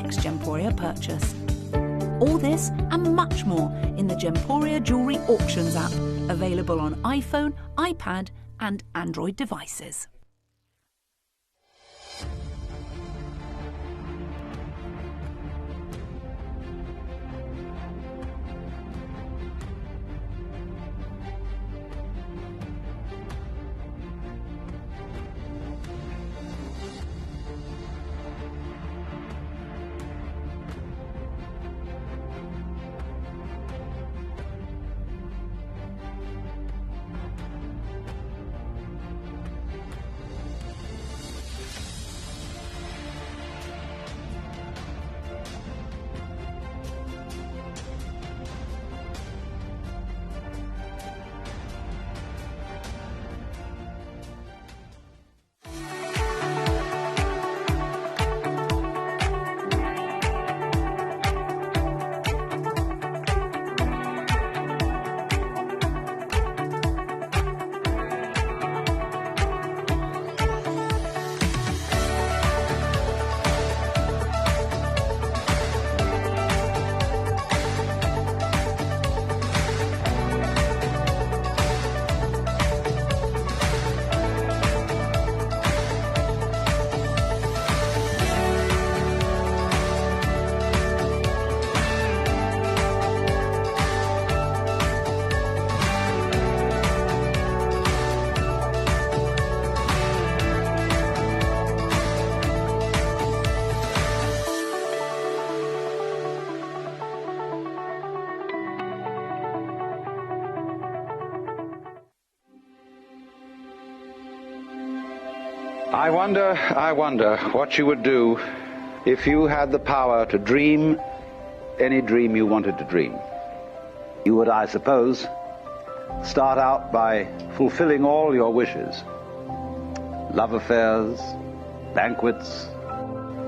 next Gemporia purchase. All this and much more in the Gemporia Jewellery Auctions app, available on iPhone, iPad and Android devices. I wonder what you would do if you had the power to dream any dream you wanted to dream. You would, I suppose, start out by fulfilling all your wishes. Love affairs, banquets,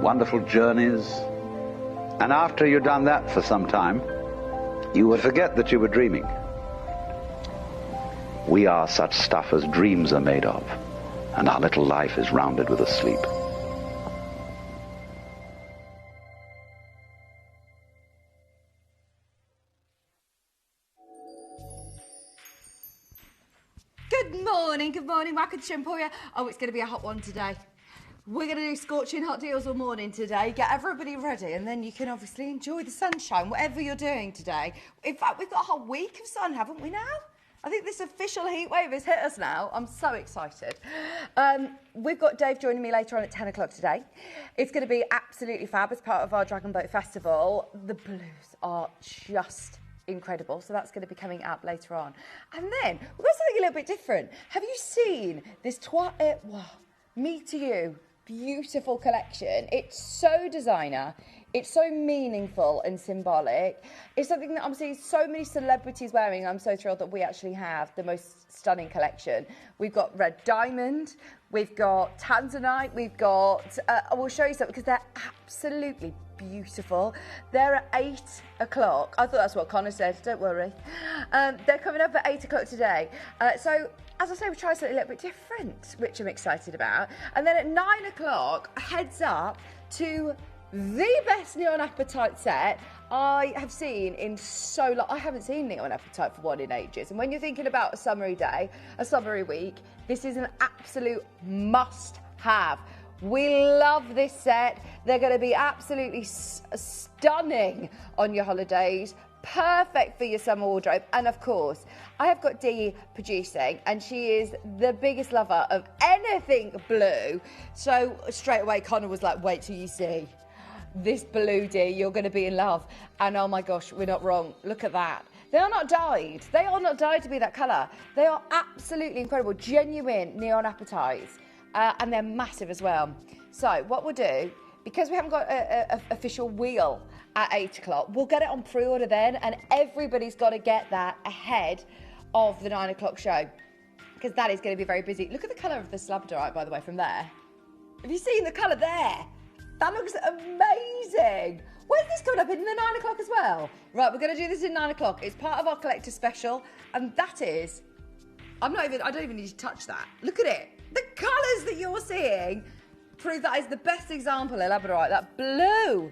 wonderful journeys. And after you'd done that for some time, you would forget that you were dreaming. We are such stuff as dreams are made of, and our little life is rounded with a sleep. Good morning, welcome to Gemporia. Oh, it's going to be a hot one today. We're going to do scorching hot deals all morning today, get everybody ready, and then you can obviously enjoy the sunshine, whatever you're doing today. In fact, we've got a whole week of sun, haven't we now? I think this official heat wave has hit us now. I'm so excited. We've got Dave joining me later on at 10 o'clock today. It's going to be absolutely fab as part of our Dragon Boat Festival. The blues are just incredible, so that's going to be coming up later on. And then we've got something a little bit different. Have you seen this Me to You beautiful collection? It's so designer, it's so meaningful and symbolic. It's something that I'm seeing so many celebrities wearing. I'm so thrilled that we actually have the most stunning collection. We've got red diamond, we've got tanzanite, we've got I will show you some because they're absolutely beautiful. They're at 8 o'clock. I thought that's what Connor said, don't worry. They're coming up at 8 o'clock today. So as I say, we try something a little bit different, which I'm excited about. And then at 9 o'clock, heads up to the best Neon Appetite set I have seen in so long. I haven't seen Neon Appetite for one in ages. And when you're thinking about a summery day, a summery week, this is an absolute must-have. We love this set. They're going to be absolutely stunning on your holidays. Perfect for your summer wardrobe. And of course, I have got Dee producing, and she is the biggest lover of anything blue. So straight away, Connor was like, wait till you see this blue, Dee. You're going to be in love. And oh my gosh, we're not wrong. Look at that. They are not dyed. They are not dyed to be that colour. They are absolutely incredible. Genuine neon appetites. And they're massive as well. So what we'll do, because we haven't got an official wheel at 8 o'clock, we'll get it on pre-order then, and everybody's got to get that ahead of the 9 o'clock show, because that is going to be very busy. Look at the colour of the slabderite, by the way, from there. Have you seen the colour there? That looks amazing. Where's this coming up in the 9 o'clock as well? Right, we're going to do this in 9 o'clock. It's part of our collector special, and that is, I don't even need to touch that. Look at it. The colours that you're seeing prove that is the best example of labradorite. That blue.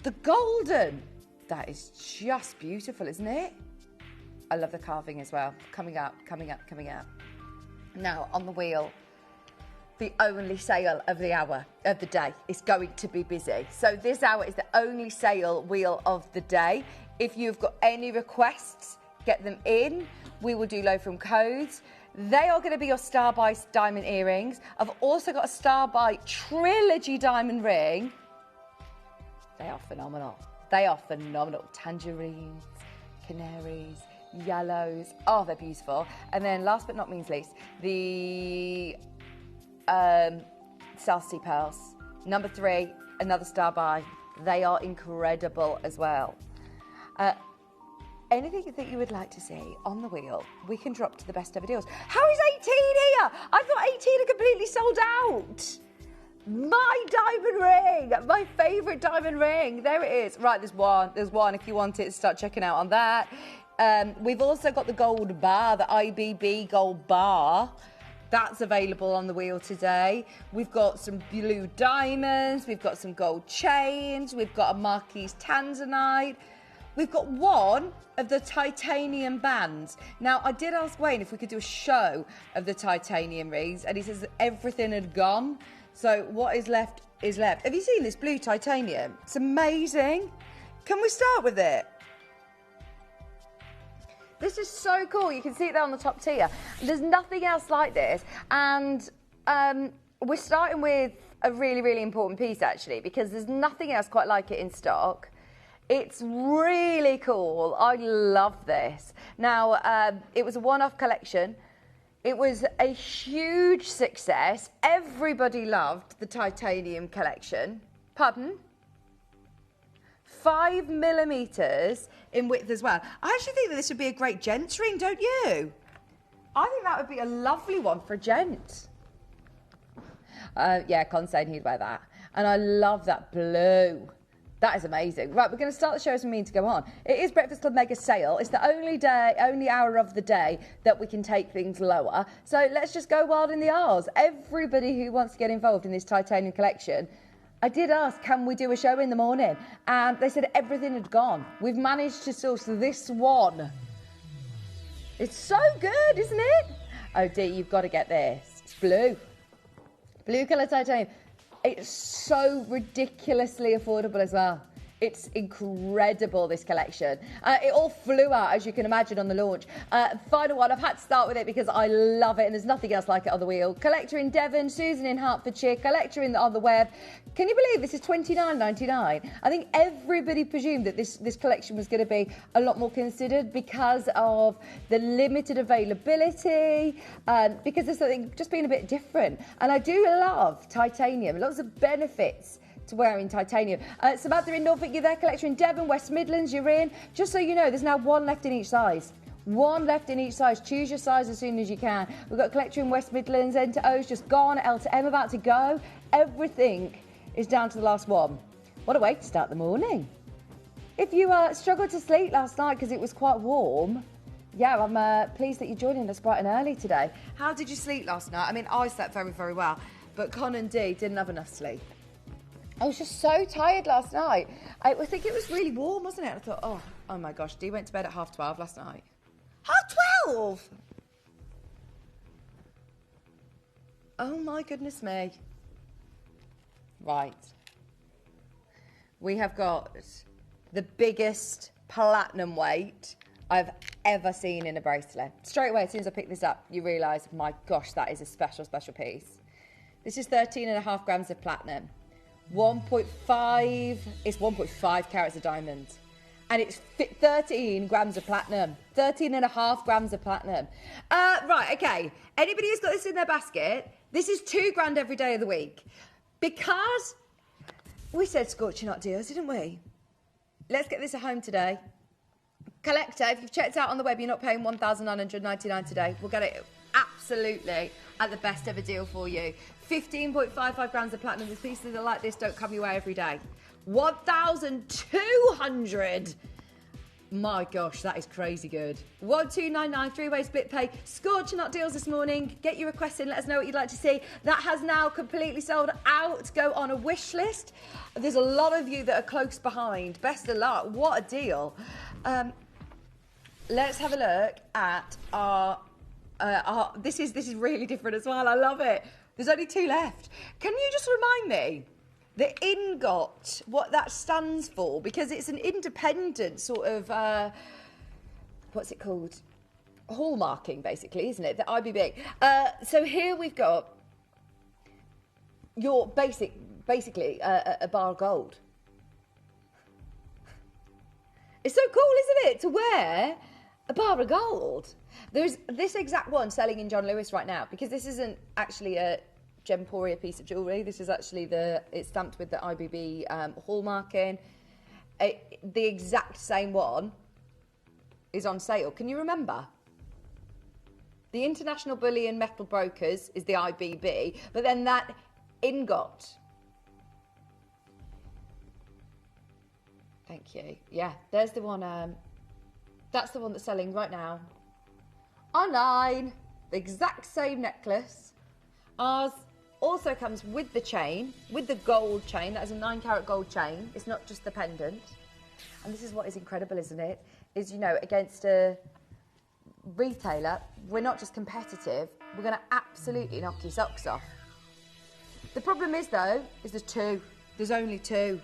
the golden. That is just beautiful, isn't it? I love the carving as well. Coming up, coming up, coming up. Now, on the wheel, the only sale of the hour, of the day. It's going to be busy. So this hour is the only sale wheel of the day. If you've got any requests, get them in. We will do low from codes. They are going to be your Star by diamond earrings. I've also got a Star by trilogy diamond ring. They are phenomenal. They are phenomenal. Tangerines, canaries, yellows. Oh, they're beautiful. And then last but not least, the South Sea pearls. Number 3, another Star by. They are incredible as well. Anything that you would like to see on the wheel, we can drop to the best ever deals. How is 18 here? I thought 18 had completely sold out. My diamond ring, my favourite diamond ring. There it is. Right, there's one. If you want it, start checking out on that. We've also got the gold bar, the IBB gold bar. That's available on the wheel today. We've got some blue diamonds. We've got some gold chains. We've got a Marquise Tanzanite. We've got one of the titanium bands. Now, I did ask Wayne if we could do a show of the titanium rings, and he says that everything had gone. So what is left is left. Have you seen this blue titanium? It's amazing. Can we start with it? This is so cool. You can see it there on the top tier. There's nothing else like this. And we're starting with a really, really important piece, actually, because there's nothing else quite like it in stock. It's really cool. I love this. Now, it was a one-off collection. It was a huge success. Everybody loved the titanium collection. Pardon? 5mm in width as well. I actually think that this would be a great gents ring, don't you? I think that would be a lovely one for a gent. Yeah, Con's saying he'd wear that. And I love that blue. That is amazing. Right, we're going to start the show as we mean to go on. It is Breakfast Club Mega Sale. It's the only hour of the day that we can take things lower. So let's just go wild in the aisles. Everybody who wants to get involved in this titanium collection, I did ask, can we do a show in the morning? And they said everything had gone. We've managed to source this one. It's so good, isn't it? Oh dear, you've got to get this. It's blue. Blue colour titanium. It's so ridiculously affordable as well. It's incredible, this collection. It all flew out, as you can imagine, on the launch. Final one, I've had to start with it because I love it and there's nothing else like it on the wheel. Collector in Devon, Susan in Hertfordshire, collector on the web. Can you believe this is $29.99? I think everybody presumed that this collection was going to be a lot more considered because of the limited availability, because there's something just being a bit different. And I do love titanium, lots of benefits to wearing titanium. Samantha in Norfolk, you're there. Collector in Devon, West Midlands, you're in. Just so you know, there's now one left in each size. One left in each size. Choose your size as soon as you can. We've got a collector in West Midlands, N to O's just gone, L to M about to go. Everything is down to the last one. What a way to start the morning. If you struggled to sleep last night because it was quite warm, yeah, I'm pleased that you're joining us bright and early today. How did you sleep last night? I mean, I slept very, very well, but Con and Dee didn't have enough sleep. I was just so tired last night. I think it was really warm, wasn't it? I thought, oh my gosh, Dee went to bed at 12:30 last night. 12:30? Oh my goodness me. Right. We have got the biggest platinum weight I've ever seen in a bracelet. Straight away, as soon as I pick this up, you realise, my gosh, that is a special, special piece. This is 13.5 grams of platinum. 1.5, it's 1.5 carats of diamond. And it's 13 grams of platinum. 13.5 grams of platinum. Right, okay. Anybody who's got this in their basket, this is £2 every day of the week. Because we said scorching hot deals, didn't we? Let's get this at home today. Collector, if you've checked out on the web, you're not paying $1,999 today. We'll get it absolutely at the best ever deal for you. 15.55 grams of platinum. With pieces like this don't come your way every day. 1,200. My gosh, that is crazy good. 1299 three-way split pay. Scorching hot deals this morning. Get your requests in. Let us know what you'd like to see. That has now completely sold out. Go on a wish list. There's a lot of you that are close behind. Best of luck. What a deal. Let's have a look at our this is really different as well. I love it. There's only 2 left. Can you just remind me the ingot, what that stands for? Because it's an independent sort of, what's it called? Hallmarking, basically, isn't it? The IBB. So here we've got your basically a bar of gold. It's so cool, isn't it, to wear a bar of gold? There's this exact one selling in John Lewis right now, because this isn't actually a Gemporia piece of jewellery. This is actually it's stamped with the IBB hallmarking. The exact same one is on sale. Can you remember? The International Bullion Metal Brokers is the IBB, but then that ingot. Thank you. Yeah, there's the one. That's the one that's selling right now. Online, the exact same necklace. Ours also comes with the chain, with the gold chain. That is a 9-carat gold chain. It's not just the pendant. And this is what is incredible, isn't it? Is, you know, against a retailer, we're not just competitive, we're going to absolutely knock your socks off. The problem is, though, is there's 2. There's only 2.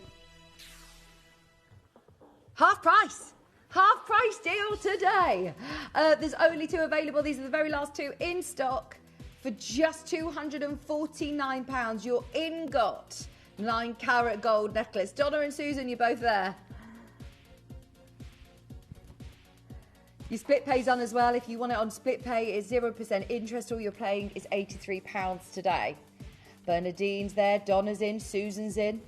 Half price. Half price deal today. There's only 2 available. These are the very last 2 in stock for just £249. Your ingot 9-carat gold necklace. Donna and Susan, you're both there. Your split pay's on as well. If you want it on split pay, it's 0% interest. All you're paying is £83 today. Bernadine's there, Donna's in, Susan's in.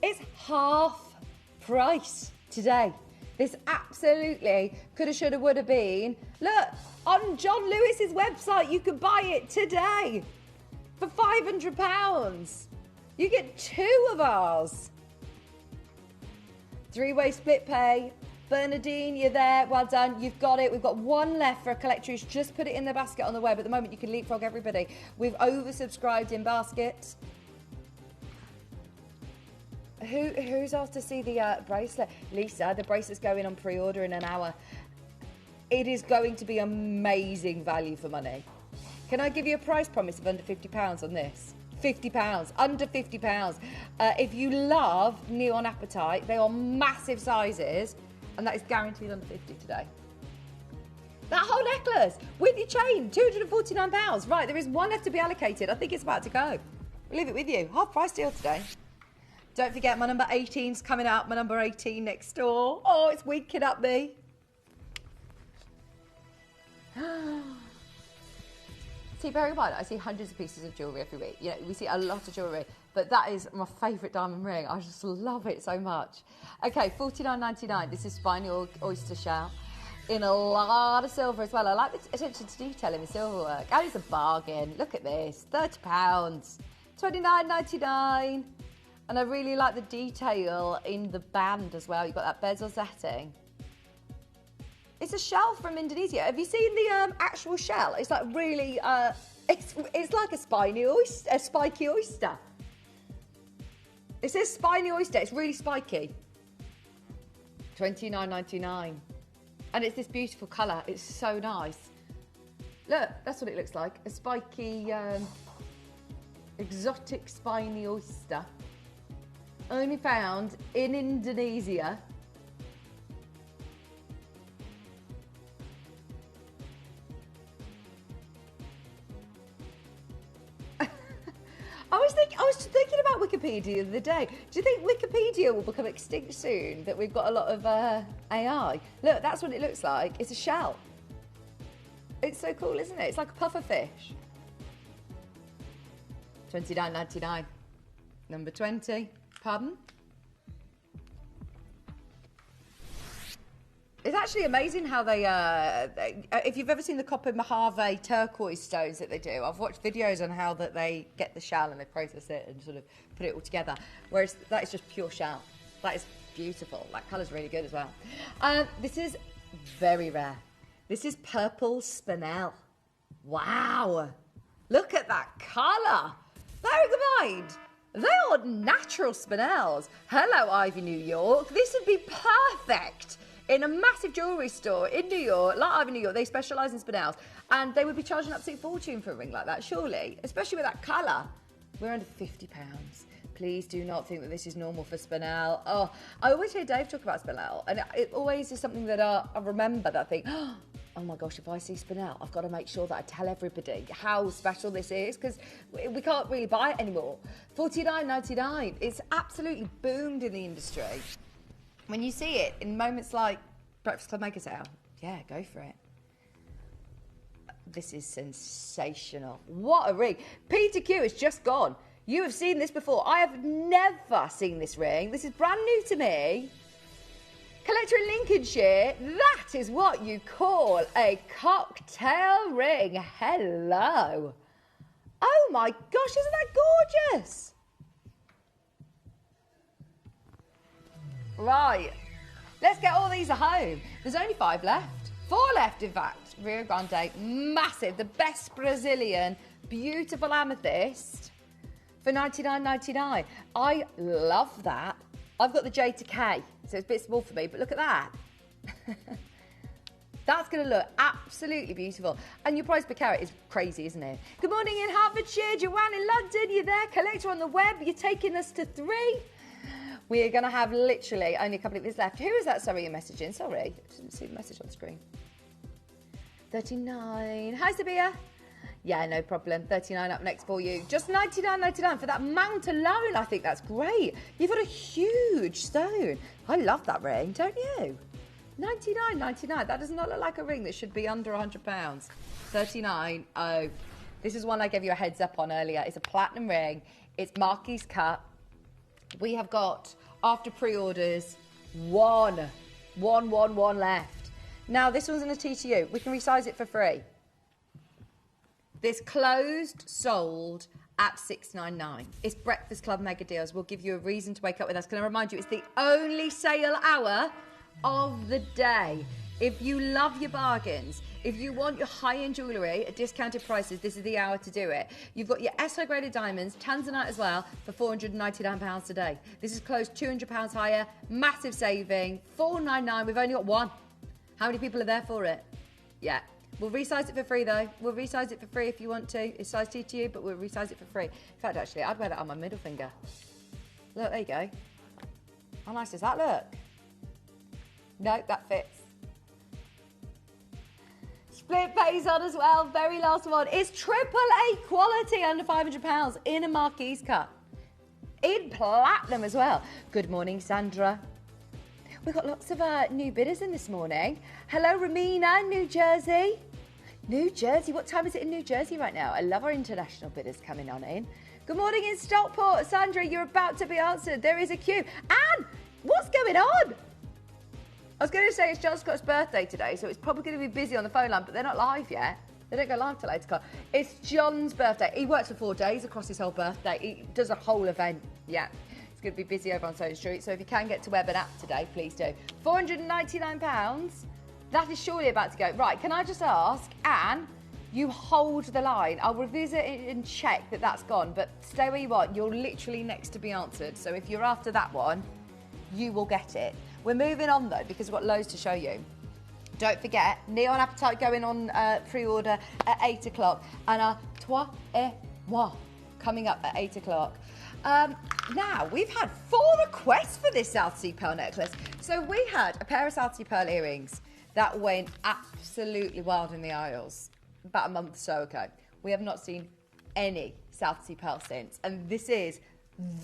It's half price today. This absolutely coulda, shoulda, woulda been. Look, on John Lewis's website, you can buy it today for £500. You get 2 of ours. 3-way split pay. Bernadine, you're there. Well done. You've got it. We've got 1 left for a collector who's just put it in the basket on the web. At the moment, you can leapfrog everybody. We've oversubscribed in baskets. Who's asked to see the bracelet? Lisa, the bracelet's going on pre-order in an hour. It is going to be amazing value for money. Can I give you a price promise of under £50 on this? £50, under £50. If you love Neon Apatite, they are massive sizes, and that is guaranteed under 50 today. That whole necklace with your chain, £249. Right, there is 1 left to be allocated. I think it's about to go. We'll leave it with you. Half price deal today. Don't forget, my number 18's coming out. My number 18 next door. Oh, it's winking at me. See, bearing in mind, I see hundreds of pieces of jewellery every week. You know, we see a lot of jewellery, but that is my favourite diamond ring. I just love it so much. Okay, $49.99. This is spiny oyster shell in a lot of silver as well. I like the attention to detail in the silver work. And it's a bargain. Look at this, £30, $29.99. And I really like the detail in the band as well. You've got that bezel setting. It's a shell from Indonesia. Have you seen the actual shell? It's like really, it's like a spiny oyster, a spiky oyster. It says spiny oyster. It's really spiky. $29.99. And it's this beautiful colour. It's so nice. Look, that's what it looks like. A spiky, exotic spiny oyster. Only found in Indonesia. I was thinking about Wikipedia the other day. Do you think Wikipedia will become extinct soon? That we've got a lot of AI. Look, that's what it looks like. It's a shell. It's so cool, isn't it? It's like a puffer fish. $29.99. Number 20. Pardon? It's actually amazing how they if you've ever seen the copper Mojave turquoise stones that they do, I've watched videos on how that they get the shell and they process it and sort of put it all together. Whereas that is just pure shell. That is beautiful. That colour's really good as well. This is very rare. This is purple spinel. Wow. Look at that colour. Bearing in mind, they are natural spinels. Hello, Ivy, New York. This would be perfect in a massive jewellery store in New York, like Ivy, New York. They specialise in spinels. And they would be charging an absolute fortune for a ring like that, surely. Especially with that colour. We're under £50. Please do not think that this is normal for spinel. Oh, I always hear Dave talk about spinel. And it always is something that I remember that I think, oh my gosh, if I see spinel, I've got to make sure that I tell everybody how special this is, because we can't really buy it anymore. $49.99. It's absolutely boomed in the industry. When you see it in moments like Breakfast Club Mega Sale, yeah, go for it. This is sensational. What a ring. Peter Q has just gone. You have seen this before. I have never seen this ring. This is brand new to me. Collector in Lincolnshire, that is what you call a cocktail ring. Hello. Oh my gosh, isn't that gorgeous? Right, let's get all these at home. There's only 5 left. 4 left, in fact. Rio Grande, massive. The best Brazilian, beautiful amethyst for $99.99. I love that. I've got the J to K, so it's a bit small for me, but look at that. That's going to look absolutely beautiful. And your price per carat is crazy, isn't it? Good morning in Hertfordshire. Joanne in London, you there? Collector on the web, you're taking us to 3. We are going to have literally only a couple of these left. Who is that? Sorry, you're messaging. Sorry, I didn't see the message on screen. 39. Hi, Sabia. Yeah, no problem. 39 up next for you. Just $99.99 for that mount alone. I think that's great. You've got a huge stone. I love that ring, don't you? $99.99. That does not look like a ring that should be under £100. 39. Oh, this is one I gave you a heads up on earlier. It's a platinum ring. It's Marquis cut. We have got, after pre-orders, one left. Now, this one's in a TTU. We can resize it for free. This closed, sold at $6.99. It's Breakfast Club Mega Deals. We'll give you a reason to wake up with us. Can I remind you, it's the only sale hour of the day. If you love your bargains, if you want your high-end jewellery at discounted prices, this is the hour to do it. You've got your SI-graded diamonds, tanzanite as well, for £499 today. This is closed £200 higher, massive saving, $499. We've only got one. How many people are there for it? Yeah. We'll resize it for free, though. We'll resize it for free if you want to. It's size T to you, but we'll resize it for free. In fact, actually, I'd wear that on my middle finger. Look, there you go. How nice does that look? No, that fits. Split pays on as well. Very last one. It's AAA quality under £500 in a Marquis cut. In platinum as well. Good morning, Sandra. We've got lots of new bidders in this morning. Hello, Ramina, New Jersey. New Jersey, what time is it in New Jersey right now? I love our international bidders coming on in. Good morning in Stockport. Sandra, you're about to be answered. There is a queue. Anne, what's going on? I was going to say it's John Scott's birthday today, so it's probably going to be busy on the phone line, but they're not live yet. They don't go live till 8 o'clock. It's John's birthday. He works for 4 days across his whole birthday. He does a whole event. Yeah. It's going to be busy over on Soho Street, so if you can get to Web and app today, please do. £499. That is surely about to go. Right, can I just ask, Anne, you hold the line. I'll revisit it and check that that's gone, but stay where you are. You're literally next to be answered. So if you're after that one, you will get it. We're moving on, though, because we've got loads to show you. Don't forget, Neon Appetite going on pre-order at 8 o'clock, and our Toi et Moi coming up at 8 o'clock. Now, we've had 4 requests for this South Sea Pearl necklace. So we had a pair of South Sea Pearl earrings that went absolutely wild in the aisles about a month or so ago. We have not seen any South Sea Pearl since. And this is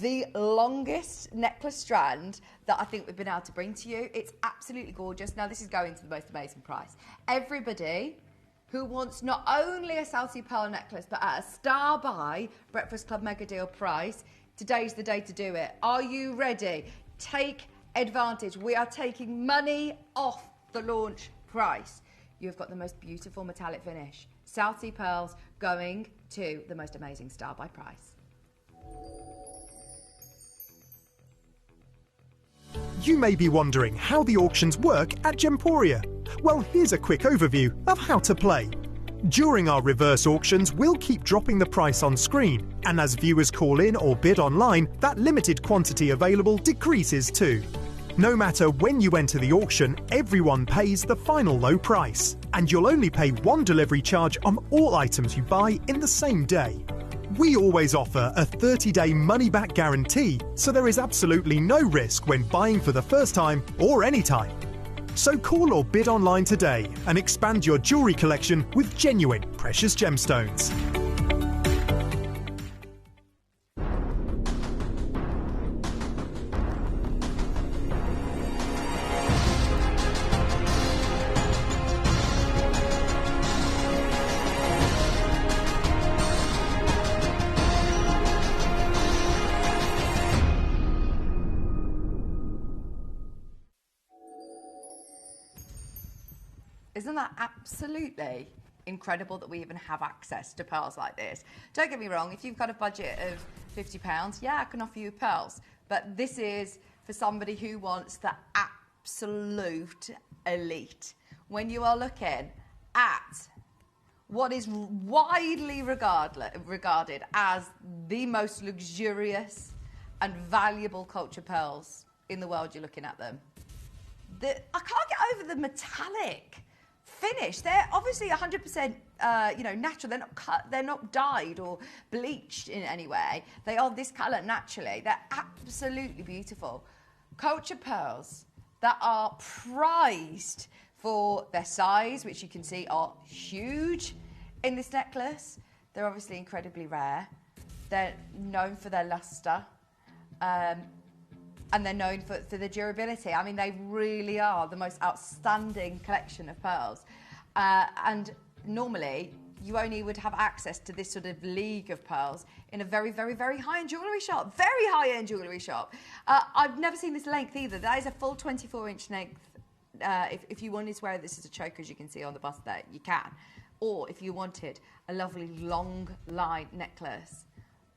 the longest necklace strand that I think we've been able to bring to you. It's absolutely gorgeous. Now, this is going to the most amazing price. Everybody who wants not only a South Sea Pearl necklace, but at a star buy Breakfast Club Mega Deal price, today's the day to do it. Are you ready? Take advantage. We are taking money off the launch price. You've got the most beautiful metallic finish. South Sea Pearls going to the most amazing star buy price. You may be wondering how the auctions work at Gemporia. Well, here's a quick overview of how to play. During our reverse auctions, we'll keep dropping the price on screen, and as viewers call in or bid online, that limited quantity available decreases too. No matter when you enter the auction, everyone pays the final low price, and you'll only pay one delivery charge on all items you buy in the same day. We always offer a 30-day money-back guarantee, so there is absolutely no risk when buying for the first time or any time. So call or bid online today and expand your jewellery collection with genuine precious gemstones. Isn't that absolutely incredible that we even have access to pearls like this? Don't get me wrong, if you've got a budget of £50, yeah, I can offer you pearls. But this is for somebody who wants the absolute elite. When you are looking at what is widely regarded as the most luxurious and valuable culture pearls in the world, you're looking at them. I can't get over the metallic finish. They're obviously 100% natural. They're not cut, they're not dyed or bleached in any way. They are this colour naturally. They're absolutely beautiful. Culture pearls that are prized for their size, which you can see are huge in this necklace. They're obviously incredibly rare. They're known for their lustre. And they're known for the durability. I mean, they really are the most outstanding collection of pearls. And normally, you only would have access to this sort of league of pearls in a very, very, very high-end jewellery shop. Very high-end jewellery shop. I've never seen this length either. That is a full 24-inch length. If you wanted to wear this as a choker, as you can see on the bust there, you can. Or if you wanted a lovely long line necklace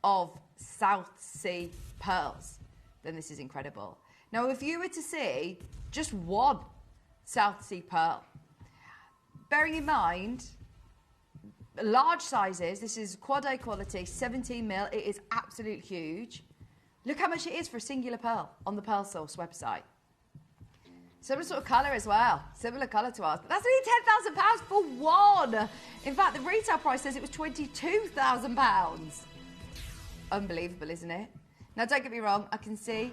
of South Sea pearls, then this is incredible. Now, if you were to see just one South Sea pearl, bearing in mind, large sizes, this is quad A quality, 17 mil, it is absolutely huge. Look how much it is for a singular pearl on the Pearl Source website. Similar sort of colour as well, similar colour to ours, but that's only £10,000 for one. In fact, the retail price says it was £22,000. Unbelievable, isn't it? Now, don't get me wrong, I can see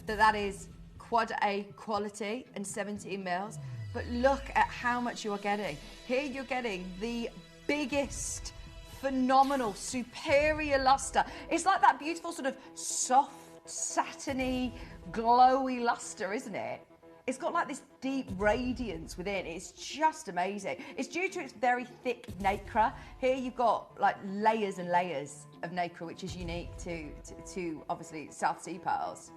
that that is quad A quality and 17 mils, but look at how much you are getting. Here you're getting the biggest, phenomenal, superior lustre. It's like that beautiful sort of soft, satiny, glowy lustre, isn't it? It's got like this deep radiance within. It's just amazing. It's due to its very thick nacre. Here you've got like layers and layers of nacre, which is unique to obviously South Sea pearls.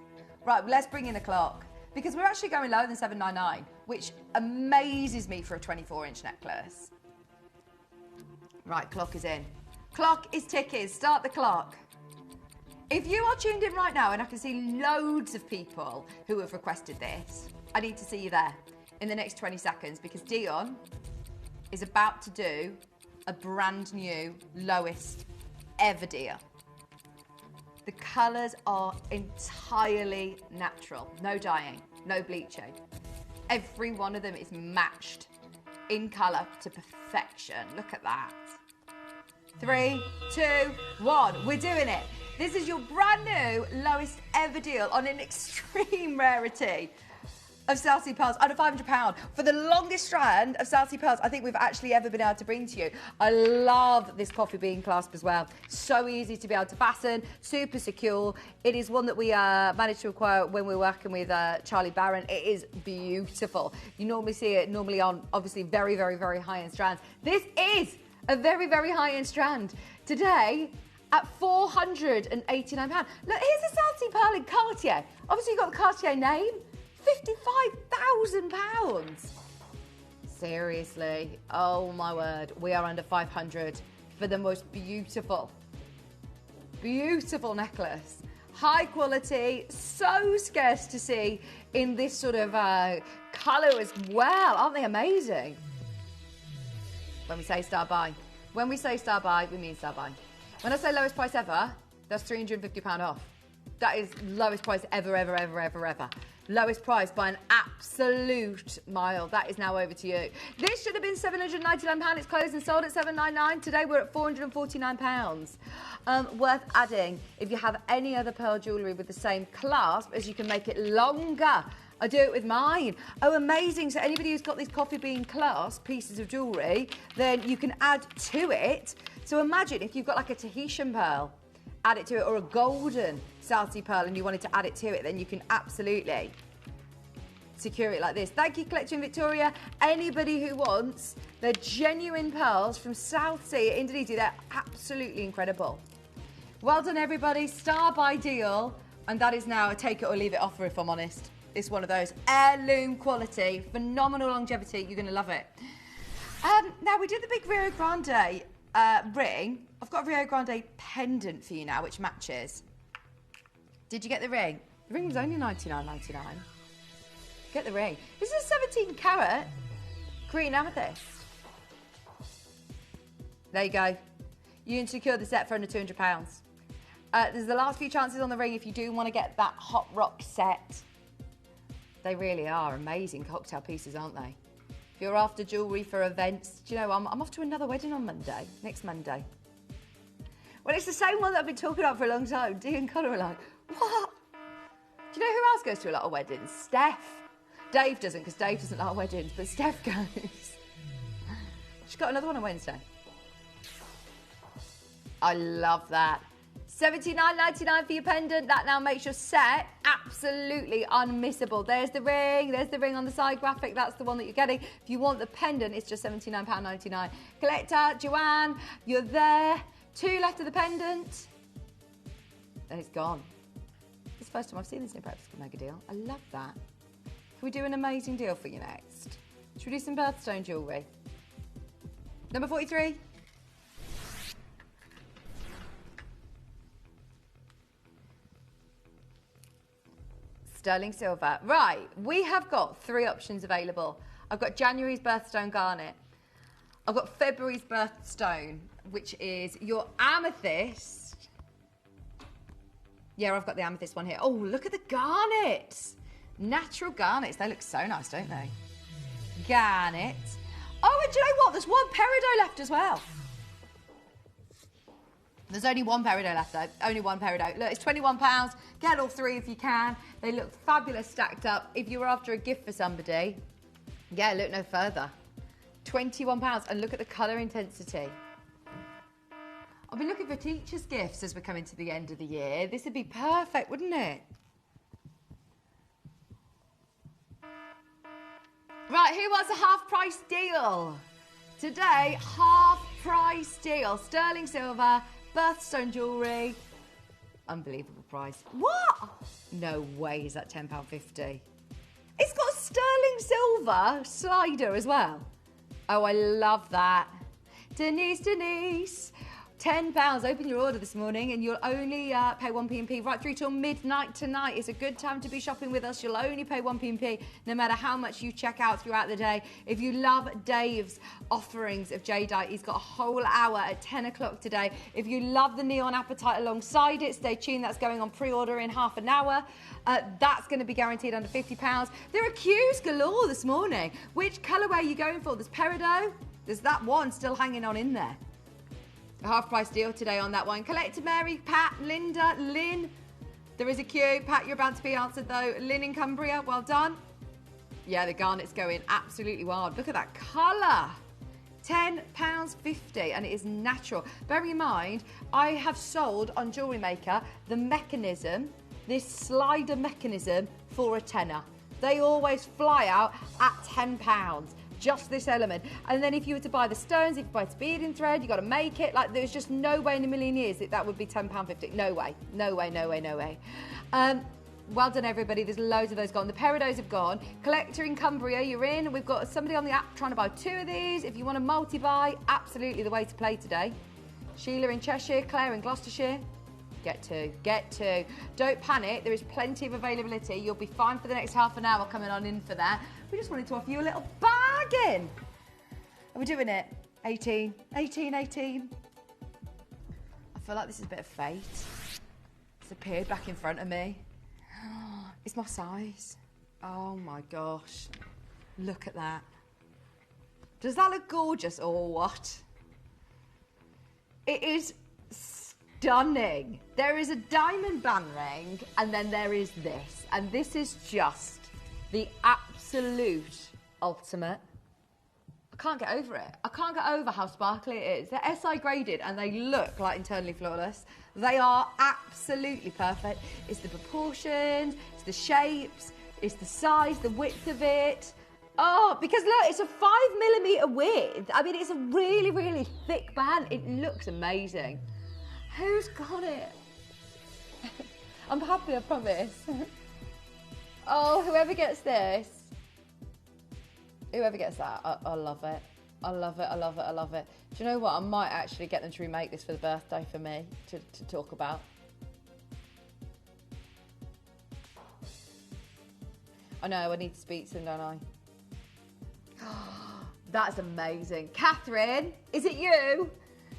Right, let's bring in the clock, because we're actually going lower than $799, which amazes me for a 24-inch necklace. Right, clock is in. Clock is ticking. Start the clock. If you are tuned in right now, and I can see loads of people who have requested this, I need to see you there in the next 20 seconds, because Dion is about to do a brand new lowest ever deal. The colours are entirely natural. No dyeing, no bleaching. Every one of them is matched in colour to perfection. Look at that. 3, 2, 1. We're doing it. This is your brand new lowest ever deal on an extreme rarity of South Sea pearls under £500 for the longest strand of South Sea pearls I think we've actually ever been able to bring to you. I love this coffee bean clasp as well. So easy to be able to fasten, super secure. It is one that we managed to acquire when we were working with Charlie Barron. It is beautiful. You normally see it on obviously very, very, very high-end strands. This is a very, very high-end strand. Today, at £489. Look, here's a South Sea pearl in Cartier. Obviously, you've got the Cartier name. £55,000. Seriously, oh my word, we are under 500 for the most beautiful, beautiful necklace. high quality, so scarce to see in this sort of colour as well. Aren't they amazing? When we say star buy, we mean star buy. When I say lowest price ever, that's £350 off. That is lowest price ever. Lowest price by an absolute mile. That is now over to you. This should have been £799. It's closed and sold at £799. Today we're at £449. Worth adding, if you have any other pearl jewellery with the same clasp, as you can make it longer. I do it with mine. Oh, amazing. So anybody who's got these coffee bean clasp pieces of jewellery, then you can add to it. So imagine if you've got like a Tahitian pearl, add it to it, or a golden South Sea pearl, and you wanted to add it to it, then you can absolutely secure it like this. Thank you, Collection Victoria. Anybody who wants the genuine pearls from South Sea, Indonesia, they're absolutely incredible. Well done, everybody. Star by deal. And that is now a take it or leave it offer, if I'm honest. It's one of those heirloom quality, phenomenal longevity. You're going to love it. Now, we did the big Rio Grande ring. I've got a Rio Grande pendant for you now, which matches. Did you get the ring? The ring was only $99.99. Get the ring. This is a 17 carat green amethyst. There you go. You can secure the set for under £200. There's the last few chances on the ring if you do want to get that hot rock set. They really are amazing cocktail pieces, aren't they? If you're after jewellery for events, do you know, I'm off to another wedding on Monday, next Monday. Well, it's the same one that I've been talking about for a long time. Dee and Connor are like, what? Do you know who else goes to a lot of weddings? Steph. Dave doesn't, because Dave doesn't like weddings, but Steph goes. She's got another one on Wednesday. I love that. $79.99 for your pendant. That now makes your set absolutely unmissable. There's the ring on the side graphic. That's the one that you're getting. If you want the pendant, it's just £79.99. Collector, Joanne, you're there. 2 left of the pendant. Then it's gone. It's the first time I've seen this in Breakfast Club Mega Deal. I love that. Can we do an amazing deal for you next? Should we do some birthstone jewellery? Number 43. Sterling silver. Right, we have got 3 options available. I've got January's birthstone garnet. I've got February's birthstone, which is your amethyst. Yeah, I've got the amethyst one here. Oh, look at the garnets. Natural garnets. They look so nice, don't they? Garnet. Oh, and do you know what? There's 1 peridot left as well. There's only 1 peridot left, though. Only 1 peridot. Look, it's £21. Get all 3 if you can. They look fabulous stacked up. If you were after a gift for somebody, yeah, look no further. £21. And look at the colour intensity. I've been looking for teachers' gifts as we're coming to the end of the year. This would be perfect, wouldn't it? Right, who wants a half-price deal? Today, half-price deal. Sterling silver, birthstone jewellery. Unbelievable price. What? No way is that £10.50. It's got a sterling silver slider as well. Oh, I love that. Denise. £10. Open your order this morning and you'll only pay 1p&p right through till midnight tonight. It's a good time to be shopping with us. You'll only pay 1p&p no matter how much you check out throughout the day. If you love Dave's offerings of jadeite, he's got a whole hour at 10 o'clock today. If you love the neon apatite alongside it, stay tuned. That's going on pre-order in half an hour. That's going to be guaranteed under £50. There are queues galore this morning. Which colourway are you going for? There's peridot. There's that one still hanging on in there. A half-price deal today on that one. Collector Mary, Pat, Linda, Lynn. There is a queue. Pat, you're about to be answered, though. Lynn in Cumbria, well done. Yeah, the garnet's going absolutely wild. Look at that colour. £10.50, and it is natural. Bearing in mind, I have sold on Jewellery Maker the mechanism, this slider mechanism, for a tenner. They always fly out at £10. Just this element. And then if you were to buy the stones, if you buy speeding thread, you've got to make it. Like, there's just no way in a million years that would be £10.50. No way. No way, no way, no way. Well done, everybody. There's loads of those gone. The peridots have gone. Collector in Cumbria, you're in. We've got somebody on the app trying to buy 2 of these. If you want to multi-buy, absolutely the way to play today. Sheila in Cheshire, Claire in Gloucestershire. Get two. Get two. Don't panic. There is plenty of availability. You'll be fine for the next half an hour coming on in for that. We just wanted to offer you a little bargain. Are we doing it? 18, 18, 18. I feel like this is a bit of fate. It's appeared back in front of me. It's my size. Oh my gosh. Look at that. Does that look gorgeous or what? It is stunning. There is a diamond band ring and then there is this. And this is just the absolute ultimate. I can't get over it. I can't get over how sparkly it is. They're SI graded and they look like internally flawless. They are absolutely perfect. It's the proportions, it's the shapes, it's the size, the width of it. Oh, because look, it's a 5mm width. I mean, it's a really, really thick band. It looks amazing. Who's got it? I'm happy, I promise. Oh, whoever gets this. Whoever gets that, I love it. I love it, I love it, I love it. Do you know what? I might actually get them to remake this for the birthday for me to talk about. I know, I need to speak to them, don't I? That's amazing. Catherine, is it you?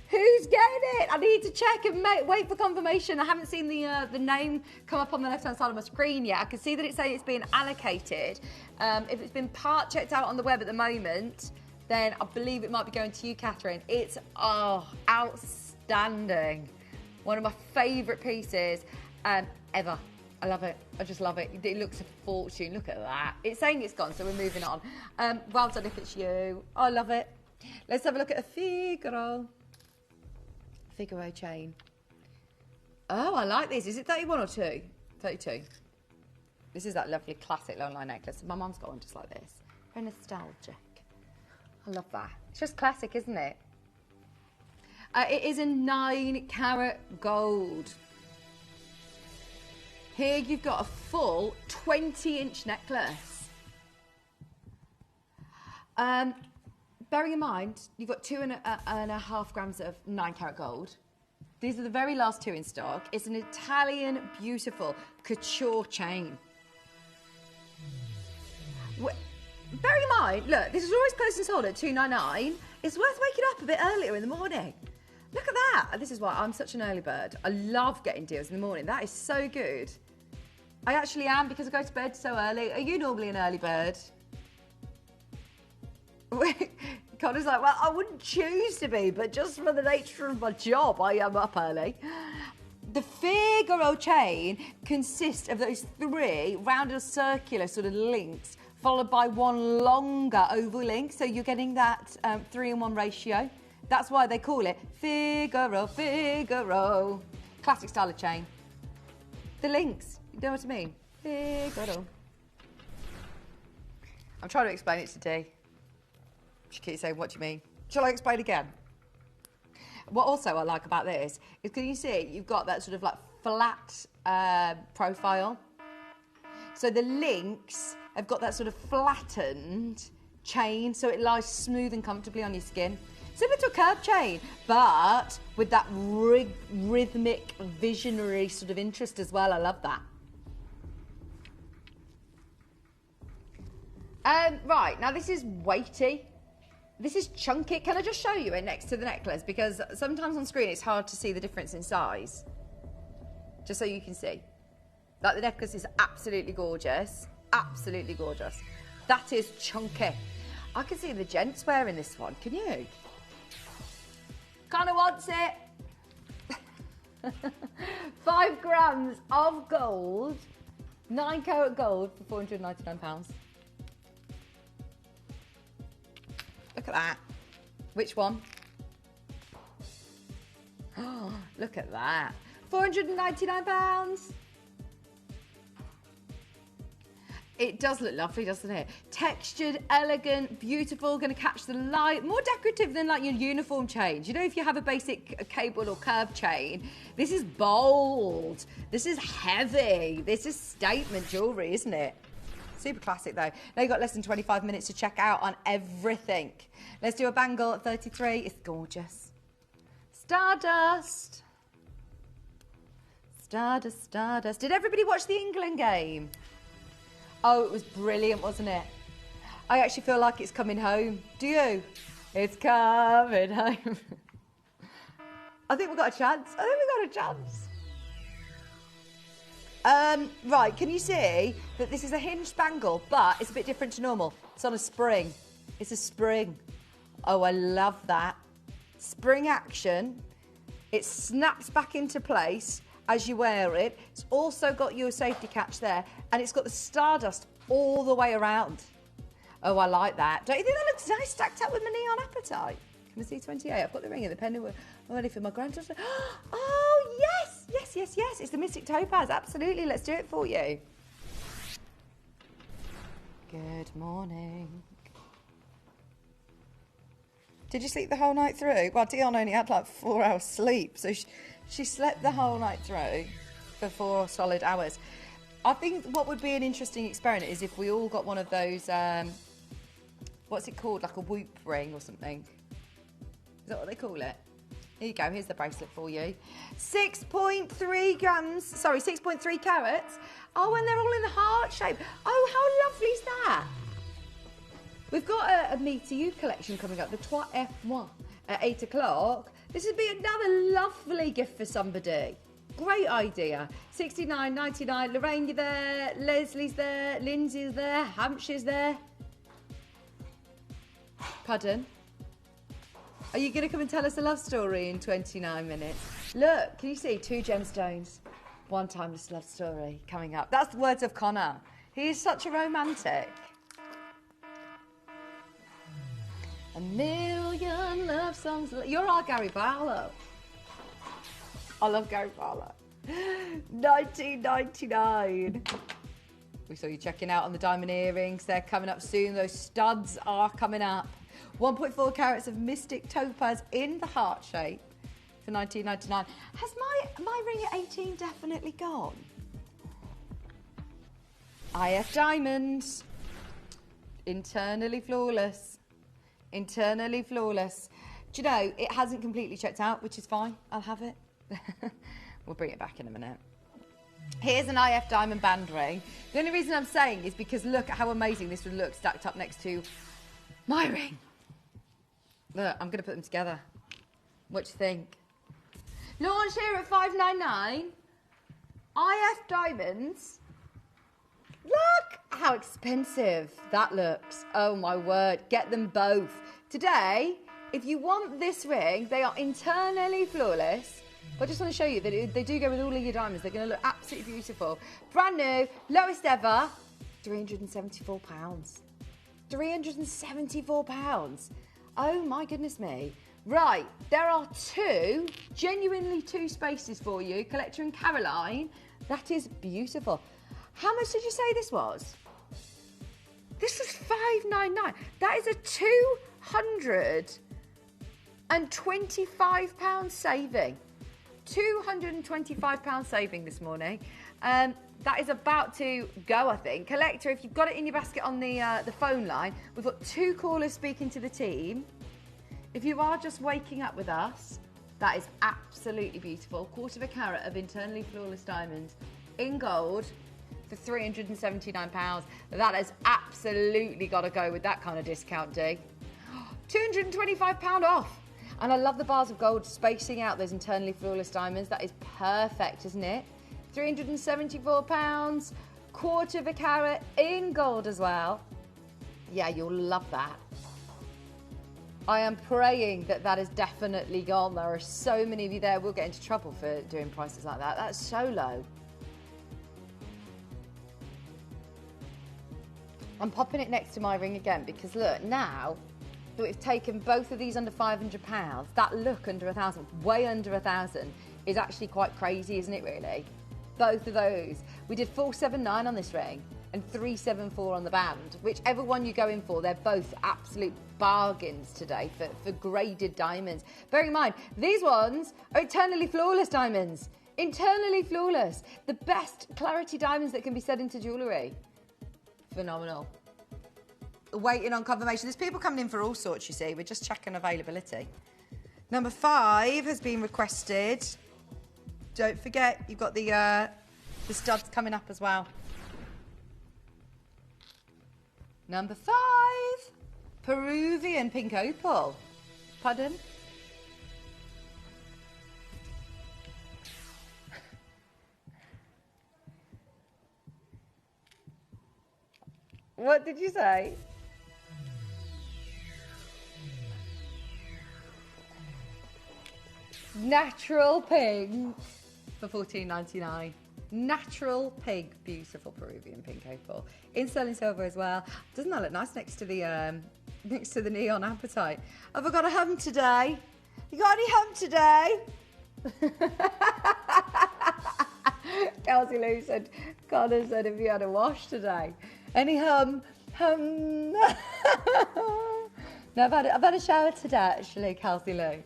Who's getting it? I need to check and wait for confirmation. I haven't seen the name come up on the left-hand side of my screen yet. I can see that it's saying it's being allocated. If it's been part checked out on the web at the moment, then I believe it might be going to you, Catherine. It's, outstanding. One of my favourite pieces ever. I love it. I just love it. It looks a fortune. Look at that. It's saying it's gone, so we're moving on. Well done if it's you. I love it. Let's have a look at a Figaro chain. Oh, I like this. Is it 31 or 2? 32. This is that lovely classic long line necklace. My mum's got one just like this. Very nostalgic. I love that. It's just classic, isn't it? It is a 9-carat gold. Here you've got a full 20-inch necklace. Bearing in mind, you've got 2.5 grams of 9-carat gold. These are the very last 2 in stock. It's an Italian, beautiful couture chain. Bearing in mind, look, this is always closed and sold at $2.99. It's worth waking up a bit earlier in the morning. Look at that. This is why I'm such an early bird. I love getting deals in the morning. That is so good. I actually am because I go to bed so early. Are you normally an early bird? Connor's like, well, I wouldn't choose to be, but just for the nature of my job, I am up early. The Figaro chain consists of those 3 rounded circular sort of links, followed by 1 longer oval link. So you're getting that 3-in-1 ratio. That's why they call it Figaro, Figaro. Classic style of chain. The links, you know what I mean? Figaro. I'm trying to explain it to Dee. She keeps saying, what do you mean? Shall I explain again? What also I like about this is, can you see, you've got that sort of like flat profile. So the links have got that sort of flattened chain, so it lies smooth and comfortably on your skin. Similar to a curved chain, but with that rhythmic, visionary sort of interest as well. I love that. Right, now this is weighty. This is chunky. Can I just show you it next to the necklace? Because sometimes on screen it's hard to see the difference in size. Just so you can see. Like, the necklace is absolutely gorgeous. Absolutely gorgeous. That is chunky. I can see the gents wearing this one. Can you? Kinda wants it. 5 grams of gold. 9-carat gold for £499. Look at that. Which one? Oh, look at that. £499. It does look lovely, doesn't it? Textured, elegant, beautiful, going to catch the light. More decorative than like your uniform chain. You know, if you have a basic cable or curved chain, this is bold. This is heavy. This is statement jewellery, isn't it? Super classic though. Now you've got less than 25 minutes to check out on everything. Let's do a bangle at 33. It's gorgeous. Stardust. Stardust, Stardust. Did everybody watch the England game? Oh, it was brilliant, wasn't it? I actually feel like it's coming home. Do you? It's coming home. I think we've got a chance. Right, can you see that this is a hinged spangle, but it's a bit different to normal. It's on a spring. It's a spring. Oh, I love that. Spring action. It snaps back into place as you wear it. It's also got your safety catch there, and it's got the Stardust all the way around. Oh, I like that. Don't you think that looks nice stacked up with my neon apatite? Can I see 28? I've got the ring and the pendant. I'm ready for my granddaughter. Oh, yes. It's the Mystic Topaz. Absolutely. Let's do it for you. Good morning. Did you sleep the whole night through? Well, Dion only had like 4 hours sleep, so she slept the whole night through for 4 solid hours. I think what would be an interesting experiment is if we all got one of those, what's it called, like a whoop ring or something. Is that what they call it? Here you go, here's the bracelet for you. 6.3 grams, sorry, 6.3 carats. Oh, and they're all in the heart shape. Oh, how lovely is that? We've got a Me to You collection coming up, the Trois F1 at 8 o'clock. This would be another lovely gift for somebody. Great idea. $69.99. Lorraine, you're there. Leslie's there. Lindsay's there. Hampshire's there. Pardon? Are you going to come and tell us a love story in 29 minutes? Look, can you see 2 gemstones? One timeless love story coming up. That's the words of Connor. He is such a romantic. A million love songs. You're our Gary Barlow. I love Gary Barlow. 1999. We saw you checking out on the diamond earrings. They're coming up soon. Those studs are coming up. 1.4 carats of Mystic Topaz in the heart shape for $19.99. Has my ring at 18 definitely gone? IF Diamonds. Internally flawless. Internally flawless. Do you know, it hasn't completely checked out, which is fine. I'll have it. We'll bring it back in a minute. Here's an IF diamond band ring. The only reason I'm saying is because look at how amazing this would look stacked up next to my ring. Look, I'm going to put them together. What do you think? Launch here at $5.99. IF diamonds. Look how expensive that looks. Oh my word, get them both. Today, if you want this ring, they are internally flawless. I just want to show you that they do go with all of your diamonds. They're going to look absolutely beautiful. Brand new, lowest ever, £374. £374. Oh my goodness me. Right, there are genuinely two spaces for you. Collector and Caroline. That is beautiful. How much did you say this was? This was $5.99. That is a £225 saving. £225 saving this morning. That is about to go, I think. Collector, if you've got it in your basket on the phone line, we've got 2 callers speaking to the team. If you are just waking up with us, that is absolutely beautiful. 1/4 carat of internally flawless diamonds in gold for £379. That has absolutely got to go with that kind of discount, D. £225 off. And I love the bars of gold spacing out those internally flawless diamonds. That is perfect, isn't it? £374, 1/4 carat in gold as well. Yeah, you'll love that. I am praying that that is definitely gone. There are so many of you there. We'll get into trouble for doing prices like that. That's so low. I'm popping it next to my ring again because look, now that we've taken both of these under £500, that look under 1,000, way under 1,000, is actually quite crazy, isn't it really? Both of those. We did 479 on this ring and 374 on the band. Whichever one you go in for, they're both absolute bargains today for graded diamonds. Bearing in mind, these ones are internally flawless diamonds. Internally flawless. The best clarity diamonds that can be set into jewellery. Phenomenal. Waiting on confirmation. There's people coming in for all sorts, you see. We're just checking availability. Number 5 has been requested. don't forget, you've got the studs coming up as well. Number 5, Peruvian pink opal. Pardon? What did you say? Natural pink for $14.99. Natural pink, beautiful Peruvian pink opal in sterling silver as well. Doesn't that look nice next to the neon appetite? Have I got a hum today? You got any hum today? Kelsey Lou said, Connor said, if you had a wash today. Any hum? Hum. No, I've had a shower today, actually, Kelsey Lou.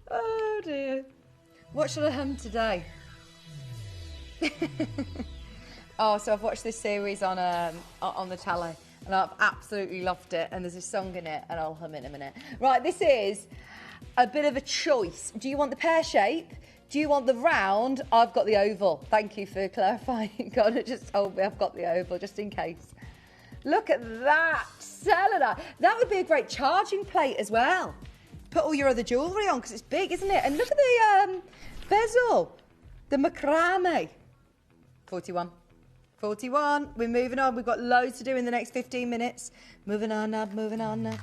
Oh dear. What should I hum today? Oh, so I've watched this series on the telly and I've absolutely loved it, and there's a song in it and I'll hum it in a minute. Right, this is a bit of a choice. Do you want the pear shape? Do you want the round? I've got the oval. Thank you for clarifying. God, it just told me I've got the oval, just in case. Look at that, Selenite. That would be a great charging plate as well. Put all your other jewellery on because it's big, isn't it? And look at the bezel, the macrame. 41. 41. We're moving on. We've got loads to do in the next 15 minutes. Moving on up, moving on up.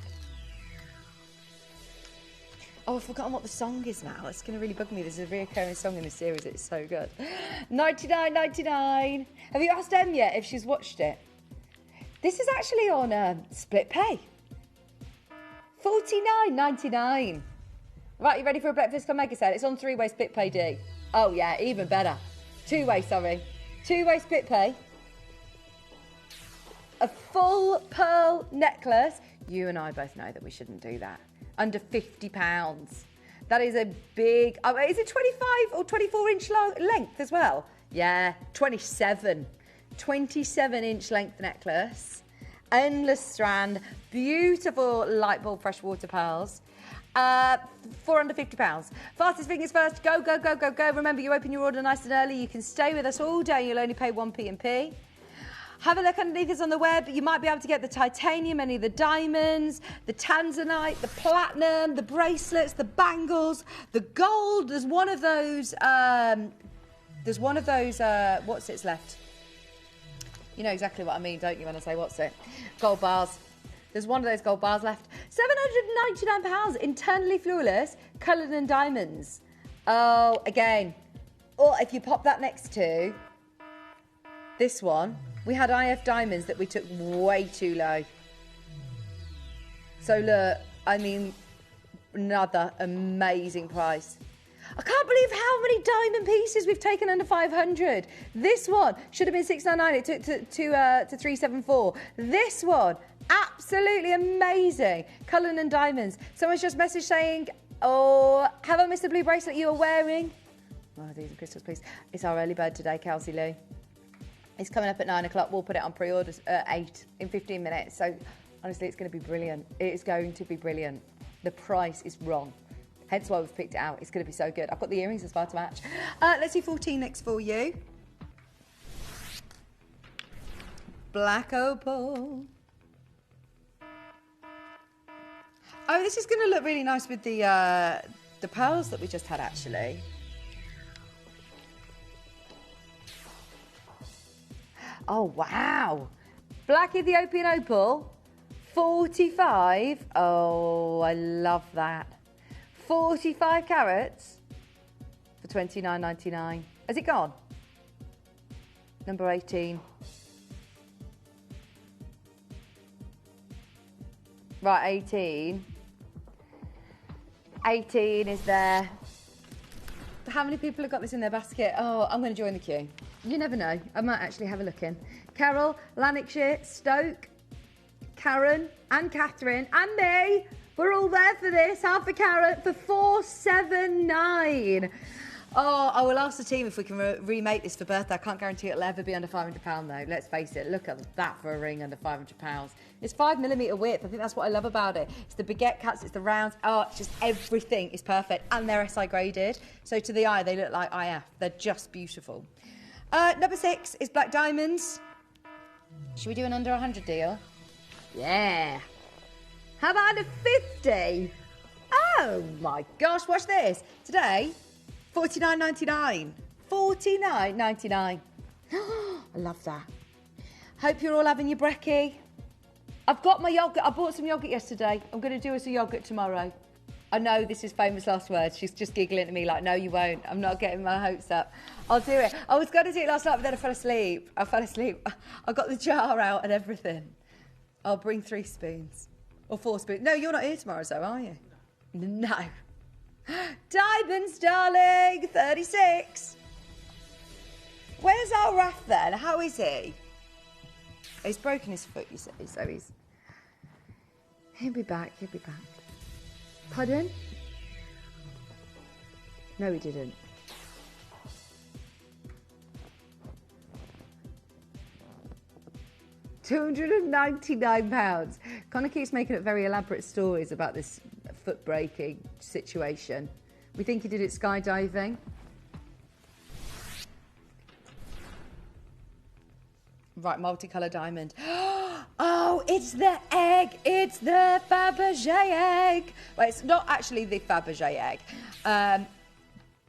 Oh, I've forgotten what the song is now. It's going to really bug me. There's a recurring song in this series. It's so good. 99.99. Have you asked Em yet if she's watched it? This is actually on split pay. 49.99. Right, you ready for a breakfast club mega sale? It's on 3-way split pay D. Oh yeah, even better. 2-way, sorry. 2-way split pay. A full pearl necklace. You and I both know that we shouldn't do that. Under £50. That is a big... Oh, is it 25 or 24 inch length as well? Yeah, 27. 27-inch length necklace. Endless strand. Beautiful light bulb freshwater pearls. For under £50. Fastest fingers first. Go, go, go, go, go. Remember, you open your order nice and early. You can stay with us all day. You'll only pay 1p&p. Have a look underneath us on the web. You might be able to get the titanium, any of the diamonds, the tanzanite, the platinum, the bracelets, the bangles, the gold. There's one of those, what's it's left? You know exactly what I mean, don't you, when I say what's it? Gold bars. There's one of those gold bars left. £799, internally flawless, coloured in diamonds. Oh, again. Or if you pop that next to this one, we had IF diamonds that we took way too low. So look, I mean, another amazing price. I can't believe how many diamond pieces we've taken under 500. This one should have been $699. It took to $374. This one, absolutely amazing. Cullen and diamonds. Someone's just messaged saying, oh, have I missed the blue bracelet you were wearing? Oh, these are crystals, please. It's our early bird today, Kelsey Lou. It's coming up at 9 o'clock. We'll put it on pre-orders at 8 in 15 minutes. So honestly, it's going to be brilliant. It is going to be brilliant. The price is wrong. Hence why we've picked it out. It's going to be so good. I've got the earrings as well to match. Let's see 14 next for you. Black opal. Oh, this is going to look really nice with the pearls that we just had, actually. Oh, wow. Black Ethiopian opal. 45. Oh, I love that. 45 carats for $29.99. Has it gone? Number 18. Right, 18. 18 is there. How many people have got this in their basket? Oh, I'm going to join the queue. You never know. I might actually have a look in. Carol, Lanarkshire, Stoke, Karen and Catherine and me. We're all there for this. Half a carat for $479. Oh, I will ask the team if we can remake this for birthday. I can't guarantee it'll ever be under £500 though. Let's face it, look at that for a ring under £500. It's 5mm width. I think that's what I love about it. It's the baguette cuts, it's the rounds. Oh, it's just everything is perfect. And they're SI graded. So to the eye, they look like IF. They're just beautiful. Number 6 is black diamonds. Should we do an under 100 deal? Yeah. How about under 50? Oh my gosh, watch this. Today, $49.99. $49.99. I love that. Hope you're all having your brekkie. I've got my yogurt. I bought some yogurt yesterday. I'm going to do us a yogurt tomorrow. I know this is famous last words. She's just giggling at me like, no, you won't. I'm not getting my hopes up. I'll do it. I was going to do it last night, but then I fell asleep. I got the jar out and everything. I'll bring 3 spoons. Or 4 spoons. No, you're not here tomorrow, so are you? No. Diamonds, darling. 36. Where's our Raf then? How is he? He's broken his foot, you say, so he'll be back. Pardon? No, he didn't. £299. Connor keeps making up very elaborate stories about this foot breaking situation. We think he did it skydiving. Right, multicolour diamond. Oh, it's the egg. It's the Fabergé egg. Well, it's not actually the Fabergé egg.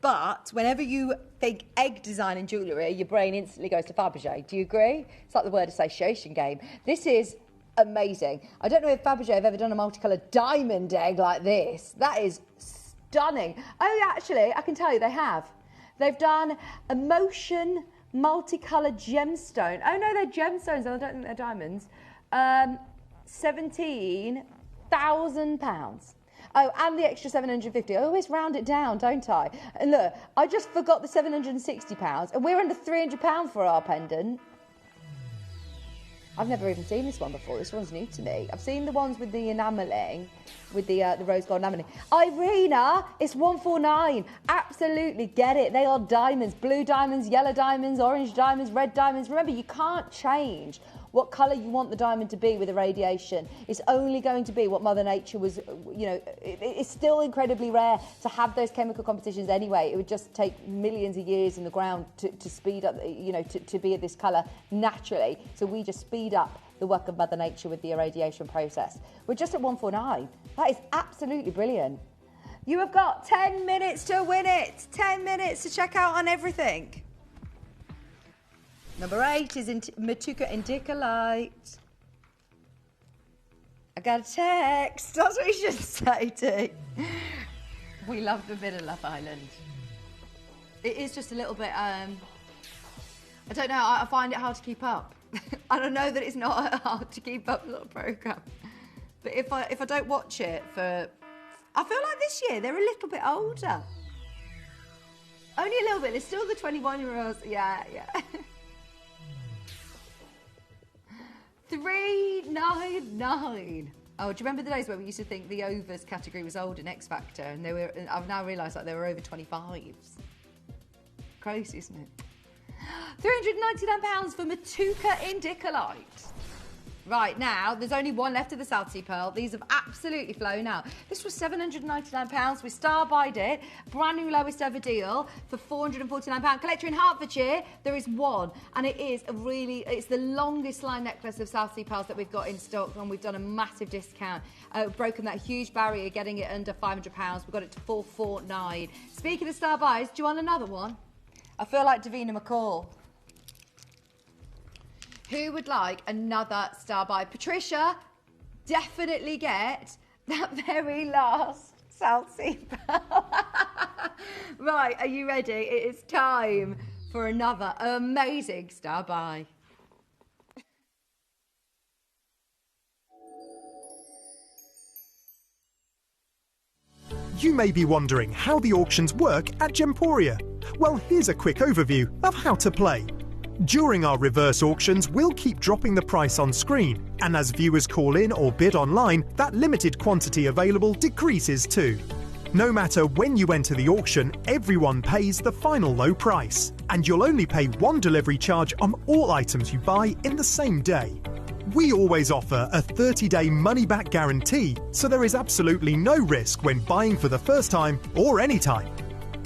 But whenever you think egg design in jewellery, your brain instantly goes to Fabergé. Do you agree? It's like the word association game. This is amazing. I don't know if Fabergé have ever done a multicoloured diamond egg like this. That is stunning. Oh, yeah, actually, I can tell you they have. They've done a motion multicoloured gemstone. Oh, no, they're gemstones. I don't think they're diamonds. £17,000. Oh, and the extra 750. I always round it down, don't I? And look, I just forgot the £760, and we're under £300 for our pendant. I've never even seen this one before. This one's new to me. I've seen the ones with the enamelling, with the rose gold enamelling. Irina, it's 149. Absolutely get it. They are diamonds. Blue diamonds, yellow diamonds, orange diamonds, red diamonds. Remember, you can't change what colour you want the diamond to be with irradiation. It's only going to be what Mother Nature was, you know, it's still incredibly rare to have those chemical competitions anyway. It would just take millions of years in the ground to speed up, you know, to be of this colour naturally. So we just speed up the work of Mother Nature with the irradiation process. We're just at 149. That is absolutely brilliant. You have got 10 minutes to win it. 10 minutes to check out on everything. Number 8 is Matuka Indicolite. I got a text. That's what you should say, T. We love a bit of Love Island. It is just a little bit, I don't know, I find it hard to keep up. I don't know that it's not hard to keep up with a programme. But if I don't watch it for... I feel like this year they're a little bit older. Only a little bit. There's still the 21-year-olds. Yeah. 399. Oh, do you remember the days where we used to think the overs category was old in X Factor, and I've now realised that they were over 25s. Crazy, isn't it? £399 for Matuka Indicolite. Right, now, there's only one left of the South Sea Pearl. These have absolutely flown out. This was £799. We star-buyed it. Brand new lowest ever deal for £449. Collector in Hertfordshire, there is one. And it is it's the longest line necklace of South Sea Pearls that we've got in stock, and we've done a massive discount. Broken that huge barrier, getting it under £500. We've got it to £449. Speaking of star buys, do you want another one? I feel like Davina McCall. Who would like another star buy? Patricia, definitely get that very last South Sea Pearl. Right, are you ready? It is time for another amazing star buy. You may be wondering how the auctions work at Gemporia. Well, here's a quick overview of how to play. During our reverse auctions, we'll keep dropping the price on screen, and as viewers call in or bid online, that limited quantity available decreases too. No matter when you enter the auction, everyone pays the final low price, and you'll only pay one delivery charge on all items you buy in the same day. We always offer a 30-day money-back guarantee, so there is absolutely no risk when buying for the first time or any time.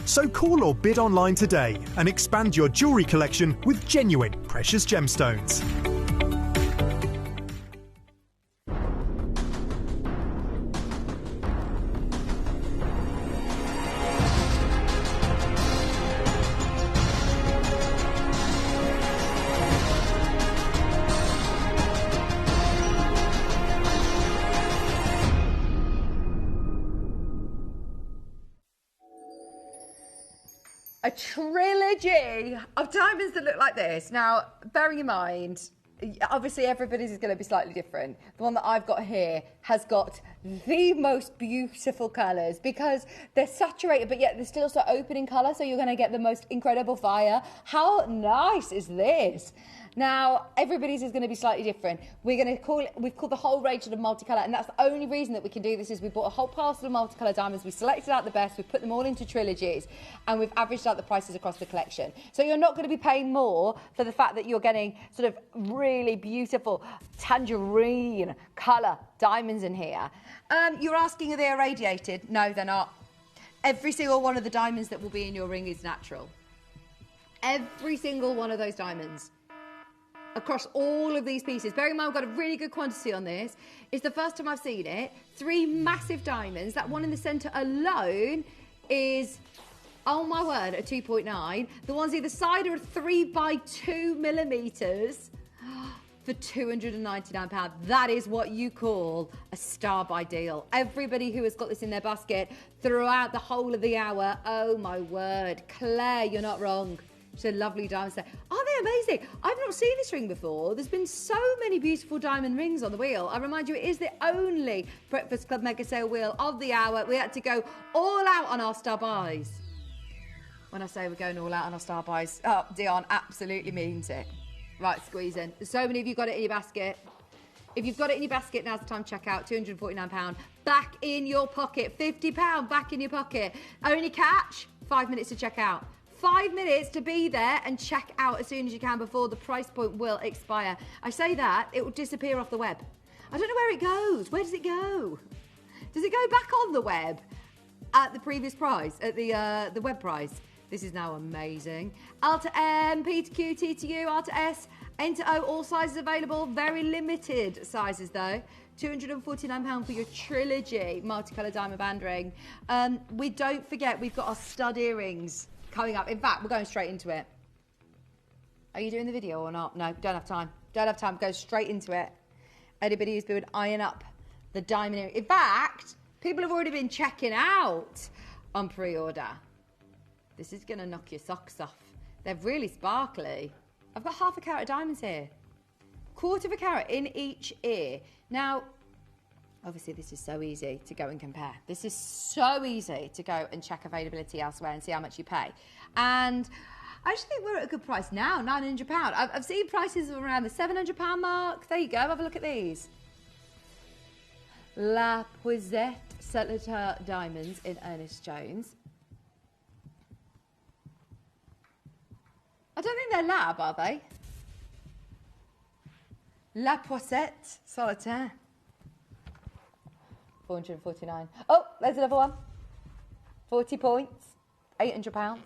So call or bid online today and expand your jewellery collection with genuine precious gemstones. A trilogy of diamonds that look like this. Now, bearing in mind, obviously everybody's is going to be slightly different. The one that I've got here has got the most beautiful colours because they're saturated, but yet they're still so open in colour, so you're going to get the most incredible fire. How nice is this? Now, everybody's is going to be slightly different. We've called the whole range of multicolour, and that's the only reason that we can do this is we bought a whole parcel of multicolour diamonds, we selected out the best, we put them all into trilogies, and we've averaged out the prices across the collection. So you're not going to be paying more for the fact that you're getting sort of really beautiful tangerine colour diamonds in here. You're asking, are they irradiated? No, they're not. Every single one of the diamonds that will be in your ring is natural. Every single one of those diamonds. Across all of these pieces. Bearing in mind, we've got a really good quantity on this. It's the first time I've seen it. 3 massive diamonds. That one in the centre alone is, oh my word, a 2.9. The ones either side are 3 by 2 millimetres for £299. That is what you call a star buy deal. Everybody who has got this in their basket throughout the whole of the hour, oh my word. Claire, you're not wrong. It's a lovely diamond set. Aren't they amazing? I've not seen this ring before. There's been so many beautiful diamond rings on the wheel. I remind you, it is the only Breakfast Club mega sale wheel of the hour. We had to go all out on our star buys. When I say we're going all out on our star buys, Dion absolutely means it. Right, squeezing. So many of you got it in your basket. If you've got it in your basket, now's the time to check out. £249. Back in your pocket. £50 back in your pocket. Only catch, 5 minutes to check out. 5 minutes to be there and check out as soon as you can before the price point will expire. I say that, it will disappear off the web. I don't know where it goes. Where does it go? Does it go back on the web at the previous price, at the web price? This is now amazing. L to M, P to Q, T to U, R to S, N to O, all sizes available. Very limited sizes though. £249 for your trilogy multicolour diamond band ring. We don't forget, we've got our stud earrings coming up. In fact, we're going straight into it. Are you doing the video or not? No, don't have time. Don't have time. Go straight into it. Anybody who's been eyeing up the diamond earring. In fact, people have already been checking out on pre-order. This is going to knock your socks off. They're really sparkly. I've got half a carat of diamonds here. 1/4 of a carat in each ear. Now, obviously, this is so easy to go and compare. This is so easy to go and check availability elsewhere and see how much you pay. And I actually think we're at a good price now, £900. I've seen prices of around the £700 mark. There you go, have a look at these. La Poisette Solitaire Diamonds in Ernest Jones. I don't think they're lab, are they? La Poisette Solitaire. 449. Oh, there's another one. 40 points. £800.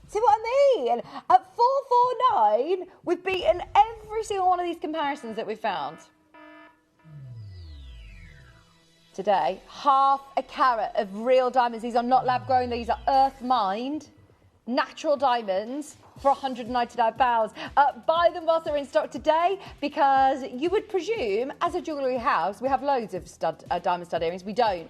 See what I mean? At 449, we've beaten every single one of these comparisons that we've found. Today, half a carat of real diamonds. These are not lab grown, these are earth mined, natural diamonds for £199. Buy them whilst they're in stock today, because you would presume, as a jewellery house, we have loads of diamond stud earrings. We don't.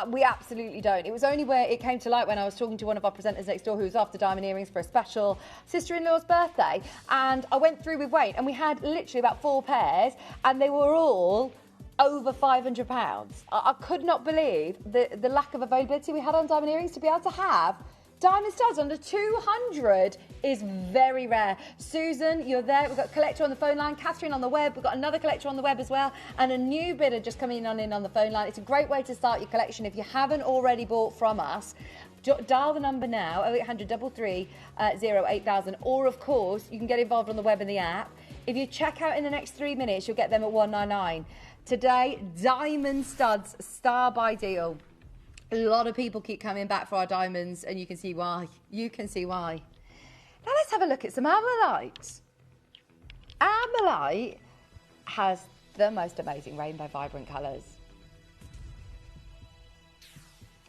We absolutely don't. It was only where it came to light when I was talking to one of our presenters next door who was after diamond earrings for a special sister-in-law's birthday, and I went through with weight, and we had literally about 4 pairs, and they were all over £500. I could not believe the lack of availability we had on diamond earrings to be able to have Diamond studs under 200 is very rare. Susan, you're there. We've got a collector on the phone line. Catherine on the web. We've got another collector on the web as well. And a new bidder just coming in on the phone line. It's a great way to start your collection. If you haven't already bought from us, dial the number now, 0800 333 08000. Or, of course, you can get involved on the web and the app. If you check out in the next 3 minutes, you'll get them at 199. Today, diamond studs, star by deal. A lot of people keep coming back for our diamonds, and you can see why. You can see why. Now let's have a look at some Armalite. Armalite has the most amazing rainbow vibrant colours.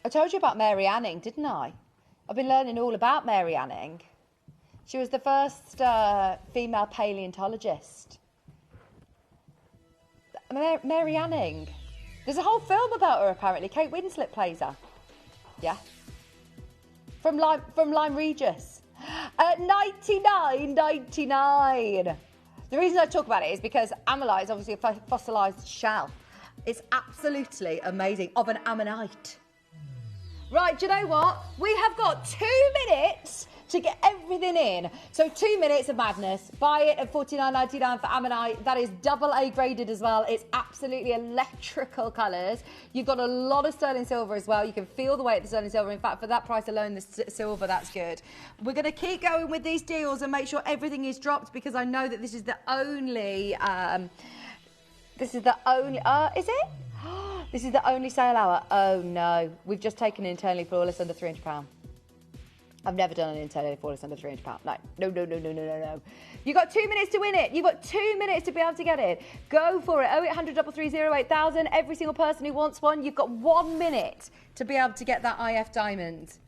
I told you about Mary Anning, didn't I? I've been learning all about Mary Anning. She was the first female paleontologist. Mary Anning. There's a whole film about her, apparently. Kate Winslet plays her. Yeah. From Lyme Regis. 99.99. The reason I talk about it is because Armalite is obviously a fossilised shell. It's absolutely amazing. Of an ammonite. Right, do you know what? We have got 2 minutes to get everything in. So 2 minutes of madness. Buy it at $49.99 for ammonite. That is double A graded as well. It's absolutely electrical colours. You've got a lot of sterling silver as well. You can feel the weight of the sterling silver. In fact, for that price alone, the silver, that's good. We're going to keep going with these deals and make sure everything is dropped, because I know that this is the only... is it? This is the only sale hour. Oh no, we've just taken internally for all less under £300. I've never done an internally for all less under £300. No. You've got 2 minutes to win it. You've got 2 minutes to be able to get it. Go for it. 0800 330 8000. Every single person who wants one, you've got 1 minute to be able to get that IF diamond.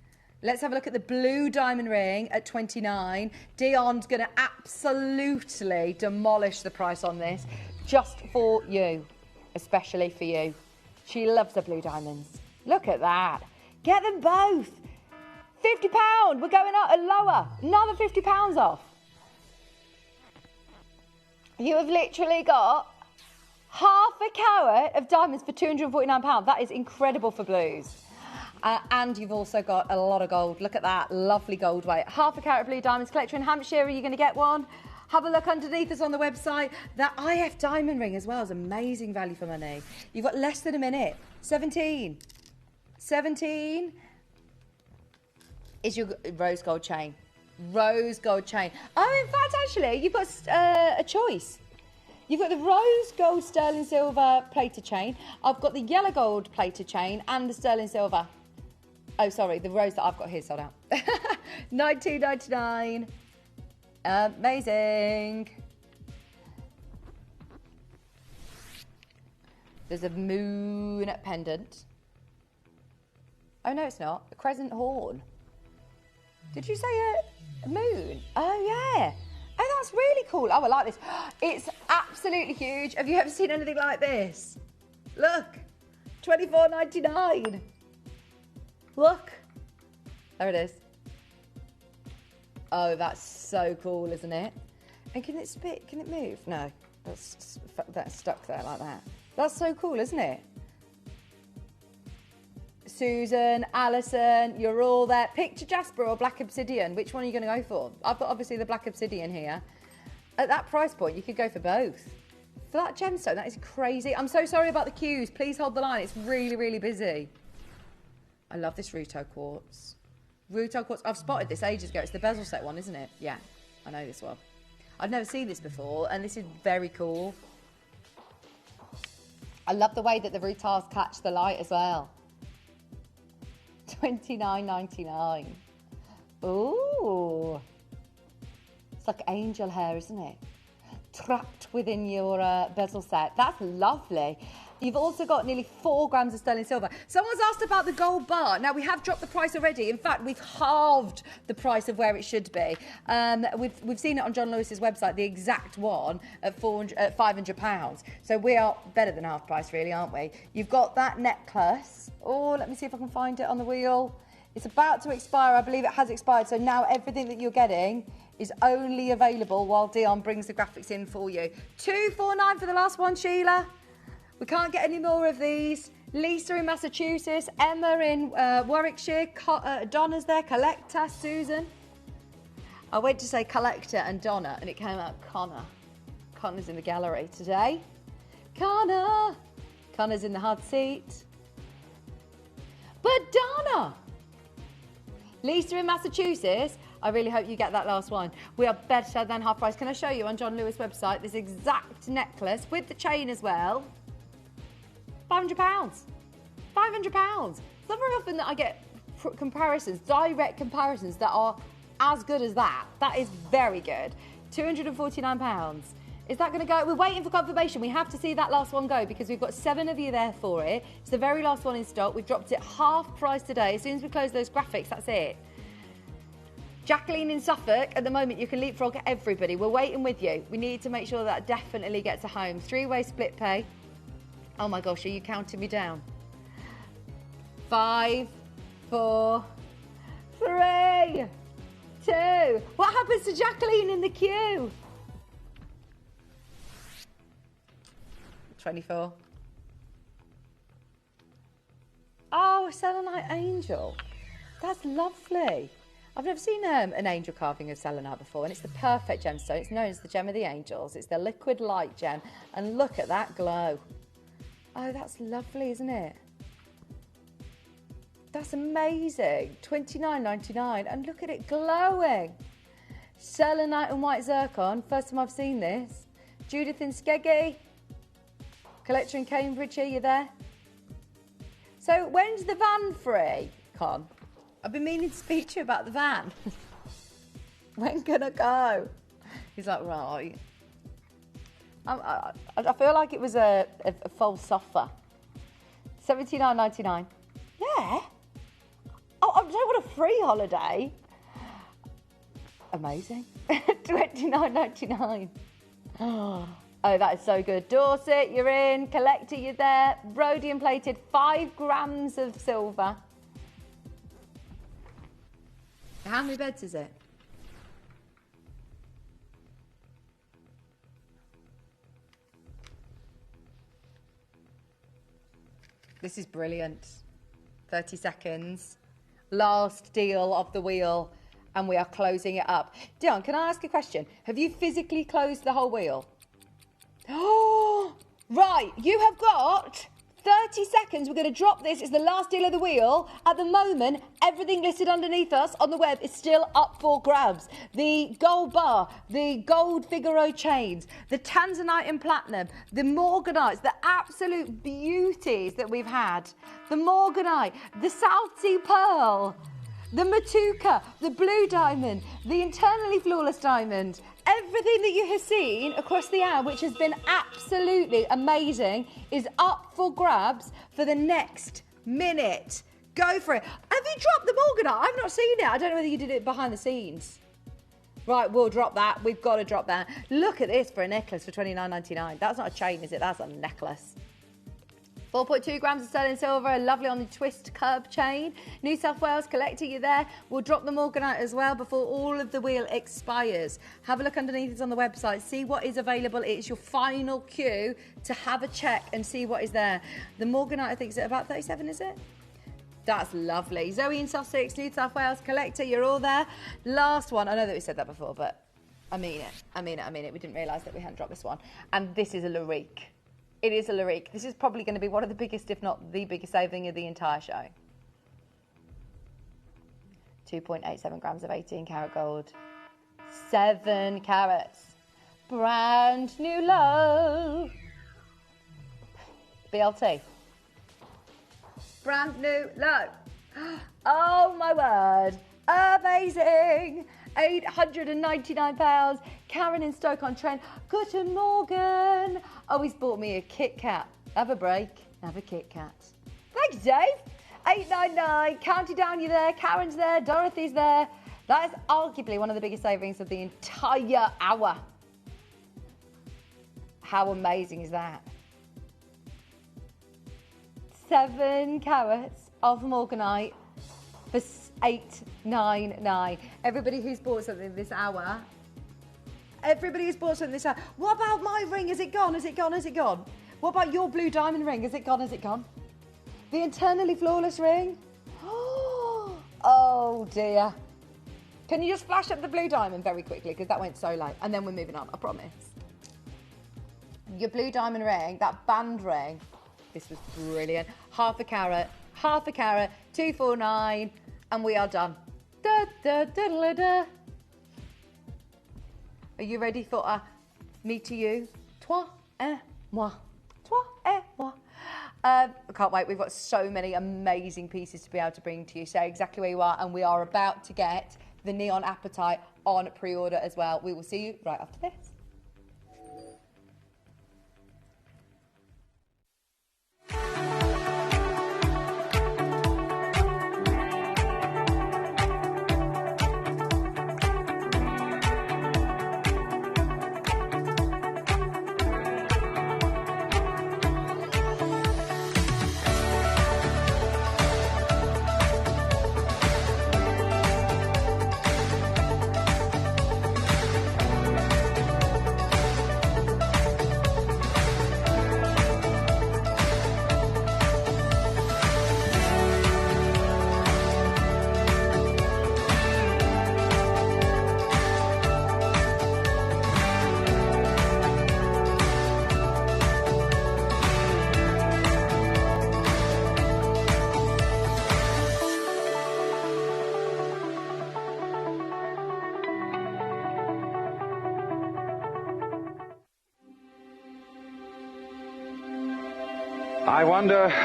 Let's have a look at the blue diamond ring at 29. Dion's going to absolutely demolish the price on this, just for you, especially for you. She loves the blue diamonds. Look at that. Get them both. £50. We're going up lower. Another £50 off. You have literally got half a carat of diamonds for £249. That is incredible for blues. And you've also got a lot of gold. Look at that. Lovely gold weight. Half a carat of blue diamonds. Collector in Hampshire. Are you going to get one? Have a look underneath us on the website. That IF diamond ring as well is amazing value for money. You've got less than a minute. 17 is your rose gold chain. Rose gold chain. Oh, in fact, actually, you've got a choice. You've got the rose gold sterling silver plated chain. I've got the yellow gold plated chain and the sterling silver. Oh, sorry, the rose that I've got here sold out. $19.99. Amazing. There's a moon pendant. Oh, no, it's not. A crescent horn. Did you say a moon? Oh, yeah. Oh, that's really cool. Oh, I like this. It's absolutely huge. Have you ever seen anything like this? Look. $24.99. Look. There it is. Oh, that's so cool, isn't it? And can it spit? Can it move? No, that's stuck there like that. That's so cool, isn't it? Susan, Alison, you're all there. Picture jasper or black obsidian. Which one are you going to go for? I've got obviously the black obsidian here. At that price point, you could go for both. For that gemstone, that is crazy. I'm so sorry about the queues. Please hold the line. It's really, really busy. I love this Ruto quartz. Ruto quartz. I've spotted this ages ago. It's the bezel set one, isn't it? Yeah, I know this one. I've never seen this before, and this is very cool. I love the way that the Rutars catch the light as well. $29.99. Ooh. It's like angel hair, isn't it? Trapped within your bezel set. That's lovely. You've also got nearly 4 grams of sterling silver. Someone's asked about the gold bar. Now, we have dropped the price already. In fact, we've halved the price of where it should be. We've seen it on John Lewis's website, the exact one at £500. So we are better than half price, really, aren't we? You've got that necklace. Oh, let me see if I can find it on the wheel. It's about to expire. I believe it has expired. So now everything that you're getting is only available while Dion brings the graphics in for you. $249 for the last one, Sheila. We can't get any more of these. Lisa in Massachusetts, Emma in Warwickshire, Donna's there, Collector, Susan. I went to say Collector and Donna and it came out Connor. Connor's in the gallery today. Connor's in the hard seat. But Donna! Lisa in Massachusetts, I really hope you get that last one. We are better than half price. Can I show you on John Lewis' website this exact necklace with the chain as well? £500. £500. It's not very often that I get comparisons, direct comparisons that are as good as that. That is very good. £249. Is that going to go? We're waiting for confirmation. We have to see that last one go because we've got 7 of you there for it. It's the very last one in stock. We've dropped it half price today. As soon as we close those graphics, that's it. Jacqueline in Suffolk, at the moment you can leapfrog everybody. We're waiting with you. We need to make sure that definitely gets a home. 3-way split pay. Oh my gosh, are you counting me down? 5, 4, 3, 2. What happens to Jacqueline in the queue? 24. Oh, a selenite angel. That's lovely. I've never seen an angel carving of selenite before, and it's the perfect gemstone. It's known as the gem of the angels. It's the liquid light gem, and look at that glow. Oh, that's lovely, isn't it? That's amazing. $29.99, and look at it glowing. Selenite and white zircon. First time I've seen this. Judith in Skeggy. Collector in Cambridge, are you there? So when's the van free, Con? I've been meaning to speak to you about the van. When can I go? He's like, right. I feel like it was a false offer. $79.99. Yeah. Oh, I don't want a free holiday. Amazing. $29.99. Oh, that is so good. Dorset, you're in. Collector, you're there. Rhodium plated, 5 grams of silver. How many beds is it? This is brilliant. 30 seconds. Last deal of the wheel, and we are closing it up. Dion, can I ask a question? Have you physically closed the whole wheel? Oh, right. You have got 30 seconds. We're going to drop this. It's the last deal of the wheel. At the moment, everything listed underneath us on the web is still up for grabs. The gold bar, the gold Figaro chains, the Tanzanite and platinum, the Morganites, the absolute beauties that we've had. The Morganite, the South Sea pearl, the Matuka, the blue diamond, the internally flawless diamond. Everything that you have seen across the hour, which has been absolutely amazing, is up for grabs for the next minute. Go for it. Have you dropped the Morganite? I've not seen it. I don't know whether you did it behind the scenes. Right, we'll drop that. We've got to drop that. Look at this for a necklace for $29.99. That's not a chain, is it? That's a necklace. 4.2 grams of sterling silver, lovely on the twist curb chain. New South Wales Collector, you there? We'll drop the Morganite as well before all of the wheel expires. Have a look underneath us on the website, see what is available. It's your final cue to have a check and see what is there. The Morganite, I think, is at about 37, is it? That's lovely. Zoe in Sussex, New South Wales Collector, you're all there. Last one, I know that we said that before, but I mean it. I mean it. We didn't realise that we hadn't dropped this one. And this is a Larique. It is a Larique. This is probably going to be one of the biggest, if not the biggest saving of the entire show. 2.87 grams of 18 karat gold. 7 carats. Brand new low. BLT. Brand new low. Oh my word. Amazing. £899. Karen in Stoke-on-Trent. Guten Morgen. Oh, he's bought me a Kit Kat. Have a break. Have a Kit Kat. Thanks, Dave. £899. County down, you there. Karen's there. Dorothy's there. That is arguably one of the biggest savings of the entire hour. How amazing is that? 7 carats of Morganite for $899. Everybody who's bought something this hour. Everybody who's bought something this hour. What about my ring? Is it gone? Is it gone? Is it gone? What about your blue diamond ring? Is it gone? Is it gone? The internally flawless ring. Oh dear. Can you just flash up the blue diamond very quickly, because that went so late, and then we're moving on, I promise. Your blue diamond ring, that band ring, this was brilliant. Half a carat, 249, and we are done. Da, da, da, da, da. Are you ready for a me to you? Toi et moi. Toi et moi. I can't wait. We've got so many amazing pieces to be able to bring to you. Stay exactly where you are, and we are about to get the Neon Appetite on pre-order as well. We will see you right after this.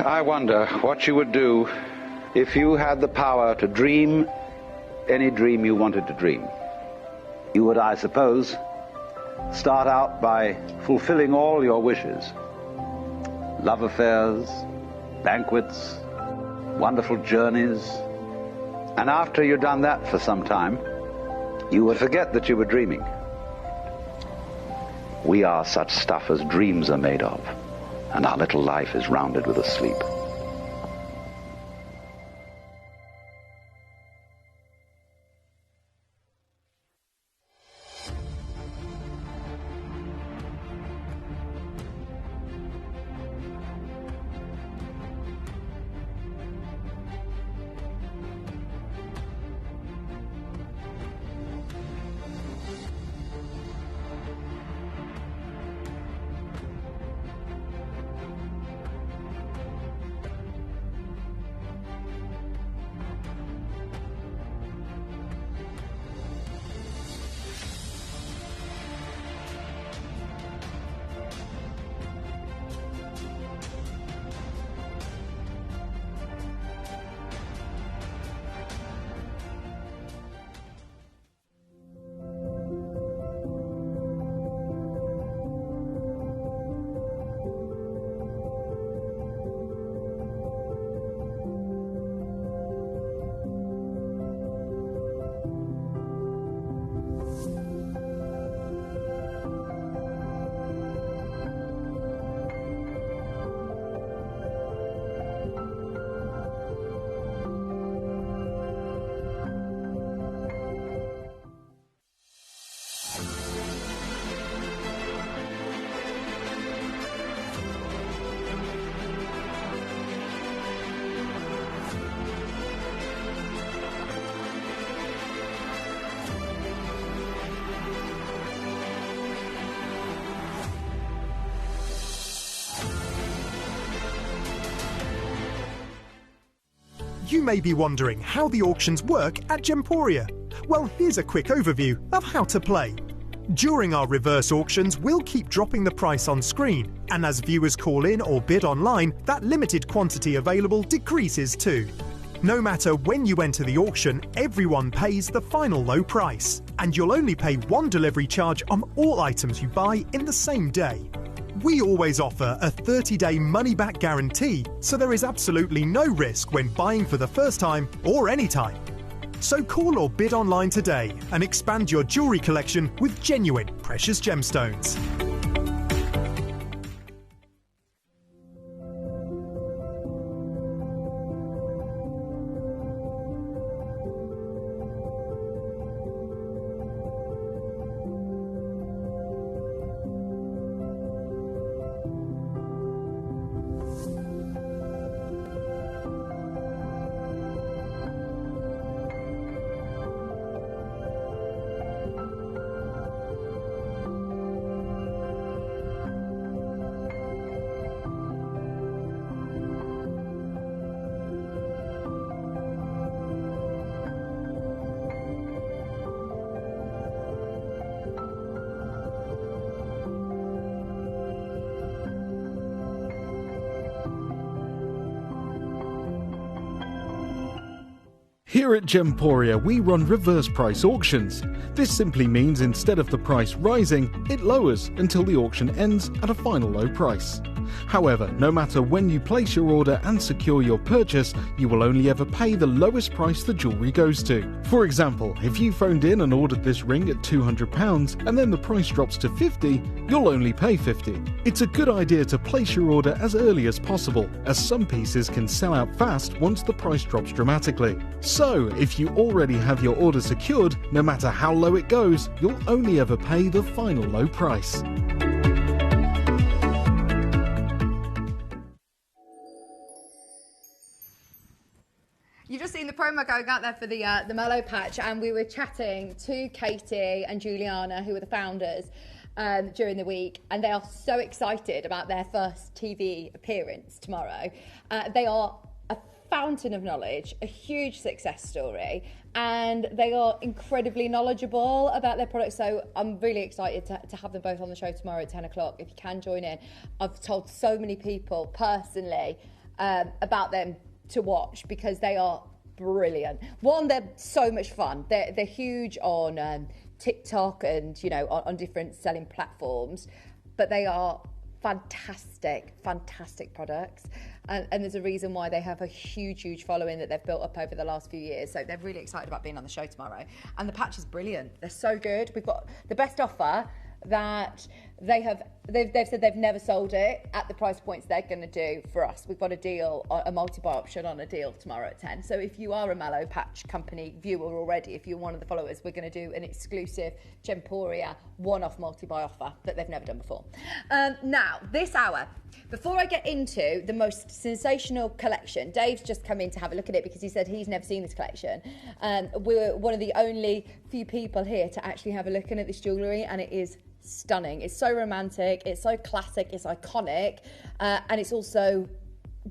I wonder what you would do if you had the power to dream any dream you wanted to dream. You would, I suppose, start out by fulfilling all your wishes. Love affairs, banquets, wonderful journeys. And after you'd done that for some time, you would forget that you were dreaming. We are such stuff as dreams are made of, and our little life is rounded with a sleep. You may be wondering how the auctions work at Gemporia. Well, here's a quick overview of how to play. During our reverse auctions, we'll keep dropping the price on screen, and as viewers call in or bid online, that limited quantity available decreases too. No matter when you enter the auction, everyone pays the final low price, and you'll only pay one delivery charge on all items you buy in the same day. We always offer a 30-day money-back guarantee, so there is absolutely no risk when buying for the first time or any time. So call or bid online today and expand your jewellery collection with genuine precious gemstones. Here at Gemporia, we run reverse price auctions. This simply means instead of the price rising, it lowers until the auction ends at a final low price. However, no matter when you place your order and secure your purchase, you will only ever pay the lowest price the jewellery goes to. For example, if you phoned in and ordered this ring at £200 and then the price drops to £50, you'll only pay £50. It's a good idea to place your order as early as possible, as some pieces can sell out fast once the price drops dramatically. So, if you already have your order secured, no matter how low it goes, you'll only ever pay the final low price. You've just seen the promo going out there for the Mellow Patch, and we were chatting to Katie and Juliana, who are the founders, during the week, and they are so excited about their first TV appearance tomorrow. They are a fountain of knowledge, a huge success story, and they are incredibly knowledgeable about their products. So I'm really excited to have them both on the show tomorrow at 10 o'clock. If you can join in. I've told so many people personally about them to watch because they are brilliant. One, they're so much fun. They're huge on TikTok and on different selling platforms, but they are fantastic products, and there's a reason why they have a huge following that they've built up over the last few years. So they're really excited about being on the show tomorrow, and the patch is brilliant. They're so good. We've got the best offer that they've said they've never sold it at the price points they're going to do for us. We've got a deal, a multi-buy option on a deal tomorrow at 10. So if you are a Mallow Patch Company viewer already, if you're one of the followers, we're going to do an exclusive Gemporia one-off multi-buy offer that they've never done before. Now, this hour, before I get into the most sensational collection, Dave's just come in to have a look at it because he said he's never seen this collection. We're one of the only few people here to actually have a look at this jewellery, and it is stunning. It's so romantic, it's so classic, it's iconic, and it's also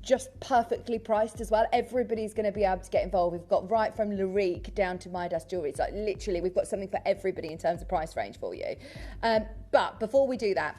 just perfectly priced as well. Everybody's going to be able to get involved. We've got right from Larique down to Midas Jewellery. It's like literally we've got something for everybody in terms of price range for you. But before we do that,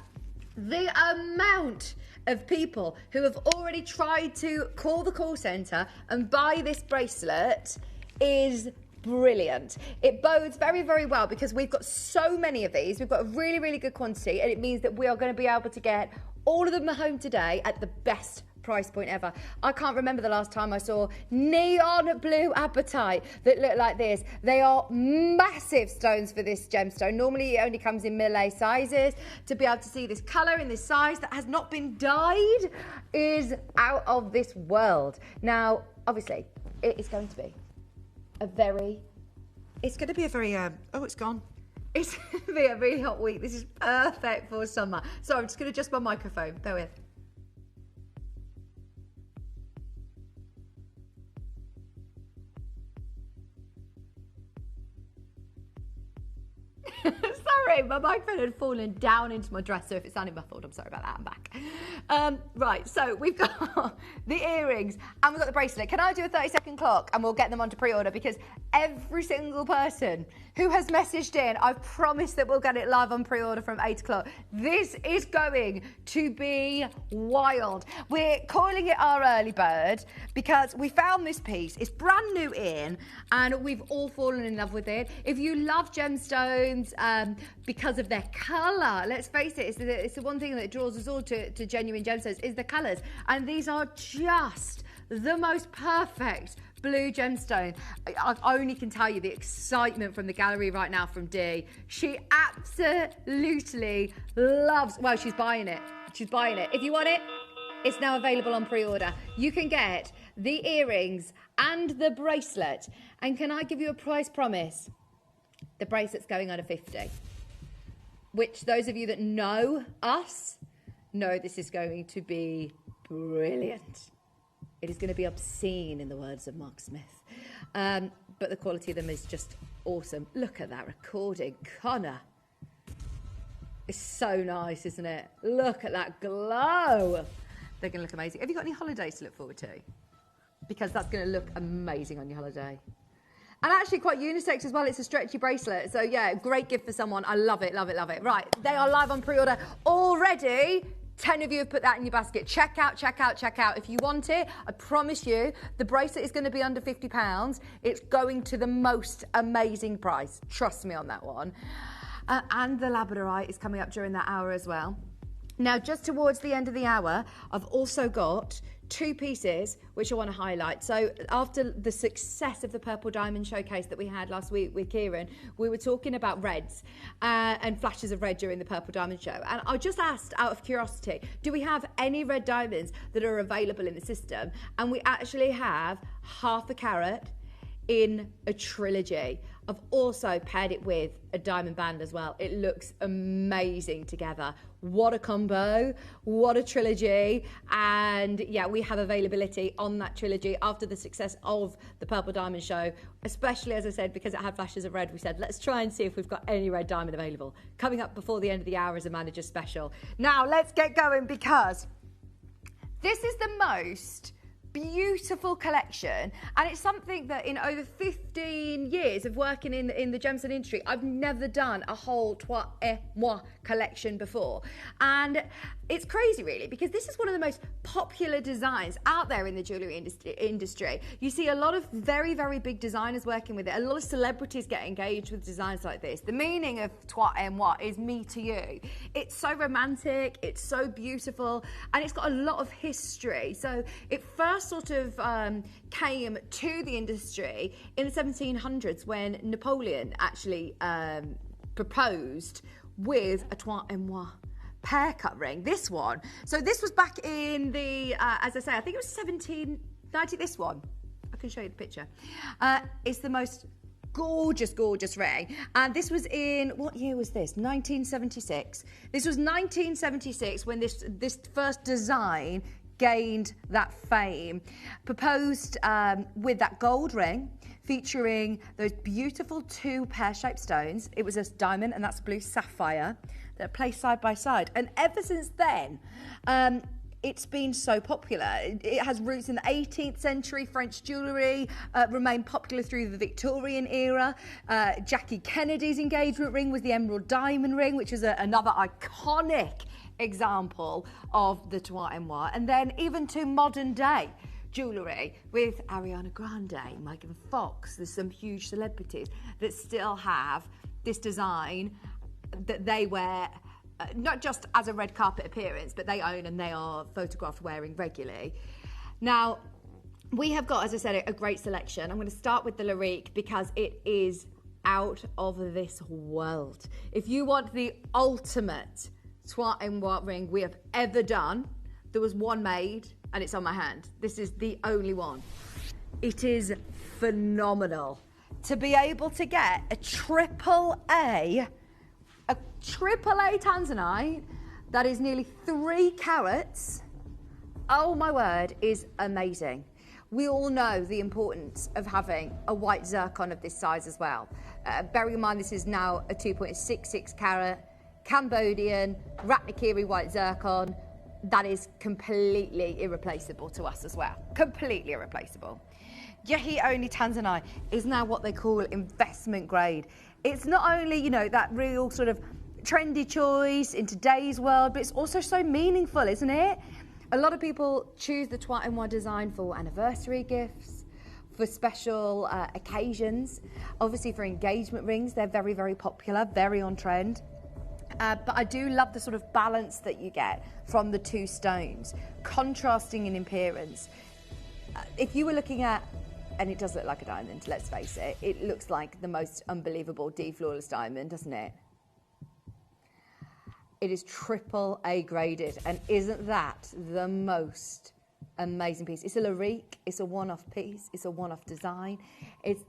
the amount of people who have already tried to call the call centre and buy this bracelet is brilliant. It bodes very well because we've got so many of these. We've got a really good quantity, and it means that we are going to be able to get all of them home today at the best price point ever. I can't remember the last time I saw neon blue apatite that look like this. They are massive stones for this gemstone. Normally it only comes in Millet sizes. To be able to see this colour in this size that has not been dyed is out of this world. Now, obviously, it is going to be it's going to be a very, oh, it's gone. It's going to be a really hot week. This is perfect for summer. So I'm just going to adjust my microphone. Bear with. Sorry, my microphone had fallen down into my dress, so if it sounded muffled, I'm sorry about that. I'm back. Right, so we've got the earrings and we've got the bracelet. Can I do a 30-second clock and we'll get them onto pre-order, because every single person who has messaged in, I've promised that we'll get it live on pre-order from 8 o'clock. This is going to be wild. We're calling it our early bird because we found this piece. It's brand new in, and we've all fallen in love with it. If you love gemstones because of their colour, let's face it, it's the one thing that draws us all to genuine gemstones is the colours. And these are just the most perfect blue gemstone. I only can tell you the excitement from the gallery right now from Dee. She absolutely loves, well, she's buying it. She's buying it. If you want it, it's now available on pre-order. You can get the earrings and the bracelet. And can I give you a price promise? The bracelet's going under 50, which those of you that know us know this is going to be brilliant. It is going to be obscene, in the words of Mark Smith. But the quality of them is just awesome. Look at that recording. Connor. It's so nice, isn't it? Look at that glow. They're going to look amazing. Have you got any holidays to look forward to? Because that's going to look amazing on your holiday. And actually quite unisex as well. It's a stretchy bracelet. So, yeah, great gift for someone. I love it, love it, love it. Right, they are live on pre-order already. 10 of you have put that in your basket. Check out, check out, check out. If you want it, I promise you, the bracelet is going to be under £50. It's going to the most amazing price. Trust me on that one. And the labradorite is coming up during that hour as well. Now, just towards the end of the hour, I've also got 2 pieces which I want to highlight. So after the success of the Purple Diamond Showcase that we had last week with Kieran, we were talking about reds and flashes of red during the Purple Diamond Show. And I just asked out of curiosity, do we have any red diamonds that are available in the system? And we actually have half a carat in a trilogy. I've also paired it with a diamond band as well. It looks amazing together. What a combo, what a trilogy. And yeah, we have availability on that trilogy after the success of the Purple Diamond Show, especially, as I said, because it had flashes of red. We said, let's try and see if we've got any red diamond available. Coming up before the end of the hour is a manager special. Now let's get going, because this is the most beautiful collection, and it's something that in over 15 years of working in the gemstone industry, I've never done a whole Toi et Moi collection before. And it's crazy, really, because this is one of the most popular designs out there in the jewellery industry. You see a lot of very, very big designers working with it. A lot of celebrities get engaged with designs like this. The meaning of Toi et Moi is me to you. It's so romantic, it's so beautiful, and it's got a lot of history. So it first sort of came to the industry in the 1700s when Napoleon actually proposed with a Toi et Moi pear cut ring, this one. So this was back in the, as I say, I think it was 1790, this one. I can show you the picture. It's the most gorgeous, gorgeous ring. And this was in, what year was this? 1976. This was 1976 when this first design gained that fame. Proposed with that gold ring featuring those beautiful 2 pear-shaped stones. It was a diamond, and that's blue sapphire, that are placed side by side. And ever since then, it's been so popular. It has roots in the 18th century. French jewellery remained popular through the Victorian era. Jackie Kennedy's engagement ring was the emerald diamond ring, which is another iconic example of the Toi et Moi. And then even to modern day jewellery with Ariana Grande, Megan Fox. There's some huge celebrities that still have this design that they wear, not just as a red carpet appearance, but they own and they are photographed wearing regularly. Now, we have got, as I said, a great selection. I'm going to start with the Larique because it is out of this world. If you want the ultimate Toi et Moi ring we have ever done, there was one made and it's on my hand. This is the only one. It is phenomenal. To be able to get a triple A tanzanite that is nearly 3 carats, oh my word, is amazing. We all know the importance of having a white zircon of this size as well. Bearing in mind this is now a 2.66 carat Cambodian Ratnakiri white zircon that is completely irreplaceable to us as well. Completely irreplaceable. Yahi only tanzanite is now what they call investment grade. It's not only, you know, that real sort of trendy choice in today's world, but it's also so meaningful, isn't it? A lot of people choose the Toi et Moi design for anniversary gifts, for special occasions. Obviously for engagement rings, they're very, very popular, very on trend. But I do love the sort of balance that you get from the 2 stones, contrasting in appearance. If you were looking at, and it does look like a diamond, let's face it, it looks like the most unbelievable D-flawless diamond, doesn't it? It is triple A graded, and isn't that the most amazing piece? It's a Larique, it's a one-off piece, it's a one-off design,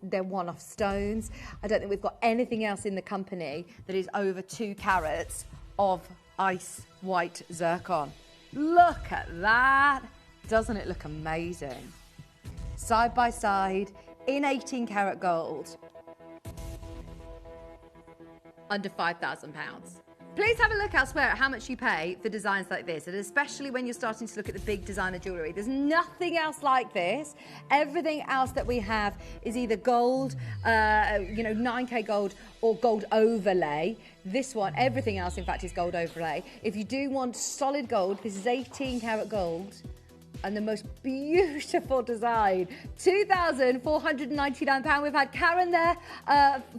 they're one-off stones. I don't think we've got anything else in the company that is over 2 carats of ice white zircon. Look at that. Doesn't it look amazing? Side by side, in 18 carat gold, under £5,000. Please have a look elsewhere at how much you pay for designs like this, and especially when you're starting to look at the big designer jewellery. There's nothing else like this. Everything else that we have is either gold, 9K gold, or gold overlay. This one, everything else, in fact, is gold overlay. If you do want solid gold, this is 18 karat gold. And the most beautiful design, £2,499. We've had Karen there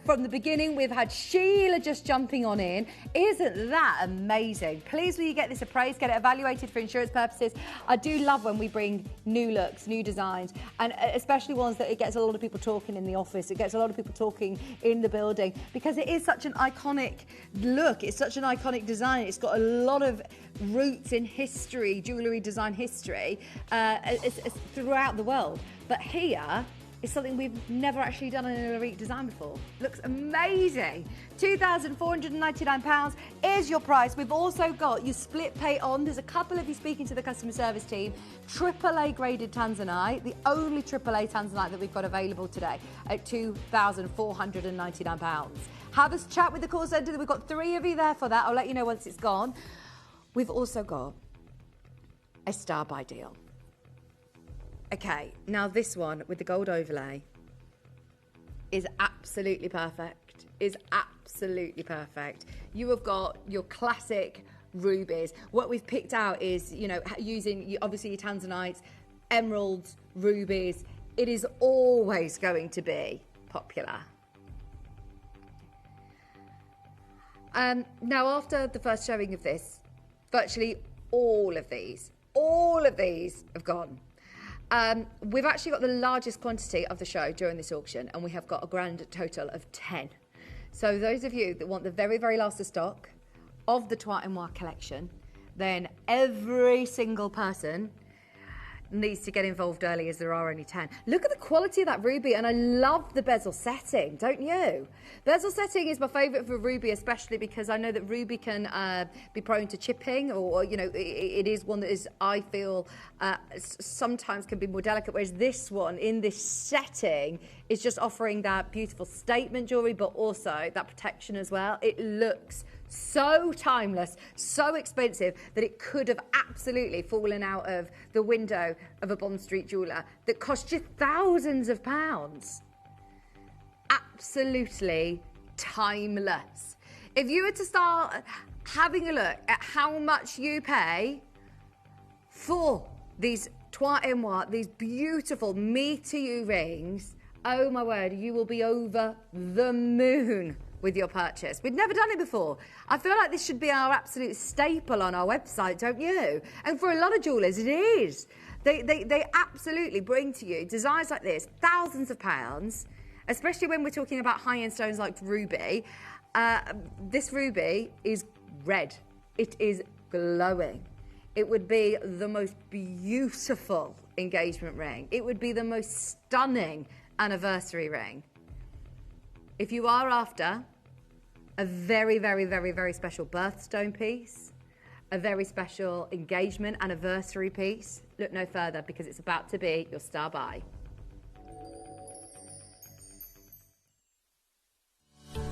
from the beginning. We've had Sheila just jumping on in. Isn't that amazing? Please, will you get this appraised, get it evaluated for insurance purposes. I do love when we bring new looks, new designs, and especially ones that it gets a lot of people talking in the office. It gets a lot of people talking in the building because it is such an iconic look. It's such an iconic design. It's got a lot of roots in history, jewellery design history. It's throughout the world, but here is something we've never actually done in an Elite design before. Looks amazing. £2,499 is your price. We've also got your split pay on. There's a couple of you speaking to the customer service team. AAA graded tanzanite, the only AAA tanzanite that we've got available today at £2,499. Have a chat with the call centre. We've got 3 of you there for that. I'll let you know once it's gone. We've also got a star buy deal. Okay, now this one with the gold overlay is absolutely perfect. Is absolutely perfect. You have got your classic rubies. What we've picked out is, using obviously your tanzanites, emeralds, rubies. It is always going to be popular. Now, after the first showing of this, virtually all of these have gone. We've actually got the largest quantity of the show during this auction, and we have got a grand total of 10. So those of you that want the very, very last of stock of the Trois et Moi collection, then every single person needs to get involved early, as there are only 10. Look at the quality of that ruby, and I love the bezel setting, don't you? Bezel setting is my favourite for ruby, especially because I know that ruby can be prone to chipping, or it is one that is, I feel, sometimes can be more delicate, whereas this one, in this setting, is just offering that beautiful statement jewellery, but also that protection as well. It looks so timeless, so expensive, that it could have absolutely fallen out of the window of a Bond Street jeweller that cost you thousands of pounds. Absolutely timeless. If you were to start having a look at how much you pay for these Trois et Moi, these beautiful me-to-you rings, oh my word, you will be over the moon with your purchase. We've never done it before. I feel like this should be our absolute staple on our website, don't you? And for a lot of jewellers, it is. They absolutely bring to you designs like this, thousands of pounds, especially when we're talking about high-end stones like ruby. This ruby is red. It is glowing. It would be the most beautiful engagement ring. It would be the most stunning anniversary ring. If you are after a very, very, very, very special birthstone piece, a very special engagement anniversary piece, look no further, because it's about to be your star buy.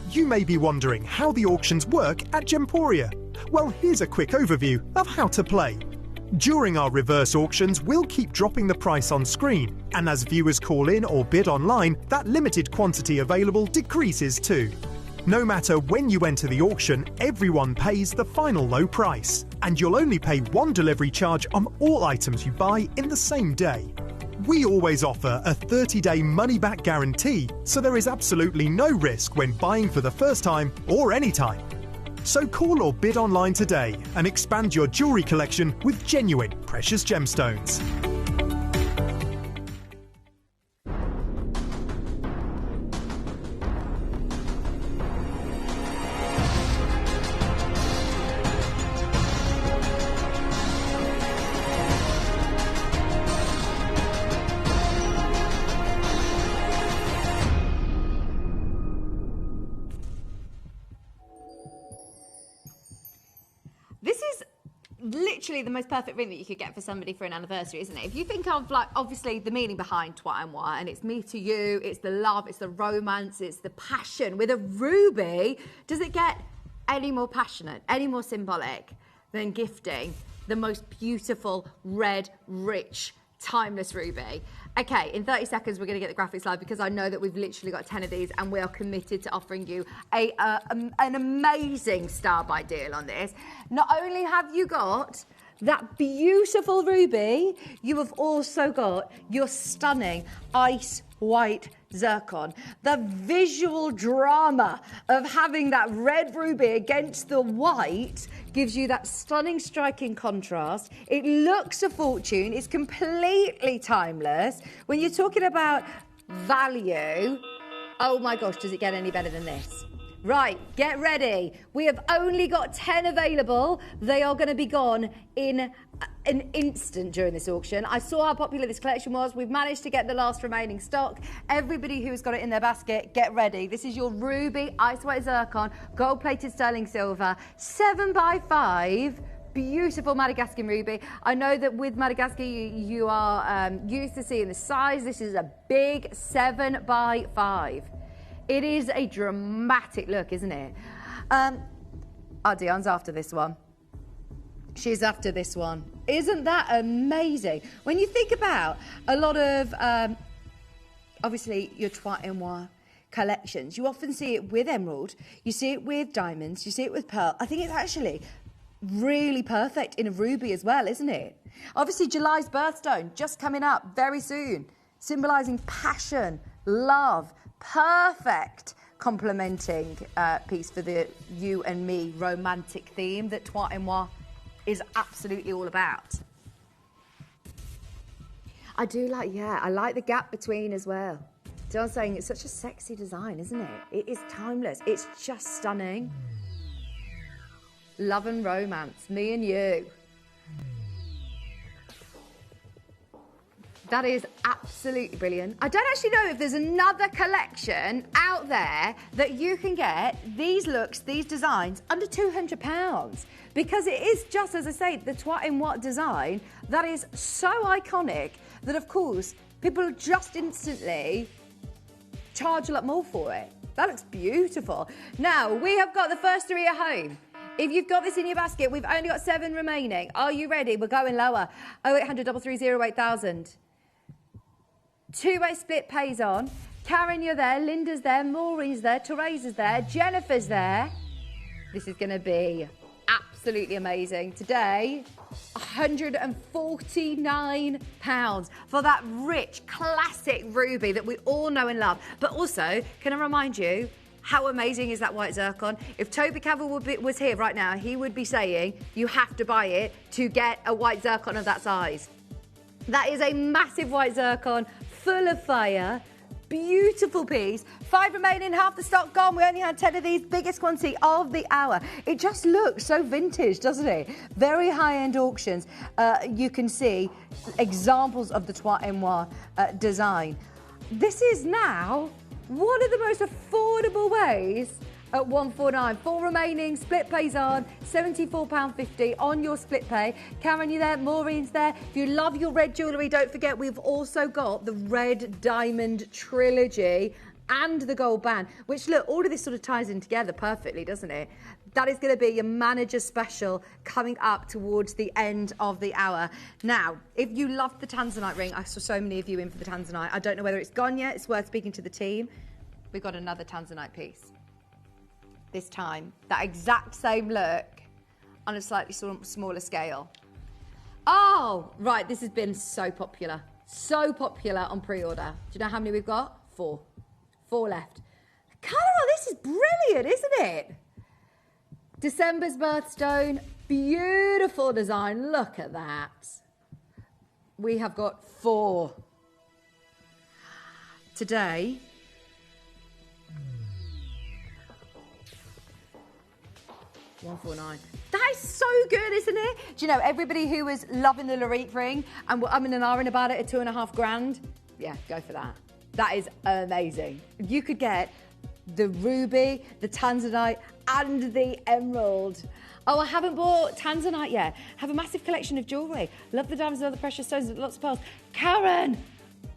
You may be wondering how the auctions work at Gemporia. Well, here's a quick overview of how to play. During our reverse auctions, we'll keep dropping the price on screen, and as viewers call in or bid online, that limited quantity available decreases too. No matter when you enter the auction, everyone pays the final low price, and you'll only pay one delivery charge on all items you buy in the same day. We always offer a 30-day money-back guarantee, so there is absolutely no risk when buying for the first time or any time. So call or bid online today and expand your jewellery collection with genuine precious gemstones. Literally the most perfect ring that you could get for somebody for an anniversary, isn't it? If you think of, like, obviously the meaning behind Trois et Moi, and it's me to you, it's the love, it's the romance, it's the passion. With a ruby, does it get any more passionate, any more symbolic than gifting the most beautiful, red, rich, timeless ruby? Okay, in 30 seconds, we're going to get the graphics live because I know that we've literally got 10 of these and we are committed to offering you an amazing star buy deal on this. Not only have you got that beautiful ruby, you have also got your stunning ice white zircon. The visual drama of having that red ruby against the white gives you that stunning, striking contrast. It looks a fortune. It's completely timeless. When you're talking about value, oh my gosh, does it get any better than this? Right, get ready. We have only got 10 available. They are going to be gone in an instant during this auction. I saw how popular this collection was. We've managed to get the last remaining stock. Everybody who's got it in their basket, get ready. This is your ruby ice white zircon, gold-plated sterling silver, 7x5. Beautiful Madagascar ruby. I know that with Madagascar you are used to seeing the size. This is a big 7x5. It is a dramatic look, isn't it? Dion's after this one. She's after this one. Isn't that amazing? When you think about a lot of, obviously, your Trois et Moi collections, you often see it with emerald, you see it with diamonds, you see it with pearl. I think it's actually really perfect in a ruby as well, isn't it? Obviously, July's birthstone just coming up very soon, symbolising passion, love, perfect complementing piece for the you and me romantic theme that Trois et Moi is absolutely all about. I do like, I like the gap between as well. Do you know what I'm saying? It's such a sexy design, isn't it? It is timeless. It's just stunning. Love and romance, me and you. That is absolutely brilliant. I don't actually know if there's another collection out there that you can get these looks, these designs, under £200. Because it is just, as I say, the Trois et Moi design that is so iconic that, of course, people just instantly charge a lot more for it. That looks beautiful. Now, we have got the first 3 at home. If you've got this in your basket, we've only got 7 remaining. Are you ready? We're going lower. 0800 330 8000. Two-way split pays on. Karen, you're there. Linda's there. Maureen's there. Teresa's there. Jennifer's there. This is going to be absolutely amazing. Today, £149 for that rich, classic ruby that we all know and love. But also, can I remind you, how amazing is that white zircon? If Toby Cavill was here right now, he would be saying, you have to buy it to get a white zircon of that size. That is a massive white zircon, full of fire, beautiful piece. 5 remaining, half the stock gone. We only had 10 of these, biggest quantity of the hour. It just looks so vintage, doesn't it? Very high-end auctions. You can see examples of the Trois et Moi design. This is now one of the most affordable ways at £149. 4 remaining, split pays on, £74.50 on your split pay. Karen, you there? Maureen's there. If you love your red jewellery, don't forget we've also got the red diamond trilogy and the gold band, which, look, all of this sort of ties in together perfectly, doesn't it? That is going to be your manager special coming up towards the end of the hour. Now, if you loved the Tanzanite ring, I saw so many of you in for the Tanzanite. I don't know whether it's gone yet. It's worth speaking to the team. We've got another Tanzanite piece. This time, that exact same look on a slightly smaller scale. Oh, right, this has been so popular on pre-order. Do you know how many we've got? 4 left. Colour on this is brilliant, isn't it? December's birthstone, beautiful design, look at that. We have got 4. Today, $149. That is so good, isn't it? Do you know, everybody who was loving the Lorite ring and were umming and ahhing about it at $2.5 grand, yeah, go for that. That is amazing. You could get the ruby, the Tanzanite, and the emerald. Oh, I haven't bought Tanzanite yet. Have a massive collection of jewellery. Love the diamonds and other precious stones, lots of pearls. Karen,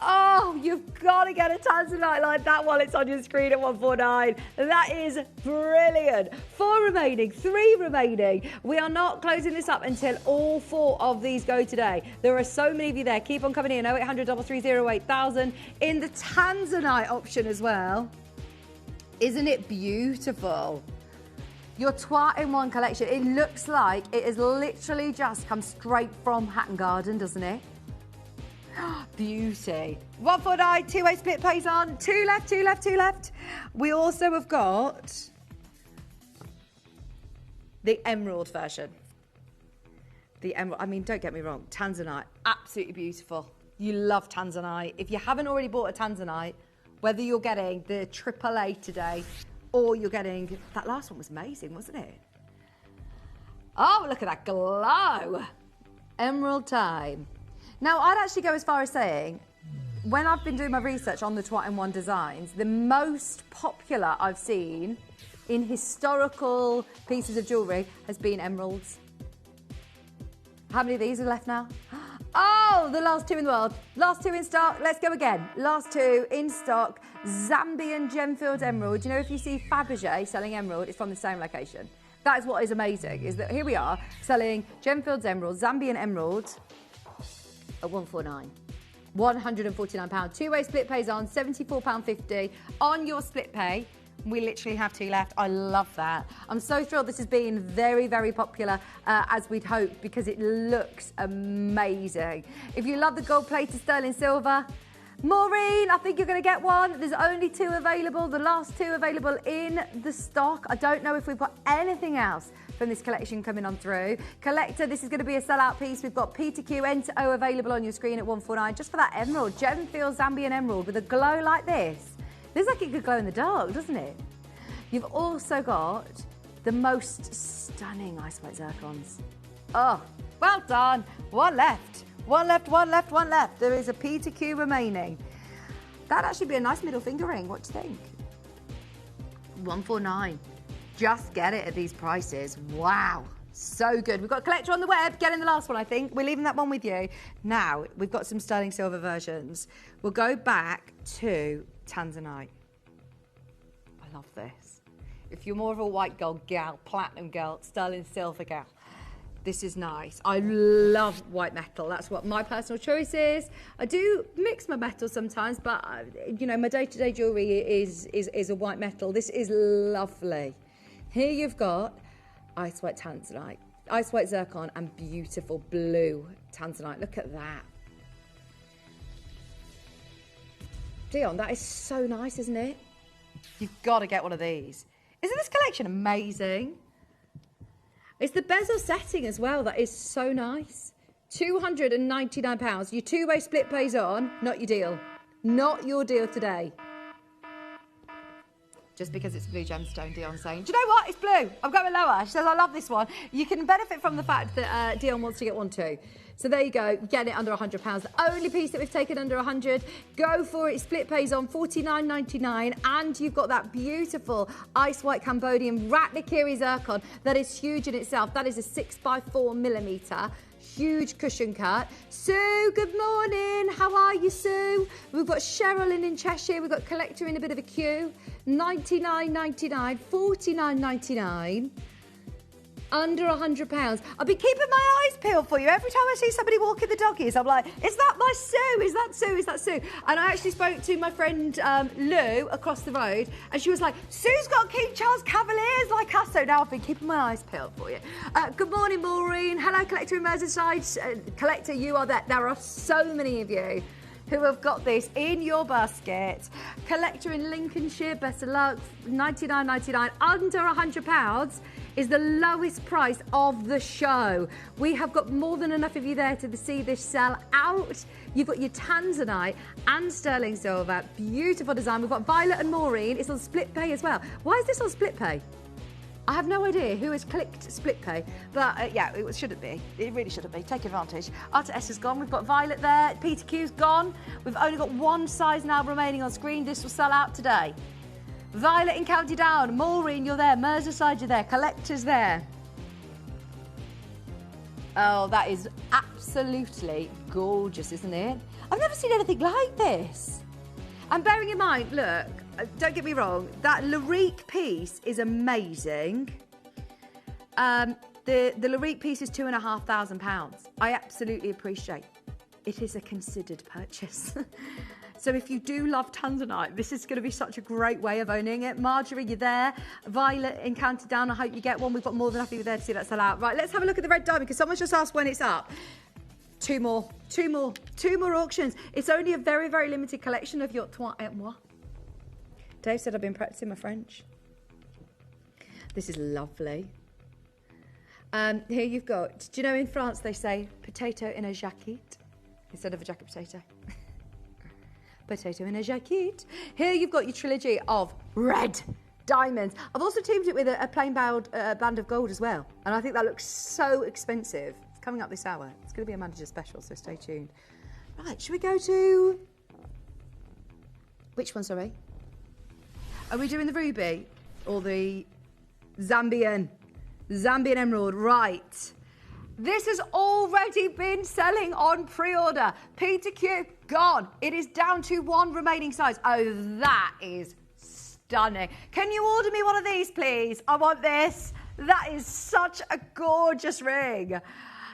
Oh, you've got to get a tanzanite like that while it's on your screen at 149. That is brilliant. 4 remaining, 3 remaining. We are not closing this up until all 4 of these go today. There are so many of you there. Keep on coming in. 0800 330 8000 in the tanzanite option as well. Isn't it beautiful? Your twat-in-one collection. It looks like it has literally just come straight from Hatton Garden, doesn't it? Beauty. 149, two-way split pays on. 2 left, 2 left, 2 left. We also have got the emerald version. The emerald, I mean, don't get me wrong, tanzanite, absolutely beautiful. You love tanzanite. If you haven't already bought a tanzanite, whether you're getting the AAA today or you're getting, that last one was amazing, wasn't it? Oh, look at that glow. Emerald time. Now, I'd actually go as far as saying, when I've been doing my research on the twat-in-one designs, the most popular I've seen in historical pieces of jewellery has been emeralds. How many of these are left now? Oh, the last 2 in the world. Last 2 in stock. Let's go again. Last 2 in stock. Zambian Gemfield Emerald. You know, if you see Fabergé selling emerald, it's from the same location. That is what is amazing, is that here we are selling Gemfield's emerald, Zambian emerald, at 149. £149. Two-way split pays on, £74.50 on your split pay. We literally have 2 left. I love that. I'm so thrilled this has been very, very popular, as we'd hoped, because it looks amazing. If you love the gold-plated sterling silver, Maureen, I think you're going to get one. There's only 2 available. The last 2 available in the stock. I don't know if we've got anything else from this collection coming on through. Collector, this is going to be a sellout piece. We've got P to Q, N to O available on your screen at 149 just for that emerald. Gemfield Zambian emerald with a glow like this. Looks like it could glow in the dark, doesn't it? You've also got the most stunning ice white zircons. Oh, well done. 1 left. 1 left, 1 left, 1 left. There is a P to Q remaining. That'd actually be a nice middle finger ring. What do you think? 149. Just get it at these prices. Wow. So good. We've got a collector on the web. Getting the last one, I think. We're leaving that one with you. Now, we've got some sterling silver versions. We'll go back to Tanzanite. I love this. If you're more of a white gold gal, platinum girl, sterling silver gal, this is nice. I love white metal. That's what my personal choice is. I do mix my metal sometimes, but you know, my day-to-day jewellery is a white metal. This is lovely. Here you've got ice white tanzanite, ice white zircon, and beautiful blue tanzanite. Look at that. Dion, that is so nice, isn't it? You've got to get one of these. Isn't this collection amazing? It's the bezel setting as well that is so nice. £299. Your two-way split pays on, not your deal. Not your deal today. Just because it's blue gemstone, Dion's saying, do you know what? It's blue. I'm going lower. She says, I love this one. You can benefit from the fact that Dion wants to get one too. So there you go, get it under £100. The only piece that we've taken under 100. Go for it. Split pays on $49.99, and you've got that beautiful ice white Cambodian Ratnakiri zircon that is huge in itself. That is a 6x4mm. Huge cushion cut. Sue, good morning. How are you, Sue? We've got Cheryl in Cheshire. We've got Collector in a bit of a queue. $99.99, $49.99. Under £100. I've been keeping my eyes peeled for you. Every time I see somebody walking the doggies, I'm like, is that my Sue? Is that Sue? Is that Sue? And I actually spoke to my friend Lou across the road, and she was like, Sue's got King Charles Cavaliers like us. So now I've been keeping my eyes peeled for you. Good morning, Maureen. Hello, Collector in Merseyside. Collector, you are there. There are so many of you who have got this in your basket. Collector in Lincolnshire, best of luck, $99.99. Under £100 is the lowest price of the show. We have got more than enough of you there to see this sell out. You've got your Tanzanite and sterling silver. Beautiful design. We've got Violet and Maureen. It's on split pay as well. Why is this on split pay? I have no idea who has clicked split pay, but yeah, it shouldn't be. It really shouldn't be. Take advantage. R2S is gone. We've got Violet there. Peter Q's gone. We've only got one size now remaining on screen. This will sell out today. Violet in County Down. Maureen, you're there. Merseyside, you're there. Collector's there. Oh, that is absolutely gorgeous, isn't it? I've never seen anything like this. And bearing in mind, look, don't get me wrong, that Larique piece is amazing. The Larique piece is £2,500. I absolutely appreciate it is a considered purchase. So if you do love tanzanite, this is going to be such a great way of owning it. Marjorie, you're there. Violet in County Down, I hope you get one. We've got more than enough of you there to see that sell out. Right, let's have a look at the red diamond, because someone's just asked when it's up. Two more auctions. It's only a very, very limited collection of your Trois et Moi. Dave said I've been practicing my French. This is lovely. Here you've got, do you know in France they say potato in a jacket instead of a jacket potato? Potato in a jacket. Here you've got your trilogy of red diamonds. I've also teamed it with a plain band of gold as well. And I think that looks so expensive. It's coming up this hour. It's going to be a manager special, so stay tuned. Right, should we go to... Which one, sorry? Are we doing the ruby or the Zambian emerald? Right. This has already been selling on pre-order. Peter Q, gone. It is down to one remaining size. Oh, that is stunning. Can you order me one of these, please? I want this. That is such a gorgeous ring.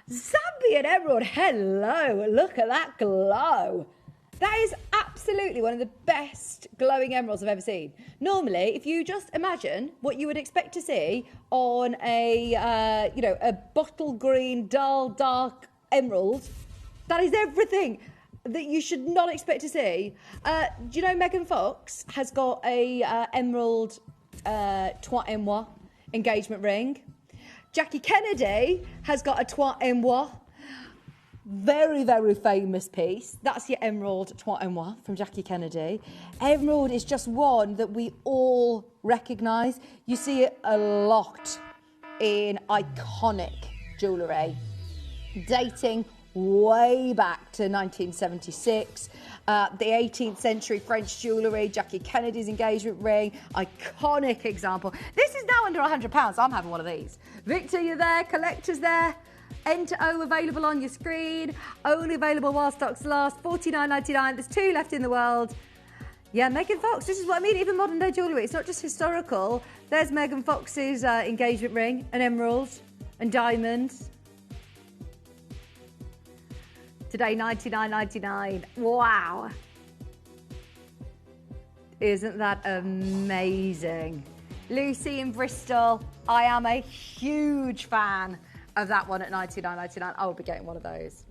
Zambian emerald, hello. Look at that glow. That is absolutely one of the best glowing emeralds I've ever seen. Normally, if you just imagine what you would expect to see on a, a bottle green, dull, dark emerald, that is everything that you should not expect to see. Do you know Megan Fox has got a emerald Trois et Moi engagement ring? Jackie Kennedy has got a Trois et Moi. Very, very famous piece. That's your emerald Trois et Moi from Jackie Kennedy. Emerald is just one that we all recognise. You see it a lot in iconic jewellery, dating way back to 1976. The 18th century French jewellery, Jackie Kennedy's engagement ring, iconic example. This is now under £100. I'm having one of these. Victor, you're there. Collectors there. Enter O available on your screen. Only available while stocks last. $49.99. There's 2 left in the world. Yeah, Megan Fox. This is what I mean. Even modern day jewellery. It's not just historical. There's Megan Fox's engagement ring, an emerald, and diamonds. Today, $99.99. Wow. Isn't that amazing? Lucy in Bristol. I am a huge fan of that one at $99.99. I will be getting one of those.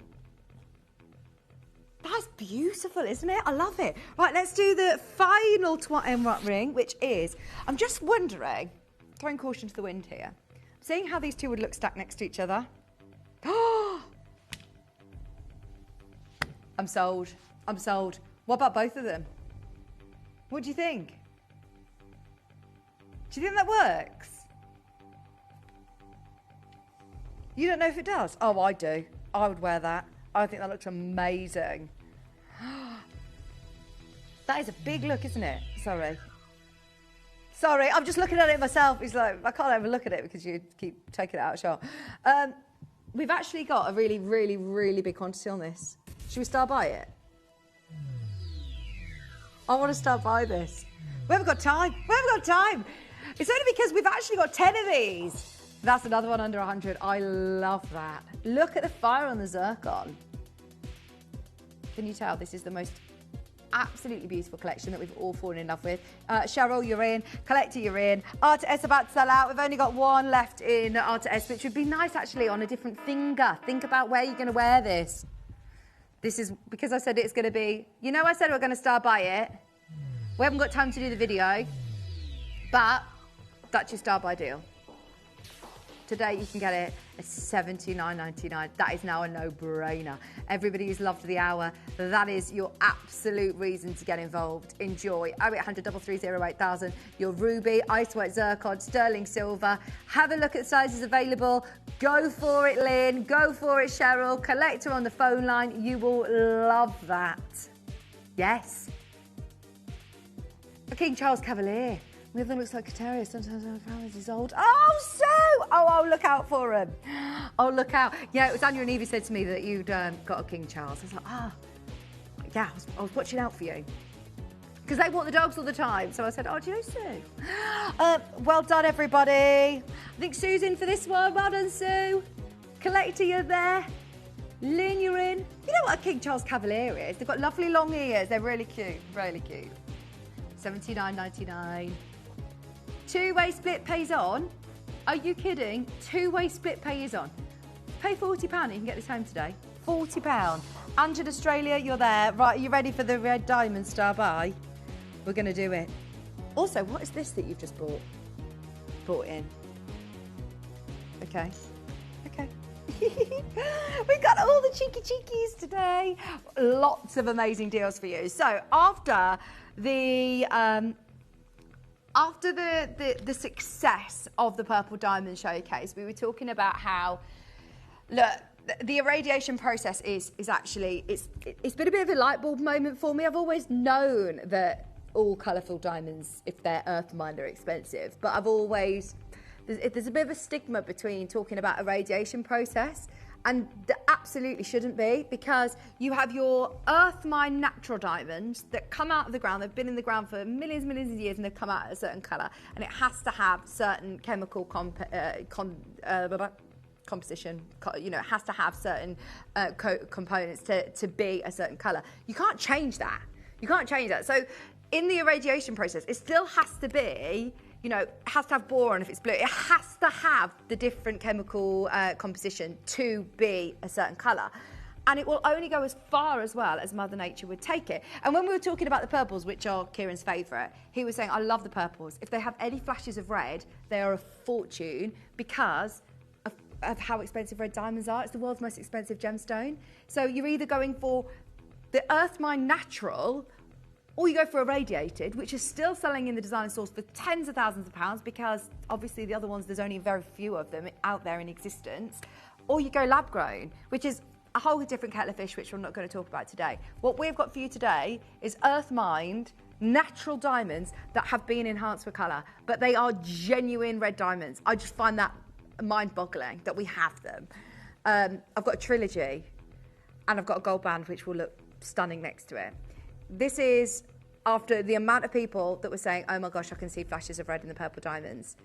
That's beautiful, isn't it? I love it. Right, let's do the final Trois et Moi ring, which is, I'm just wondering, throwing caution to the wind here, seeing how these two would look stacked next to each other. I'm sold. I'm sold. What about both of them? What do you think? Do you think that works? You don't know if it does? Oh, I do. I would wear that. I think that looks amazing. That is a big look, isn't it? Sorry. Sorry, I'm just looking at it myself. It's like, I can't ever look at it because you keep taking it out of shot. We've actually got a really, really, really big quantity on this. Should we start by it? I want to start by this. We haven't got time. We haven't got time. It's only because we've actually got 10 of these. That's another one under 100. I love that. Look at the fire on the zircon. Can you tell this is the most absolutely beautiful collection that we've all fallen in love with? Cheryl, you're in. Collector, you're in. R2S about to sell out. We've only got one left in R2S, which would be nice actually on a different finger. Think about where you're going to wear this. This is because I said it's going to be, you know, I said we're going to start by it. We haven't got time to do the video, but that's your start by deal. Today you can get it at $79.99. That is now a no-brainer. Everybody who's loved the hour, that is your absolute reason to get involved. Enjoy. 0800 330 8000. Your ruby, ice white zircon, sterling silver. Have a look at sizes available. Go for it, Lynn. Go for it, Cheryl. Collector on the phone line. You will love that. Yes. King Charles Cavalier. The other looks like Kateria. Sometimes I found this is old. Oh, so! Oh, look out for him. Oh, look out. Yeah, it was Andrew and Evie said to me that you'd got a King Charles. I was like, yeah, I was watching out for you. Because they walk the dogs all the time. So I said, oh, do you know Sue? Well done, everybody. I think Sue's in for this one. Well done, Sue. Collector, you're there. Lynn, you're in. You know what a King Charles Cavalier is? They've got lovely long ears. They're really cute. Really cute. £79.99. Two-way split pays on. Are you kidding? Two-way split pay is on. Pay £40 and you can get this home today. £40. Angela Australia, you're there. Right, are you ready for the red diamond star buy? We're going to do it. Also, what is this that you've just brought in? Okay. We've got all the cheekies today. Lots of amazing deals for you. So after the success of the Purple Diamond Showcase, we were talking about how, look, the irradiation process is actually, it's been a bit of a light bulb moment for me. I've always known that all colourful diamonds, if they're earth mined, are expensive, but I've always, there's a bit of a stigma between talking about irradiation process, and there absolutely shouldn't be, because you have your earth mined natural diamonds that come out of the ground. They've been in the ground for millions of years, and they've come out a certain colour, and it has to have certain chemical composition, you know, it has to have certain components to be a certain colour. You can't change that. So in the irradiation process, it still has to be, you know, it has to have boron if it's blue. It has to have the different chemical composition to be a certain colour. And it will only go as far as well as Mother Nature would take it. And when we were talking about the purples, which are Kieran's favourite, he was saying, I love the purples. If they have any flashes of red, they are a fortune because of how expensive red diamonds are. It's the world's most expensive gemstone. So you're either going for the earth mine natural, or you go for irradiated, which is still selling in the designer stores for tens of thousands of pounds, because obviously the other ones, there's only very few of them out there in existence. Or you go lab grown, which is a whole different kettle of fish, which we're not going to talk about today. What we've got for you today is earth mined natural diamonds that have been enhanced for colour, but they are genuine red diamonds. I just find that mind-boggling that we have them. I've got a trilogy, and I've got a gold band which will look stunning next to it. This is after the amount of people that were saying, oh my gosh, I can see flashes of red in the purple diamonds.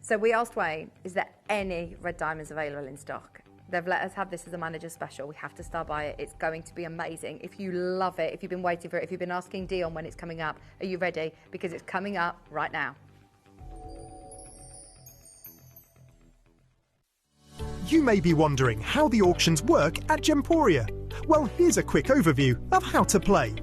So we asked Wayne, is there any red diamonds available in stock? They've let us have this as a manager special. We have to start by it. It's going to be amazing. If you love it, if you've been waiting for it, if you've been asking Dion when it's coming up, are you ready? Because it's coming up right now. You may be wondering how the auctions work at Gemporia. Well, here's a quick overview of how to play.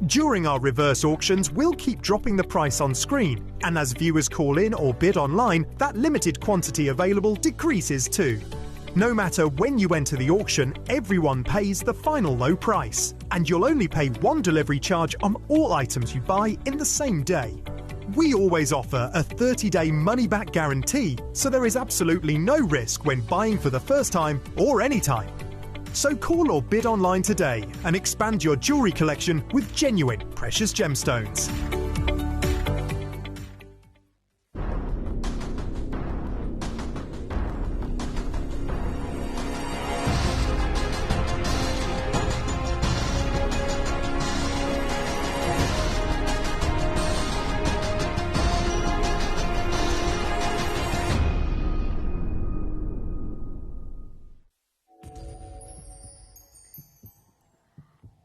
During our reverse auctions, we'll keep dropping the price on screen, and as viewers call in or bid online, that limited quantity available decreases too. No matter when you enter the auction, everyone pays the final low price, and you'll only pay one delivery charge on all items you buy in the same day. We always offer a 30-day money-back guarantee, so there is absolutely no risk when buying for the first time or any time. So call or bid online today and expand your jewellery collection with genuine precious gemstones.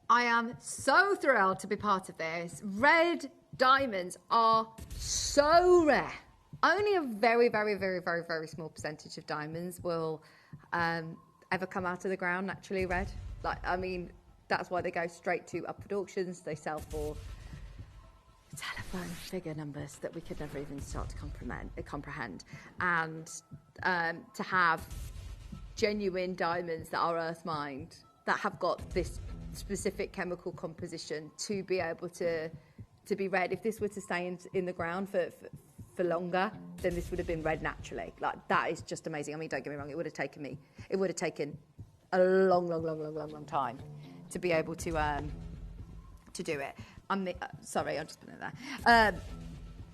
I am so thrilled to be part of this. Red diamonds are so rare. Only a very, very, very, very, very small percentage of diamonds will ever come out of the ground naturally red. Like, I mean, that's why they go straight to upward auctions. They sell for telephone figure numbers that we could never even start to comprehend. And to have genuine diamonds that are earth mined, that have got this specific chemical composition to be able to be red. If this were to stay in the ground for longer, then this would have been red naturally. Like, that is just amazing. I mean, don't get me wrong, it would have taken a long time to be able to do it. Sorry, I'll just put it there.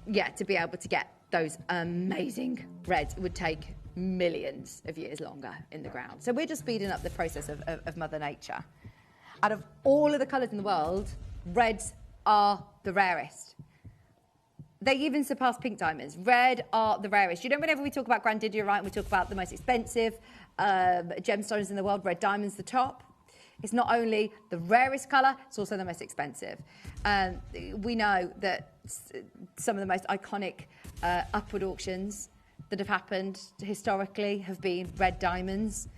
Yeah, to be able to get those amazing reds, it would take millions of years longer in the ground. So we're just speeding up the process of Mother Nature. Out of all of the colours in the world, reds are the rarest. They even surpass pink diamonds. Red are the rarest. You know, whenever we talk about grandidiorite and we talk about the most expensive gemstones in the world, red diamond's the top. It's not only the rarest colour, it's also the most expensive. We know that some of the most iconic upward auctions that have happened historically have been red diamonds.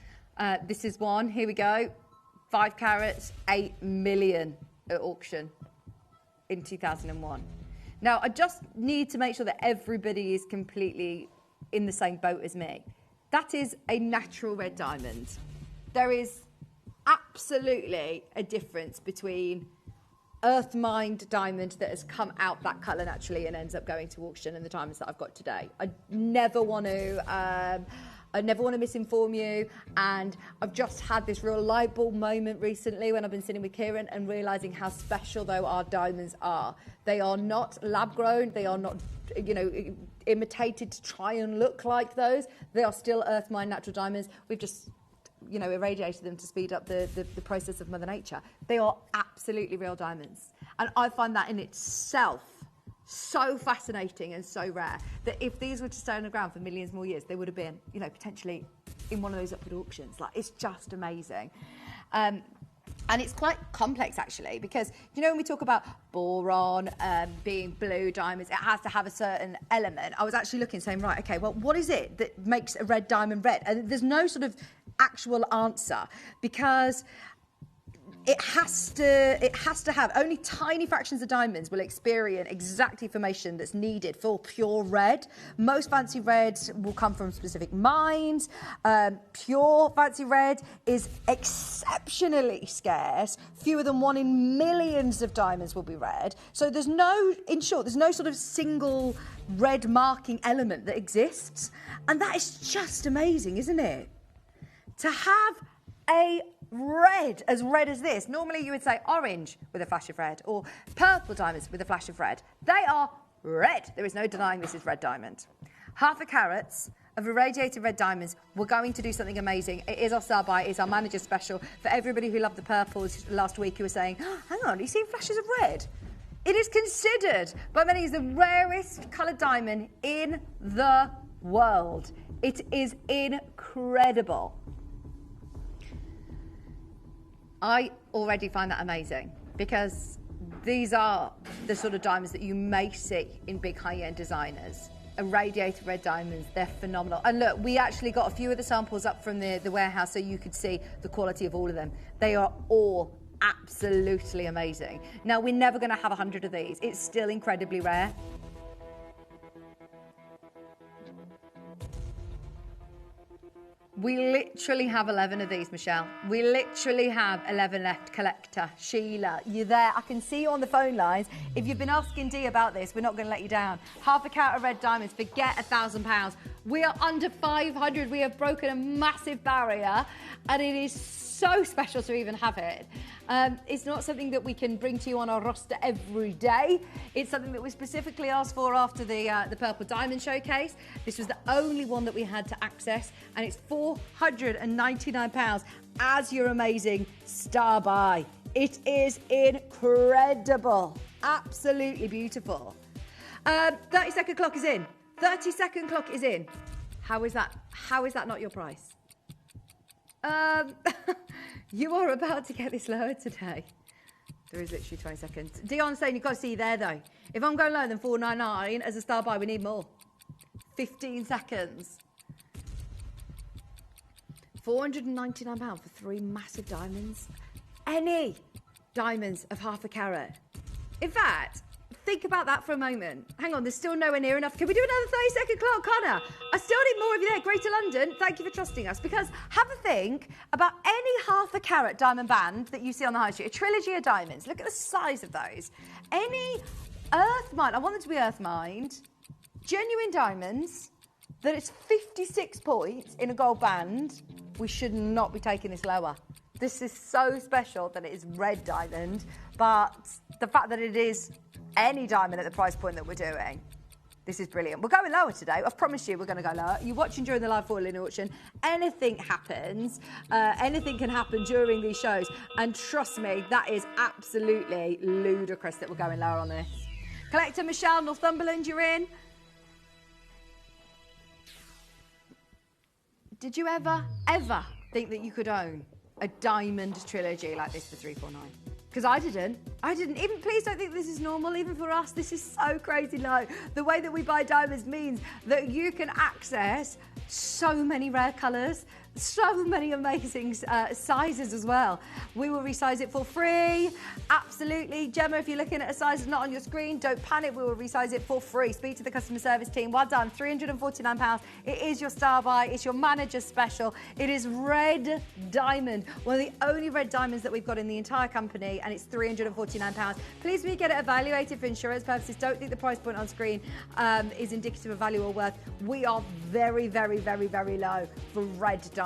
This is one. Here we go. 5 carats, 8 million at auction in 2001. Now, I just need to make sure that everybody is completely in the same boat as me. That is a natural red diamond. There is absolutely a difference between earth-mined diamond that has come out that colour naturally and ends up going to auction and the diamonds that I've got today. I never want to misinform you, and I've just had this real light bulb moment recently when I've been sitting with Kieran and realising how special, though, our diamonds are. They are not lab-grown, they are not, you know, imitated to try and look like those. They are still earth-mined natural diamonds. We've just, you know, irradiated them to speed up the process of Mother Nature. They are absolutely real diamonds. And I find that in itself so fascinating and so rare that if these were to stay on the ground for millions more years, they would have been, you know, potentially in one of those upward auctions. Like, it's just amazing. And it's quite complex, actually, because, you know, when we talk about boron being blue diamonds, it has to have a certain element. I was actually looking, saying, right, okay, well, what is it that makes a red diamond red? And there's no sort of actual answer, because it has to have only tiny fractions of diamonds will experience exact information that's needed for pure red. Most fancy reds will come from specific mines. Pure fancy red is exceptionally scarce. Fewer than 1 in millions of diamonds will be red. So there's no, in short, there's no sort of single red marking element that exists. And that is just amazing, isn't it? To have a red as this. Normally you would say orange with a flash of red, or purple diamonds with a flash of red. They are red. There is no denying this is red diamond. 0.5 carats of irradiated red diamonds. We're going to do something amazing. It is our star buy. It's our manager special. For everybody who loved the purples last week, who were saying, oh, hang on, you see flashes of red? It is considered by many as the rarest coloured diamond in the world. It is incredible. I already find that amazing, because these are the sort of diamonds that you may see in big high-end designers. Irradiated red diamonds, they're phenomenal. And look, we actually got a few of the samples up from the warehouse so you could see the quality of all of them. They are all absolutely amazing. Now, we're never going to have 100 of these. It's still incredibly rare. We literally have 11 of these, Michelle. We literally have 11 left. Collector, Sheila, you there? I can see you on the phone lines. If you've been asking Dee about this, we're not going to let you down. 0.5 carat of red diamonds, forget £1,000. We are under 500. We have broken a massive barrier, and it is so special to even have it. It's not something that we can bring to you on our roster every day. It's something that we specifically asked for after the Purple Diamond Showcase. This was the only one that we had to access, and it's £499 as your amazing star buy. It is incredible, absolutely beautiful. 30-second clock is in. 30-second clock is in. How is that? How is that not your price? You are about to get this lower today. There is literally 20 seconds. Dion's saying you've got to see there though. If I'm going lower than 499 as a star buy, we need more. 15 seconds. £499 for 3 massive diamonds. Any diamonds of 0.5 carat. In fact, think about that for a moment. Hang on, there's still nowhere near enough. Can we do another 30-second clock, Connor? I still need more of you there. Greater London, thank you for trusting us. Because have a think about any 0.5 carat diamond band that you see on the high street, a trilogy of diamonds. Look at the size of those. Any earth mined, I want them to be earth mined, genuine diamonds, that it's 56 points in a gold band. We should not be taking this lower. This is so special that it is red diamond, but the fact that it is any diamond at the price point that we're doing, This is brilliant. We're going lower today. I've promised you we're going to go lower. You're watching during the live falling auction. Anything happens. Anything can happen during these shows. And trust me, that is absolutely ludicrous that we're going lower on this. Collector Michelle, Northumberland, you're in. Did you ever think that you could own a diamond trilogy like this for $349? Because I didn't. Even, please don't think this is normal. Even for us, this is so crazy low. The way that we buy diamonds means that you can access so many rare colours, so many amazing sizes as well. We will resize it for free. Absolutely. Gemma, if you're looking at a size that's not on your screen, don't panic. We will resize it for free. Speak to the customer service team. Well done. £349. It is your star buy. It's your manager's special. It is red diamond. One of the only red diamonds that we've got in the entire company, and it's £349. Please, when you get it evaluated for insurance purposes, don't think the price point on screen is indicative of value or worth. We are very, very, very, very low for red diamond.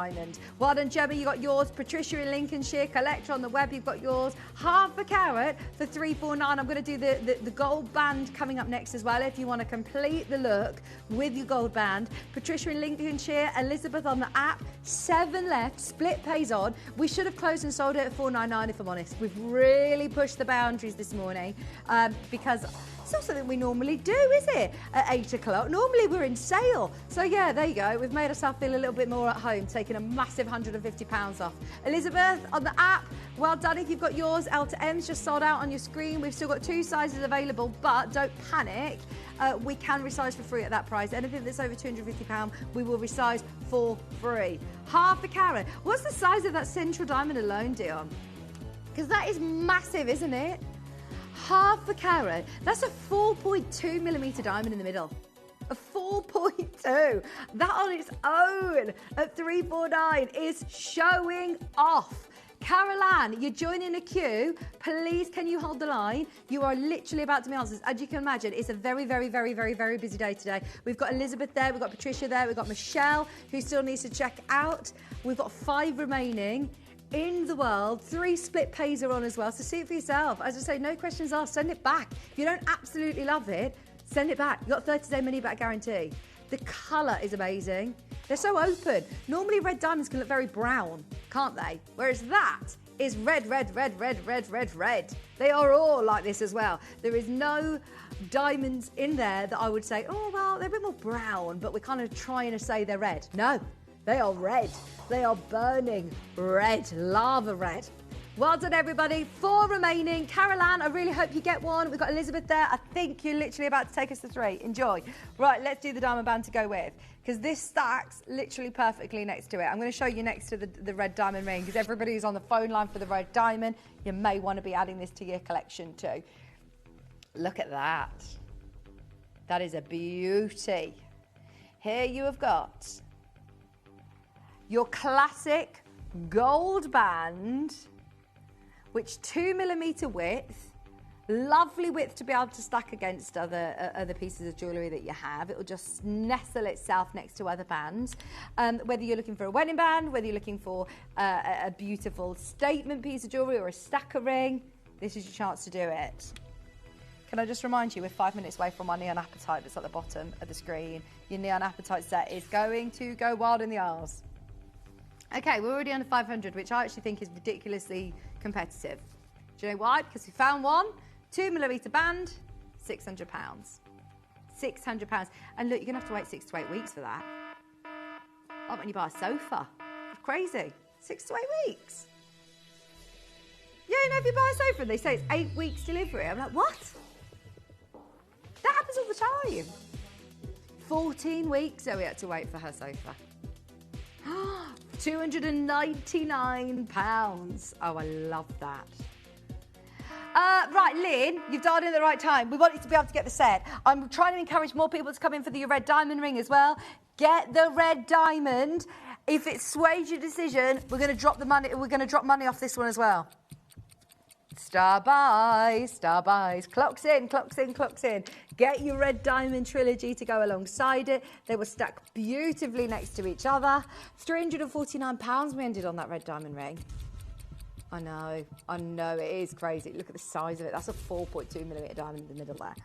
Well done, Gemma, you got yours. Patricia in Lincolnshire, collector on the web, you've got yours. Half a carat for $349. I'm going to do the gold band coming up next as well, if you want to complete the look with your gold band. Patricia in Lincolnshire, Elizabeth on the app, 7 left, split pays on. We should have closed and sold it at $499, if I'm honest. We've really pushed the boundaries this morning because it's not something we normally do, is it? At 8 o'clock. Normally we're in sale. So yeah, there you go. We've made ourselves feel a little bit more at home, taking a massive £150 off. Elizabeth on the app, well done. If you've got yours, L to M's just sold out on your screen. We've still got 2 sizes available, but don't panic. We can resize for free at that price. Anything that's over £250, we will resize for free. Half a carat. What's the size of that central diamond alone, Dion? Because that is massive, isn't it? Half a carat. That's a 4.2 millimetre diamond in the middle. A 4.2. That on its own at $349 is showing off. Carol Ann, you're joining a queue. Please, can you hold the line? You are literally about to be answered. As you can imagine, it's a very, very, very, very, very busy day today. We've got Elizabeth there, we've got Patricia there, we've got Michelle, who still needs to check out. We've got 5 remaining in the world. 3 split pays are on as well, so see it for yourself. As I say, no questions asked, send it back. If you don't absolutely love it, send it back. You've got 30-day money-back guarantee. The colour is amazing. They're so open. Normally red diamonds can look very brown, can't they? Whereas that is red, red, red, red, red, red, red. They are all like this as well. There is no diamonds in there that I would say, oh, well, they're a bit more brown, but we're kind of trying to say they're red. No, they are red. They are burning red, lava red. Well done, everybody. 4 remaining. Carol Ann, I really hope you get one. We've got Elizabeth there. I think you're literally about to take us to 3. Enjoy. Right, let's do the diamond band to go with, because this stacks literally perfectly next to it. I'm going to show you next to the red diamond ring, because everybody who's on the phone line for the red diamond, you may want to be adding this to your collection too. Look at that. That is a beauty. Here you have got your classic gold band, which 2mm width, lovely width to be able to stack against other pieces of jewellery that you have. It will just nestle itself next to other bands. Whether you're looking for a wedding band, whether you're looking for a beautiful statement piece of jewellery or a stacker ring, this is your chance to do it. Can I just remind you, we're 5 minutes away from our neon appetite that's at the bottom of the screen. Your neon appetite set is going to go wild in the aisles. Okay, we're already under 500, which I actually think is ridiculously competitive. Do you know why? Because we found one, 2mm band, £600. £600. And look, you're going to have to wait 6 to 8 weeks for that. Like when you buy a sofa. It's crazy. 6 to 8 weeks. Yeah, you know, if you buy a sofa and they say it's 8 weeks delivery, I'm like, what? That happens all the time. 14 weeks, so we had to wait for her sofa. £299. Oh, I love that. Right, Lynn, you've dialed in at the right time. We want you to be able to get the set. I'm trying to encourage more people to come in for the red diamond ring as well. Get the red diamond. If it sways your decision, we're going to drop the money. We're going to drop money off this one as well. Star buys, star buys. Clocks in, clocks in, clocks in. Get your red diamond trilogy to go alongside it. They will stack beautifully next to each other. £349 we ended on that red diamond ring. I know, it is crazy. Look at the size of it. That's a 4.2mm diamond in the middle there.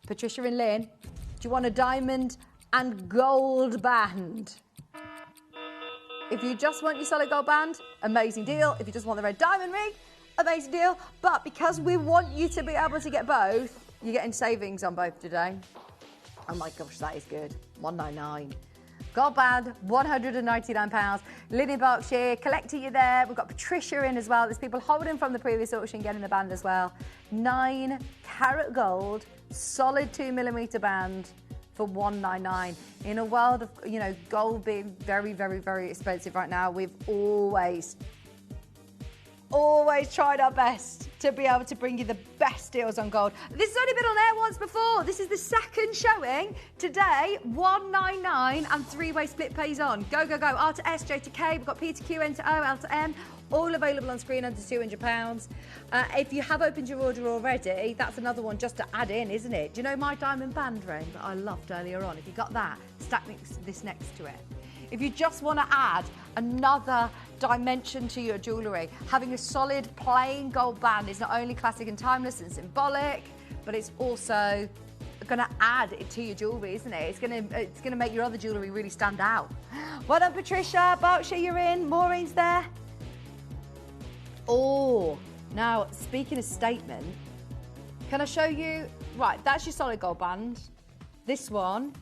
Patricia and Lynn, do you want a diamond and gold band? If you just want your solid gold band, amazing deal. If you just want the red diamond ring, amazing deal. But because we want you to be able to get both, you're getting savings on both today. Oh my gosh, that is good. $199. Gold band, £199. Lynn in Berkshire, collecting you there. We've got Patricia in as well. There's people holding from the previous auction, getting the band as well. 9 carat gold, solid 2mm band for $199. In a world of, you know, gold being very, very, very expensive right now, we've always tried our best to be able to bring you the best deals on gold. This has only been on air once before. This is the second showing. Today, $199 and 3-way split pays on. Go, go, go. R to S, J to K. We've got P to Q, N to O, L to M. All available on screen under £200. If you have opened your order already, that's another one just to add in, isn't it? Do you know my diamond band ring that I loved earlier on? If you got that, stack this next to it. If you just want to add another dimension to your jewellery, having a solid plain gold band is not only classic and timeless and symbolic, but it's also going to add it to your jewellery, isn't it? It's going to make your other jewellery really stand out. Well done, Patricia. Berkshire, you're in. Maureen's there. Oh, now speaking of statement, can I show you? Right, that's your solid gold band. This one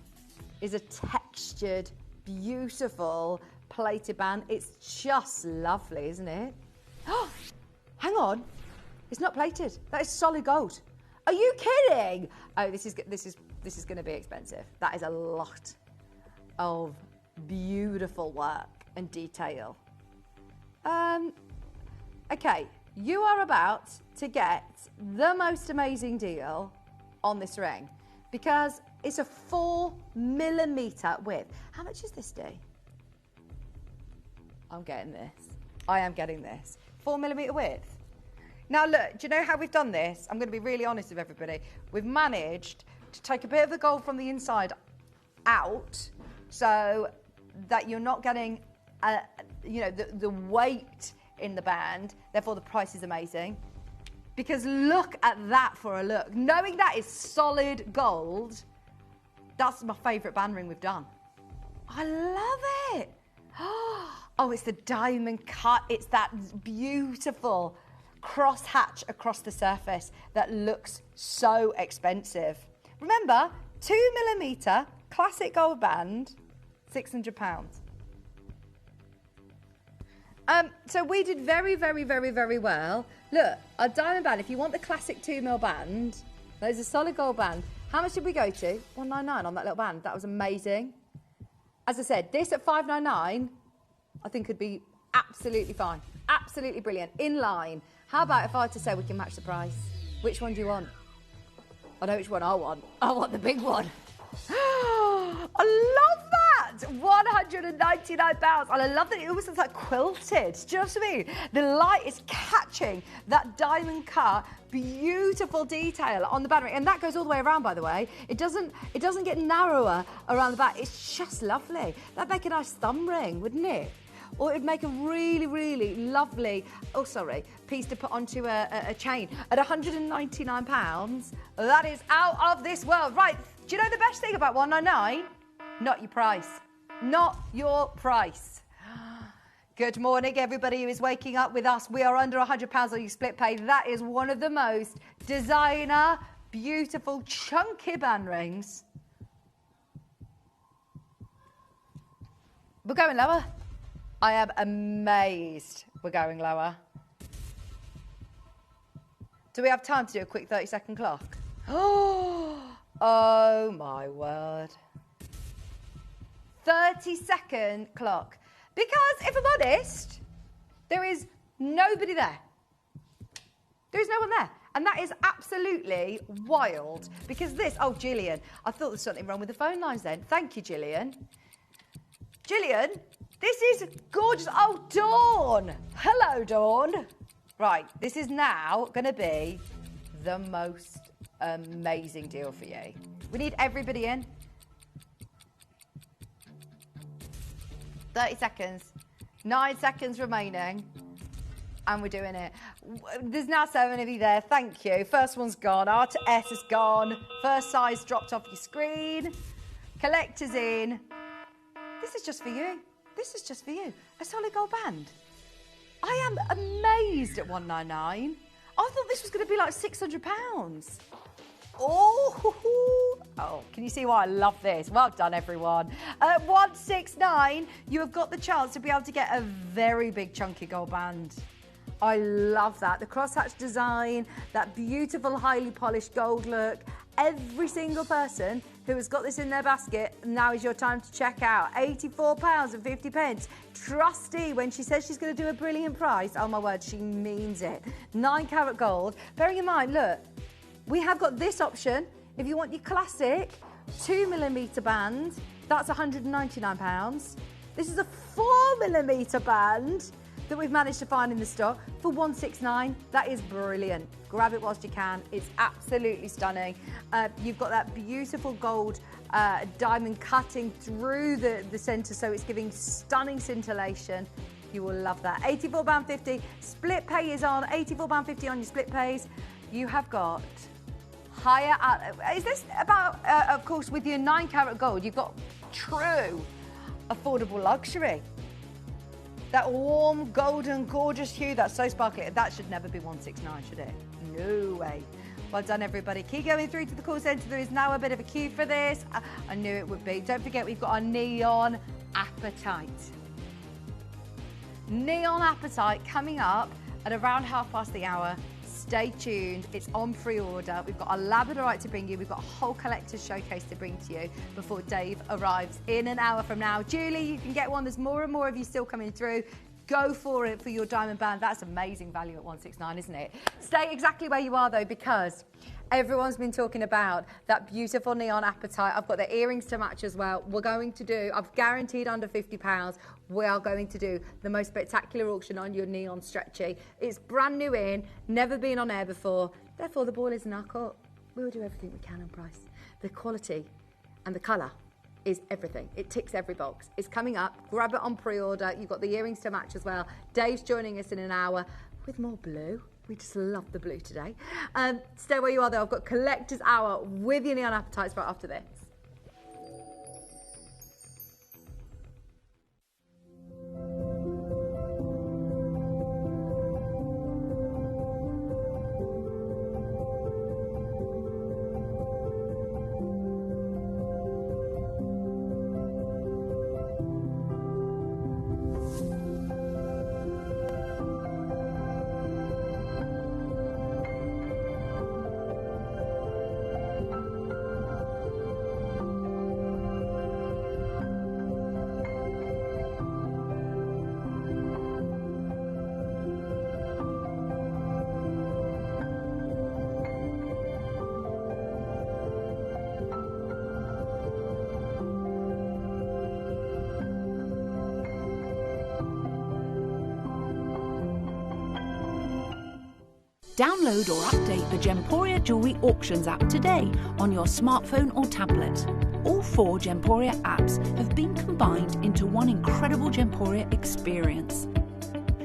is a textured, beautiful plated band. It's just lovely, isn't it? Oh, hang on, it's not plated. That is solid gold. Are you kidding? Oh, this is going to be expensive. That is a lot of beautiful work and detail. Okay, you are about to get the most amazing deal on this ring because it's a 4mm width. How much is this, Dee? I'm getting this. I am getting this. 4mm width. Now look, do you know how we've done this? I'm going to be really honest with everybody. We've managed to take a bit of the gold from the inside out so that you're not getting, the weight in the band. Therefore, the price is amazing. Because look at that for a look. Knowing that is solid gold, that's my favourite band ring we've done. I love it. Oh, it's the diamond cut. It's that beautiful cross hatch across the surface that looks so expensive. Remember, 2mm classic gold band, £600. So we did very, very, very, very well. Look, a diamond band, if you want the classic 2mm band, there's a solid gold band. How much did we go to? $199 on that little band. That was amazing. As I said, this at $599, I think could be absolutely fine. Absolutely brilliant. In line. How about if I had to say we can match the price? Which one do you want? I know which one I want. I want the big one. I love that. £199. And I love that it almost looks like quilted. Do you know what I mean? The light is catching that diamond cut, beautiful detail on the band ring. And that goes all the way around, by the way. It doesn't get narrower around the back. It's just lovely. That'd make a nice thumb ring, wouldn't it? Or it'd make a really, really lovely, piece to put onto a chain. At £199, that is out of this world. Right, do you know the best thing about $199? Not your price. Not your price. Good morning, everybody who is waking up with us. We are under £100 on your split pay. That is one of the most designer, beautiful, chunky band rings. We're going lower. I am amazed we're going lower. Do we have time to do a quick 30-second clock? Oh my word. 30-second clock. Because if I'm honest, there is nobody there. There is no one there. And that is absolutely wild. Because this, Gillian, I thought there was something wrong with the phone lines then. Thank you, Gillian. Gillian, this is gorgeous. Oh, Dawn. Hello, Dawn. Right, this is now going to be the most amazing deal for you. We need everybody in. 30 seconds. 9 seconds remaining. And we're doing it. There's now 7 of you there. Thank you. First one's gone. R to S is gone. First size dropped off your screen. Collector's in. This is just for you. This is just for you. A solid gold band. I am amazed at $199. I thought this was going to be like £600. Oh, can you see why I love this? Well done, everyone. At $169, you have got the chance to be able to get a very big chunky gold band. I love that. The crosshatch design, that beautiful, highly polished gold look. Every single person who has got this in their basket, now is your time to check out. £84.50. Trusty, when she says she's going to do a brilliant price, oh my word, she means it. 9 carat gold. Bearing in mind, look, we have got this option. If you want your classic 2mm band, that's £199. This is a 4mm band that we've managed to find in the stock for $169. That is brilliant. Grab it whilst you can. It's absolutely stunning. You've got that beautiful gold diamond cutting through the centre, so it's giving stunning scintillation. You will love that. £84.50. Split pay is on. £84.50 on your split pays. You have got higher. Is this about? Of course, with your 9 carat gold, you've got true affordable luxury. That warm, golden, gorgeous hue, that's so sparkly. That should never be $169, should it? No way. Well done, everybody. Keep going through to the call centre. There is now a bit of a queue for this. I knew it would be. Don't forget, we've got our Neon Appetite. Neon Appetite coming up at around hour. Stay tuned. It's on pre-order. We've got a labradorite to bring you. We've got a whole collector's showcase to bring to you before Dave arrives in an hour from now. Julie, you can get one. There's more and more of you still coming through. Go for it for your diamond band. That's amazing value at $169, isn't it? Stay exactly where you are, though, because everyone's been talking about that beautiful Neon Appetite. I've got the earrings to match as well. We're going to do, I've guaranteed under £50, we are going to do the most spectacular auction on your Neon Stretchy. It's brand new in, never been on air before. Therefore, the ball is in our court. We will do everything we can on price. The quality and the colour is everything. It ticks every box. It's coming up. Grab it on pre-order. You've got the earrings to match as well. Dave's joining us in an hour with more blue. We just love the blue today. Stay where you are, though. I've got Collector's Hour with your Neon Appetites right after this. Download or update the Gemporia Jewellery Auctions app today on your smartphone or tablet. All 4 Gemporia apps have been combined into one incredible Gemporia experience.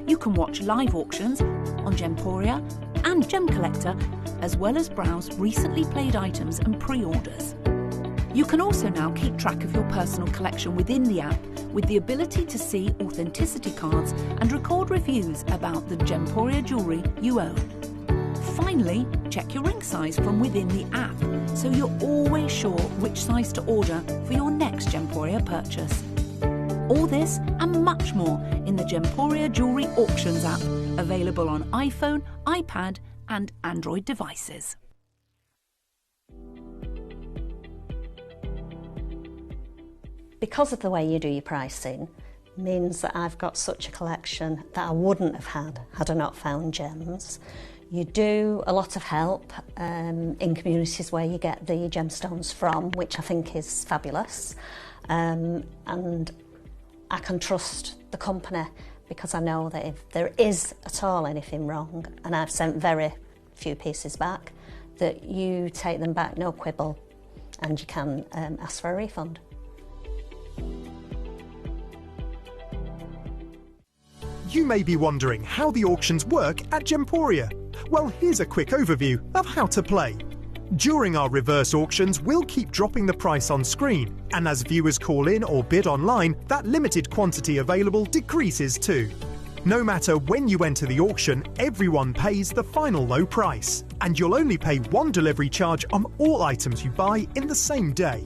You can watch live auctions on Gemporia and Gem Collector, as well as browse recently played items and pre-orders. You can also now keep track of your personal collection within the app with the ability to see authenticity cards and record reviews about the Gemporia jewellery you own. Finally, check your ring size from within the app so you're always sure which size to order for your next Gemporia purchase. All this and much more in the Gemporia Jewellery Auctions app, available on iPhone, iPad and Android devices. Because of the way you do your pricing means that I've got such a collection that I wouldn't have had I not found gems. You do a lot of help in communities where you get the gemstones from, which I think is fabulous. And I can trust the company because I know that if there is at all anything wrong, and I've sent very few pieces back, that you take them back, no quibble, and you can ask for a refund. You may be wondering how the auctions work at Gemporia. Well, here's a quick overview of how to play. During our reverse auctions, we'll keep dropping the price on screen, and as viewers call in or bid online, that limited quantity available decreases too. No matter when you enter the auction, everyone pays the final low price, and you'll only pay one delivery charge on all items you buy in the same day.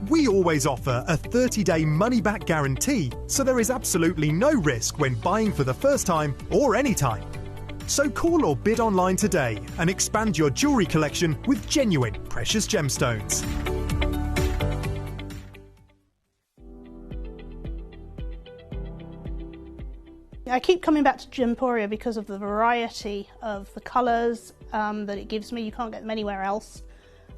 We always offer a 30-day money-back guarantee, so there is absolutely no risk when buying for the first time or any time. So call or bid online today and expand your jewellery collection with genuine precious gemstones. I keep coming back to Gemporia because of the variety of the colours that it gives me. You can't get them anywhere else,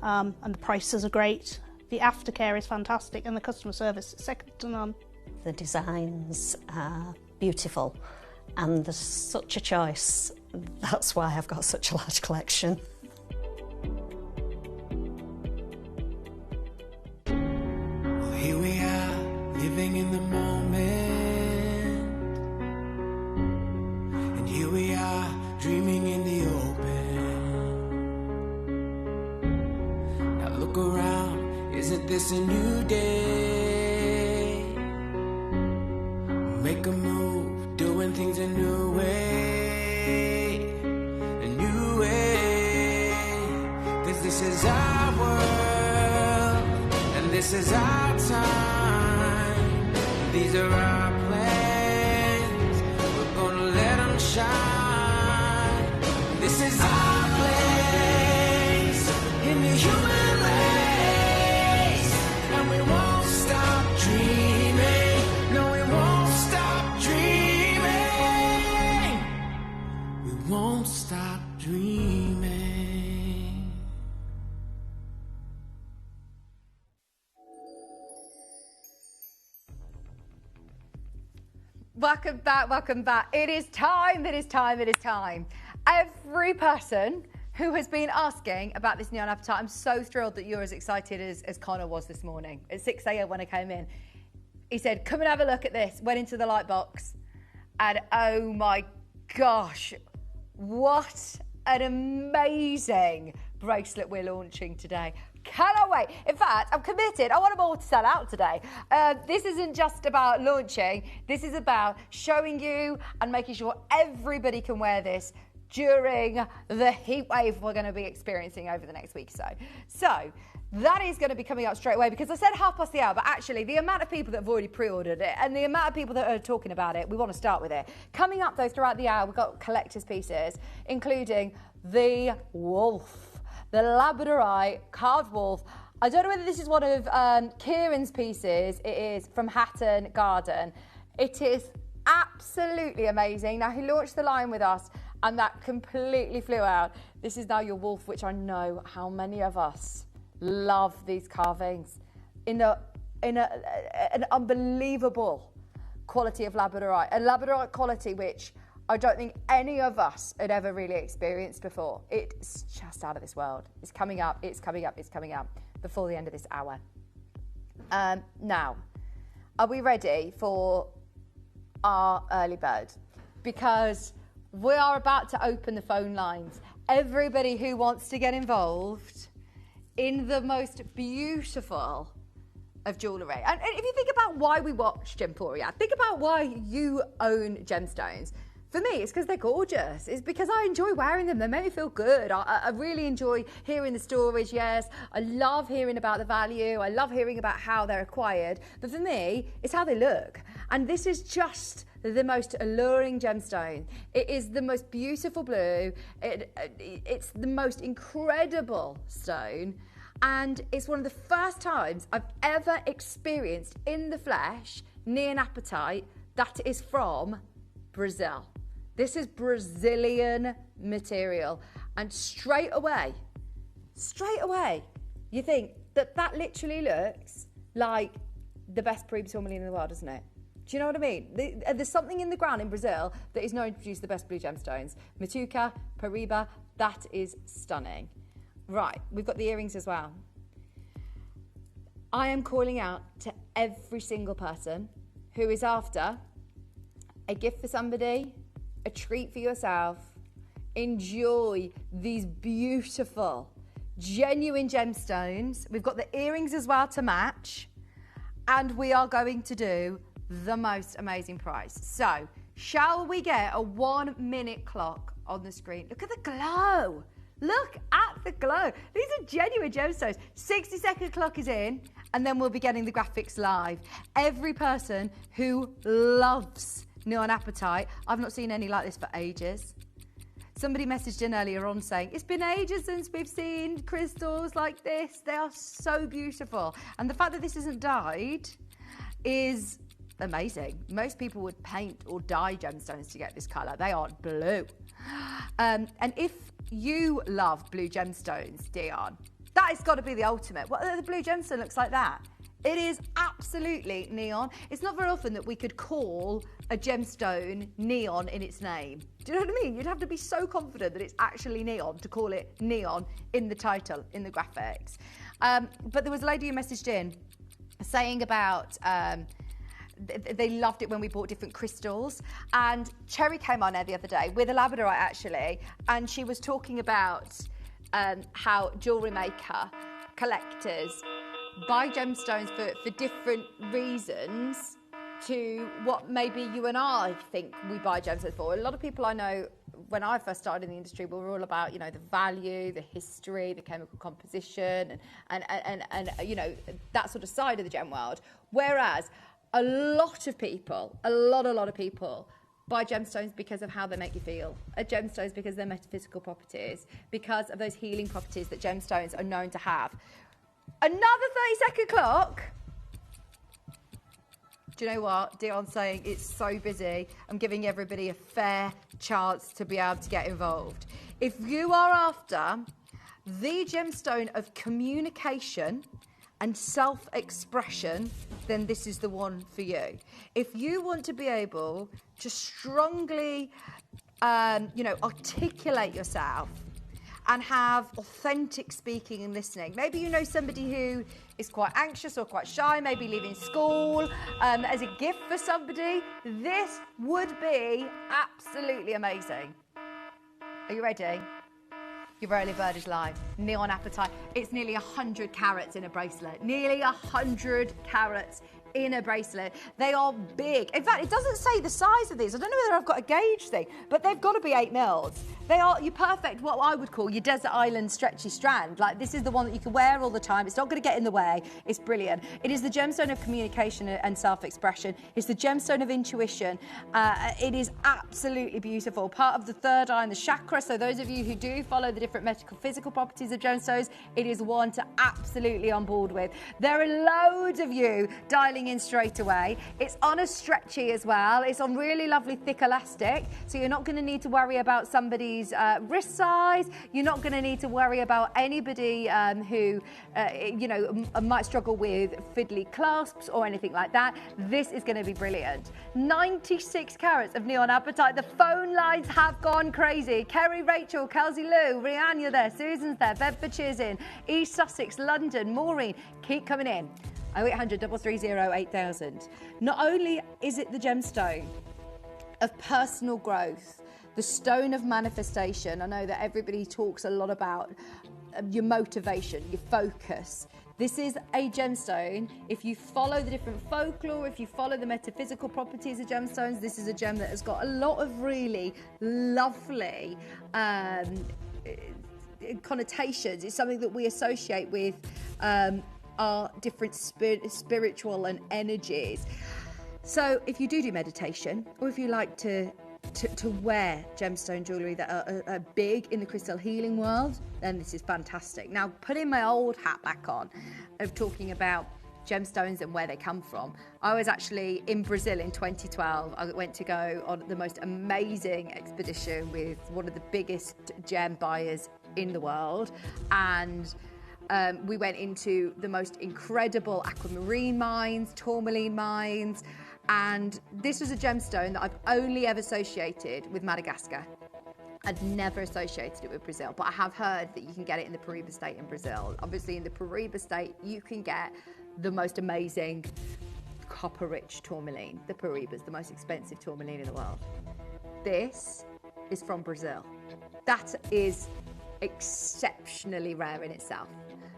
and the prices are great. The aftercare is fantastic, and the customer service is second to none. The designs are beautiful, and there's such a choice. That's why I've got such a large collection. Well, here we are, living in the moment, and here we are, dreaming in the open. Now look around, isn't this a new day? Make a move, doing things a new way, a new way. 'Cause this is our world, and this is our time. These are our plans, we're gonna let them shine. This is our place in the human race, and we won't stop dreaming. No, we won't stop dreaming. We won't stop dreaming. Welcome back, welcome back. It is time, it is time, it is time. Every person who has been asking about this neon appetite, I'm so thrilled that you're as excited as Connor was this morning at 6 a.m. when I came in. He said, come and have a look at this. Went into the light box, and oh my gosh, what an amazing bracelet we're launching today. Cannot wait. In fact, I'm committed. I want them all to sell out today. This isn't just about launching. This is about showing you and making sure everybody can wear this during the heat wave we're going to be experiencing over the next week or so. So that is going to be coming up straight away, because I said hour, but actually the amount of people that have already pre-ordered it and the amount of people that are talking about it, we want to start with it. Coming up though throughout the hour, we've got collector's pieces, including the wolf. The Labradorite carved wolf. I don't know whether this is one of Kieran's pieces. It is from Hatton Garden. It is absolutely amazing. Now, he launched the line with us, and that completely flew out. This is now your wolf, which I know how many of us love these carvings. In an unbelievable quality of Labradorite. A Labradorite quality which I don't think any of us had ever really experienced before. It's just out of this world. It's coming up, it's coming up, it's coming up before the end of this hour. Now, are we ready for our early bird? Because we are about to open the phone lines. Everybody who wants to get involved in the most beautiful of jewellery. And if you think about why we watch Gemporia, think about why you own gemstones. For me, it's because they're gorgeous. It's because I enjoy wearing them. They make me feel good. I really enjoy hearing the stories, yes. I love hearing about the value. I love hearing about how they're acquired. But for me, it's how they look. And this is just the most alluring gemstone. It is the most beautiful blue. It's the most incredible stone. And it's one of the first times I've ever experienced in the flesh neonapatite that is from Brazil. This is Brazilian material, and straight away, you think that literally looks like the best premium tourmaline in the world, doesn't it? Do you know what I mean? There's something in the ground in Brazil that is known to produce the best blue gemstones. Matuca, Pariba, that is stunning. Right, we've got the earrings as well. I am calling out to every single person who is after a gift for somebody, a treat for yourself. Enjoy these beautiful, genuine gemstones. We've got the earrings as well to match, and we are going to do the most amazing price. So, shall we get a 1 minute clock on the screen? Look at the glow. Look at the glow. These are genuine gemstones. 60-second clock is in, and then we'll be getting the graphics live. Every person who loves Neon Apatite, I've not seen any like this for ages. Somebody messaged in earlier on saying, it's been ages since we've seen crystals like this. They are so beautiful. And the fact that this isn't dyed is amazing. Most people would paint or dye gemstones to get this colour. They aren't blue. And if you love blue gemstones, Dion, that has got to be the ultimate. What the blue gemstone looks like that? It is absolutely neon. It's not very often that we could call a gemstone neon in its name. Do you know what I mean? You'd have to be so confident that it's actually neon to call it neon in the title, in the graphics. But there was a lady who messaged in saying about they loved it when we bought different crystals. And Cherry came on there the other day with a labradorite actually, and she was talking about how jewellery maker, collectors buy gemstones for different reasons to what maybe you and I think we buy gemstones for. A lot of people I know, when I first started in the industry, we were all about, you know, the value, the history, the chemical composition, and you know, that sort of side of the gem world. Whereas a lot of people, a lot of people buy gemstones because of how they make you feel. Gemstones because of their metaphysical properties, because of those healing properties that gemstones are known to have. Another 30-second clock. Do you know what? Dion's saying it's so busy. I'm giving everybody a fair chance to be able to get involved. If you are after the gemstone of communication and self-expression, then this is the one for you. If you want to be able to strongly, you know, articulate yourself and have authentic speaking and listening. Maybe you know somebody who is quite anxious or quite shy, maybe leaving school, as a gift for somebody. This would be absolutely amazing. Are you ready? Your early bird is live. Neon Apatite. It's nearly 100 carats in a bracelet. Nearly 100 carats in a bracelet. They are big. In fact, it doesn't say the size of these. I don't know whether I've got a gauge thing, but they've got to be 8 mils. They are your perfect, what I would call your desert island stretchy strand. Like, this is the one that you can wear all the time. It's not going to get in the way. It's brilliant. It is the gemstone of communication and self-expression. It's the gemstone of intuition. It is absolutely beautiful. Part of the third eye and the chakra. So those of you who do follow the different metaphysical properties of gemstones, it is one to absolutely on board with. There are loads of you dialing in straight away. It's on a stretchy as well. It's on really lovely thick elastic, so you're not going to need to worry about somebody's wrist size. You're not going to need to worry about anybody who you know, might struggle with fiddly clasps or anything like that. This is going to be brilliant. 96 carats of Neon Apatite. The phone lines have gone crazy. Kerry, Rachel, Kelsey Lou, Rianne, you're there, Susan's there, Bedfordshire's in, East Sussex, London, Maureen, keep coming in. 0800 330 8000. Not only is it the gemstone of personal growth, the stone of manifestation. I know that everybody talks a lot about your motivation, your focus. This is a gemstone. If you follow the different folklore, if you follow the metaphysical properties of gemstones, this is a gem that has got a lot of really lovely connotations. It's something that we associate with our different spiritual and energies. So if you do meditation, or if you like to wear gemstone jewellery that are big in the crystal healing world, then this is fantastic. Now, putting my old hat back on of talking about gemstones and where they come from. I was actually in Brazil in 2012. I went to go on the most amazing expedition with one of the biggest gem buyers in the world, and we went into the most incredible aquamarine mines, tourmaline mines, and this was a gemstone that I've only ever associated with Madagascar. I'd never associated it with Brazil, but I have heard that you can get it in the Paraíba state in Brazil. Obviously, in the Paraíba state, you can get the most amazing copper-rich tourmaline. The Pariba is the most expensive tourmaline in the world. This is from Brazil. That is exceptionally rare in itself.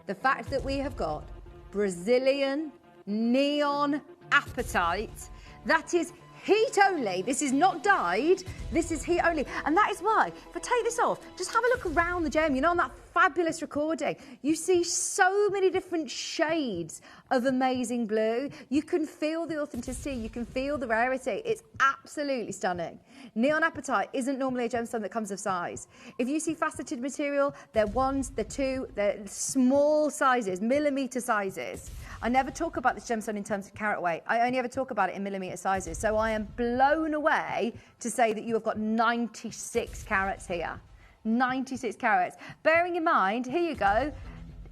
The fact that we have got Brazilian neon apatite, that is heat only. This is not dyed, this is heat only. And that is why, if I take this off, just have a look around the gem, you know, on that fabulous recording, you see so many different shades of amazing blue. You can feel the authenticity, you can feel the rarity. It's absolutely stunning. Neon apatite isn't normally a gemstone that comes of size. If you see faceted material, they're ones, they're two, they're small sizes, millimetre sizes. I never talk about this gemstone in terms of carat weight. I only ever talk about it in millimetre sizes. So I am blown away to say that you have got 96 carats here. 96 carats. Bearing in mind, here you go,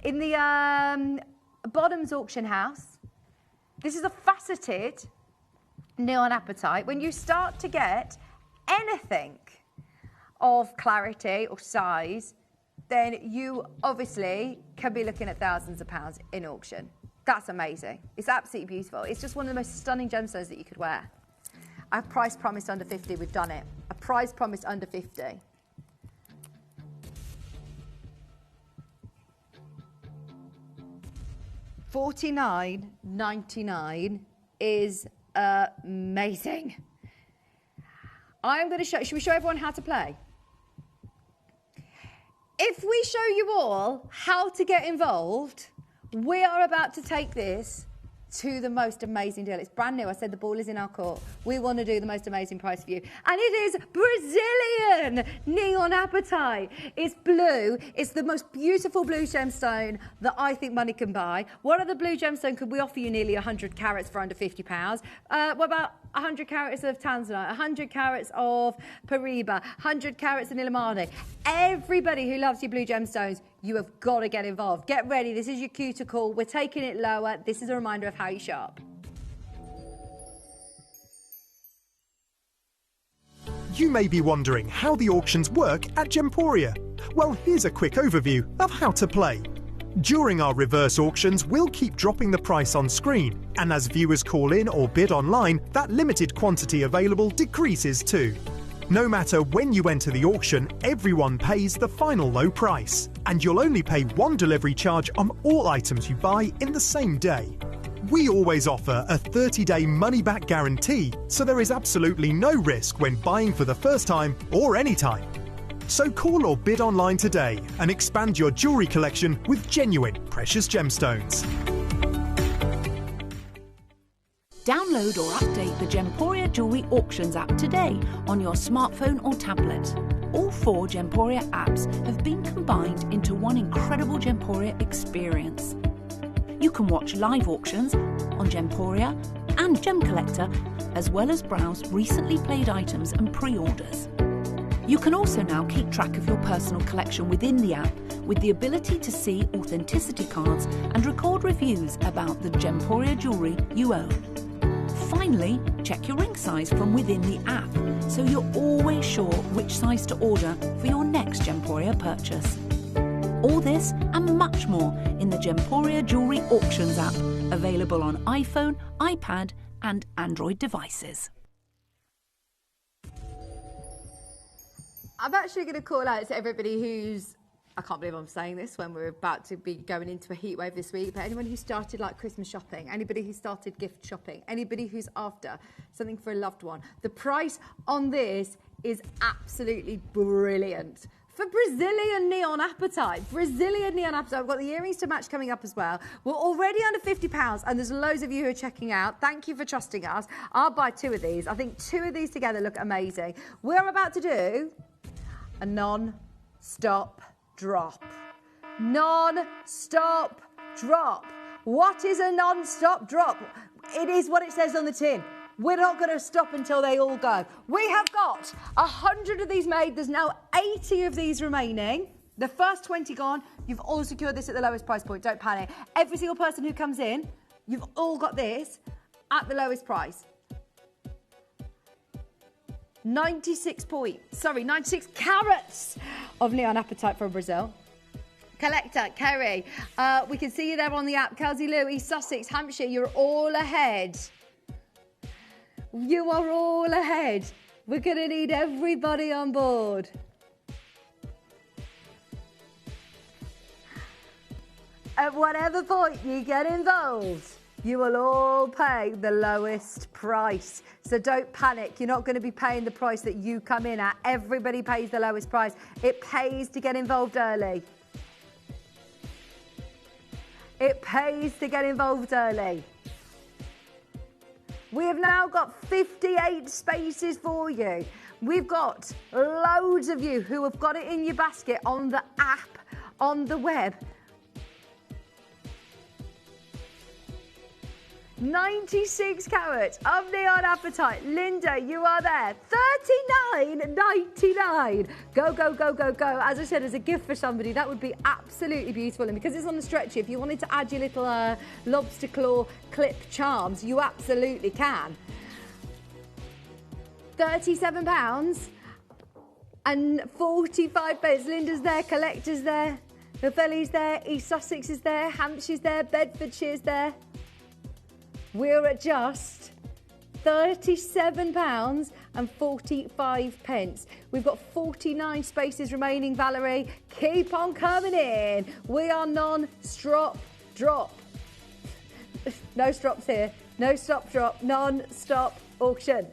in the Bottoms auction house, this is a faceted neon apatite. When you start to get anything of clarity or size, then you obviously can be looking at thousands of pounds in auction. That's amazing. It's absolutely beautiful. It's just one of the most stunning gemstones that you could wear. A price promised under 50, we've done it. A price promised under 50. $49.99 is amazing. I'm going to show, should we show everyone how to play? If we show you all how to get involved, we are about to take this to the most amazing deal. It's brand new. I said the ball is in our court. We want to do the most amazing price for you. And it is Brazilian neon apatite. It's blue. It's the most beautiful blue gemstone that I think money can buy. What other blue gemstone could we offer you nearly 100 carats for under £50? What about 100 carats of tanzanite, 100 carats of Pariba, 100 carats of Illimani? Everybody who loves your blue gemstones, you have got to get involved. Get ready. This is your cue to call. We're taking it lower. This is a reminder of how you shop. You may be wondering how the auctions work at Gemporia. Well, here's a quick overview of how to play. During our reverse auctions, we'll keep dropping the price on screen, and as viewers call in or bid online, that limited quantity available decreases too. No matter when you enter the auction, everyone pays the final low price, and you'll only pay one delivery charge on all items you buy in the same day. We always offer a 30-day money-back guarantee, so there is absolutely no risk when buying for the first time or any time. So call or bid online today and expand your jewellery collection with genuine precious gemstones. Download or update the Gemporia Jewellery Auctions app today on your smartphone or tablet. All 4 Gemporia apps have been combined into one incredible Gemporia experience. You can watch live auctions on Gemporia and Gem Collector, as well as browse recently played items and pre-orders. You can also now keep track of your personal collection within the app with the ability to see authenticity cards and record reviews about the Gemporia jewellery you own. Finally, check your ring size from within the app, so you're always sure which size to order for your next Gemporia purchase. All this and much more in the Gemporia Jewellery Auctions app, available on iPhone, iPad and Android devices. I'm actually going to call out to everybody who's, I can't believe I'm saying this when we're about to be going into a heat wave this week, but anyone who started like Christmas shopping, anybody who started gift shopping, anybody who's after something for a loved one, the price on this is absolutely brilliant. For Brazilian neon apatite. Brazilian neon apatite. I've got the earrings to match coming up as well. We're already under £50 and there's loads of you who are checking out. Thank you for trusting us. I'll buy 2 of these. I think 2 of these together look amazing. We're about to do a non-stop drop. Non-stop drop. What is a non-stop drop? It is what it says on the tin. We're not going to stop until they all go. We have got 100 of these made. There's now 80 of these remaining. The first 20 gone. You've all secured this at the lowest price point. Don't panic. Every single person who comes in, you've all got this at the lowest price. 96 carats of neon apatite from Brazil. Collector, Kerry, we can see you there on the app. Kelsey Lou, East Sussex, Hampshire, you're all ahead. You are all ahead. We're going to need everybody on board. At whatever point you get involved, you will all pay the lowest price. So don't panic. You're not going to be paying the price that you come in at. Everybody pays the lowest price. It pays to get involved early. It pays to get involved early. We have now got 58 spaces for you. We've got loads of you who have got it in your basket on the app, on the web. 96 carats of neon appetite. Linda, you are there. $39.99. Go, go, go, go, go. As I said, as a gift for somebody, that would be absolutely beautiful. And because it's on the stretcher, if you wanted to add your little lobster claw clip charms, you absolutely can. £37 and 45 pence. Linda's there, Collector's there, Helfelli's there, East Sussex is there, Hampshire's there, Bedfordshire's there. We're at just £37 and 45 pence. We've got 49 spaces remaining, Valerie. Keep on coming in. We are non-stop drop. No stops here. No stop drop. Non-stop auction.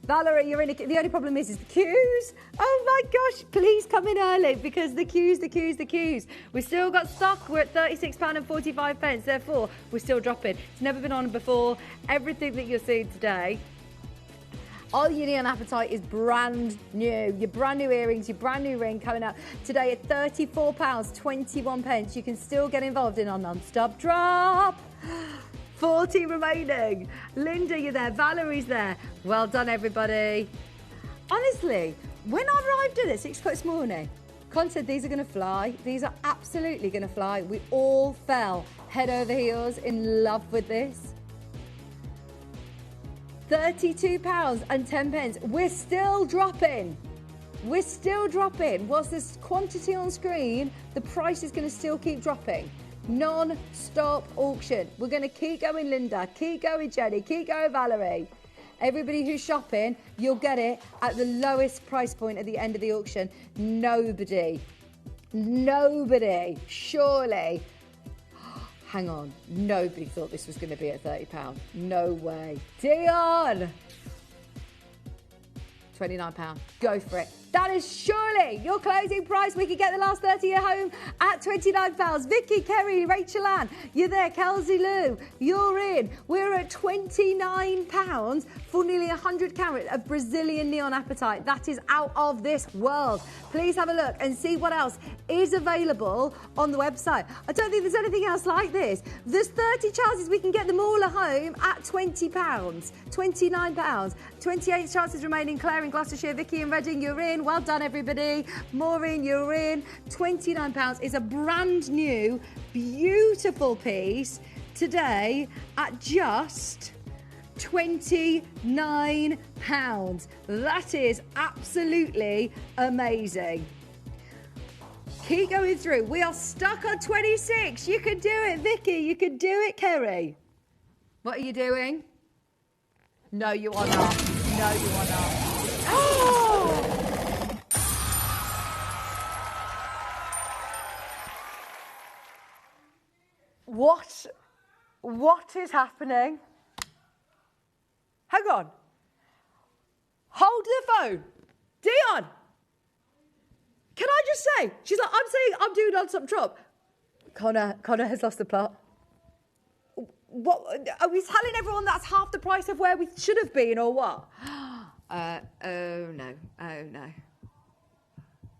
Valerie, you're in it. The only problem is the queues. Oh my gosh, please come in early because the queues. We've still got stock. We're at £36 and 45 pence. Therefore, we're still dropping. It's never been on before. Everything that you're seeing today, all your neon appetite is brand new. Your brand new earrings, your brand new ring coming up today at £34, 21 pence. You can still get involved in our non-stop drop. 40 remaining. Linda, you're there. Valerie's there. Well done, everybody. Honestly, when I arrived at it 6 o'clock this morning, Con said these are going to fly. These are absolutely going to fly. We all fell head over heels in love with this. £32 and 10 pence. We're still dropping. We're still dropping. Whilst there's quantity on screen, the price is going to still keep dropping. Non-stop auction. We're going to keep going, Linda. Keep going, Jenny. Keep going, Valerie. Everybody who's shopping, you'll get it at the lowest price point at the end of the auction. Nobody, surely. Hang on. Nobody thought this was going to be at £30. No way. Dion! £29. Go for it. That is surely your closing price. We could get the last 30 at home at £29. Vicky, Kerry, Rachel Ann, you're there. Kelsey Lou, you're in. We're at £29 for nearly 100 carat of Brazilian neon appetite. That is out of this world. Please have a look and see what else is available on the website. I don't think there's anything else like this. There's 30 chances we can get them all at home at £20, £29. 28 chances remaining. Claire in Gloucestershire, Vicky in Reading, you're in. Well done, everybody. Maureen, you're in. £29 is a brand new, beautiful piece today at just £29. That is absolutely amazing. Keep going through. We are stuck on 26. You can do it, Vicky. You can do it, Kerry. What are you doing? No, you are not. No, you are not. Oh! What is happening? Hang on. Hold the phone. Dion! Can I just say? She's like, I'm saying I'm doing non-stop drop. Connor has lost the plot. What? Are we telling everyone that's half the price of where we should have been or what? Oh no.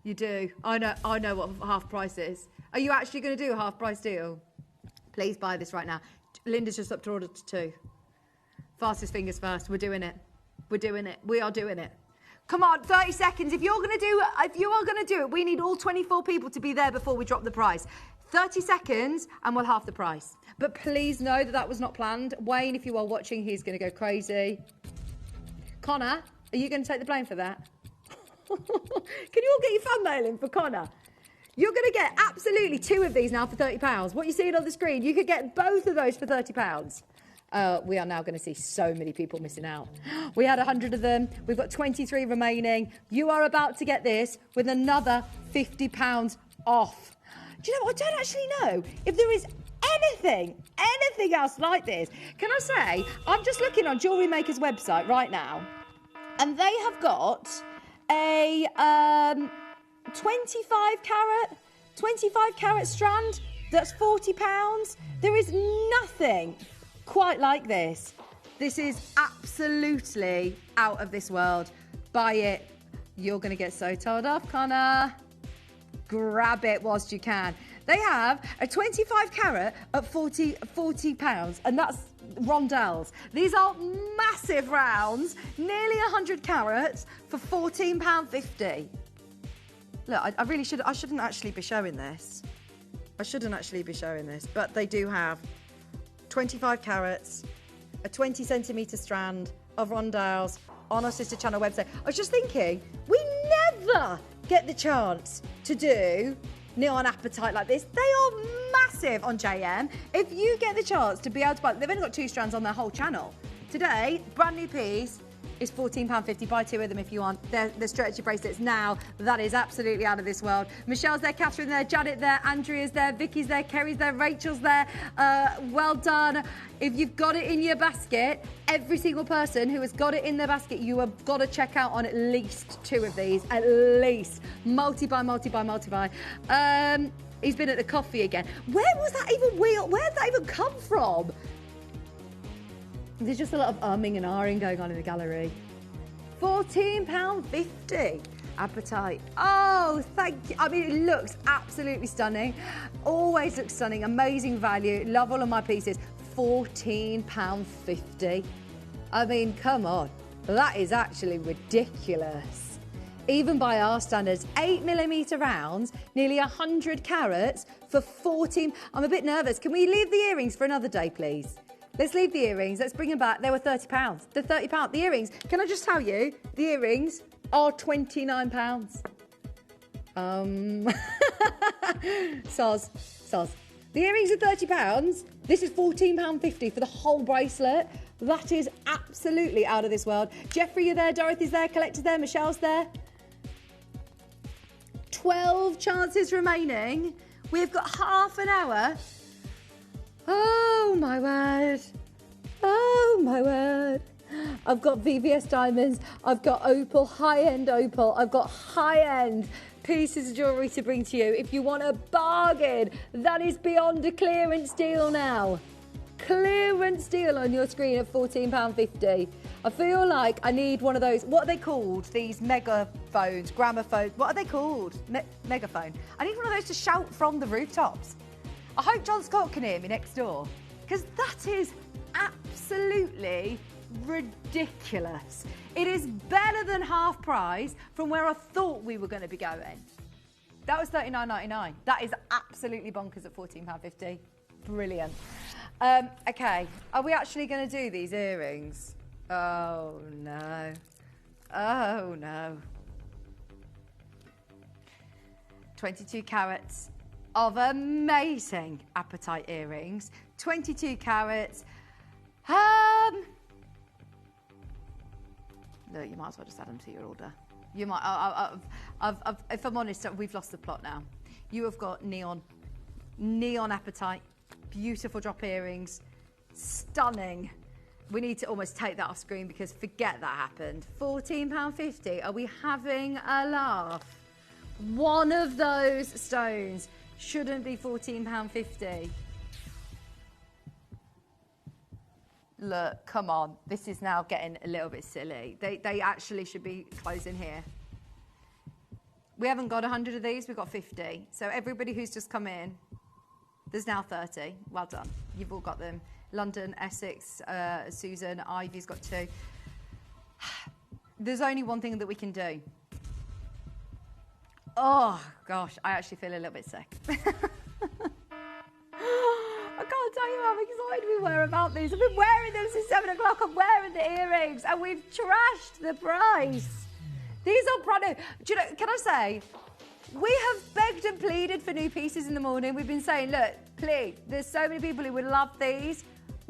You do. I know what half price is. Are you actually going to do a half price deal? Please buy this right now. Linda's just up to order to 2. Fastest fingers first. We're doing it. We are doing it. Come on, 30 seconds. If you are going to do it, we need all 24 people to be there before we drop the price. 30 seconds and we'll half the price. But please know that was not planned. Wayne, if you are watching, he's going to go crazy. Connor, are you going to take the blame for that? Can you all get your fan mail in for Connor? You're going to get absolutely 2 of these now for £30. What you're seeing on the screen, you could get both of those for £30. we are now going to see so many people missing out. We had 100 of them. We've got 23 remaining. You are about to get this with another £50 off. Do you know what? I don't actually know if there is anything else like this. Can I say, I'm just looking on Jewellery Maker's website right now, and they have got a 25 carat strand. That's £40. There is nothing quite like this. This is absolutely out of this world. Buy it. You're going to get so told off, Connor. Grab it whilst you can. They have a 25 carat at £40, and that's rondelles. These are massive rounds, nearly 100 carats for £14.50. Look, I shouldn't actually be showing this. But they do have 25 carats, a 20 centimetre strand of rondelles on our sister channel website. I was just thinking, we never get the chance to do neon apatite like this. They are massive on JM. If you get the chance to be able to buy, they've only got 2 strands on their whole channel. Today, brand new piece is £14.50. Buy 2 of them if you want. They're stretchy bracelets now. That is absolutely out of this world. Michelle's there, Catherine there, Janet there, Andrea's there, Vicky's there, Kerry's there, Rachel's there. Well done. If you've got it in your basket, every single person who has got it in their basket, you have got to check out on at least 2 of these. At least. Multi-buy. He's been at the coffee again. Where was that even wheel? Where did that even come from? There's just a lot of umming and ahhing going on in the gallery. £14.50. Apatite. Oh, thank you. I mean, it looks absolutely stunning. Always looks stunning. Amazing value. Love all of my pieces. £14.50. I mean, come on. That is actually ridiculous. Even by our standards, 8mm rounds, nearly 100 carats for 14. I'm a bit nervous. Can we leave the earrings for another day, please? Let's leave the earrings. Let's bring them back. They were £30. They're £30. The earrings, can I just tell you, the earrings are £29. Soz. The earrings are £30. This is £14.50 for the whole bracelet. That is absolutely out of this world. Jeffrey, you're there. Dorothy's there. Collector's there. Michelle's there. 12 chances remaining. We've got half an hour. Oh my word. Oh my word. I've got VVS diamonds. I've got opal, high-end opal. I've got high-end pieces of jewellery to bring to you. If you want a bargain, that is beyond a clearance deal now. Clearance deal on your screen at £14.50. I feel like I need one of those, what are they called? These megaphones, gramophones, what are they called? Megaphone. I need one of those to shout from the rooftops. I hope John Scott can hear me next door, because that is absolutely ridiculous. It is better than half price from where I thought we were going to be going. That was $39.99. That is absolutely bonkers at £14.50. Brilliant. Okay, are we actually going to do these earrings? Oh no. Oh no. 22 carats of amazing apatite earrings. 22 carats. Look, you might as well just add them to your order. You might. If I'm honest, we've lost the plot now. You have got neon apatite, beautiful drop earrings, stunning. We need to almost take that off screen because forget that happened. £14.50. Are we having a laugh? One of those stones shouldn't be £14.50. Look, come on. This is now getting a little bit silly. They actually should be closing here. We haven't got 100 of these, we've got 50. So everybody who's just come in, there's now 30. Well done. You've all got them. London, Essex, Susan, Ivy's got 2. There's only one thing that we can do. Oh, gosh, I actually feel a little bit sick. I can't tell you how excited we were about these. I've been wearing them since 7 o'clock. I'm wearing the earrings, and we've trashed the price. These are brand new. Do you know, can I say, we have begged and pleaded for new pieces in the morning. We've been saying, look, please, there's so many people who would love these.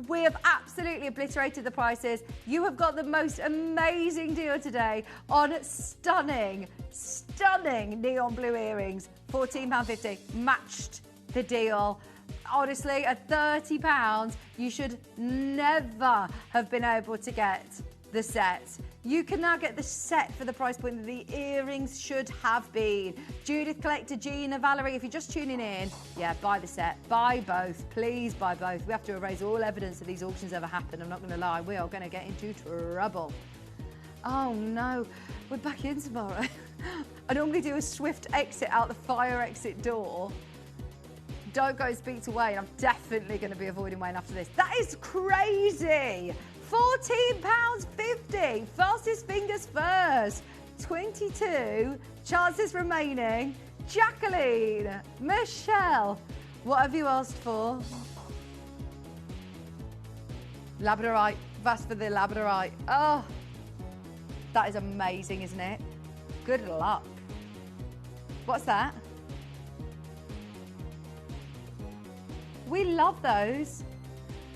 We have absolutely obliterated the prices. You have got the most amazing deal today on stunning, stunning neon blue earrings. £14.50, matched the deal. Honestly, at £30, you should never have been able to get the set. You can now get the set for the price point that the earrings should have been. Judith, Collector, Gina, Valerie, if you're just tuning in, yeah, buy the set. Buy both. Please buy both. We have to erase all evidence that these auctions ever happened. I'm not going to lie. We are going to get into trouble. Oh, no. We're back in tomorrow. I normally do a swift exit out the fire exit door. Don't go and speak to Wayne. I'm definitely going to be avoiding Wayne after this. That is crazy. £14.50. Fastest fingers first. 22 chances remaining. Jacqueline, Michelle, what have you asked for? Labradorite. That's for the Labradorite. Oh, that is amazing, isn't it? Good luck. What's that? We love those.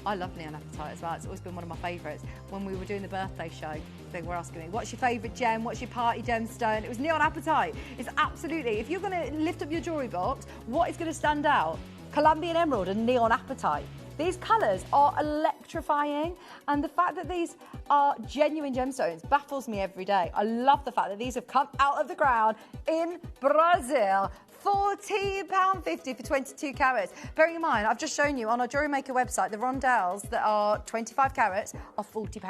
I love neon apatite as well. It's always been one of my favourites. When we were doing the birthday show, they were asking me, what's your favourite gem? What's your party gemstone? It was neon apatite. It's absolutely, if you're going to lift up your jewellery box, what is going to stand out? Colombian emerald and neon apatite. These colours are electrifying, and the fact that these are genuine gemstones baffles me every day. I love the fact that these have come out of the ground in Brazil. £14.50 for 22 carats. Bearing in mind, I've just shown you on our Jewellery Maker website, the rondelles that are 25 carats are £40.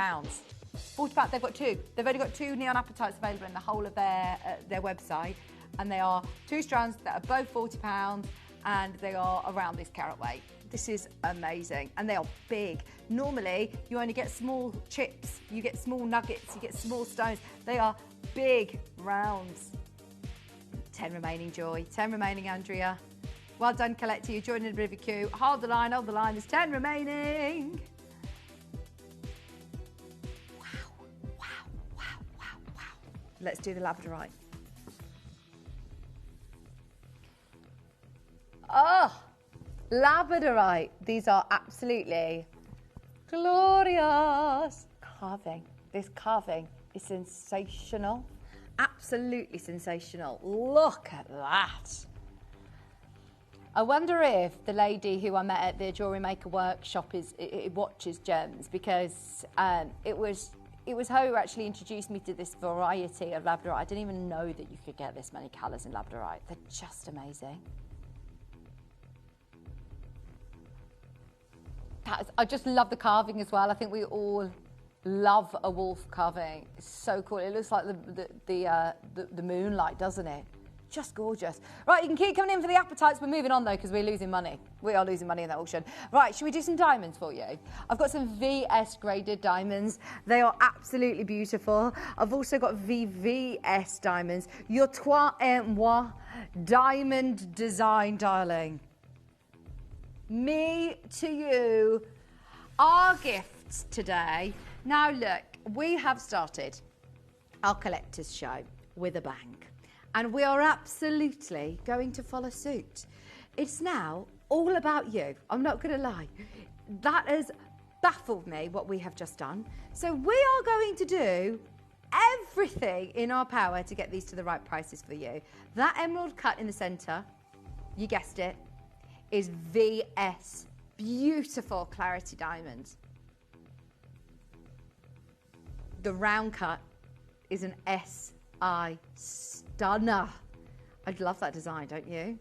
£40, they've got two. They've only got two neon apatites available in the whole of their website, and they are two strands that are both £40, and they are around this carat weight. This is amazing, and they are big. Normally, you only get small chips, you get small nuggets, you get small stones. They are big rounds. 10 remaining, Joy. 10 remaining, Andrea. Well done, Collector. You're joining a bit of a queue. Hold the line, hold the line. There's 10 remaining. Wow, wow, wow, wow, wow. Let's do the Labradorite. Oh, Labradorite. These are absolutely glorious. Carving. This carving is sensational. Absolutely sensational. Look at that. I wonder if the lady who I met at the Jewellery Maker workshop watches gems, because it was her who actually introduced me to this variety of Labradorite. I didn't even know that you could get this many colours in Labradorite. They're just amazing. I just love the carving as well. I think we all love a wolf carving. It's so cool. It looks like the moonlight, doesn't it? Just gorgeous. Right, you can keep coming in for the appetites. We're moving on though, because we're losing money. We are losing money in that auction. Right, should we do some diamonds for you? I've got some VS graded diamonds. They are absolutely beautiful. I've also got VVS diamonds. Your toi et moi diamond design, darling. Me to you. Our gifts today. Now look, we have started our collector's show with a bang, and we are absolutely going to follow suit. It's now all about you. I'm not going to lie. That has baffled me, what we have just done. So we are going to do everything in our power to get these to the right prices for you. That emerald cut in the centre, you guessed it, is VS. Beautiful clarity diamonds. The round cut is an SI stunner. I love that design, don't you?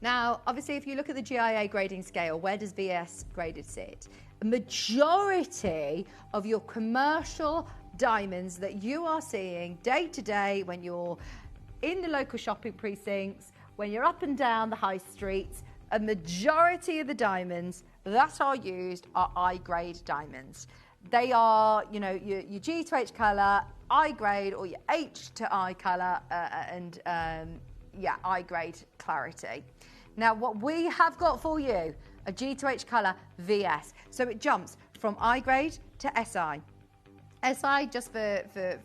Now, obviously, if you look at the GIA grading scale, where does VS graded sit? A majority of your commercial diamonds that you are seeing day to day when you're in the local shopping precincts, when you're up and down the high streets, a majority of the diamonds that are used are I-grade diamonds. They are, you know, your G to H colour, I-grade, or your H to I colour, yeah, I-grade clarity. Now, what we have got for you, a G to H colour VS. So it jumps from I-grade to SI. SI, just for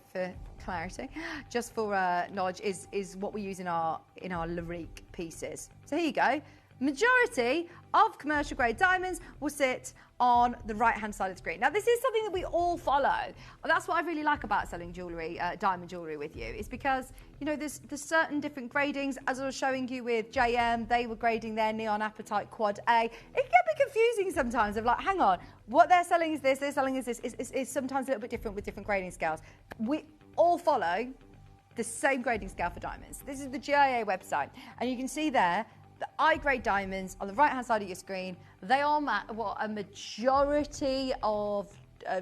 clarity, just for knowledge, is what we use in our Lyrique pieces. So here you go. Majority of commercial grade diamonds will sit on the right hand side of the screen. Now this is something that we all follow. That's what I really like about selling jewellery, diamond jewellery with you, is because, you know, there's certain different gradings. As I was showing you with JM, they were grading their neon apatite quad A. It can get a bit confusing sometimes of like, hang on, what they're selling is this, they're selling is this. It's sometimes a little bit different with different grading scales. We all follow the same grading scale for diamonds. This is the GIA website, and you can see there the I-grade diamonds on the right-hand side of your screen. They are what a majority of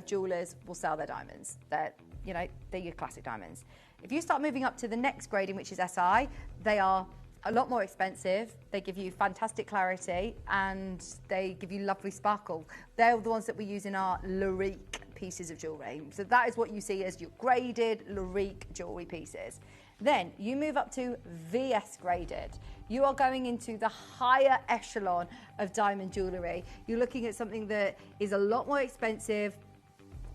jewellers will sell their diamonds. They're your classic diamonds. If you start moving up to the next grading, which is SI, they are a lot more expensive. They give you fantastic clarity and they give you lovely sparkle. They're the ones that we use in our Lurique pieces of jewellery. So that is what you see as your graded Lurique jewellery pieces. Then you move up to VS graded. You are going into the higher echelon of diamond jewellery. You're looking at something that is a lot more expensive.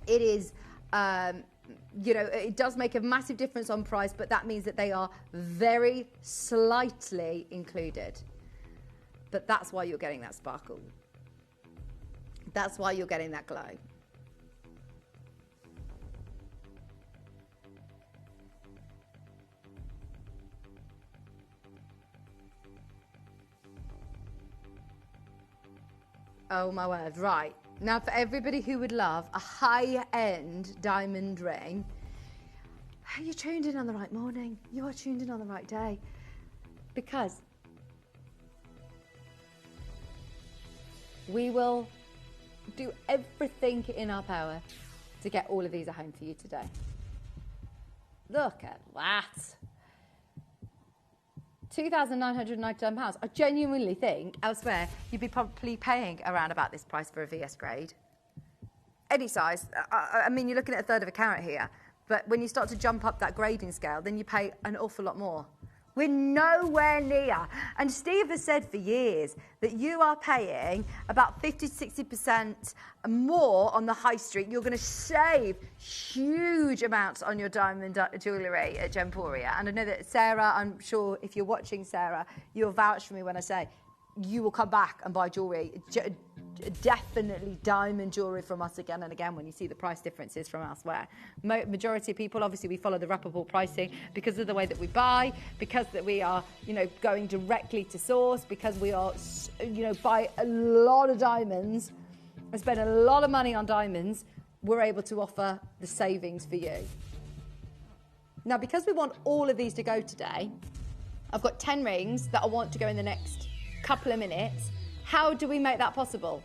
It is, it does make a massive difference on price, but that means that they are very slightly included. But that's why you're getting that sparkle. That's why you're getting that glow. Oh my word, right. Now for everybody who would love a high-end diamond ring, you're tuned in on the right morning. You are tuned in on the right day. Because we will do everything in our power to get all of these at home for you today. Look at that. £2,999. I genuinely think elsewhere you'd be probably paying around about this price for a VS grade. Any size. I mean, you're looking at a third of a carat here, but when you start to jump up that grading scale, then you pay an awful lot more. We're nowhere near. And Steve has said for years that you are paying about 50 to 60% more on the high street. You're going to save huge amounts on your diamond jewellery at Gemporia. And I know that Sarah, I'm sure if you're watching, Sarah, you'll vouch for me when I say you will come back and buy jewellery. Definitely diamond jewellery from us again and again when you see the price differences from elsewhere. Majority of people, obviously, we follow the Rappaport pricing because of the way that we buy, because that we are, going directly to source, because we are, buy a lot of diamonds and spend a lot of money on diamonds. We're able to offer the savings for you. Now, because we want all of these to go today, I've got 10 rings that I want to go in the next couple of minutes. How do we make that possible?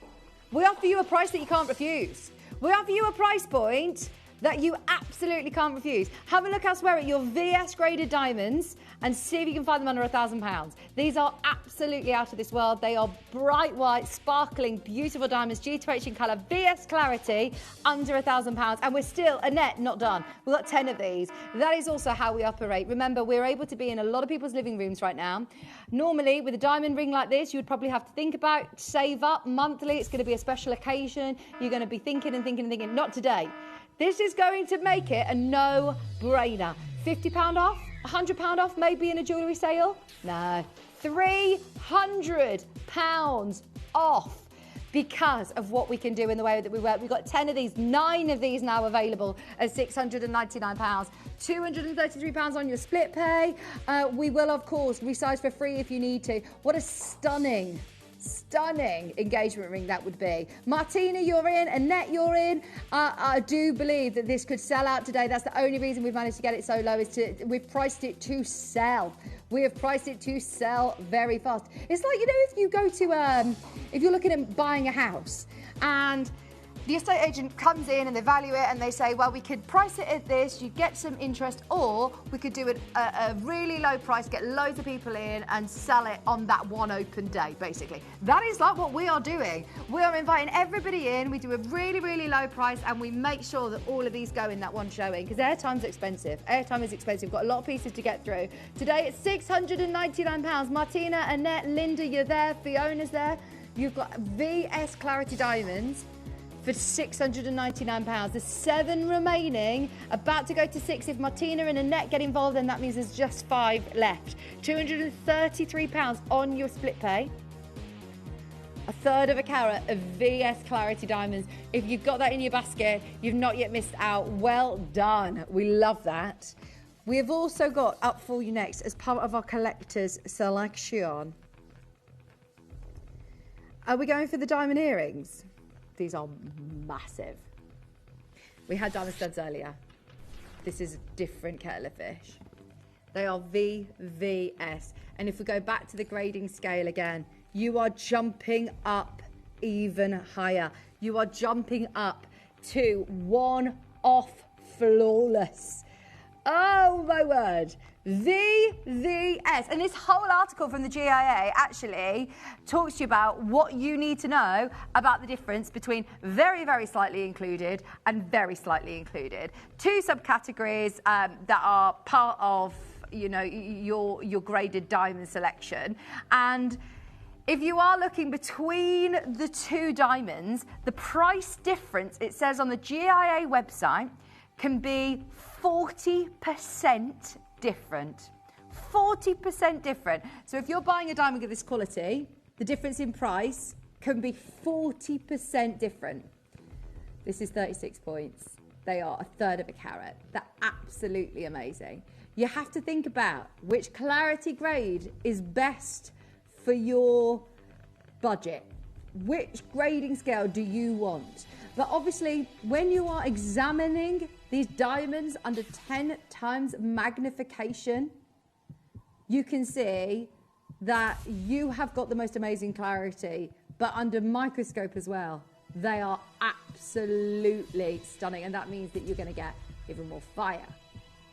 We offer you a price that you can't refuse. We offer you a price point that you absolutely can't refuse. Have a look elsewhere at your VS graded diamonds and see if you can find them under £1,000. These are absolutely out of this world. They are bright white, sparkling, beautiful diamonds, G2H in colour, VS clarity, under £1,000. And we're still, Annette, not done. We've got 10 of these. That is also how we operate. Remember, we're able to be in a lot of people's living rooms right now. Normally, with a diamond ring like this, you would probably have to think about, save up monthly. It's going to be a special occasion. You're going to be thinking and thinking and thinking. Not today. This is going to make it a no-brainer. £50 off? £100 off maybe in a jewellery sale? No. £300 off because of what we can do in the way that we work. We've got 10 of these, 9 of these now available at £699. £233 on your split pay. We will, of course, resize for free if you need to. What a stunning engagement ring that would be. Martina, you're in. Annette, you're in. I do believe that this could sell out today. That's the only reason we've managed to get it so low, is we've priced it to sell. We have priced it to sell very fast. It's like, if you go to, if you're looking at buying a house and the estate agent comes in and they value it and they say, well, we could price it at this, you get some interest, or we could do it at a really low price, get loads of people in and sell it on that one open day, basically. That is like what we are doing. We are inviting everybody in, we do a really, really low price, and we make sure that all of these go in that one showing, because airtime's expensive. Airtime is expensive. We've got a lot of pieces to get through. Today it's £699. Martina, Annette, Linda, you're there. Fiona's there. You've got VS Clarity Diamonds for £699. There's 7 remaining, about to go to 6. If Martina and Annette get involved, then that means there's just 5 left. £233 on your split pay. A third of a carat of VS Clarity diamonds. If you've got that in your basket, you've not yet missed out. Well done. We love that. We have also got up for you next, as part of our collector's selection. Are we going for the diamond earrings? These are massive. We had diamond studs earlier. This is a different kettle of fish. They are VVS. And if we go back to the grading scale again, you are jumping up even higher. You are jumping up to one off flawless. Oh my word. VVS. And this whole article from the GIA actually talks to you about what you need to know about the difference between very, very slightly included and very slightly included. Two subcategories that are part of, you know, your graded diamond selection. And if you are looking between the two diamonds, the price difference, it says on the GIA website, can be 40% different. 40% different. So if you're buying a diamond of this quality, the difference in price can be 40% different. This is 36 points. They are a third of a carat. They're absolutely amazing. You have to think about which clarity grade is best for your budget. Which grading scale do you want? But obviously, when you are examining these diamonds under 10 times magnification, you can see that you have got the most amazing clarity, but under microscope as well, they are absolutely stunning. And that means that you're going to get even more fire,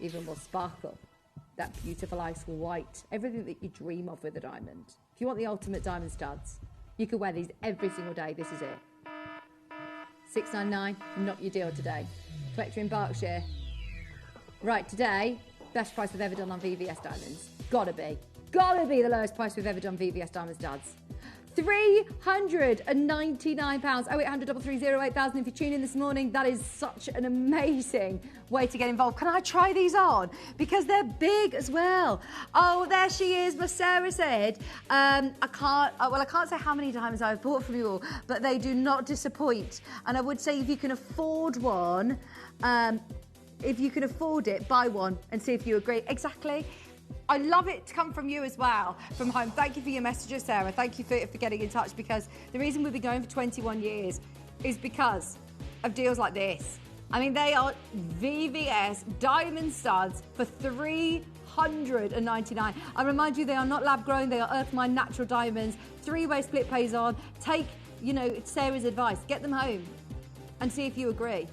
even more sparkle, that beautiful ice white, everything that you dream of with a diamond. If you want the ultimate diamond studs, you can wear these every single day. This is it. $6.99, not your deal today. Collector in Berkshire. Right, today, best price we've ever done on VVS diamonds. Gotta be the lowest price we've ever done VVS diamond studs. £399. 0800 330 8000. If you tune in this morning, that is such an amazing way to get involved. Can I try these on? Because they're big as well. Oh, there she is. But Sarah said, I can't say how many diamonds I've bought from you all, but they do not disappoint. And I would say if you can afford one, if you can afford it, buy one and see if you agree. Exactly. I love it to come from you as well, from home. Thank you for your messages, Sarah. Thank you for getting in touch, because the reason we've been going for 21 years is because of deals like this. I mean, they are VVS diamond studs for $399. I remind you, they are not lab grown. They are earth mined natural diamonds. 3-way split pays on. Take, you know, Sarah's advice. Get them home and see if you agree.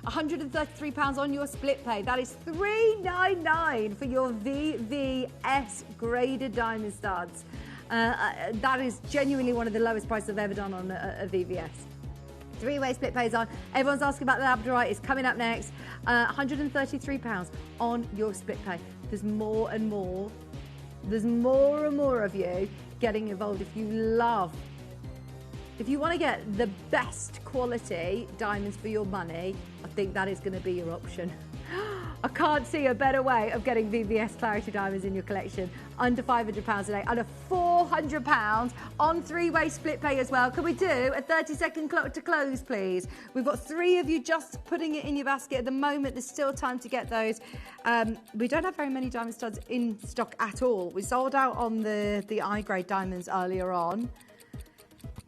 £133 on your split pay. That is $399 for your VVS graded diamond studs. That is genuinely one of the lowest prices I've ever done on a VVS. 3-way split pays on. Everyone's asking about the labradorite. It's coming up next. £133 on your split pay. There's more and more. There's more and more of you getting involved. If you want to get the best quality diamonds for your money, I think that is going to be your option. I can't see a better way of getting VVS Clarity diamonds in your collection. Under £500 a day, under £400 on 3-way split pay as well. Can we do a 30-second clock to close, please? We've got 3 of you just putting it in your basket at the moment. There's still time to get those. We don't have very many diamond studs in stock at all. We sold out on the I-grade diamonds earlier on.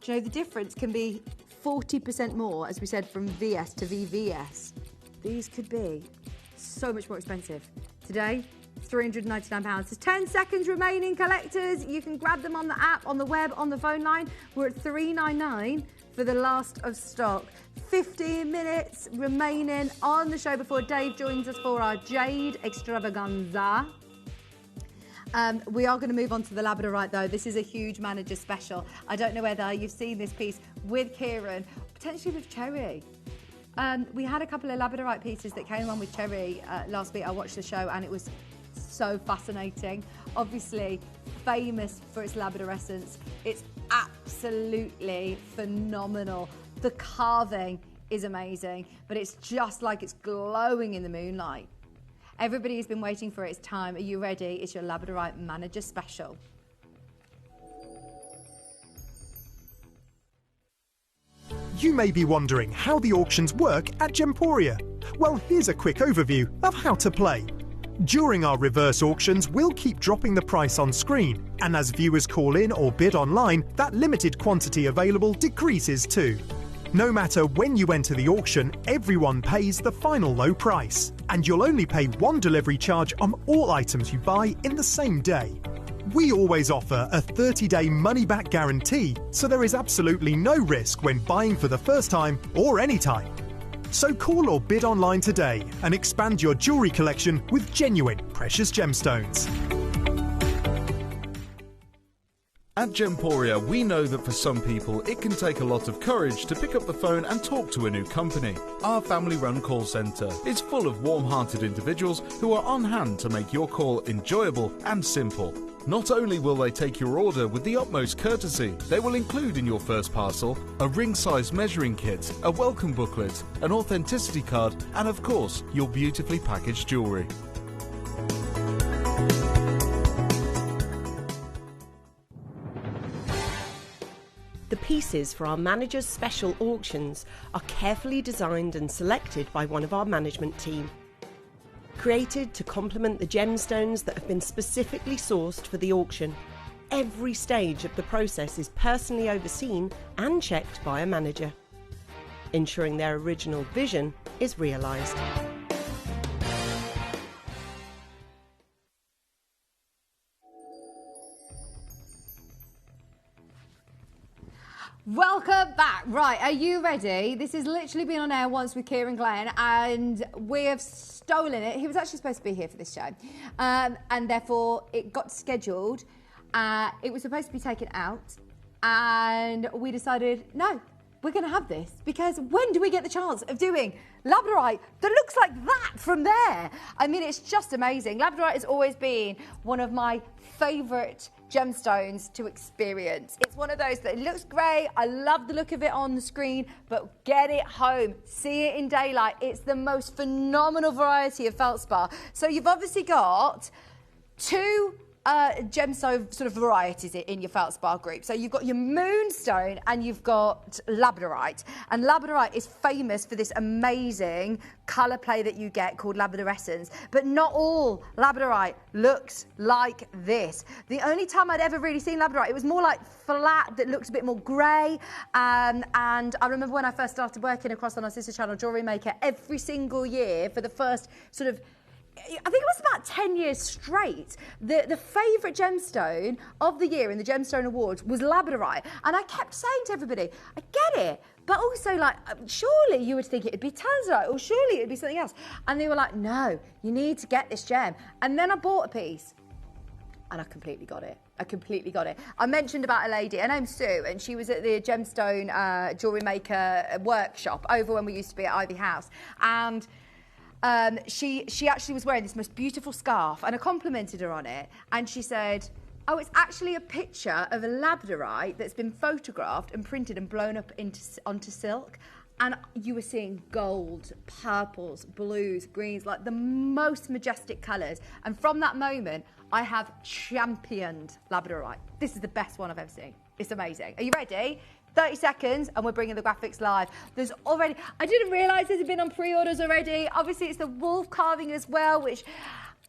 Do you know the difference can be 40% more, as we said, from VS to VVS. These could be so much more expensive. Today, £399. There's 10 seconds remaining, collectors. You can grab them on the app, on the web, on the phone line. We're at $399 for the last of stock. 15 minutes remaining on the show before Dave joins us for our Jade Extravaganza. We are going to move on to the labradorite, though. This is a huge manager special. I don't know whether you've seen this piece with Kieran, potentially with Cherry. We had a couple of labradorite pieces that came on with Cherry last week. I watched the show and it was so fascinating. Obviously, famous for its labradorescence. It's absolutely phenomenal. The carving is amazing, but it's just like it's glowing in the moonlight. Everybody has been waiting for its time. Are you ready? It's your labradorite manager special. You may be wondering how the auctions work at Gemporia. Well, here's a quick overview of how to play. During our reverse auctions, we'll keep dropping the price on screen, and as viewers call in or bid online, that limited quantity available decreases too. No matter when you enter the auction, everyone pays the final low price, and you'll only pay one delivery charge on all items you buy in the same day. We always offer a 30-day money-back guarantee, so there is absolutely no risk when buying for the first time or any time. So call or bid online today and expand your jewellery collection with genuine precious gemstones. At Gemporia, we know that for some people it can take a lot of courage to pick up the phone and talk to a new company. Our family-run call centre is full of warm-hearted individuals who are on hand to make your call enjoyable and simple. Not only will they take your order with the utmost courtesy, they will include in your first parcel a ring-size measuring kit, a welcome booklet, an authenticity card, and of course, your beautifully packaged jewellery. The pieces for our managers' special auctions are carefully designed and selected by one of our management team. Created to complement the gemstones that have been specifically sourced for the auction, every stage of the process is personally overseen and checked by a manager, ensuring their original vision is realised. Welcome back. Right, are you ready? This has literally been on air once with Kieran Glenn, and we have stolen it. He was actually supposed to be here for this show, and therefore it got scheduled. It was supposed to be taken out, and we decided, no, we're going to have this, because when do we get the chance of doing labradorite that looks like that from there? I mean, it's just amazing. Labradorite has always been one of my favourite gemstones to experience. It's one of those that looks great. I love the look of it on the screen, but get it home, see it in daylight. It's the most phenomenal variety of feldspar. So you've obviously got two gemstone sort of varieties in your feldspar group. So you've got your moonstone and you've got labradorite. And labradorite is famous for this amazing colour play that you get called labradorescence. But not all labradorite looks like this. The only time I'd ever really seen labradorite, it was more like flat that looked a bit more grey. And I remember when I first started working across on our sister channel, Jewellery Maker, every single year for the first sort of, I think it was about 10 years straight, the favourite gemstone of the year in the Gemstone Awards was labradorite. And I kept saying to everybody, I get it, but also like, surely you would think it'd be tanzanite, or surely it'd be something else. And they were like, no, you need to get this gem. And then I bought a piece, and I completely got it. I mentioned about a lady, her name's Sue, and she was at the Gemstone Jewellery Maker workshop over when we used to be at Ivy House. And she actually was wearing this most beautiful scarf, and I complimented her on it, and she said, oh, it's actually a picture of a labradorite that's been photographed and printed and blown up onto silk. And you were seeing gold, purples, blues, greens, like the most majestic colours. And from that moment, I have championed labradorite. This is the best one I've ever seen. It's amazing. Are you ready? 30 seconds and we're bringing the graphics live. There's already, I didn't realise this had been on pre-orders already. Obviously it's the wolf carving as well, which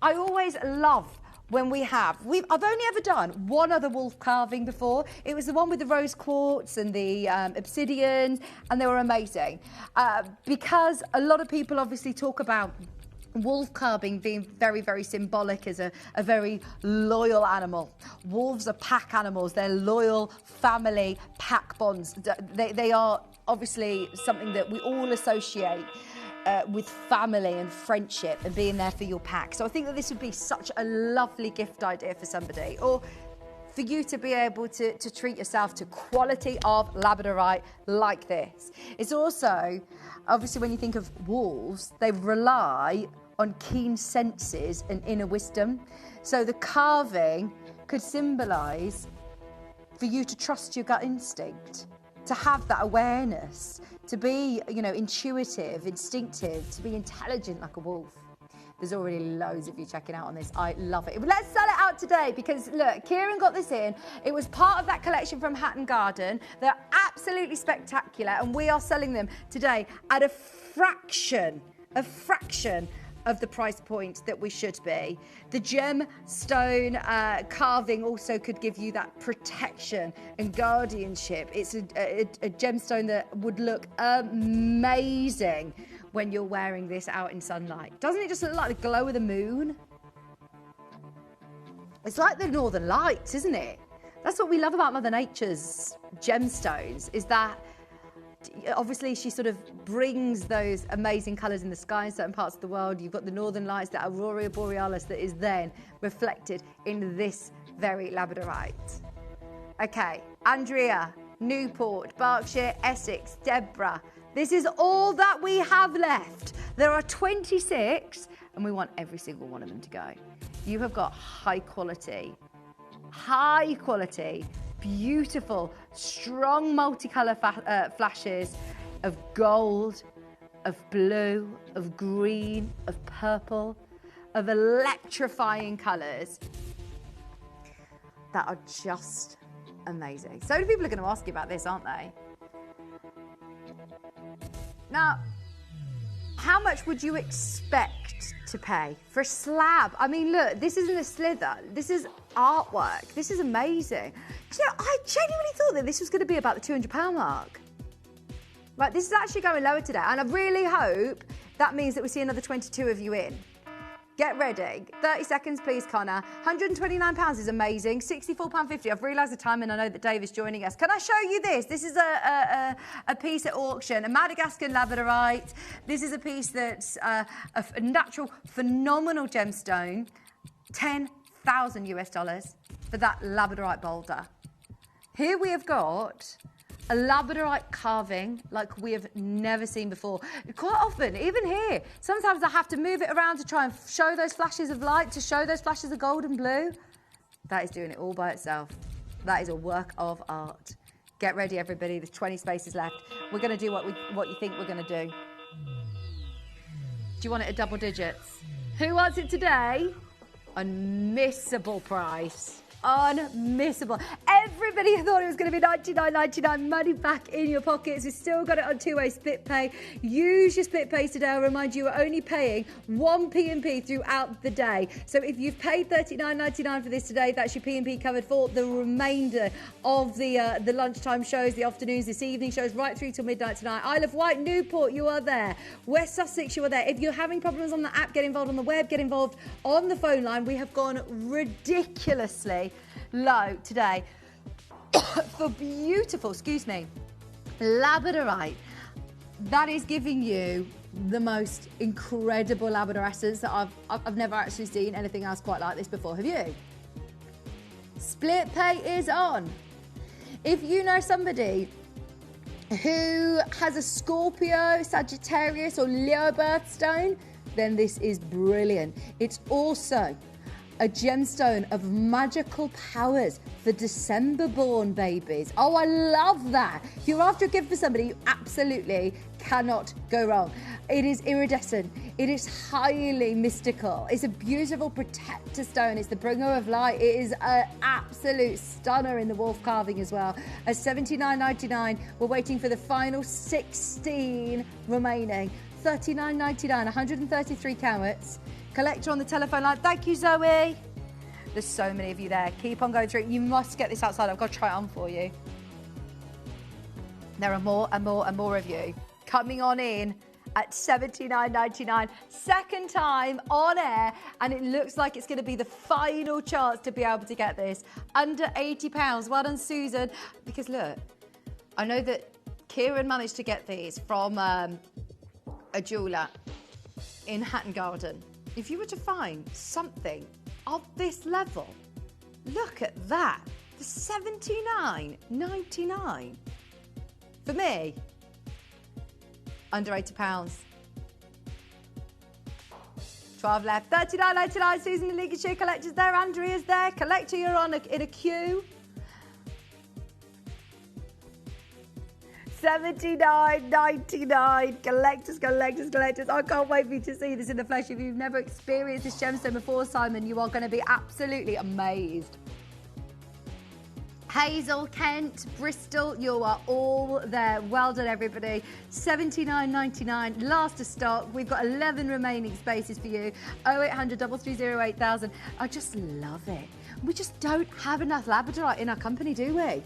I always love when we have. I've only ever done one other wolf carving before. It was the one with the rose quartz and the obsidian, and they were amazing. Because a lot of people obviously talk about wolf carving being very, very symbolic as a very loyal animal. Wolves are pack animals. They're loyal family pack bonds. They are obviously something that we all associate with family and friendship and being there for your pack. So I think that this would be such a lovely gift idea for somebody, or for you to be able to treat yourself to quality of labradorite like this. It's also, obviously when you think of wolves, they rely on keen senses and inner wisdom. So the carving could symbolise for you to trust your gut instinct, to have that awareness, to be, you know, intuitive, instinctive, to be intelligent like a wolf. There's already loads of you checking out on this. I love it. Let's sell it out today because, look, Kieran got this in. It was part of that collection from Hatton Garden. They're absolutely spectacular, and we are selling them today at a fraction of the price point that we should be. The gemstone carving also could give you that protection and guardianship. It's a gemstone that would look amazing when you're wearing this out in sunlight. Doesn't it just look like the glow of the moon? It's like the Northern Lights, isn't it? That's what we love about Mother Nature's gemstones, is that obviously she sort of brings those amazing colours in the sky in certain parts of the world. You've got the Northern Lights, the Aurora Borealis, that is then reflected in this very labradorite. Okay, Andrea, Newport, Berkshire, Essex, Deborah. This is all that we have left. There are 26 and we want every single one of them to go. You have got high quality, beautiful, strong multicolour flashes of gold, of blue, of green, of purple, of electrifying colours that are just amazing. So many people are going to ask you about this, aren't they? Now, how much would you expect to pay for a slab? I mean, look, this isn't a slither. This is artwork. This is amazing. Do you know, I genuinely thought that this was going to be about the £200 mark. Right, this is actually going lower today, and I really hope that means that we see another 22 of you in. Get ready. 30 seconds, please, Connor. £129 is amazing. £64.50. I've realised the time, and I know that Dave is joining us. Can I show you this? This is a piece at auction, a Madagascar labradorite. This is a piece that's a natural, phenomenal gemstone. $10,000 for that labradorite boulder. Here we have got a labradorite carving like we have never seen before. Quite often, even here, sometimes I have to move it around to try and show those flashes of light, to show those flashes of gold and blue. That is doing it all by itself. That is a work of art. Get ready, everybody. There's 20 spaces left. We're going to do what you think we're going to do. Do you want it at double digits? Who wants it today? Unmissable price. Unmissable. Everybody thought it was going to be $99.99, money back in your pockets. We've still got it on two-way split pay. Use your split pays today. I'll remind you, we're only paying one P&P throughout the day. So if you've paid $39.99 for this today, that's your P&P covered for the remainder of the lunchtime shows, the afternoons, this evening shows, right through till midnight tonight. Isle of Wight, Newport, you are there. West Sussex, you are there. If you're having problems on the app, get involved on the web, get involved on the phone line. We have gone ridiculously low today for beautiful, labradorite. That is giving you the most incredible labrador essence that I've never actually seen anything else quite like this before. Have you? Split pay is on. If you know somebody who has a Scorpio, Sagittarius or Leo birthstone, then this is brilliant. It's also a gemstone of magical powers for December-born babies. Oh, I love that. If you're after a gift for somebody, you absolutely cannot go wrong. It is iridescent. It is highly mystical. It's a beautiful protector stone. It's the bringer of light. It is an absolute stunner in the wolf carving as well. At $79.99, we're waiting for the final 16 remaining. $39.99, 133 carats. Collector on the telephone line. Thank you, Zoe. There's so many of you there. Keep on going through. You must get this outside. I've got to try it on for you. There are more and more and more of you coming on in at $79.99. Second time on air, and it looks like it's going to be the final chance to be able to get this. Under £80. Well done, Susan. Because look, I know that Kieran managed to get these from a jeweller in Hatton Garden. If you were to find something of this level, look at that. The $79.99. For me, under £80. 12 left. $39.99. Susan, the League of Shoe Collectors there. Andrea's there. Collector, you're in a queue. $79.99. Collectors. I can't wait for you to see this in the flesh. If you've never experienced this gemstone before, Simon, you are going to be absolutely amazed. Hazel, Kent, Bristol, you are all there. Well done, everybody. $79.99, last of stock. We've got 11 remaining spaces for you. 0800 330 8000. I just love it. We just don't have enough labradorite in our company, do we?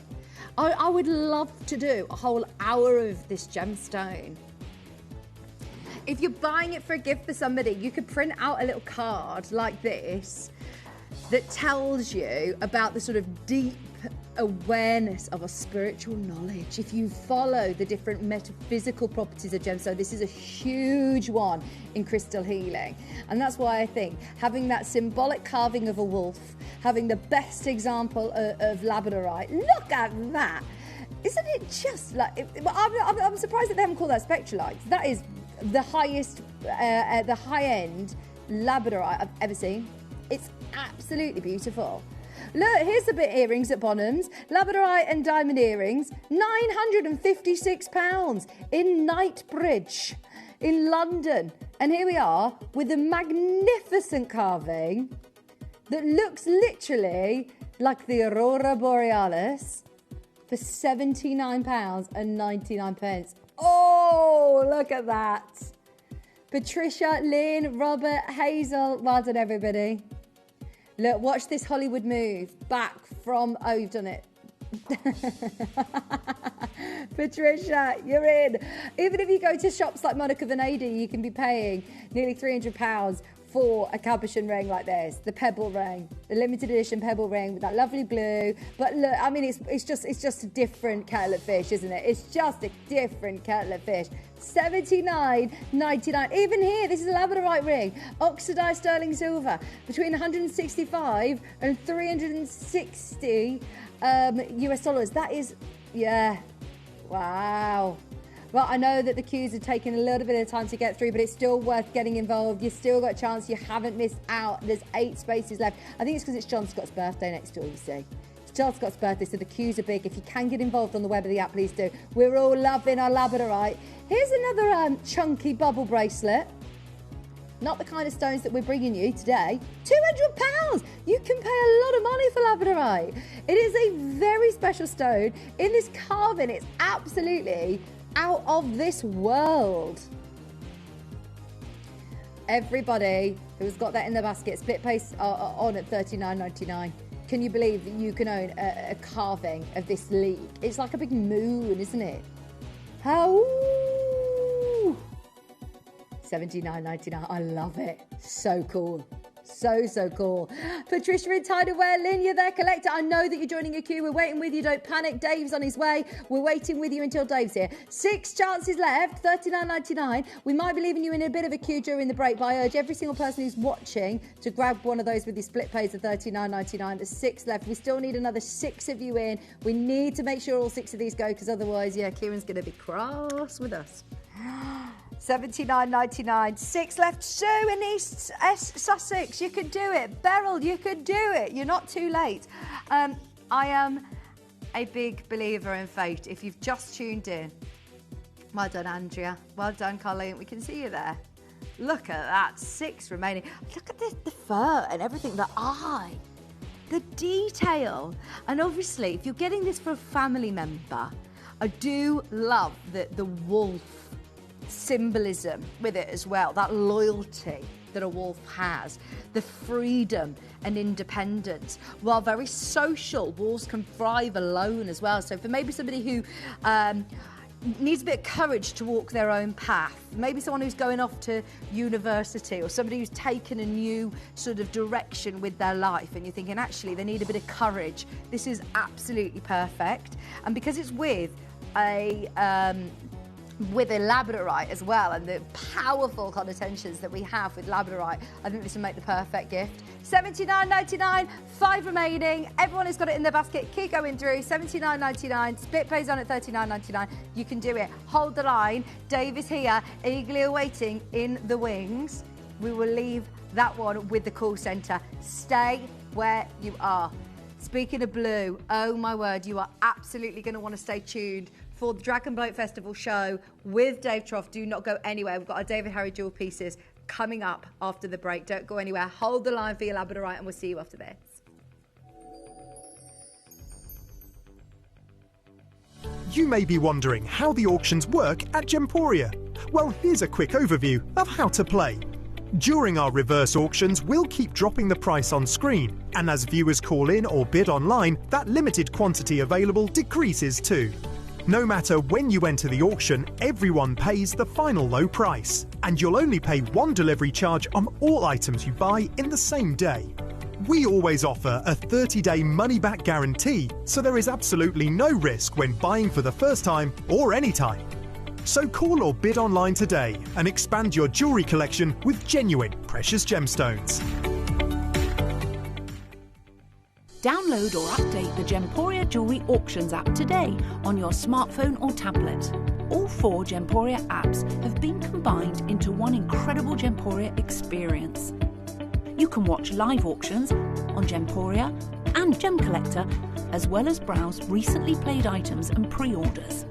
I would love to do a whole hour of this gemstone. If you're buying it for a gift for somebody, you could print out a little card like this that tells you about the sort of deep awareness of a spiritual knowledge. If you follow the different metaphysical properties of gemstone, this is a huge one in crystal healing. And that's why I think having that symbolic carving of a wolf, having the best example of labradorite, look at that. Isn't it just like, I'm surprised that they haven't called that spectrolite. That is the highest, the high-end labradorite I've ever seen. It's absolutely beautiful. Look, here's the bit earrings at Bonhams. Labradorite and diamond earrings, £956 in Knightsbridge in London. And here we are with a magnificent carving that looks literally like the Aurora Borealis for £79.99. Oh, look at that. Patricia, Lynn, Robert, Hazel, well done, everybody. Look, watch this Hollywood move back from, oh, you've done it. Patricia, you're in. Even if you go to shops like Monica Venedi, you can be paying nearly £300 for a cabochon ring like this, the pebble ring, the limited edition pebble ring with that lovely blue. But look, I mean, it's just a different kettle of fish, isn't it? It's just a different kettle of fish. $79.99. Even here, this is a labradorite ring, oxidized sterling silver, between 165 and 360 US dollars. That is, yeah, wow. Well, I know that the queues are taking a little bit of time to get through, but it's still worth getting involved. You've still got a chance. You haven't missed out. There's 8 spaces left. I think it's because it's John Scott's birthday next door, you see. It's John Scott's birthday, so the queues are big. If you can get involved on the web of the app, please do. We're all loving our labradorite. Here's another chunky bubble bracelet. Not the kind of stones that we're bringing you today. £200. You can pay a lot of money for labradorite. It is a very special stone. In this carving, it's absolutely out of this world. Everybody who's got that in their basket, split paste on at $39.99. Can you believe that you can own a carving of this leek? It's like a big moon, isn't it? How? $79.99. I love it. So cool. So cool. Patricia in Tidal Wear, Lynn, you're there, collector. I know that you're joining a queue. We're waiting with you. Don't panic. Dave's on his way. We're waiting with you until Dave's here. 6 chances left, $39.99. We might be leaving you in a bit of a queue during the break, but I urge every single person who's watching to grab one of those with your split pays of $39.99. There's 6 left. We still need another 6 of you in. We need to make sure all 6 of these go, because otherwise, yeah, Kieran's going to be cross with us. $79.99. 6 left. Sue in East Sussex, you could do it. Beryl, you could do it. You're not too late. I am a big believer in fate. If you've just tuned in, well done, Andrea. Well done, Colleen. We can see you there. Look at that. 6 remaining. Look at the fur and everything. The eye. The detail. And obviously, if you're getting this for a family member, I do love the wolf symbolism with it as well, that loyalty that a wolf has, the freedom and independence. While very social, wolves can thrive alone as well. So for maybe somebody who needs a bit of courage to walk their own path, maybe someone who's going off to university, or somebody who's taken a new sort of direction with their life, and you're thinking actually they need a bit of courage, this is absolutely perfect. And because it's with a labradorite as well, and the powerful connotations that we have with labradorite, I think this will make the perfect gift. $79.99, 5 remaining. Everyone has got it in their basket. Keep going through. $79.99. Split pays on at $39.99. You can do it. Hold the line. Dave is here, eagerly awaiting in the wings. We will leave that one with the call centre. Stay where you are. Speaking of blue, oh my word, you are absolutely going to want to stay tuned for the Dragon Boat Festival show with Dave Trough. Do not go anywhere. We've got our David Harry jewel pieces coming up after the break. Don't go anywhere. Hold the line for your labradorite, and we'll see you after this. You may be wondering how the auctions work at Gemporia. Well, here's a quick overview of how to play. During our reverse auctions, we'll keep dropping the price on screen, and as viewers call in or bid online, that limited quantity available decreases too. No matter when you enter the auction, everyone pays the final low price, and you'll only pay one delivery charge on all items you buy in the same day. We always offer a 30-day money-back guarantee, so there is absolutely no risk when buying for the first time or any time. So call or bid online today and expand your jewellery collection with genuine precious gemstones. Download or update the Gemporia Jewellery Auctions app today on your smartphone or tablet. All 4 Gemporia apps have been combined into one incredible Gemporia experience. You can watch live auctions on Gemporia and Gem Collector, as well as browse recently played items and pre-orders.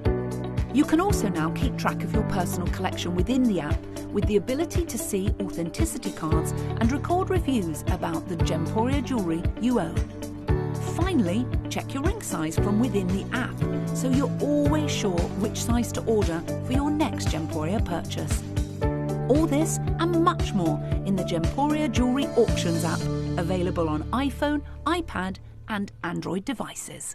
You can also now keep track of your personal collection within the app with the ability to see authenticity cards and record reviews about the Gemporia jewellery you own. Finally, check your ring size from within the app, so you're always sure which size to order for your next Gemporia purchase. All this and much more in the Gemporia Jewellery Auctions app, available on iPhone, iPad and Android devices.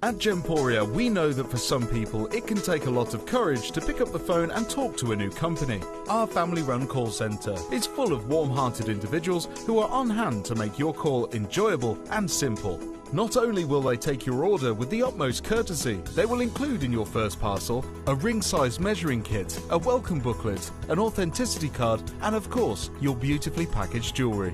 At Gemporia, we know that for some people it can take a lot of courage to pick up the phone and talk to a new company. Our family-run call centre is full of warm-hearted individuals who are on hand to make your call enjoyable and simple. Not only will they take your order with the utmost courtesy, they will include in your first parcel a ring-size measuring kit, a welcome booklet, an authenticity card and of course your beautifully packaged jewellery.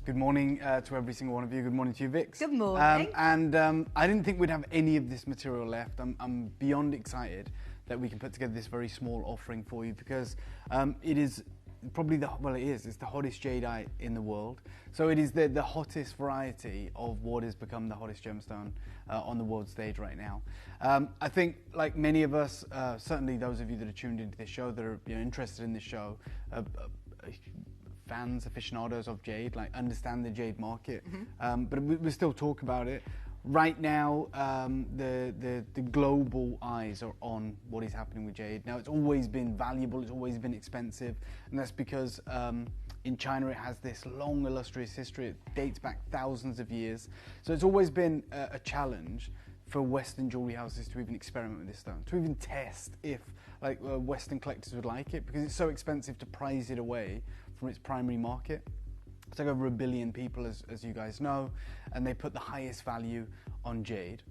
Good morning to every single one of you. Good morning to you, Vix. Good morning. I didn't think we'd have any of this material left. I'm beyond excited that we can put together this very small offering for you because it is probably it's the hottest jadeite in the world. So it is the hottest variety of what has become the hottest gemstone on the world stage right now. I think, like many of us, certainly those of you that are tuned into this show, that are interested in this show, fans, aficionados of jade, like understand the jade market, but we still talk about it. Right now, the global eyes are on what is happening with jade. Now, it's always been valuable, it's always been expensive, and that's because in China it has this long, illustrious history. It dates back thousands of years. So it's always been a challenge for Western jewelry houses to even experiment with this stone, to even test if Western collectors would like it, because it's so expensive to prize it away from its primary market. It's like over 1 billion people, as you guys know, and they put the highest value on jade.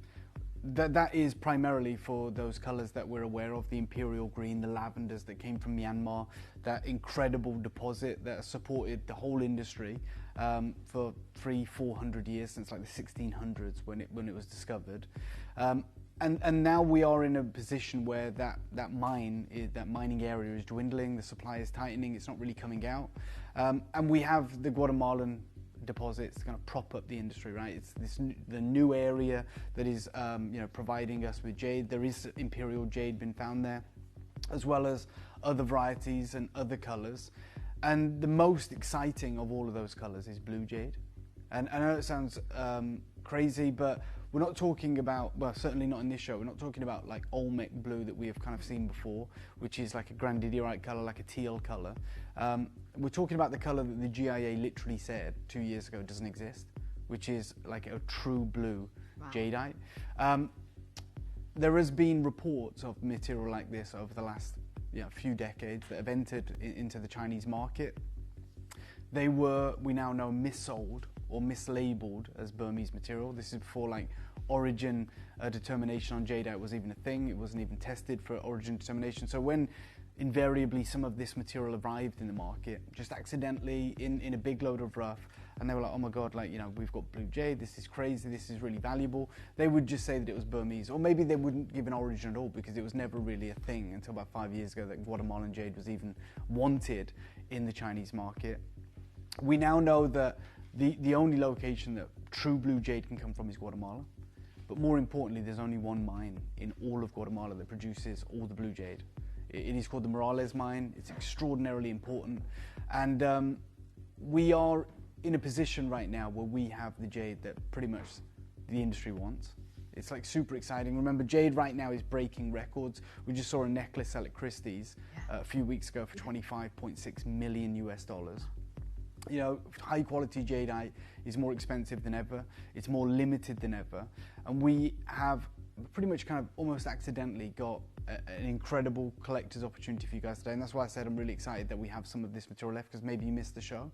That is primarily for those colours that we're aware of, the imperial green, the lavenders that came from Myanmar, that incredible deposit that supported the whole industry for 300-400 years, since like the 1600s when it was discovered. And now we are in a position where that mining area is dwindling, the supply is tightening, it's not really coming out. And we have the Guatemalan deposits to kind of prop up the industry, right? It's the new area that is providing us with jade. There is imperial jade been found there, as well as other varieties and other colours. And the most exciting of all of those colours is blue jade. And I know it sounds crazy, but we're not talking about, well, certainly not in this show, we're not talking about like Olmec blue that we have kind of seen before, which is like a grandidiorite colour, like a teal colour. We're talking about the colour that the GIA literally said 2 years ago doesn't exist, which is like a true blue jadeite. There has been reports of material like this over the last few decades that have entered into the Chinese market. They were, we now know, missold or mislabeled as Burmese material. This is before like origin determination on jadeite was even a thing. It wasn't even tested for origin determination. So when invariably some of this material arrived in the market, just accidentally in a big load of rough, and they were like, oh my God, like, we've got blue jade, this is crazy, this is really valuable. They would just say that it was Burmese, or maybe they wouldn't give an origin at all because it was never really a thing until about 5 years ago that Guatemalan jade was even wanted in the Chinese market. We now know that the only location that true blue jade can come from is Guatemala. But more importantly, there's only one mine in all of Guatemala that produces all the blue jade. It is called the Morales mine. It's extraordinarily important. And we are in a position right now where we have the jade that pretty much the industry wants. It's like super exciting. Remember, jade right now is breaking records. We just saw a necklace sell at Christie's a few weeks ago for $25.6 million US. High quality jadeite is more expensive than ever. It's more limited than ever. And we have pretty much kind of almost accidentally got an incredible collector's opportunity for you guys today. And that's why I said I'm really excited that we have some of this material left, because maybe you missed the show.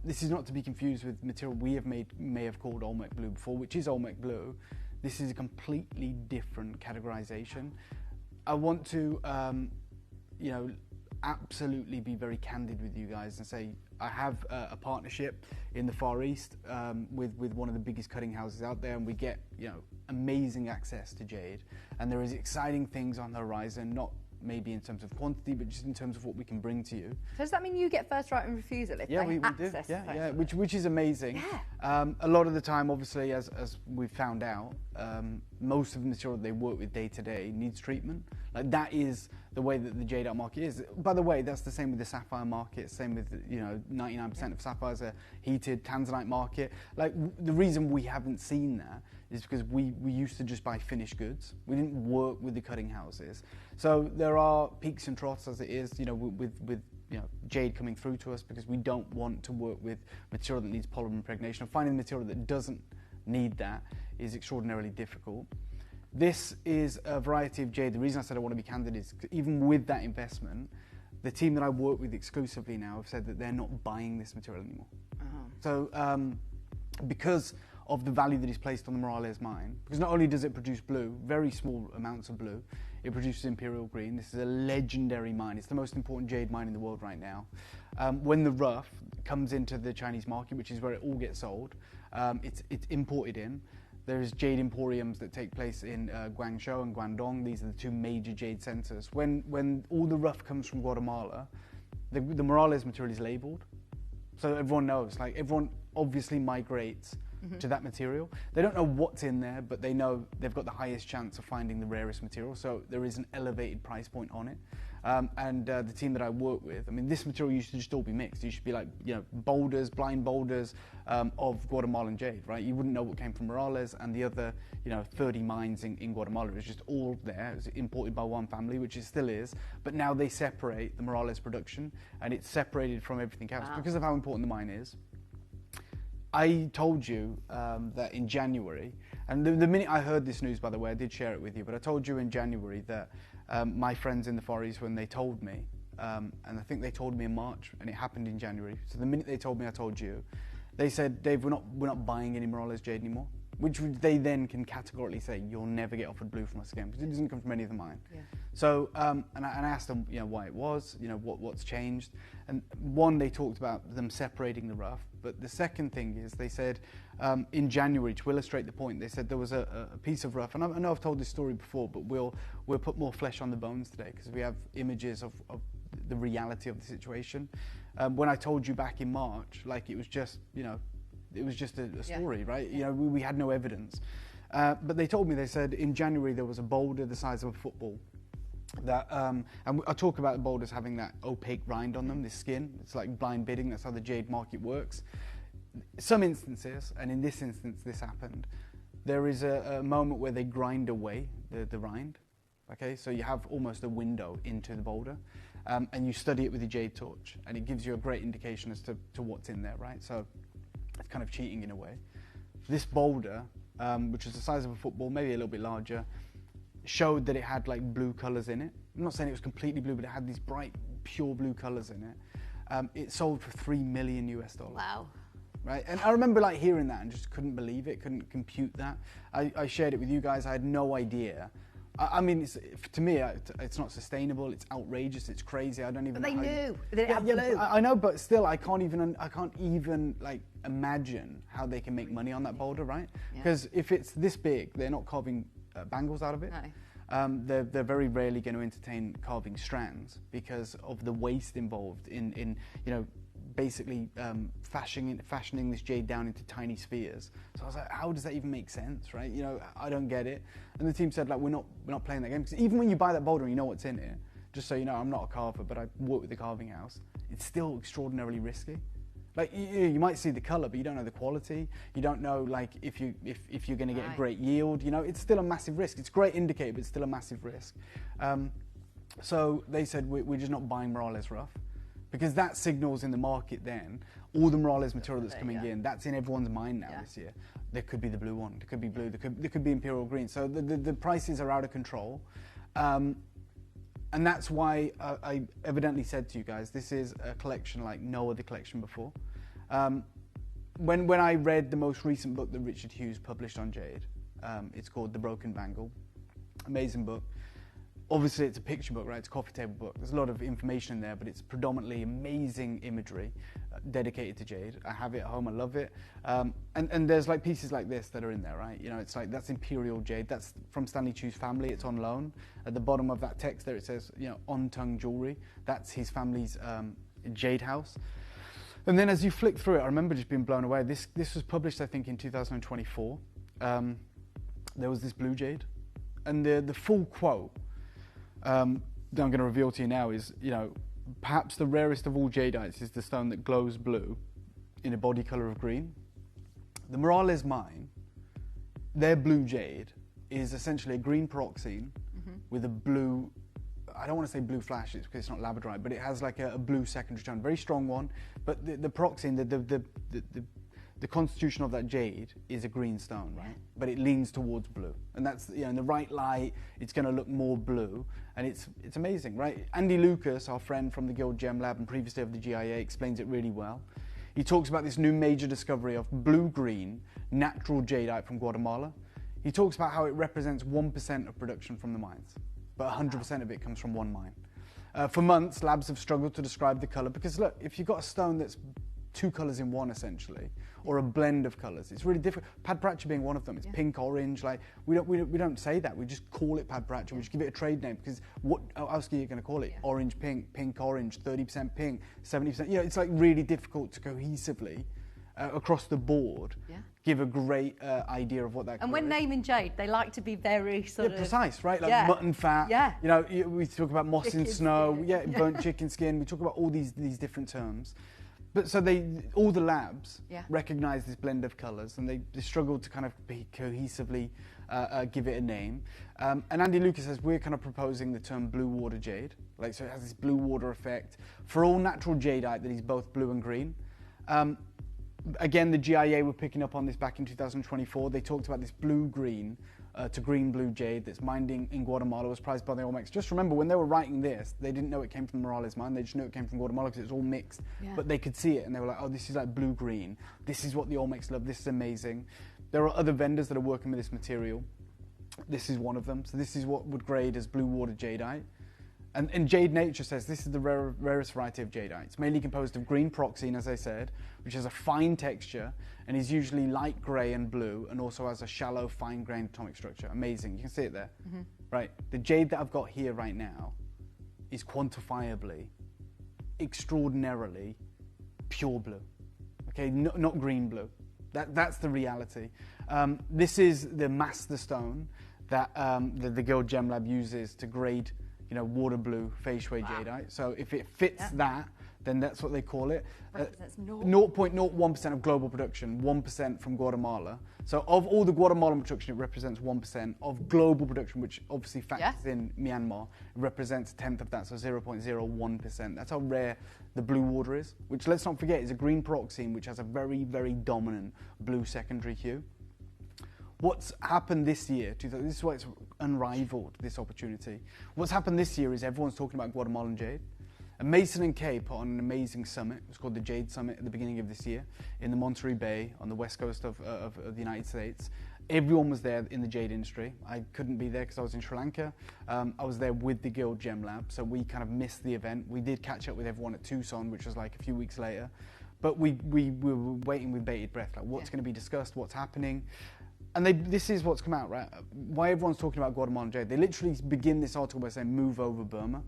This is not to be confused with material we have may have called Olmec blue before, which is Olmec blue. This is a completely different categorization. I want to, absolutely be very candid with you guys and say I have a partnership in the Far East with one of the biggest cutting houses out there, and we get amazing access to jade, and there is exciting things on the horizon, not maybe in terms of quantity, but just in terms of what we can bring to you. So does that mean you get first right of refusal if we do. Yeah, which is amazing. Yeah. A lot of the time, obviously, as we've found out, most of the material they work with day to day needs treatment. Like, that is the way that the jadeite market is. By the way, that's the same with the sapphire market. Same with 99% of sapphires are heated. Tanzanite market. Like, the reason we haven't seen that is because we used to just buy finished goods. We didn't work with the cutting houses. So there are peaks and troughs as it is, with jade coming through to us, because we don't want to work with material that needs polymer impregnation. And finding material that doesn't need that is extraordinarily difficult. This is a variety of jade. The reason I said I want to be candid is even with that investment, the team that I work with exclusively now have said that they're not buying this material anymore. So because of the value that is placed on the Morales mine, because not only does it produce blue, very small amounts of blue, it produces imperial green. This is a legendary mine. It's the most important jade mine in the world right now. When the rough comes into the Chinese market, which is where it all gets sold, it's imported in. There's jade emporiums that take place in Guangzhou and Guangdong. These are the two major jade centers. When all the rough comes from Guatemala, the Morales material is labeled. So everyone knows, like, everyone obviously migrates to that material. They don't know what's in there, but they know they've got the highest chance of finding the rarest material. So there is an elevated price point on it. The team that I work with, I mean, this material used to just all be mixed. You should be like, boulders, blind boulders of Guatemalan jade, right? You wouldn't know what came from Morales and the other, 30 mines in Guatemala. It was just all there. It was imported by one family, which it still is. But now they separate the Morales production, and it's separated from everything else because of how important the mine is. I told you that in January, and the minute I heard this news, by the way, I did share it with you, but I told you in January that my friends in the Far East, when they told me, and I think they told me in March, and it happened in January. So the minute they told me, I told you. They said, Dave, we're not buying any Morales jade anymore, which they then can categorically say, you'll never get offered blue from us again, because it doesn't come from any of the mine. Yeah. So, and I asked them, why it was, what's changed. And one, they talked about them separating the rough. But the second thing is, they said in January, to illustrate the point, they said there was a piece of rough, and I know I've told this story before, but we'll put more flesh on the bones today, because we have images of the reality of the situation. When I told you back in March, like, it was just, it was just a story, right? We had no evidence. But they told me, they said in January there was a boulder the size of a football. That and I talk about the boulders having that opaque rind on them, this skin. It's like blind bidding. That's how the jade market works. Some instances, and in this instance this happened, there is a moment where they grind away the rind. Okay, so you have almost a window into the boulder, and you study it with a jade torch, and it gives you a great indication as to what's in there, right? So it's kind of cheating in a way. This boulder, which is the size of a football, maybe a little bit larger, showed that it had like blue colors in it. I'm not saying it was completely blue, but it had these bright, pure blue colors in it. It sold for $3 million US. Wow. Right, and I remember like hearing that and just couldn't believe it, couldn't compute that. I shared it with you guys. I had no idea. I mean, to me, it's not sustainable. It's outrageous. It's crazy. I don't even. But they know knew that it had blue. I know, but still, I can't even like imagine how they can make money on that boulder, right? Because if it's this big, they're not carving bangles out of it. No. They're very rarely going to entertain carving strands because of the waste involved in basically fashioning this jade down into tiny spheres. So I was like, how does that even make sense, right? I don't get it. And the team said, like, we're not playing that game, because even when you buy that boulder and you know what's in it, just so you know, I'm not a carver, but I work with the carving house, it's still extraordinarily risky. Like, you might see the color, but you don't know the quality. You don't know, like, if you're going to get a great yield. It's still a massive risk. It's a great indicator, but it's still a massive risk. So they said, we're just not buying Morales rough, because that signals in the market then, all the Morales material that's coming in, that's in everyone's mind now this year. There could be the blue one, there could be blue, there could be Imperial Green. So the prices are out of control. And that's why I evidently said to you guys, this is a collection like no other collection before. When I read the most recent book that Richard Hughes published on jade, it's called The Broken Bangle. Amazing book. Obviously, it's a picture book, right? It's a coffee table book. There's a lot of information in there, but it's predominantly amazing imagery dedicated to jade. I have it at home. I love it. And there's like pieces like this that are in there, right? It's like, that's Imperial jade. That's from Stanley Chu's family. It's on loan. At the bottom of that text there, it says, on tongue jewelry. That's his family's jade house. And then as you flick through it, I remember just being blown away. This was published, I think, in 2024. There was this blue jade. And the full quote that I'm going to reveal to you now is, perhaps the rarest of all jadites is the stone that glows blue in a body color of green. The Morales mine, their blue jade, is essentially a green pyroxene with a blue, I don't want to say blue flash, it's because it's not labradorite, but it has like a blue secondary tone, very strong one. But the pyroxene, the constitution of that jade is a green stone, right? But it leans towards blue, and that's in the right light, it's going to look more blue, and it's amazing, right? Andy Lucas, our friend from the Guild Gem Lab and previously of the GIA, explains it really well. He talks about this new major discovery of blue-green natural jadeite from Guatemala. He talks about how it represents 1% of production from the mines, but 100% of it comes from one mine. For months, labs have struggled to describe the color, because look, if you've got a stone that's two colors in one essentially, or a blend of colors, it's really difficult. Padpracha being one of them. It's pink, orange. Like we don't say that. We just call it Padpracha. We just give it a trade name, because what else are you going to call it? Orange, pink, pink, orange, 30% pink, 70%. It's like really difficult to cohesively across the board give a great idea of what that. And when naming jade, they like to be very sort of precise, right? Like mutton fat. Yeah. We talk about moss in snow. Burnt chicken skin. We talk about all these different terms. But so all the labs recognize this blend of colors, and they struggle to kind of cohesively give it a name. And Andy Lucas says, we're kind of proposing the term blue water jade. So it has this blue water effect for all natural jadeite that is both blue and green. Again, the GIA were picking up on this back in 2024. They talked about this blue-green to green-blue jade that's mined in Guatemala, was prized by the Olmecs. Just remember, when they were writing this, they didn't know it came from the Morales mine. They just knew it came from Guatemala because it was all mixed. But they could see it, and they were like, oh, this is like blue-green. This is what the Olmecs love. This is amazing. There are other vendors that are working with this material. This is one of them. So this is what would grade as blue water jadeite. And Jade Nature says this is the rarest variety of jadeite. It's mainly composed of green pyroxene, as I said, which has a fine texture and is usually light grey and blue, and also has a shallow, fine-grained atomic structure. Amazing. You can see it there. Right. The jade that I've got here right now is quantifiably, extraordinarily pure blue. Okay, not green blue. That's the reality. This is the master stone that the Guild Gem Lab uses to grade water blue fei shui jadeite. So if it fits that, then that's what they call it. Represents 0.01% of global production, 1% from Guatemala. So of all the Guatemalan production, it represents 1%. Of global production, which obviously factors in Myanmar, it represents a tenth of that, so 0.01%. That's how rare the blue water is, which, let's not forget, is a green pyroxene, which has a very, very dominant blue secondary hue. What's happened this year, this is why it's unrivaled, this opportunity. What's happened this year is everyone's talking about Guatemalan jade. And Mason and Kay put on an amazing summit. It was called the Jade Summit at the beginning of this year in the Monterey Bay on the west coast of the United States. Everyone was there in the jade industry. I couldn't be there because I was in Sri Lanka. I was there with the Guild Gem Lab, so we kind of missed the event. We did catch up with everyone at Tucson, which was like a few weeks later. But we were waiting with bated breath, like what's going to be discussed, what's happening. And this is what's come out, right? Why everyone's talking about Guatemalan jade. They literally begin this article by saying, move over Burma.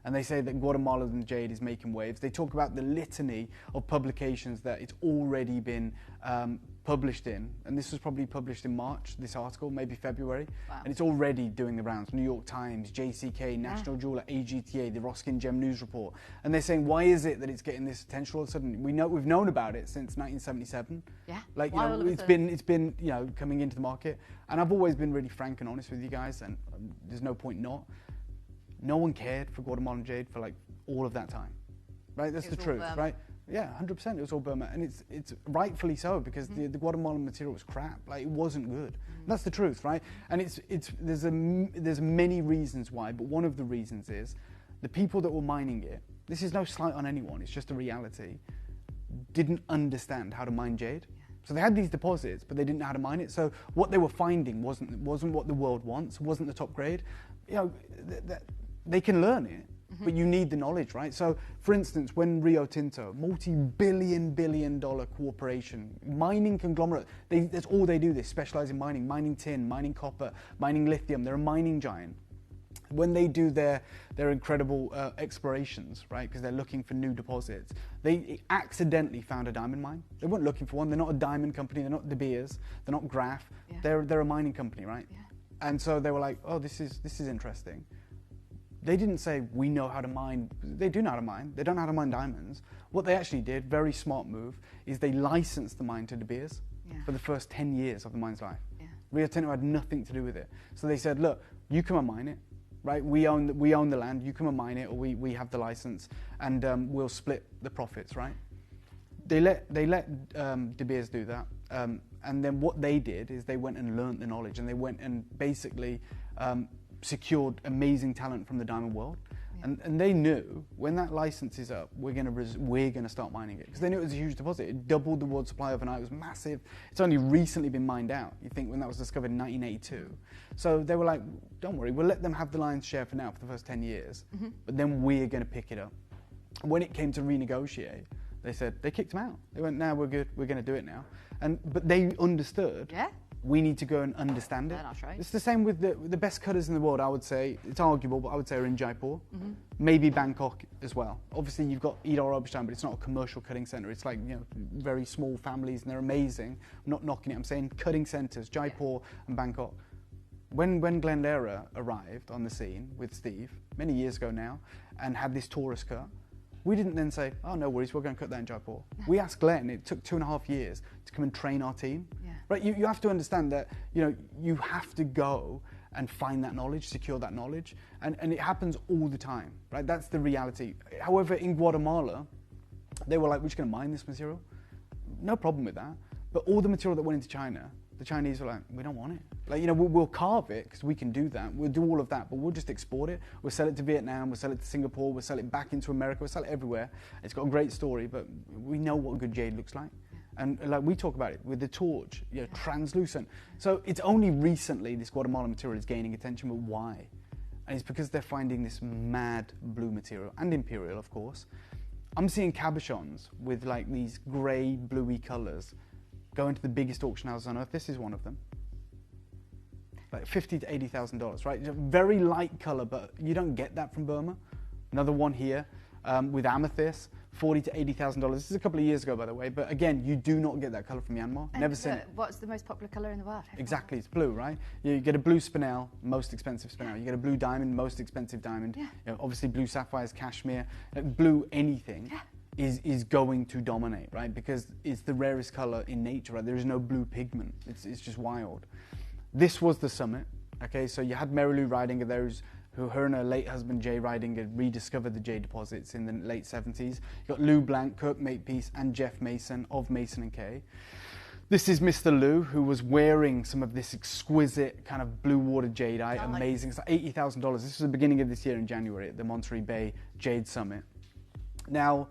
And they say that Guatemalan jade is making waves. They talk about the litany of publications that it's already been published in. And this was probably published in March, this article, maybe February. Wow. And it's already doing the rounds. New York Times, JCK, National Jeweler, AGTA, the Roskin Gem News Report. And they're saying, why is it that it's getting this attention all of a sudden? We've known about it since 1977. Yeah. Like, you know, it's been, you know, coming into the market. And I've always been really frank and honest with you guys, and there's no point not. No one cared for Guatemalan jade for like all of that time, right? That's the truth, right? Yeah, 100%. It was all Burma, and it's rightfully so, because the Guatemalan material was crap. Like, it wasn't good. That's the truth, right? And there's many reasons why, but one of the reasons is the people that were mining it. This is no slight on anyone. It's just a reality. Didn't understand how to mine jade. So they had these deposits, but they didn't know how to mine it. So what they were finding wasn't what the world wants. Wasn't the top grade. You know. They can learn it, but you need the knowledge, right? So, for instance, when Rio Tinto, multi-billion dollar corporation, mining conglomerate, that's all they do. They specialize in mining tin, mining copper, mining lithium. They're a mining giant. When they do their incredible explorations, right, because they're looking for new deposits, they accidentally found a diamond mine. They weren't looking for one. They're not a diamond company. They're not De Beers. They're not Graf. Yeah. They're a mining company, right? Yeah. And so they were like, oh, this is interesting. They didn't say, we know how to mine. They do know how to mine. They don't know how to mine diamonds. What they actually did, very smart move, is they licensed the mine to De Beers for the first 10 years of the mine's life. Yeah. Rio Tinto had nothing to do with it. So they said, look, you come and mine it, right? We own the land. You come and mine it, or we have the license, and we'll split the profits, right? They let De Beers do that. And then what they did is they went and learned the knowledge, and they went and basically secured amazing talent from the diamond world, and they knew when that license is up, we're gonna start mining it, because they knew it was a huge deposit. It doubled the world supply overnight. It was massive. It's only recently been mined out. You think when that was discovered in 1982. So they were like, don't worry, we'll let them have the lion's share for now for the first 10 years, but then we're gonna pick it up. And when it came to renegotiate, they kicked them out. They went, no, we're good. We're gonna do it now. But they understood. Yeah. We need to go and understand it. Right. It's the same with the best cutters in the world, I would say. It's arguable, but I would say are in Jaipur. Maybe Bangkok as well. Obviously, you've got Idar Oberstein, but it's not a commercial cutting centre. It's like, you know, very small families, and they're amazing. I'm not knocking it. I'm saying cutting centres, Jaipur and Bangkok. When Glenn Lehrer arrived on the scene with Steve, many years ago now, and had this Taurus cut, we didn't then say, oh, no worries, we're going to cut that in Jaipur. No. We asked Glenn, it took 2.5 years to come and train our team. Yeah. Right? You have to understand that, you know, you have to go and find that knowledge, secure that knowledge, and it happens all the time, right? That's the reality. However, in Guatemala, they were like, we're just going to mine this material. No problem with that. But all the material that went into China, the Chinese were like, we don't want it. Like, you know, we'll carve it because we can do that. We'll do all of that, but we'll just export it. We'll sell it to Vietnam. We'll sell it to Singapore. We'll sell it back into America. We'll sell it everywhere. It's got a great story, but we know what good jade looks like. And like we talk about it with the torch, you know, translucent. So it's only recently this Guatemalan material is gaining attention, but why? And it's because they're finding this mad blue material, and imperial, of course. I'm seeing cabochons with like these grey, bluey colours going to the biggest auction houses on earth. This is one of them. Like $50,000 to $80,000, right? Very light colour, but you don't get that from Burma. Another one here with amethyst, $40,000 to $80,000. This is a couple of years ago, by the way. But again, you do not get that colour from Myanmar. And never seen it. What's the most popular colour in the world? Exactly, it's blue, right? You get a blue spinel, most expensive spinel. You get a blue diamond, most expensive diamond. Yeah. You know, obviously blue sapphires, cashmere, blue anything. Yeah. is going to dominate, right? Because it's the rarest color in nature, right? There is no blue pigment. It's just wild. This was the summit, okay? So you had Mary Lou Ridinger there, who her and her late husband Jay Ridinger rediscovered the jade deposits in the late 70s. You got Lou Blanc, Kirk Makepeace, and Jeff Mason of Mason & Kay. This is Mr. Lou, who was wearing some of this exquisite kind of blue water jadeite, amazing. It's like $80,000. This was the beginning of this year in January at the Monterey Bay Jade Summit. Now,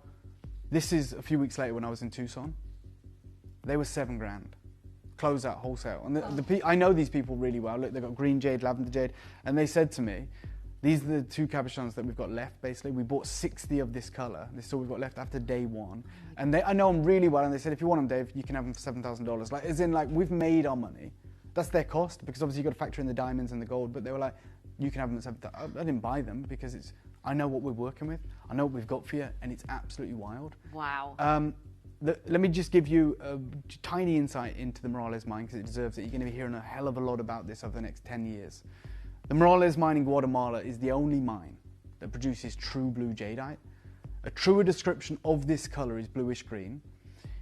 this is a few weeks later when I was in Tucson. They were $7,000. Close out wholesale. And I know these people really well. Look, they've got green jade, lavender jade. And they said to me, these are the 2 cabochons that we've got left, basically. We bought 60 of this color. This is all we've got left after day 1. And I know them really well. And they said, if you want them, Dave, you can have them for $7,000. Like, as in, like, we've made our money. That's their cost, because obviously you've got to factor in the diamonds and the gold. But they were like, you can have them at $7,000. I didn't buy them because I know what we're working with. I know what we've got for you. And it's absolutely wild. Wow. Let me just give you a tiny insight into the Morales mine, because it deserves it. You're going to be hearing a hell of a lot about this over the next 10 years. The Morales mine in Guatemala is the only mine that produces true blue jadeite. A truer description of this color is bluish green.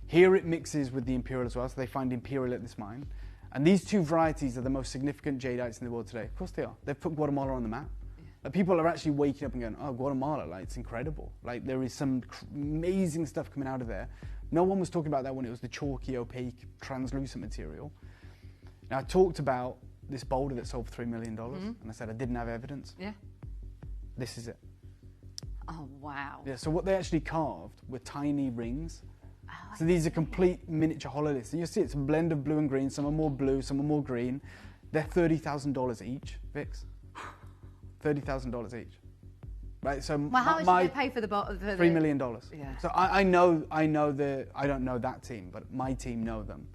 Here it mixes with the imperial as well, so they find imperial at this mine. And these 2 varieties are the most significant jadeites in the world today. Of course they are. They've put Guatemala on the map. Like, people are actually waking up and going, oh, Guatemala, like, it's incredible. Like, there is some amazing stuff coming out of there. No one was talking about that when it was the chalky, opaque, translucent material. Now, I talked about this boulder that sold for $3 million, and I said I didn't have evidence. Yeah. This is it. Oh, wow. Yeah, so what they actually carved were tiny rings. Oh, so these are complete miniature hololiths. And you'll see it's a blend of blue and green. Some are more blue, some are more green. They're $30,000 each, Vix. $30,000 each. Right, so well, how much did they pay for the $3 million. Yeah. So I know I don't know that team, but my team know them.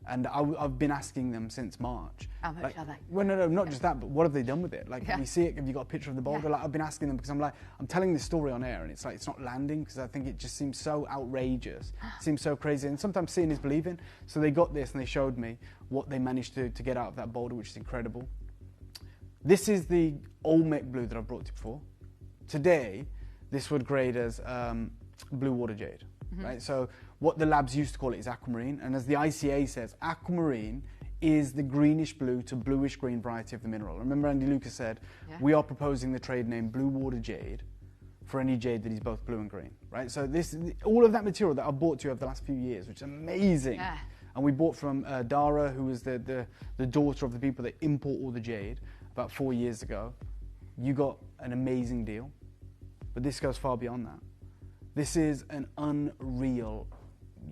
And I've been asking them since March. How much are they? Well, no, not just that, but what have they done with it? Like, can we see it? Have you got a picture of the boulder? Like, I've been asking them because I'm telling this story on air, and it's like, it's not landing because I think it just seems so outrageous. It seems so crazy. And sometimes seeing is believing. So they got this and they showed me what they managed to get out of that boulder, which is incredible. This is the Olmec blue that I've brought to you before. Today, this would grade as blue water jade, right? So what the labs used to call it is aquamarine, and as the ICA says, aquamarine is the greenish blue to bluish green variety of the mineral. Remember Andy Lucas said, we are proposing the trade name blue water jade for any jade that is both blue and green, right? So all of that material that I bought to you over the last few years, which is amazing. Yeah. And we bought from Dara, who was the daughter of the people that import all the jade, about 4 years ago. You got an amazing deal, but this goes far beyond that. This is an unreal,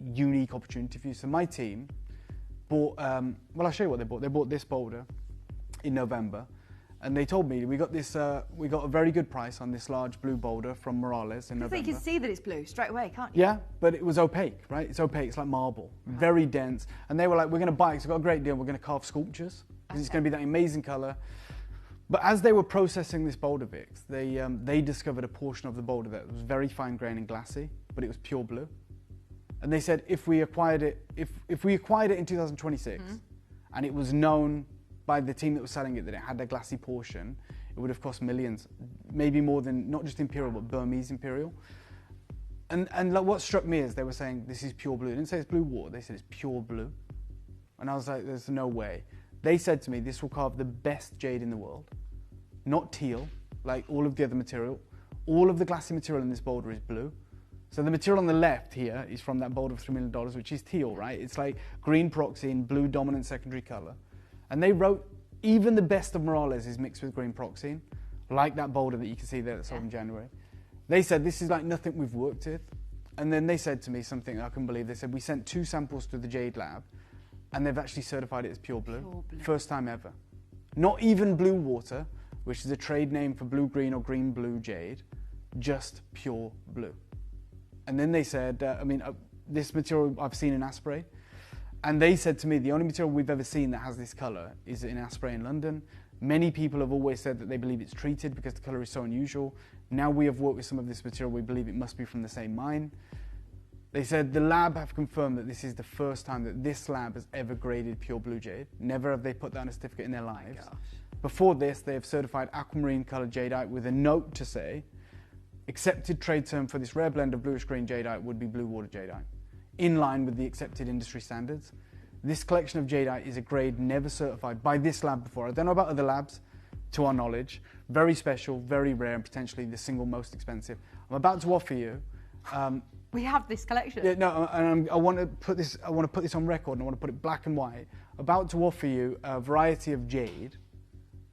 unique opportunity for you. So my team bought, well, I'll show you what they bought. They bought this boulder in November, and they told me we got a very good price on this large blue boulder from Morales in November. So you can see that it's blue straight away, can't you? Yeah, but it was opaque, right? It's opaque, it's like marble, very dense. And they were like, we're going to buy it, so we've got a great deal, we're going to carve sculptures, because it's going to be that amazing color. But as they were processing this boulder, Vix, they discovered a portion of the boulder that was very fine grained and glassy, but it was pure blue. And they said if we acquired it, if we acquired it in 2026, and it was known by the team that was selling it that it had a glassy portion, it would have cost millions, maybe more than not just Imperial, but Burmese Imperial. And like, what struck me is they were saying this is pure blue. They didn't say it's blue water, they said it's pure blue. And I was like, there's no way. They said to me, this will carve the best jade in the world, not teal, like all of the other material. All of the glassy material in this boulder is blue. So the material on the left here is from that boulder of $3 million, which is teal, right? It's like green pyroxene, blue dominant secondary color. And they wrote, even the best of Morales is mixed with green pyroxene, like that boulder that you can see there that sold in January. They said, this is like nothing we've worked with. And then they said to me something I couldn't believe. They said, we sent 2 samples to the Jade Lab, and they've actually certified it as pure blue. Pure blue. First time ever. Not even blue water, which is a trade name for blue-green or green-blue jade, just pure blue. And then they said, this material I've seen in Asprey, and they said to me, the only material we've ever seen that has this colour is in Asprey in London. Many people have always said that they believe it's treated because the colour is so unusual. Now we have worked with some of this material, we believe it must be from the same mine. They said the lab have confirmed that this is the first time that this lab has ever graded pure blue jade. Never have they put down a certificate in their lives. Before this, they have certified aquamarine coloured jadeite with a note to say, accepted trade term for this rare blend of bluish green jadeite would be blue water jadeite, in line with the accepted industry standards. This collection of jadeite is a grade never certified by this lab before. I don't know about other labs, to our knowledge. Very special, very rare, and potentially the single most expensive. I'm about to offer you. We have this collection. Yeah, no, and I want to put this. I want to put this on record, and I want to put it black and white. About to offer you a variety of jade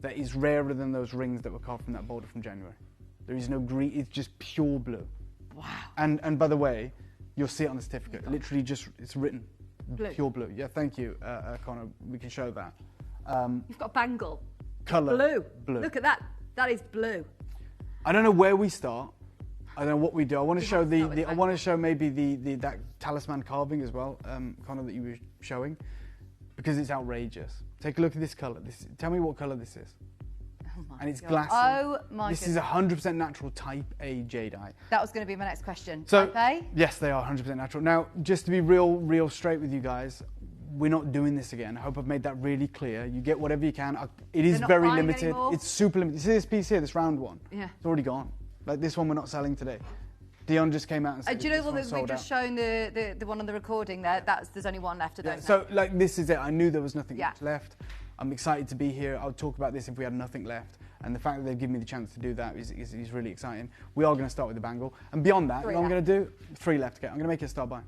that is rarer than those rings that were carved from that boulder from January. There is no green. It's just pure blue. Wow. And by the way, you'll see it on the certificate. Literally, just it's written Blue. pure blue. Yeah, thank you, Connor. We can show that. You've got a bangle. Colour. Blue. Look at that. That is blue. I don't know where we start. I don't know what we do. I want to show I want to show maybe that talisman carving as well, Connor, that you were showing, because it's outrageous. Take a look at this colour. Tell me what colour this is. Oh and it's God. glassy. Oh my This is 100% natural type A jadeite. That was going to be my next question. So, type A? yes, they are 100% natural. Now, just to be real straight with you guys, we're not doing this again. I hope I've made that really clear. You get whatever you can. It is not very buying limited. anymore? It's super limited. See this piece here, this round one? Yeah. It's already gone. Like this one we're not selling today. Dion just came out and said Do you know this what one's we've sold just out. shown the one on the recording there? There's only one left of Yeah, those. so like this is it. I knew there was nothing Yeah. much left. I'm excited to be here. I'll talk about this if we had nothing left. And the fact that they've given me the chance to do that is really exciting. We are going to start with the bangle. And beyond that, you know what I'm going to do? 3 left. Okay, I'm going to make it a star buy.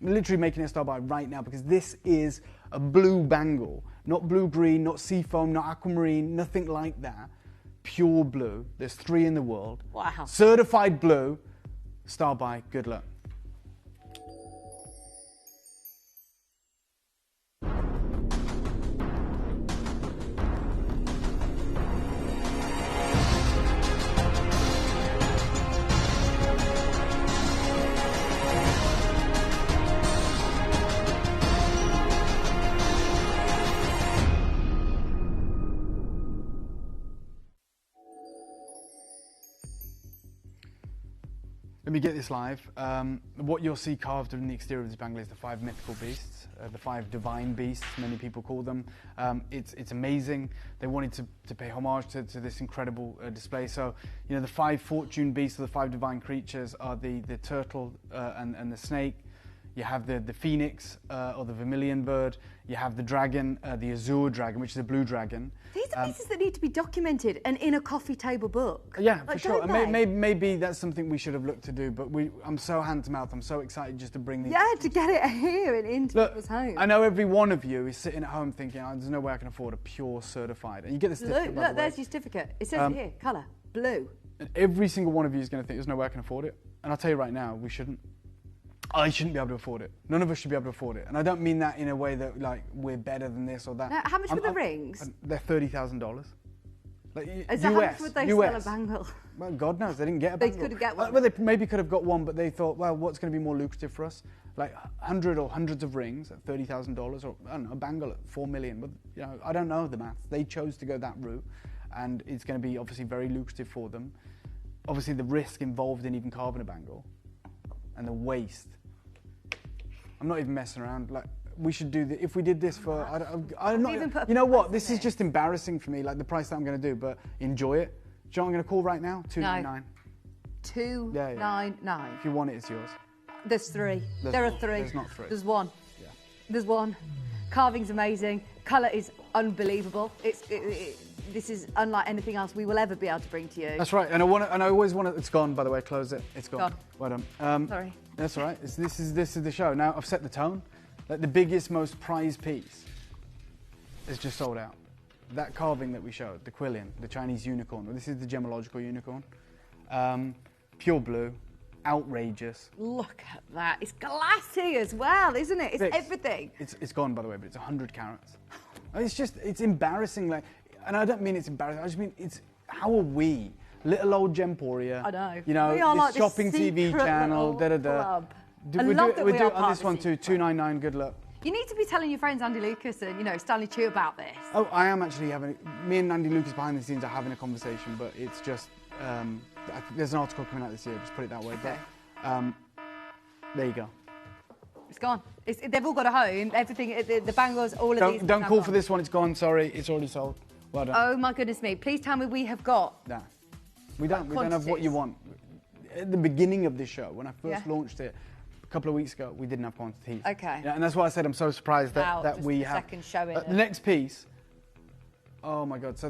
I'm literally making it a star buy right now because this is a blue bangle. Not blue-green, not seafoam, not aquamarine, nothing like that. Pure blue. There's 3 in the world. Wow. Certified blue. Star buy. Good luck. Let me get this live. What you'll see carved in the exterior of this bangle is the 5 mythical beasts, the 5 divine beasts, many people call them. It's amazing. They wanted to pay homage to this incredible display. So, you know, the 5 fortune beasts, or the 5 divine creatures, are the turtle and the snake. You have the phoenix, or the vermilion bird. You have the dragon, the azure dragon, which is a blue dragon. These are pieces that need to be documented and in a coffee table book. Yeah, Like, for sure. don't And they? maybe that's something we should have looked to do, but I'm so hand to mouth. I'm so excited just to bring these. Yeah, to get it here and into Look, people's homes. I know every one of you is sitting at home thinking, oh, there's no way I can afford a pure certified. And you get the certificate, by Look, the way. there's your certificate. It says it here, colour, blue. And every single one of you is going to think there's no way I can afford it. And I'll tell you right now, we shouldn't. I shouldn't be able to afford it. None of us should be able to afford it. And I don't mean that in a way that, like, we're better than this or that. Now, how much were the rings? They're $30,000. Like, Is that how much would they sell a bangle? Well, God knows, they didn't get a They bangle. couldn't get one. Well, they maybe could have got one, but they thought, well, what's going to be more lucrative for us? Like 100 or hundreds of rings at $30,000, or I don't know, a bangle at $4 million. But you know, I don't know the maths. They chose to go that route, and it's going to be obviously very lucrative for them. Obviously, the risk involved in even carving a bangle, and the waste. I'm not even messing around. Like, we should do if we did this for. I'm not even put a you know what? price This on is it. just embarrassing for me. Like the price that I'm going to do, but enjoy it. Do you know what I'm going to call right now? $299. $299. If you want it, it's yours. There's 3. There's There are not. 3. There's not 3. There's 1. Yeah. There's 1. Carving's amazing. Colour is unbelievable. This is unlike anything else we will ever be able to bring to you. That's right. And I always want to. It's gone, by the way. Close it. It's gone. Gone. Well done. Sorry. That's all right. This is the show. Now I've set the tone. Like the biggest, most prized piece is just sold out. That carving that we showed, the Quillian, the Chinese unicorn. Well, this is the gemological unicorn. Pure blue, outrageous. Look at that. It's glassy as well, isn't it? It's Fixed. everything. It's gone, by the way, but it's 100 carats. And it's embarrassing. Like, and I don't mean it's embarrassing. I just mean how are we, little old Gemporia? I know. You know, We are this like this shopping TV secret channel. little club. I We love do that we it are on part this of one the too. secret. $299. Good luck. You need to be telling your friends Andy Lucas and, Stanley Chew about this. Oh, I am actually me and Andy Lucas behind the scenes are having a conversation, but it's just, there's an article coming out this year, just put it that way. Okay. But, there you go. It's gone. They've all got a home. Everything, the bangles, all of these. Don't are call gone. for this one, it's gone, sorry, it's already sold. Well done. Oh my goodness me. Please tell me we have got. Nah. We don't have what you want. at the beginning of this show, when I first launched it a couple of weeks ago, we didn't have quantities. Okay. Yeah, and that's why I said I'm so surprised that we have. Second showing. The next piece. Oh my God! So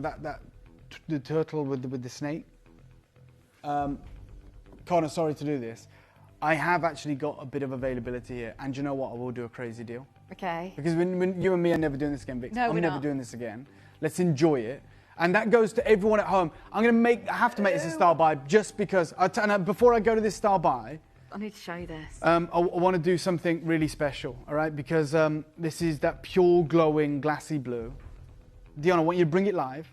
the turtle with the snake. Connor, sorry to do this. I have actually got a bit of availability here, and you know what? I will do a crazy deal. Okay. Because when you and me are never doing this again, Vix. No, I'm never doing this again. Let's enjoy it. And that goes to everyone at home. I have to make this a star buy just because. Before I go to this star buy, I need to show you this. I want to do something really special, all right? Because this is that pure glowing glassy blue. Dion, I want you to bring it live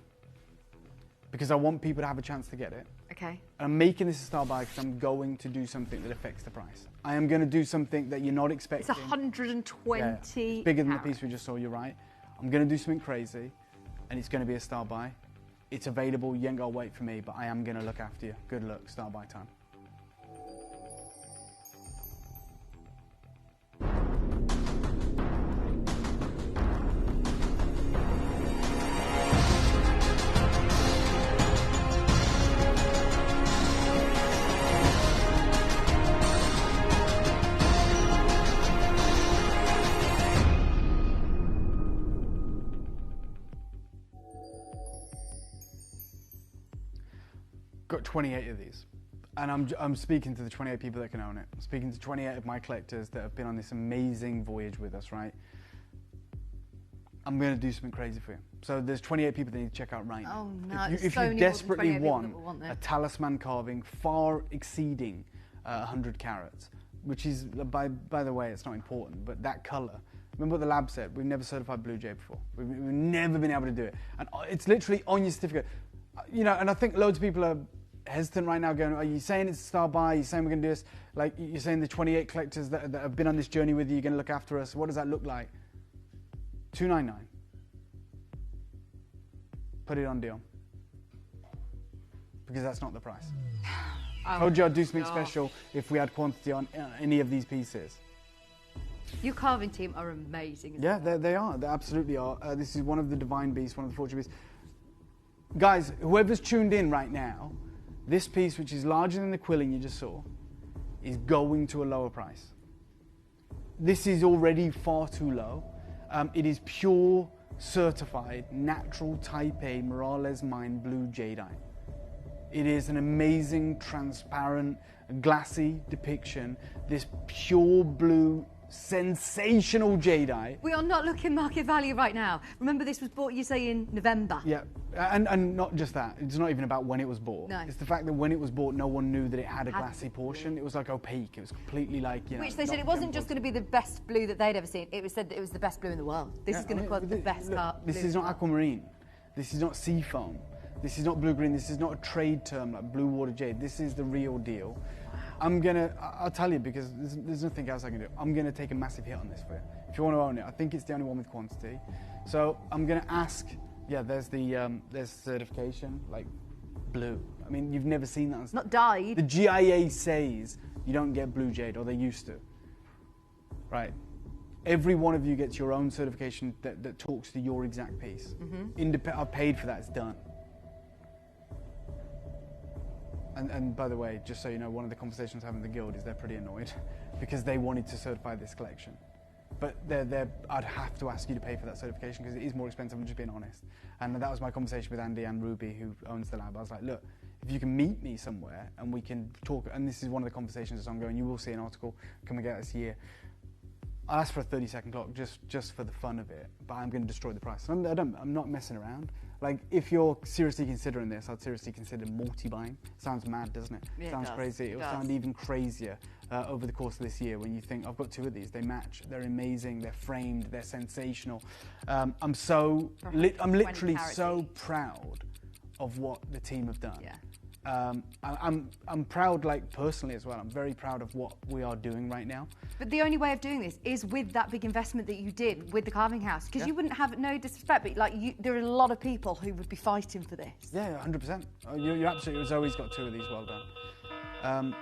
because I want people to have a chance to get it. Okay. I'm making this a star buy because I'm going to do something that affects the price. I am going to do something that you're not expecting. It's 120. Yeah. It's bigger than the piece we just saw, you're right. I'm going to do something crazy and it's going to be a star buy. It's available, you ain't got to wait for me, but I am going to look after you. Good luck, star buy time. Got 28 of these, and I'm speaking to the 28 people that can own it. I'm speaking to 28 of my collectors that have been on this amazing voyage with us, right? I'm going to do something crazy for you. So there's 28 people that need to check out right now. Oh no! If you desperately want a talisman carving far exceeding 100 carats, which is, by the way, it's not important, but that color. Remember what the lab said? We've never certified Blue Jade before. We've never been able to do it, and it's literally on your certificate. You know, and I think loads of people are hesitant right now going, are you saying it's a star buy? Are you saying we're going to do this? Like, you're saying the 28 collectors that have been on this journey with you, you're going to look after us. What does that look like? $299. Put it on deal. Because that's not the price. I told you I'd do something special if we had quantity on any of these pieces. Your carving team are amazing. Yeah, they are. They absolutely are. This is one of the divine beasts, one of the fortune beasts. Guys, whoever's tuned in right now, this piece, which is larger than the quilling you just saw, is going to a lower price. This is already far too low. It is pure, certified, natural Type A Morales Mine Blue Jadeite. It is an amazing, transparent, glassy depiction. This pure blue, sensational jadeite. We are not looking market value right now. Remember, this was bought, you say, in November. Yeah, and not just that. It's not even about when it was bought. No. It's the fact that when it was bought, no one knew that it had a glassy portion. It was like opaque. It was completely like, you know. Which they said it wasn't just going to be the best blue that they'd ever seen. It was said that it was the best blue in the world. This is going to be the best car. This is not aquamarine. This is not sea foam. This is not blue-green. This is not a trade term like blue water jade. This is the real deal. I'll tell you, because there's nothing else I can do. I'm going to take a massive hit on this for you. If you want to own it, I think it's the only one with quantity. So I'm going to ask, there's certification, like blue. I mean, you've never seen that. Not dyed. The GIA says you don't get blue jade, or they used to. Right. Every one of you gets your own certification that talks to your exact piece. I've paid for that, it's done. And by the way, just so you know, one of the conversations I'm having with the guild is they're pretty annoyed because they wanted to certify this collection. But I'd have to ask you to pay for that certification because it is more expensive, I'm just being honest. And that was my conversation with Andy and Ruby, who owns the lab. I was like, look, if you can meet me somewhere and we can talk, and this is one of the conversations that's ongoing, you will see an article coming out this year. I'll ask for a 30-second clock just for the fun of it, but I'm going to destroy the price. I'm not messing around. Like, if you're seriously considering this, I'd seriously consider multi-buying. Sounds mad, doesn't it? Yeah, sounds crazy. It'll sound even crazier over the course of this year when you think, I've got two of these, they match, they're amazing, they're framed, they're sensational. I'm literally so proud of what the team have done. Yeah. I'm proud, like, personally as well. I'm very proud of what we are doing right now. But the only way of doing this is with that big investment that you did with the carving house, because you wouldn't have, no disrespect, but like there are a lot of people who would be fighting for this. Yeah, 100%. You're absolutely. Zoe's got two of these. Well done.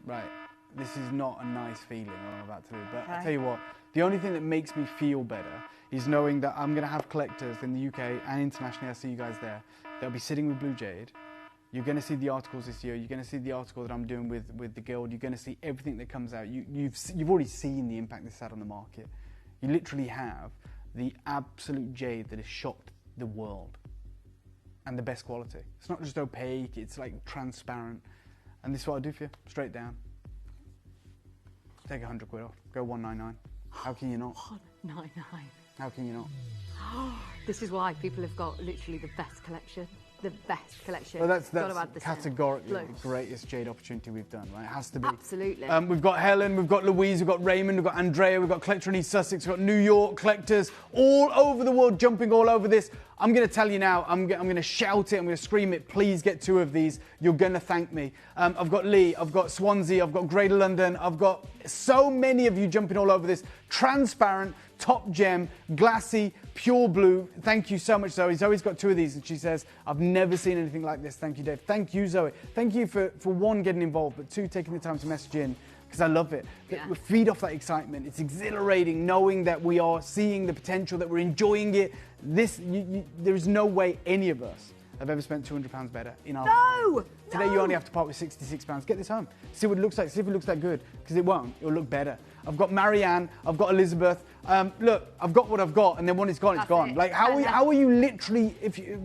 Right, this is not a nice feeling what I'm about to do, but I'll tell you what. The only thing that makes me feel better is knowing that I'm going to have collectors in the UK and internationally. I see you guys there. They'll be sitting with Blue Jade. You're going to see the articles this year. You're going to see the article that I'm doing with the Guild. You're going to see everything that comes out. You've already seen the impact this had on the market. You literally have the absolute jade that has shocked the world, and the best quality. It's not just opaque. It's like transparent. And this is what I do for you. Straight down. Take 100 quid off. Go 199. How can you not? 199. How can you not? This is why people have got literally the best collection. The best collection. Well, that's the categorically Blue. the greatest jade opportunity we've done, right? It has to be. Absolutely. We've got Helen, we've got Louise, we've got Raymond, we've got Andrea, we've got Collector in East Sussex, we've got New York collectors all over the world jumping all over this. I'm going to tell you now, I'm going to shout it, I'm going to scream it, please get 2 of these. You're going to thank me. I've got Lee, I've got Swansea, I've got Greater London, I've got so many of you jumping all over this. Transparent, top gem, glassy, pure blue. Thank you so much, Zoe. Zoe's got 2 of these and she says, I've never seen anything like this. Thank you, Dave. Thank you, Zoe. Thank you for 1, getting involved, but 2, taking the time to message in, because I love it. Yeah. We feed off that excitement. It's exhilarating knowing that we are seeing the potential, that we're enjoying it. There is no way any of us have ever spent £200 better in our lives. Today you only have to part with £66. Get this home. See what it looks like. See if it looks that good, because it won't. It'll look better. I've got Marianne. I've got Elizabeth. Look, I've got what I've got, and then when it's gone, it's gone. Like, how are you literally,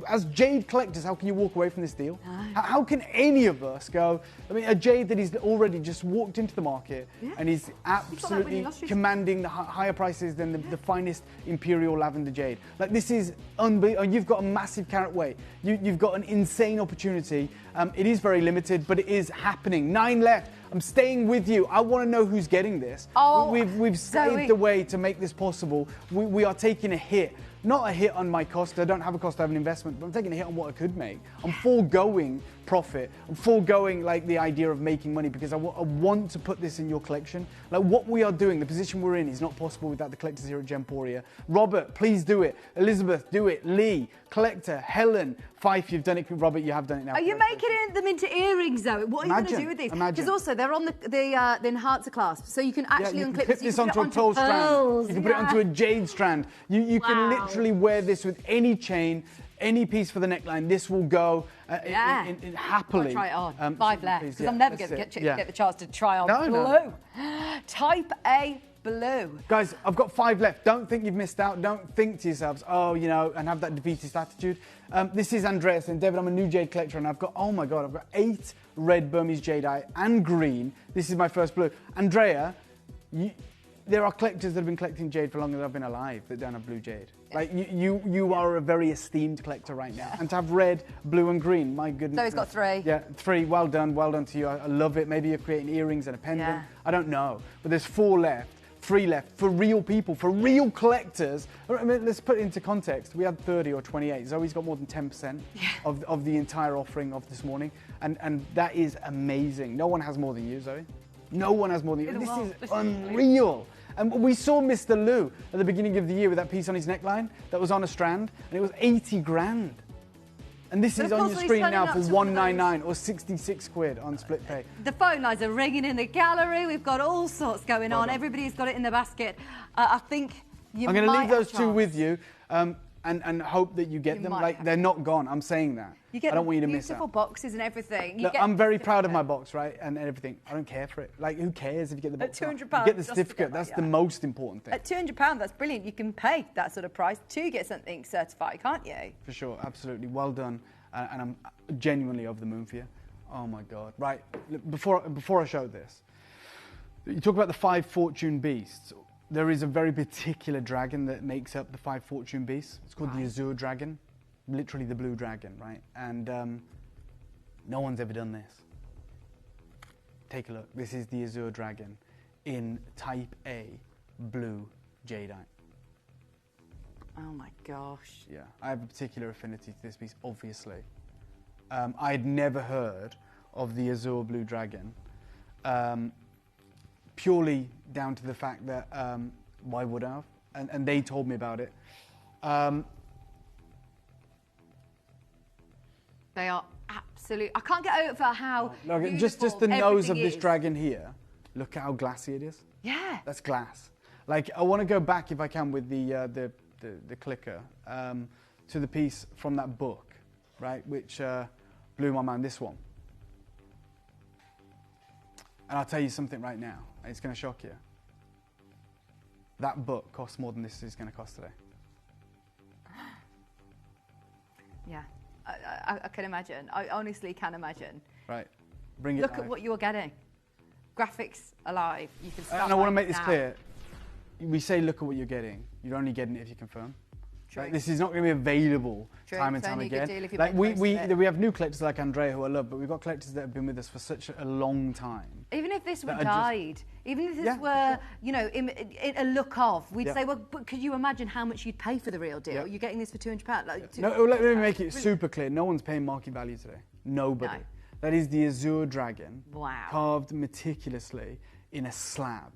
as jade collectors, how can you walk away from this deal? No. How can any of us go? I mean, a jade that is already just walked into the market and is absolutely commanding the higher prices than the finest imperial lavender jade. Like, this is unbelievable. You've got a massive carat weight. You've got an insane opportunity. It is very limited, but it is happening. 9 left. I'm staying with you. I want to know who's getting this. Oh, we've saved the way to make this possible. We are taking a hit. Not a hit on my cost. I don't have a cost, I have an investment, but I'm taking a hit on what I could make. I'm foregoing profit. I'm foregoing like the idea of making money, because I want to put this in your collection. Like, what we are doing, the position we're in, is not possible without the collectors here at Gemporia. Robert, please do it. Elizabeth, do it. Lee, Collector, Helen, Fife, you've done it. Robert, you have done it now. Are you making them into earrings, though? What are you going to do with these? Because also they're on the enhancer clasp, so you can actually clip this onto a pearl strand. You can put it onto a jade strand. You can literally wear this with any chain, any piece for the neckline. This will go happily. I'll try it on. 5 left, because I'm never going to get the chance to try on blue. No. Type A blue. Guys, I've got 5 left. Don't think you've missed out. Don't think to yourselves, oh, you know, and have that defeatist attitude. This is Andreas and David. I'm a new jade collector, and I've got, oh my God, I've got 8 red Burmese jadeite and green. This is my first blue. Andrea, there are collectors that have been collecting jade for longer than I've been alive that don't have blue jade. Like, you are a very esteemed collector right now. And to have red, blue and green, my goodness. So he's got 3. Yeah, 3. Well done to you. I love it. Maybe you're creating earrings and a pendant. Yeah. I don't know. But there's 4 left. 3 left for real people, for real collectors. I mean, let's put it into context. We had 30 or 28. Zoe's got more than 10% of the entire offering of this morning. And that is amazing. No one has more than you, Zoe. No one has more than you. This is unreal. And we saw Mr. Lou at the beginning of the year with that piece on his neckline that was on a strand, and it was 80 grand. And this is on your screen now for 199 or 66 quid on split pay. The phone lines are ringing in the gallery. We've got all sorts going on. Everybody's got it in the basket. I think you might I'm going to leave those 2 chance. with you and hope that you get them. Like, they're not gone. I'm saying that. You get I don't want you to miss beautiful out. boxes and everything. Look, I'm very proud of my box, right? And everything. I don't care for it. Like, who cares if you get the box? At £200, you get the certificate. That's the most important thing. At £200, that's brilliant. You can pay that sort of price to get something certified, can't you? For sure, absolutely. Well done. And I'm genuinely over the moon for you. Oh my God. Right, look, before I show this, you talk about the 5 fortune beasts. There is a very particular dragon that makes up the 5 fortune beasts. It's called the Azure dragon, literally the blue dragon, right? And no one's ever done this. Take a look. This is the Azure dragon in type A blue jadeite. Oh my gosh. Yeah, I have a particular affinity to this piece, obviously. I'd never heard of the Azure Blue Dragon, purely down to the fact that, why would I have? And they told me about it. They are absolute. I can't get over how Look, just the nose of this dragon here. Look at how glassy it is. Yeah. That's glass. Like, I want to go back, if I can, with the clicker to the piece from that book, right? Which blew my mind, this one. And I'll tell you something right now, and it's going to shock you. That book costs more than this is going to cost today. Yeah, I can imagine. I honestly can imagine. Right, bring it Look live. at what you're getting. Graphics alive. You can start. And I want to make this now. clear. We say look at what you're getting. You're only getting it if you confirm. True. Like, this is not going to be available True. time and It's time only a good again. deal if you Like make the most of it. we have new collectors like Andrea who I love, but we've got collectors that have been with us for such a long time. Even if this were that are just- dyed, even if this Yeah, for were, sure. you know, in a look of, we'd Yeah. say, well, but could you imagine how much you'd pay for the real deal? Yeah. You're getting this for £200. Like, No, let me make it super clear. No one's paying market value today. Nobody. No. That is the Azure Dragon, Wow. carved meticulously in a slab,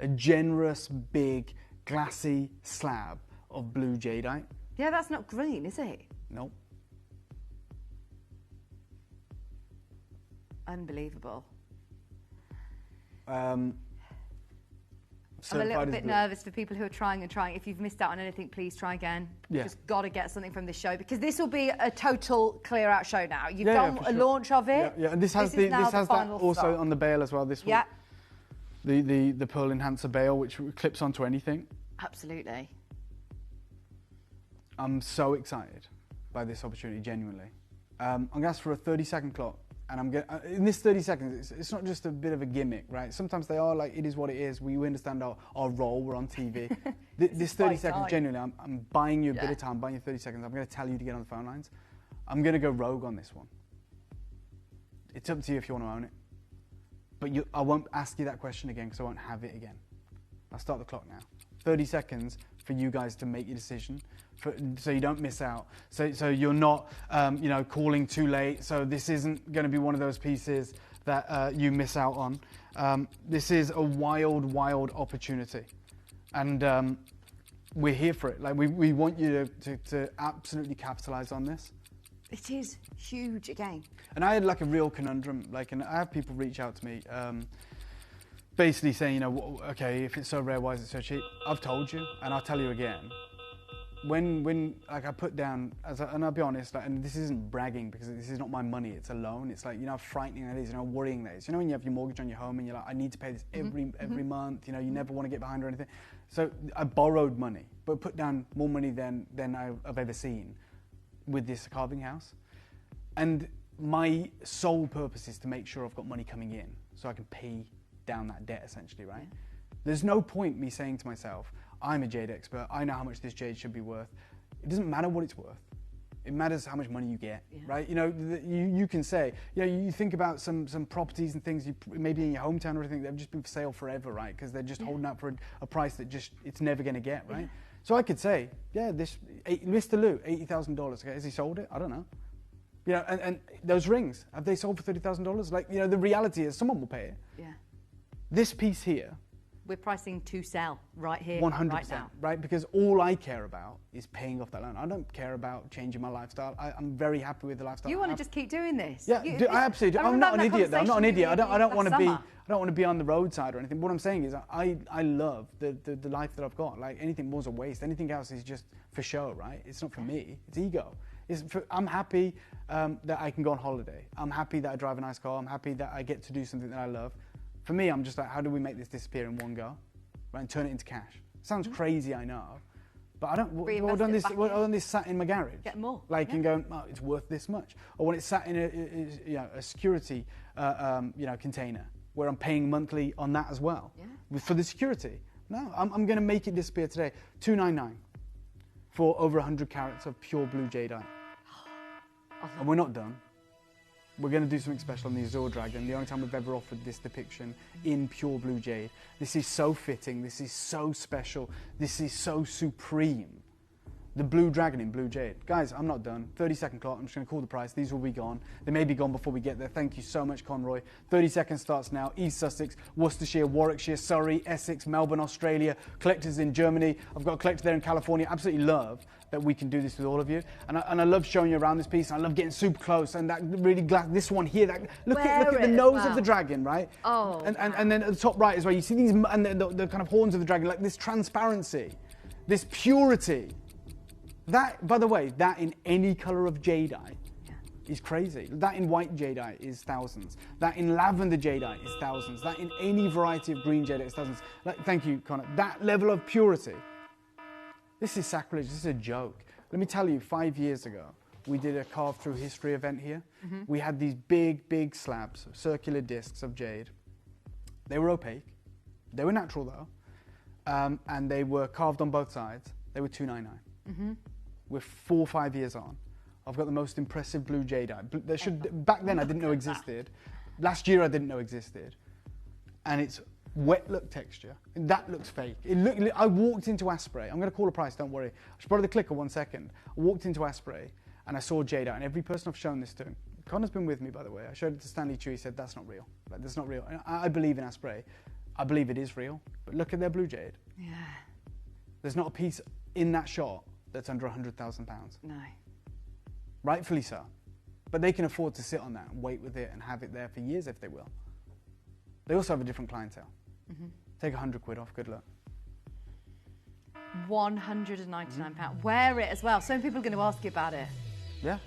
a generous, big, glassy slab of blue jadeite. Yeah, that's not green, is it? Nope. Unbelievable. Um, I'm a little certified as bit blue. nervous for people who are trying and trying. If you've missed out on anything, please try again. Yeah. Just got to get something from this show because this will be a total clear out show now. You've Yeah, done for a sure. launch of it. Yeah, and this has is now this has that final also stop. on the bail as well. This one. Yeah, The pearl enhancer bail, which clips onto anything. absolutely. I'm so excited by this opportunity, genuinely. I'm going to ask for a 30-second clock, and I'm going in this 30 seconds, it's not just a bit of a gimmick, right? Sometimes they are like, it is what it is. We understand our role, we're on TV. This 30 by seconds, time. genuinely, I'm buying you a bit Yeah. of time, buying you 30 seconds. I'm going to tell you to get on the phone lines. I'm going to go rogue on this one. It's up to you if you want to own it. But I won't ask you that question again because I won't have it again. I'll start the clock now. 30 seconds for you guys to make your decision, so you don't miss out. So you're not, calling too late. So this isn't going to be one of those pieces that you miss out on. This is a wild, wild opportunity, and we're here for it. Like we want you to absolutely capitalize on this. It is huge again. And I had like a real conundrum, and I have people reach out to me, basically saying, okay, if it's so rare, why is it so cheap? I've told you, and I'll tell you again. When I put down, and I'll be honest, and this isn't bragging because this is not my money, it's a loan. It's like, how frightening that is, how worrying that is. When you have your mortgage on your home and you're like, I need to pay this every month, you never want to get behind or anything. So I borrowed money, but put down more money than I've ever seen with this carving house. And my sole purpose is to make sure I've got money coming in so I can pay down that debt, essentially, right? Yeah. There's no point me saying to myself, I'm a jade expert, I know how much this jade should be worth. It doesn't matter what it's worth. It matters how much money you get, right? You can say, you think about some properties and things, maybe in your hometown or anything, they've just been for sale forever, right? Because they're just holding out for a price that it's never going to get, right? Yeah. So I could say, Mr. Lou, $80,000. Okay, has he sold it? I don't know. And those rings, have they sold for $30,000? The reality is someone will pay it. Yeah. This piece here, we're pricing to sell right here, 100%, right now. Right? Because all I care about is paying off that loan. I don't care about changing my lifestyle. I'm very happy with the lifestyle. You want to just keep doing this? Yeah, I absolutely do. I'm not an idiot, though. I'm not an idiot. I don't want to be on the roadside or anything. What I'm saying is, I love the life that I've got. Like anything more's a waste. Anything else is just for show, right? It's not for me. It's ego. I'm happy that I can go on holiday. I'm happy that I drive a nice car. I'm happy that I get to do something that I love. For me, I'm just like, how do we make this disappear in one go, right? And turn it into cash. Sounds crazy, I know, but I don't. What on this sat in my garage? Get more. And going, oh, it's worth this much. Or when it's sat in a security container where I'm paying monthly on that as well for the security. No, I'm going to make it disappear today. $299 for over 100 carats of pure blue jadeite. And we're not done. We're going to do something special on the Azure Dragon, the only time we've ever offered this depiction in pure blue jade. This is so fitting, this is so special, this is so supreme. The blue dragon in blue jade. Guys, I'm not done. 30-second clock, I'm just going to call the price. These will be gone. They may be gone before we get there. Thank you so much, Conroy. 30 seconds starts now. East Sussex, Worcestershire, Warwickshire, Surrey, Essex, Melbourne, Australia, collectors in Germany. I've got a collector there in California. Absolutely love that we can do this with all of you. And I love showing you around this piece. And I love getting super close. And that really this one here, look at the nose of the dragon, right? Oh. And then at the top right as well, you see these, and the kind of horns of the dragon, like this transparency, this purity. That, by the way, that in any colour of jadeite is crazy. That in white jadeite is thousands. That in lavender jadeite is thousands. That in any variety of green jadeite is thousands. Like, thank you, Connor. That level of purity. This is sacrilege. This is a joke. Let me tell you, 5 years ago, we did a Carve Through History event here. We had these big slabs, circular discs of jade. They were opaque. They were natural though. And they were carved on both sides. They were $299. We're 4 or 5 years on. I've got the most impressive blue jadeite. Back then I didn't know existed. Last year I didn't know existed. And it's wet look texture. And that looks fake. I walked into Asprey. I'm going to call a price, don't worry. I should borrow the clicker 1 second. I walked into Asprey and I saw jadeite, and every person I've shown this to, Connor's been with me, by the way. I showed it to Stanley Chu. He said, that's not real. Like, that's not real. And I believe in Asprey. I believe it is real. But look at their blue jade. Yeah. There's not a piece in that shot that's under £100,000. No. Rightfully so. But they can afford to sit on that and wait with it and have it there for years if they will. They also have a different clientele. Take £100 off, good luck. £199. Wear it as well. So many people are going to ask you about it. Yeah.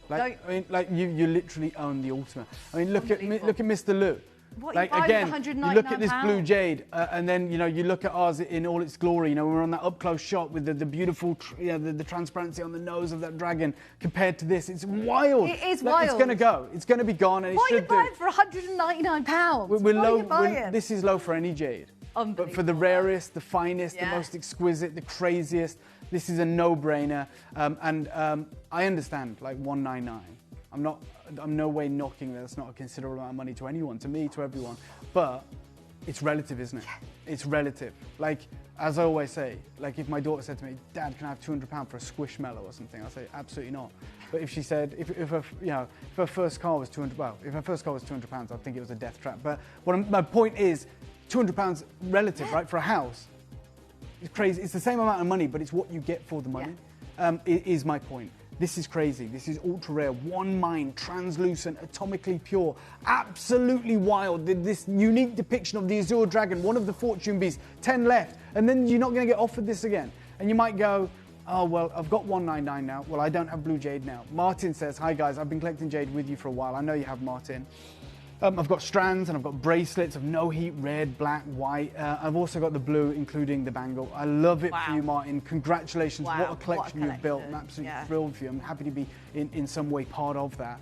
Like, I mean, like you literally own the ultimate. I mean, look at Mr. Lou. What, like you again, £199? you look at this blue jade, and then you look at ours in all its glory. We're on that up close shot with the beautiful, the transparency on the nose of that dragon. Compared to this, it's wild. It is like, wild. It's going to go. It's going to be gone, and What it are you should buying do. for £199? We're What are low. you buying? This is low for any jade. But for the rarest, the finest, the most exquisite, the craziest, this is a no-brainer. I understand, like $199. I'm no way knocking that. That's not a considerable amount of money to anyone, to me, to everyone. But it's relative, isn't it? It's relative. Like, as I always say, like if my daughter said to me, Dad, can I have £200 for a Squishmallow or something? I'll say, absolutely not. But if she said, if her first car was £200, I'd think it was a death trap. But my point is, £200 relative, right, for a house. It's crazy. It's the same amount of money, but it's what you get for the money. Is my point. This is crazy. This is ultra rare. One mind, translucent, atomically pure, absolutely wild. This unique depiction of the Azure Dragon, one of the fortune beasts, 10 left, and then you're not going to get offered this again. And you might go, oh, well, I've got $199 now. Well, I don't have blue jade now. Martin says, hi guys, I've been collecting jade with you for a while. I know you have, Martin. I've got strands and I've got bracelets of no heat, red, black, white. I've also got the blue, including the bangle. I love it for you, Martin. Congratulations. What a collection you've built. I'm absolutely thrilled for you. I'm happy to be in some way part of that.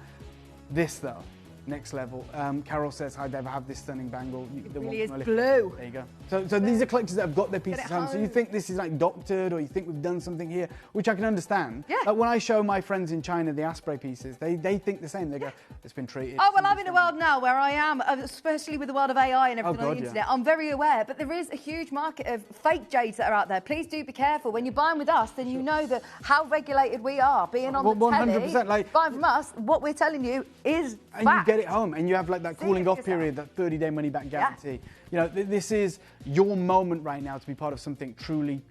This, though, next level. Carol says, hi, Dave, I have this stunning bangle. It really is blue. There you go. So these are collectors that have got their pieces home. So you think this is like doctored, or you think we've done something here, which I can understand. Yeah. Like when I show my friends in China the Asprey pieces, they think the same. They go, it's been treated. Oh, well, I'm in a world now where I am, especially with the world of AI and everything on the internet. I'm very aware, but there is a huge market of fake jades that are out there. Please do be careful. When you're buying with us, then you know that how regulated we are. Being on the 100%, telly, like, buying from us, what we're telling you is and fact. you get it home, and you have like that cooling off period, that 30-day money-back guarantee. This is your moment right now to be part of something truly,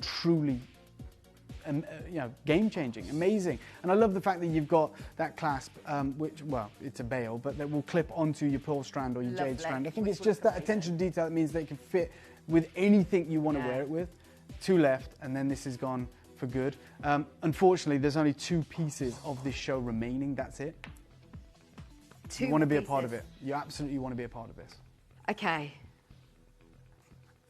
game-changing, amazing. And I love the fact that you've got that clasp, which, well, it's a bail, but that will clip onto your pearl strand or your jade strand. I think it's just that attention to detail that means that it can fit with anything you want to wear it with. 2 left, and then this is gone for good. Unfortunately, there's only 2 pieces of this show remaining. That's it. You want to be a part of it. You absolutely want to be a part of this. Okay.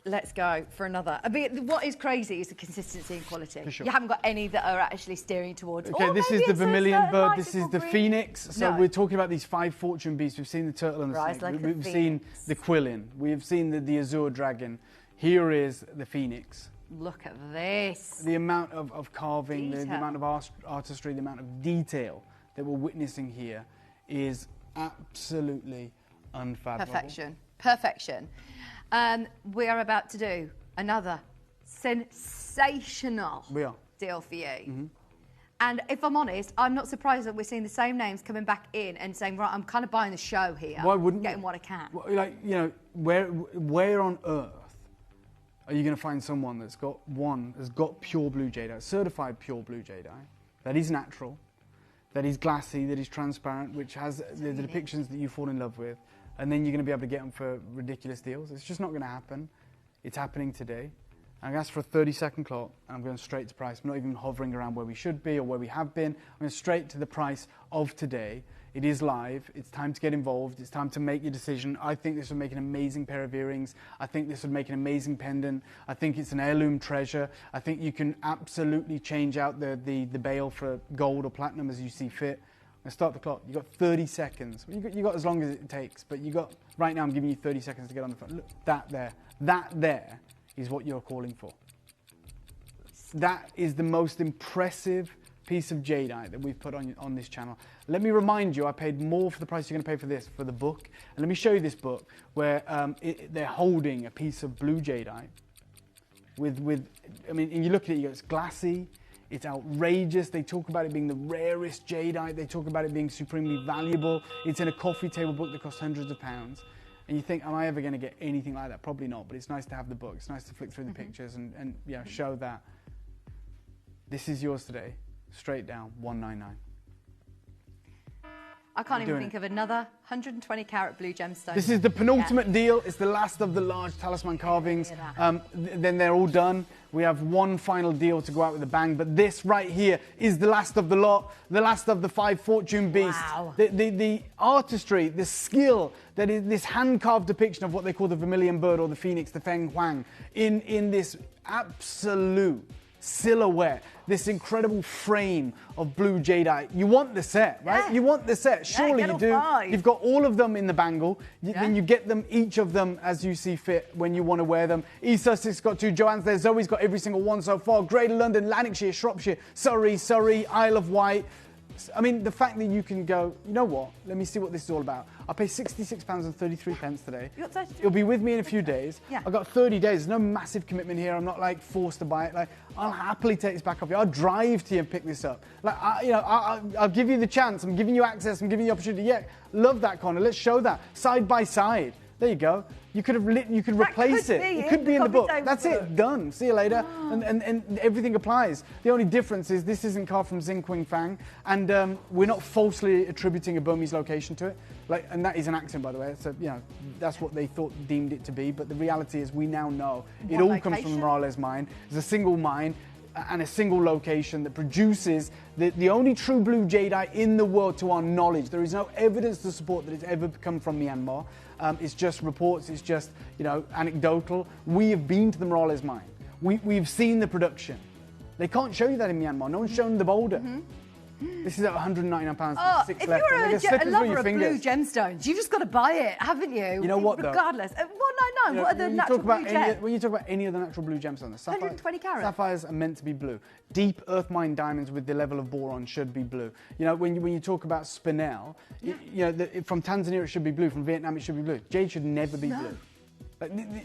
Let's go for another. I mean, what is crazy is the consistency and quality. For sure. You haven't got any that are actually steering towards. Okay, this is the vermilion bird. This is the phoenix. So we're talking about these 5 fortune beasts. We've seen the turtle and the snake. We've seen the quillin. We've seen the azure dragon. Here is the phoenix. Look at this. The amount of carving, the amount of artistry, the amount of detail that we're witnessing here is absolutely unfathomable. Perfection. Perfection. We are about to do another sensational deal for you. And if I'm honest, I'm not surprised that we're seeing the same names coming back in and saying, right, I'm kind of buying the show here. Why wouldn't getting what I can? Like, where on earth are you going to find someone that's got pure blue jadeite, certified pure blue jadeite, that is natural, that is glassy, that is transparent, which has the depictions that you fall in love with, and then you're going to be able to get them for ridiculous deals? It's just not going to happen. It's happening today. I'm going to ask for a 30-second clock, and I'm going straight to price. I'm not even hovering around where we should be or where we have been. I'm going straight to the price of today. It is live. It's time to get involved. It's time to make your decision. I think this would make an amazing pair of earrings. I think this would make an amazing pendant. I think it's an heirloom treasure. I think you can absolutely change out the bail for gold or platinum as you see fit. Now start the clock. You've got 30 seconds. You got as long as it takes, but right now I'm giving you 30 seconds to get on the phone. Look, that there is what you're calling for. That is the most impressive piece of jadeite that we've put on this channel. Let me remind you, I paid more for the price you're going to pay for this, for the book. And let me show you this book where they're holding a piece of blue jadeite and you look at it, it's glassy, it's outrageous. They talk about it being the rarest jadeite. They talk about it being supremely valuable. It's in a coffee table book that costs hundreds of pounds. And you think, am I ever going to get anything like that? Probably not, but it's nice to have the book. It's nice to flick through the pictures and show that. This is yours today. Straight down, $199. I can't even think of another 120 carat blue gemstone. This is the penultimate deal. It's the last of the large talisman carvings. Then they're all done. We have one final deal to go out with a bang, but this right here is the last of the lot, the last of the 5 fortune beasts. Wow. The artistry, the skill, that is this hand-carved depiction of what they call the vermilion bird or the phoenix, the feng huang, in this absolute silhouette, this incredible frame of blue jadeite. You want the set, right? Yeah. You want the set. Surely get you all do. 5. You've got all of them in the bangle. Then you get them, each of them, as you see fit when you want to wear them. East Sussex got 2, Joanne's there, Zoe's got every single one so far. Greater London, Lanarkshire, Shropshire, Surrey, Isle of Wight. I mean, the fact that you can go, you know what, let me see what this is all about. I pay £66.33 today. It'll be with me in a few days. Yeah. I've got 30 days. There's no massive commitment here. I'm not like forced to buy it. Like, I'll happily take this back off you. I'll drive to you and pick this up. Like, I'll give you the chance. I'm giving you access. I'm giving you the opportunity. Yeah, love that, Connor. Let's show that side by side. There you go. You could replace it. It could be in the book. That's it. Done. See you later. And everything applies. The only difference is this isn't carved from Zinc Wing Fang, and we're not falsely attributing a Burmese location to it. And that is an accent, by the way. So that's what they deemed it to be. But the reality is, we now know it all comes from Morales mine. It's a single mine and a single location that produces the only true blue jadeite in the world to our knowledge. There is no evidence to support that it's ever come from Myanmar. It's just reports, it's just anecdotal. We have been to the Morales mine. We've seen the production. They can't show you that in Myanmar. No one's shown the boulder. This is at £199. Oh, 6 if left. you're a lover of blue gemstones, you've just got to buy it, haven't you? You know what, though? Regardless. $199, what are the natural blue gems? When you talk about any of the natural blue gemstones, 120 carat. Sapphires are meant to be blue. Deep earth mine diamonds with the level of boron should be blue. When you talk about spinel, from Tanzania it should be blue, from Vietnam it should be blue. Jade should never be blue.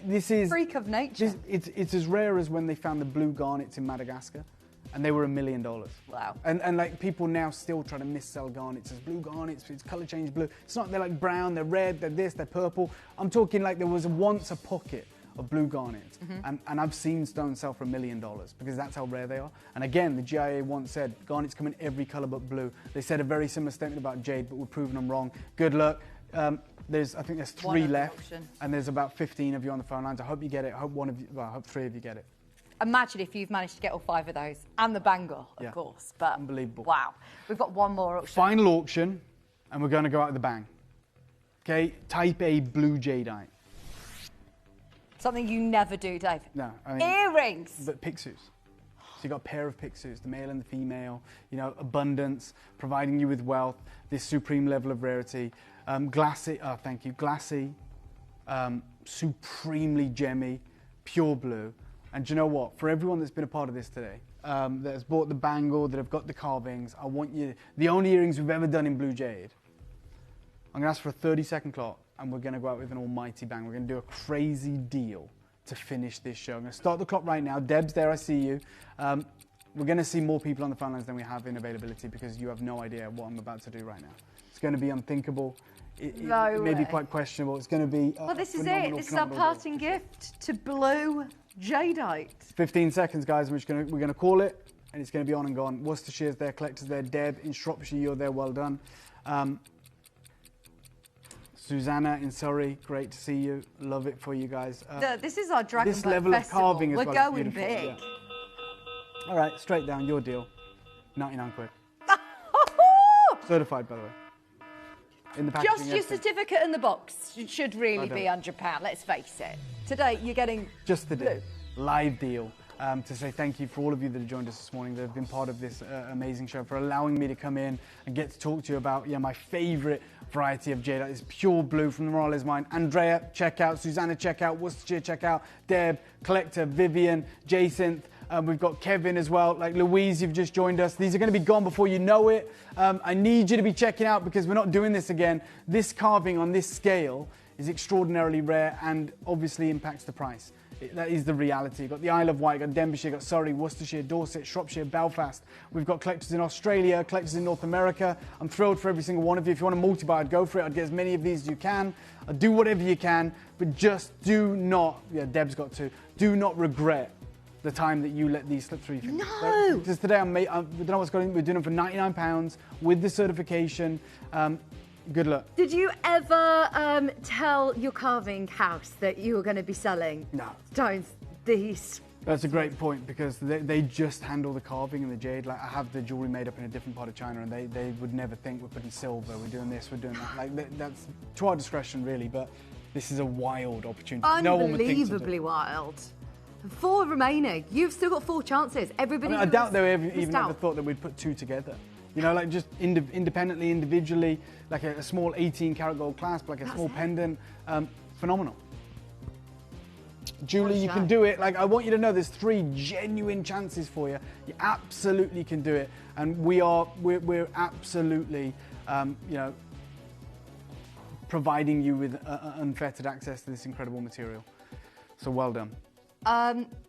This is freak of nature. It's as rare as when they found the blue garnets in Madagascar. And they were $1 million. Wow. And like people now still try to missell garnets as blue garnets, it's colour change blue. It's not, they're like brown, they're red, they're this, they're purple. I'm talking like there was once a pocket of blue garnets. And I've seen stones sell for $1 million because that's how rare they are. And again, the GIA once said, garnets come in every colour but blue. They said a very similar statement about jade, but we've proven them wrong. Good luck. I think there's 3 left. And there's about 15 of you on the phone lines. I hope you get it. I hope 3 of you get it. Imagine if you've managed to get all 5 of those and the bangle, of course. But unbelievable. Wow. We've got one more auction. Final auction, and we're going to go out with a bang. Okay, type A blue jadeite. Something you never do, Dave. No, I mean, earrings. But pixus. So you got a pair of pixus, the male and the female. Abundance, providing you with wealth. This supreme level of rarity. Glassy. Oh, thank you. Glassy. Supremely gemmy. Pure blue. And do you know what? For everyone that's been a part of this today, that has bought the bangle, that have got the carvings, I want you, the only earrings we've ever done in blue jade, I'm going to ask for a 30-second clock, and we're going to go out with an almighty bang. We're going to do a crazy deal to finish this show. I'm going to start the clock right now. Deb's there, I see you. We're going to see more people on the phone lines than we have in availability because you have no idea what I'm about to do right now. It's going to be unthinkable. It may be quite questionable. It's going to be well, this is it. This is our parting gift to blue jadeite. 15 seconds, guys. We're going to call it, and it's going to be on and gone. Worcestershire's there, Collector's there, Deb in Shropshire, you're there, well done. Susanna in Surrey, great to see you. Love it for you guys. This is our Dragon This level Festival. of carving as We're well. going big. Yeah. All right, straight down, your deal. 99 quid. Certified, by the way. in the packaging. Just your certificate in the box should really be £100, let's face it. Today, you're getting just the blue. deal. Live deal. To say thank you for all of you that have joined us this morning, that have been part of this amazing show, for allowing me to come in and get to talk to you about my favourite variety of jade. It's pure blue from the Morales mine. Andrea, check out. Susanna, check out. Worcestershire, check out. Deb, Collector, Vivian, Jacinth. We've got Kevin as well. Like Louise, you've just joined us. These are going to be gone before you know it. I need you to be checking out, because we're not doing this again. This carving on this scale is extraordinarily rare and obviously impacts the price. That is the reality. You've got the Isle of Wight, you've got Denbighshire, you've got Surrey, Worcestershire, Dorset, Shropshire, Belfast. We've got collectors in Australia, collectors in North America. I'm thrilled for every single one of you. If you want to multi-buy, I'd go for it. I'd get as many of these as you can. I'd do whatever you can, but just do not, Deb's got to, do not regret the time that you let these slip through your fingers. No! Because today, we don't know what's going on. We're doing them for £99 with the certification. Good luck. Did you ever tell your carving house that you were going to be selling stones? These. That's a great point, because they just handle the carving and the jade. Like, I have the jewellery made up in a different part of China, and they would never think we're putting silver, we're doing this, we're doing that. Like, that's to our discretion, really, but this is a wild opportunity. No one would think to do. Unbelievably wild. 4 remaining. You've still got 4 chances. Everybody. I doubt they even ever thought that we'd put 2 together. You know, like just independently, individually, like a small 18-karat gold clasp, like a small pendant. Phenomenal. Julie, you can do it. Like, I want you to know there's 3 genuine chances for you. You absolutely can do it. And we're absolutely, providing you with unfettered access to this incredible material. So well done.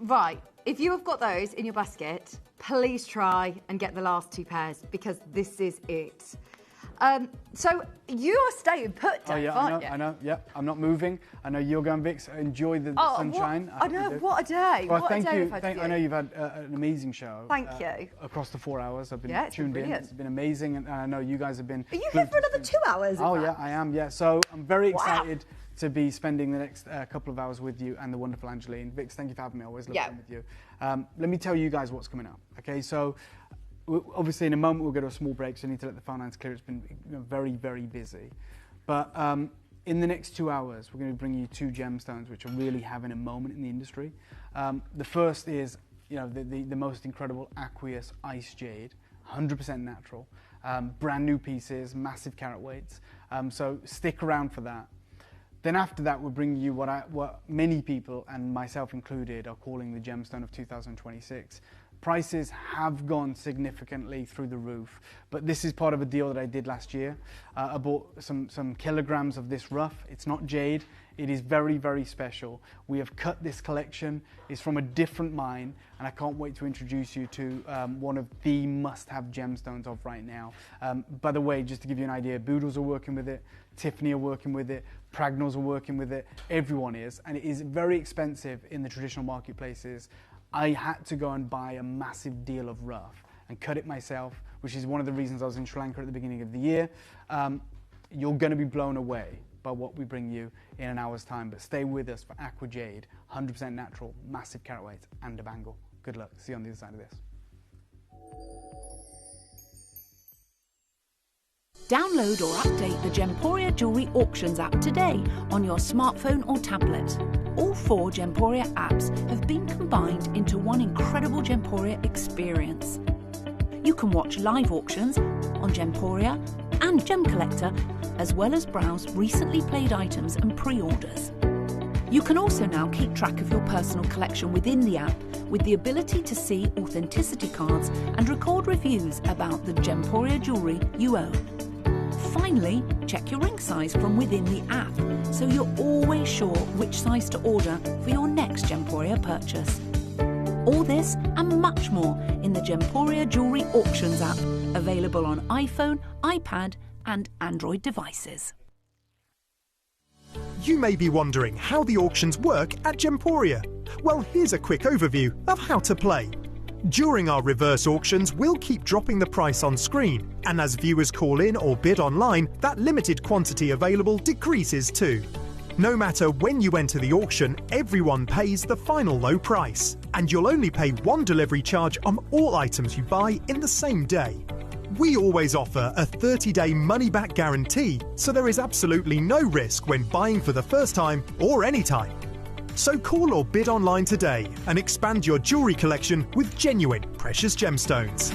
Right. If you have got those in your basket, please try and get the last 2 pairs, because this is it. So you are staying put, Dave, aren't you? I know. Yep, I'm not moving. I know you're going, Vix. Enjoy the sunshine. I know. What a day. Well, what thank a day you. we've had for I know you've had an amazing show. Thank you. Across the 4 hours, I've been been tuned in. brilliant. It's been amazing, and I know you guys have been. Are you here for another 2 hours? Oh yeah, I am. Yeah. So I'm very excited to be spending the next couple of hours with you and the wonderful Angeline. Vix, thank you for having me. I always love being with you. Let me tell you guys what's coming up. Okay, so obviously in a moment we'll go to a small break, so I need to let the phone lines clear. It's been very, very busy. But in the next 2 hours, we're going to bring you 2 gemstones which are really having a moment in the industry. The first is, the most incredible aqueous ice jade, 100% natural, brand new pieces, massive carat weights. So stick around for that. Then after that, we'll bring you what many people, and myself included, are calling the gemstone of 2026. Prices have gone significantly through the roof, but this is part of a deal that I did last year. I bought some kilograms of this rough. It's not jade. It is very, very special. We have cut this collection. It's from a different mine, and I can't wait to introduce you to one of the must-have gemstones of right now. By the way, just to give you an idea, Boodles are working with it, Tiffany are working with it, Pragnals are working with it, everyone is, and it is very expensive in the traditional marketplaces. I had to go and buy a massive deal of rough and cut it myself, which is one of the reasons I was in Sri Lanka at the beginning of the year. You're going to be blown away by what we bring you in an hour's time, but stay with us for Aqua Jade, 100% natural, massive carat weight, and a bangle. Good luck. See you on the other side of this. Download or update the Gemporia Jewellery Auctions app today on your smartphone or tablet. All 4 Gemporia apps have been combined into one incredible Gemporia experience. You can watch live auctions on Gemporia and Gem Collector, as well as browse recently played items and pre-orders. You can also now keep track of your personal collection within the app, with the ability to see authenticity cards and record reviews about the Gemporia jewellery you own. Finally, check your ring size from within the app, so you're always sure which size to order for your next Gemporia purchase. All this and much more in the Gemporia Jewellery Auctions app, available on iPhone, iPad and Android devices. You may be wondering how the auctions work at Gemporia. Well, here's a quick overview of how to play. During our reverse auctions, we'll keep dropping the price on screen, and as viewers call in or bid online, that limited quantity available decreases too. No matter when you enter the auction, everyone pays the final low price, and you'll only pay 1 delivery charge on all items you buy in the same day. We always offer a 30-day money-back guarantee, so there is absolutely no risk when buying for the first time or any time. So call or bid online today and expand your jewellery collection with genuine precious gemstones.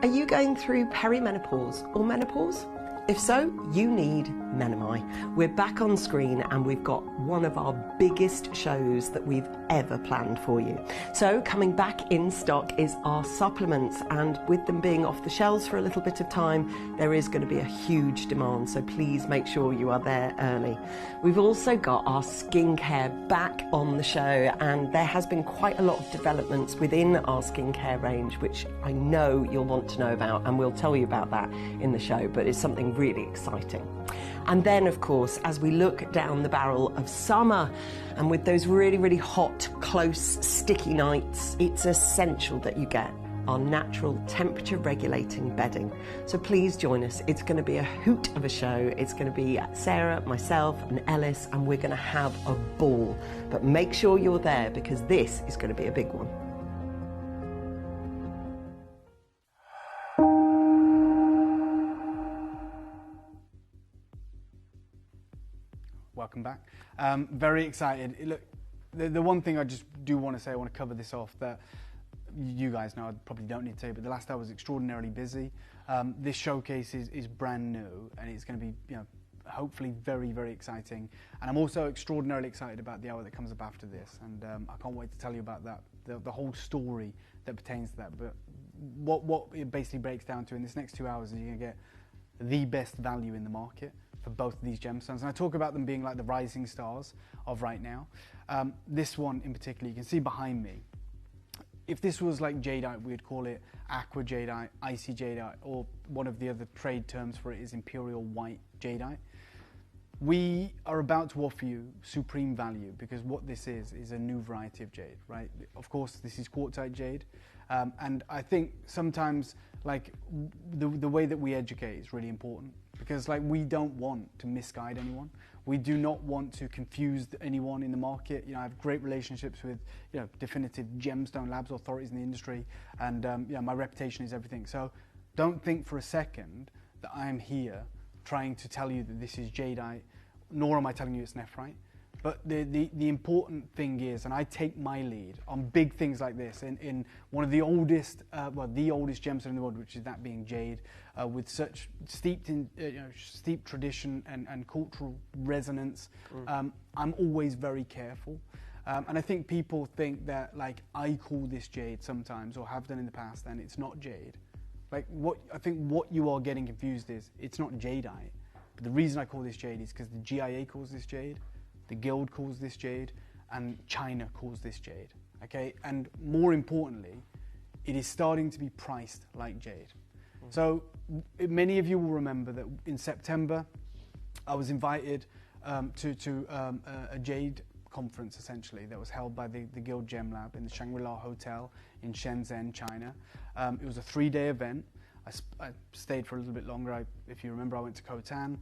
Are you going through perimenopause or menopause? If so, you need Menami. We're back on screen and we've got one of our biggest shows that we've ever planned for you. So coming back in stock is our supplements, and with them being off the shelves for a little bit of time, there is going to be a huge demand, so please make sure you are there early. We've also got our skincare back on the show, and there has been quite a lot of developments within our skincare range, which I know you'll want to know about, and we'll tell you about that in the show, but it's something really exciting. And then, of course, as we look down the barrel of summer, and with those really, really hot, close, sticky nights, it's essential that you get our natural temperature regulating bedding. So please join us. It's going to be a hoot of a show. It's going to be Sarah, myself and Ellis, and we're going to have a ball. But make sure you're there, because this is going to be a big one. Welcome back. Very excited. Look, the one thing I just do want to say, I want to cover this off, that you guys know I probably don't need to say, but the last hour was extraordinarily busy. This showcase is brand new, and it's going to be, hopefully very, very exciting. And I'm also extraordinarily excited about the hour that comes up after this, and I can't wait to tell you about that, the whole story that pertains to that. But what it basically breaks down to in this next 2 hours is you're going to get the best value in the market for both of these gemstones. And I talk about them being like the rising stars of right now. This one in particular, you can see behind me. If this was like jadeite, we'd call it aqua jadeite, icy jadeite, or one of the other trade terms for it is imperial white jadeite. We are about to offer you supreme value, because what this is a new variety of jade, right? Of course, this is quartzite jade. And I think sometimes like the way that we educate is really important, because like we don't want to misguide anyone. We do not want to confuse anyone in the market. I have great relationships with definitive gemstone labs authorities in the industry, and my reputation is everything. So don't think for a second that I am here trying to tell you that this is jadeite, nor am I telling you it's nephrite. But the important thing is, and I take my lead on big things like this, in one of the oldest, the oldest gemstone in the world, which is that being jade, with such steeped tradition and cultural resonance. I'm always very careful. And I think people think that like I call this jade sometimes, or have done in the past, and it's not jade. Like I think what you are getting confused is it's not jadeite. But the reason I call this jade is because the GIA calls this jade, the Guild calls this jade, and China calls this jade, okay? And more importantly, it is starting to be priced like jade. So many of you will remember that in September, I was invited to a jade conference, essentially, that was held by the Guild Gem Lab in the Shangri-La Hotel in Shenzhen, China. It was a 3-day event. I stayed for a little bit longer. If you remember, I went to Khotan,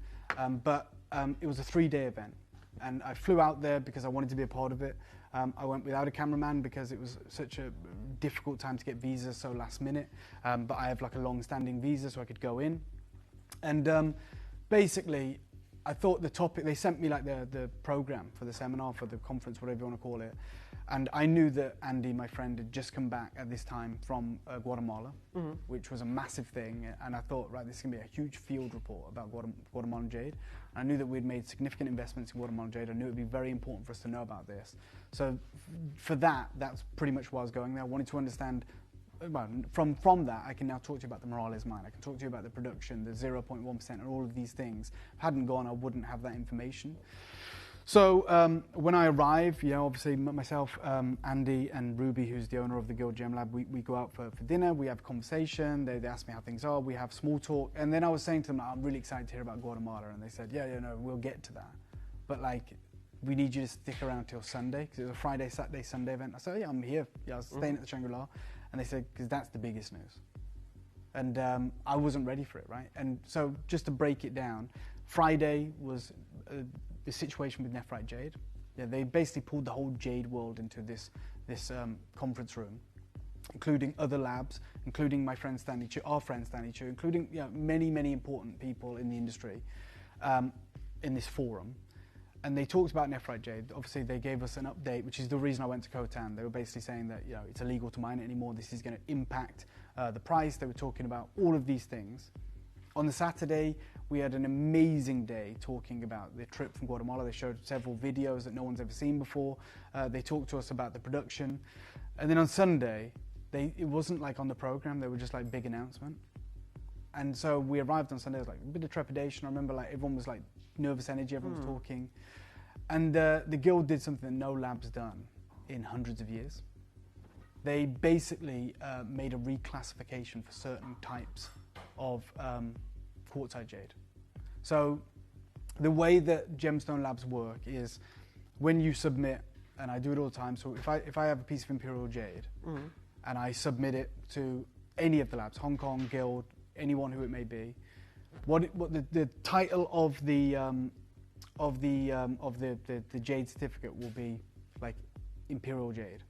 but it was a 3-day event. And I flew out there because I wanted to be a part of it. I went without a cameraman because it was such a difficult time to get visas so last minute. But I have like a long-standing visa, so I could go in. And basically, I thought the topic, they sent me like the program for the seminar, for the conference, whatever you want to call it. And I knew that Andy, my friend, had just come back at this time from Guatemala, which was a massive thing. And I thought, right, this is going to be a huge field report about Guatemalan jade. And I knew that we'd made significant investments in Guatemalan jade. I knew it would be very important for us to know about this. So for that's pretty much why I was going there. I wanted to understand, well, from that, I can now talk to you about the Morales mine. I can talk to you about the production, the 0.1%, and all of these things. If I hadn't gone, I wouldn't have that information. So when I arrive, obviously myself, Andy and Ruby, who's the owner of the Guild Gem Lab, we go out for dinner, we have a conversation, they ask me how things are, we have small talk, and then I was saying to them, I'm really excited to hear about Guatemala, and they said, yeah, no, we'll get to that. But like, we need you to stick around till Sunday, because it was a Friday, Saturday, Sunday event. I said, yeah, I'm here. Yeah, I was staying at the Shangri-La, and they said, because that's the biggest news. And I wasn't ready for it, right? And so just to break it down, Friday was the situation with nephrite jade. Yeah, they basically pulled the whole jade world into this this conference room, including other labs, including my friend Stanley Chu, our friend Stanley Chu, including many, many important people in the industry in this forum. And they talked about nephrite jade. Obviously, they gave us an update, which is the reason I went to Khotan. They were basically saying that it's illegal to mine it anymore. This is going to impact the price. They were talking about all of these things. On the Saturday, we had an amazing day talking about the trip from Guatemala. They showed several videos that no one's ever seen before. They talked to us about the production. And then on Sunday, it wasn't like on the program. They were just like big announcement. And so we arrived on Sunday. It was like a bit of trepidation. I remember like everyone was like nervous energy. Everyone was talking. And the guild did something that no lab's done in hundreds of years. They basically made a reclassification for certain types of quartzite jade. So the way that gemstone labs work is when you submit, and I do it all the time, so if I have a piece of imperial jade and I submit it to any of the labs, Hong Kong, Guild, anyone who it may be, what the title of the jade certificate will be like imperial jade,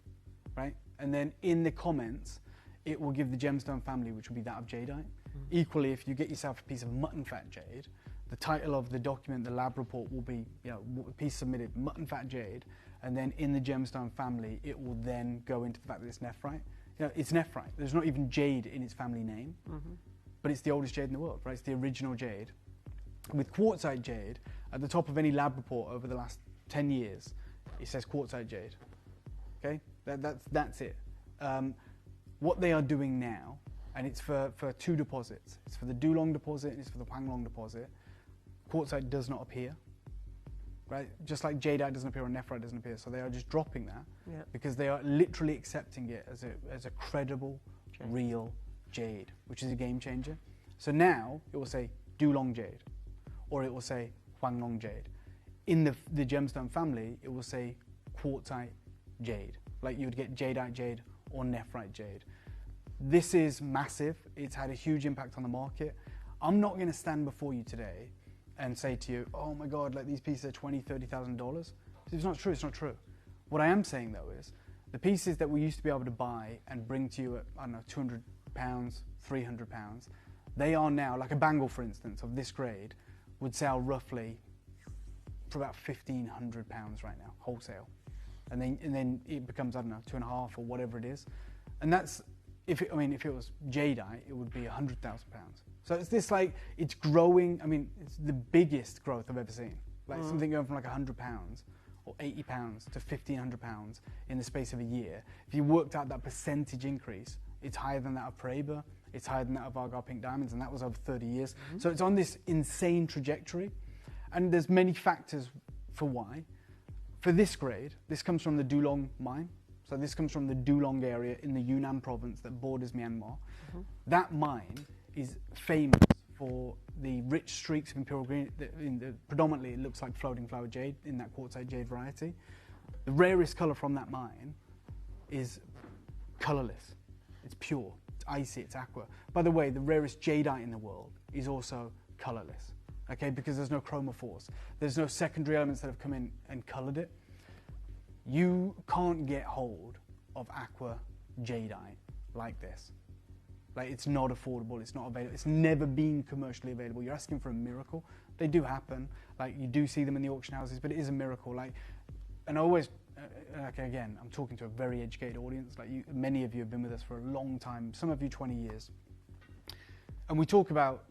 right? And then in the comments, it will give the gemstone family, which will be that of jadeite. Equally, if you get yourself a piece of mutton fat jade, the title of the document, the lab report, will be a piece submitted mutton fat jade, and then in the gemstone family, it will then go into the fact that it's nephrite. It's nephrite. There's not even jade in its family name, but it's the oldest jade in the world, right? It's the original jade. With quartzite jade, at the top of any lab report over the last 10 years, it says quartzite jade. Okay, that's it. What they are doing now, and it's for two deposits. It's for the Dulong deposit and it's for the Huanglong deposit. Quartzite does not appear, right? Just like jadeite doesn't appear or nephrite doesn't appear. So they are just dropping that because they are literally accepting it as a credible, real jade, which is a game changer. So now it will say Dulong jade, or it will say Huanglong jade. In the gemstone family, it will say quartzite jade, like you would get jadeite jade or nephrite jade. This is massive. It's had a huge impact on the market. I'm not going to stand before you today and say to you, oh my God, like these pieces are $20,000, $30,000. It's not true. It's not true. What I am saying though is the pieces that we used to be able to buy and bring to you at, I don't know, £200, £300, they are now, like a bangle, for instance, of this grade, would sell roughly for about £1,500 right now, wholesale. And then it becomes, I don't know, 2.5 or whatever it is. And that's, if it was jadeite, it would be £100,000. So it's this like, it's growing. I mean, it's the biggest growth I've ever seen. Like something going from like £100 or £80 to £1,500 in the space of a year. If you worked out that percentage increase, it's higher than that of Paraiba, it's higher than that of Argyle Pink Diamonds, and that was over 30 years. So it's on this insane trajectory. And there's many factors for why. For this grade, this comes from the Dulong mine. So this comes from the Dulong area in the Yunnan province that borders Myanmar. That mine is famous for the rich streaks of imperial green. Predominantly, it looks like floating flower jade in that quartzite jade variety. The rarest color from that mine is colorless. It's pure, it's icy, it's aqua. By the way, the rarest jadeite in the world is also colorless, okay, because there's no chromophores. There's no secondary elements that have come in and colored it. You can't get hold of aqua jadeite like this. Like, it's not affordable, it's not available, it's never been commercially available. You're asking for a miracle. They do happen, like you do see them in the auction houses, but it is a miracle. Like, and I always, again, I'm talking to a very educated audience. Like, many of you have been with us for a long time, some of you 20 years. And we talk about,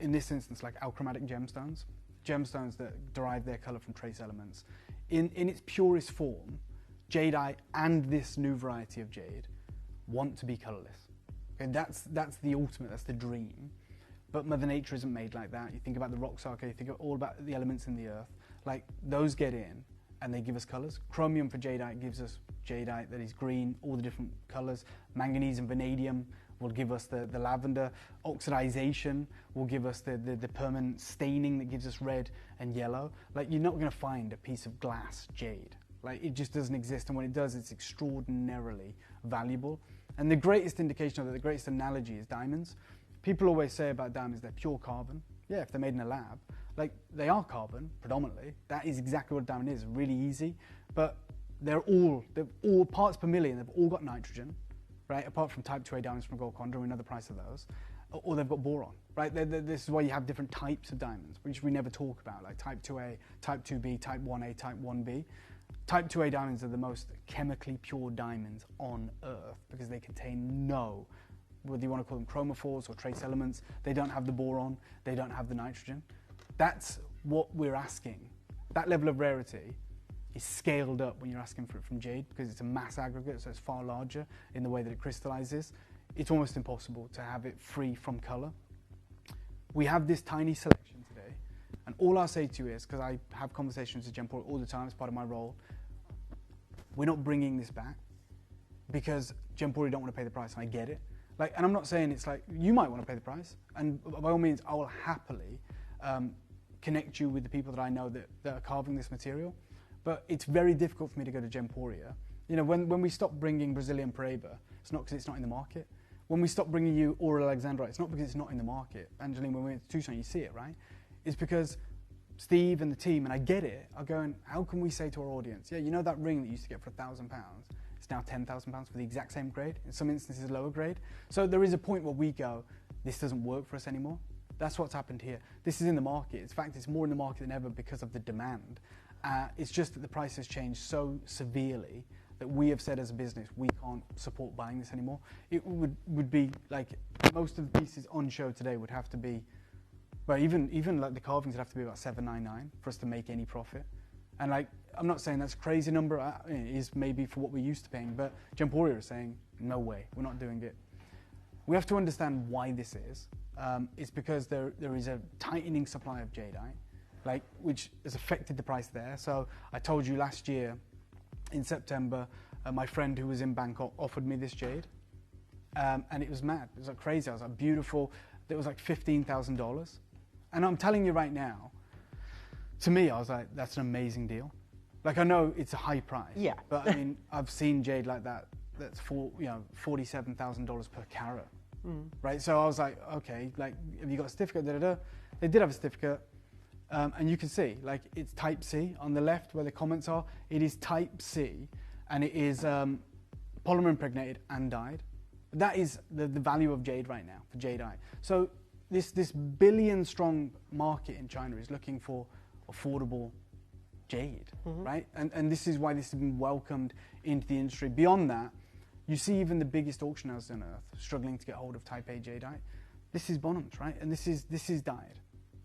in this instance, like alchromatic gemstones that derive their color from trace elements. In its purest form, jadeite and this new variety of jade want to be colorless. Okay, that's the ultimate, that's the dream. But Mother Nature isn't made like that. You think about the rock cycle, you think all about the elements in the earth. Like, those get in and they give us colors. Chromium for jadeite gives us jadeite that is green, all the different colors. Manganese and vanadium will give us the lavender. Oxidization will give us the permanent staining that gives us red and yellow. Like, you're not going to find a piece of glass jade. Like, it just doesn't exist, and when it does, it's extraordinarily valuable. And the greatest indication of it, the greatest analogy is diamonds. People always say about diamonds, they're pure carbon. Yeah, if they're made in a lab. Like, they are carbon, predominantly. That is exactly what a diamond is, really easy. But they're all parts per million. They've all got nitrogen, right? Apart from type 2A diamonds from Gold Condor, we know the price of those, or they've got boron, right? This is why you have different types of diamonds, which we never talk about, like type 2A, type 2B, type 1A, type 1B. Type 2A diamonds are the most chemically pure diamonds on Earth because they contain no, whether you want to call them chromophores or trace elements, they don't have the boron, they don't have the nitrogen. That's what we're asking. That level of rarity is scaled up when you're asking for it from jade because it's a mass aggregate, so it's far larger in the way that it crystallizes. It's almost impossible to have it free from color. We have this tiny selection today, and all I'll say to you is, because I have conversations with Gemporia all the time as part of my role, we're not bringing this back because Gemporia don't want to pay the price, and I get it. Like, and I'm not saying it's like, you might want to pay the price, and by all means, I will happily connect you with the people that I know that are carving this material, but it's very difficult for me to go to Gemporia. You know, when we stop bringing Brazilian Paraiba, it's not because it's not in the market. When we stop bringing you Aura Alexandrite, it's not because it's not in the market. Angeline, when we went to Tucson, you see it, right? It's because Steve and the team, and I get it, are going, how can we say to our audience, yeah, you know that ring that you used to get for £1,000? It's now £10,000 for the exact same grade, in some instances lower grade. So there is a point where we go, this doesn't work for us anymore. That's what's happened here. This is in the market. In fact, it's more in the market than ever because of the demand. It's just that the price has changed so severely that we have said as a business, we can't support buying this anymore. It would be like, most of the pieces on show today would have to be, well, even like the carvings would have to be about $799 for us to make any profit. And like, I'm not saying that's a crazy number, it is maybe for what we're used to paying, but Gemporia is saying, no way, we're not doing it. We have to understand why this is. It's because there is a tightening supply of jadeite, like, which has affected the price there. So I told you last year, in September, my friend who was in Bangkok offered me this jade, and it was mad. It was like crazy. I was like, beautiful. It was like $15,000. And I'm telling you right now, to me, I was like, that's an amazing deal. Like, I know it's a high price, yeah, but I mean, I've seen jade like that. That's $47,000 per carat, right? So I was like, okay, like, have you got a certificate? Da, da, da. They did have a certificate. And you can see, like, it's type C on the left where the comments are. It is type C, and it is polymer impregnated and dyed. That is the value of jade right now for jadeite. So this billion-strong market in China is looking for affordable jade, right? And this is why this has been welcomed into the industry. Beyond that, you see even the biggest auction houses on earth struggling to get hold of type A jadeite. This is Bonhams, right? And this is dyed.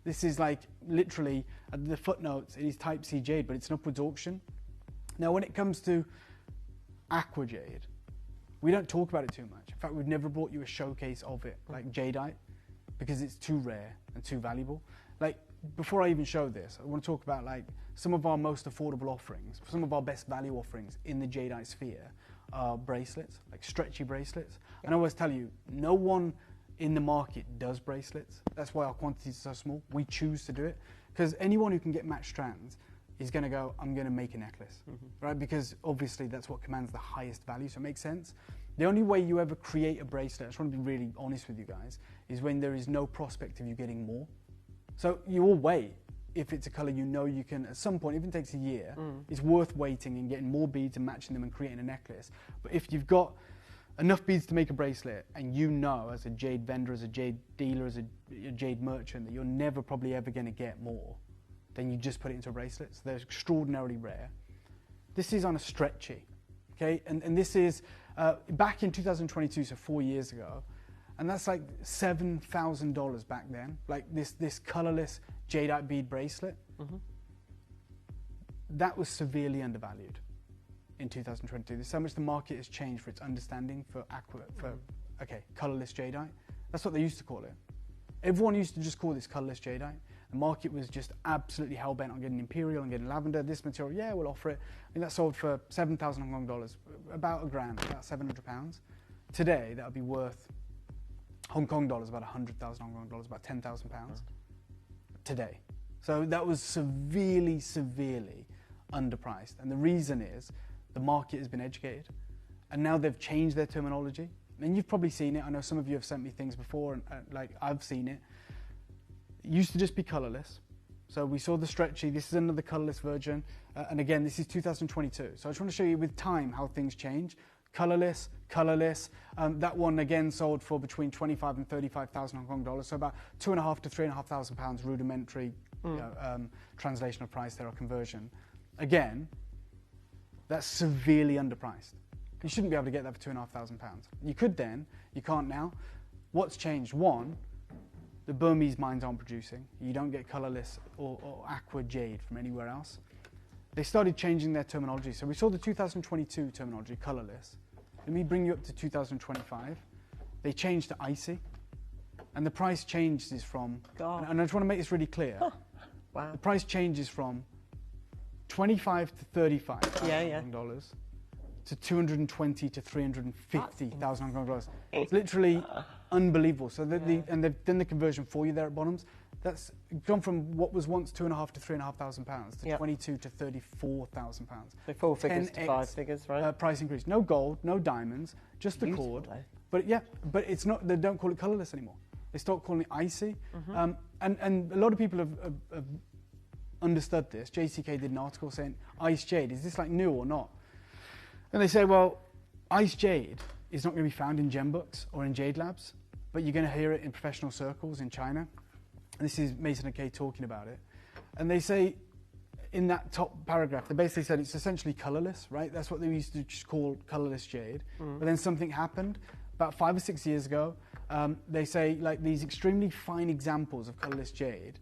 This is like literally at the footnotes, it is type C jade, but it's an upwards auction. Now, when it comes to aqua jade, we don't talk about it too much. In fact, we've never brought you a showcase of it, like jadeite, because it's too rare and too valuable. Like, before I even show this, I want to talk about like some of our most affordable offerings, some of our best value offerings in the jadeite sphere are bracelets, like stretchy bracelets. And I always tell you, no one in the market does bracelets. That's why our quantities are so small. We choose to do it because anyone who can get matched strands is going to go, I'm going to make a necklace, right? Because obviously that's what commands the highest value, so it makes sense. The only way you ever create a bracelet, I just want to be really honest with you guys, is when there is no prospect of you getting more. So you will wait. If it's a color you know you can, at some point, even if it takes a year, it's worth waiting and getting more beads and matching them and creating a necklace. But if you've got enough beads to make a bracelet and you know as a jade vendor, as a jade dealer, as a jade merchant that you're never probably ever going to get more, then you just put it into a bracelet. So they're extraordinarily rare. This is on a stretchy, okay? And this is back in 2022, so 4 years ago, and that's like $7,000 back then, like this colorless jadeite bead bracelet. That was severely undervalued in 2022. There's so much the market has changed for its understanding for colorless jadeite. That's what they used to call it. Everyone used to just call this colorless jadeite. The market was just absolutely hell-bent on getting imperial and getting lavender. This material, yeah, we'll offer it. I think that sold for 7,000 Hong Kong dollars, about £1,000, about £700. Today, that would be worth Hong Kong dollars, about 100,000 Hong Kong dollars, about £10,000 today. So that was severely, severely underpriced. And the reason is the market has been educated, and now they've changed their terminology. And you've probably seen it. I know some of you have sent me things before, and like I've seen it. It used to just be colorless. So we saw the stretchy. This is another colourless version. And again, this is 2022. So I just want to show you with time how things change. Colourless, colourless. That one again sold for between 25 and 35,000 Hong Kong dollars. So about £2,500 to £3,500 rudimentary translation of price there or conversion. Again, that's severely underpriced. You shouldn't be able to get that for £2,500. You could then, you can't now. What's changed? One, the Burmese mines aren't producing. You don't get colourless or aqua jade from anywhere else. They started changing their terminology. So we saw the 2022 terminology, colourless. Let me bring you up to 2025. They changed to icy. And the price change is from, and I just want to make this really clear. Huh. Wow. The price changes from 25 to 35 thousand dollars to 220 to 350,000 Hong Kong dollars. It's literally unbelievable. So and they've done the conversion for you there at Bottoms. That's gone from what was once £2,500 to £3,500 to 22 to £34,000. So 4 figures to 5 figures, right? Price increase. No gold, no diamonds, just the cord. But but it's not. They don't call it colourless anymore. They start calling it icy. And a lot of people have understood this. JCK did an article saying, ice jade, is this like new or not? And they say, well, ice jade is not going to be found in gem books or in jade labs, but you're going to hear it in professional circles in China. And this is Mason and Kay talking about it. And they say, in that top paragraph, they basically said it's essentially colourless, right? That's what they used to just call colourless jade. But then something happened about 5 or 6 years ago. They say, like, these extremely fine examples of colourless jade,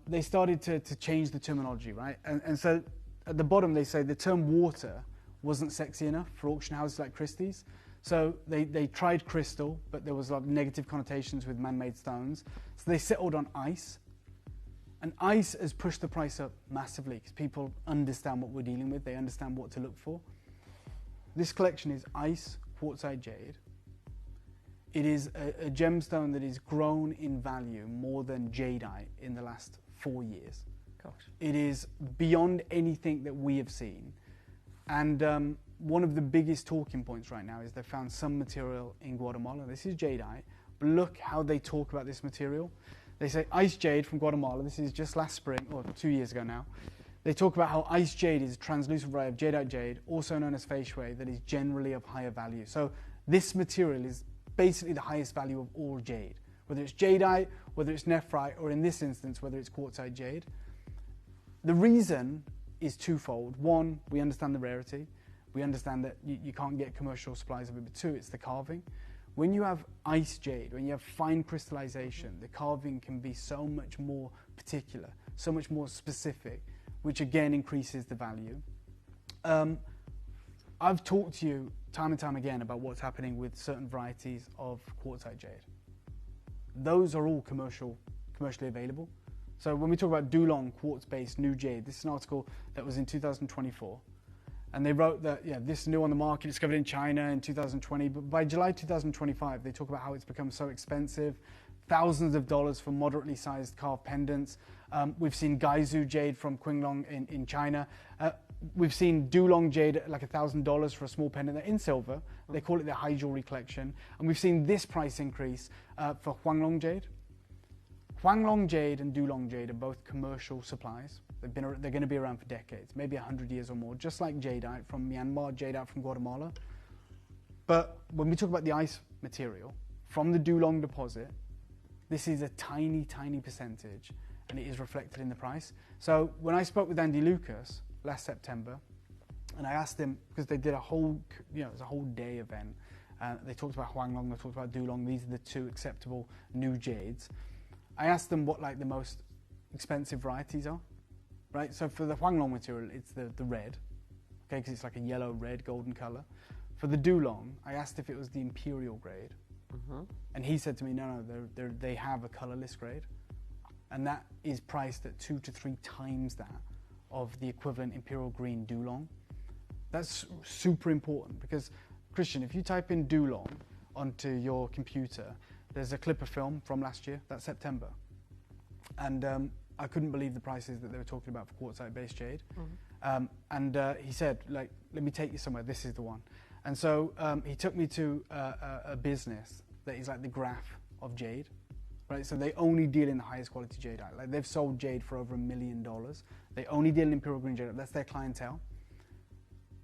they started to change the terminology, right? And so at the bottom, they say the term water wasn't sexy enough for auction houses like Christie's. So they tried crystal, but there was a lot of negative connotations with man-made stones. So they settled on ice. And ice has pushed the price up massively because people understand what we're dealing with. They understand what to look for. This collection is ice quartzite jade. It is a gemstone that is grown in value more than jadeite in the last 4 years. Gosh. It is beyond anything that we have seen. And one of the biggest talking points right now is they found some material in Guatemala. This is jadeite, but look how they talk about this material. They say ice jade from Guatemala. This is just last spring, or 2 years ago now. They talk about how ice jade is a translucent variety of jadeite jade, also known as fei shui, that is generally of higher value. So this material is basically the highest value of all jade, whether it's jadeite, whether it's nephrite, or in this instance, whether it's quartzite jade. The reason is twofold. One, we understand the rarity. We understand that you can't get commercial supplies of it. But two, it's the carving. When you have ice jade, when you have fine crystallization, the carving can be so much more particular, so much more specific, which again increases the value. I've talked to you time and time again about what's happening with certain varieties of quartzite jade. Those are all commercially available. So when we talk about Dulong quartz-based new jade, this is an article that was in 2024. And they wrote that, this is new on the market, discovered in China in 2020. But by July 2025, they talk about how it's become so expensive, thousands of dollars for moderately sized carved pendants. We've seen Gaizu jade from Qinglong in China. We've seen Dulong jade at like $1,000 for a small pendant in silver. They call it their high jewelry collection. And we've seen this price increase for Huanglong jade. Huanglong jade and Dulong jade are both commercial supplies. They're going to be around for decades, maybe 100 years or more, just like jadeite from Myanmar, jadeite from Guatemala. But when we talk about the ice material from the Dulong deposit, this is a tiny, tiny percentage, and it is reflected in the price. So when I spoke with Andy Lucas last September, and I asked him, because they did a whole, it was a whole day event. They talked about Huanglong, they talked about Dulong. These are the two acceptable new jades. I asked them what like the most expensive varieties are, right? So for the Huanglong material, it's the red, okay, because it's like a yellow, red, golden color. For the Dulong, I asked if it was the imperial grade, and he said to me, no, they have a colorless grade, and that is priced at 2 to 3 times that of the equivalent imperial green Dulong. That's super important because, Christian, if you type in Dulong onto your computer, there's a clip of film from last year, that's September. And I couldn't believe the prices that they were talking about for quartzite-based jade. And he said, like, let me take you somewhere, this is the one. And so he took me to a business that is like the graph of jade. right? So they only deal in the highest quality jadeite. Like they've sold jade for over $1 million. They only deal in imperial green jadeite. That's their clientele.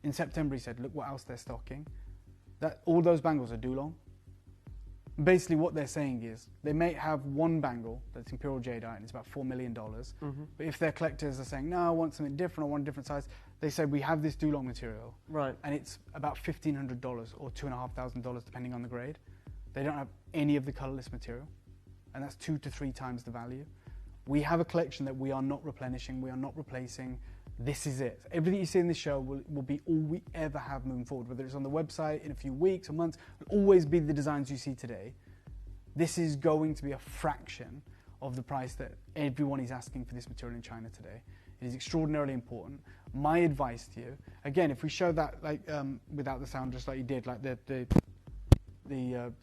In September, he said, look what else they're stocking. That all those bangles are Dulong. Basically, what they're saying is they may have one bangle that's imperial jadeite and it's about $4 million. But if their collectors are saying, no, I want something different, I want a different size, they say we have this Dulong material, right? And it's about $1,500 or $2,500 depending on the grade. They don't have any of the colorless material, and that's 2 to 3 times the value. We have a collection that we are not replenishing, we are not replacing. This is it. Everything you see in this show will be all we ever have moving forward, whether it's on the website in a few weeks or months, will always be the designs you see today. This is going to be a fraction of the price that everyone is asking for this material in China today. It is extraordinarily important. My advice to you, again, if we show that like without the sound, just like you did, like the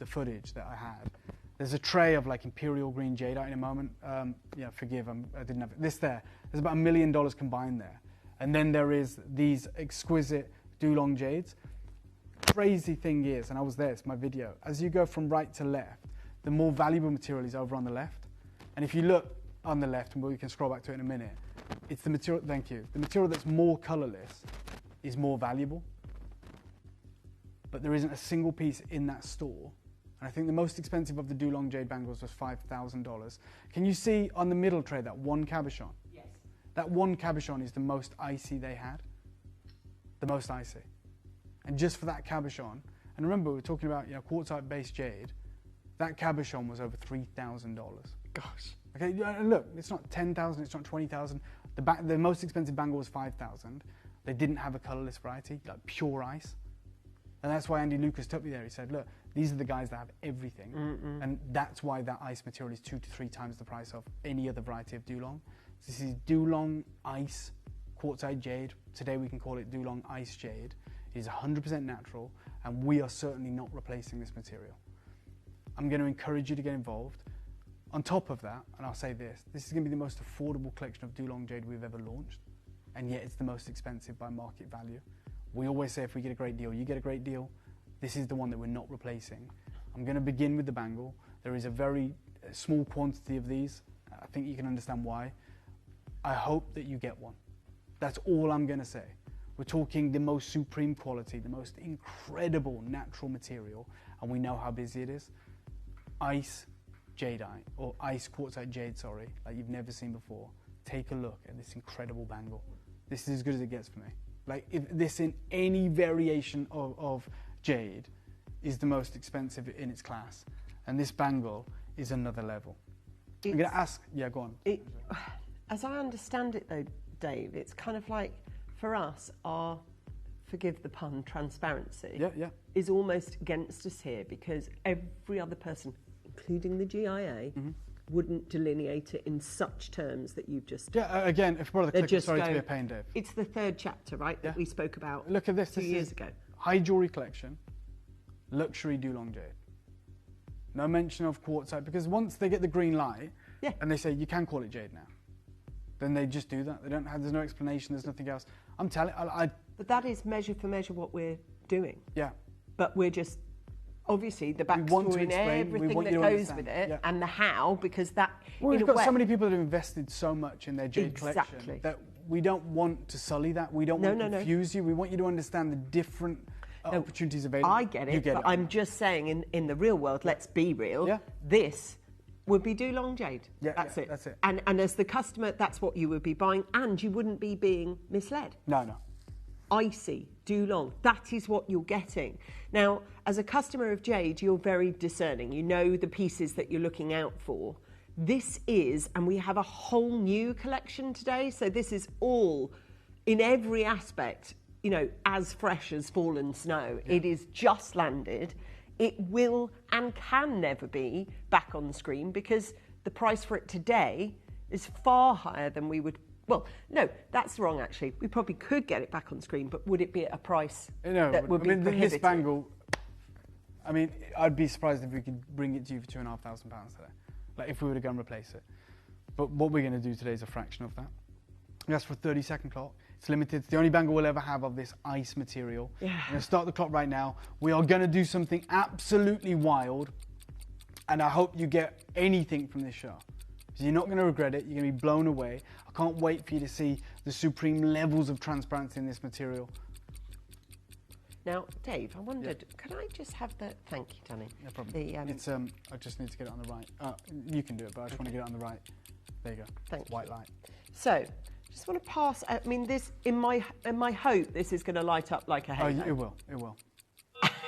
footage that I had. There's a tray of like imperial green jadeite in a moment. Yeah, forgive, I didn't have it. This there. There's about $1 million combined there. And then there is these exquisite Dulong jades. Crazy thing is, and I was there, it's my video, as you go from right to left, the more valuable material is over on the left. And if you look on the left, and we can scroll back to it in a minute, it's the material, thank you, the material that's more colorless is more valuable. But there isn't a single piece in that store. And I think the most expensive of the Dulong jade bangles was $5,000. Can you see on the middle tray that one cabochon? Yes. That one cabochon is the most icy they had. The most icy. And just for that cabochon, and remember we were talking about quartzite-based jade, that cabochon was over $3,000. Gosh. Okay, look, it's not 10,000, it's not 20,000. The most expensive bangle was 5,000. They didn't have a colorless variety, like pure ice. And that's why Andy Lucas took me there. He said, look, these are the guys that have everything. And that's why that ice material is 2 to 3 times the price of any other variety of Dulong. So this is Dulong ice quartzite jade. Today we can call it Dulong ice jade. It is 100% natural, and we are certainly not replacing this material. I'm going to encourage you to get involved. On top of that, and I'll say this is going to be the most affordable collection of Dulong jade we've ever launched, and yet it's the most expensive by market value. We always say if we get a great deal, you get a great deal. This is the one that we're not replacing. I'm going to begin with the bangle. There is a very small quantity of these. I think you can understand why. I hope that you get one. That's all I'm going to say. We're talking the most supreme quality, the most incredible natural material, and we know how busy it is. Ice jadeite, or ice quartzite jade, sorry, like you've never seen before. Take a look at this incredible bangle. This is as good as it gets for me. Like, if this in any variation of jade is the most expensive in its class. And this bangle is another level. I'm going to ask, yeah, go on. As I understand it though, Dave, it's kind of like, for us, our, forgive the pun, transparency is almost against us here, because every other person, including the GIA, wouldn't delineate it in such terms that you've just... Yeah, again, if brother click, sorry to be a pain, Dave. It's the third chapter, right, that we spoke about. Look at this. 2 years ago. High jewellery collection, luxury Dulong jade. No mention of quartzite, because once they get the green light, and they say, you can call it jade now, then they just do that. They don't have, there's no explanation, there's nothing else. I'm telling But that is measure for measure what we're doing. Yeah. But we're just... Obviously, the backstory and everything that goes with it, and the how, because that... Well, we've got so many people that have invested so much in their jade collection that we don't want to sully that. We don't want to confuse you. We want you to understand the different opportunities available. I get it, but I'm just saying, in the real world, let's be real, this would be Dulong jade. Yeah, that's it. That's it. And as the customer, that's what you would be buying, and you wouldn't be being misled. No. Icy, Dulong, that is what you're getting. Now, as a customer of jade, you're very discerning. You know the pieces that you're looking out for. This is, and we have a whole new collection today, so this is all, in every aspect, as fresh as fallen snow. It is just landed. It will and can never be back on the screen, because the price for it today is far higher than we would... Well, no, that's wrong, actually. We probably could get it back on screen, but would it be at a price that would be prohibitive? This bangle, I'd be surprised if we could bring it to you for £2,500 today, like if we were to go and replace it. But what we're going to do today is a fraction of that. That's for a 30-second clock. It's limited. It's the only bangle we'll ever have of this ice material. Yeah. I'm going to start the clock right now. We are going to do something absolutely wild. And I hope you get anything from this show. You're not going to regret it. You're going to be blown away. I can't wait for you to see the supreme levels of transparency in this material. Now, Dave, I wondered, could I just have the... Thank you, Danny. No problem. The, I just need to get it on the right. You can do it, but I just want to get it on the right. There you go. Thank you. White light. So, just want to pass... I mean, this, in my hope, this is going to light up like a halo. Oh, it will. It will.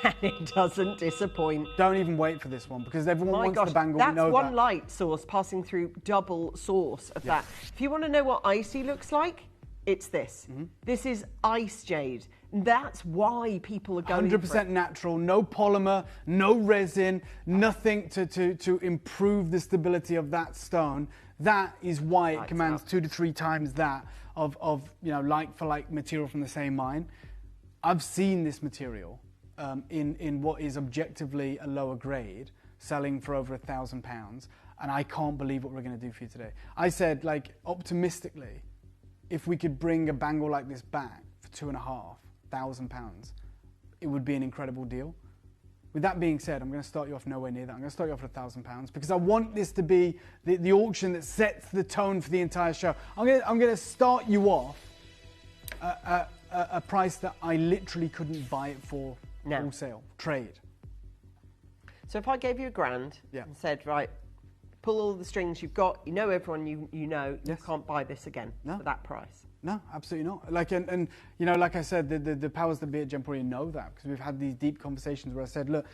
And it doesn't disappoint. Don't even wait for this one, because everyone wants the bangle. That's we know one that. light source passing through double source of that. If you want to know what icy looks like, it's this. This is ice jade. That's why people are going 100% natural, no polymer, no resin, nothing to improve the stability of that stone. That is why it commands 2 to 3 times that of like for like material from the same mine. I've seen this material in what is objectively a lower grade, selling for over £1,000, and I can't believe what we're going to do for you today. I said, like, optimistically, if we could bring a bangle like this back for £2,500, it would be an incredible deal. With that being said, I'm going to start you off nowhere near that. I'm going to start you off at £1,000 because I want this to be the auction that sets the tone for the entire show. I'm going to start you off at a price that I literally couldn't buy it for wholesale, trade. So if I gave you £1,000 and said, right, pull all the strings you've got, you know everyone you know, you can't buy this again for that price. No, absolutely not. Like, and you know, like I said, the powers that be at Gemporia know that, because we've had these deep conversations where I said, look,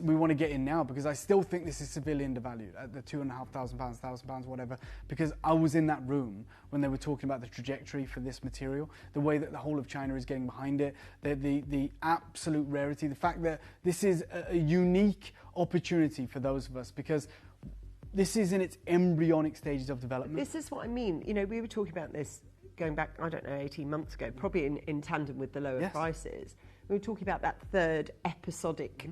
we want to get in now, because I still think this is severely undervalued at the £2,500, £1,000, whatever, because I was in that room when they were talking about the trajectory for this material, the way that the whole of China is getting behind it, the absolute rarity, the fact that this is a unique opportunity for those of us, because this is in its embryonic stages of development. This is what I mean. You know, we were talking about this going back, I don't know, 18 months ago, probably in tandem with the lower prices. We were talking about that third episodic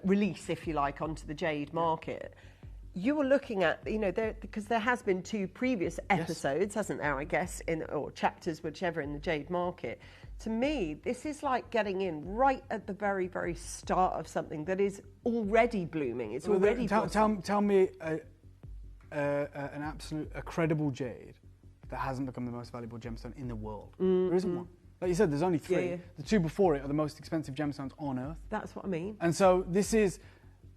release, if you like, onto the jade market. You were looking at, you know, because there has been 2 previous episodes, hasn't there, I guess, or chapters, whichever, in the jade market. To me, this is like getting in right at the very, very start of something that is already blooming. It's already tell me a credible jade that hasn't become the most valuable gemstone in the world. There isn't one. Like you said, there's only 3. The 2 before it are the most expensive gemstones on Earth. That's what I mean. And so this is,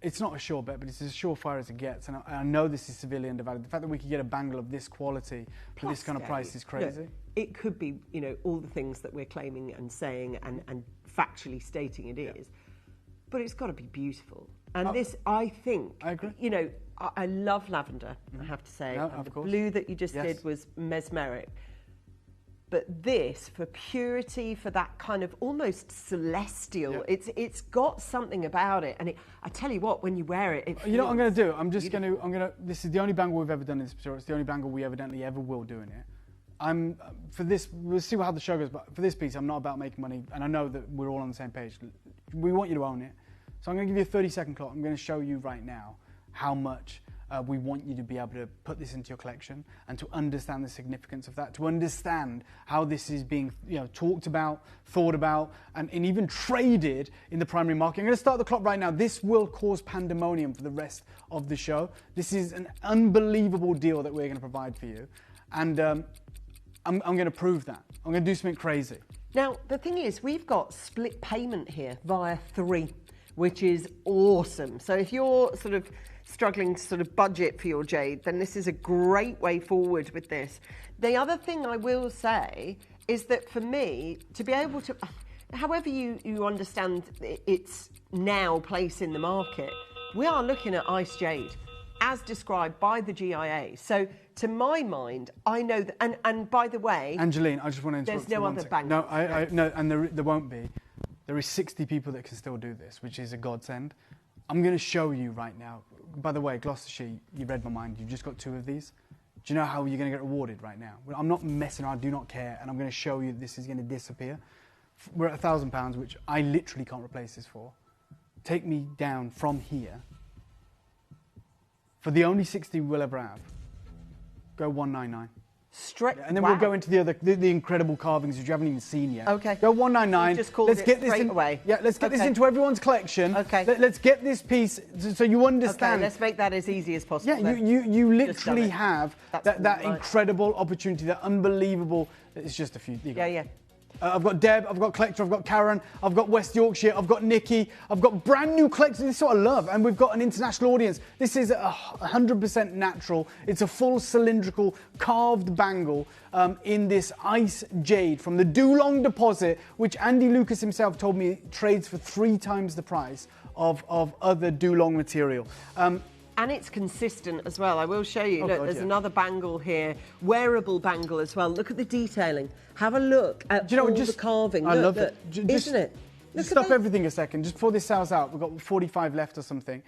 it's not a sure bet, but it's as surefire as it gets. And I know this is severely undervalued. The fact that we could get a bangle of this quality for this kind of price is crazy. Look, it could be, you know, all the things that we're claiming and saying and factually stating it is. But it's got to be beautiful. And this, I think, I agree. You know, I love lavender, I have to say. No, and the course. blue that you just did was mesmeric. But this, for purity, for that kind of almost celestial, it's got something about it. And I tell you what, when you wear it, you know what I'm going to do? I'm going to, this is the only bangle we've ever done in this material. It's the only bangle we evidently ever will do in it. For this, we'll see how the show goes, but for this piece, I'm not about making money, and I know that we're all on the same page. We want you to own it. So I'm going to give you a 30-second clock. I'm going to show you right now how much we want you to be able to put this into your collection and to understand the significance of that, to understand how this is being talked about, thought about, and even traded in the primary market. I'm going to start the clock right now. This will cause pandemonium for the rest of the show. This is an unbelievable deal that we're going to provide for you. And I'm going to prove that. I'm going to do something crazy. Now, the thing is, we've got split payment here via 3, which is awesome. So if you're sort of struggling to sort of budget for your jade, then this is a great way forward with this. The other thing I will say is that for me, to be able to, however you understand its now place in the market, we are looking at ice jade as described by the GIA. So to my mind, I know that, and by the way, Angeline, I just want to interrupt. There's no other bank. No, no, and there won't be. There is 60 people that can still do this, which is a godsend. I'm going to show you right now. By the way, Gloucestershire, you read my mind. You've just got 2 of these. Do you know how you're going to get rewarded right now? Well, I'm not messing around. I do not care. And I'm going to show you this is going to disappear. We're at £1,000, which I literally can't replace this for. Take me down from here. For the only 60 we'll ever have, go 199. Straight. And then wow. we'll go into the incredible carvings which you haven't even seen yet. Okay. Go 199. Just called it straight away. Yeah, let's get this into everyone's collection. Okay. Let's get this piece so you understand. Okay, let's make that as easy as possible. Yeah, you literally it. have That's that right. incredible opportunity, that unbelievable. It's just a few. Yeah. I've got Deb, I've got Collector, I've got Karen, I've got West Yorkshire, I've got Nikki, I've got brand new collectors. This is what I love, and we've got an international audience. This is 100% natural. It's a full cylindrical carved bangle in this ice jade from the Dulong deposit, which Andy Lucas himself told me trades for 3 times the price of other Dulong material. And it's consistent as well. I will show you. Look, God, there's another bangle here, wearable bangle as well. Look at the detailing. Have a look at all the carving. I love it. Isn't it? Just stop everything a second. Just before this sells out, we've got 45 left or something.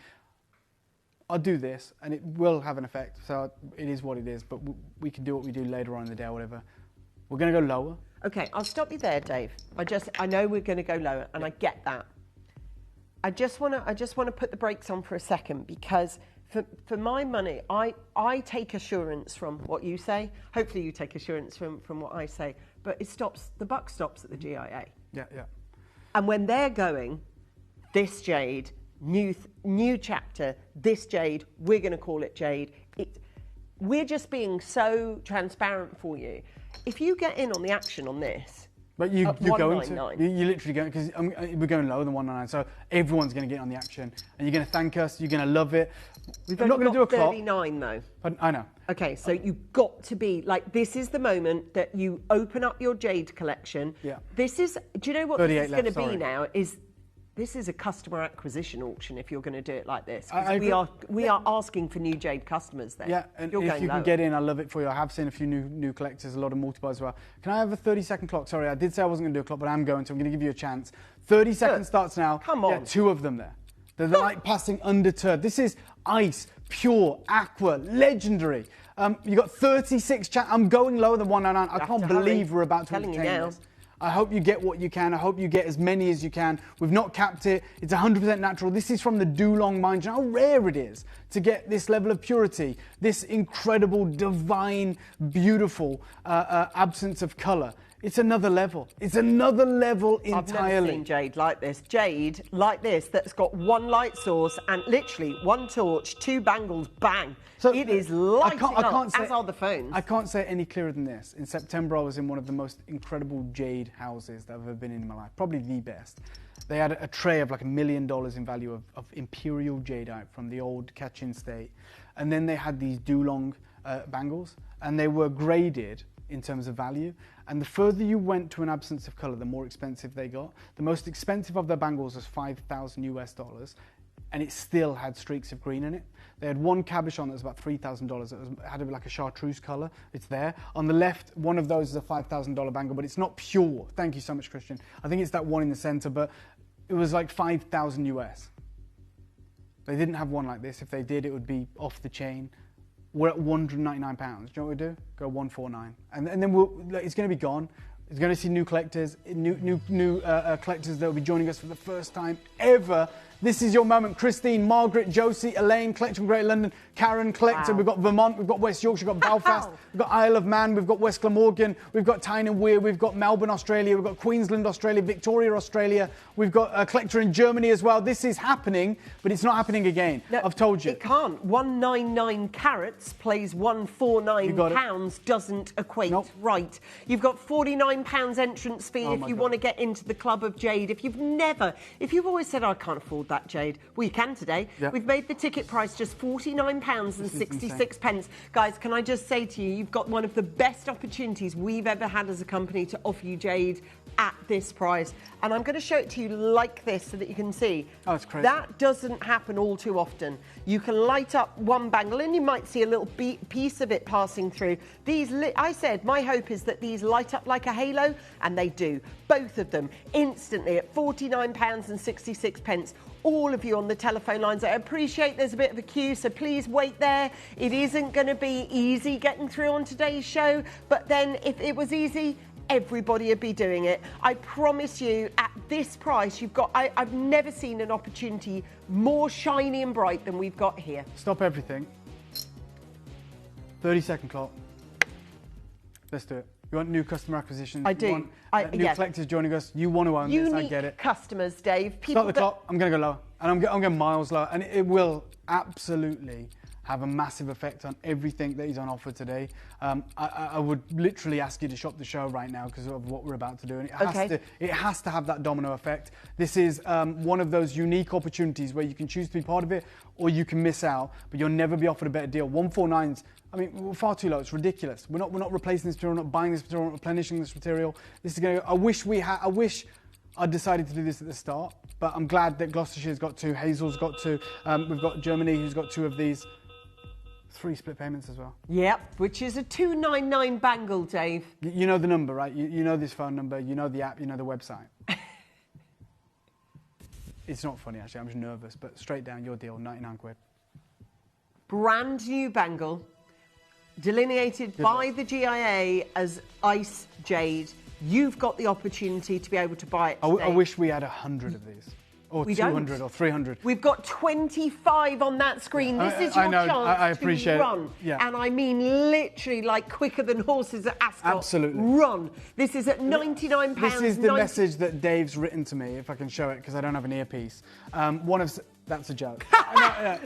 I'll do this, and it will have an effect. So it is what it is, but we can do what we do later on in the day or whatever. We're going to go lower. Okay, I'll stop you there, Dave. I know we're going to go lower, and I get that. I just want to put the brakes on for a second, because for my money, I take assurance from what you say. Hopefully you take assurance from what I say. But the buck stops at the GIA. Yeah. And when they're going, this jade, new chapter, this jade, we're going to call it jade. We're just being so transparent for you. If you get in on the action on this, but you're going to. You're literally going, because we're going lower than 199, so everyone's going to get on the action, and you're going to thank us. You're going to love it. I'm not going to do a clock. 39 though. I know. Okay, so you've got to be like, this is the moment that you open up your jade collection. Yeah. This is. Do you know what this is going to be now? This is a customer acquisition auction if you're going to do it like this. We are asking for new jade customers then. Yeah, and if you can get in, I love it for you. I have seen a few new collectors, a lot of multi-buys as well. Can I have a 30-second clock? Sorry, I did say I wasn't going to do a clock, but I'm going to. I'm going to give you a chance. 30 seconds starts now. Come on. Yeah, 2 of them there. They're like passing undeterred. This is ice, pure, aqua, legendary. You got 36 I'm going lower than 199. I can't believe we're about to entertain this. I hope you get what you can. I hope you get as many as you can. We've not capped it. It's 100% natural. This is from the Dulong mine. Do you know how rare it is to get this level of purity, this incredible, divine, beautiful absence of colour? It's another level. It's another level entirely. I've never seen jade like this. Jade like this that's got one light source and literally one torch, 2 bangles, bang. So it is lighting up, as are the phones. I can't say it any clearer than this. In September, I was in one of the most incredible jade houses that I've ever been in my life. Probably the best. They had a tray of like $1 million in value of imperial jadeite from the old Kachin state. And then they had these Dulong bangles, and they were graded in terms of value. And the further you went to an absence of colour, the more expensive they got. The most expensive of their bangles was $5,000 US, and it still had streaks of green in it. They had one cabochon that was about $3,000. It had like a chartreuse colour. It's there. On the left, one of those is a $5,000 bangle, but it's not pure. Thank you so much, Christian. I think it's that one in the centre, but it was like $5,000 US. They didn't have one like this. If they did, it would be off the chain. We're at £199. Do you know what we do? Go 149, and then it's going to be gone. It's going to see new collectors, new collectors that will be joining us for the first time ever. This is your moment. Christine, Margaret, Josie, Elaine, Collector from Greater London, Karen, Collector. Wow. We've got Vermont, we've got West Yorkshire, we've got Belfast, we've got Isle of Man, we've got West Glamorgan, we've got Tyne and Weir, we've got Melbourne, Australia, we've got Queensland, Australia, Victoria, Australia. We've got a Collector in Germany as well. This is happening, but it's not happening again. No, I've told you. It can't. 199 carats plays 149 pounds doesn't equate right. You've got £49 entrance fee if you want to get into the Club of Jade. If you've always said, I can't afford that jade, well, you can today. Yep. We've made the ticket price just £49.66. Guys, can I just say to you, you've got one of the best opportunities we've ever had as a company to offer you jade at this price. And I'm going to show it to you like this so that you can see. Oh, it's crazy. That doesn't happen all too often. You can light up one bangle and you might see a little piece of it passing through. I said my hope is that these light up like a halo, and they do. Both of them instantly at £49.66. All of you on the telephone lines, I appreciate there's a bit of a queue, so please wait there. It isn't going to be easy getting through on today's show, but then if it was easy, everybody would be doing it. I promise you, at this price, I've never seen an opportunity more shiny and bright than we've got here. Stop everything. 30-second clock. let's do it. You want new customer acquisition? I do. You want, new collectors joining us. You want to own this, I get it. Unique customers, Dave. People Start the clock. I'm going to go lower. And I'm going miles lower. And it will absolutely have a massive effect on everything that is on offer today. I would literally ask you to shop the show right now because of what we're about to do. And it has to have that domino effect. This is one of those unique opportunities where you can choose to be part of it or you can miss out, but you'll never be offered a better deal. 149's, I mean, we're far too low. It's ridiculous. We're not replacing this material, we're not buying this material, we're not replenishing this material. This is going to, I wish I decided to do this at the start, but I'm glad that Gloucestershire's got 2, Hazel's got 2, we've got Germany who's got 2 of these. 3 split payments as well. Yep, which is a 299 bangle, Dave. You know the number, right? You know this phone number, you know the app, you know the website. It's not funny, actually. I'm just nervous, but straight down, your deal, 99 quid. Brand new bangle, delineated by the GIA as ice jade. You've got the opportunity to be able to buy it today. I wish we had 100 of these. Or we 200 don't. Or 300. We've got 25 on that screen. This is your chance I appreciate to run. Yeah. And I mean literally like quicker than horses at Ascot. Absolutely. Run. This is at £99. This is the message that Dave's written to me, if I can show it, because I don't have an earpiece. That's a joke. That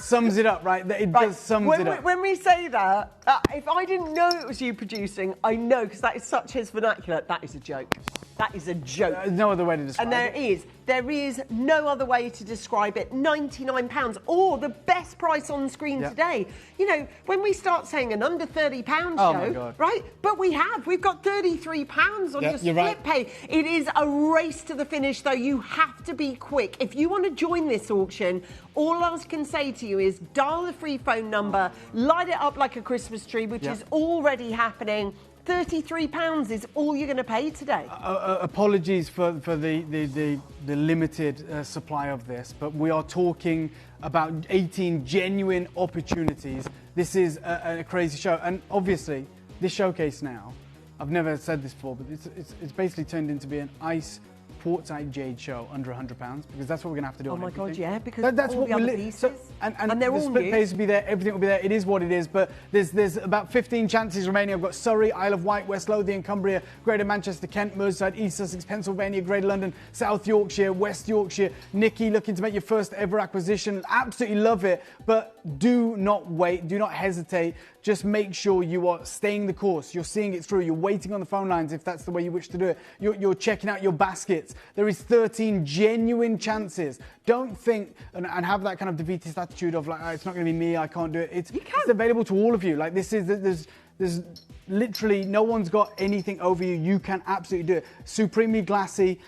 sums it up, right? It does sums it up. When we say that, if I didn't know it was you producing, I know, because that is such his vernacular, that is a joke. That is a joke. There's no other way to describe it. There is no other way to describe it. £99, or the best price on screen today. You know, when we start saying an under £30 show, right? But we've got £33 on your split pay. It is a race to the finish, though. You have to be quick. If you want to join this auction, all I can say to you is dial the free phone number, light it up like a Christmas tree, which is already happening. £33 is all you're going to pay today. Apologies for the limited supply of this, but we are talking about 18 genuine opportunities. This is a crazy show, and obviously this showcase now, I've never said this before, but it's basically turned into be an ice quartzite jade show under £100, because that's what we're going to have to do. Oh on my everything. God, yeah, because that's all what the other we're pieces, and they're the all split new. pays will be there, everything will be there. It is what it is, but there's about 15 chances remaining. I've got Surrey, Isle of Wight, West Lothian, Cumbria, Greater Manchester, Kent, Merseyside, East Sussex, Pennsylvania, Greater London, South Yorkshire, West Yorkshire. Nikki, looking to make your first ever acquisition. Absolutely love it, but do not wait, do not hesitate. Just make sure you are staying the course. You're seeing it through. You're waiting on the phone lines if that's the way you wish to do it. You're checking out your baskets. There is 13 genuine chances. Don't think and have that kind of defeatist attitude of like, oh, it's not going to be me, I can't do it. It's available to all of you. Like this is, there's literally no one's got anything over you. You can absolutely do it. Supremely glassy.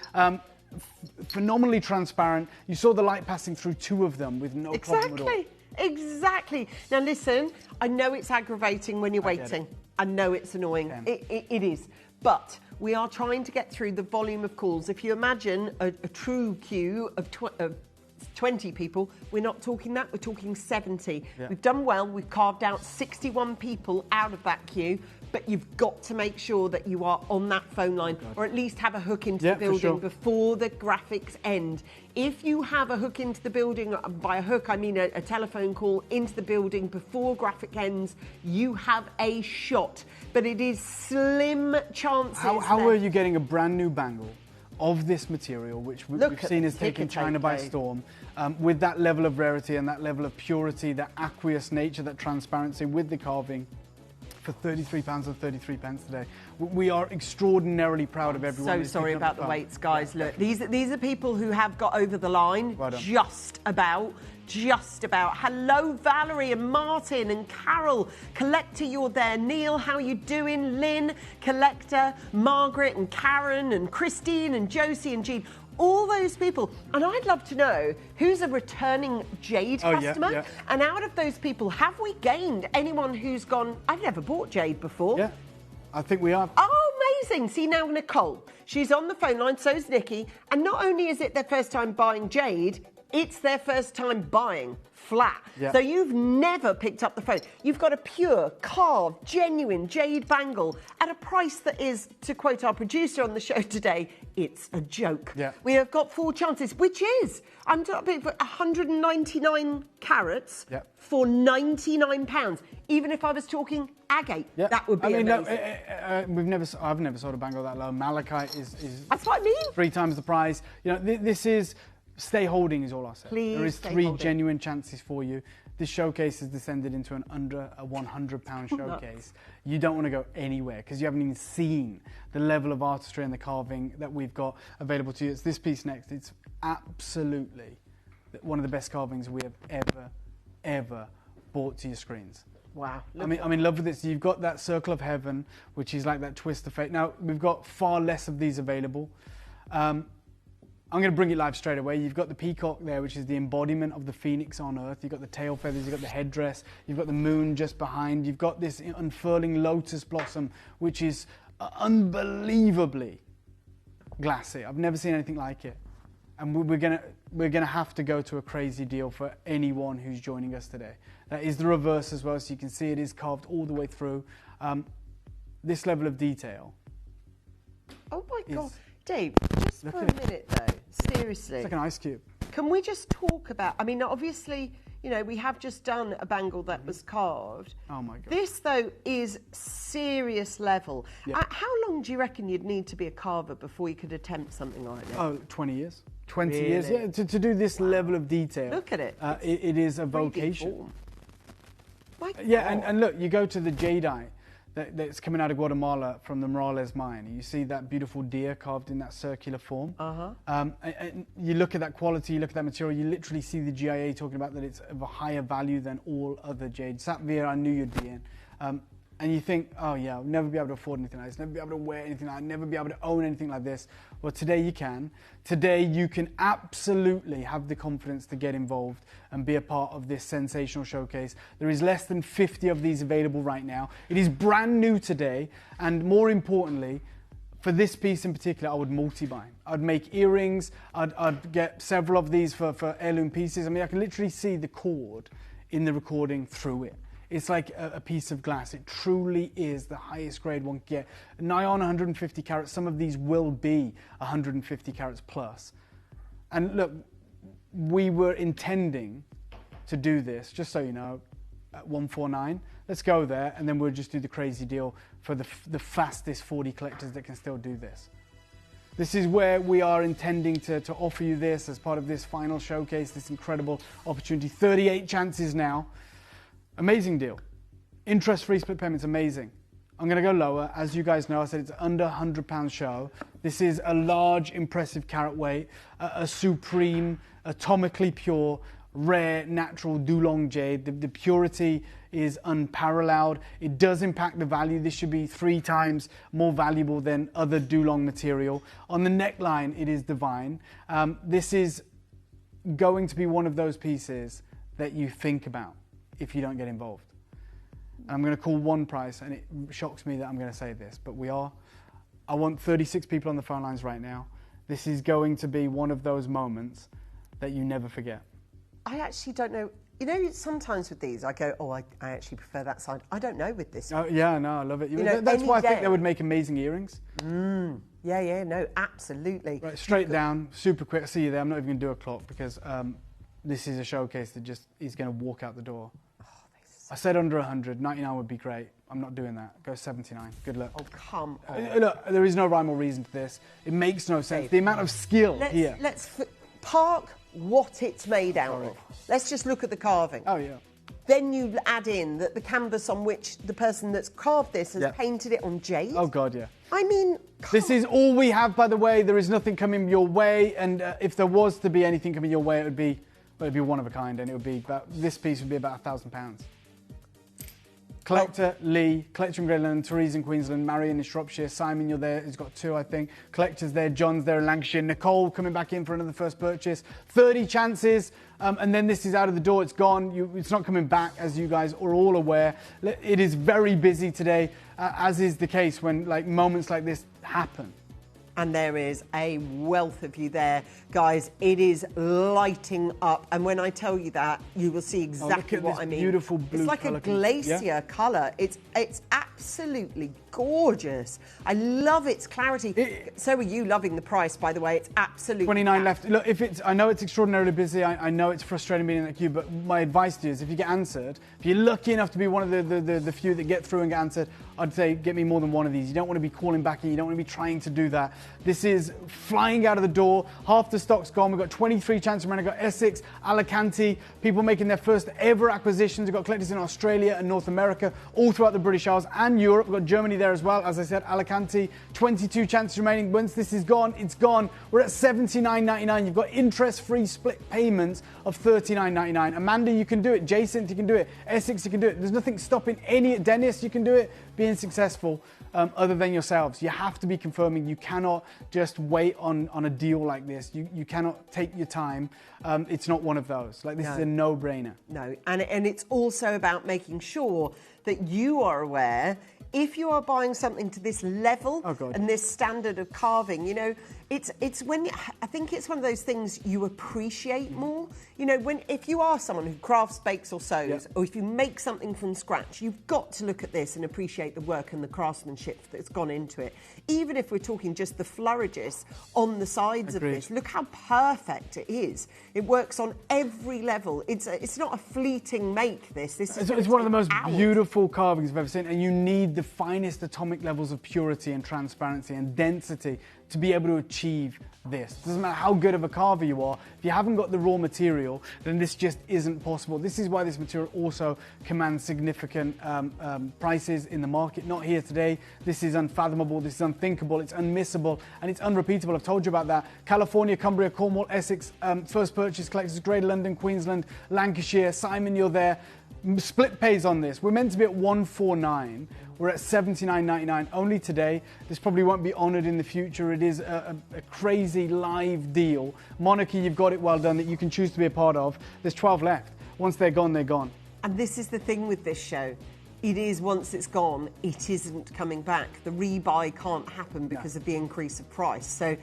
Phenomenally transparent. You saw the light passing through 2 of them with no problem at all. Exactly. Now listen, I know it's aggravating when you're waiting. I know it's annoying. It is. But we are trying to get through the volume of calls. If you imagine a true queue of 20 people, we're not talking that, we're talking 70. Yeah. We've done well, we've carved out 61 people out of that queue, but you've got to make sure that you are on that phone line, or at least have a hook into the building before the graphics end. If you have a hook into the building, by a hook I mean a telephone call into the building before graphic ends, you have a shot. But it is slim chances. How are you getting a brand new bangle of this material, which we've seen has taken China by storm, with that level of rarity and that level of purity, that aqueous nature, that transparency with the carving, for £33 and 33 pence today. We are extraordinarily proud of everyone. So sorry about the waits, guys. Look, these are people who have got over the line just about. Hello, Valerie and Martin and Carol. Collector, you're there. Neil, how you doing? Lynn, Collector, Margaret and Karen and Christine and Josie and Jean. All those people. And I'd love to know who's a returning Jade customer. Yeah. And out of those people, have we gained anyone who's gone, I've never bought Jade before? Yeah, I think we have. Oh, amazing. See, now Nicole, she's on the phone line, so's Nikki. And not only is it their first time buying Jade, It's their first time buying flat. Yeah. So you've never picked up the phone. You've got a pure, carved, genuine jade bangle at a price that is, to quote our producer on the show today, it's a joke. Yeah. We have got 4 chances, which is, I'm talking for 199 carats Yeah. for £99. Even if I was talking agate, that would be amazing. I've never sold a bangle that low. Malachite is That's what I mean. 3 times the price. You know, this is stay holding is all I say. Please there is stay 3 holding. genuine chances for you. This showcase has descended into an under a £100 showcase. You don't want to go anywhere because you haven't even seen the level of artistry and the carving that we've got available to you. It's this piece next. It's absolutely one of the best carvings we have ever brought to your screens. Wow. I'm in love with this. You've got that circle of heaven, which is like that twist of fate. Now, we've got far less of these available. I'm going to bring it live straight away. You've got the peacock there, which is the embodiment of the phoenix on Earth. You've got the tail feathers, you've got the headdress, you've got the moon just behind. You've got this unfurling lotus blossom, which is unbelievably glassy. I've never seen anything like it. And we're gonna have to go to a crazy deal for anyone who's joining us today. That is the reverse as well, so you can see it is carved all the way through. This level of detail. Oh my God. Dave, just for a minute though, seriously. It's like an ice cube. Can we just talk about, I mean, obviously, you know, we have just done a bangle that was carved. Oh my God. This, though, is serious level. Yeah. How long do you reckon you'd need to be a carver before you could attempt something like this? Oh, 20 years. 20 Really? years, yeah, to do this level of detail. Look at it. It is a 3D vocation. form. My Yeah, God. and look, you go to the jadeite that's coming out of Guatemala from the Morales mine. You see that beautiful deer carved in that circular form. And you look at that quality, you look at that material, you literally see the GIA talking about that it's of a higher value than all other jade. Sapphire, I knew you'd be in. And you think, oh yeah, I'll never be able to afford anything like this, never be able to wear anything like this, never be able to own anything like this. Well, today you can. Today you can absolutely have the confidence to get involved and be a part of this sensational showcase. There is less than 50 of these available right now. It is brand new today, and more importantly, for this piece in particular, I would multi-buy. I'd make earrings, I'd get several of these for heirloom pieces. I mean, I can literally see the cord in the recording through it. It's like a piece of glass. It truly is the highest grade one can get. Nigh on 150 carats. Some of these will be 150 carats plus. And look, we were intending to do this, just so you know, at 149. Let's go there, and then we'll just do the crazy deal for the fastest 40 collectors that can still do this. This is where we are intending to offer you this as part of this final showcase, this incredible opportunity. 38 chances now. Amazing deal. Interest-free split payments, amazing. I'm going to go lower. As you guys know, I said it's under £100 show. This is a large, impressive carat weight, a supreme, atomically pure, rare, natural Dulong jade. The purity is unparalleled. It does impact the value. This should be 3 times more valuable than other Dulong material. On the neckline, it is divine. This is going to be one of those pieces that you think about if you don't get involved. And I'm going to call one price, and it shocks me that I'm going to say this, but I want 36 people on the phone lines right now. This is going to be one of those moments that you never forget. I actually don't know. You know, sometimes with these, I go, oh, I actually prefer that side. I don't know with this. Oh, yeah, no, I love it. You know, that's why I think day. they would make amazing earrings. Yeah, no, absolutely. Right, straight down, super quick. I see you there. I'm not even going to do a clock because this is a showcase that just is going to walk out the door. I said under 100, 99 would be great. I'm not doing that. Go 79. Good luck. Oh, come on. Look, there is no rhyme or reason to this. It makes no sense. The amount of skill here. Let's park what it's made out of. Let's just look at the carving. Oh, yeah. Then you add in that the canvas on which the person that's carved this has painted it on jade. Oh, God, yeah. I mean, this is all we have, by the way. There is nothing coming your way. And if there was to be anything coming your way, it would be one of a kind. And it would be about, this piece would be about £1,000. Collector Lee, Collector in Great London, Therese in Queensland, Marion in Shropshire, Simon, you're there, he's got 2, I think. Collector's there, John's there in Lancashire, Nicole coming back in for another first purchase. 30 chances, and then this is out of the door, it's gone. It's not coming back, as you guys are all aware. It is very busy today, as is the case when moments like this happen. And there is a wealth of you there, guys. It is lighting up, and when I tell you that, you will see exactly what I mean. Beautiful blue. It's like a glacier colour. It's absolutely gorgeous. I love its clarity. So are you loving the price, by the way? It's absolutely 29 left. Look, I know it's extraordinarily busy. I know it's frustrating being in that queue, but my advice to you is if you get answered, if you're lucky enough to be one of the few that get through and get answered, I'd say get me more than one of these. You don't want to be calling back in. You don't want to be trying to do that. This is flying out of the door. Half the stock's gone. We've got 23 chances remaining. We've got Essex, Alicante, people making their first ever acquisitions. We've got collectors in Australia and North America, all throughout the British Isles and Europe. We've got Germany there as well. As I said, Alicante, 22 chances remaining. Once this is gone, it's gone. We're at $79.99. You've got interest-free split payments of $39.99. Amanda, you can do it. Jacinth, you can do it. Essex, you can do it. There's nothing stopping any. Dennis, you can do it. Being successful other than yourselves. You have to be confirming. You cannot just wait on a deal like this. You cannot take your time. It's not one of those. Like, this is a no-brainer. No, and it's also about making sure that you are aware if you are buying something to this level and this standard of carving, you know, it's when I think it's one of those things you appreciate more. You know, if you are someone who crafts, bakes or sews, or if you make something from scratch, you've got to look at this and appreciate the work and the craftsmanship that's gone into it. Even if we're talking just the flourishes on the sides of this, look how perfect it is. It works on every level. It's not a fleeting make. It's one of the most beautiful carvings I've ever seen, and you need the finest atomic levels of purity and transparency and density to be able to achieve this. It doesn't matter how good of a carver you are, if you haven't got the raw material, then this just isn't possible. This is why this material also commands significant prices in the market. Not here today. This is unfathomable, this is unthinkable, it's unmissable, and it's unrepeatable. I've told you about that. California, Cumbria, Cornwall, Essex, first purchase collectors, Greater London, Queensland, Lancashire. Simon, you're there. Split pays on this. We're meant to be at $149. We're at $79.99 only today. This probably won't be honoured in the future. It is a crazy live deal. Monarchy, you've got it well done that you can choose to be a part of. There's 12 left. Once they're gone, they're gone. And this is the thing with this show. It is, once it's gone, it isn't coming back. The rebuy can't happen because of the increase of price. So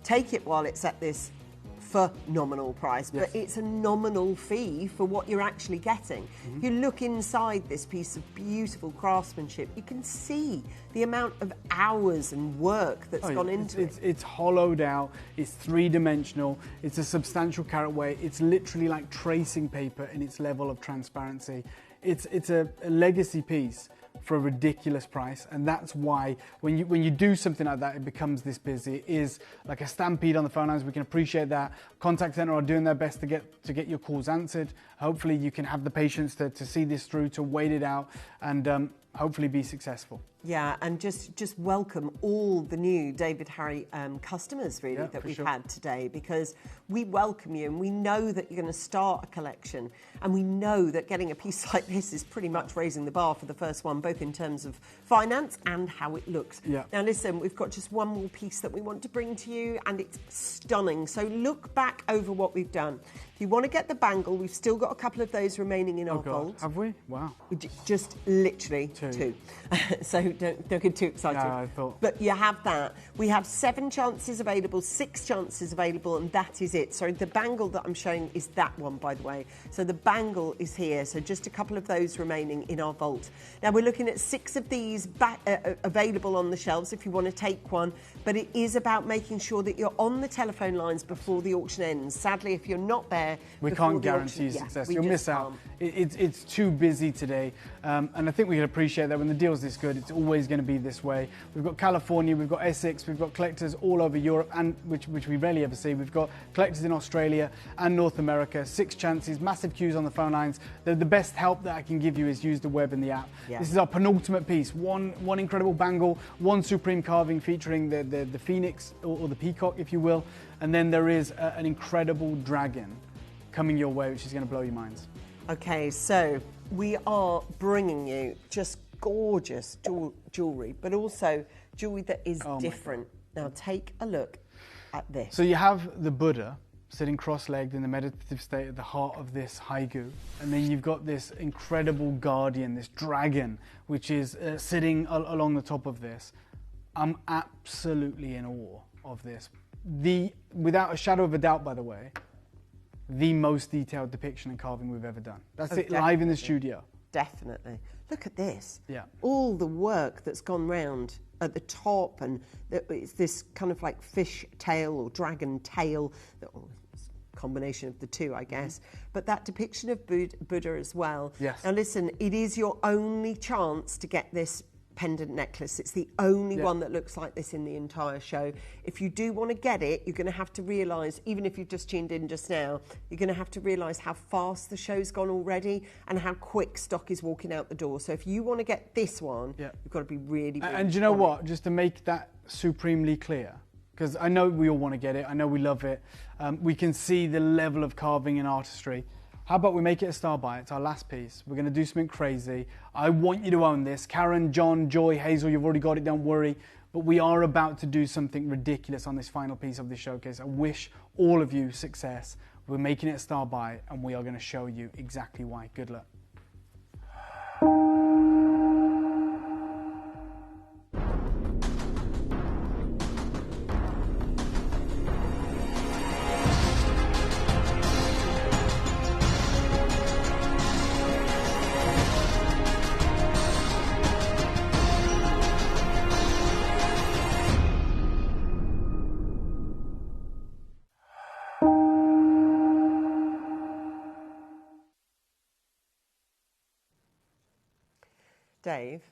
take it while it's at this phenomenal price, but it's a nominal fee for what you're actually getting. If you look inside this piece of beautiful craftsmanship, you can see the amount of hours and work that's gone into it. It's hollowed out, it's three-dimensional, it's a substantial carat weight, it's literally like tracing paper in its level of transparency. It's a legacy piece for a ridiculous price, and that's why when you do something like that, it becomes this busy. It is like a stampede on the phone lines. We can appreciate that. Contact Centre are doing their best to get your calls answered. Hopefully you can have the patience to see this through, to wait it out, and hopefully be successful. Yeah, and just welcome all the new David Harry customers, really, that we've had today, because we welcome you and we know that you're going to start a collection, and we know that getting a piece like this is pretty much raising the bar for the first one, both in terms of finance and how it looks. Now listen, we've got just one more piece that we want to bring to you, and it's stunning. So look back over what we've done. If you want to get the bangle, we've still got a couple of those remaining in our vault. Have we? Wow. Just literally two. So don't get too excited. Yeah, I thought. But you have that. We have 7 chances available, 6 chances available, and that is it. So the bangle that I'm showing is that one, by the way. So the bangle is here. So just a couple of those remaining in our vault. Now we're looking at 6 of these available on the shelves if you want to take one. But it is about making sure that you're on the telephone lines before the auction ends. Sadly, if you're not there, we can't guarantee success. You'll miss out. It's too busy today, and I think we can appreciate that when the deal's this good, it's always going to be this way. We've got California, we've got Essex, we've got collectors all over Europe, and which we rarely ever see. We've got collectors in Australia and North America. 6 chances, massive queues on the phone lines. The best help that I can give you is use the web and the app. This is our penultimate piece. One incredible bangle, one supreme carving featuring the phoenix or the peacock, if you will, and then there is an incredible dragon coming your way, which is going to blow your minds. Okay, so we are bringing you just gorgeous jewellery, but also jewellery that is different. Now take a look at this. So you have the Buddha sitting cross-legged in the meditative state at the heart of this haiku, and then you've got this incredible guardian, this dragon, which is sitting along the top of this. I'm absolutely in awe of this. Without a shadow of a doubt, by the way, the most detailed depiction and carving we've ever done. That's it, live in the studio. Definitely. Look at this. Yeah. All the work that's gone round at the top, and it's this kind of like fish tail or dragon tail, combination of the two, I guess. But that depiction of Buddha as well. Yes. Now listen, it is your only chance to get this pendant necklace. It's the only one that looks like this in the entire show. If you do want to get it, you're going to have to realise, even if you've just tuned in just now, you're going to have to realise how fast the show's gone already and how quick stock is walking out the door. So if you want to get this one, you've got to be really, really And do you know what? Just to make that supremely clear, because I know we all want to get it, I know we love it, we can see the level of carving and artistry. How about we make it a star buy? It's our last piece. We're going to do something crazy. I want you to own this. Karen, John, Joy, Hazel, you've already got it, don't worry. But we are about to do something ridiculous on this final piece of the showcase. I wish all of you success. We're making it a star buy, and we are going to show you exactly why. Good luck. Dave,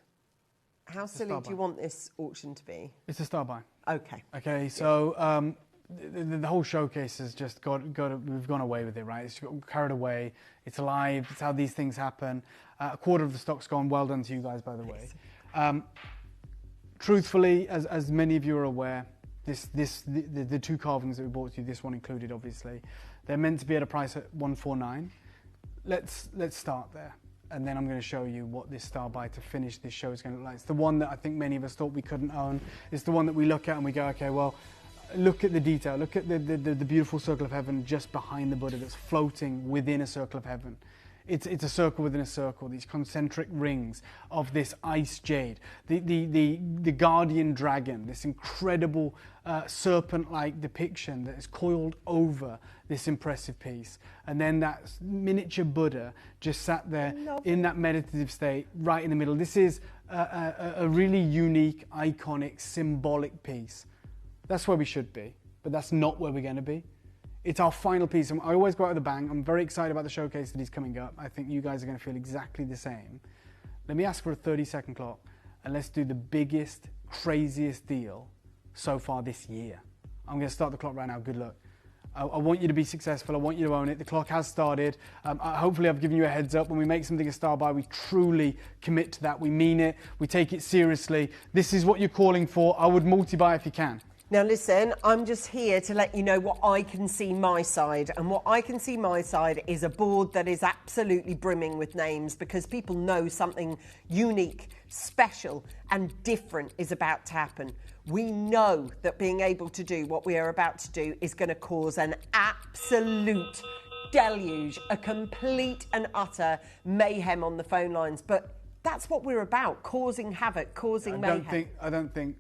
how silly do you want this auction to be? It's a star buy. Okay. Okay, so the whole showcase has just we've gone away with it, right? It's got carried away. It's live. It's how these things happen. A quarter of the stock's gone. Well done to you guys, by the way. Truthfully, as many of you are aware, the two carvings that we brought to you, this one included, obviously, they're meant to be at a price at $149. Let's start there. And then I'm going to show you what this star buy to finish this show is going to look like. It's the one that I think many of us thought we couldn't own. It's the one that we look at and we go, okay, well, look at the detail. Look at the beautiful circle of heaven just behind the Buddha that's floating within a circle of heaven. It's a circle within a circle, these concentric rings of this ice jade. The guardian dragon, this incredible serpent-like depiction that is coiled over this impressive piece. And then that miniature Buddha just sat there in that meditative state right in the middle. This is a really unique, iconic, symbolic piece. That's where we should be, but that's not where we're going to be. It's our final piece, and I always go out with a bang. I'm very excited about the showcase that is coming up. I think you guys are going to feel exactly the same. Let me ask for a 30-second clock, and let's do the biggest, craziest deal so far this year. I'm going to start the clock right now. Good luck. I want you to be successful. I want you to own it. The clock has started. Hopefully I've given you a heads up. When we make something a star buy, we truly commit to that. We mean it. We take it seriously. This is what you're calling for. I would multi-buy if you can. Now listen, I'm just here to let you know what I can see my side. And what I can see my side is a board that is absolutely brimming with names, because people know something unique, special and different is about to happen. We know that being able to do what we are about to do is going to cause an absolute deluge, a complete and utter mayhem on the phone lines. But that's what we're about, causing havoc, causing mayhem. I don't think.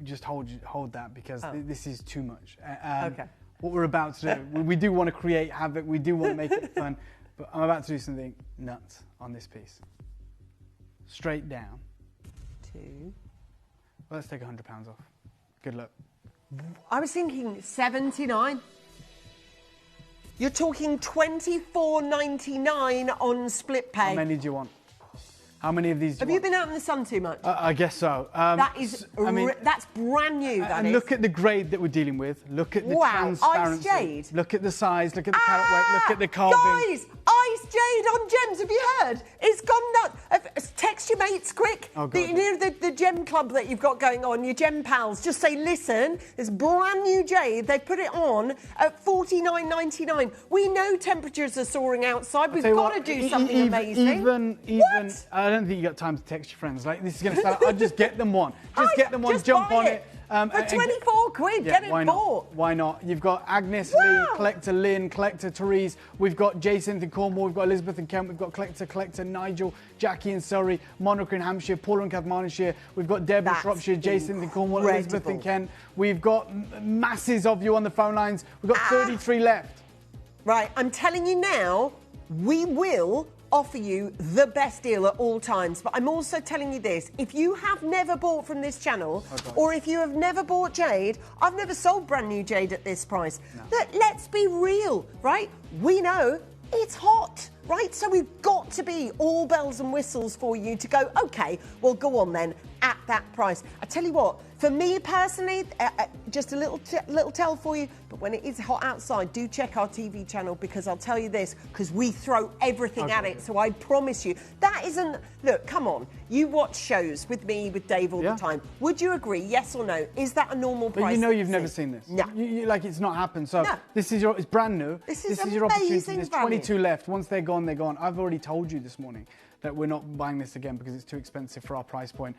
Just hold that, because this is too much. Okay. What we're about to do, we do want to create havoc, we do want to make it fun, but I'm about to do something nuts on this piece. Straight down. Well, let's take £100 off. Good luck. I was thinking 79. You're talking $24.99 on split pay. How many do you want? How many of these do Have you been out in the sun too much? I guess so. That's brand new, and look at the grade that we're dealing with. Look at the transparency. Ice jade. Look at the size. Look at the carat weight. Look at the carving. Guys, ice jade on gems. Have you heard? It's gone nuts. Text your mates quick. Oh, God. The gem club that you've got going on, your gem pals. Just say, listen, there's brand new jade. They put it on at $49.99. We know temperatures are soaring outside. We've got to do something amazing. Even I don't think you got time to text your friends. Like, this is going to start. I'll just get them one. Just get them one. Jump on it. For 24 quid. quid. Yeah, Get it why bought. not? Why not? You've got Agnes Wow. Lee, Collector Lynn, Collector Therese. We've got Jason in Cornwall. We've got Elizabeth and Kent. We've got Collector Nigel, Jackie in Surrey, Monica in Hampshire, Paula in Carmarthenshire. We've got Deb in That's Shropshire, Jason in Cornwall, incredible. Elizabeth in Kent. We've got masses of you on the phone lines. We've got 33 left. Right, I'm telling you now, we will offer you the best deal at all times. But I'm also telling you this, if you have never bought from this channel, or if you have never bought jade, I've never sold brand new jade at this price. No. Let's be real, right? We know it's hot, right? So we've got to be all bells and whistles for you to go, okay, well, go on then, at that price. I tell you what, for me personally, just a little tell for you, but when it is hot outside, do check our TV channel, because I'll tell you this, because we throw everything at it. So I promise you, that isn't, look, come on, you watch shows with me, with Dave all the time. Would you agree, yes or no? Is that a normal price? But you know you've never seen this. No. Like it's not happened. So this is it's brand new. This is your opportunity. There's value. 22 left. Once they're gone, they're gone. I've already told you this morning that we're not buying this again because it's too expensive for our price point.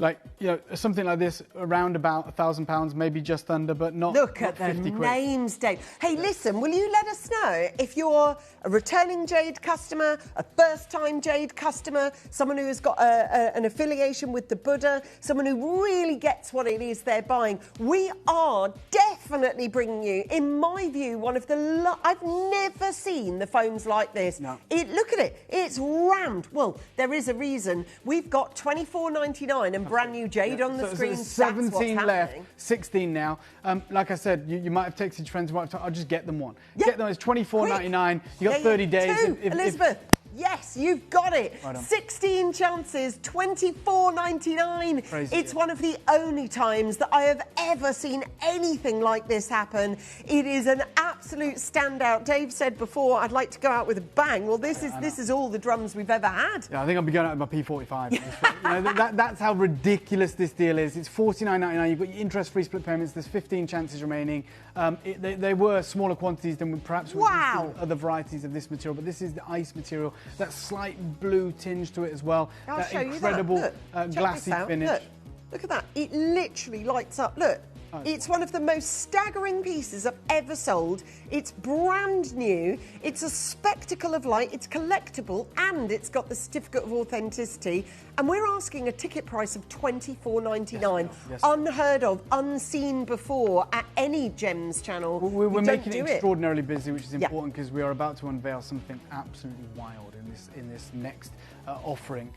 Like, you know, something like this, around about £1,000, maybe just under, but not. Look not at the 50 quid. names, Dave. Hey, listen, will you let us know if you're a returning Jade customer, a first-time Jade customer, someone who has got an affiliation with the Buddha, someone who really gets what it is they're buying? We are definitely bringing you, in my view, one of the... I've never seen the phones like this. No. Look at it. It's rammed. Well, there is a reason. We've got $24.99 and brand new Jade on the screen. So there's 17 left, happening. 16 now. Like I said, you might have texted your friends. I'll just get them one. Get them. It's $24.99. You got 30 days. Elizabeth. Yes, you've got it. Right on. 16 chances, $24.99. Crazy, it's one of the only times that I have ever seen anything like this happen. It is an absolute standout. Dave said before, I'd like to go out with a bang. Well, this is all the drums we've ever had. Yeah, I think I'll be going out with my P45. You know, that's how ridiculous this deal is. It's $49.99. You've got your interest-free split payments. There's 15 chances remaining. They were smaller quantities than perhaps we used in other varieties of this material, but this is the ice material. That slight blue tinge to it as well. I'll that show incredible you that. Look, glassy finish. Look at that. It literally lights up. Look. It's one of the most staggering pieces I've ever sold. It's brand new. It's a spectacle of light. It's collectible, and it's got the certificate of authenticity. And we're asking a ticket price of $24.99. Yes. Unheard of, unseen before at any Gems channel. We're making it extraordinarily busy, which is important because we are about to unveil something absolutely wild in this next offering.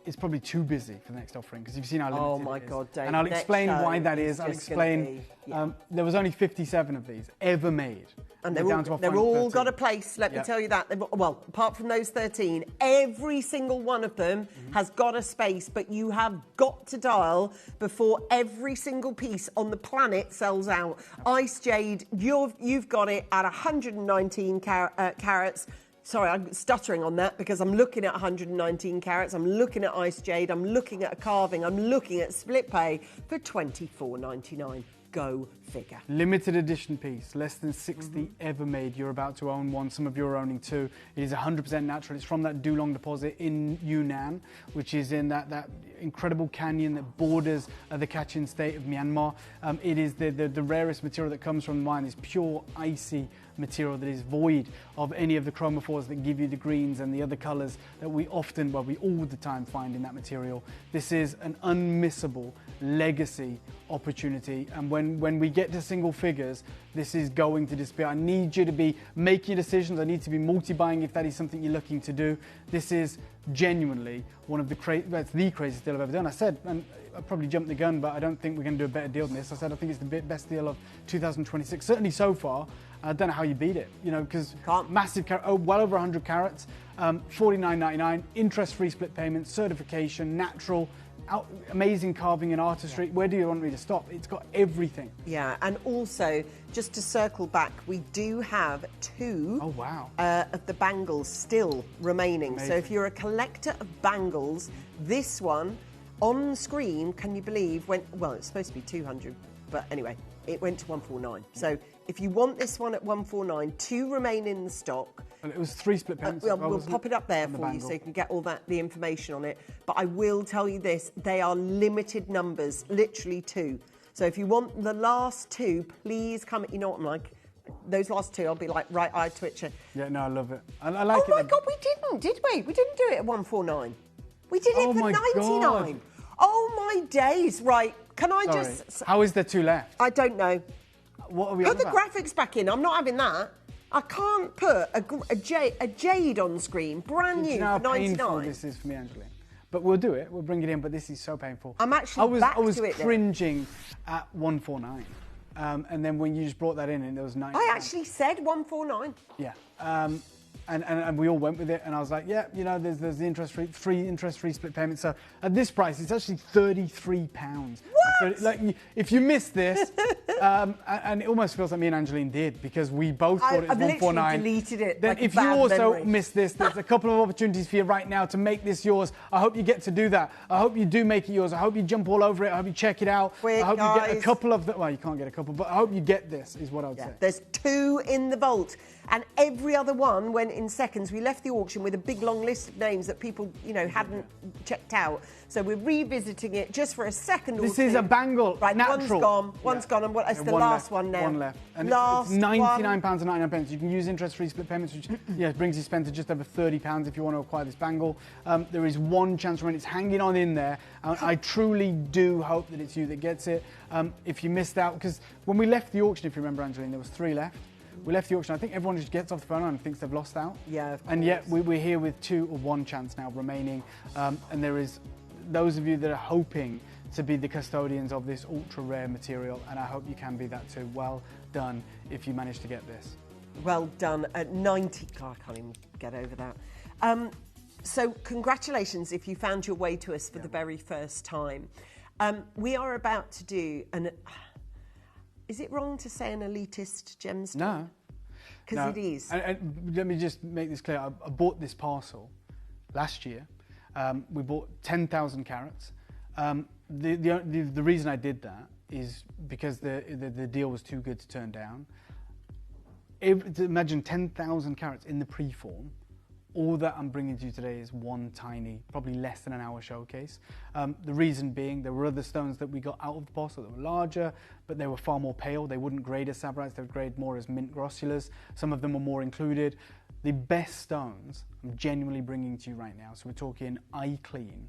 It's probably too busy for the next offering because you've seen how limited Oh my it is. God, Dave. And I'll explain why that is. I'll explain. There was only 57 of these ever made. And they're all got a place, let me tell you that. Well, apart from those 13, every single one of them has got a space, but you have got to dial before every single piece on the planet sells out. Ice Jade, you've got it at 119 carats. Sorry, I'm stuttering on that because I'm looking at 119 carats, I'm looking at Ice Jade, I'm looking at a carving, I'm looking at split pay for $24.99. Go figure. Limited edition piece, less than 60 ever made. You're about to own one. Some of you are owning two. It is 100% natural. It's from that Dulong deposit in Yunnan, which is in that incredible canyon that borders the Kachin state of Myanmar. It is the rarest material that comes from the mine. It's pure icy material that is void of any of the chromophores that give you the greens and the other colours that we all the time find in that material. This is an unmissable legacy opportunity, and when we get to single figures, this is going to disappear. I need you to be making decisions. I need to be multi-buying if that is something you're looking to do. This is genuinely one of the craziest deal I've ever done. I said, and I probably jumped the gun, but I don't think we're going to do a better deal than this. I said I think it's the best deal of 2026, certainly so far. I don't know how you beat it, you know, because massive carat, well over 100 carats, $49.99, interest-free split payments, certification, natural, amazing carving and artistry. Where do you want me to stop? It's got everything. Yeah, and also, just to circle back, we do have two of the bangles still remaining. Amazing. So if you're a collector of bangles, this one on screen, can you believe, well, it's supposed to be 200, but anyway, it went to 149. So if you want this one at 149, two remain in the stock. Well, it was 3 split payments. We'll pop it up there for you so you can get all the information on it. But I will tell you this, they are limited numbers, literally 2. So if you want the last two, please come. You know what I'm like? Those last two, I'll be like, right eye twitcher. Yeah, no, I love it. I like it. Oh my God, we didn't, did we? We didn't do it at 149. We did it for 99. God. Oh my days. Right, can I just... How is there two left? I don't know. What are we Put on the about? graphics back in. I'm not having that. I can't put a jade on screen, brand new, You know how for 99. painful this is for me, Angeline? But we'll do it. We'll bring it in. But this is so painful. I'm actually back I was to it now. cringing at 149, and then when you just brought that in, and there was 99. I actually said 149. Yeah. And we all went with it, and I was like, yeah, you know, there's the free interest-free split payment. So at this price, it's actually £33. What? Like, if you missed this, and it almost feels like me and Angeline did, because we both thought it was 149. I've literally deleted it. Then like if a you bad also memory. missed this, there's a couple of opportunities for you right now to make this yours. I hope you get to do that. I hope you do make it yours. I hope you jump all over it. I hope you check it out. Quick, I hope you get a guys. couple of well, you can't get a couple, but I hope you get this, is what I would say. There's 2 in the vault, and every other one went in seconds. We left the auction with a big long list of names that people, you know, hadn't checked out. So we're revisiting it just for a second or two. This is a bangle, right, natural. One's gone, and it's the one last left, one now. One left. And last it's £99.99. You can use interest-free split payments, which brings your spend to just over £30 if you want to acquire this bangle. There is one chance when it's hanging on in there. And I truly do hope that it's you that gets it. If you missed out, because when we left the auction, if you remember, Angeline, there was 3 left. We left the auction. I think everyone just gets off the phone and thinks they've lost out. Yeah, of And yet course. we're here with 2 or 1 chance now remaining. And there is those of you that are hoping to be the custodians of this ultra rare material, and I hope you can be that too. Well done if you manage to get this. Well done. At 90, God, I can't even get over that. So congratulations if you found your way to us for the very first time. We are about to do an... Is it wrong to say an elitist gemstone? No. Because it is. And let me just make this clear. I bought this parcel last year. We bought 10,000 carats. The reason I did that is because the deal was too good to turn down. Imagine 10,000 carats in the pre-form. All that I'm bringing to you today is one tiny, probably less than an hour showcase. The reason being, there were other stones that we got out of the parcel that were larger, but they were far more pale. They wouldn't grade as sabrites, they would grade more as mint grossulas. Some of them were more included. The best stones I'm genuinely bringing to you right now. So we're talking eye clean,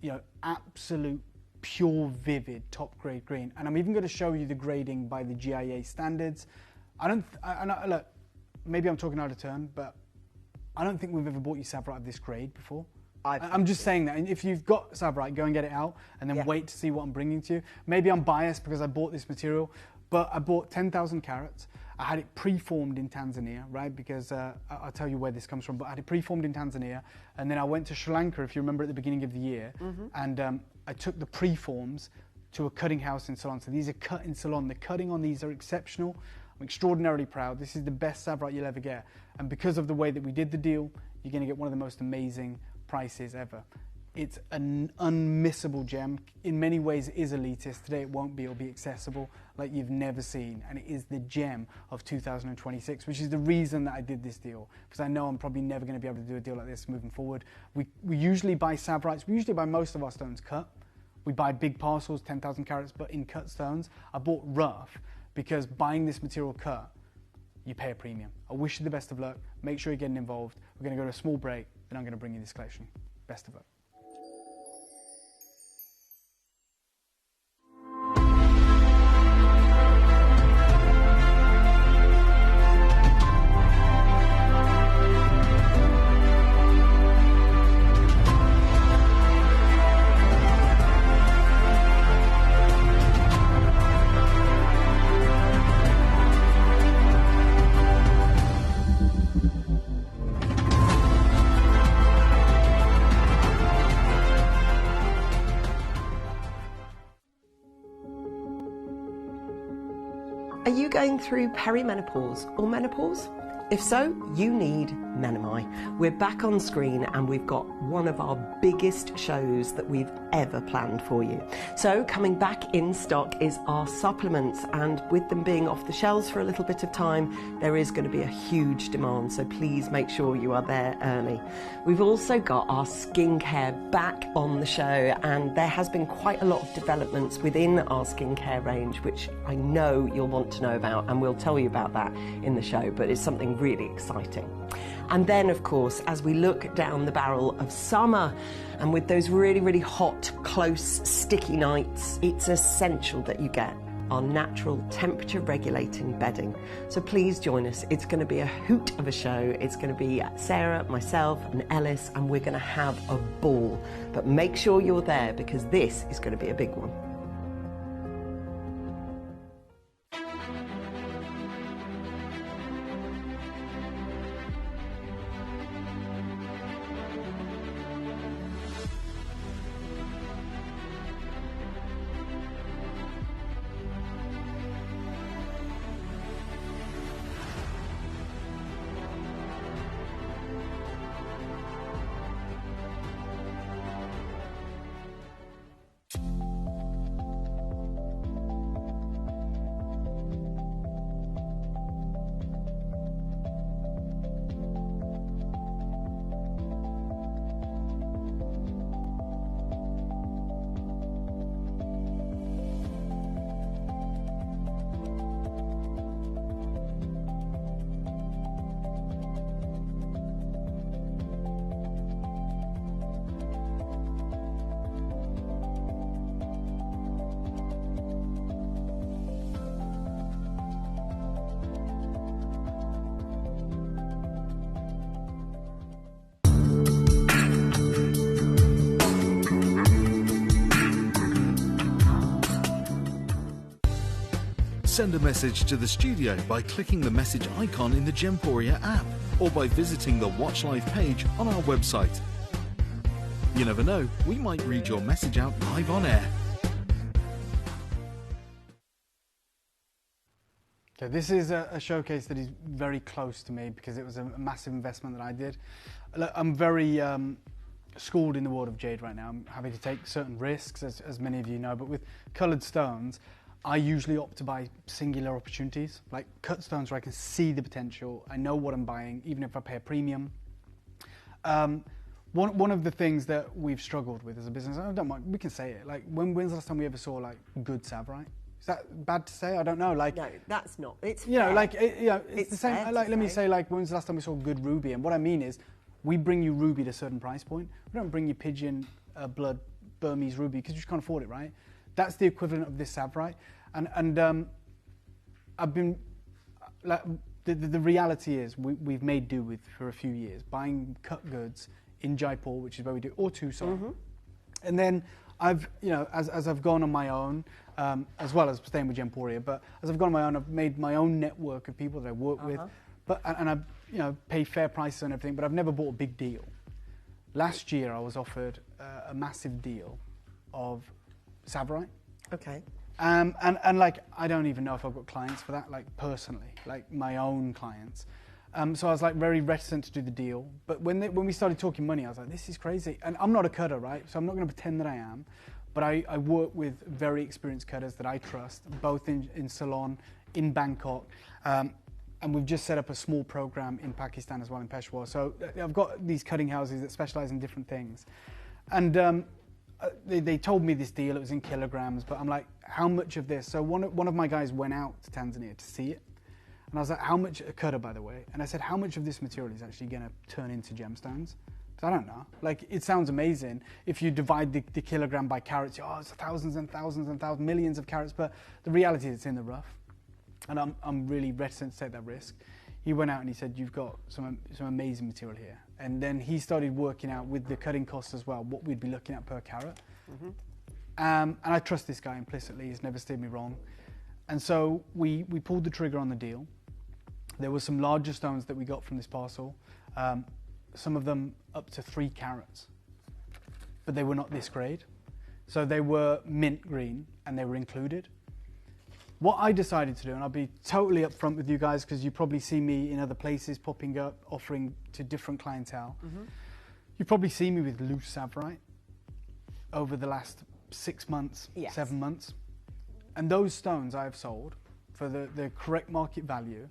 you know, absolute pure, vivid, top grade green. And I'm even going to show you the grading by the GIA standards. Look, maybe I'm talking out of turn, but I don't think we've ever bought you sabrite of this grade before. I'm just saying that. And if you've got sabrite, go and get it out and then wait to see what I'm bringing to you. Maybe I'm biased because I bought this material, but I bought 10,000 carats. I had it pre-formed in Tanzania, right? Because I'll tell you where this comes from, but I had it pre-formed in Tanzania. And then I went to Sri Lanka, if you remember, at the beginning of the year. And I took the pre-forms to a cutting house in Ceylon. So these are cut in Ceylon. The cutting on these are exceptional. I'm extraordinarily proud. This is the best sabrite you'll ever get. And because of the way that we did the deal, you're going to get one of the most amazing prices ever. It's an unmissable gem. In many ways, it is elitist. Today it won't be. It'll be accessible like you've never seen. And it is the gem of 2026, which is the reason that I did this deal. Because I know I'm probably never going to be able to do a deal like this moving forward. We usually buy sabrites. We usually buy most of our stones cut. We buy big parcels, 10,000 carats, but in cut stones. I bought rough because buying this material cut, you pay a premium. I wish you the best of luck. Make sure you're getting involved. We're going to go to a small break, then I'm going to bring you this collection. Best of luck. Are you going through perimenopause or menopause? If so, you need Menomai. We're back on screen and we've got one of our biggest shows that we've ever planned for you. So coming back in stock is our supplements, and with them being off the shelves for a little bit of time, there is going to be a huge demand, so please make sure you are there early. We've also got our skincare back on the show, and there has been quite a lot of developments within our skincare range, which I know you'll want to know about, and we'll tell you about that in the show, but it's something really exciting. And then, of course, as we look down the barrel of summer, and with those really, really hot, close, sticky nights, it's essential that you get our natural temperature regulating bedding. So please join us. It's going to be a hoot of a show. It's going to be Sarah, myself and Ellis, and we're going to have a ball. But make sure you're there, because this is going to be a big one. Send a message to the studio by clicking the message icon in the Gemporia app, or by visiting the Watch Live page on our website. You never know, we might read your message out live on air. Okay, this is a showcase that is very close to me because it was a massive investment that I did. Look, I'm very schooled in the world of jade right now. I'm having to take certain risks, as many of you know, but with coloured stones, I usually opt to buy singular opportunities, like cut stones where I can see the potential. I know what I'm buying, even if I pay a premium. One of the things that we've struggled with as a business, I don't mind, we can say it, like when's the last time we ever saw like good Savrite? Is that bad to say? I don't know. Like, no, that's not. It's you know, fair. like it's the same. Like, let me say, like, when's the last time we saw good ruby? And what I mean is, we bring you ruby at a certain price point. We don't bring you pigeon blood Burmese ruby because you just can't afford it, right? That's the equivalent of this Savrite. And I've been, like, the reality is we've made do with for a few years, buying cut goods in Jaipur, which is where we do, or Tucson. And then I've, you know, as I've gone on my own, as well as staying with Gemporia, but as I've gone on my own, I've made my own network of people that I work with, and I, you know, pay fair prices and everything, but I've never bought a big deal. Last year I was offered a massive deal of Savrite. Okay. And like, I don't even know if I've got clients for that, like personally, like my own clients. So I was like very reticent to do the deal. But when we started talking money, I was like, this is crazy. And I'm not a cutter, right? So I'm not going to pretend that I am. But I work with very experienced cutters that I trust, both in Ceylon, in Bangkok. And we've just set up a small program in Pakistan as well, in Peshawar. So I've got these cutting houses that specialize in different things. And they told me this deal, it was in kilograms, but I'm like, how much of this? So one of my guys went out to Tanzania to see it. And I was like, how much, a cutter by the way, and I said, how much of this material is actually going to turn into gemstones? Because I don't know. Like, it sounds amazing. If you divide the kilogram by carats, oh, it's thousands and thousands and thousands, millions of carats, but the reality is it's in the rough. And I'm really reticent to take that risk. He went out and he said, you've got some amazing material here. And then he started working out with the cutting costs as well, what we'd be looking at per carat. And I trust this guy implicitly, he's never steered me wrong. And so we pulled the trigger on the deal. There were some larger stones that we got from this parcel, some of them up to 3 carats, but they were not this grade. So they were mint green and they were included. What I decided to do, and I'll be totally upfront with you guys because you probably see me in other places popping up, offering to different clientele. You probably see me with loose Savrite over the last 6 months, 7 months. And those stones I have sold for the correct market value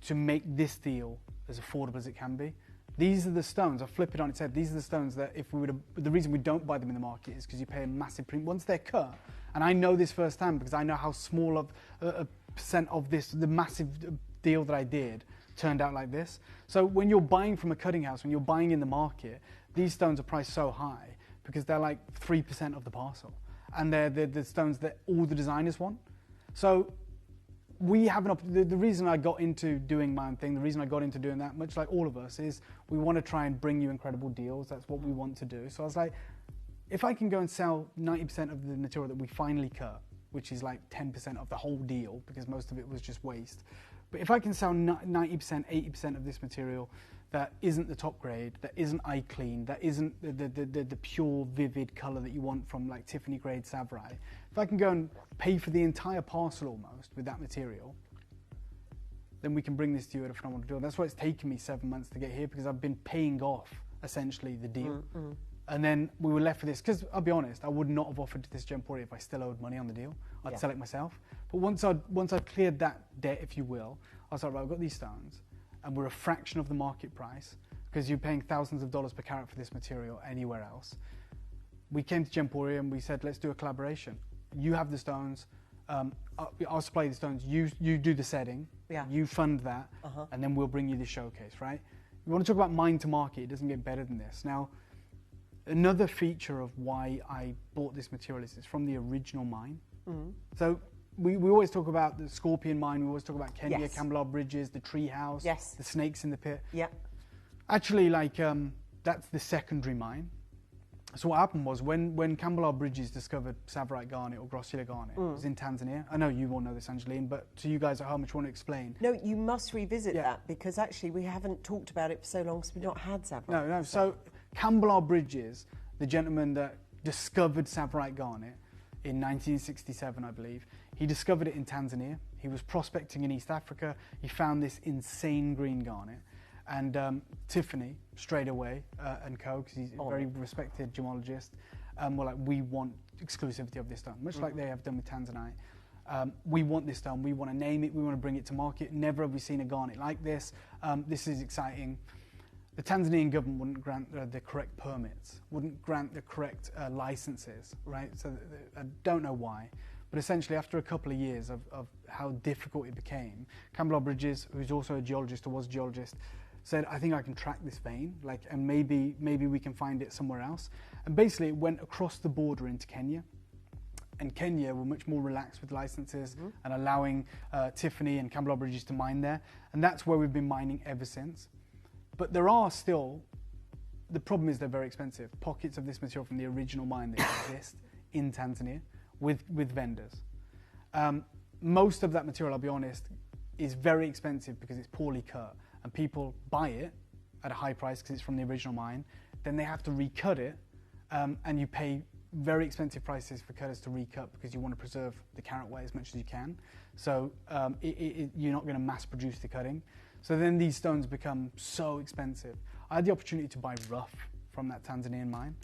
to make this deal as affordable as it can be. These are the stones, I'll flip it on its head, these are the stones that if we were to, the reason we don't buy them in the market is because you pay a massive premium. Once they're cut, and I know this firsthand because I know how small of a percent of this, the massive deal that I did, turned out like this. So when you're buying from a cutting house, when you're buying in the market, these stones are priced so high because they're like 3% of the parcel. And they're the stones that all the designers want. So we have the reason I got into doing my own thing, the reason I got into doing that, much like all of us, is we want to try and bring you incredible deals. That's what we want to do. So I was like, if I can go and sell 90% of the material that we finally cut, which is like 10% of the whole deal, because most of it was just waste. But if I can sell 90%, 80% of this material that isn't the top grade, that isn't eye clean, that isn't the pure, vivid colour that you want from like Tiffany grade Savrite, if I can go and pay for the entire parcel almost with that material, then we can bring this to you at a phenomenal deal. That's why it's taken me 7 months to get here, because I've been paying off essentially the deal. And then we were left with this, because I'll be honest, I would not have offered this Gemporia if I still owed money on the deal. I'd sell it myself. But once I'd cleared that debt, if you will, I was like, right, I've got these stones, and we're a fraction of the market price, because you're paying thousands of dollars per carat for this material anywhere else. We came to Gemporia and we said, let's do a collaboration. You have the stones, I'll supply the stones, you do the setting, you fund that, and then we'll bring you the showcase, right? You want to talk about mine to market, it doesn't get better than this. Now, another feature of why I bought this material is it's from the original mine. So we always talk about the Scorpion mine, we always talk about Kenya, Cambelar Bridges, the tree house, the snakes in the pit. Actually, like, that's the secondary mine. So what happened was when Cambelar Bridges discovered Savrite garnet or Grossular garnet, it was in Tanzania. I know you all know this, Angeline, but to you guys at home, I just want to explain. No, you must revisit that, because actually we haven't talked about it for so long because we've not had Savrite. No. So Cambelar Bridges, the gentleman that discovered Savrite garnet in 1967, I believe, he discovered it in Tanzania. He was prospecting in East Africa. He found this insane green garnet. And Tiffany, straight away, and co, because he's a very respected gemologist, were like, we want exclusivity of this stone, much like they have done with Tanzanite. We want this stone, we want to name it, we want to bring it to market. Never have we seen a garnet like this. This is exciting. The Tanzanian government wouldn't grant the correct permits, wouldn't grant the correct licenses, right? So I don't know why. But essentially, after a couple of years of how difficult it became, Cambelar Bridges, who's also a geologist, or was a geologist, said, I think I can track this vein, like, and maybe we can find it somewhere else. And basically it went across the border into Kenya. And Kenya were much more relaxed with licenses and allowing Tiffany and Cambelar Bridges to mine there. And that's where we've been mining ever since. But there are still, the problem is they're very expensive, pockets of this material from the original mine that exist in Tanzania with vendors. Most of that material, I'll be honest, is very expensive because it's poorly cut. And people buy it at a high price because it's from the original mine. Then they have to recut it, and you pay very expensive prices for cutters to recut because you want to preserve the carat weight as much as you can. So you're not going to mass produce the cutting. So then these stones become so expensive. I had the opportunity to buy rough from that Tanzanian mine.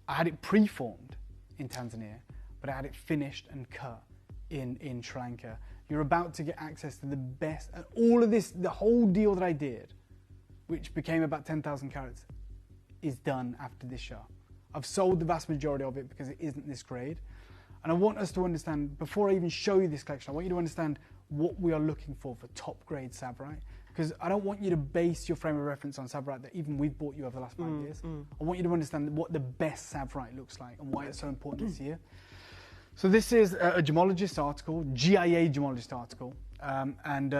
I had it pre-formed in Tanzania, but I had it finished and cut in Sri Lanka. You're about to get access to the best, and all of this, the whole deal that I did, which became about 10,000 carats, is done after this show. I've sold the vast majority of it because it isn't this grade. And I want us to understand, before I even show you this collection, I want you to understand what we are looking for top grade Savrite. Because I don't want you to base your frame of reference on Savrite that even we've bought you over the last 5 years. I want you to understand what the best Savrite looks like and why it's so important this year. So this is a gemologist article, GIA gemologist article, and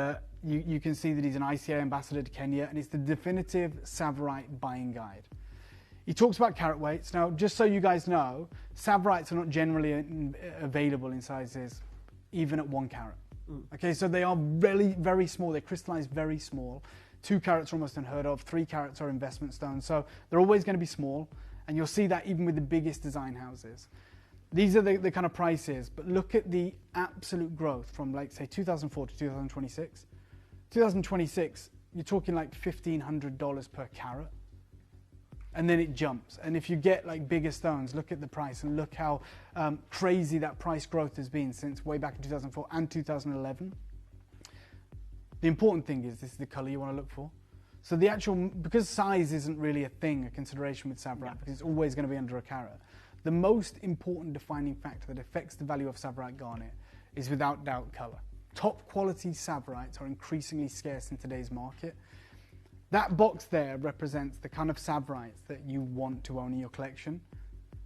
you can see that he's an ICA ambassador to Kenya, and it's the definitive Savrite buying guide. He talks about carat weights. Now, just so you guys know, Savrites are not generally available in sizes even at 1 carat. Okay, so they are really very small. They crystallize very small. 2 carats are almost unheard of. 3 carats are investment stones. So they're always going to be small, and you'll see that even with the biggest design houses. these are the kind of prices, but look at the absolute growth from, like, say, 2004 to 2026. 2026, you're talking like $1,500 per carat. And then it jumps. And if you get like bigger stones, look at the price and look how crazy that price growth has been since way back in 2004 and 2011. The important thing is this is the color you want to look for. So the actual, because size isn't really a thing, a consideration with Savarite, because it's always going to be under a carat. The most important defining factor that affects the value of Savarite garnet is without doubt color. Top quality Savarites are increasingly scarce in today's market. That box there represents the kind of Savarites that you want to own in your collection.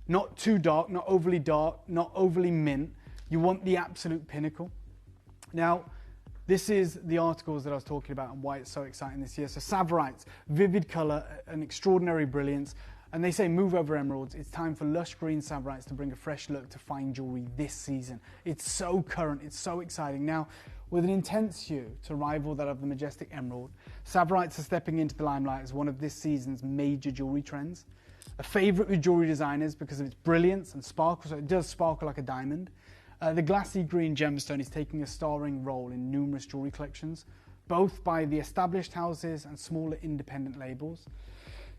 Not too dark, not overly mint. You want the absolute pinnacle. Now, this is the articles that I was talking about and why it's so exciting this year. So Savarites, vivid color, an extraordinary brilliance. And they say move over emeralds. It's time for lush green Savarites to bring a fresh look to fine jewelry this season. It's so current, it's so exciting. Now, with an intense hue to rival that of the majestic emerald, Savarites are stepping into the limelight as one of this season's major jewelry trends. A favorite with jewelry designers because of its brilliance and sparkle, so it does sparkle like a diamond. The glassy green gemstone is taking a starring role in numerous jewelry collections, both by the established houses and smaller independent labels.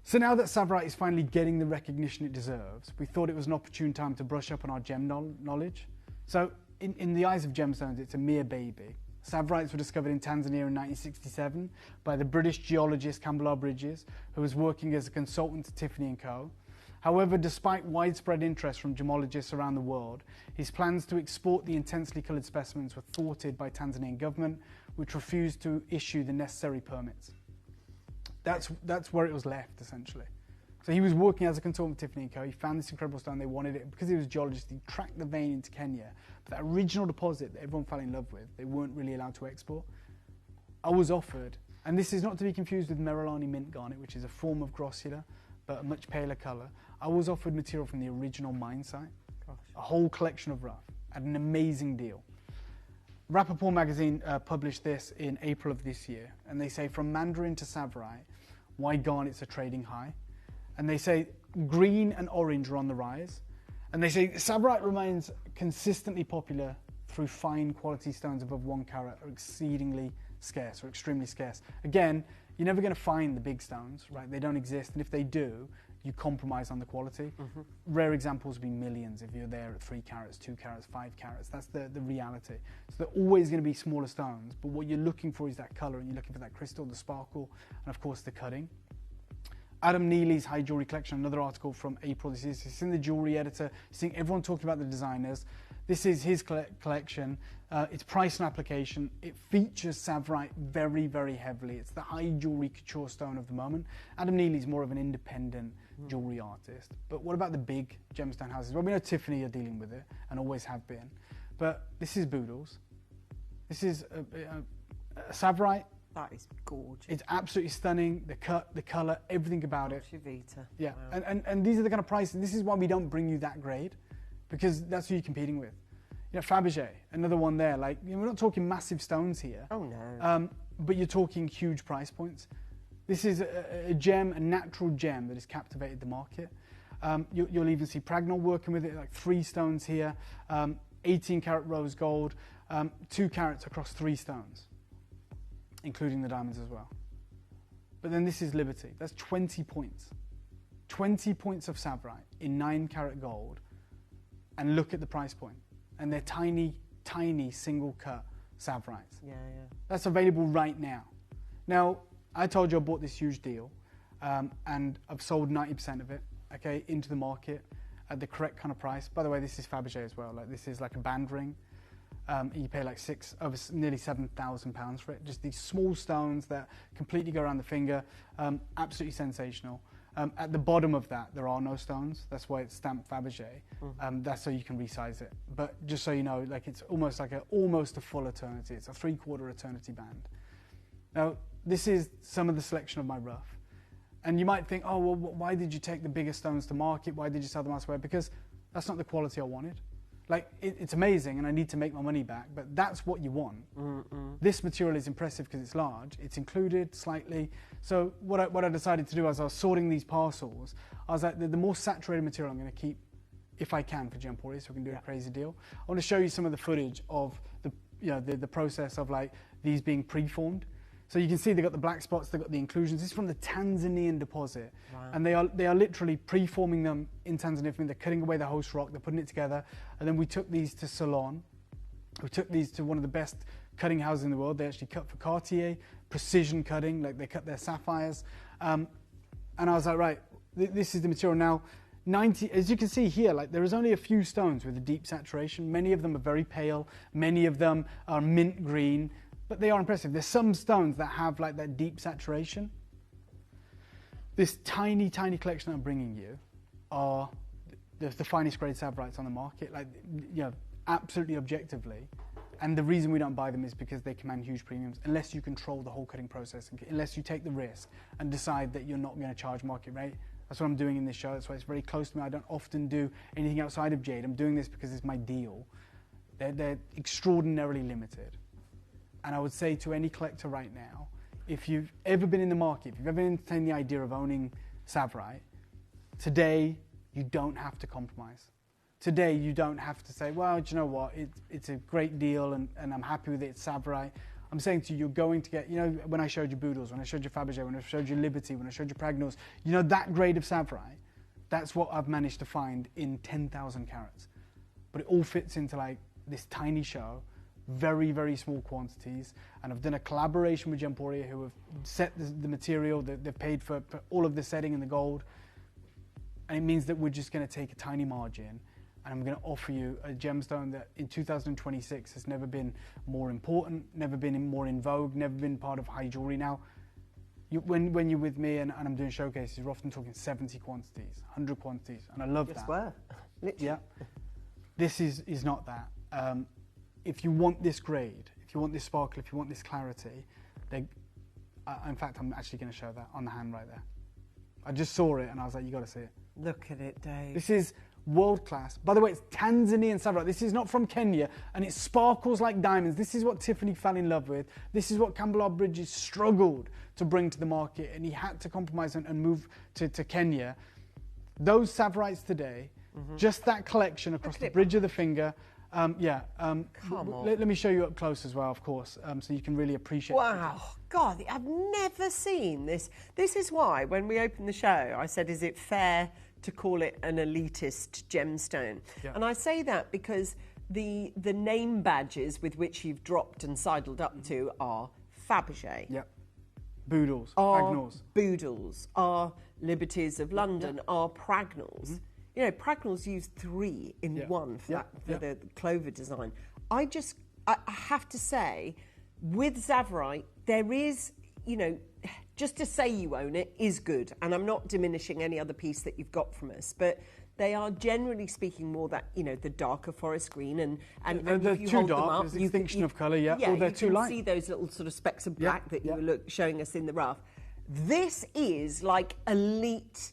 So now that Savarite is finally getting the recognition it deserves, we thought it was an opportune time to brush up on our gem knowledge. So in the eyes of gemstones, it's a mere baby. Savarites were discovered in Tanzania in 1967 by the British geologist Campbell Bridges, who was working as a consultant to Tiffany & Co. However, despite widespread interest from gemologists around the world, his plans to export the intensely coloured specimens were thwarted by Tanzanian government, which refused to issue the necessary permits. That's where it was left, essentially. So he was working as a consultant with Tiffany & Co. He found this incredible stone. They wanted it. Because he was a geologist, he tracked the vein into Kenya. But that original deposit that everyone fell in love with, they weren't really allowed to export. I was offered, and this is not to be confused with Merillani mint garnet, which is a form of grossular, but a much paler colour. I was offered material from the original mine site, a whole collection of rough, at an amazing deal. Rappaport magazine published this in April of this year, and they say, from Mandarin to Savarite, why garnets are trading high. And they say green and orange are on the rise. And they say Savarite remains consistently popular through fine quality stones above 1 carat are exceedingly scarce or extremely scarce. Again, you're never going to find the big stones, right? They don't exist. And if they do, you compromise on the quality. Rare examples would be millions if you're there at 3 carats, 2 carats, 5 carats. That's the reality. So they're always going to be smaller stones, but what you're looking for is that colour, and you're looking for that crystal, the sparkle, and of course the cutting. Adam Neely's High Jewelry Collection, another article from April. This is, it's in the Jewelry Editor. Seeing everyone talking about the designers. This is his collection. It's price and application. It features Savarite very, very heavily. It's the high jewelry couture stone of the moment. Adam Neely's more of an independent jewelry artist. But what about the big gemstone houses? Well, we know Tiffany are dealing with it and always have been. But this is Boodles. This is a Savarite. That is gorgeous. It's absolutely stunning. The cut, the colour, everything about it. Vita. Yeah, Wow. and these are the kind of prices. This is why we don't bring you that grade, because that's who you're competing with. You know, Fabergé, another one there. Like, you know, we're not talking massive stones here. Oh no. But you're talking huge price points. This is a gem, a natural gem that has captivated the market. You'll even see Pragnol working with it, like 3 stones here, 18 carat rose gold, 2 carats across 3 stones, including the diamonds as well. But then this is Liberty. That's 20 points. 20 points of Savarite in 9 carat gold. And look at the price point. And they're tiny, tiny single cut Savarites. Yeah. That's available right now. Now, I told you I bought this huge deal, and I've sold 90% of it, okay, into the market at the correct kind of price. By the way, this is Fabergé as well. Like, this is like a band ring. You pay like nearly £7,000 for it. Just these small stones that completely go around the finger. Absolutely sensational. At the bottom of that, there are no stones. That's why it's stamped Fabergé. That's so you can resize it. But just so you know, like, it's almost like almost a full eternity. It's a 3/4 eternity band. Now, this is some of the selection of my rough. And you might think, oh, well, why did you take the bigger stones to market? Why did you sell them elsewhere? Because that's not the quality I wanted. Like, it's amazing and I need to make my money back, but that's what you want. This material is impressive because it's large. It's included slightly. So what I decided to do as I was sorting these parcels, I was like, the more saturated material I'm going to keep if I can, for Gemporia, so we can do a crazy deal. I want to show you some of the footage of the process of like these being preformed. So you can see they've got the black spots, they've got the inclusions. This is from the Tanzanian deposit. Wow. And they are literally preforming them in Tanzania. They're cutting away the host rock, they're putting it together. And then we took these to Ceylon. We took these to one of the best cutting houses in the world. They actually cut for Cartier, precision cutting, like they cut their sapphires. And I was like, right, this is the material now. 90, as you can see here, like there is only a few stones with a deep saturation. Many of them are very pale. Many of them are mint green. But they are impressive. There's some stones that have like that deep saturation. This tiny, tiny collection I'm bringing you are the finest grade Savrites on the market, like, you know, absolutely objectively. And the reason we don't buy them is because they command huge premiums unless you control the whole cutting process, unless you take the risk and decide that you're not going to charge market rate. That's what I'm doing in this show. That's why it's very close to me. I don't often do anything outside of jade. I'm doing this because it's my deal. They're extraordinarily limited. And I would say to any collector right now, if you've ever been in the market, if you've ever entertained the idea of owning Savrite, today you don't have to compromise. Today you don't have to say, well, do you know what, it's a great deal and I'm happy with it, it's Savrite. I'm saying to you, you're going to get, you know, when I showed you Boodles, when I showed you Fabergé, when I showed you Liberty, when I showed you Pragnals, you know, that grade of Savrite, that's what I've managed to find in 10,000 carats. But it all fits into like this tiny show, very, very small quantities, and I've done a collaboration with Gemporia, who have set the material, they've paid for all of the setting and the gold, and it means that we're just going to take a tiny margin, and I'm going to offer you a gemstone that in 2026 has never been more important, never been more in vogue, never been part of high jewelry. Now, when you're with me and I'm doing showcases, we're often talking 70 quantities, 100 quantities, and I love that. I swear. Literally. Yeah. This is not that. If you want this grade, if you want this sparkle, if you want this clarity, in fact, I'm actually going to show that on the hand right there. I just saw it and I was like, you got to see it. Look at it, Dave. This is world class. By the way, it's Tanzanian Savrite. This is not from Kenya, and it sparkles like diamonds. This is what Tiffany fell in love with. This is what Campbell R. Bridges struggled to bring to the market, and he had to compromise and move to Kenya. Those Savrites today, just that collection across the bridge of the finger. Come on. Let me show you up close as well, of course, so you can really appreciate. Wow, God, I've never seen this. This is why, when we opened the show, I said, is it fair to call it an elitist gemstone? Yeah. And I say that because the name badges with which you've dropped and sidled up to are Fabergé. Yep. Boodles, Pragnals. Boodles, are Liberties of London, are Pragnals. You know, Pragnals use 3 in one for the clover design. I have to say, with Savrite, there is, you know, just to say you own it is good. And I'm not diminishing any other piece that you've got from us, but they are generally speaking more that, you know, the darker forest green and they're if you too hold dark, them up, there's extinction of colour, or they're too light. You can see those little sort of specks of black that you were showing us in the rough. This is like elite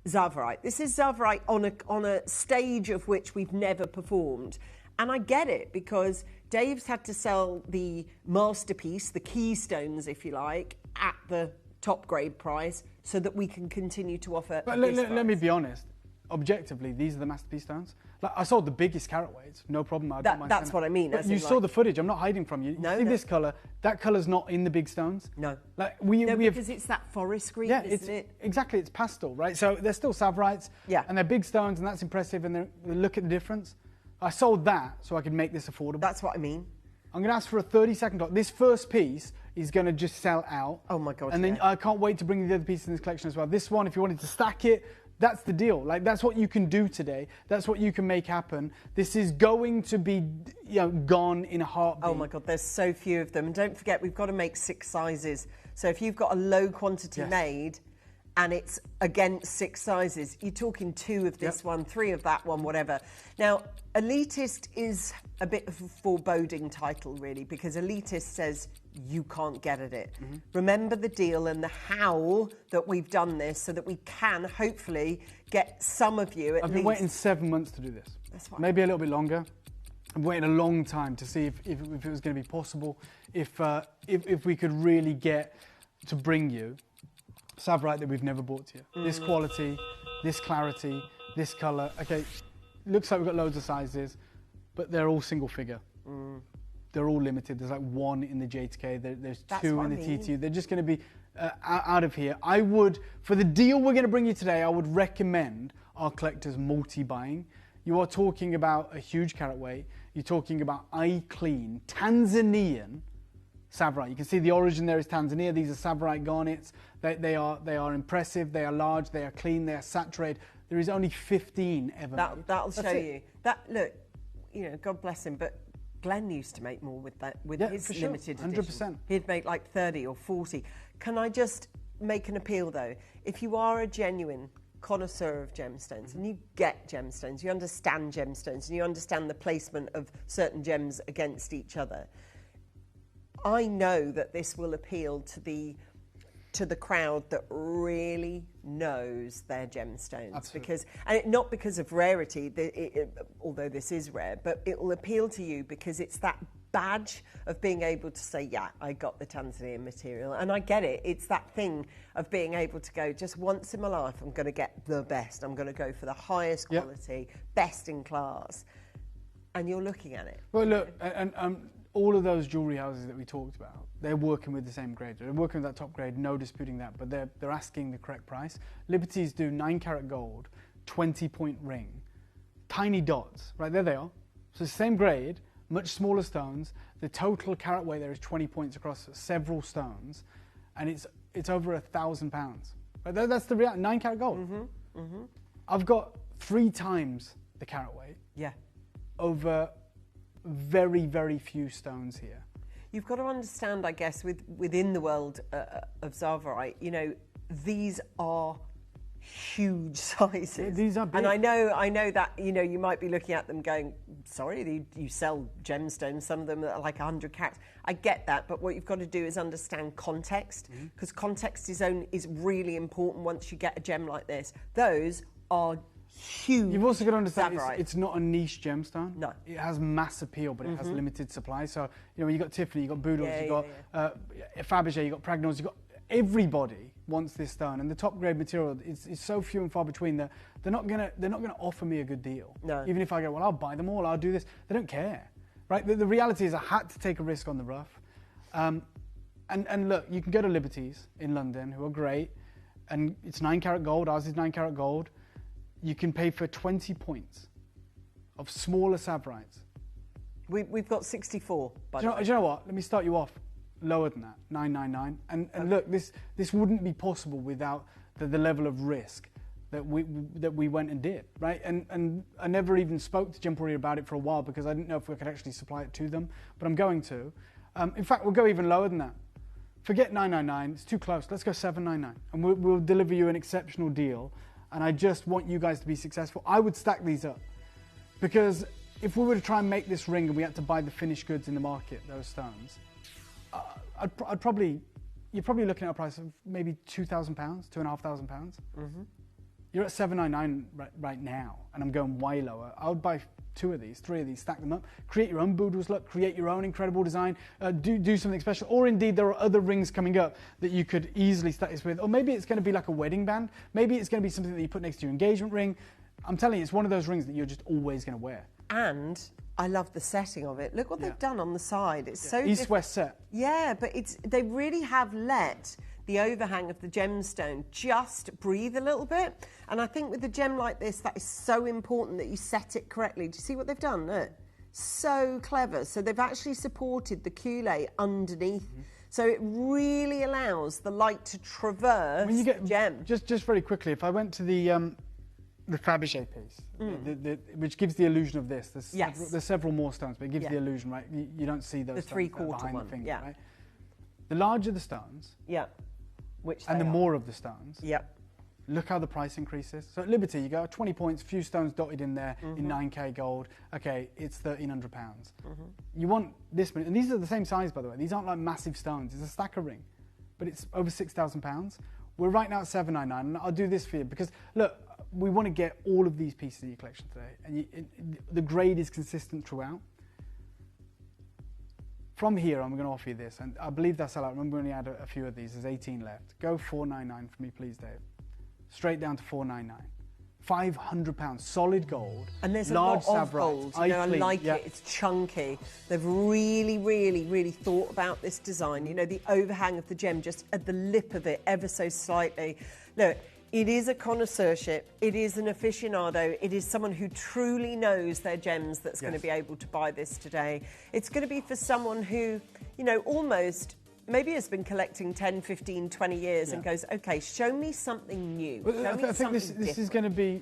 Savrite. This is Savrite on a stage of which we've never performed. And I get it, because Dave's had to sell the masterpiece, the keystones, if you like, at the top grade price so that we can continue to offer. But let me be honest. Objectively, these are the masterpiece stones. Like, I sold the biggest carat weights, no problem. That's what I mean. But you saw the footage. I'm not hiding from you. See this colour? That colour's not in the big stones. No. Like because it's that forest green, isn't it? Exactly. It's pastel, right? So they're still Savrites. Yeah. And they're big stones, and that's impressive. And look at the difference. I sold that so I could make this affordable. That's what I mean. I'm going to ask for a 30-second clock. This first piece is going to just sell out. Oh my God. And then I can't wait to bring you the other pieces in this collection as well. This one, if you wanted to stack it, that's the deal. Like, that's what you can do today. That's what you can make happen. This is going to be, you know, gone in a heartbeat. Oh my God, there's so few of them. And don't forget, we've got to make 6 sizes. So if you've got a low quantity made and it's against 6 sizes, you're talking 2 of this one, 3 of that one, whatever. Now, elitist is a bit of a foreboding title, really, because elitist says you can't get at it. Remember the deal and the how that we've done this so that we can hopefully get some of you at least. I've been waiting 7 months to do this. That's fine. Maybe a little bit longer. I've waited a long time to see if it was going to be possible, if we could really get to bring you Savrite that we've never brought to you. This quality, this clarity, this colour. Okay, looks like we've got loads of sizes, but they're all single figure. They're all limited. There's like one in the J2K. There's two in the T2. They're just going to be out of here. I would, for the deal we're going to bring you today, I would recommend our collectors multi-buying. You are talking about a huge carat weight. You're talking about eye-clean Tanzanian Savarite. You can see the origin there is Tanzania. These are Savarite garnets. They are impressive. They are large. They are clean. They are saturated. There is only 15 ever made. That'll show you. Look, you know, God bless him, but Glenn used to make more with his limited edition. 100%. He'd make like 30 or 40. Can I just make an appeal though? If you are a genuine connoisseur of gemstones and you get gemstones, you understand gemstones and you understand the placement of certain gems against each other, I know that this will appeal to the crowd that really knows their gemstones. Absolutely. Because, and not because of rarity, although this is rare, but it will appeal to you because it's that badge of being able to say, yeah, I got the Tanzanian material. And I get it. It's that thing of being able to go, just once in my life, I'm going to get the best. I'm going to go for the highest quality, best in class. And you're looking at it. Well, look, and all of those jewellery houses that we talked about, they're working with the same grade. They're working with that top grade, no disputing that, but they're asking the correct price. Liberty's do 9 karat gold, 20-point ring, tiny dots, right, there they are. So same grade, much smaller stones. The total carat weight there is 20 points across several stones, and it's over £1,000. Right, that's the reality, 9 karat gold. I've got 3 times the carat weight. Yeah. Over very, very few stones here. You've got to understand, I guess, within the world of Zavarite, you know, these are huge sizes. Yeah, these are big. And I know that, you know, you might be looking at them going, sorry, you sell gemstones, some of them are like 100 carats. I get that, but what you've got to do is understand context, because context is really important once you get a gem like this. Those are huge. You've also got to understand it's not a niche gemstone. No. It has mass appeal, but it has limited supply. So, you know, when you've got Tiffany, you've got Boodles, you've got Fabergé, you've got Pragnons, you've got everybody wants this stone, and the top grade material is so few and far between that they're not gonna offer me a good deal. No. Even if I go, well, I'll buy them all, I'll do this. They don't care, right? The reality is I had to take a risk on the rough. And look, you can go to Liberties in London, who are great, and it's 9 karat gold. Ours is 9 karat gold. You can pay for 20 points of smaller Savarites. We've got 64, by the way. Do you know what? Let me start you off lower than that, 999. And look, this wouldn't be possible without the level of risk that we went and did, right? And I never even spoke to Gemporia about it for a while because I didn't know if we could actually supply it to them, but I'm going to. In fact, we'll go even lower than that. Forget 999, it's too close. Let's go 799, and we'll deliver you an exceptional deal. And I just want you guys to be successful. I would stack these up, because if we were to try and make this ring and we had to buy the finished goods in the market, those stones, you're probably looking at a price of maybe £2,000, £2,500. You're at 799 right now, and I'm going way lower. I would buy 2 of these, 3 of these, stack them up, create your own Boodles look, create your own incredible design, do something special. Or indeed, there are other rings coming up that you could easily stack this with. Or maybe it's going to be like a wedding band. Maybe it's going to be something that you put next to your engagement ring. I'm telling you, it's one of those rings that you're just always going to wear. And I love the setting of it. Look what they've done on the side. It's so East-West set. Yeah, but they really have let the overhang of the gemstone just breathe a little bit. And I think with a gem like this, that is so important that you set it correctly. Do you see what they've done? Look, so clever. So they've actually supported the culet underneath. So it really allows the light to traverse the gem. Just very quickly, if I went to the Fabergé piece, which gives the illusion of this. There's several more stones, but it gives the illusion, right? You don't see those the stones three-quarter one, the finger, right? The larger the stones, and the more of the stones, Look how the price increases. So at Liberty, you go 20 points, few stones dotted in there in 9K gold. Okay, it's £1,300. You want this many, and these are the same size, by the way. These aren't like massive stones. It's a stacker ring, but it's over £6,000. We're right now at $799, and I'll do this for you because look, we want to get all of these pieces in your collection today, and the grade is consistent throughout. From here, I'm going to offer you this, and I believe that's a lot. Remember, we only had a few of these. There's 18 left. Go $499 for me, please, Dave. Straight down to $499. £500, solid gold. And there's a large lot of Savrite, gold. You know, I clean, like it. It's chunky. They've really, really, really thought about this design. You know, the overhang of the gem just at the lip of it, ever so slightly. Look, it is a connoisseurship. It is an aficionado. It is someone who truly knows their gems that's going to be able to buy this today. It's going to be for someone who, you know, almost maybe has been collecting 10, 15, 20 years and goes, OK, show me something new. I think this is going to be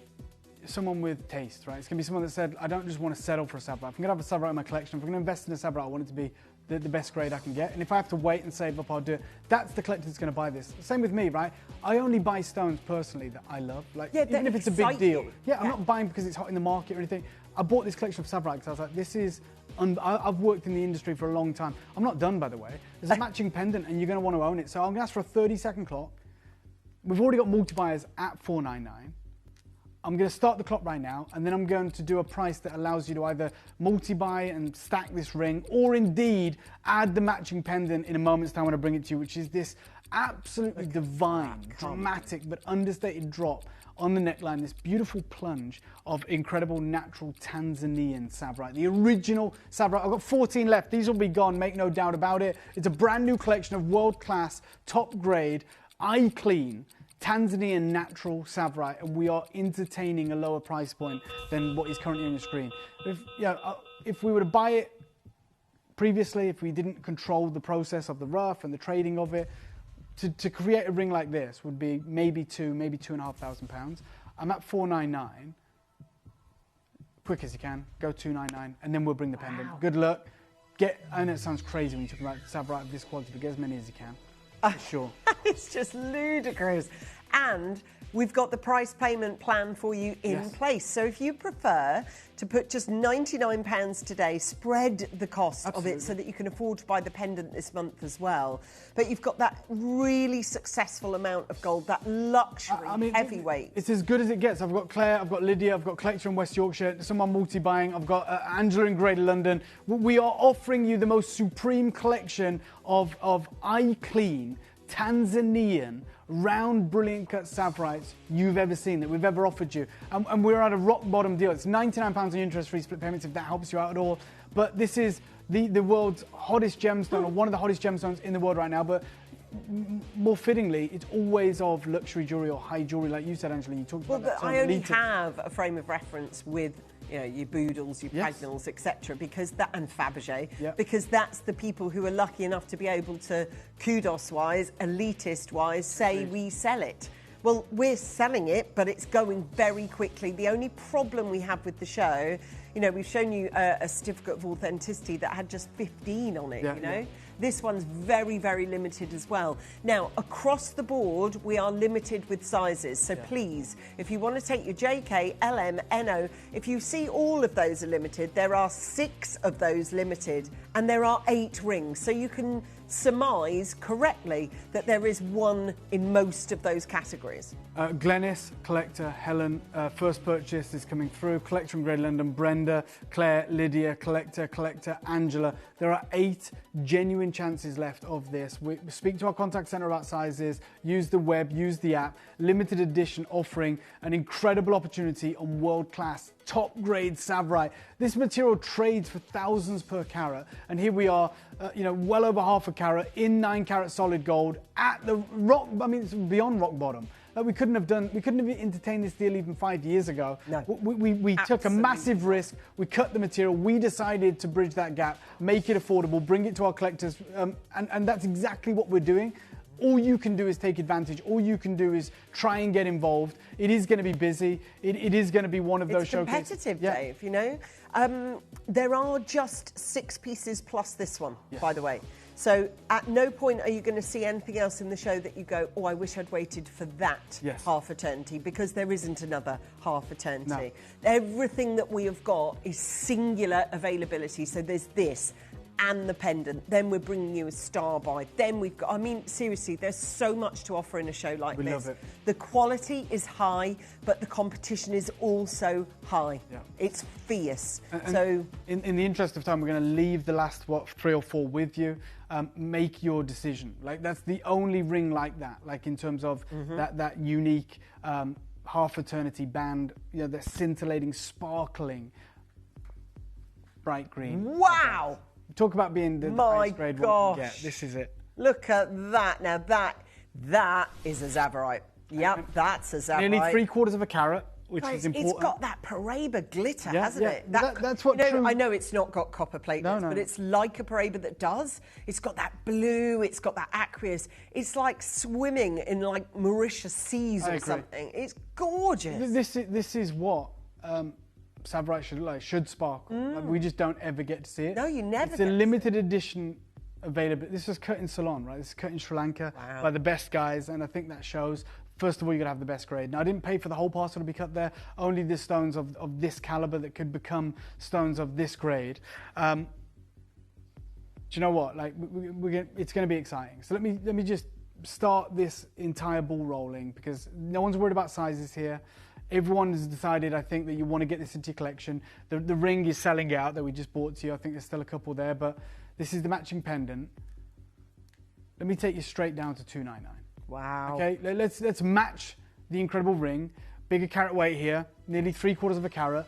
someone with taste, right? It's going to be someone that said, I don't just want to settle for a Savrite. If I'm going to have a Savrite in my collection, if I'm going to invest in a Savrite, I want it to be the best grade I can get. And if I have to wait and save up, I'll do it. That's the collector that's going to buy this. Same with me, right? I only buy stones personally that I love. Like, even if it's a big deal. I'm not buying because it's hot in the market or anything. I bought this collection of Savrite because I was like, this is... I've worked in the industry for a long time. I'm not done, by the way. There's a matching pendant and you're going to want to own it. So I'm going to ask for a 30-second clock. We've already got multi-buyers at $499. I'm going to start the clock right now, and then I'm going to do a price that allows you to either multi-buy and stack this ring, or indeed add the matching pendant in a moment's time when I bring it to you, which is this absolutely divine, dramatic, but understated drop on the neckline, this beautiful plunge of incredible natural Tanzanian Savrite. The original Savrite. I've got 14 left. These will be gone, make no doubt about it. It's a brand new collection of world-class, top-grade, eye-clean, Tanzanian natural Savrite, and we are entertaining a lower price point than what is currently on your screen. If we were to buy it previously, if we didn't control the process of the rough and the trading of it, to create a ring like this would be maybe £2,500. I'm at $499. Quick as you can, go $299, and then we'll bring the pendant. Good luck. I know it sounds crazy when you talk about Savrite of this quality, but get as many as you can. Sure. It's just ludicrous. And we've got the price payment plan for you in place. So if you prefer to put just £99 today, spread the cost of it so that you can afford to buy the pendant this month as well. But you've got that really successful amount of gold, that luxury heavyweight. It's as good as it gets. I've got Claire, I've got Lydia, I've got Collector in West Yorkshire, someone multi-buying, I've got Angela in Greater London. We are offering you the most supreme collection of eye-clean, Tanzanian, round, brilliant cut Savrites you've ever seen, that we've ever offered you. And we're at a rock bottom deal. It's £99 on interest-free split payments if that helps you out at all. But this is the world's hottest gemstone, or one of the hottest gemstones in the world right now. But more fittingly, it's always of luxury jewellery or high jewellery, like you said, Angela. You talked about that. I only have a frame of reference with, you know, your Boodles, your Pragnells, etc., because that, and Fabergé, because that's the people who are lucky enough to be able to, kudos-wise, elitist-wise, say we sell it. Well, we're selling it, but it's going very quickly. The only problem we have with the show, you know, we've shown you a certificate of authenticity that had just 15 on it, you know? This one's very, very limited as well. Now, across the board, we are limited with sizes. So please, if you want to take your JK, LM, NO, if you see all of those are limited, there are 6 of those limited, and there are 8 rings. So you can surmise correctly that there is one in most of those categories. Glenys, Collector, Helen, first purchase is coming through. Collector in Greater London, Brenda, Claire, Lydia, Collector, Angela. There are 8 genuine chances left of this. We speak to our contact centre about sizes, use the web, use the app. Limited edition offering an incredible opportunity on world-class, top-grade Savrite. This material trades for thousands per carat, and here we are, well over half a carat in 9-carat solid gold at the rock. I mean, it's beyond rock bottom. We couldn't have entertained this deal even 5 years ago. No. We took a massive risk. We cut the material. We decided to bridge that gap, make it affordable, bring it to our collectors, and that's exactly what we're doing. All you can do is take advantage. All you can do is try and get involved. It is going to be busy. It is going to be one of those showcases. It's competitive, Dave, you know. There are just 6 pieces plus this one, by the way. So at no point are you going to see anything else in the show that you go, oh, I wish I'd waited for that half eternity, because there isn't another half eternity. No. Everything that we have got is singular availability. So there's this and the pendant. Then we're bringing you a star buy. Then we've got, I mean, seriously, there's so much to offer in a show like this. We love it. The quality is high, but the competition is also high. Yeah. It's fierce. So in the interest of time, we're going to leave the last, 3 or 4 with you. Make your decision. Like, that's the only ring like that, like in terms of that unique half eternity band, you know, they're scintillating, sparkling, bright green. Wow! Talk about being the highest grade one you can get. This is it. Look at that. Now that is a Zavarite. Yep, that's a Zavarite. Nearly 3/4 of a carat, which Guys, is important. it's got that Paraiba glitter, hasn't it? That's what I know it's not got copper plate, but it's like a Paraiba that does. It's got that blue, it's got that aqueous. It's like swimming in like Mauritius seas or something. It's gorgeous. This is what Zavarite should look like. Should sparkle. Like, we just don't ever get to see it. No, you never. It's a limited edition available. This was cut in Ceylon, right? This is cut in Sri Lanka by the best guys, and I think that shows. First of all, you got to have the best grade. Now, I didn't pay for the whole parcel to be cut there. Only the stones of this caliber that could become stones of this grade. Do you know what? Like, it's going to be exciting. So let me just start this entire ball rolling, because no one's worried about sizes here. Everyone has decided, I think, that you want to get this into your collection. The ring is selling out that we just bought to you. I think there's still a couple there, but this is the matching pendant. Let me take you straight down to $299. Wow. Okay, let's match the incredible ring. Bigger carat weight here, nearly 3/4 of a carat.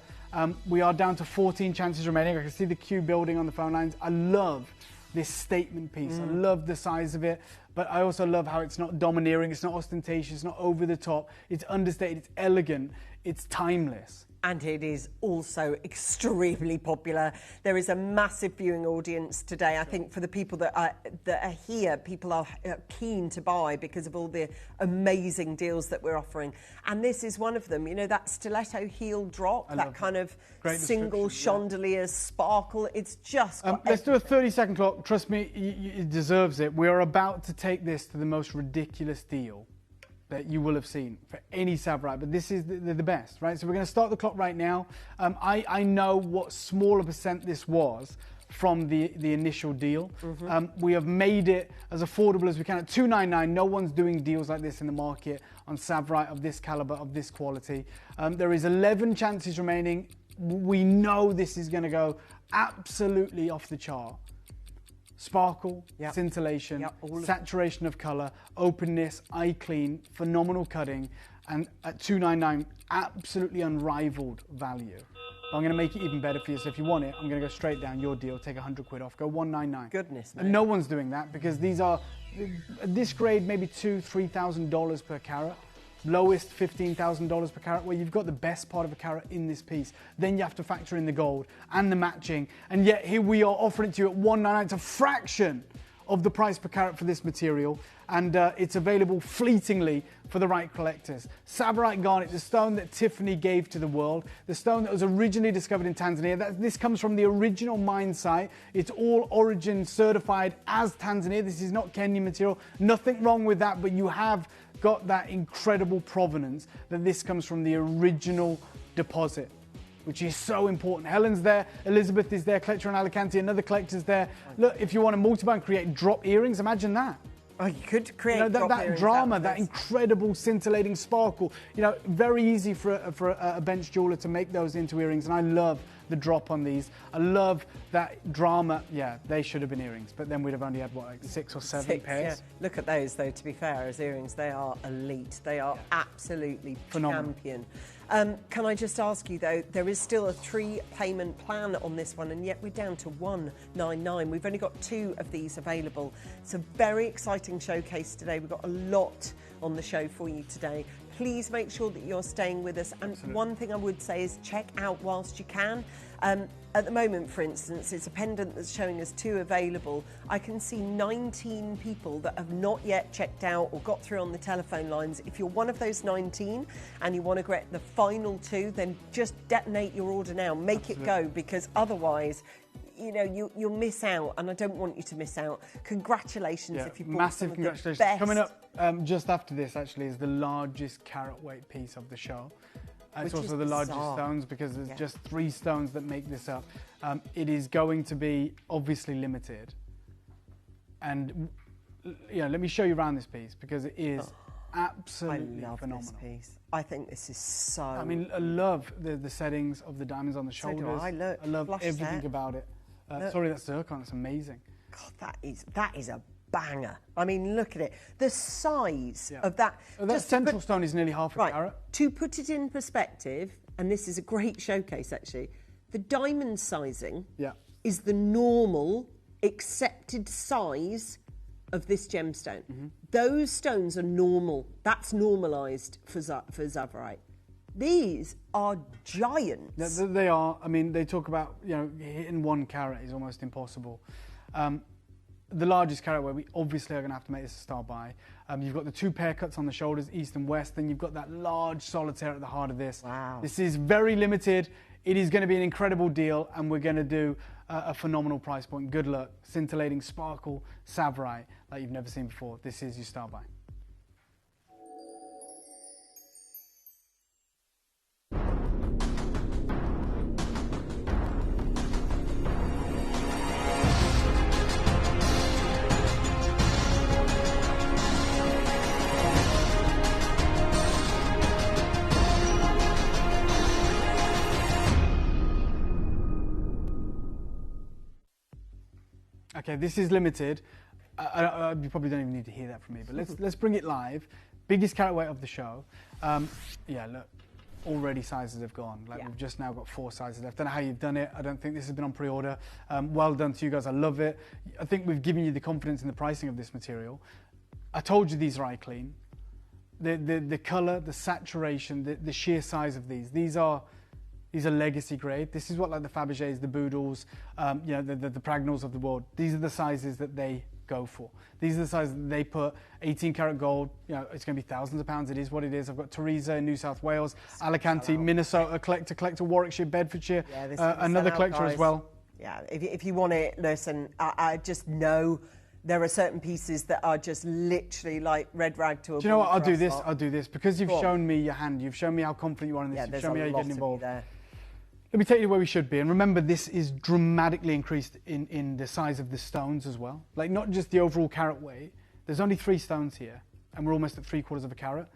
We are down to 14 chances remaining. I can see the queue building on the phone lines. I love this statement piece. I love the size of it, but I also love how it's not domineering, it's not ostentatious, it's not over the top. It's understated, it's elegant, it's timeless. And it is also extremely popular. There is a massive viewing audience today. I think for the people that are here, people are keen to buy because of all the amazing deals that we're offering. And this is one of them. You know, that stiletto heel drop, that kind of single chandelier sparkle. It's just let's do a 30-second clock. Trust me, it deserves it. We are about to take this to the most ridiculous deal that you will have seen for any Zavarite, but this is the best, right? So we're going to start the clock right now. I know what smaller percent this was from the initial deal. We have made it as affordable as we can at $299. No one's doing deals like this in the market on Zavarite of this caliber, of this quality. There is 11 chances remaining. We know this is going to go absolutely off the chart. Sparkle, scintillation, saturation of colour, openness, eye clean, phenomenal cutting, and at $299, absolutely unrivaled value. But I'm going to make it even better for you. So if you want it, I'm going to go straight down your deal, take £100 off, go $199. Goodness, and no one's doing that because these are this grade maybe $2,000–3,000 per carat. Lowest $15,000 per carat, where you've got the best part of a carat in this piece. Then you have to factor in the gold and the matching, and yet here we are offering it to you at $199. It's a fraction of the price per carat for this material, and it's available fleetingly for the right collectors. Zavarite garnet, the stone that Tiffany gave to the world, the stone that was originally discovered in Tanzania. This comes from the original mine site. It's all origin certified as Tanzania. This is not Kenyan material. Nothing wrong with that, but you have got that incredible provenance that this comes from the original deposit, which is so important. Helen's there, Elizabeth is there, collector in Alicante, another collector's there. Look, if you want to multiply and create drop earrings, imagine that. Oh, you could create that drama, that incredible scintillating sparkle. You know, very easy for a bench jeweler to make those into earrings, and I love the drop on these. I love that drama. Yeah, they should have been earrings, but then we'd have only had, what, like 6 or 7 pairs? Yeah. Look at those, though, to be fair, as earrings, they are elite. They are absolutely phenomenal. Champion. Can I just ask you, though, there is still a 3-payment plan on this one, and yet we're down to $199. We've only got 2 of these available. It's a very exciting showcase today. We've got a lot on the show for you today. Please make sure that you're staying with us. And one thing I would say is check out whilst you can. At the moment, for instance, it's a pendant that's showing us 2 available. I can see 19 people that have not yet checked out or got through on the telephone lines. If you're one of those 19 and you want to get the final 2, then just detonate your order now. Make it go, because otherwise, you know, you'll miss out, and I don't want you to miss out. Congratulations if you bought massive congratulations. Coming up just after this, actually, is the largest carat weight piece of the show. It's also the largest stones, because there's just 3 stones that make this up. It is going to be obviously limited. And let me show you around this piece, because it is absolutely phenomenal. This piece. I think this is so... I mean, I love the settings of the diamonds on the shoulders. So do I. Look, I love everything about it. Sorry, that's zircon. It's amazing. God, that is a banger. I mean, look at it. The size of that. That central stone is nearly half a carat. To put it in perspective, and this is a great showcase actually, the diamond sizing is the normal accepted size of this gemstone. Those stones are normal. That's normalised for Tsavorite. These are giants. They are. I mean, they talk about, you know, hitting 1 carat is almost impossible. The largest carat weight, we obviously are going to have to make this a star buy. You've got the 2 pair cuts on the shoulders, east and west. Then you've got that large solitaire at the heart of this. Wow. This is very limited. It is going to be an incredible deal, and we're going to do a phenomenal price point. Good luck. Scintillating sparkle Tsavorite like you've never seen before. This is your star buy. Okay, this is limited. You probably don't even need to hear that from me, but let's bring it live. Biggest carat weight of the show. Yeah, look, already sizes have gone. We've just now got 4 sizes left. Don't know how you've done it. I don't think this has been on pre-order. Well done to you guys. I love it. I think we've given you the confidence in the pricing of this material. I told you these are eye clean. The colour, the saturation, the sheer size of these are legacy grade. This is what like the Fabergés, the Boodles, you know, the Pragnals of the world. These are the sizes that they go for. These are the sizes that they put. 18 karat gold, you know, it's going to be thousands of pounds. It is what it is. I've got Teresa in New South Wales, Alicante, Minnesota, collector, Warwickshire, Bedfordshire, another collector as well. Yeah, if you want it, listen, I just know there are certain pieces that are just literally like red rag to a bull. Do you know what? I'll do this. Because you've shown me your hand, you've shown me how confident you are in this, you've shown me how you're getting involved. Let me take you where we should be. And remember, this is dramatically increased in the size of the stones as well. Like, not just the overall carat weight. There's only 3 stones here, and we're almost at 3/4 of a carat.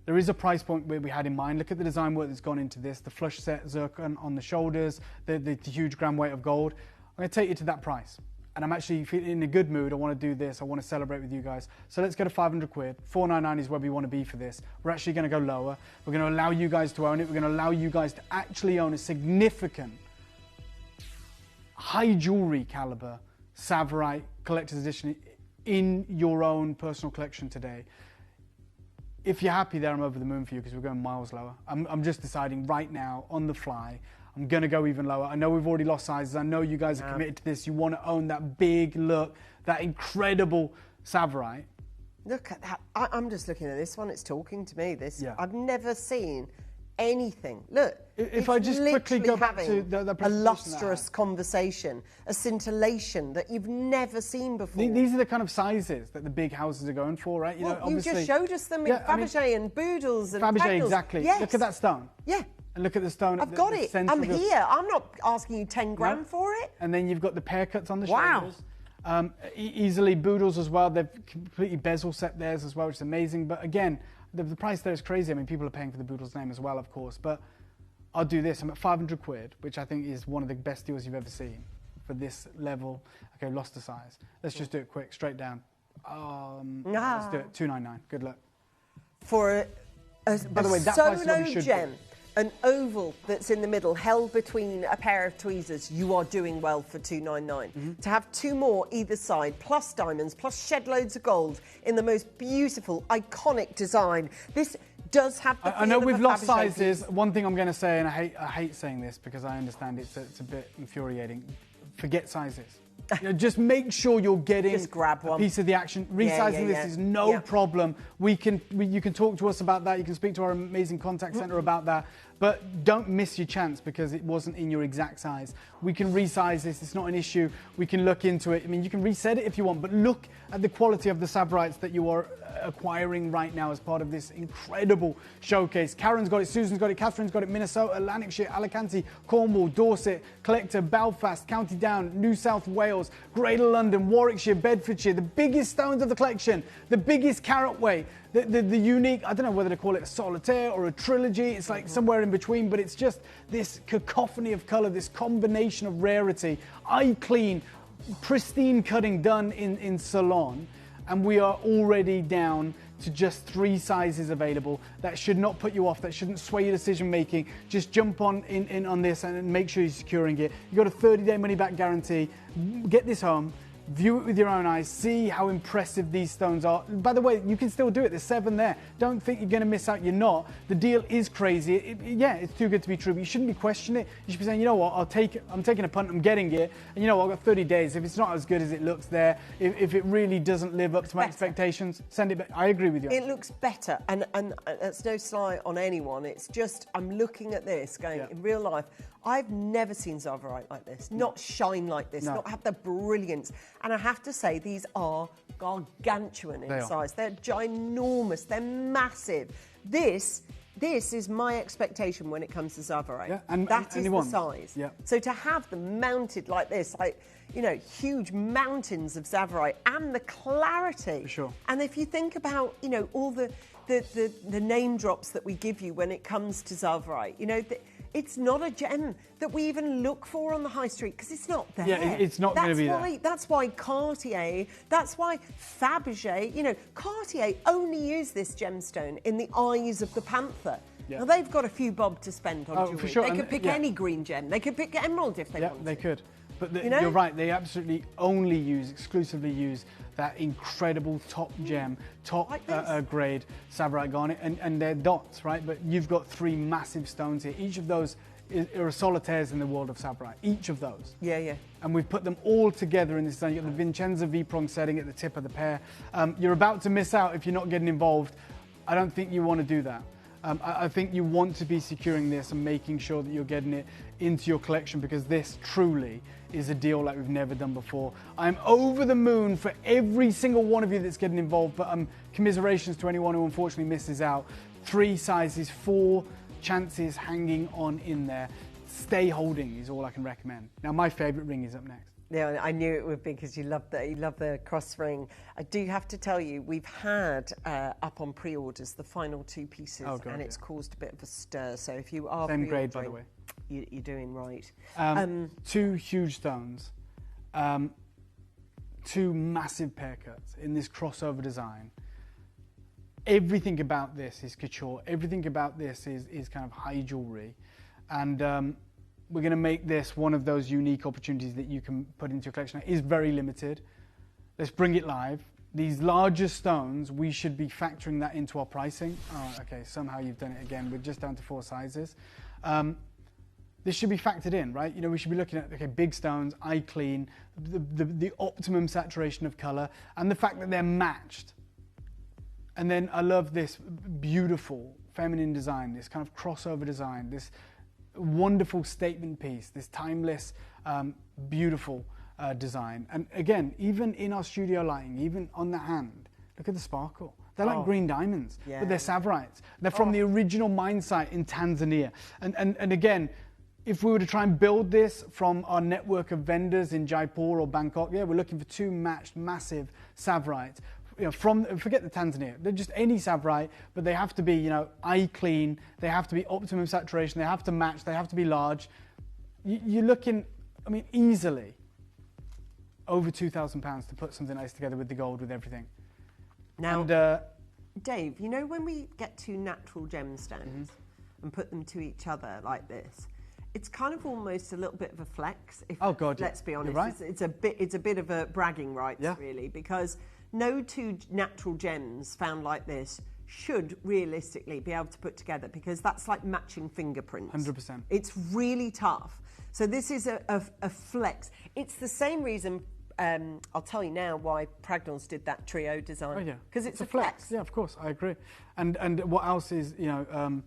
There is a price point where we had in mind. Look at the design work that's gone into this, the flush set zircon on the shoulders, the huge gram weight of gold. I'm going to take you to that price. And I'm actually feeling in a good mood. I want to do this. I want to celebrate with you guys. So let's go to 500 quid. 499 is where we want to be for this. We're actually going to go lower. We're going to allow you guys to own it. We're going to allow you guys to actually own a significant high jewelry caliber Tsavorite collector's edition in your own personal collection today. If you're happy there, I'm over the moon for you because we're going miles lower. I'm just deciding right now on the fly. I'm going to go even lower. I know we've already lost sizes. I know you guys are committed to this. You want to own that big look, that incredible Tsavorite. Look at that. I'm just looking at this one. It's talking to me. I've never seen anything. Look, if I just quickly go back to the a lustrous conversation, a scintillation that you've never seen before. These are the kind of sizes that the big houses are going for, right? You just showed us them in Fabergé and Boodles and Fabergé, Pragnals. exactly. Yes. Look at that stone. Yeah. And look at the stone. I've got it. I'm here. I'm not asking you 10 grand for it. And then you've got the pear cuts on the shoulders. Easily Boodles as well. They've completely bezel set theirs as well, which is amazing. But again, the price there is crazy. I mean, people are paying for the Boodles name as well, of course. But I'll do this. I'm at 500 quid, which I think is one of the best deals you've ever seen for this level. Okay, lost the size. Let's just do it quick, straight down. Let's do it. 299. Good luck. For by the way, that solo price is what we should gem, do. an oval that's in the middle, held between a pair of tweezers, you are doing well for 299. To have 2 more either side, plus diamonds, plus shed loads of gold in the most beautiful, iconic design. This does have the feel I know of we've a lost Fabergé sizes. piece. One thing I'm going to say, and I hate saying this because I understand it's a bit infuriating. Forget sizes. Just make sure you're getting Just grab one. a piece of the action. Resizing this is no problem. You can talk to us about that. You can speak to our amazing contact centre about that. But don't miss your chance because it wasn't in your exact size. We can resize this. It's not an issue. We can look into it. I mean, you can reset it if you want, but look at the quality of the Tsavorites that you are acquiring right now as part of this incredible showcase. Karen's got it, Susan's got it, Catherine's got it, Minnesota, Lanarkshire, Alicante, Cornwall, Dorset, Collector, Belfast, County Down, New South Wales, Greater London, Warwickshire, Bedfordshire, the biggest stones of the collection, the biggest carat weight, the unique, I don't know whether to call it a solitaire or a trilogy, it's like somewhere in between, but it's just this cacophony of colour, this combination of rarity, eye clean, pristine cutting done in salon. and we are already down to just 3 sizes available. That should not put you off. That shouldn't sway your decision making. Just jump on in on this and make sure you're securing it. You've got a 30-day money-back guarantee. Get this home. View it with your own eyes, see how impressive these stones are. By the way, you can still do it, there's 7 there. Don't think you're gonna miss out, you're not. The deal is crazy. Yeah, it's too good to be true, but you shouldn't be questioning it. You should be saying, you know what, I'm taking a punt, I'm getting it. And you know what, I've got 30 days. If it's not as good as it looks there, if it really doesn't live up to my expectations, send it back. I agree with you. It looks better, and that's no slight on anyone. It's just, I'm looking at this going, in real life, I've never seen Zavarite like this, not shine like this, not have the brilliance. And I have to say, these are gargantuan in size. They're ginormous, they're massive. This is my expectation when it comes to Zavarite. Yeah, and that is the size. Yeah. So to have them mounted like this, like, you know, huge mountains of Zavarite, and the clarity. For sure. And if you think about, you know, all the name drops that we give you when it comes to Zavarite, you know, it's not a gem that we even look for on the high street because it's not there. Yeah, it's not going to be there. That's why Cartier, that's why Fabergé, you know, Cartier only use this gemstone in the eyes of the panther. Yeah. Now, they've got a few bob to spend on jewellery. For sure. They could pick any green gem. They could pick emerald if they want. Yeah, they could. But you're right, they absolutely exclusively use that incredible top gem, top grade Savarite garnet, and they're dots, right? But you've got 3 massive stones here. Each of those are solitaires in the world of Savarite, each of those. Yeah, yeah. And we've put them all together in this design. You've got the Vincenza V-prong setting at the tip of the pair. You're about to miss out if you're not getting involved. I don't think you want to do that. I think you want to be securing this and making sure that you're getting it into your collection, because this truly is a deal like we've never done before. I'm over the moon for every single one of you that's getting involved, but commiserations to anyone who unfortunately misses out. 3 sizes, 4 chances hanging on in there. Stay holding is all I can recommend. Now, my favourite ring is up next. Yeah, I knew it would be because you love the cross ring. I do have to tell you, we've had up on pre-orders the final 2 pieces, and it's caused a bit of a stir. So if you are same grade, by the way, you're doing right. 2 huge stones, 2 massive pear cuts in this crossover design. Everything about this is couture. Everything about this is kind of high jewellery, and we're going to make this one of those unique opportunities that you can put into your collection. It is very limited. Let's bring it live. These larger stones, we should be factoring that into our pricing. Oh, okay, somehow you've done it again. We're just down to 4 sizes. This should be factored in, right? You know, we should be looking at, okay, big stones, eye clean, the optimum saturation of color, and the fact that they're matched. And then I love this beautiful feminine design, this kind of crossover design, this wonderful statement piece, this timeless, beautiful design. And again, even in our studio lighting, even on the hand, look at the sparkle. They're like green diamonds, but they're Savarites. They're from the original mine site in Tanzania. And again, if we were to try and build this from our network of vendors in Jaipur or Bangkok, we're looking for 2 matched massive Savarites. You know, forget the Tanzania, they're just any Savarite, but they have to be, you know, eye clean, they have to be optimum saturation, they have to match, they have to be large. You're looking, I mean, easily over £2,000 to put something nice together with the gold, with everything. Now, Dave, you know when we get 2 natural gemstones and put them to each other like this, it's kind of almost a little bit of a flex. Let's be honest, right. It's a bit of a bragging rights, really, because no 2 natural gems found like this should realistically be able to put together, because that's like matching fingerprints. 100%. It's really tough. So this is a flex. It's the same reason, I'll tell you now why Pragnell's did that trio design. Oh yeah, because it's a flex. Yeah, of course, I agree. And what else is, you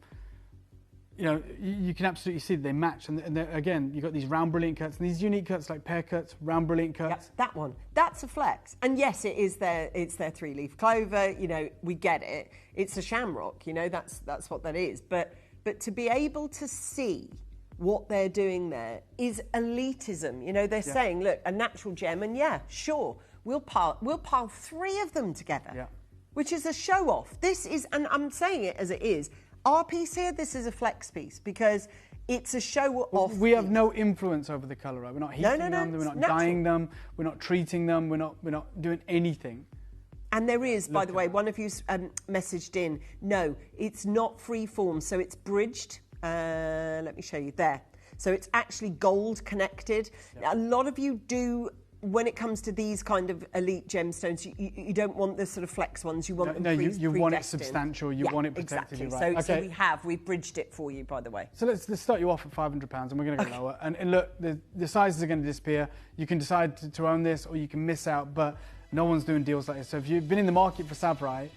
can absolutely see that they match, and again, you've got these round brilliant cuts, and these unique cuts like pear cuts, round brilliant cuts. Yep, that one, that's a flex. And yes, it's their 3-leaf clover, you know, we get it. It's a shamrock, you know, that's what that is. But to be able to see what they're doing there is elitism. You know, they're saying, look, a natural gem, and sure, we'll pile 3 of them together, which is a show off. This is, and I'm saying it as it is, our piece here, this is a flex piece, because it's a show off. We have no influence over the colour, right? We're not heating them, we're not dyeing them, we're not treating them, we're not doing anything. And there is, by the way, one of you messaged in, no, it's not free form, so it's bridged. Let me show you there. So it's actually gold connected. A lot of you do, when it comes to these kind of elite gemstones, you don't want the sort of flex ones. You want them you want it substantial. You want it protected. Exactly. Right. So we've bridged it for you, by the way. So let's start you off at £500, and we're going to go lower. And look, the sizes are going to disappear. You can decide to own this, or you can miss out. But no one's doing deals like this. So if you've been in the market for Savrite,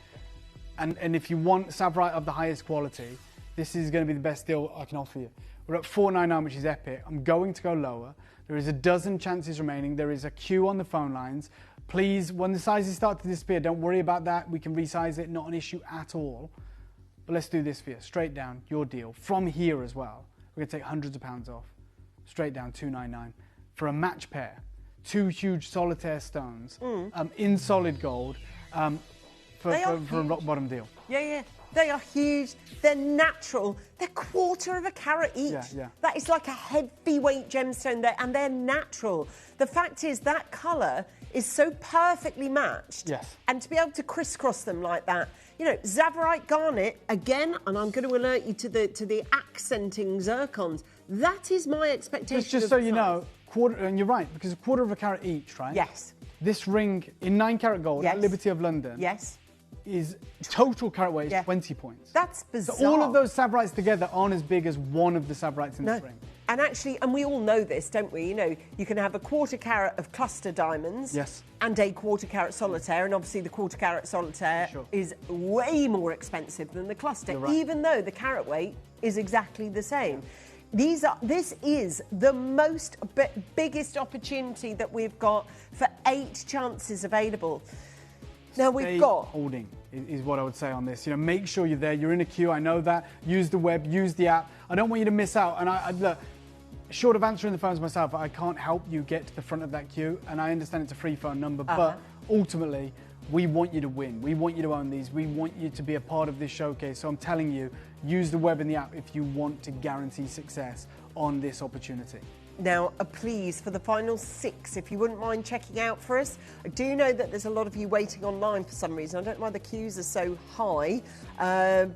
and if you want Savrite of the highest quality, this is going to be the best deal I can offer you. We're at $499, which is epic. I'm going to go lower. There is a dozen chances remaining. There is a queue on the phone lines. Please, when the sizes start to disappear, don't worry about that. We can resize it, not an issue at all. But let's do this for you. Straight down, your deal. From here as well. We're going to take hundreds of pounds off. Straight down, $299. For a match pair, 2 huge solitaire stones in solid gold for a rock bottom deal. Yeah. They are huge. They're natural. They're quarter of a carat each. Yeah. That is like a heavyweight gemstone there, and they're natural. The fact is that colour is so perfectly matched. Yes. And to be able to crisscross them like that, you know, Zavorite garnet again, and I'm going to alert you to the accenting zircons. That is my expectation. Just so you know, and you're right, because a quarter of a carat each, right? Yes. This ring in 9 carat gold at Liberty of London. Yes. Is total carat weight is 20 points. That's bizarre. So all of those Savrites together aren't as big as one of the Savrites in this ring. And actually, and we all know this, don't we? You know, you can have a quarter carat of cluster diamonds and a quarter carat solitaire, and obviously the quarter carat solitaire is way more expensive than the cluster, even though the carat weight is exactly the same. This is the biggest opportunity that we've got for 8 chances available. Now we've got holding is what I would say on this. You know, make sure you're there. You're in a queue. I know that. Use the web. Use the app. I don't want you to miss out. And look, short of answering the phones myself, I can't help you get to the front of that queue. And I understand it's a free phone number, but ultimately, we want you to win. We want you to own these. We want you to be a part of this showcase. So I'm telling you, use the web and the app if you want to guarantee success on this opportunity. Now, please, for the final 6, if you wouldn't mind checking out for us. I do know that there's a lot of you waiting online for some reason. I don't know why the queues are so high,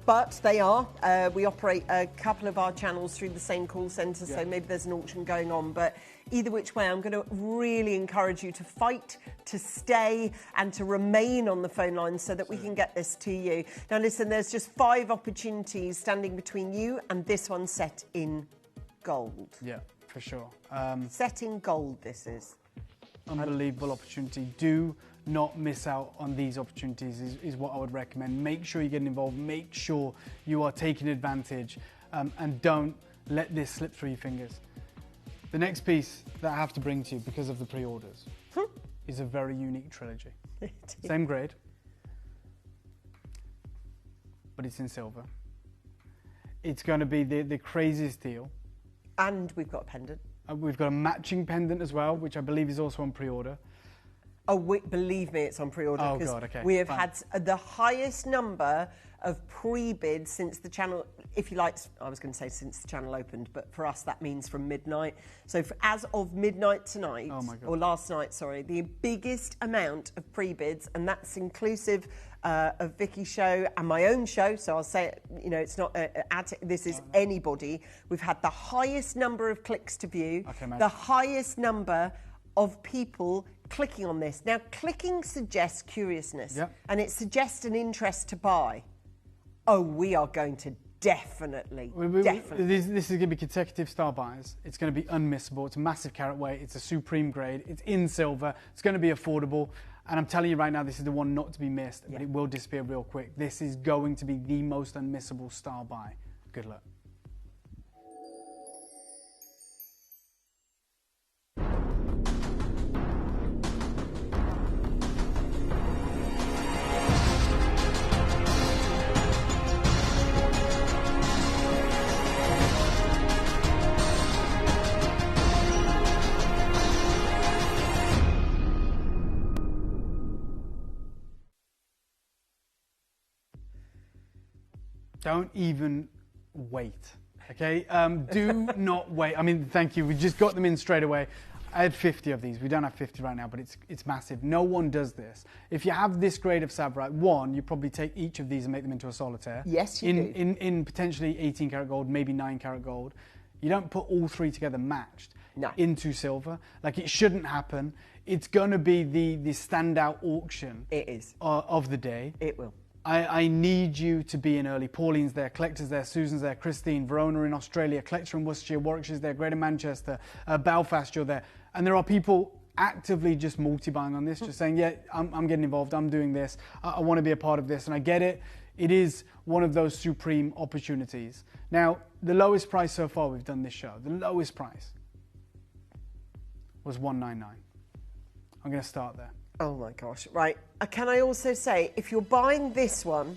but they are. We operate a couple of our channels through the same call centre, so maybe there's an auction going on. But either which way, I'm going to really encourage you to fight, to stay, and to remain on the phone line so that we can get this to you. Now, listen, there's just 5 opportunities standing between you and this one set in gold. Yeah. For sure. Set in gold, this is. Unbelievable opportunity. Do not miss out on these opportunities is what I would recommend. Make sure you're getting involved. Make sure you are taking advantage and don't let this slip through your fingers. The next piece that I have to bring to you because of the pre-orders is a very unique trilogy. Same grade, but it's in silver. It's going to be the craziest deal. And we've got a pendant. We've got a matching pendant as well, which I believe is also on pre-order. Oh, believe me, it's on pre-order. Oh, God, okay. We have had the highest number of pre-bids since the channel, if you like, I was going to say since the channel opened, but for us that means from midnight. So as of midnight tonight, or last night, sorry, the biggest amount of pre-bids, and that's inclusive of Vicky's show and my own show, so I'll say it, you know, it's not this is anybody. We've had the highest number of clicks to view, the highest number of people clicking on this. Now, clicking suggests curiousness, and it suggests an interest to buy. Oh, we are going to definitely. This is going to be consecutive star buys. It's going to be unmissable. It's a massive carat weight. It's a supreme grade. It's in silver. It's going to be affordable. And I'm telling you right now, this is the one not to be missed, but it will disappear real quick. This is going to be the most unmissable star buy. Good luck. Don't even wait, okay? Do not wait. I mean, thank you. We just got them in straight away. I had 50 of these. We don't have 50 right now, but it's massive. No one does this. If you have this grade of sabrite, one, you probably take each of these and make them into a solitaire. Yes, you do. In potentially 18 karat gold, maybe 9 karat gold. You don't put all three together matched into silver. Like, it shouldn't happen. It's going to be the standout auction. It is. Of the day. It will. I need you to be in early. Pauline's there, Collector's there, Susan's there, Christine, Verona in Australia, Collector in Worcestershire, Warwickshire's there, Greater Manchester, Belfast, you're there. And there are people actively just multi-buying on this, just saying, yeah, I'm getting involved, I'm doing this, I want to be a part of this, and I get it. It is one of those supreme opportunities. Now, the lowest price so far we've done this show, the lowest price was $199. I'm going to start there. Oh my gosh, right. Can I also say, if you're buying this one,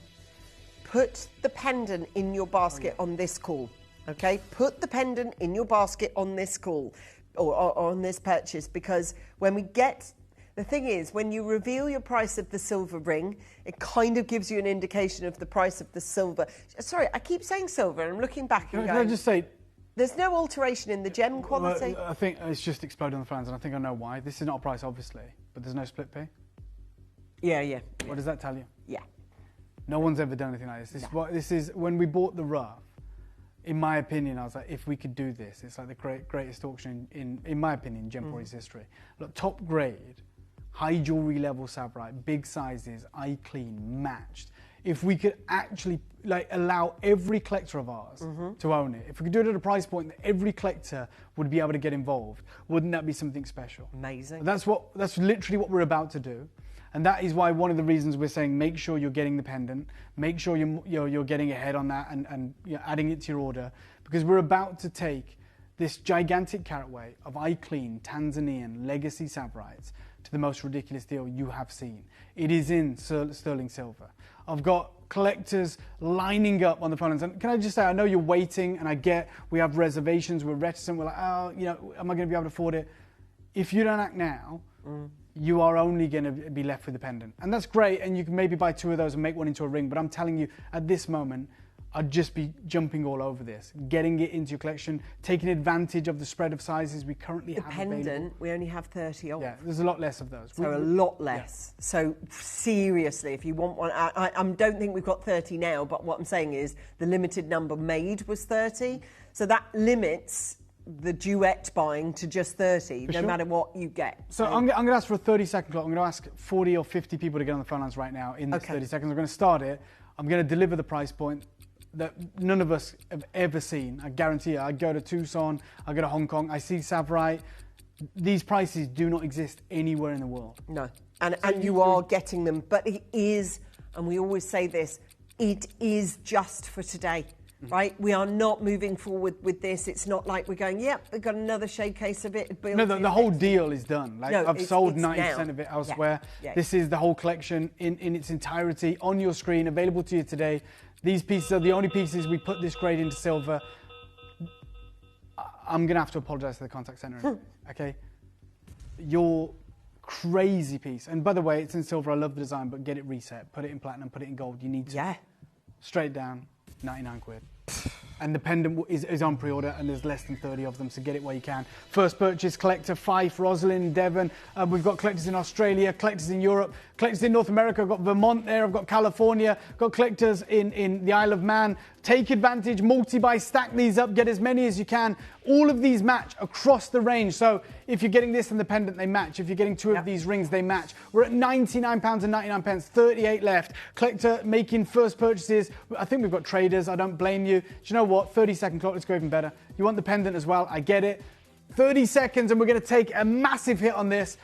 put the pendant in your basket on this call, okay? Put the pendant in your basket on this call, or on this purchase, because when we get... The thing is, when you reveal your price of the silver ring, it kind of gives you an indication of the price of the silver. Sorry, I keep saying silver, and I'm looking back and Can I just say... There's no alteration in the gem quality. Well, I think it's just exploded on the fans, and I think I know why. This is not a price, obviously, but there's no split pay. Yeah. What does that tell you? Yeah. No one's ever done anything like this. This is when we bought the rough. In my opinion, I was like, if we could do this, it's like the greatest auction in my opinion, Gemporia's history. Look, top grade, high jewelry level sabrite, big sizes, eye clean, matched. If we could actually allow every collector of ours to own it, if we could do it at a price point that every collector would be able to get involved, wouldn't that be something special? Amazing. That's literally what we're about to do. And that is why one of the reasons we're saying make sure you're getting the pendant, make sure you're getting ahead on that and adding it to your order, because we're about to take this gigantic carat weight of eye clean Tanzanian legacy sabrites to the most ridiculous deal you have seen. It is in sterling silver. I've got collectors lining up on the phone lines. And can I just say, I know you're waiting, and I get we have reservations, we're reticent, we're like, oh, am I going to be able to afford it? If you don't act now, you are only going to be left with the pendant. And that's great, and you can maybe buy 2 of those and make one into a ring, but I'm telling you, at this moment, I'd just be jumping all over this, getting it into your collection, taking advantage of the spread of sizes we currently have available. The pendant, we only have 30 of. Yeah, there's a lot less of those. So a lot less. Yeah. So seriously, if you want one, I don't think we've got 30 now, but what I'm saying is the limited number made was 30. So that limits the duet buying to just 30, no matter what you get. So I'm going to ask for a 30-second clock. I'm going to ask 40 or 50 people to get on the phone lines right now in this 30 seconds. I'm going to start it. I'm going to deliver the price point that none of us have ever seen. I guarantee you. I go to Tucson, I go to Hong Kong, I see sabrite. These prices do not exist anywhere in the world. No, and you are getting them, but it is, and we always say this, it is just for today. Right, we are not moving forward with this. It's not like we're going, yep, we've got another showcase of it. No, the whole deal is done. Like, no, I've sold 90% of it elsewhere. Yeah. This is the whole collection in its entirety on your screen, available to you today. These pieces are the only pieces we put this grade into silver. I'm going to have to apologise to the contact centre, okay? Your crazy piece. And by the way, it's in silver. I love the design, but get it reset. Put it in platinum, put it in gold. You need to. Yeah. Straight down, 99 quid. And the pendant is on pre-order, and there's less than 30 of them, so get it while you can. First purchase, collector, Fife, Rosalind, Devon. We've got collectors in Australia, collectors in Europe, collectors in North America. I've got Vermont there, I've got California, got collectors in the Isle of Man. Take advantage, multi-buy, stack these up, get as many as you can. All of these match across the range. So if you're getting this and the pendant, they match. If you're getting 2 of these rings, they match. We're at £99.99, 38 left. Collector making first purchases. I think we've got traders, I don't blame you. Do you know what? 30-second clock, let's go even better. You want the pendant as well, I get it. 30 seconds and we're going to take a massive hit on this.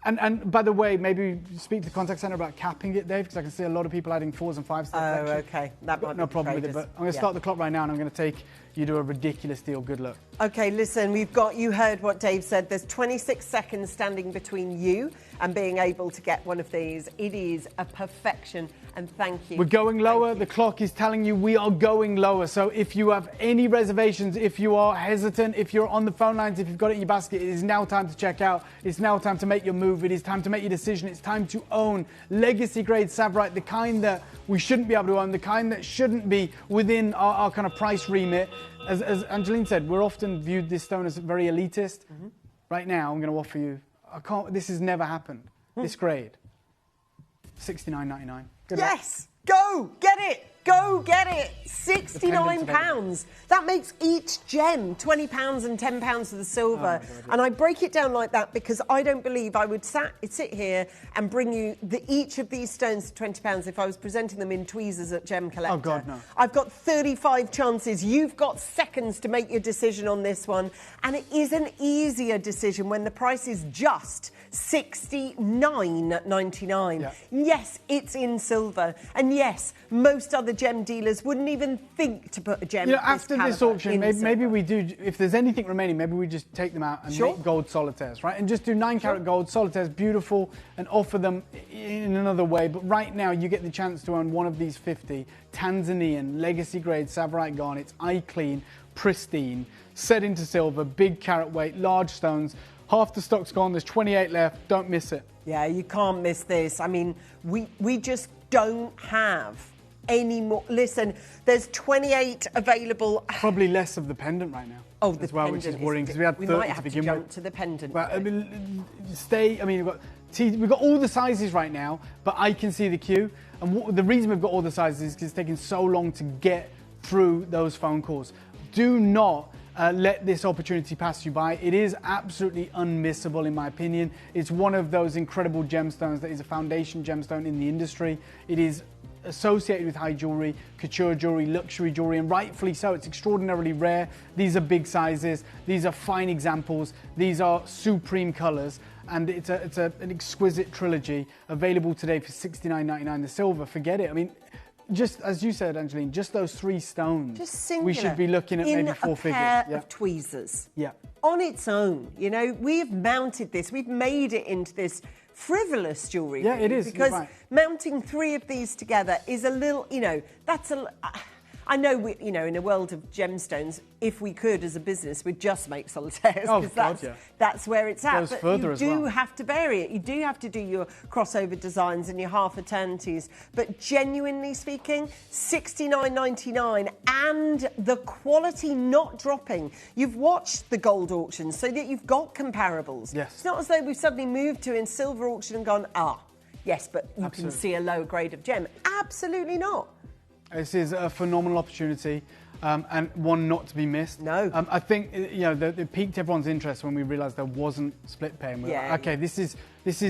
And by the way, maybe speak to the contact centre about capping it, Dave, because I can see a lot of people adding 4s and 5s. Oh, okay. That might be no problem with it, but I'm going to start the clock right now, and I'm going to take you to a ridiculous deal. Good luck. Okay, listen, you heard what Dave said. There's 26 seconds standing between you and being able to get one of these. It is a perfection, and thank you. We're going lower. The clock is telling you we are going lower. So if you have any reservations, if you are hesitant, if you're on the phone lines, if you've got it in your basket, it is now time to check out. It's now time to make your move. It is time to make your decision. It's time to own legacy grade sabrite, the kind that we shouldn't be able to own, the kind that shouldn't be within our kind of price remit. As Angeline said, we're often viewed this stone as very elitist. Right now, I'm going to offer you, this has never happened, this grade, $69.99. Yes! Go! Get it! Go get it! £69. That makes each gem £20 and £10 for the silver. Oh, God, and I break it down like that because I don't believe I would sit here and bring you each of these stones for £20 if I was presenting them in tweezers at Gem Collector. Oh, God, no. I've got 35 chances. You've got seconds to make your decision on this one. And it is an easier decision when the price is just $69.99. Yeah. Yes, it's in silver. And yes, most other gem dealers wouldn't even think to put a gem after this auction, maybe we do, if there's anything remaining, maybe we just take them out and make gold solitaires, right? And just do 9-carat gold solitaires, beautiful, and offer them in another way. But right now, you get the chance to own one of these 50 Tanzanian legacy grade Savarite garnets, eye clean, pristine, set into silver, big carat weight, large stones. Half the stock's gone, there's 28 left, don't miss it. Yeah, you can't miss this. I mean, we just don't have any more. Listen, there's 28 available. Probably less of the pendant right now. Oh, the as well, which is worrying because we had 30 might have to begin jump with. to the pendant. Well, I mean, we've got all the sizes right now, but I can see the queue. And the reason we've got all the sizes is because it's taking so long to get through those phone calls. Do not let this opportunity pass you by. It is absolutely unmissable in my opinion. It's one of those incredible gemstones that is a foundation gemstone in the industry. It is associated with high jewellery, couture jewellery, luxury jewellery, and rightfully so. It's extraordinarily rare. These are big sizes. These are fine examples. These are supreme colours. And it's an exquisite trilogy available today for $69.99. The silver, forget it. I mean, just as you said, Angeline, just those 3 stones. Just singular. We should be looking at maybe 4 figures. In a pair of tweezers. Yeah. On its own, you know, we've mounted this. We've made it into this frivolous jewellery. Yeah, it is. Because right. mounting 3 of these together is a little, you know, that's a. I know, you know, in a world of gemstones, if we could, as a business, we'd just make solitaires. Oh, because that's where it's at. Goes further you as do well. have to vary it. You do have to do your crossover designs and your half eternities. But genuinely speaking, $69.99 and the quality not dropping. You've watched the gold auctions so that you've got comparables. Yes. It's not as though we've suddenly moved to in silver auction and gone, yes, but you can see a lower grade of gem. Absolutely not. This is a phenomenal opportunity and one not to be missed. No. I think, you know, it piqued everyone's interest when we realised there wasn't split pay. And we were like, okay, this is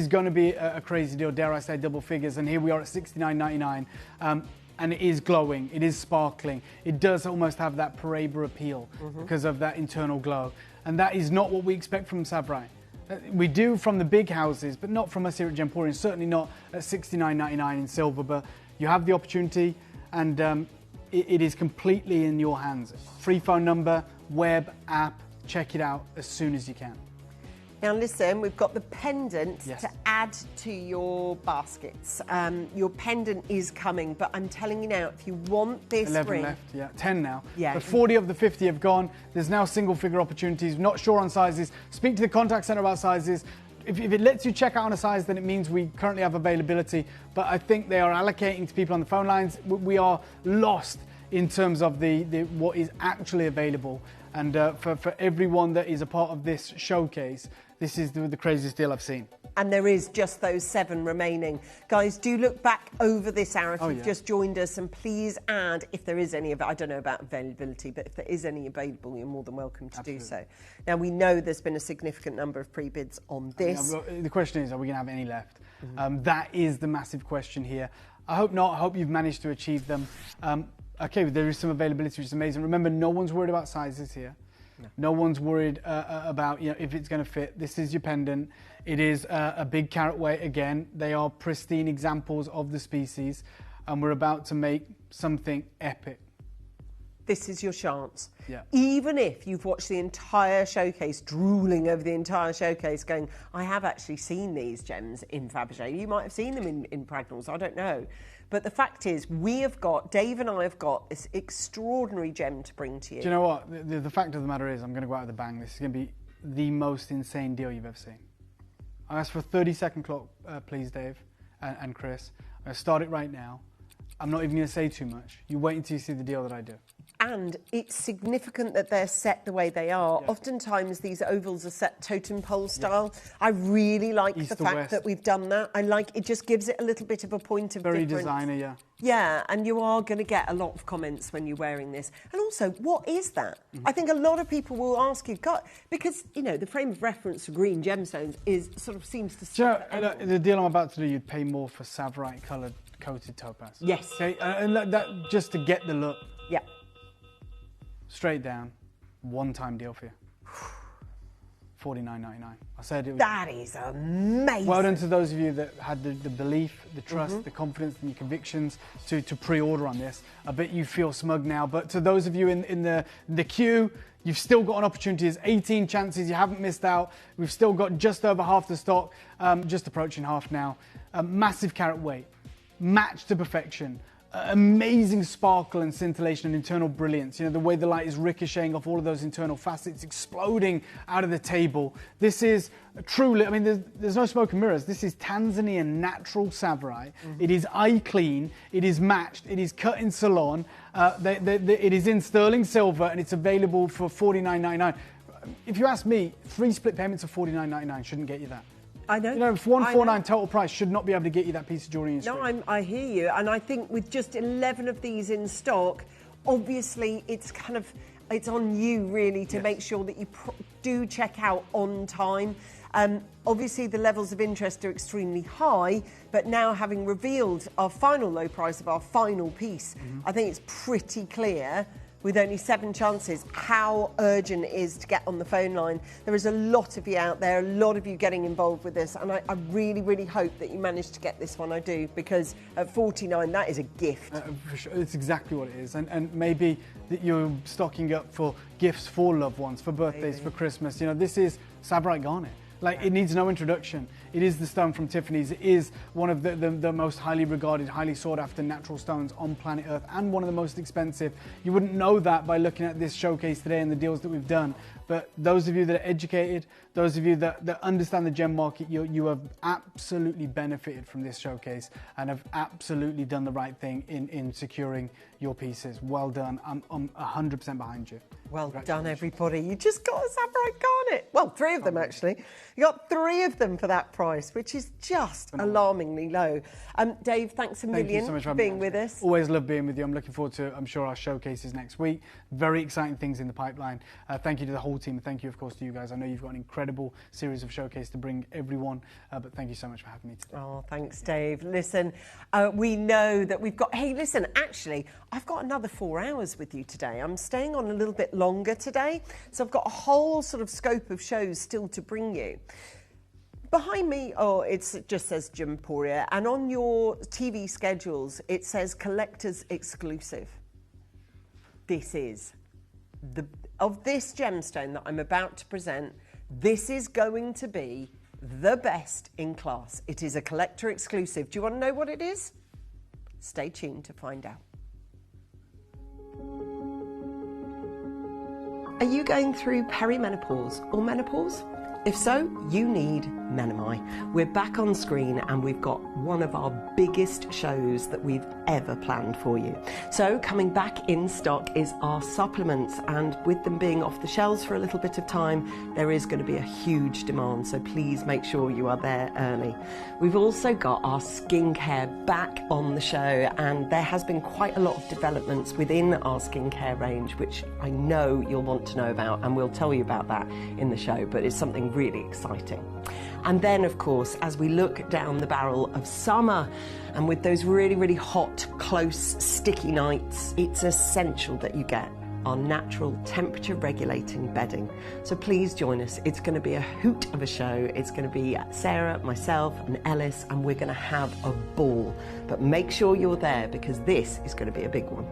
going to be a crazy deal, dare I say double figures, and here we are at $69.99. And it is glowing, it is sparkling. It does almost have that Parabra appeal because of that internal glow. And that is not what we expect from Savarite. We do from the big houses, but not from us here at Gemporia, and certainly not at $69.99 in silver. But you have the opportunity, and it is completely in your hands. Free phone number, web, app, check it out as soon as you can. Now listen, we've got the pendant to add to your baskets. Your pendant is coming, but I'm telling you now, if you want this 11 ring... left, 10 now. Yeah. But 40 of the 50 have gone. There's now single figure opportunities. Not sure on sizes. Speak to the contact centre about sizes. If it lets you check out on a size, then it means we currently have availability. But I think they are allocating to people on the phone lines. We are lost in terms of what is actually available. And for everyone that is a part of this showcase, this is the craziest deal I've seen. And there is just those 7 remaining. Guys, do look back over this hour if you've just joined us, and please add, if there is any of it, I don't know about availability, but if there is any available, you're more than welcome to do so. Now, we know there's been a significant number of pre-bids on this. The question is, are we going to have any left? That is the massive question here. I hope not. I hope you've managed to achieve them. Okay, there is some availability, which is amazing. Remember, no one's worried about sizes here. No one's worried about if it's going to fit. This is your pendant. It is a big carat weight again. They are pristine examples of the species, and we're about to make something epic. This is your chance. Yeah. Even if you've watched the entire showcase, drooling over the entire showcase, going, I have actually seen these gems in Fabergé. You might have seen them in Pragnalls, I don't know. But the fact is, Dave and I have got this extraordinary gem to bring to you. Do you know what? The fact of the matter is, I'm going to go out with a bang. This is going to be the most insane deal you've ever seen. I ask for a 30-second clock, please, Dave and Chris. I'm going to start it right now. I'm not even going to say too much. You wait until you see the deal that I do. And it's significant that they're set the way they are. Yeah. Oftentimes these ovals are set totem pole style. Yeah. I really like the fact that we've done that. I like it, just gives it a little bit of a point of difference. Very designer, yeah. Yeah, and you are going to get a lot of comments when you're wearing this. And also, what is that? I think a lot of people will ask you, God, because, you know, the frame of reference for green gemstones is sort of seems to... The deal I'm about to do, you'd pay more for Savorite coloured coated topaz. Yes. Okay, and that just to get the look. Yeah. Straight down, one-time deal for you. $49.99. I said it was... That is amazing. Well done to those of you that had the belief, the trust, the confidence and your convictions to pre-order on this. I bet you feel smug now, but to those of you in the queue, you've still got an opportunity. There's 18 chances, you haven't missed out. We've still got just over half the stock, just approaching half now. Massive carat weight, matched to perfection. Amazing sparkle and scintillation and internal brilliance. You know, the way the light is ricocheting off all of those internal facets, exploding out of the table. This is truly, I mean, there's no smoke and mirrors. This is Tanzanian natural Savorite. It is eye clean, it is matched, it is cut in salon, it is in sterling silver, and it's available for $49.99. If you ask me, 3 split payments of $49.99 shouldn't get you that. I know. You know, for $149 total price should not be able to get you that piece of jewellery in your No, I hear you. And I think with just 11 of these in stock, obviously it's on you really to make sure that you do check out on time. Obviously the levels of interest are extremely high, but now having revealed our final low price of our final piece, I think it's pretty clear with only 7 chances, how urgent it is to get on the phone line. There is a lot of you out there, a lot of you getting involved with this, and I really, really hope that you manage to get this one. I do, because at $49, that is a gift. For sure. It's exactly what it is, and maybe that you're stocking up for gifts for loved ones, for birthdays, for Christmas. You know, this is Savorite Garnet. Like, it needs no introduction. It is the stone from Tiffany's. It is one of the most highly regarded, highly sought after natural stones on planet Earth, and one of the most expensive. You wouldn't know that by looking at this showcase today and the deals that we've done. But those of you that are educated, those of you that understand the gem market, you have absolutely benefited from this showcase and have absolutely done the right thing in securing your pieces. Well done. I'm 100% behind you. Well done, everybody. You just got a Savorite Garnet. Well, 3 of them, actually. You got 3 of them for that price, which is just alarmingly low. Dave, thanks a million for being with us. Always love being with you. I'm looking forward to, I'm sure, our showcases next week. Very exciting things in the pipeline. Thank you to the whole team. Thank you, of course, to you guys. I know you've got an incredible series of showcase to bring everyone, but thank you so much for having me today. Oh, thanks, Dave. Listen, we know that we've got... Hey, listen, actually, I've got another 4 hours with you today. I'm staying on a little bit longer today, so I've got a whole sort of scope of shows still to bring you. Behind me, it just says Gemporia, and on your TV schedules, it says Collector's Exclusive. This is of this gemstone that I'm about to present, this is going to be the best in class. It is a collector exclusive. Do you want to know what it is? Stay tuned to find out. Are you going through perimenopause or menopause? If so, you need Menomai. We're back on screen and we've got one of our biggest shows that we've ever planned for you. So coming back in stock is our supplements, and with them being off the shelves for a little bit of time, there is going to be a huge demand, so please make sure you are there early. We've also got our skincare back on the show, and there has been quite a lot of developments within our skincare range, which I know you'll want to know about, and we'll tell you about that in the show, but it's something really exciting. And then, of course, as we look down the barrel of summer, and with those really, really hot, close, sticky nights, it's essential that you get our natural temperature regulating bedding. So please join us. It's going to be a hoot of a show. It's going to be Sarah, myself and Ellis, and we're going to have a ball. But make sure you're there, because this is going to be a big one.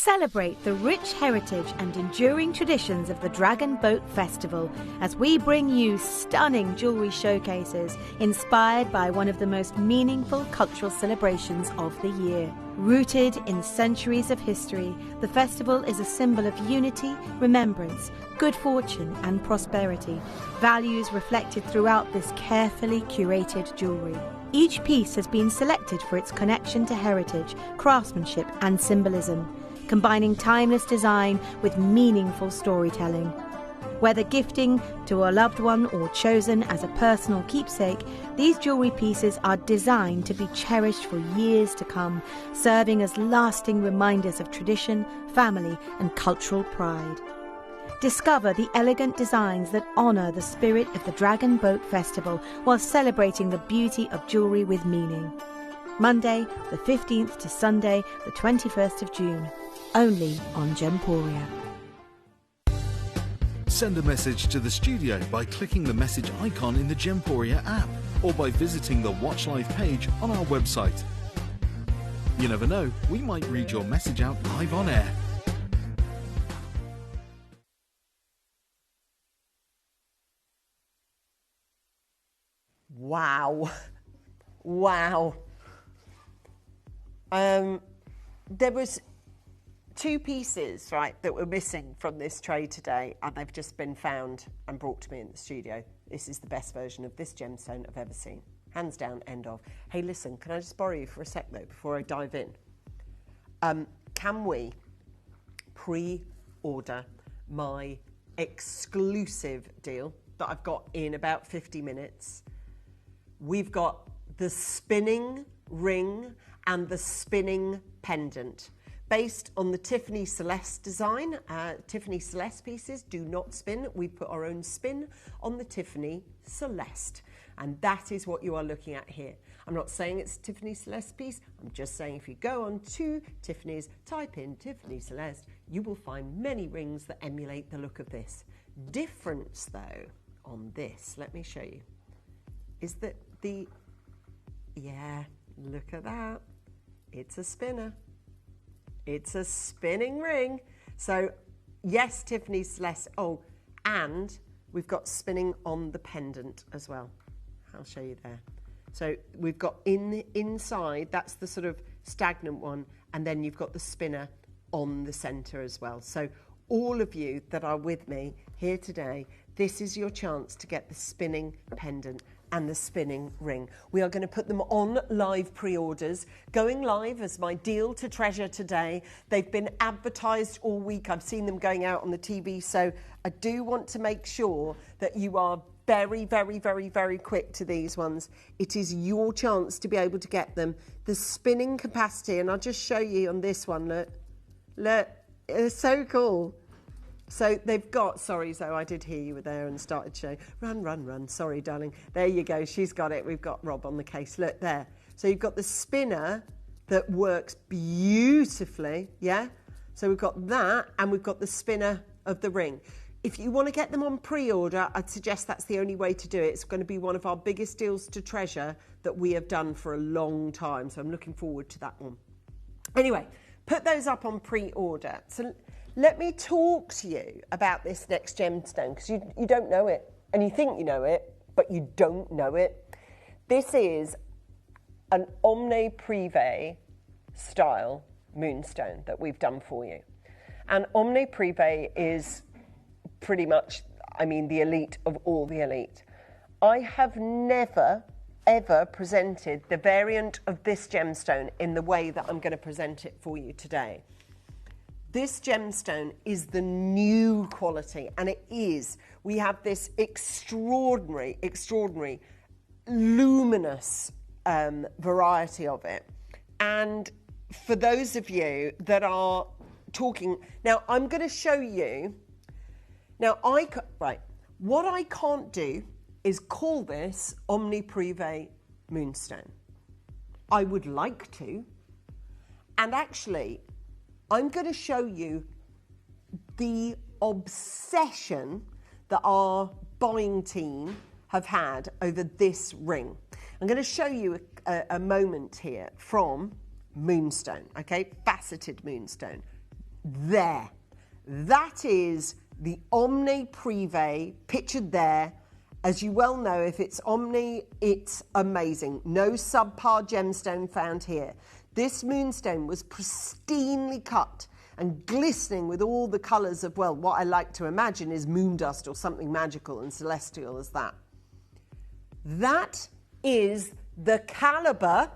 Celebrate the rich heritage and enduring traditions of the Dragon Boat Festival as we bring you stunning jewellery showcases inspired by one of the most meaningful cultural celebrations of the year. Rooted in centuries of history, the festival is a symbol of unity, remembrance, good fortune and prosperity, values reflected throughout this carefully curated jewellery. Each piece has been selected for its connection to heritage, craftsmanship and symbolism, combining timeless design with meaningful storytelling. Whether gifting to a loved one or chosen as a personal keepsake, these jewellery pieces are designed to be cherished for years to come, serving as lasting reminders of tradition, family and cultural pride. Discover the elegant designs that honour the spirit of the Dragon Boat Festival while celebrating the beauty of jewellery with meaning. Monday, the 15th to Sunday, the 21st of June. Only on Gemporia. Send a message to the studio by clicking the message icon in the Gemporia app or by visiting the Watch Live page on our website. You never know, we might read your message out live on air. Wow. Wow. There was 2 pieces, right, that were missing from this tray today, and they've just been found and brought to me in the studio. This is the best version of this gemstone I've ever seen. Hands down, end of. Hey, listen, can I just borrow you for a sec, though, before I dive in? Can we pre-order my exclusive deal that I've got in about 50 minutes? We've got the spinning ring and the spinning pendant. Based on the Tiffany Celeste design, Tiffany Celeste pieces do not spin. We put our own spin on the Tiffany Celeste. And that is what you are looking at here. I'm not saying it's a Tiffany Celeste piece. I'm just saying if you go on to Tiffany's, type in Tiffany Celeste, you will find many rings that emulate the look of this. Difference, though, on this, let me show you, is that yeah, look at that. It's a spinner. It's a spinning ring. So, yes, Tiffany Celeste. Oh, and we've got spinning on the pendant as well. I'll show you there. So we've got inside, that's the sort of stagnant one, and then you've got the spinner on the centre as well. So all of you that are with me here today, this is your chance to get the spinning pendant and the spinning ring. We are going to put them on live pre-orders. Going live as my deal to treasure today. They've been advertised all week. I've seen them going out on the TV. So I do want to make sure that you are very, very, very, very quick to these ones. It is your chance to be able to get them. The spinning capacity, and I'll just show you on this one, look, it's so cool. So they've got, sorry Zoe, I did hear you were there and started showing. Run, run, run, sorry darling. There you go, she's got it. We've got Rob on the case, look there. So you've got the spinner that works beautifully, yeah? So we've got that, and we've got the spinner of the ring. If you want to get them on pre-order, I'd suggest that's the only way to do it. It's going to be one of our biggest deals to treasure that we have done for a long time. So I'm looking forward to that one. Anyway, put those up on pre-order. So let me talk to you about this next gemstone, because you don't know it, and you think you know it, but you don't know it. This is an Omne Privé style moonstone that we've done for you. And Omne Privé is pretty much, I mean, the elite of all the elite. I have never, ever presented the variant of this gemstone in the way that I'm going to present it for you today. This gemstone is the new quality, and it is. We have this extraordinary, luminous variety of it. And for those of you that are talking, now I'm going to show you. Now, what I can't do is call this Omne Privé moonstone. I would like to, and actually, I'm going to show you the obsession that our buying team have had over this ring. I'm going to show you a moment here from moonstone, okay, faceted moonstone. there. That is the Omni Privé pictured there. As you well know, if it's Omni, it's amazing. No subpar gemstone found here. This moonstone was pristinely cut and glistening with all the colours of, well, what I like to imagine is moon dust or something magical and celestial as that. That is the calibre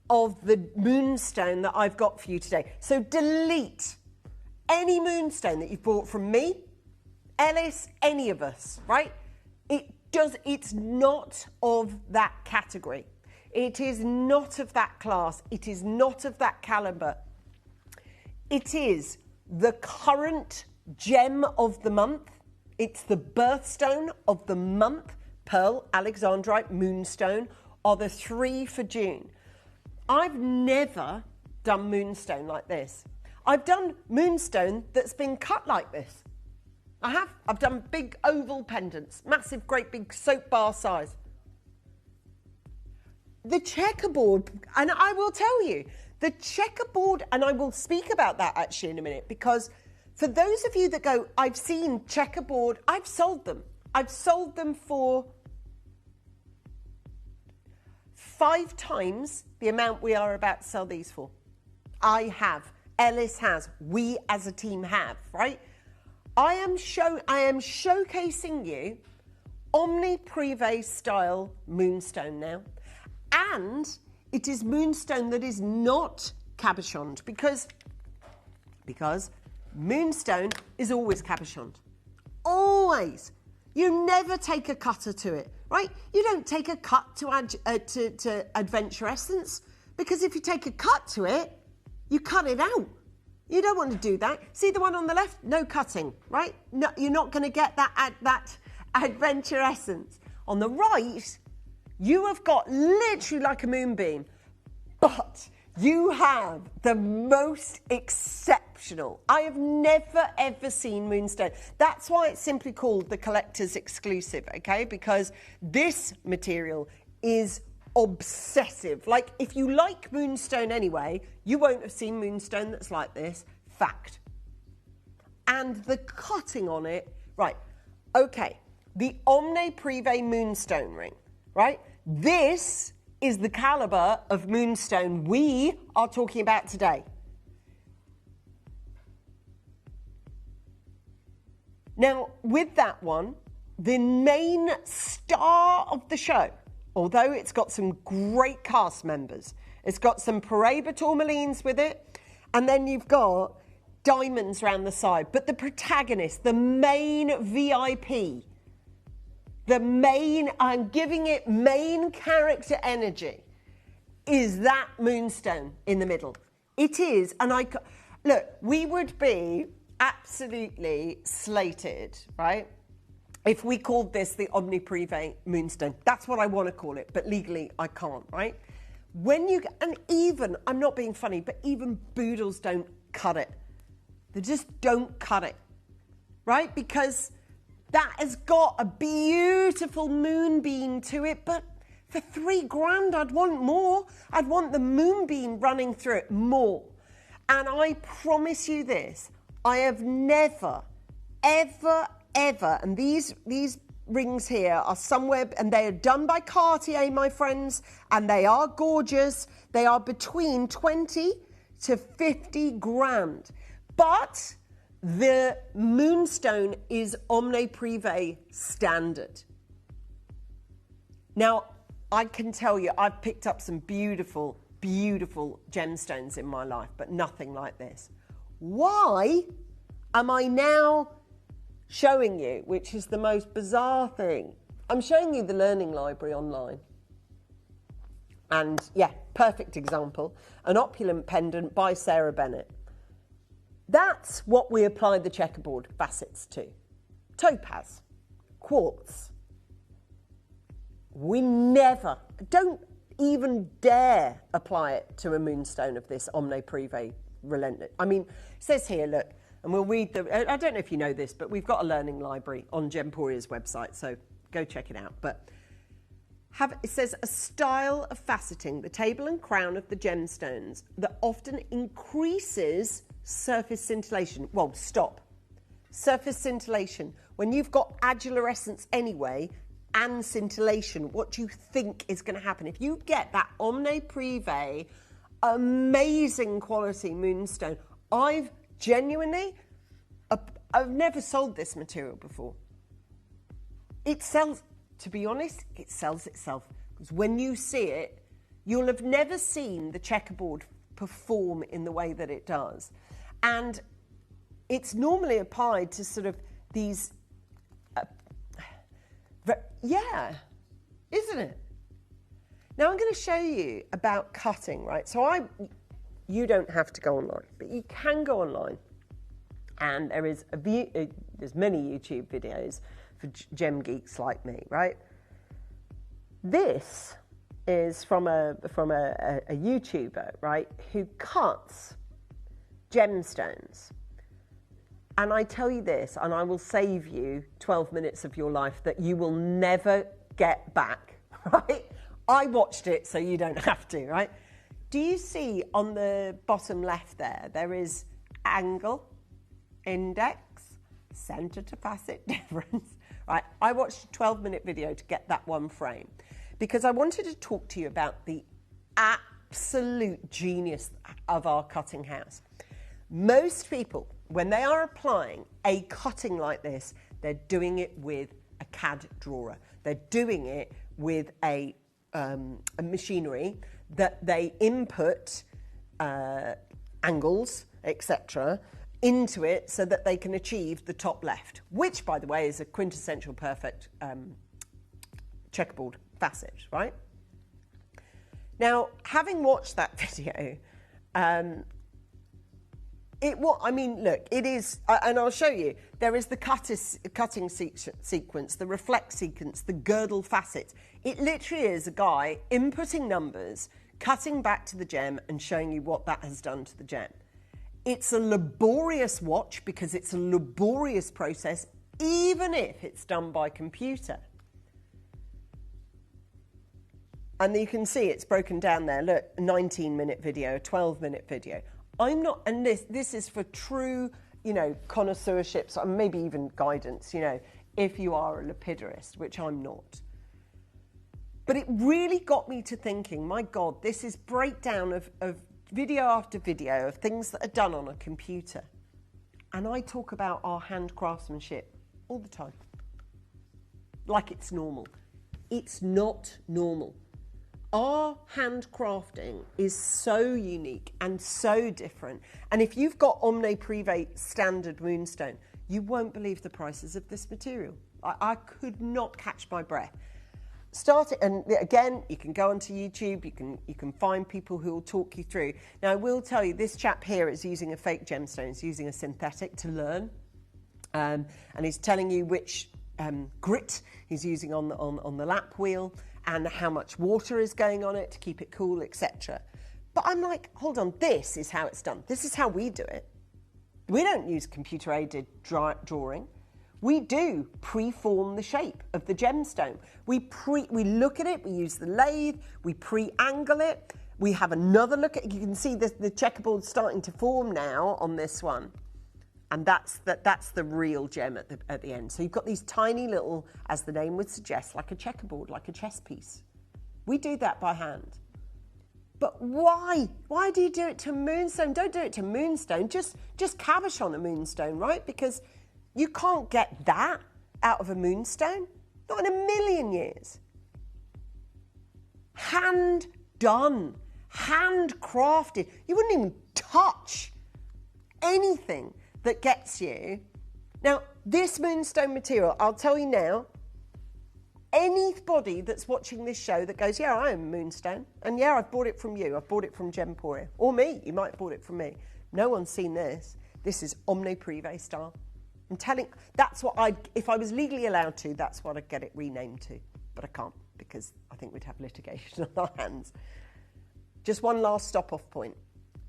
of the moonstone that I've got for you today. So delete any moonstone that you've bought from me, Ellis, any of us, right? It's not of that category. It is not of that class. It is not of that calibre. It is the current gem of the month. It's the birthstone of the month. Pearl, Alexandrite, moonstone are the 3 for June. I've never done moonstone like this. I've done moonstone that's been cut like this. I have. I've done big oval pendants, massive, great big soap bar size. The checkerboard, and I will tell you, the checkerboard, and I will speak about that actually in a minute, because for those of you that go, I've seen checkerboard, I've sold them. I've sold them for 5 times the amount we are about to sell these for. I have. Ellis has. We as a team have, right? I am showcasing you Omni Privé style moonstone now. And it is moonstone that is not cabochoned because moonstone is always cabochoned. Always. You never take a cutter to it, right? You don't take a cut to Adventure Essence, because if you take a cut to it, you cut it out. You don't want to do that. See the one on the left? No cutting, right? No, you're not going to get that Adventure Essence. On the right, you have got literally like a moonbeam, but you have the most exceptional. I have never, ever seen moonstone. That's why it's simply called the collector's exclusive, okay? Because this material is obsessive. Like, if you like moonstone anyway, you won't have seen moonstone that's like this. Fact. And the cutting on it, right, okay, the Omni Privé moonstone ring, right? This is the calibre of moonstone we are talking about today. Now, with that one, the main star of the show, although it's got some great cast members, it's got some Paraiba tourmalines with it, and then you've got diamonds around the side. But the protagonist, the main VIP, the main, I'm giving it main character energy, is that moonstone in the middle. It is, and look, we would be absolutely slated, right, if we called this the Omni Privé moonstone. That's what I want to call it, but legally I can't, right? When you, and even, I'm not being funny, but even Boodles don't cut it. They just don't cut it, right? Because that has got a beautiful moonbeam to it, but for £3,000, I'd want more. I'd want the moonbeam running through it more. And I promise you this, I have never, ever, ever, and these rings here are somewhere, and they are done by Cartier, my friends, and they are gorgeous. They are between 20 to 50 grand. But the moonstone is Omni Privé standard. Now, I can tell you, I've picked up some beautiful, beautiful gemstones in my life, but nothing like this. Why am I now showing you, which is the most bizarre thing? I'm showing you the learning library online. And yeah, perfect example. An opulent pendant by Sarah Bennett. That's what we apply the checkerboard facets to. Topaz, quartz. We never, don't even dare apply it to a moonstone of this Omni Privé relentless. I mean, it says here, look, and we'll read the, I don't know if you know this, but we've got a learning library on Gemporia's website, so go check it out. But it says, a style of faceting the table and crown of the gemstones that often increases surface scintillation. Well, stop. Surface scintillation. When you've got adularescence anyway and scintillation, what do you think is going to happen? If you get that Omne Privé, amazing quality moonstone, I've never sold this material before. It sells, to be honest, it sells itself. Because when you see it, you'll have never seen the checkerboard perform in the way that it does. And it's normally applied to sort of these, isn't it? Now I'm going to show you about cutting, right? So you don't have to go online, but you can go online. And there is there's many YouTube videos for gem geeks like me, right? This is from a YouTuber, right, who cuts gemstones. And I tell you this, and I will save you 12 minutes of your life that you will never get back, right? I watched it, so you don't have to, right? Do you see on the bottom left there, there is angle, index, center to facet difference, right? I watched a 12-minute video to get that one frame because I wanted to talk to you about the absolute genius of our cutting house. Most people, when they are applying a cutting like this, they're doing it with a CAD drawer. They're doing it with a machinery that they input angles, etc., into it so that they can achieve the top left, which, by the way, is a quintessential perfect checkerboard facet, right? Now, having watched that video, look, it is, and I'll show you, there is the cutting sequence, the reflect sequence, the girdle facet. It literally is a guy inputting numbers, cutting back to the gem and showing you what that has done to the gem. It's a laborious watch because it's a laborious process, even if it's done by computer. And you can see it's broken down there. Look, a 19-minute video, a 12-minute video. I'm not, and this is for true, connoisseurships, or maybe even guidance, if you are a lapidurist, which I'm not. But it really got me to thinking, my God, this is breakdown of video after video of things that are done on a computer. And I talk about our hand craftsmanship all the time. Like it's normal. It's not normal. Our hand crafting is so unique and so different. And if you've got Omne Privé standard moonstone, you won't believe the prices of this material. I could not catch my breath. And again, you can go onto YouTube, you can find people who will talk you through. Now, I will tell you, this chap here is using a fake gemstone, he's using a synthetic to learn. And he's telling you which grit he's using on the lap wheel and how much water is going on it to keep it cool, etc. But I'm like, hold on, this is how it's done. This is how we do it. We don't use computer-aided drawing. We do pre-form the shape of the gemstone. We look at it, we use the lathe, we pre-angle it, we have another look at it. You can see the checkerboard starting to form now on this one. And that's the real gem at the end. So you've got these tiny little, as the name would suggest, like a checkerboard, like a chess piece. We do that by hand. But why? Why do you do it to moonstone? Don't do it to moonstone. Just cabochon a moonstone, right? Because you can't get that out of a moonstone. Not in a million years. Hand done. Hand crafted. You wouldn't even touch anything that gets you. Now, this moonstone material, I'll tell you now, anybody that's watching this show that goes, yeah, I am moonstone, and yeah, I've bought it from you, I've bought it from Gemporia, or me, you might have bought it from me. No one's seen this. This is Omne Privé style. I'm telling, that's what if I was legally allowed to, that's what I'd get it renamed to. But I can't, because I think we'd have litigation on our hands. Just one last stop-off point.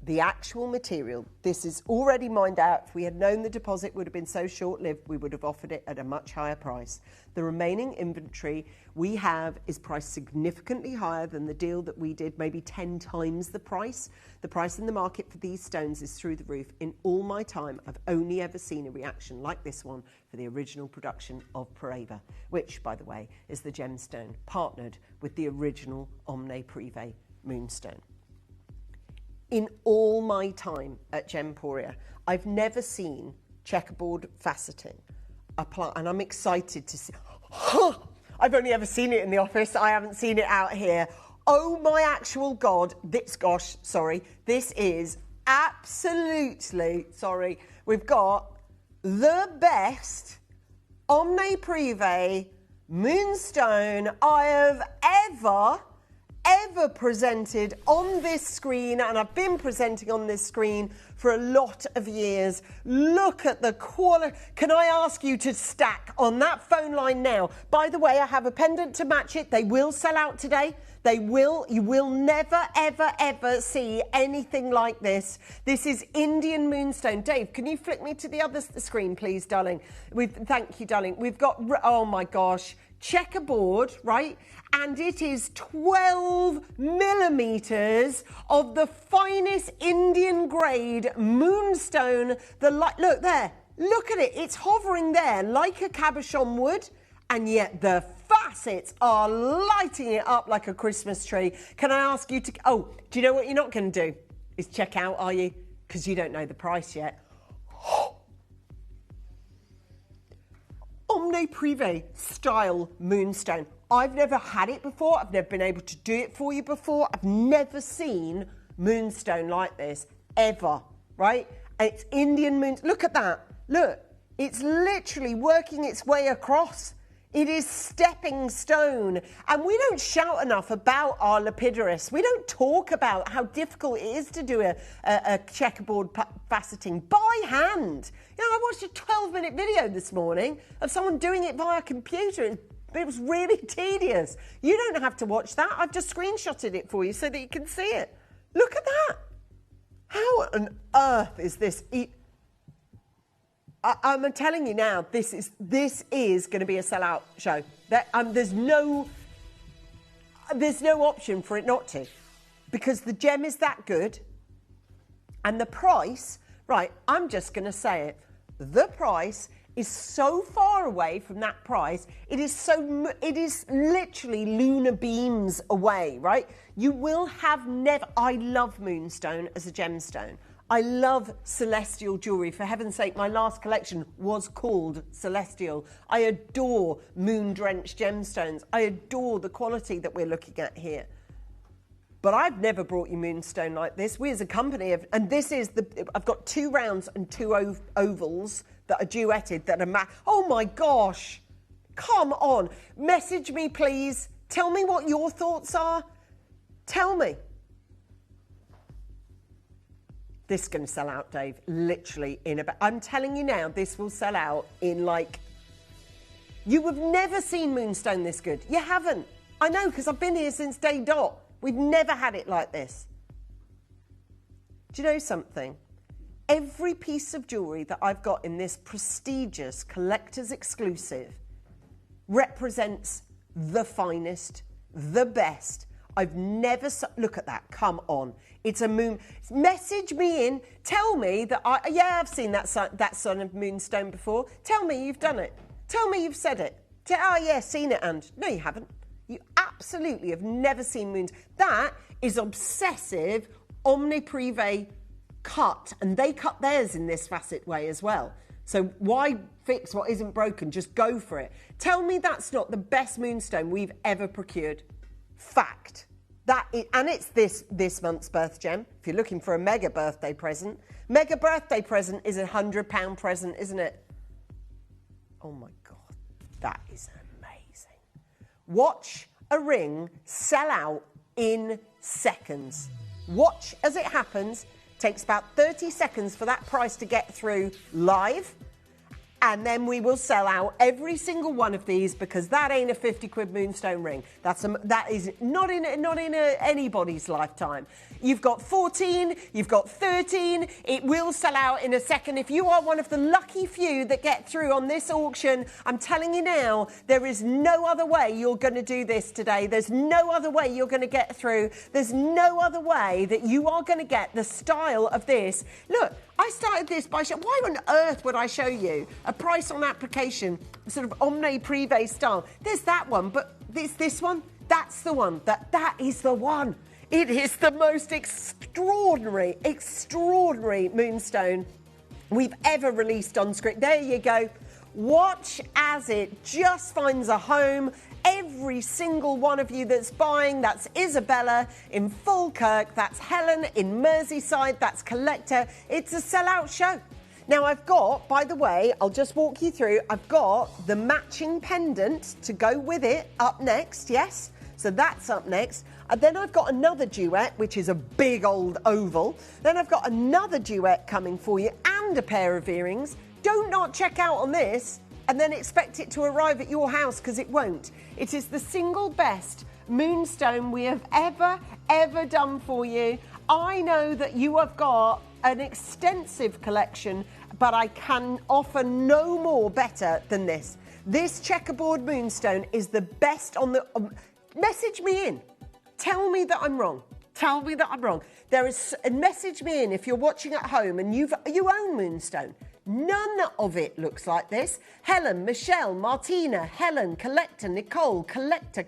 the actual material, this is already mined out. If we had known the deposit would have been so short-lived, we would have offered it at a much higher price. The remaining inventory we have is priced significantly higher than the deal that we did, maybe 10 times the price. The price in the market for these stones is through the roof. In all my time, I've only ever seen a reaction like this one for the original production of Pareva, which, by the way, is the gemstone partnered with the original Omne Privé moonstone. In all my time at Gemporia, I've never seen checkerboard faceting apply, and I'm excited to see. I've only ever seen it in the office. I haven't seen it out here. Oh my actual God! This is absolutely We've got the best Omne Privé moonstone I have ever presented on this screen, and I've been presenting on this screen for a lot of years. Look at the quality. Can I ask you to stack on that phone line now? By the way, I have a pendant to match it. They will sell out today. They will. You will never, ever, ever see anything like this. This is Indian moonstone. Dave, can you flick me to the other screen, please, darling? Thank you, darling. We've got, oh my gosh, checkerboard, right? And it is 12 millimeters of the finest Indian grade moonstone. Look there, look at it. It's hovering there like a cabochon would, and yet the facets are lighting it up like a Christmas tree. Can I ask you to, oh, do you know what you're not going to do? Is check out, are you? Because you don't know the price yet. Omne Privé style moonstone. I've never had it before. I've never been able to do it for you before. I've never seen moonstone like this, ever, right? And it's Indian moon. Look at that. Look, it's literally working its way across. It is stepping stone. And we don't shout enough about our lapidaries. We don't talk about how difficult it is to do a checkerboard faceting by hand. You know, I watched a 12-minute video this morning of someone doing it via computer. It was really tedious. You don't have to watch that. I've just screenshotted it for you so that you can see it. Look at that. How on earth is this? I'm telling you now, this is going to be a sellout show. There's no option for it not to, because the gem is that good, and the price. Right, I'm just going to say it. The price is so far away from that price. It is literally lunar beams away. Right, you will have never. I love moonstone as a gemstone. I love celestial jewellery. For heaven's sake, my last collection was called Celestial. I adore moon-drenched gemstones. I adore the quality that we're looking at here. But I've never brought you moonstone like this. We as a company have, and this is I've got 2 rounds and 2 ovals that are duetted that are oh my gosh, come on. Message me, please. Tell me what your thoughts are. Tell me. This is going to sell out, Dave, literally in about... I'm telling you now, this will sell out in like... You have never seen moonstone this good. You haven't. I know, because I've been here since day dot. We've never had it like this. Do you know something? Every piece of jewellery that I've got in this prestigious collector's exclusive represents the finest, the best. I've never... Look at that. Come on. It's a moon... Message me in. Tell me that I've seen that son of moonstone before. Tell me you've done it. Tell me you've said it. Seen it, and... No, you haven't. You absolutely have never seen moons. That is obsessive Omne Privé cut. And they cut theirs in this facet way as well. So why fix what isn't broken? Just go for it. Tell me that's not the best moonstone we've ever procured. Fact. And it's this month's birth gem. If you're looking for a mega birthday present. Mega birthday present is £100 present, isn't it? Oh my God, that is amazing. Watch a ring sell out in seconds. Watch as it happens. Takes about 30 seconds for that price to get through live. And then we will sell out every single one of these, because that ain't a 50 quid moonstone ring. That is not in anybody's lifetime. You've got 14, you've got 13. It will sell out in a second. If you are one of the lucky few that get through on this auction, I'm telling you now, there is no other way you're going to do this today. There's no other way you're going to get through. There's no other way that you are going to get the style of this. Look, I started this by showing, why on earth would I show you a price on application, sort of omne privé style? There's that one, but this one, that's the one. That is the one. It is the most extraordinary moonstone we've ever released on screen. There you go. Watch as it just finds a home. Every single one of you that's buying, that's Isabella in Falkirk, that's Helen in Merseyside, that's Collector. It's a sellout show. Now I've got, by the way, I'll just walk you through, I've got the matching pendant to go with it up next, yes? So that's up next. And then I've got another duet, which is a big old oval. Then I've got another duet coming for you and a pair of earrings. Do not check out on this and then expect it to arrive at your house, because it won't. It is the single best moonstone we have ever done for you. I know that you have got an extensive collection, but I can offer no more better than this. This checkerboard moonstone is the best on the... message me in. Tell me that I'm wrong. Tell me that I'm wrong. Message me in if you're watching at home and you own moonstone. None of it looks like this. Helen, Michelle, Martina, Helen, Collector, Nicole, Collector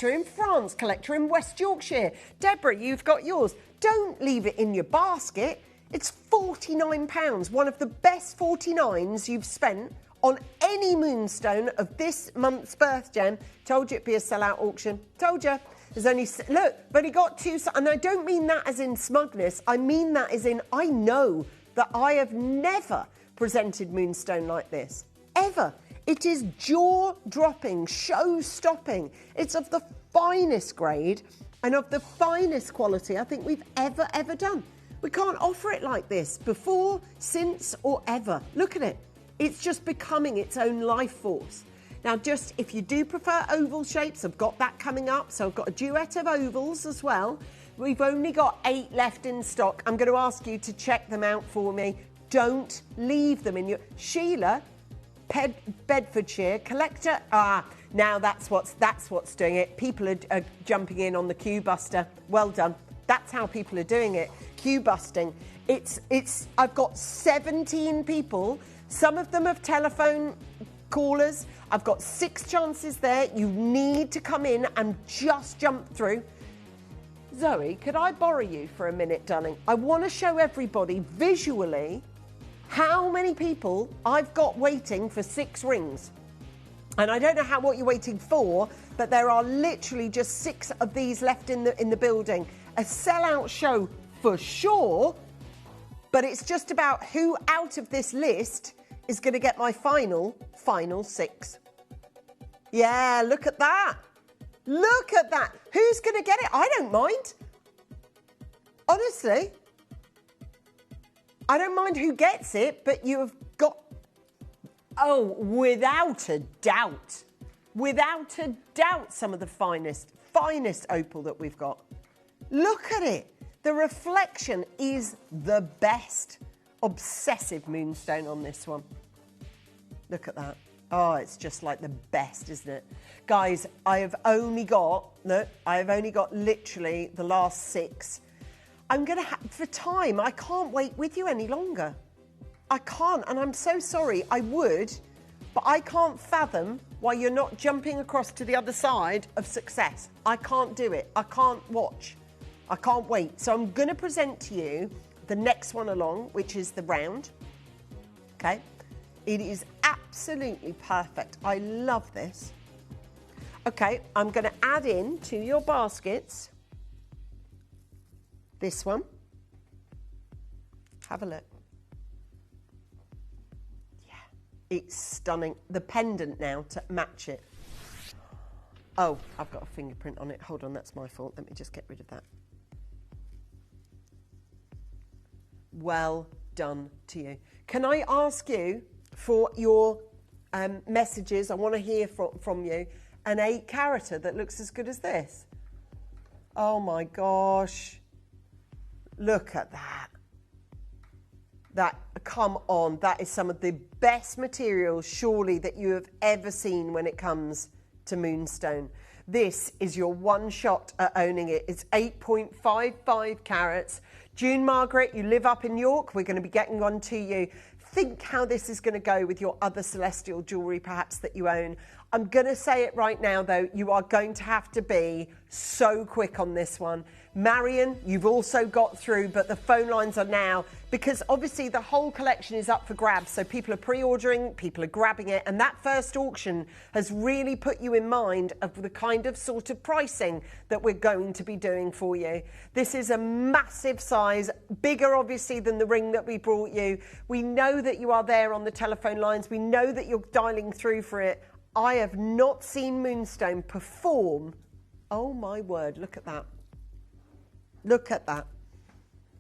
in France, Collector in West Yorkshire. Deborah, you've got yours. Don't leave it in your basket. It's £49, one of the best 49s you've spent on any moonstone of this month's birth gem. Told you it'd be a sellout auction. Told you. There's only, look, but he got two, and I don't mean that as in smugness. I mean that as in, I know that I have never presented moonstone like this, ever. It is jaw-dropping, show-stopping. It's of the finest grade and of the finest quality I think we've ever done. We can't offer it like this before, since, or ever. Look at it. It's just becoming its own life force. Now, just if you do prefer oval shapes, I've got that coming up. So I've got a duet of ovals as well. We've only got 8 left in stock. I'm going to ask you to check them out for me. Don't leave them in your... Sheila, Bedfordshire, Collector. Now that's what's doing it. People are jumping in on the queue buster. Well done. That's how people are doing it. Queue busting. I've got 17 people. Some of them have telephone callers. I've got 6 chances there. You need to come in and just jump through. Zoe, could I borrow you for a minute, darling? I want to show everybody visually how many people I've got waiting for 6 rings. And I don't know what you're waiting for, but there are literally just 6 of these left in the building. A sellout show for sure, but it's just about who out of this list is going to get my final 6. Yeah, look at that. Look at that. Who's going to get it? I don't mind. Honestly. I don't mind who gets it, but you have got... Oh, without a doubt, some of the finest opal that we've got. Look at it. The reflection is the best. Obsessive moonstone on this one. Look at that. Oh, it's just like the best, isn't it? Guys, I have only got literally the last 6. I'm going to for time, I can't wait with you any longer. I can't, and I'm so sorry. I would, but I can't fathom why you're not jumping across to the other side of success. I can't do it. I can't watch. I can't wait. So I'm going to present to you the next one along, which is the round. Okay? It is absolutely perfect. I love this. Okay, I'm going to add in to your baskets this one. Have a look. Yeah, it's stunning. The pendant now to match it. Oh, I've got a fingerprint on it. Hold on, that's my fault. Let me just get rid of that. Well done to you. Can I ask you for your messages? I want to hear from you. An 8-carater that looks as good as this. Oh my gosh. Look at that. Come on, that is some of the best materials, surely, that you have ever seen when it comes to moonstone. This is your one shot at owning it. It's 8.55 carats. June Margaret, you live up in York. We're going to be getting one to you. Think how this is going to go with your other celestial jewellery, perhaps, that you own. I'm going to say it right now, though. You are going to have to be so quick on this one. Marion, you've also got through, but the phone lines are now, because obviously the whole collection is up for grabs. So people are pre-ordering, people are grabbing it. And that first auction has really put you in mind of the kind of sort of pricing that we're going to be doing for you. This is a massive size, bigger obviously than the ring that we brought you. We know that you are there on the telephone lines. We know that you're dialing through for it. I have not seen Moonstone perform. Oh my word, look at that. Look at that.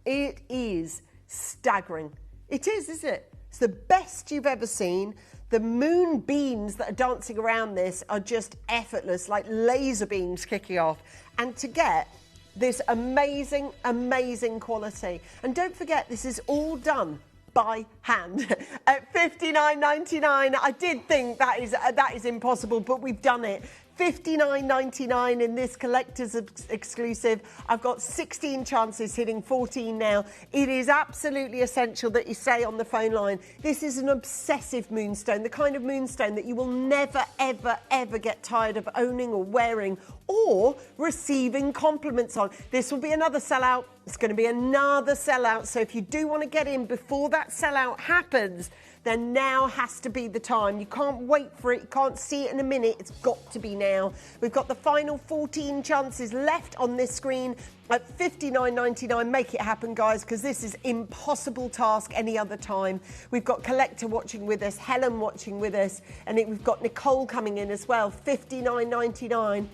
It is staggering. It is, isn't it? It's the best you've ever seen. The moonbeams that are dancing around this are just effortless, like laser beams kicking off. And to get this amazing, amazing quality. And don't forget, this is all done by hand at $59.99. I did think that is impossible, but we've done it. $59.99 in this collector's exclusive. I've got 16 chances, hitting 14 now. It is absolutely essential that you stay on the phone line. This is an obsessive moonstone, the kind of moonstone that you will never, ever, ever get tired of owning or wearing or receiving compliments on. This will be another sellout. It's going to be another sellout. So if you do want to get in before that sellout happens, then now has to be the time. You can't wait for it. You can't see it in a minute. It's got to be now. We've got the final 14 chances left on this screen at $59.99. Make it happen, guys, because this is impossible task any other time. We've got Collector watching with us, Helen watching with us, and we've got Nicole coming in as well. $59.99.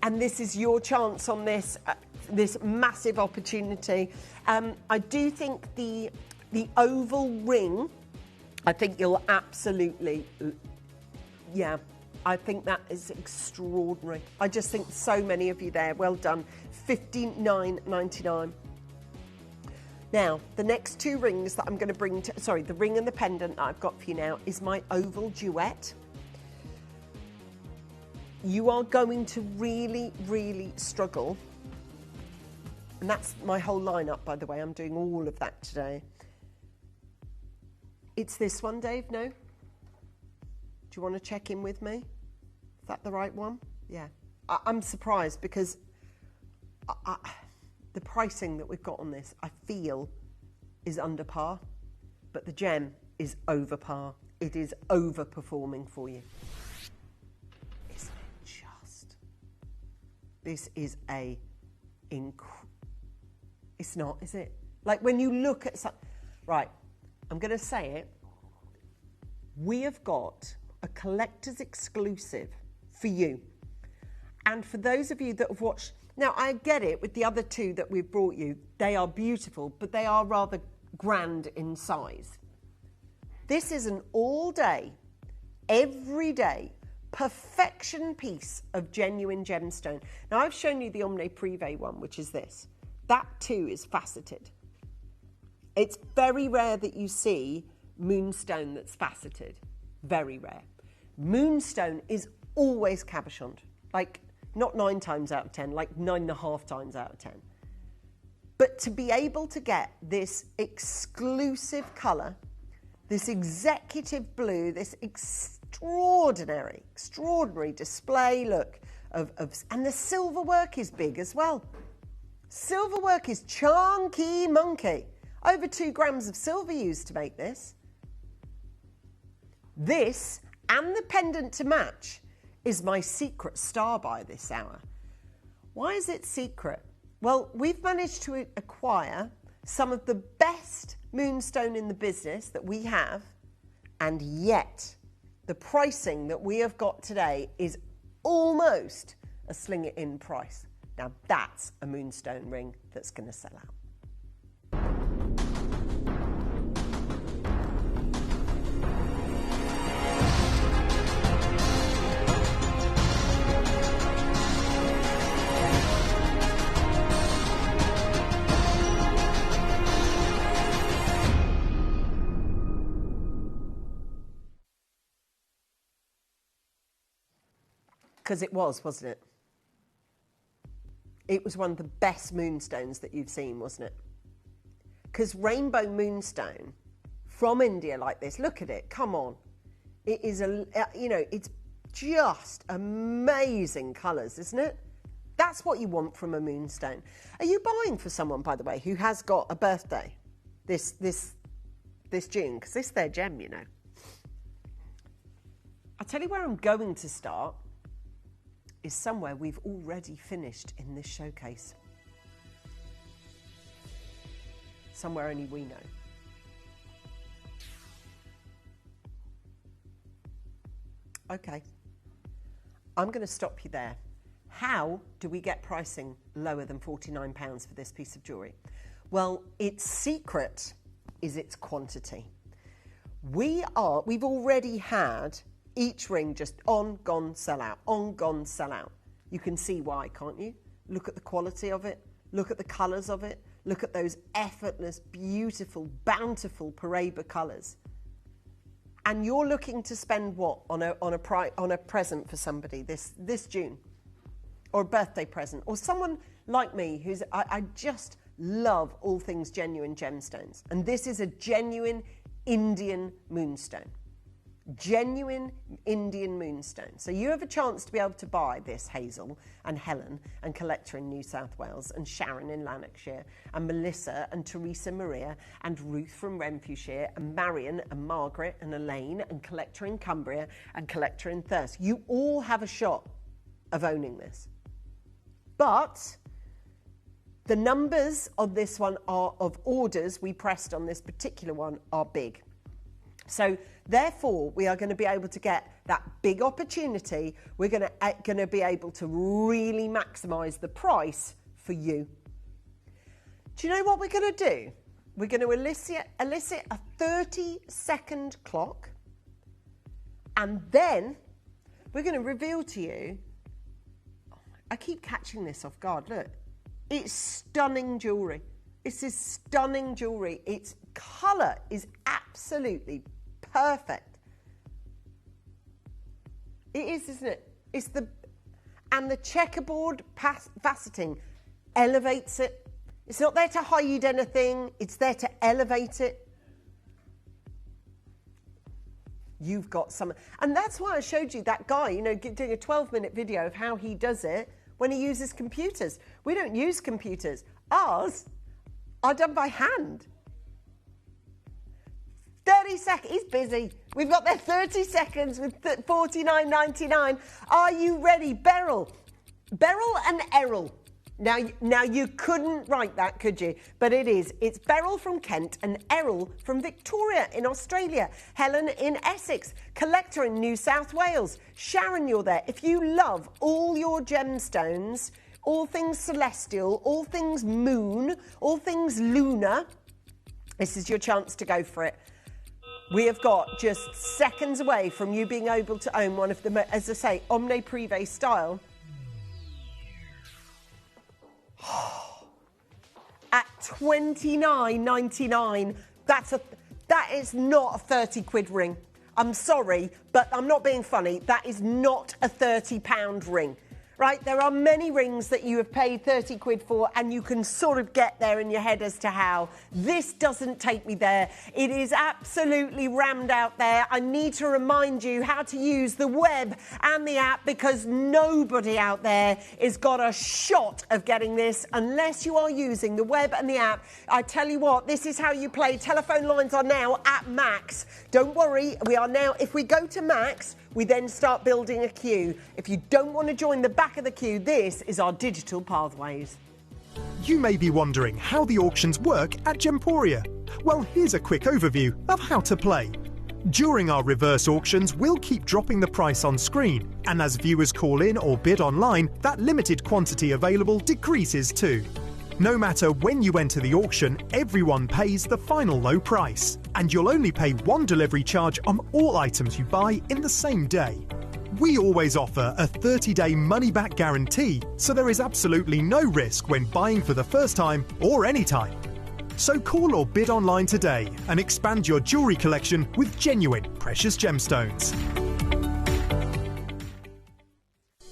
And this is your chance on this massive opportunity. I do think the oval ring, I think you'll absolutely, yeah, I think that is extraordinary. I just think so many of you there. Well done. $59.99. Now, the next two rings that I'm going to bring to, sorry, the ring and the pendant that I've got for you now is my oval duet. You are going to really, really struggle. And that's my whole lineup, by the way. I'm doing all of that today. It's this one, Dave, no? Do you want to check in with me? Is that the right one? Yeah. I'm surprised because the pricing that we've got on this, I feel, is under par, but the gem is over par. It is overperforming for you. Isn't it just? This is it's not, is it? Like when you look at something, right, I'm going to say it. We have got a collector's exclusive for you. And for those of you that have watched, now I get it with the other two that we've brought you, they are beautiful, but they are rather grand in size. This is an all-day, everyday, perfection piece of genuine gemstone. Now I've shown you the Omne Privé one, which is this. That too is faceted. It's very rare that you see moonstone that's faceted. Very rare. Moonstone is always cabochoned. Like, not 9 times out of 10, like 9.5 times out of 10. But to be able to get this exclusive colour, this executive blue, this extraordinary display look of and the silver work is big as well. Silver work is chunky monkey. Over 2 grams of silver used to make this. This and the pendant to match is my secret star by this hour. Why is it secret? Well, we've managed to acquire some of the best moonstone in the business that we have, and yet the pricing that we have got today is almost a sling it in price. Now that's a moonstone ring that's going to sell out. because it was, wasn't it? It was one of the best moonstones that you've seen, wasn't it? Because rainbow moonstone from India like this, look at it, come on. It is, it's just amazing colours, isn't it? That's what you want from a moonstone. Are you buying for someone, by the way, who has got a birthday this June? Because this is their gem, you know. I'll tell you where I'm going to start is somewhere we've already finished in this showcase. Somewhere only we know. Okay, I'm going to stop you there. How do we get pricing lower than £49 for this piece of jewellery? Well, its secret is its quantity. We've already had each ring just on, gone, sell out, on, gone, sell out. You can see why, can't you? Look at the quality of it, look at the colours of it, look at those effortless, beautiful, bountiful Paraiba colours. And you're looking to spend what on a present for somebody this June, or a birthday present, or someone like me who's I just love all things genuine gemstones, and this is a genuine Indian moonstone. Genuine Indian moonstone. So you have a chance to be able to buy this Hazel and Helen and Collector in New South Wales and Sharon in Lanarkshire and Melissa and Teresa Maria and Ruth from Renfrewshire and Marion and Margaret and Elaine and Collector in Cumbria and Collector in Thirsk. You all have a shot of owning this. But the numbers of this one of orders we pressed on this particular one are big. So therefore, we are going to be able to get that big opportunity. We're going to be able to really maximise the price for you. Do you know what we're going to do? We're going to elicit a 30-second clock, and then we're going to reveal to you. I keep catching this off guard. Look, it's stunning jewellery. This is stunning jewellery. Its colour is absolutely perfect. It is, isn't it? And the checkerboard faceting elevates it. It's not there to hide anything. It's there to elevate it. You've got some, and that's why I showed you that guy, doing a 12-minute video of how he does it when he uses computers. We don't use computers. Ours are done by hand. 30 seconds. He's busy. We've got there 30 seconds with $49.99. Are you ready? Beryl and Errol. Now you couldn't write that, could you? But it is. It's Beryl from Kent and Errol from Victoria in Australia. Helen in Essex. Collector in New South Wales. Sharon, you're there. If you love all your gemstones, all things celestial, all things moon, all things lunar, this is your chance to go for it. We have got just seconds away from you being able to own one of the, as I say, Omne Privé style. At $29.99, that is not a 30 quid ring. I'm sorry, but I'm not being funny. That is not a £30 ring. Right, there are many rings that you have paid 30 quid for, and you can sort of get there in your head as to how. This doesn't take me there. It is absolutely rammed out there. I need to remind you how to use the web and the app, because nobody out there has got a shot of getting this unless you are using the web and the app. I tell you what, this is how you play. Telephone lines are now at max. Don't worry, we are now, if we go to max, we then start building a queue. If you don't want to join the back of the queue, this is our digital pathways. You may be wondering how the auctions work at Gemporia. Well, here's a quick overview of how to play. During our reverse auctions, we'll keep dropping the price on screen, and as viewers call in or bid online, that limited quantity available decreases too. No matter when you enter the auction, everyone pays the final low price, and you'll only pay one delivery charge on all items you buy in the same day. We always offer a 30-day money-back guarantee, so there is absolutely no risk when buying for the first time or any time. So call or bid online today and expand your jewellery collection with genuine precious gemstones.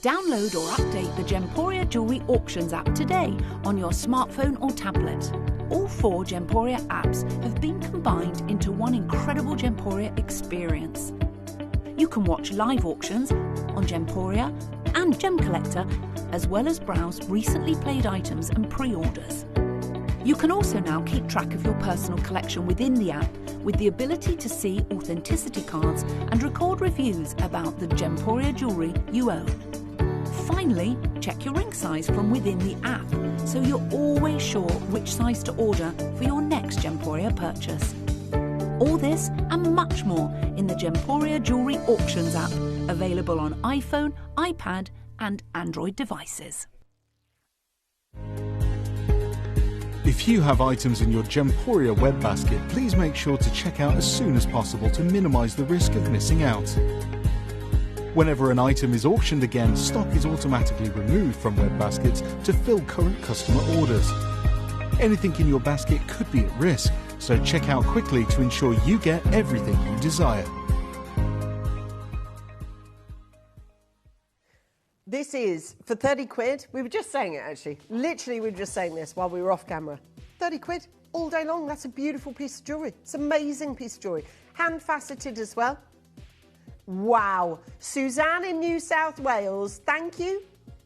Download or update the Gemporia Jewellery Auctions app today on your smartphone or tablet. All 4 Gemporia apps have been combined into one incredible Gemporia experience. You can watch live auctions on Gemporia and Gem Collector, as well as browse recently played items and pre-orders. You can also now keep track of your personal collection within the app with the ability to see authenticity cards and record reviews about the Gemporia jewellery you own. Finally, check your ring size from within the app so you're always sure which size to order for your next Gemporia purchase. All this and much more in the Gemporia Jewellery Auctions app, available on iPhone, iPad and Android devices. If you have items in your Gemporia web basket, please make sure to check out as soon as possible to minimise the risk of missing out. Whenever an item is auctioned again, stock is automatically removed from web baskets to fill current customer orders. Anything in your basket could be at risk, so check out quickly to ensure you get everything you desire. This is, for 30 quid, we were just saying it actually, literally we were just saying this while we were off camera. 30 quid all day long, that's a beautiful piece of jewellery. It's an amazing piece of jewellery. Hand faceted as well. Wow. Suzanne in New South Wales, thank you,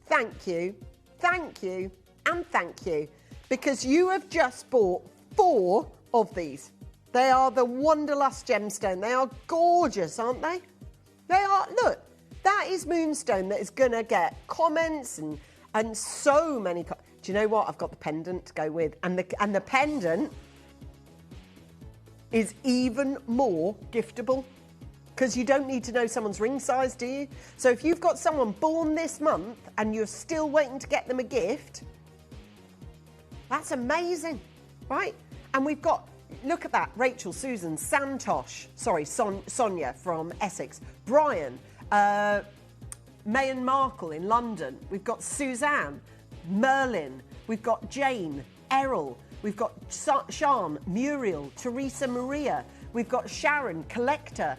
thank you, thank you, and thank you. Because you have just bought 4 of these. They are the Wanderlust gemstone. They are gorgeous, aren't they? They are, look. That is moonstone that is going to get comments and so many. Do you know what? I've got the pendant to go with. And the pendant is even more giftable because you don't need to know someone's ring size, do you? So if you've got someone born this month and you're still waiting to get them a gift, that's amazing, right? And we've got, look at that, Rachel, Susan, Santosh, sorry, Sonia from Essex, Brian, Meghan Markle in London. We've got Suzanne, Merlin. We've got Jane, Errol. We've got Sean, Muriel, Teresa Maria. We've got Sharon, Collector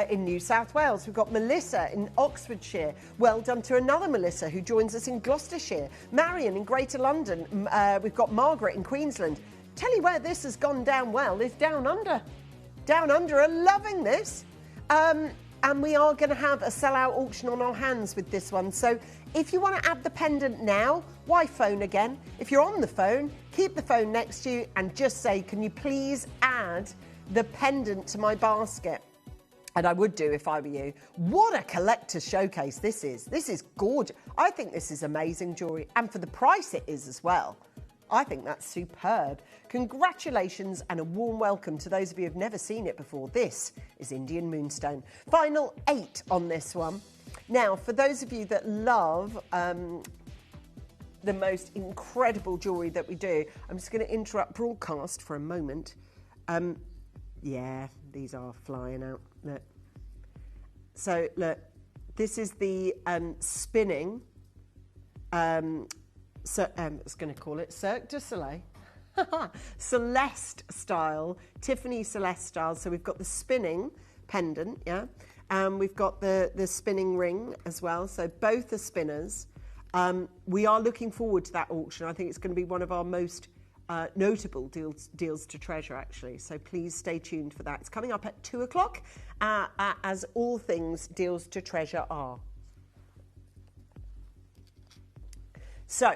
in New South Wales. We've got Melissa in Oxfordshire. Well done to another Melissa who joins us in Gloucestershire. Marion in Greater London. We've got Margaret in Queensland. Tell you where this has gone down well is Down Under. Down Under are loving this. And we are going to have a sell-out auction on our hands with this one. So if you want to add the pendant now, why phone again? If you're on the phone, keep the phone next to you and just say, can you please add the pendant to my basket? And I would do if I were you. What a collector's showcase this is. This is gorgeous. I think this is amazing jewellery. And for the price it is as well. I think that's superb. Congratulations and a warm welcome to those of you who've never seen it before. This is Indian Moonstone. Final 8 on this one. Now, for those of you that love the most incredible jewellery that we do, I'm just going to interrupt broadcast for a moment. Yeah, these are flying out. Look. So, look, this is the spinning... So I was going to call it Cirque du Soleil. Celeste style, Tiffany Celeste style. So we've got the spinning pendant, yeah? We've got the spinning ring as well. So both are spinners. We are looking forward to that auction. I think it's going to be one of our most notable deals to treasure, actually. So please stay tuned for that. It's coming up at 2 o'clock, as all things deals to treasure are. So,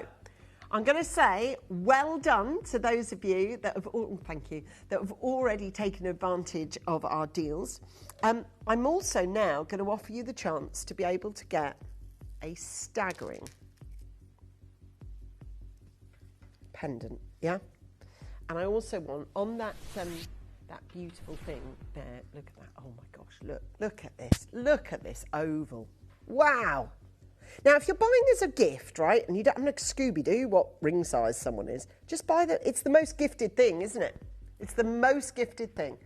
I'm going to say well done to those of you that have, thank you, that have already taken advantage of our deals. I'm also now going to offer you the chance to be able to get a staggering pendant, yeah? And I also want on that beautiful thing there, look at that, oh my gosh, look at this oval. Wow. Now, if you're buying as a gift, right, and you don't have to Scooby-Doo what ring size someone is, just buy it's the most gifted thing, isn't it? It's the most gifted thing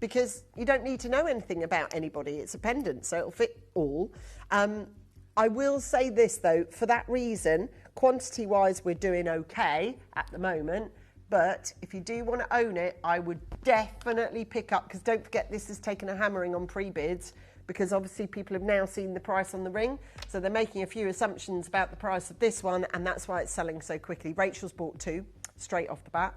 because you don't need to know anything about anybody. It's a pendant, so it'll fit all. I will say this, though, for that reason, quantity-wise, we're doing okay at the moment, but if you do want to own it, I would definitely pick up, because don't forget this has taken a hammering on pre-bids, because obviously people have now seen the price on the ring, so they're making a few assumptions about the price of this one, and that's why it's selling so quickly. Rachel's bought 2 straight off the bat.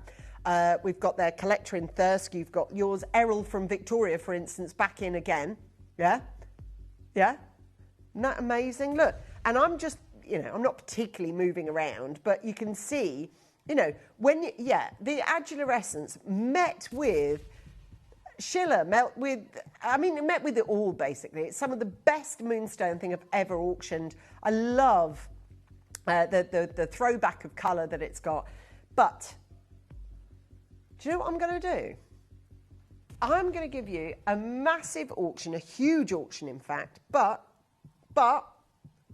We've got their collector in Thirsk. You've got yours, Errol from Victoria, for instance, back in again. Yeah? Yeah? Isn't that amazing? Look, and I'm just, you know, I'm not particularly moving around, but you can see, you know, when, the Adular Essence met with Schiller, met with it all, basically. It's some of the best moonstone thing I've ever auctioned. I love the throwback of colour that it's got. But do you know what I'm going to do? I'm going to give you a massive auction, a huge auction, in fact, but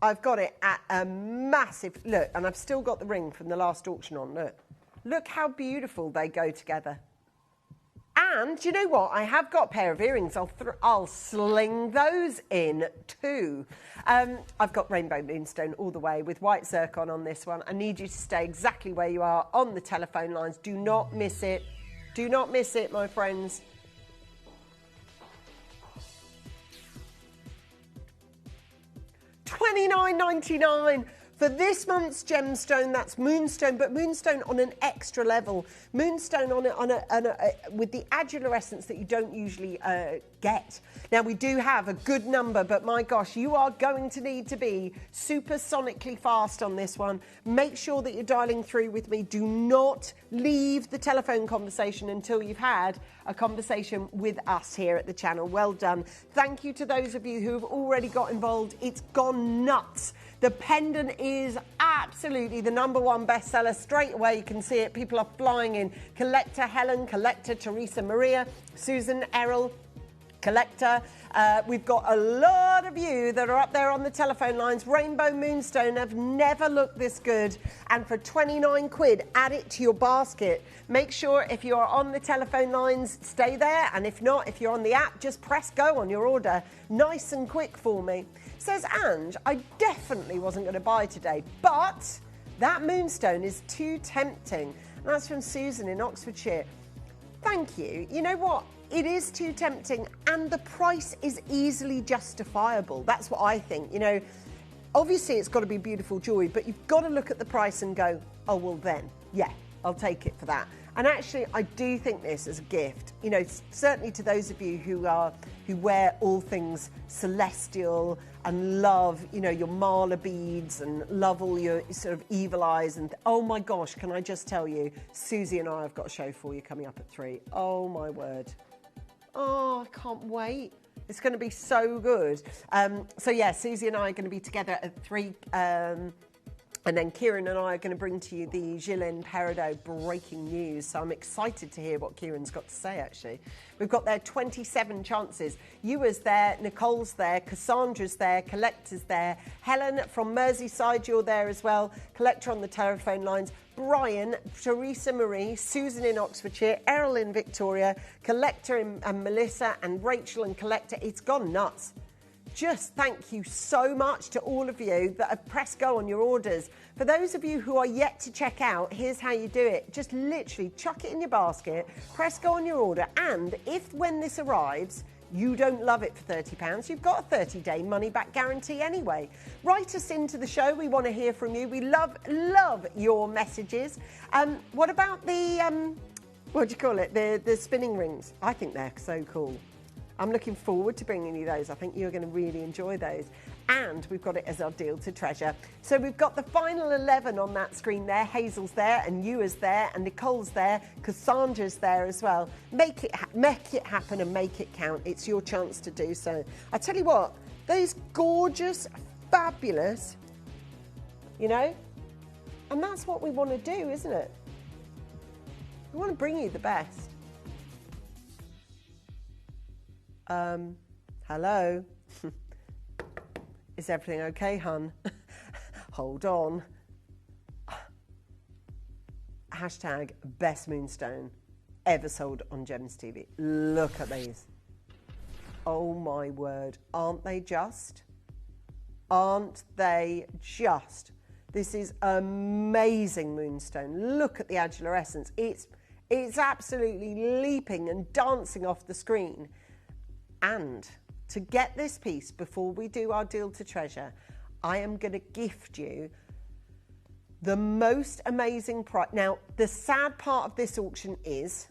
I've got it at a massive, look, and I've still got the ring from the last auction on, look. Look how beautiful they go together. And do you know what? I have got a pair of earrings. I'll sling those in too. I've got rainbow moonstone all the way with white zircon on this one. I need you to stay exactly where you are on the telephone lines. Do not miss it. Do not miss it, my friends. $29.99 for this month's gemstone. That's moonstone, but moonstone on an extra level. Moonstone with the Adular Essence that you don't usually get. Now, we do have a good number, but my gosh, you are going to need to be supersonically fast on this one. Make sure that you're dialing through with me. Do not leave the telephone conversation until you've had a conversation with us here at the channel. Well done. Thank you to those of you who have already got involved. It's gone nuts. The pendant is absolutely the #1 bestseller. Straight away, you can see it. People are flying in. Collector Helen, Collector Teresa Maria, Susan Errol, Collector. We've got a lot of you that are up there on the telephone lines. Rainbow Moonstone have never looked this good. And for 29 quid, add it to your basket. Make sure if you are on the telephone lines, stay there. And if not, if you're on the app, just press go on your order. Nice and quick for me. Says Ange, I definitely wasn't going to buy today, but that moonstone is too tempting. And that's from Susan in Oxfordshire. Thank you. You know what? It is too tempting, and the price is easily justifiable. That's what I think. You know, obviously it's got to be beautiful jewelry, but you've got to look at the price and go, oh, well then, yeah, I'll take it for that. And actually, I do think this as a gift, you know, certainly to those of you who wear all things celestial and love, you know, your mala beads and love all your sort of evil eyes. And oh my gosh, can I just tell you, Susie and I have got a show for you coming up at 3. Oh my word. Oh, I can't wait. It's going to be so good. So yeah, Susie and I are going to be together at 3. And then Kieran and I are going to bring to you the Gilles Peridot breaking news. So I'm excited to hear what Kieran's got to say, actually. We've got there 27 chances. Ewa's there, Nicole's there, Cassandra's there, Collector's there. Helen from Merseyside, you're there as well. Collector on the telephone lines. Brian, Teresa Marie, Susan in Oxfordshire, Errol in Victoria, Collector and Melissa, and Rachel and Collector. It's gone nuts. Just thank you so much to all of you that have pressed go on your orders. For those of you who are yet to check out, here's how you do it. Just literally chuck it in your basket, press go on your order, and if when this arrives, you don't love it for £30, you've got a 30-day money-back guarantee anyway. Write us into the show. We want to hear from you. We love your messages. What about the, what do you call it, the spinning rings? I think they're so cool. I'm looking forward to bringing you those. I think you're going to really enjoy those. And we've got it as our deal to treasure. So we've got the final 11 on that screen there. Hazel's there, and Ewa's there, and Nicole's there. Cassandra's there as well. Make it happen and make it count. It's your chance to do so. I tell you what, those gorgeous, fabulous, you know, and that's what we want to do, isn't it? We want to bring you the best. Hello? Is everything okay, hun? Hold on. Hashtag best moonstone ever sold on Gems TV. Look at these. Oh my word. Aren't they just? Aren't they just? This is amazing moonstone. Look at the Adular Essence. It's absolutely leaping and dancing off the screen. And to get this piece before we do our deal to treasure, I am going to gift you the most amazing price. Now, the sad part of this auction is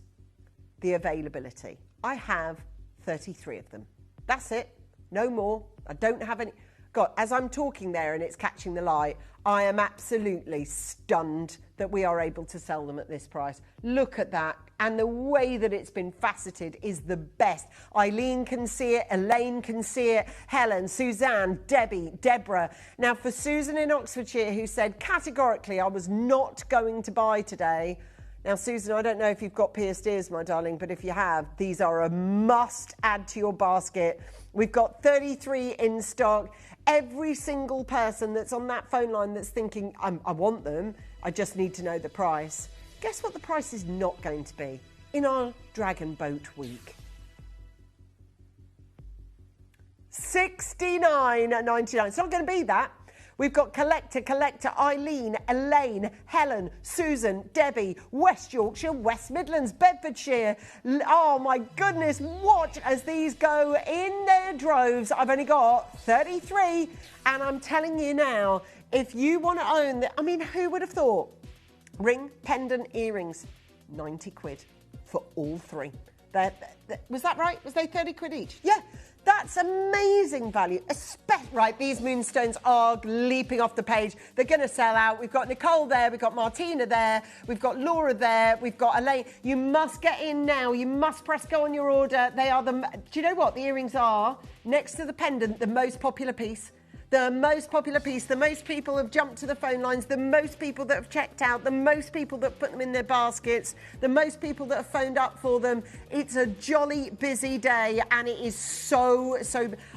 the availability. I have 33 of them. That's it. No more. I don't have any. God, as I'm talking there and it's catching the light, I am absolutely stunned that we are able to sell them at this price. Look at that. And the way that it's been faceted is the best. Eileen can see it, Elaine can see it, Helen, Suzanne, Debbie, Deborah. Now, for Susan in Oxfordshire, who said categorically, I was not going to buy today. Now, Susan, I don't know if you've got pierced ears, my darling, but if you have, these are a must add to your basket. We've got 33 in stock. Every single person that's on that phone line that's thinking, I want them, I just need to know the price. Guess what the price is not going to be in our Dragon Boat Week? $69.99. It's not going to be that. We've got Collector, Eileen, Elaine, Helen, Susan, Debbie, West Yorkshire, West Midlands, Bedfordshire. Oh my goodness, watch as these go in their droves. I've only got 33, and I'm telling you now, if you want to own the, I mean, who would have thought? Ring, pendant, earrings, 90 quid for all three. Was that right? Was they 30 quid each? Yeah. That's amazing value. Right, these moonstones are leaping off the page. They're going to sell out. We've got Nicole there. We've got Martina there. We've got Laura there. We've got Elaine. You must get in now. You must press go on your order. They are the... Do you know what? The earrings are, next to the pendant, the most popular piece. The most popular piece. The most people have jumped to the phone lines. The most people that have checked out. The most people that put them in their baskets. The most people that have phoned up for them. It's a jolly busy day, and it is so...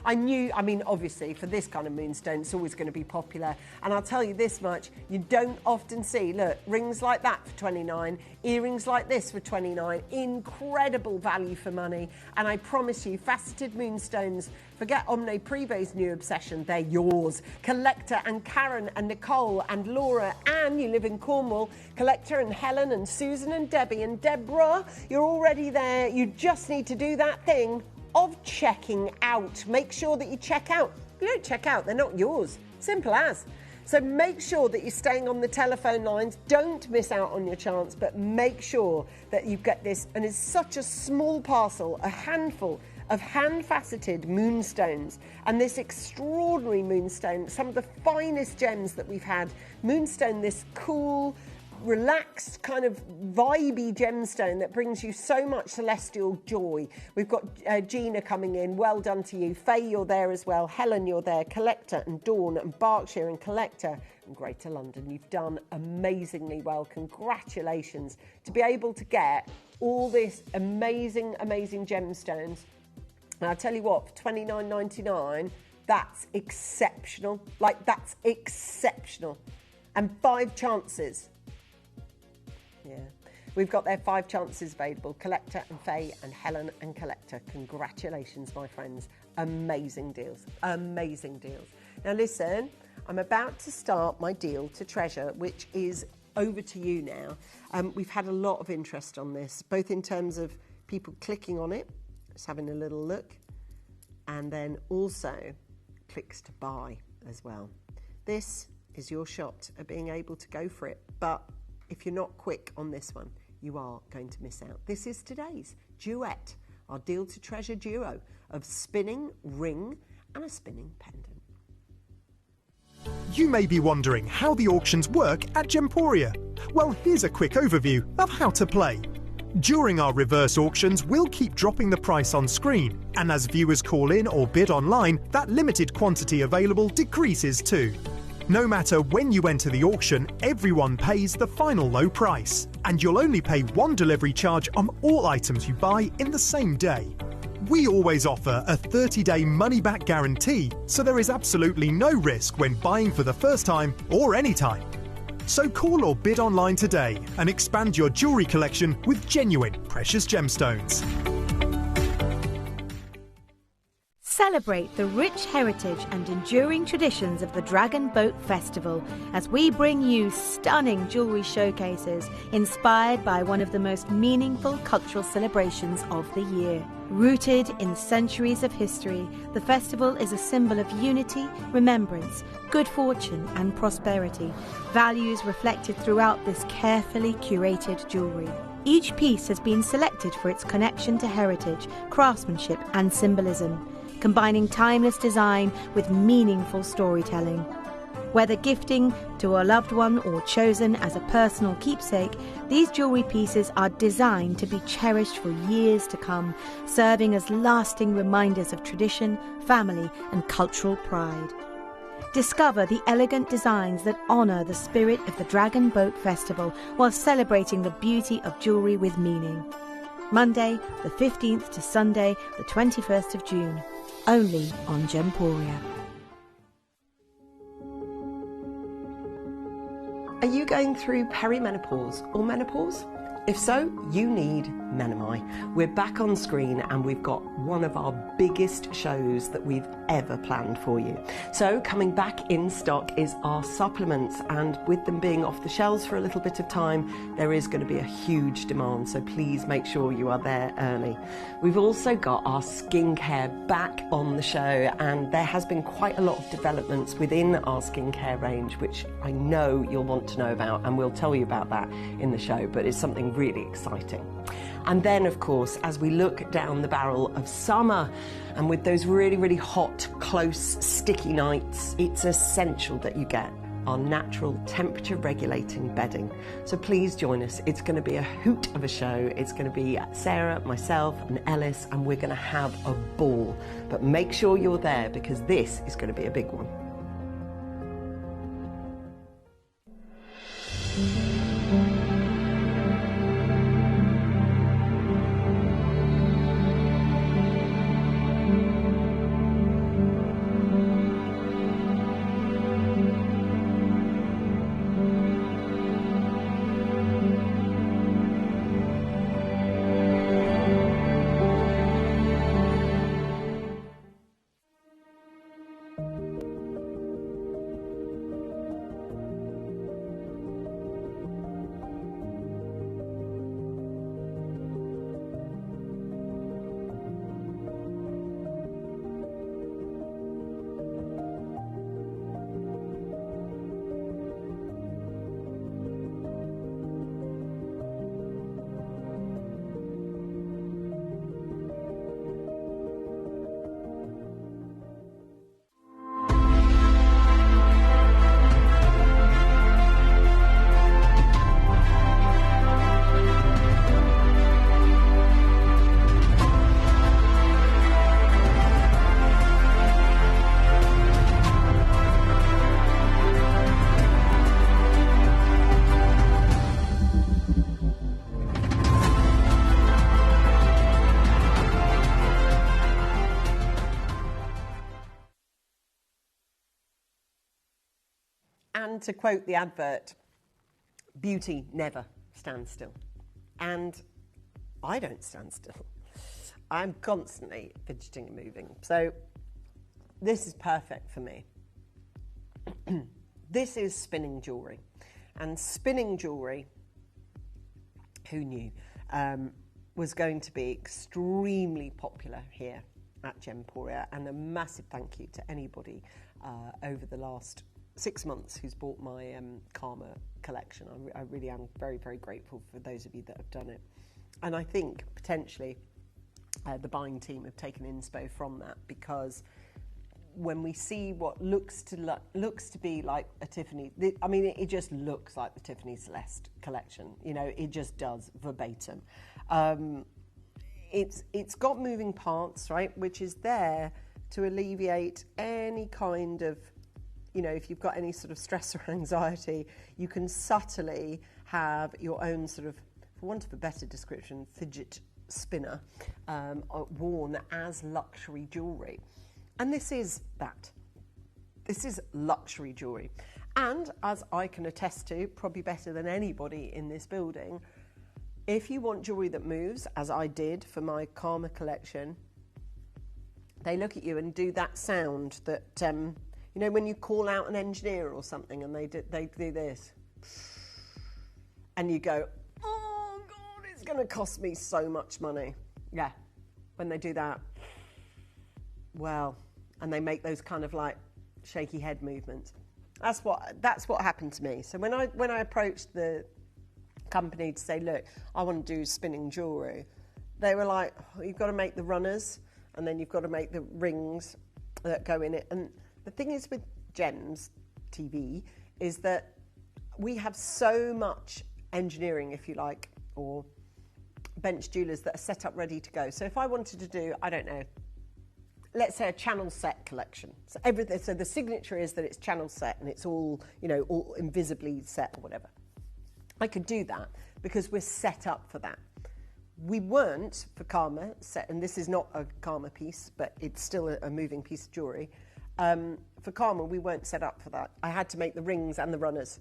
I mean, obviously, for this kind of moonstone, it's always going to be popular. And I'll tell you this much, you don't often see, look, rings like that for 29, earrings like this for 29. Incredible value for money. And I promise you, faceted moonstones, forget Omne Privé's new obsession, they're yours. Collector and Karen and Nicole and Laura, and you live in Cornwall, Collector and Helen and Susan and Debbie and Deborah, you're already there. You just need to do that thing of checking out. Make sure that you check out. If you don't check out, they're not yours. Simple as. So make sure that you're staying on the telephone lines. Don't miss out on your chance, but make sure that you get this. And it's such a small parcel, a handful of hand-faceted moonstones, and this extraordinary moonstone, some of the finest gems that we've had. Moonstone, this cool, relaxed, kind of vibey gemstone that brings you so much celestial joy. We've got Gina coming in. Well done to you. Faye, you're there as well. Helen, you're there. Collector and Dawn and Berkshire and Collector and Greater London. You've done amazingly well. Congratulations to be able to get all this amazing gemstones. And I'll tell you what, for $29.99, that's exceptional. Like, that's exceptional. And 5 chances. Yeah. We've got their 5 chances available. Collector and Faye and Helen and Collector. Congratulations, my friends. Amazing deals. Amazing deals. Now, listen, I'm about to start my deal to treasure, which is over to you now. We've had a lot of interest on this, both in terms of people clicking on it, just having a little look, and then also clicks to buy as well. This is your shot at being able to go for it, but if you're not quick on this one, you are going to miss out. This is today's duet, our deal to treasure duo of spinning ring and a spinning pendant. You may be wondering how the auctions work at Gemporia. Well, here's a quick overview of how to play. During our reverse auctions, we'll keep dropping the price on screen, and as viewers call in or bid online, that limited quantity available decreases too. No matter when you enter the auction, everyone pays the final low price, and you'll only pay one delivery charge on all items you buy in the same day. We always offer a 30-day money-back guarantee, so there is absolutely no risk when buying for the first time or any time. So call or bid online today and expand your jewellery collection with genuine precious gemstones. So, Celebrate the rich heritage and enduring traditions of the Dragon Boat Festival as we bring you stunning jewellery showcases inspired by one of the most meaningful cultural celebrations of the year. Rooted in centuries of history, the festival is a symbol of unity, remembrance, good fortune and prosperity, values reflected throughout this carefully curated jewellery. Each piece has been selected for its connection to heritage, craftsmanship and symbolism, combining timeless design with meaningful storytelling. Whether gifting to a loved one or chosen as a personal keepsake, these jewellery pieces are designed to be cherished for years to come, serving as lasting reminders of tradition, family and cultural pride. Discover the elegant designs that honour the spirit of the Dragon Boat Festival while celebrating the beauty of jewellery with meaning. Monday, the 15th to Sunday, the 21st of June. Only on Gemporia. Are you going through perimenopause or menopause? If so, you need Menami. We're back on screen and we've got one of our biggest shows that we've ever planned for you. So coming back in stock is our supplements, and with them being off the shelves for a little bit of time, there is going to be a huge demand, so please make sure you are there early. We've also got our skincare back on the show, and there has been quite a lot of developments within our skincare range, which I know you'll want to know about, and we'll tell you about that in the show, but it's something really exciting. And then, of course, as we look down the barrel of summer, and with those really, really hot, close, sticky nights, it's essential that you get our natural temperature regulating bedding. So please join us. It's going to be a hoot of a show. It's going to be Sarah, myself and Ellis, and we're going to have a ball. But make sure you're there because this is going to be a big one. And to quote the advert, beauty never stands still. And I don't stand still. I'm constantly fidgeting and moving. So this is perfect for me. This is spinning jewellery. And spinning jewellery, who knew, was going to be extremely popular here at Gemporia. And a massive thank you to anybody over the last 6 months who's bought my Karma collection. I really am very, very grateful for those of you that have done it. And I think potentially the buying team have taken inspo from that, because when we see what looks to be like a Tiffany, I mean, it just looks like the Tiffany Celeste collection. You know, it just does verbatim. It's got moving parts, right, which is there to alleviate any kind of, you know, if you've got any sort of stress or anxiety, you can subtly have your own sort of, for want of a better description, fidget spinner worn as luxury jewellery. And this is that. This is luxury jewellery. And as I can attest to, probably better than anybody in this building, if you want jewellery that moves, as I did for my Karma collection, they look at you and do that sound that, you know, when you call out an engineer or something and they do this. And you go, oh, God, it's going to cost me so much money. Yeah, when they do that. Well, and they make those kind of like shaky head movements. That's what happened to me. So when I approached the company to say, look, I want to do spinning jewellery, they were like, oh, you've got to make the runners and then you've got to make the rings that go in it. And the thing is with Gems TV is that we have so much engineering, if you like, or bench jewellers that are set up ready to go. So if I wanted to do, I don't know, let's say a channel set collection. So everything. So the signature is that it's channel set and it's all, you know, all invisibly set or whatever. I could do that because we're set up for that. We weren't for Karma set, and this is not a Karma piece, but it's still a moving piece of jewellery. For Karma, we weren't set up for that. I had to make the rings and the runners.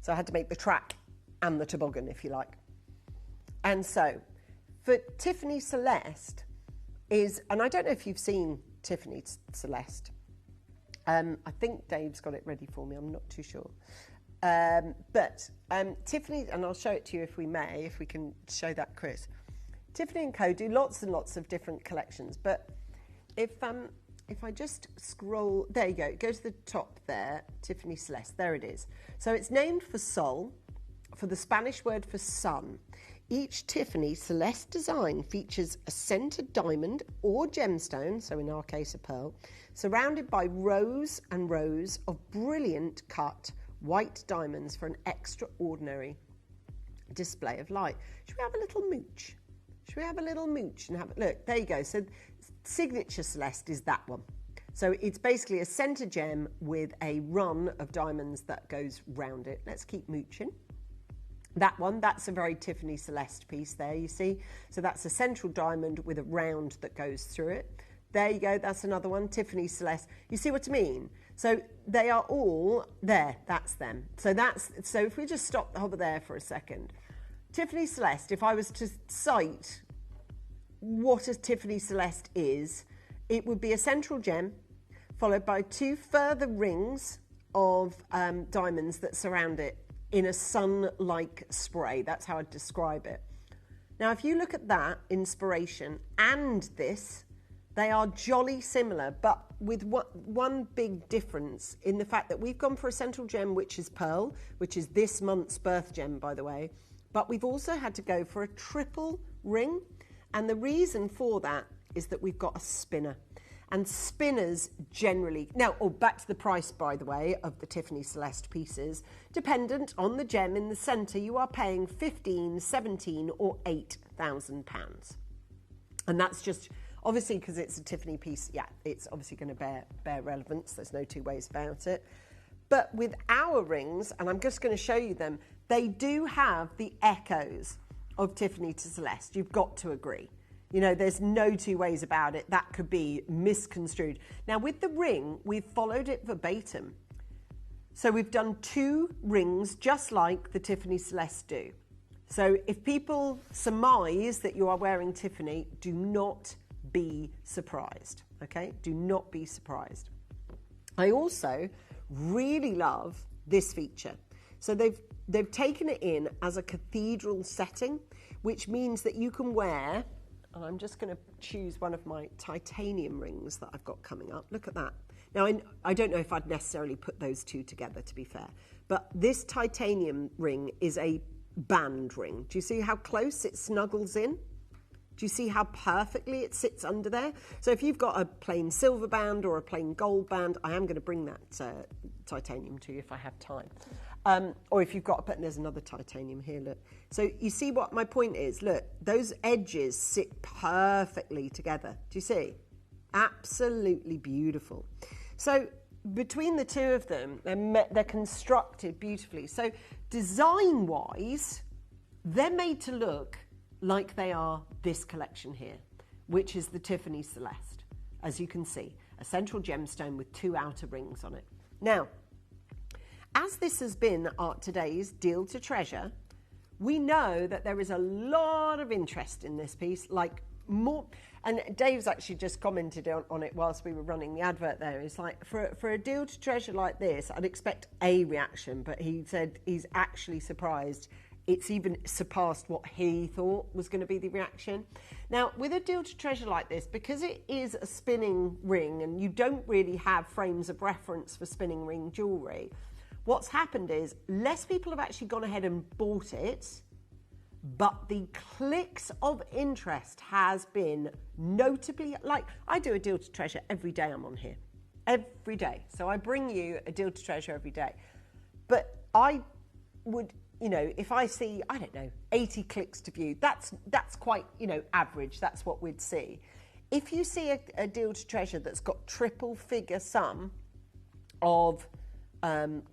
So I had to make the track and the toboggan, if you like. And so for Tiffany Celeste is, and I don't know if you've seen Tiffany Celeste. I think Dave's got it ready for me. I'm not too sure. But Tiffany, and I'll show it to you if we may, if we can show that, Chris. Tiffany & Co. do lots and lots of different collections. But if I just scroll, there you go, go to the top there, Tiffany Celeste, there it is. So it's named for Sol, for the Spanish word for sun. Each Tiffany Celeste design features a centered diamond or gemstone, so in our case a pearl, surrounded by rows and rows of brilliant cut white diamonds for an extraordinary display of light. Should we have a little mooch? Should we have a little mooch and have a look? There you go. So Signature Celeste is that one. So it's basically a center gem with a run of diamonds that goes round it. Let's keep mooching. That one, that's a very Tiffany Celeste piece there, you see. So that's a central diamond with a round that goes through it. There you go, that's another one, Tiffany Celeste. You see what I mean? So they are all there, that's them. So if we just stop over there for a second. Tiffany Celeste, if I was to cite what a Tiffany Celeste is, it would be a central gem followed by two further rings of diamonds that surround it in a sun-like spray. That's how I'd describe it. Now, if you look at that inspiration and this, they are jolly similar, but with one big difference in the fact that we've gone for a central gem, which is pearl, which is this month's birth gem, by the way, but we've also had to go for a triple ring. And the reason for that is that we've got a spinner. And spinners generally, now, back to the price, by the way, of the Tiffany Celeste pieces. Dependent on the gem in the centre, you are paying £15,000, £17,000 or £8,000. And that's just, obviously, because it's a Tiffany piece, yeah, it's obviously going to bear relevance. There's no two ways about it. But with our rings, and I'm just going to show you them, they do have the echoes of Tiffany to Celeste. You've got to agree. You know, there's no two ways about it. That could be misconstrued. Now, with the ring, we've followed it verbatim. So we've done two rings just like the Tiffany Celeste do. So if people surmise that you are wearing Tiffany, do not be surprised, okay? Do not be surprised. I also really love this feature. So they've taken it in as a cathedral setting, which means that you can wear, and I'm just going to choose one of my titanium rings that I've got coming up. Look at that. Now, I don't know if I'd necessarily put those two together, to be fair, but this titanium ring is a band ring. Do you see how close it snuggles in? Do you see how perfectly it sits under there? So if you've got a plain silver band or a plain gold band, I am going to bring that titanium to you if I have time. Or if you've got, but there's another titanium here, look. So you see what my point is? Look, those edges sit perfectly together. Do you see? Absolutely beautiful. So between the two of them, they're constructed beautifully. So design-wise, they're made to look like they are this collection here, which is the Tiffany Celeste. As you can see, a central gemstone with two outer rings on it. Now, as this has been today's Deal to Treasure, we know that there is a lot of interest in this piece, like more, and Dave's actually just commented on it whilst we were running the advert there. It's like, for a deal to treasure like this, I'd expect a reaction, but he said he's actually surprised it's even surpassed what he thought was going to be the reaction. Now, with a deal to treasure like this, because it is a spinning ring and you don't really have frames of reference for spinning ring jewellery, what's happened is less people have actually gone ahead and bought it, but the clicks of interest has been notably, like, I do a deal to treasure every day I'm on here. Every day. So I bring you a deal to treasure every day. But I would, you know, if I see, I don't know, 80 clicks to view, that's quite, you know, average. That's what we'd see. If you see a deal to treasure that's got triple figure sum of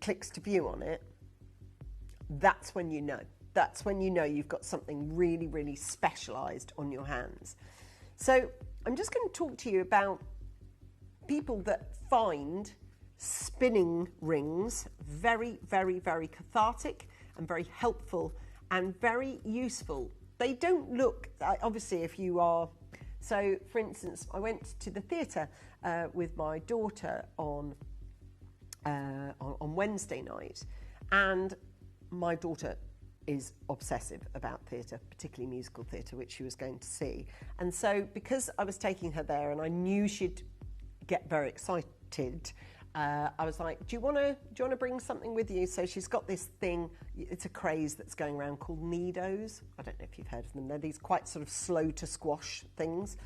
clicks to view on it, that's when you know. That's when you know you've got something really, really specialised on your hands. So I'm just going to talk to you about people that find spinning rings very, very, very cathartic and very helpful and very useful. They don't look, obviously, if you are... So, for instance, I went to the theatre with my daughter on Wednesday night, and my daughter is obsessive about theatre, particularly musical theatre, which she was going to see. And so, because I was taking her there and I knew she'd get very excited, I was like, do you want to bring something with you? So she's got this thing, it's a craze that's going around called Nidos. I don't know if you've heard of them. They're these quite sort of slow to squash things.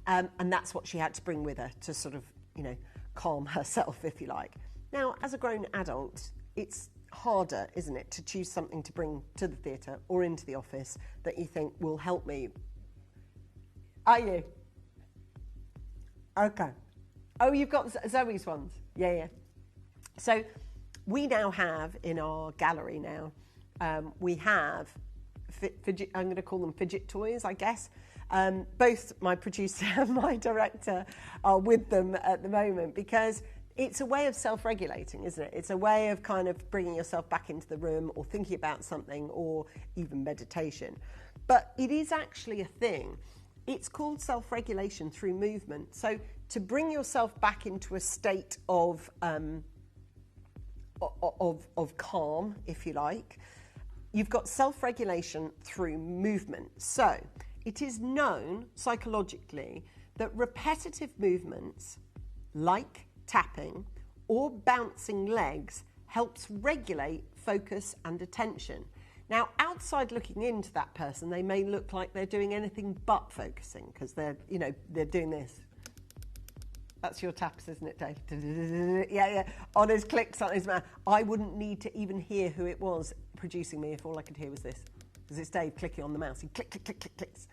And that's what she had to bring with her to sort of, you know, calm herself, if you like. Now, as a grown adult, it's harder, isn't it, to choose something to bring to the theatre or into the office that you think will help me. Are you? Okay. Oh, you've got Zoe's ones. Yeah. So we now have in our gallery now, we have fidget, I'm going to call them fidget toys, I guess. Both my producer and my director are with them at the moment because it's a way of self-regulating, isn't it? It's a way of kind of bringing yourself back into the room or thinking about something or even meditation. But it is actually a thing. It's called self-regulation through movement. So to bring yourself back into a state of calm, if you like, you've got self-regulation through movement. So it is known psychologically that repetitive movements like tapping or bouncing legs helps regulate focus and attention. Now, outside looking into that person, they may look like they're doing anything but focusing because they're doing this. That's your taps, isn't it, Dave? Yeah. On his clicks on his mouth. I wouldn't need to even hear who it was producing me if all I could hear was this. Because it's Dave clicking on the mouse. He click, click, click, click, clicks.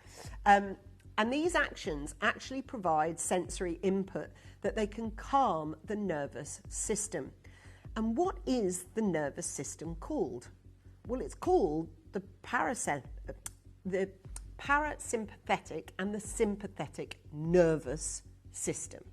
And these actions actually provide sensory input that they can calm the nervous system. And what is the nervous system called? Well, it's called the parasympathetic and the sympathetic nervous system.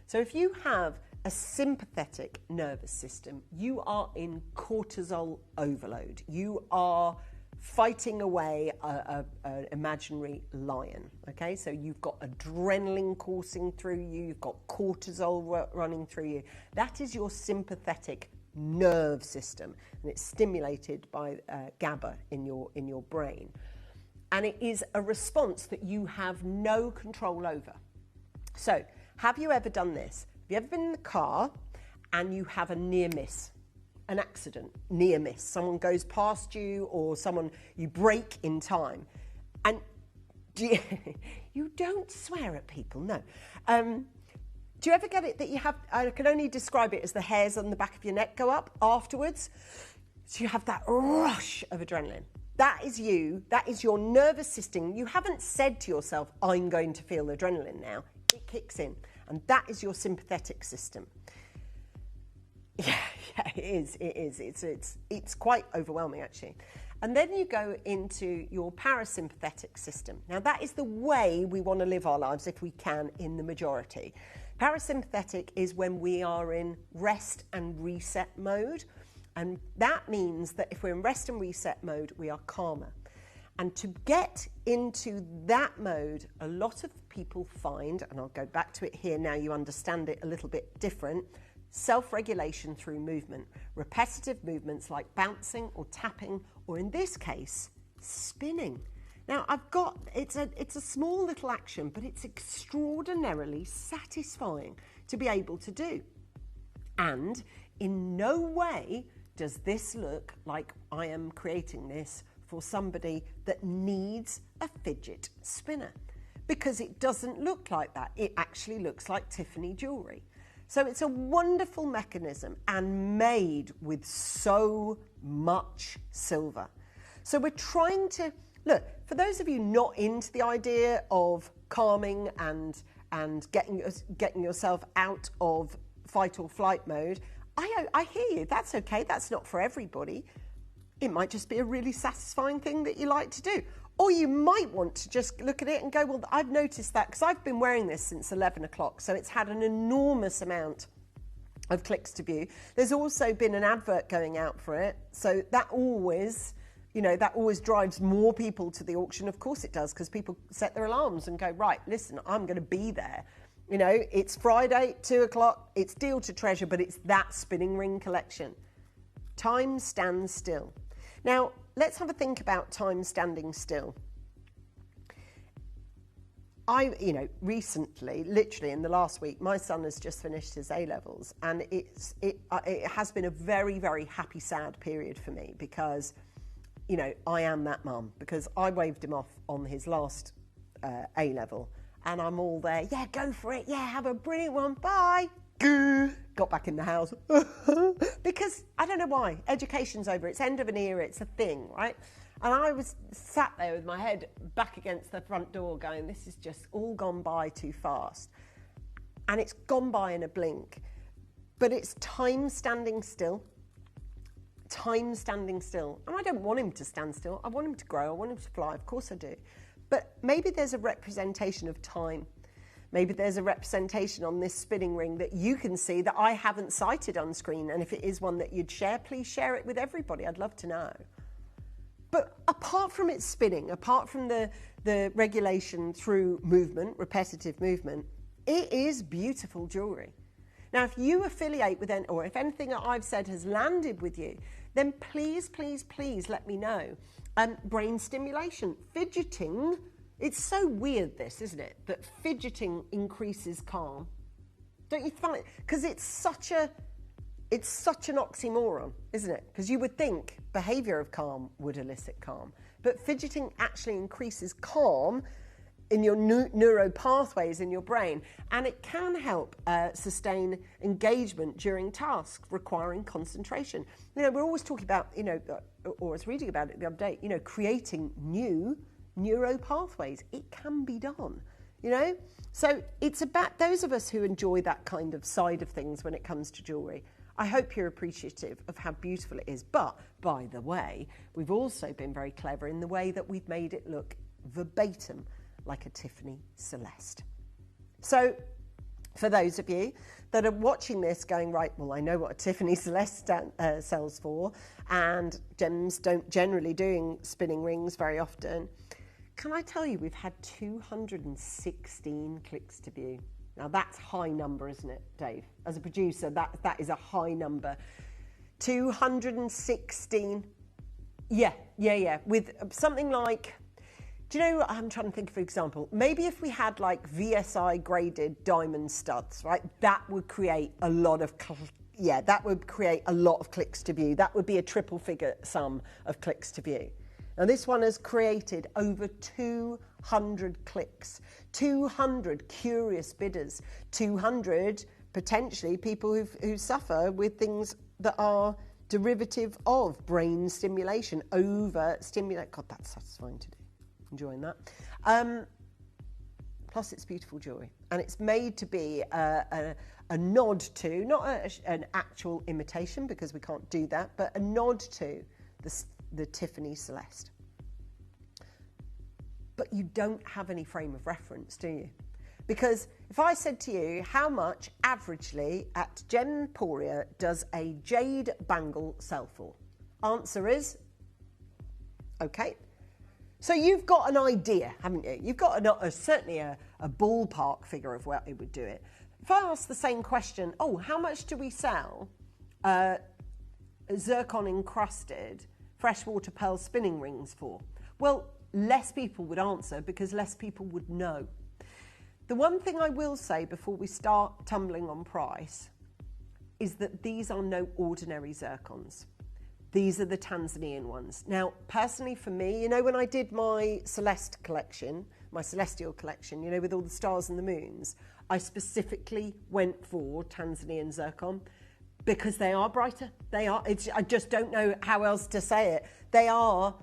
So if you have a sympathetic nervous system, you are in cortisol overload. You are fighting away an imaginary lion, okay? So you've got adrenaline coursing through you, you've got cortisol running through you. That is your sympathetic nerve system, and it's stimulated by GABA in your brain. And it is a response that you have no control over. So, have you ever done this? Have you ever been in the car and you have a near miss? An accident, near miss. Someone goes past you or you brake in time. And you don't swear at people, no. Do you ever get it that you have, I can only describe it as the hairs on the back of your neck go up afterwards? So you have that rush of adrenaline. That is you, that is your nervous system. You haven't said to yourself, I'm going to feel adrenaline now. It kicks in. And that is your sympathetic system. Yeah, it is. It's quite overwhelming, actually. And then you go into your parasympathetic system. Now, that is the way we want to live our lives, if we can, in the majority. Parasympathetic is when we are in rest and reset mode. And that means that if we're in rest and reset mode, we are calmer. And to get into that mode, a lot of people find, and I'll go back to it here now you understand it a little bit different, self-regulation through movement. Repetitive movements like bouncing or tapping, or in this case, spinning. Now it's a small little action, but it's extraordinarily satisfying to be able to do. And in no way does this look like I am creating this for somebody that needs a fidget spinner, because it doesn't look like that. It actually looks like Tiffany jewellery. So it's a wonderful mechanism and made with so much silver. So we're trying to, look, for those of you not into the idea of calming and getting yourself out of fight or flight mode, I hear you, that's okay, that's not for everybody. It might just be a really satisfying thing that you like to do. Or you might want to just look at it and go, well, I've noticed that because I've been wearing this since 11 o'clock, so it's had an enormous amount of clicks to view. There's also been an advert going out for it, so that always, that always drives more people to the auction. Of course it does, because people set their alarms and go, right, listen, I'm going to be there. It's Friday, 2 o'clock, it's deal to treasure, but it's that spinning ring collection. Time stands still. Now, let's have a think about time standing still. Recently, literally in the last week, my son has just finished his A-levels, and it has been a very, very happy, sad period for me because, I am that mum, because I waved him off on his last A-level, and I'm all there, yeah, go for it, yeah, have a brilliant one, bye. Got back in the house because I don't know why. Education's over. It's end of an era. It's a thing, right? And I was sat there with my head back against the front door going, this is just all gone by too fast. And it's gone by in a blink. But it's time standing still. Time standing still. And I don't want him to stand still. I want him to grow. I want him to fly. Of course I do. But maybe there's a representation of time. Maybe there's a representation on this spinning ring that you can see that I haven't cited on screen. And if it is one that you'd share, please share it with everybody. I'd love to know. But apart from its spinning, apart from the regulation through movement, repetitive movement, it is beautiful jewellery. Now, if you affiliate with or if anything that I've said has landed with you, then please, please, please let me know. Brain stimulation, fidgeting. It's so weird, this, isn't it? That fidgeting increases calm. Don't you find it? Because it's such an oxymoron, isn't it? Because you would think behaviour of calm would elicit calm. But fidgeting actually increases calm in your neuro pathways in your brain. And it can help sustain engagement during tasks requiring concentration. We're always talking about, or I was reading about it the other day, creating new neuro pathways. It can be done, So it's about those of us who enjoy that kind of side of things when it comes to jewellery. I hope you're appreciative of how beautiful it is. But, by the way, we've also been very clever in the way that we've made it look verbatim like a Tiffany Celeste. So, for those of you that are watching this going, right, well, I know what a Tiffany Celeste sells for, and gems don't generally doing spinning rings very often. Can I tell you, we've had 216 clicks to view. Now, that's high number, isn't it, Dave? As a producer, that is a high number. 216. Yeah. With something like, do you know, I'm trying to think of an example. Maybe if we had like VSI graded diamond studs, right? That would create a lot of, that would create a lot of clicks to view. That would be a triple figure sum of clicks to view. Now, this one has created over 200 clicks, 200 curious bidders, 200 potentially people who suffer with things that are derivative of brain stimulation, overstimulate. God, that's satisfying to do. Enjoying that. Plus, it's beautiful jewellery. And it's made to be a nod to, not an actual imitation, because we can't do that, but a nod to the Tiffany Celeste. But you don't have any frame of reference, do you? Because if I said to you, how much averagely at Gemporia does a jade bangle sell for? Answer is, okay, So you've got an idea, haven't you? You've got certainly a ballpark figure of where it would do it. If I ask the same question, how much do we sell zircon encrusted freshwater pearl spinning rings for? Well, less people would answer because less people would know. The one thing I will say before we start tumbling on price is that these are no ordinary zircons. These are the Tanzanian ones. Now, personally for me, when I did my Celeste collection, my celestial collection, with all the stars and the moons, I specifically went for Tanzanian zircon because they are brighter. I just don't know how else to say it. They are,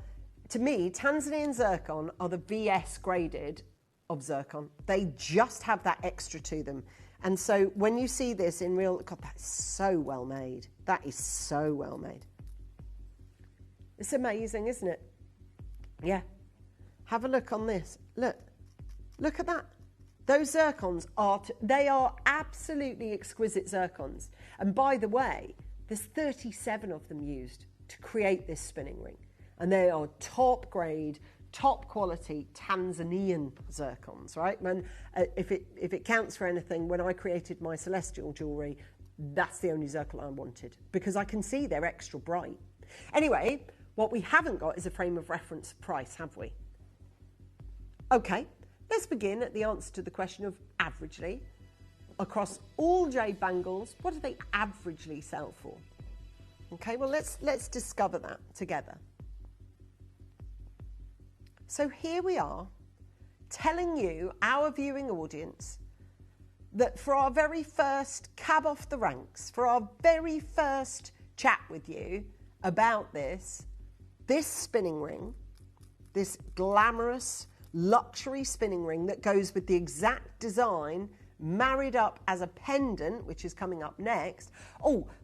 to me, Tanzanian zircon are the VS graded of zircon. They just have that extra to them. And so when you see this in real, God, that's so well made. That is so well made. It's amazing, isn't it? Yeah. Have a look on this. Look at that. Those zircons they are absolutely exquisite zircons. And by the way, there's 37 of them used to create this spinning ring. And they are top grade, top quality Tanzanian zircons, right? And if it counts for anything, when I created my celestial jewellery, that's the only zircon I wanted because I can see they're extra bright. Anyway, what we haven't got is a frame of reference price, have we? Okay, let's begin at the answer to the question of averagely. Across all jade bangles, what do they averagely sell for? Okay, well, let's discover that together. So here we are, telling you, our viewing audience, that for our very first cab off the ranks, for our very first chat with you about this spinning ring, this glamorous luxury spinning ring that goes with the exact design, married up as a pendant, which is coming up next.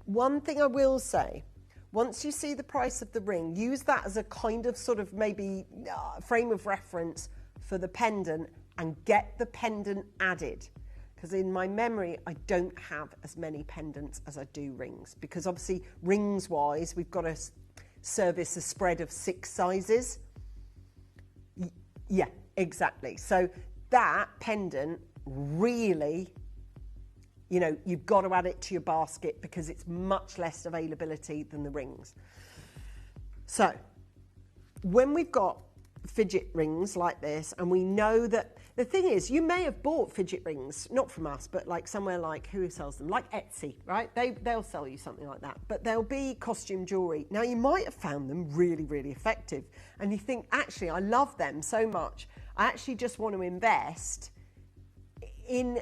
One thing I will say, once you see the price of the ring, use that as a kind of sort of maybe frame of reference for the pendant and get the pendant added. Because in my memory, I don't have as many pendants as I do rings. Because obviously, rings-wise, we've got to service a spread of 6 sizes. Yeah, exactly. So that pendant really, you've got to add it to your basket because it's much less availability than the rings. So when we've got fidget rings like this, and we know that the thing is, you may have bought fidget rings, not from us, but like somewhere like, who sells them? Like Etsy, right? They'll sell you something like that, but they'll be costume jewellery. Now, you might have found them really, really effective, and you think, actually, I love them so much, I actually just want to invest in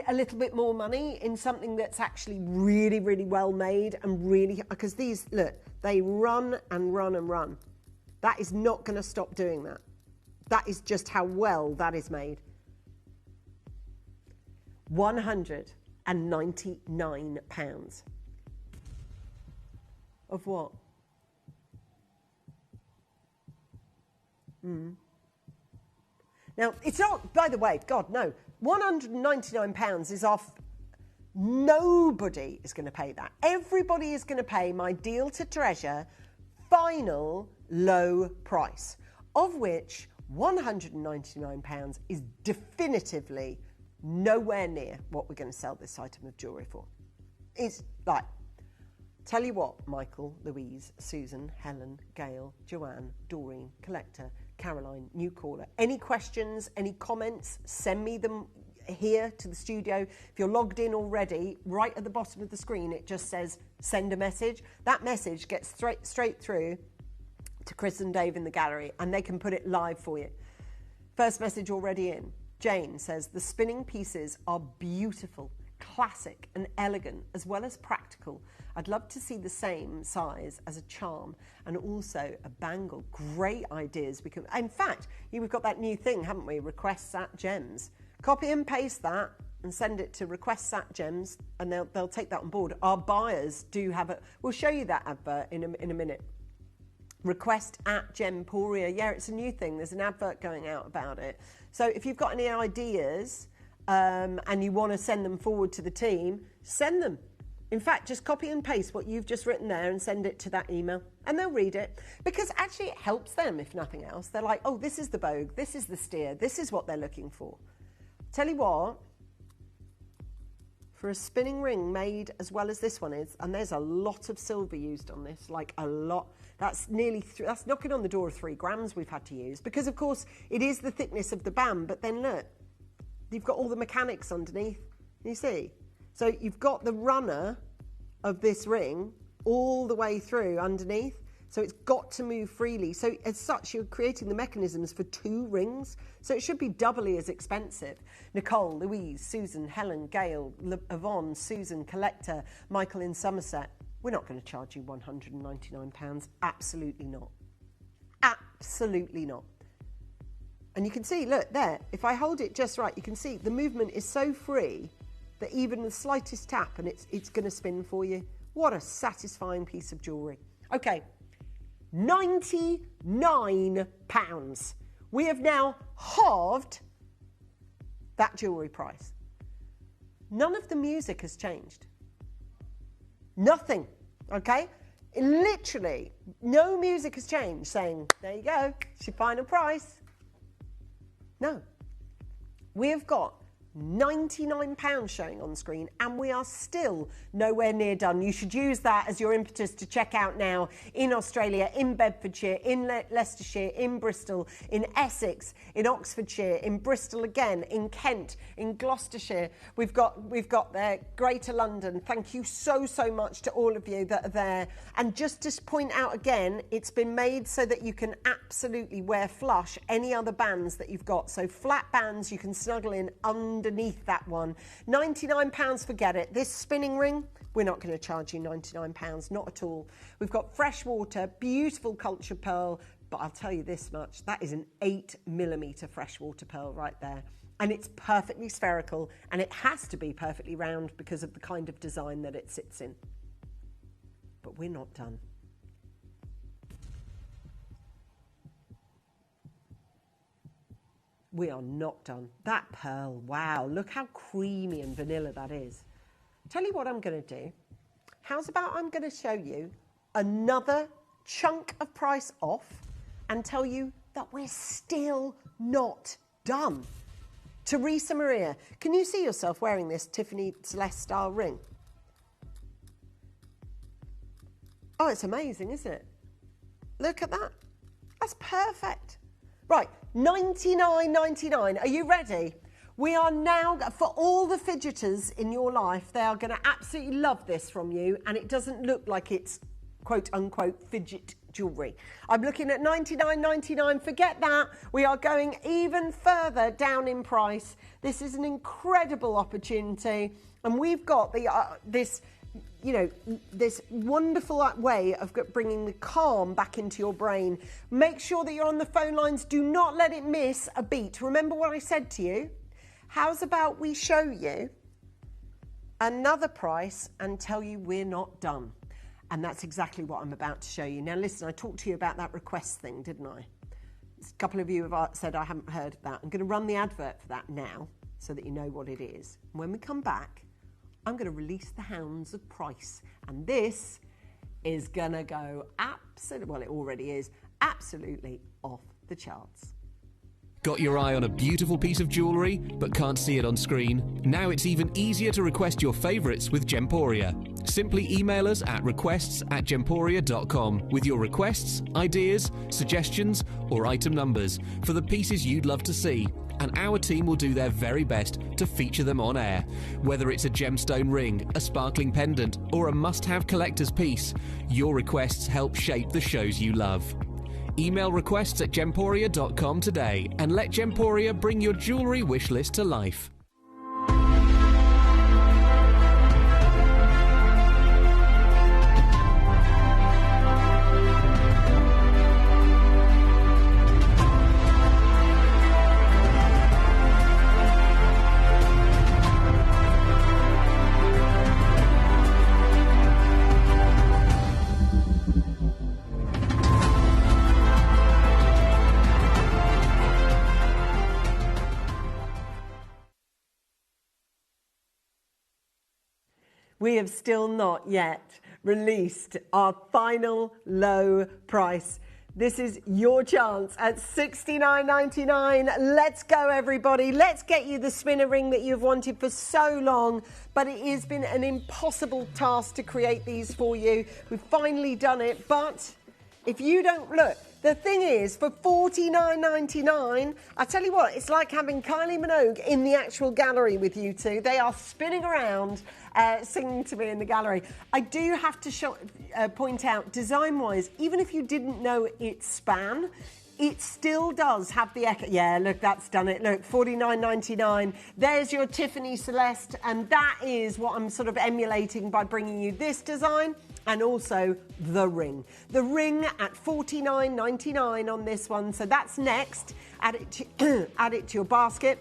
a little bit more money in something that's actually really, really well made and really, because these, look, they run and run and run. That is not going to stop doing that. That is just how well that is made. £199. Of what? Now, it's not, by the way, God, no. £199 is off. Nobody is going to pay that. Everybody is going to pay my deal to treasure final low price, of which £199 is definitively nowhere near what we're going to sell this item of jewellery for. It's like, tell you what, Michael, Louise, Susan, Helen, Gail, Joanne, Doreen, Collector, Caroline, new caller. Any questions, any comments, send me them here to the studio. If you're logged in already, right at the bottom of the screen, it just says send a message. That message gets straight through to Chris and Dave in the gallery, and they can put it live for you. First message already in. Jane says, the spinning pieces are beautiful, classic and elegant, as well as practical. I'd love to see the same size as a charm and also a bangle. Great ideas. In fact, we've got that new thing, haven't we? Requests at Gems. Copy and paste that and send it to Requests at Gems, and they'll take that on board. Our buyers do have it. We'll show you that advert in a minute. Request at Gemporia. Yeah, it's a new thing. There's an advert going out about it. So if you've got any ideas and you want to send them forward to the team, send them. In fact, just copy and paste what you've just written there and send it to that email, and they'll read it, because actually it helps them, if nothing else. They're like, oh, this is the bogue, this is the steer, this is what they're looking for. Tell you what, for a spinning ring made as well as this one is, and there's a lot of silver used on this, like a lot. That's nearly, that's knocking on the door of 3 grams we've had to use, because of course it is the thickness of the band, but then look, you've got all the mechanics underneath, you see? So you've got the runner of this ring all the way through underneath, so it's got to move freely. So as such, you're creating the mechanisms for 2 rings, so it should be doubly as expensive. Nicole, Louise, Susan, Helen, Gail, Yvonne, Susan, Collector, Michael in Somerset. We're not going to charge you £199. Absolutely not. Absolutely not. And you can see, look, there, if I hold it just right, you can see the movement is so free that even the slightest tap and it's going to spin for you. What a satisfying piece of jewellery. Okay, £99. We have now halved that jewellery price. None of the music has changed. Nothing, okay? Literally, no music has changed saying, there you go, it's your final price. No. We have got £99 showing on screen, and we are still nowhere near done. You should use that as your impetus to check out now in Australia, in Bedfordshire, in Leicestershire, in Bristol, in Essex, in Oxfordshire, in Bristol again, in Kent, in Gloucestershire. We've got there, Greater London. Thank you so much to all of you that are there. And just to point out again, it's been made so that you can absolutely wear flush any other bands that you've got. So flat bands you can snuggle in underneath that one. £99, forget it. This spinning ring, we're not going to charge you £99, not at all. We've got freshwater, beautiful culture pearl, but I'll tell you this much, that is an 8mm freshwater pearl right there. And it's perfectly spherical, and it has to be perfectly round because of the kind of design that it sits in. But we're not done. We are not done. That pearl, wow, look how creamy and vanilla that is. Tell you what I'm going to do. How's about I'm going to show you another chunk of price off and tell you that we're still not done. Teresa Maria, can you see yourself wearing this Tiffany Celeste style ring? Oh, it's amazing, isn't it? Look at that. That's perfect. Right, $99.99. Are you ready? We are now, for all the fidgeters in your life, they are going to absolutely love this from you, and it doesn't look like it's quote-unquote fidget jewellery. I'm looking at $99.99. Forget that. We are going even further down in price. This is an incredible opportunity, and we've got the this wonderful way of bringing the calm back into your brain. Make sure that you're on the phone lines. Do not let it miss a beat. Remember what I said to you? How's about we show you another price and tell you we're not done? And that's exactly what I'm about to show you. Now listen, I talked to you about that request thing, didn't I? A couple of you have said I haven't heard of that. I'm going to run the advert for that now so that you know what it is. When we come back, I'm going to release the hounds of price, and this is going to go absolutely, well, it already is, absolutely off the charts. Got your eye on a beautiful piece of jewellery but can't see it on screen? Now it's even easier to request your favourites with Gemporia. Simply email us at requests@gemporia.com with your requests, ideas, suggestions or item numbers for the pieces you'd love to see, and our team will do their very best to feature them on air. Whether it's a gemstone ring, a sparkling pendant or a must-have collector's piece, your requests help shape the shows you love. Email requests@gemporia.com today and let Gemporia bring your jewellery wish list to life. we have still not yet released our final low price. This is your chance at $69.99. Let's go, everybody. Let's get you the spinner ring that you've wanted for so long, but it has been an impossible task to create these for you. We've finally done it, but if you don't look, the thing is, for $49.99, I tell you what, it's like having Kylie Minogue in the actual gallery with you two. They are spinning around, singing to me in the gallery. I do have to point out, design-wise, even if you didn't know it span, it still does have the echo. Yeah, look, that's done it. Look, $49.99. There's your Tiffany Celeste, and that is what I'm sort of emulating by bringing you this design. And also the ring. The ring at $49.99 on this one. So that's next. Add it to your basket.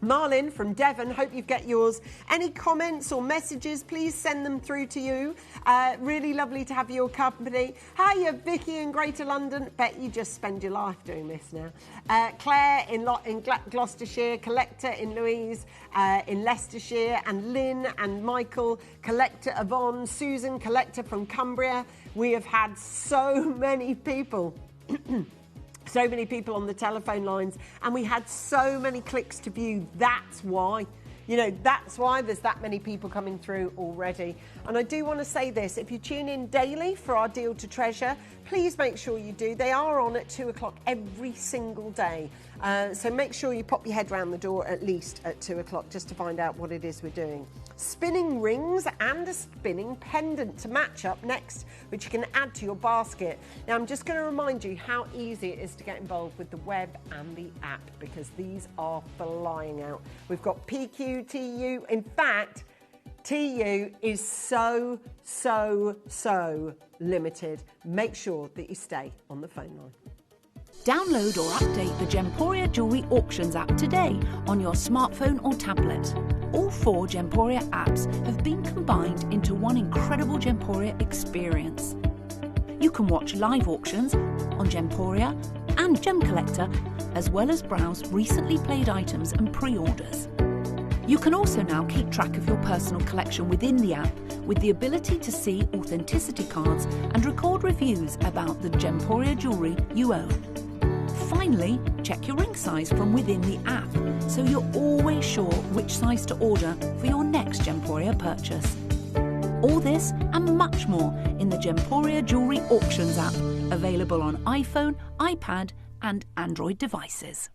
Marlin from Devon, hope you get yours. Any comments or messages, please send them through to you. Really lovely to have your company. Hiya, Vicky in Greater London. Bet you just spend your life doing this now. Claire in Gloucestershire, Collector in Louise, in Leicestershire, and Lynn and Michael, Collector Yvonne, Susan, Collector from Cumbria. We have had so many people so many people on the telephone lines, and we had so many clicks to view. That's why. You know, that's why there's that many people coming through already. And I do want to say this, if you tune in daily for our Deal to Treasure, please make sure you do. They are on at 2 o'clock every single day. So make sure you pop your head round the door at least at 2 o'clock just to find out what it is we're doing. Spinning rings and a spinning pendant to match up next, which you can add to your basket. Now, I'm just going to remind you how easy it is to get involved with the web and the app, because these are flying out. We've got PQ, TU. In fact, TU is so limited. Make sure that you stay on the phone line. Download or update the Gemporia Jewellery Auctions app today on your smartphone or tablet. All 4 Gemporia apps have been combined into one incredible Gemporia experience. You can watch live auctions on Gemporia and Gem Collector, as well as browse recently played items and pre-orders. You can also now keep track of your personal collection within the app with the ability to see authenticity cards and record reviews about the Gemporia jewellery you own. Finally, check your ring size from within the app, so you're always sure which size to order for your next Gemporia purchase. All this and much more in the Gemporia Jewellery Auctions app, available on iPhone, iPad and Android devices.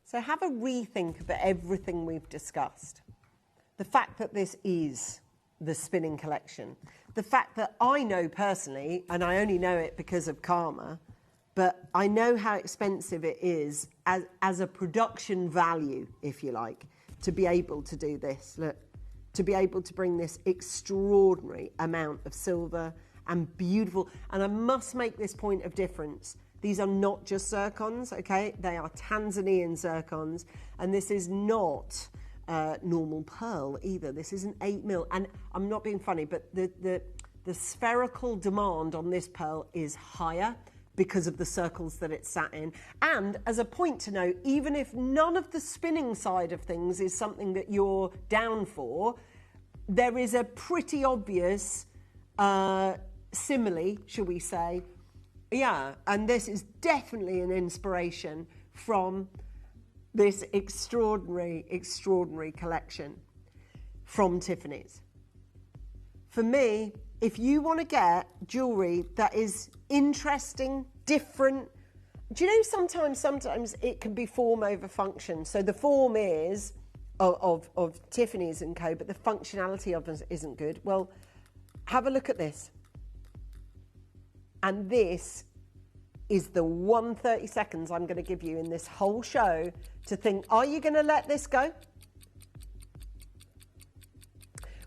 So have a rethink about everything we've discussed. The fact that this is the spinning collection. The fact that I know personally, and I only know it because of Karma, but I know how expensive it is as a production value, if you like, to be able to do this. Look, to be able to bring this extraordinary amount of silver and beautiful, and I must make this point of difference. These are not just zircons, okay? They are Tanzanian zircons, and this is not normal pearl either. This is an 8mm, and I'm not being funny, but the spherical demand on this pearl is higher because of the circles that it's sat in. And as a point to note, even if none of the spinning side of things is something that you're down for, there is a pretty obvious simile, shall we say. Yeah, and this is definitely an inspiration from this extraordinary collection from Tiffany's. For me, if you want to get jewellery that is interesting, different, do you know sometimes it can be form over function. So the form is of Tiffany's and Co, but the functionality of it isn't good. Well, have a look at this. And this is the 1 seconds I'm going to give you in this whole show to think, are you going to let this go?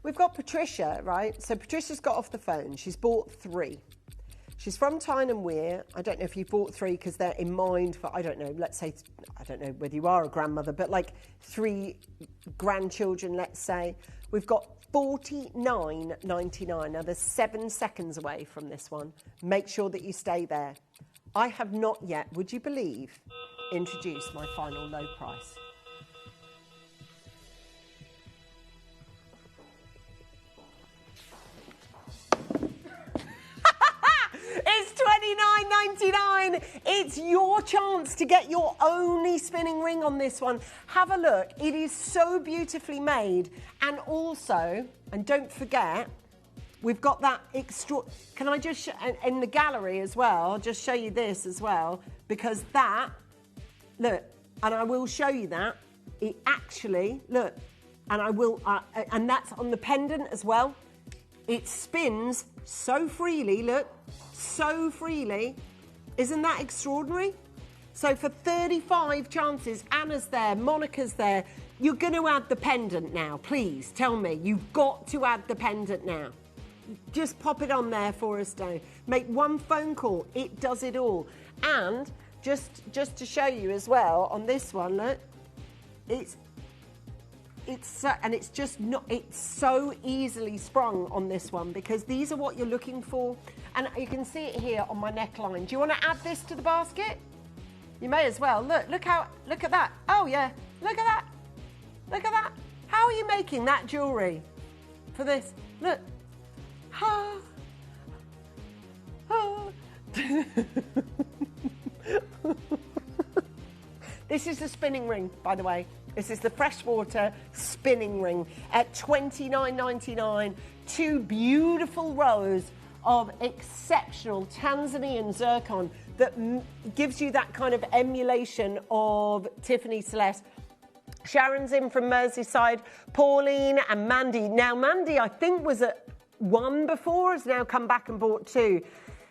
We've got Patricia, right? So Patricia's got off the phone. She's bought 3. She's from Tyne and Wear. I don't know if you bought 3 because they're in mind for, I don't know, let's say, I don't know whether you are a grandmother, but like 3 grandchildren, let's say. We've got $49.99. Now there's 7 seconds away from this one. Make sure that you stay there. I have not yet, would you believe, introduced my final low price. It's $29.99. It's your chance to get your only spinning ring on this one. Have a look. It is so beautifully made. And also, and don't forget, we've got that extra... Can I just... in the gallery as well, I'll just show you this as well, because that... Look, and I will show you that. It actually... Look, and I will... and that's on the pendant as well. It spins so freely, look, so freely. Isn't that extraordinary? So for 35 chances, Anna's there, Monica's there. You're going to add the pendant now, please, tell me. You've got to add the pendant now. Just pop it on there for us now. Make one phone call, it does it all. And just to show you as well, on this one, look, it's just not, it's so easily sprung on this one because these are what you're looking for. And you can see it here on my neckline. Do you want to add this to the basket? You may as well. Look at that. Oh yeah, look at that. Look at that. How are you making that jewellery for this? Look. Ah. Ah. This is the spinning ring, by the way. This is the freshwater spinning ring at $29.99. 2 beautiful rows of exceptional Tanzanian zircon that gives you that kind of emulation of Tiffany Celeste. Sharon's in from Merseyside, Pauline and Mandy. Now, Mandy, I think, was at 1 before, has now come back and bought 2.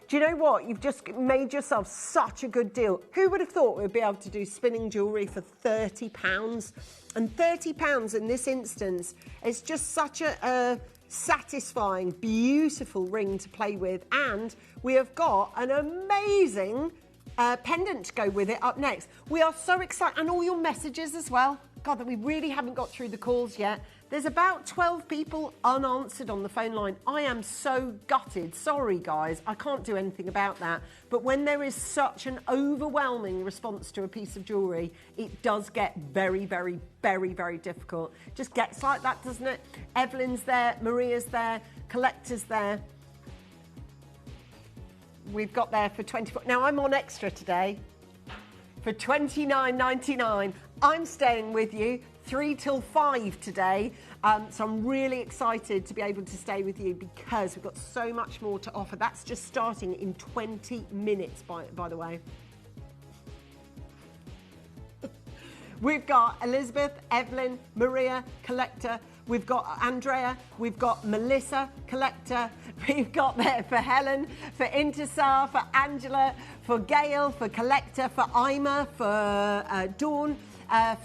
Do you know what? You've just made yourself such a good deal. Who would have thought we'd be able to do spinning jewellery for £30? And £30 in this instance is just such a satisfying, beautiful ring to play with. And we have got an amazing pendant to go with it up next. We are so excited. And all your messages as well. God, that we really haven't got through the calls yet. There's about 12 people unanswered on the phone line. I am so gutted. Sorry, guys. I can't do anything about that. But when there is such an overwhelming response to a piece of jewellery, it does get very, very, very, very difficult. Just gets like that, doesn't it? Evelyn's there, Maria's there, Collector's there. We've got there for 24. Now, I'm on extra today for $29.99. I'm staying with you 3 till 5 today. So I'm really excited to be able to stay with you because we've got so much more to offer. That's just starting in 20 minutes, by the way. We've got Elizabeth, Evelyn, Maria, Collector. We've got Andrea. We've got Melissa, Collector. We've got there for Helen, for Intisar, for Angela, for Gail, for Collector, for Ima, for Dawn,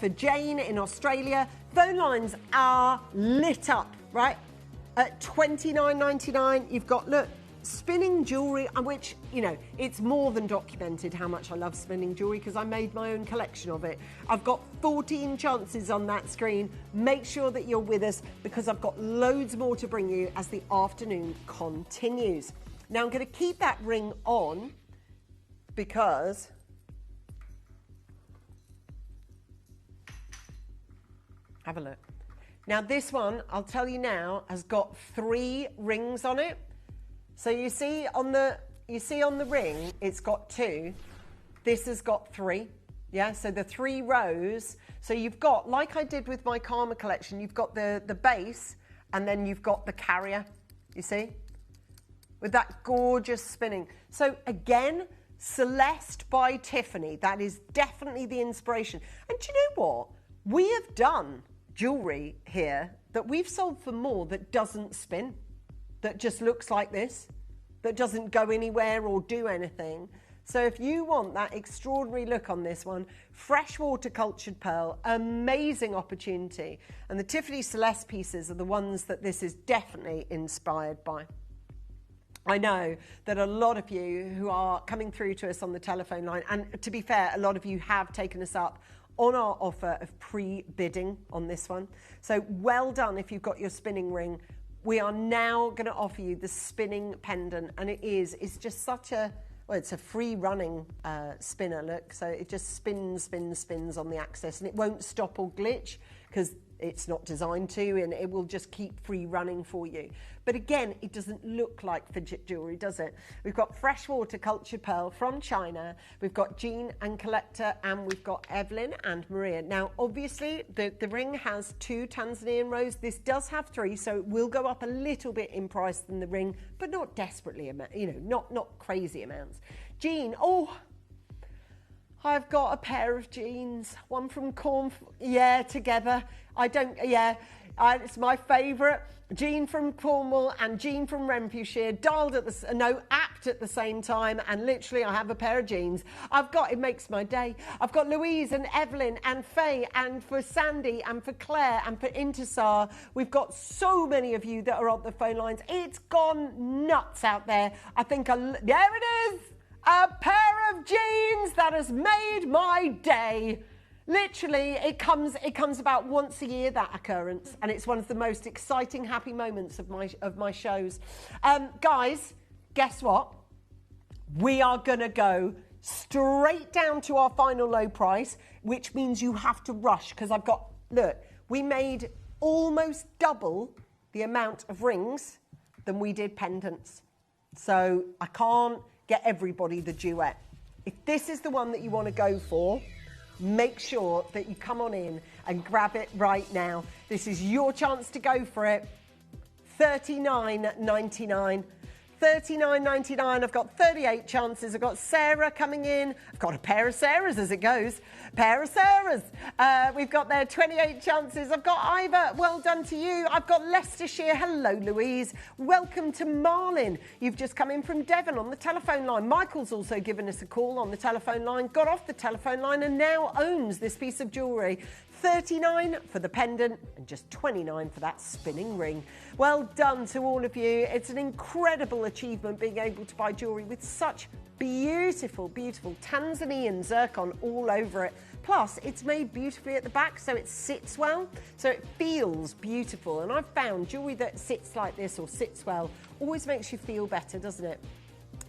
for Jane in Australia. Phone lines are lit up, right? At $29.99, you've got, look, spinning jewellery, which, you know, it's more than documented how much I love spinning jewellery because I made my own collection of it. I've got 14 chances on that screen. Make sure that you're with us because I've got loads more to bring you as the afternoon continues. Now, I'm going to keep that ring on because... Have a look. Now, this one, I'll tell you now, has got 3 rings on it. So you see on the ring, it's got 2. This has got 3. Yeah, so the 3 rows. So you've got, like I did with my Karma collection, you've got the base and then you've got the carrier. You see? With that gorgeous spinning. So again, Celeste by Tiffany. That is definitely the inspiration. And do you know what? We have done jewellery here that we've sold for more that doesn't spin, that just looks like this, that doesn't go anywhere or do anything. So if you want that extraordinary look on this one, freshwater cultured pearl, amazing opportunity. And the Tiffany Celeste pieces are the ones that this is definitely inspired by. I know that a lot of you who are coming through to us on the telephone line, and to be fair, a lot of you have taken us up on our offer of pre-bidding on this one. So well done if you've got your spinning ring. We are now going to offer you the spinning pendant, and it's just such a, well, it's a free running spinner, look. So it just spins on the axis, and it won't stop or glitch because it's not designed to, and it will just keep free running for you. But again, it doesn't look like fidget jewellery, does it? We've got freshwater cultured pearl from China. We've got Jean and Collector, and we've got Evelyn and Maria. Now, obviously, the ring has 2 Tanzanian rose. This does have 3, so it will go up a little bit in price than the ring, but not desperately, not crazy amounts. Jean, I've got a pair of jeans, one from together. It's my favourite. Jean from Cornwall and Jean from Renfrewshire, apt at the same time, and literally I have a pair of jeans. It makes my day. I've got Louise and Evelyn and Faye, and for Sandy and for Claire and for Intisar. We've got so many of you that are on the phone lines. It's gone nuts out there. there it is. A pair of jeans that has made my day. Literally, it comes about once a year, that occurrence, and it's one of the most exciting, happy moments of my shows. Guys, guess what? We are going to go straight down to our final low price, which means you have to rush, because we made almost double the amount of rings than we did pendants. So I can't get everybody the duet. If this is the one that you want to go for, make sure that you come on in and grab it right now. This is your chance to go for it. $39.99. $39.99. I've got 38 chances. I've got Sarah coming in. I've got a pair of Sarahs as it goes. Pair of Sarahs. We've got there 28 chances. I've got Ivor. Well done to you. I've got Leicestershire. Hello, Louise. Welcome to Marlin. You've just come in from Devon on the telephone line. Michael's also given us a call on the telephone line, got off the telephone line and now owns this piece of jewellery. 39 for the pendant and just 29 for that spinning ring. Well done to all of you. It's an incredible achievement being able to buy jewellery with such beautiful, beautiful Tanzanian zircon all over it. Plus, it's made beautifully at the back, so it sits well, so it feels beautiful. And I've found jewellery that sits like this or sits well always makes you feel better, doesn't it?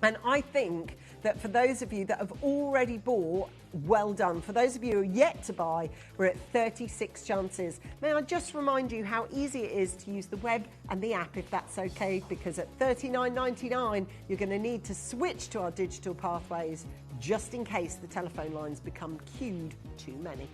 And I think that for those of you that have already bought, well done. For those of you who are yet to buy, we're at 36 chances. May I just remind you how easy it is to use the web and the app, if that's okay, because at $39.99, you're going to need to switch to our digital pathways just in case the telephone lines become queued too many.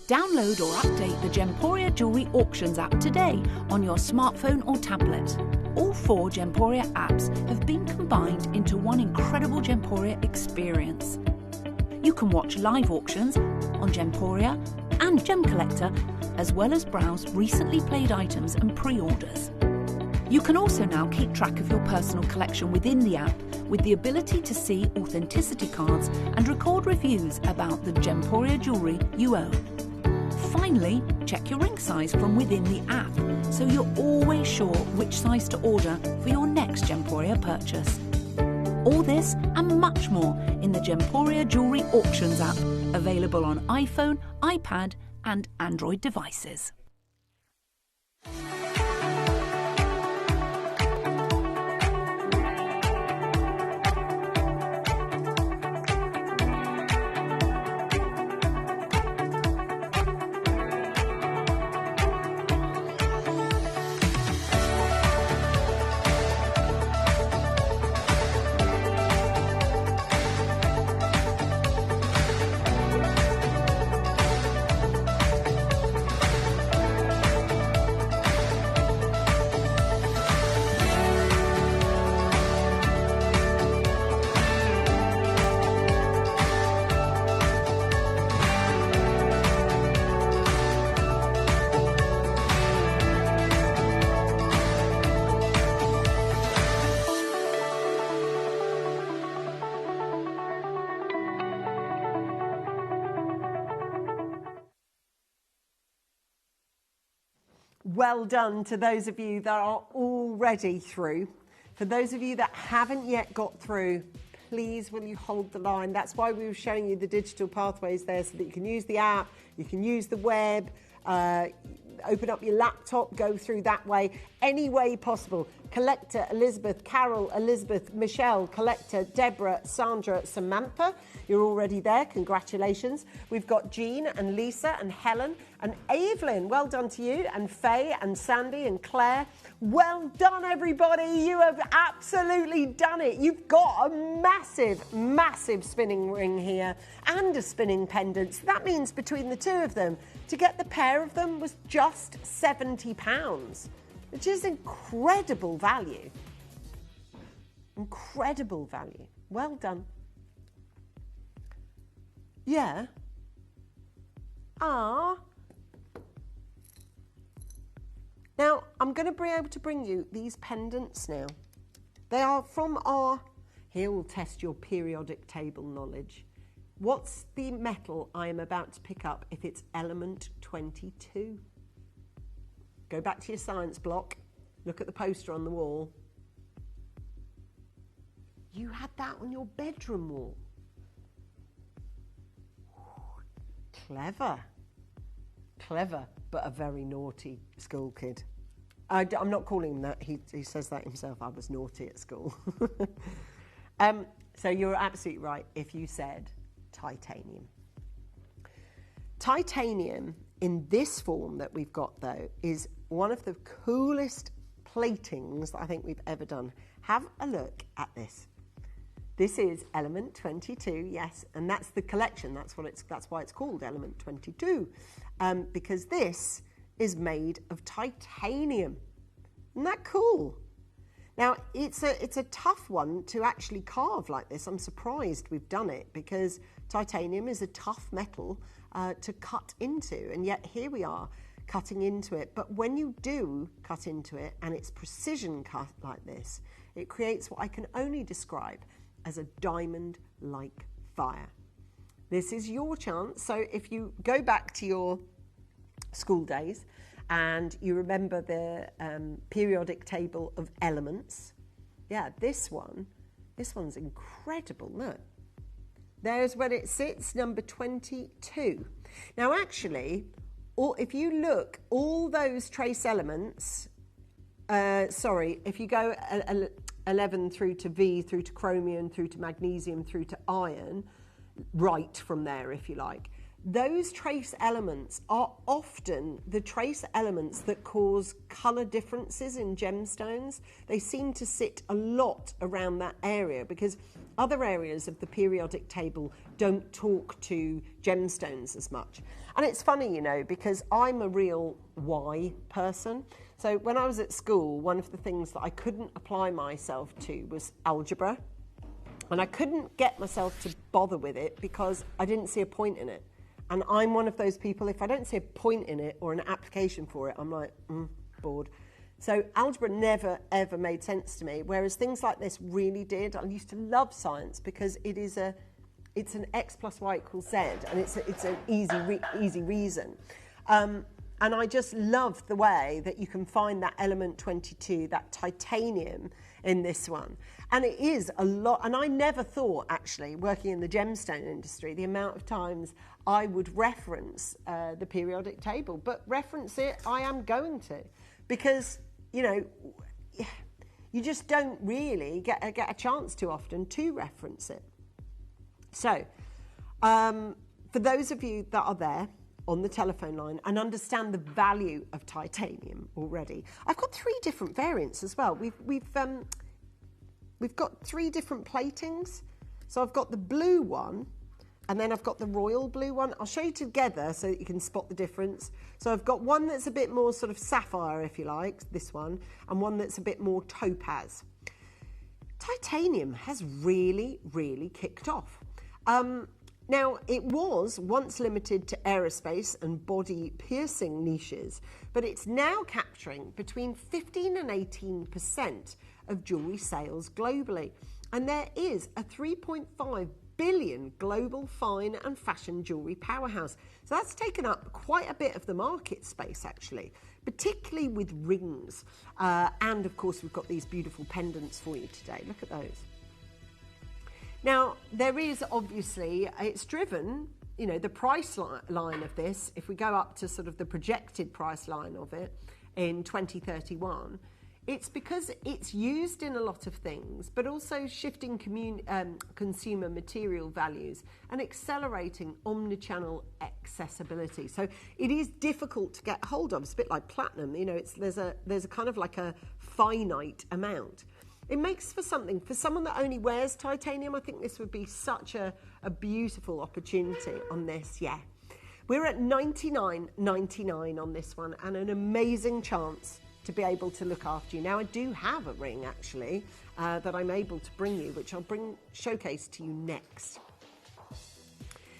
Download or update the Gemporia Jewellery Auctions app today on your smartphone or tablet. All 4 Gemporia apps have been combined into one incredible Gemporia experience. You can watch live auctions on Gemporia and Gem Collector, as well as browse recently played items and pre-orders. You can also now keep track of your personal collection within the app with the ability to see authenticity cards and record reviews about the Gemporia jewellery you own. Finally, check your ring size from within the app, so you're always sure which size to order for your next Gemporia purchase. All this and much more in the Gemporia Jewellery Auctions app, available on iPhone, iPad and Android devices. Well done to those of you that are already through. For those of you that haven't yet got through, please will you hold the line. That's why we were showing you the digital pathways there, so that you can use the app, you can use the web, open up your laptop, go through that way, any way possible. Collector, Elizabeth, Carol, Elizabeth, Michelle, Collector, Deborah, Sandra, Samantha, you're already there, congratulations. We've got Jean and Lisa and Helen and Evelyn, well done to you, and Faye and Sandy and Claire. Well done, everybody, you have absolutely done it. You've got a massive, massive spinning ring here and a spinning pendant. So that means between the two of them, to get the pair of them was just £70, which is incredible value. Incredible value. Well done. Yeah. Ah. Now, I'm going to be able to bring you these pendants now. They are from our... Here we'll test your periodic table knowledge. What's the metal I am about to pick up if it's element 22? Go back to your science block. Look at the poster on the wall. You had that on your bedroom wall. Clever. Clever, but a very naughty school kid. I'm not calling him that. He says that himself. I was naughty at school. So you're absolutely right if you said titanium. Titanium in this form that we've got, though, is one of the coolest platings that I think we've ever done. Have a look at this. This is element 22, yes, and that's the collection. That's why it's called element 22, because this is made of titanium. Isn't that cool? Now, it's a tough one to actually carve like this. I'm surprised we've done it, because titanium is a tough metal to cut into, and yet here we are cutting into it. But when you do cut into it, and it's precision cut like this, it creates what I can only describe as a diamond-like fire. This is your chance. So if you go back to your school days and you remember the periodic table of elements, yeah, this one's incredible. Look, there's where it sits, number 22. Now, actually, if you look, all those trace elements, if you go 11 through to V, through to chromium, through to magnesium, through to iron, right from there, if you like. Those trace elements are often the trace elements that cause colour differences in gemstones. They seem to sit a lot around that area because other areas of the periodic table don't talk to gemstones as much. And it's funny, you know, because I'm a real Y person. So when I was at school, one of the things that I couldn't apply myself to was algebra. And I couldn't get myself to bother with it because I didn't see a point in it. And I'm one of those people, if I don't see a point in it or an application for it, I'm like, bored. So algebra never, ever made sense to me, whereas things like this really did. I used to love science because it's an x plus y equals z, and it's an easy reason. And I just love the way that you can find that element 22, that titanium in this one. And it is a lot, and I never thought, actually, working in the gemstone industry, the amount of times I would reference the periodic table. But reference it, I am going to, because, you know, you just don't really get a chance too often to reference it. So, for those of you that are there on the telephone line and understand the value of titanium already, I've got 3 different variants as well. We've got 3 different platings. So I've got the blue one, and then I've got the royal blue one. I'll show you together so that you can spot the difference. So I've got one that's a bit more sort of sapphire, if you like, this one, and one that's a bit more topaz. Titanium has really, really kicked off. Now, it was once limited to aerospace and body-piercing niches, but it's now capturing between 15 and 18% of jewellery sales globally. And there is a $3.5 billion global fine and fashion jewellery powerhouse. So that's taken up quite a bit of the market space, actually, particularly with rings. And, of course, we've got these beautiful pendants for you today. Look at those. Now, there is obviously, it's driven, you know, the price line of this, if we go up to sort of the projected price line of it in 2031, it's because it's used in a lot of things, but also shifting consumer material values and accelerating omnichannel accessibility. So it is difficult to get hold of. It's a bit like platinum, you know, there's a kind of like a finite amount. It makes for something, for someone that only wears titanium, I think this would be such a beautiful opportunity on this, yeah. We're at $99.99 on this one, and an amazing chance to be able to look after you. Now, I do have a ring, actually, that I'm able to bring you, which I'll showcase to you next.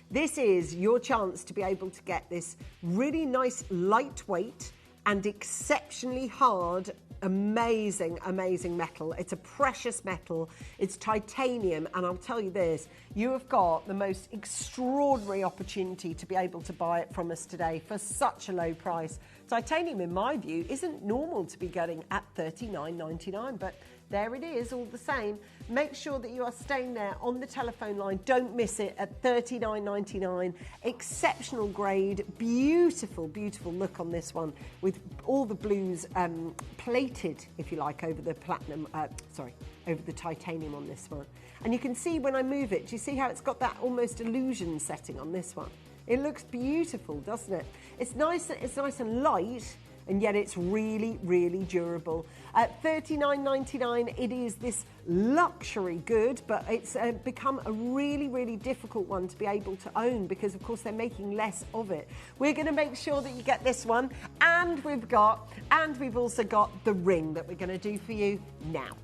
This is your chance to be able to get this really nice, lightweight and exceptionally hard, amazing metal. It's a precious metal. It's titanium, and I'll tell you this, you have got the most extraordinary opportunity to be able to buy it from us today for such a low price. Titanium, in my view, isn't normal to be getting at $39.99, but there it is all the same. Make sure that you are staying there on the telephone line. Don't miss it at $39.99. Exceptional grade, beautiful look on this one with all the blues plated, if you like, over the platinum, over the titanium on this one. And you can see when I move it, do you see how it's got that almost illusion setting on this one? It looks beautiful, doesn't it? It's nice and light, and yet it's really, really durable. At $39.99, it is this luxury good, but it's become a really, really difficult one to be able to own because, of course, they're making less of it. We're going to make sure that you get this one, and we've also got the ring that we're going to do for you now.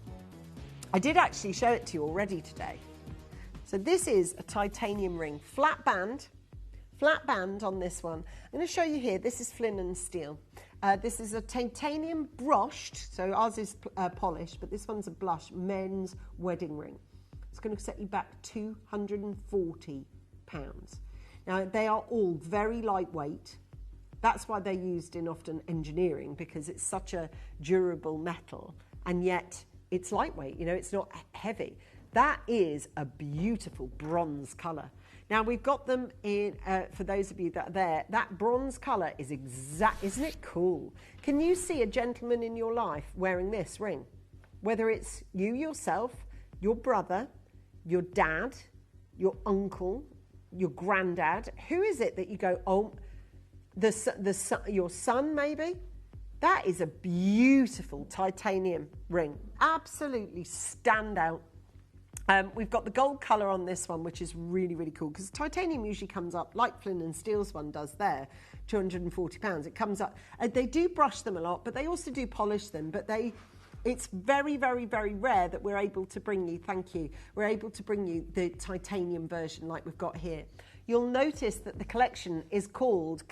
I did actually show it to you already today. So this is a titanium ring, flat band on this one. I'm going to show you here, this is Flynn & Steel. This is a titanium brushed, so ours is polished, but this one's a blush men's wedding ring. It's going to set you back £240. Now, they are all very lightweight. That's why they're used in often engineering, because it's such a durable metal, and yet it's lightweight, you know, it's not heavy. That is a beautiful bronze colour. Now, we've got them in, for those of you that are there, that bronze colour is exact, isn't it cool? Can you see a gentleman in your life wearing this ring? Whether it's you yourself, your brother, your dad, your uncle, your granddad, who is it that you go, oh, your son maybe? That is a beautiful titanium ring. Absolutely stand out. We've got the gold colour on this one, which is really, really cool, because titanium usually comes up, like Flynn & Steel's one does there, £240. It comes up, they do brush them a lot, but they also do polish them, but it's very, very, very rare that we're able to bring you, thank you, we're able to bring you the titanium version like we've got here. You'll notice that the collection is called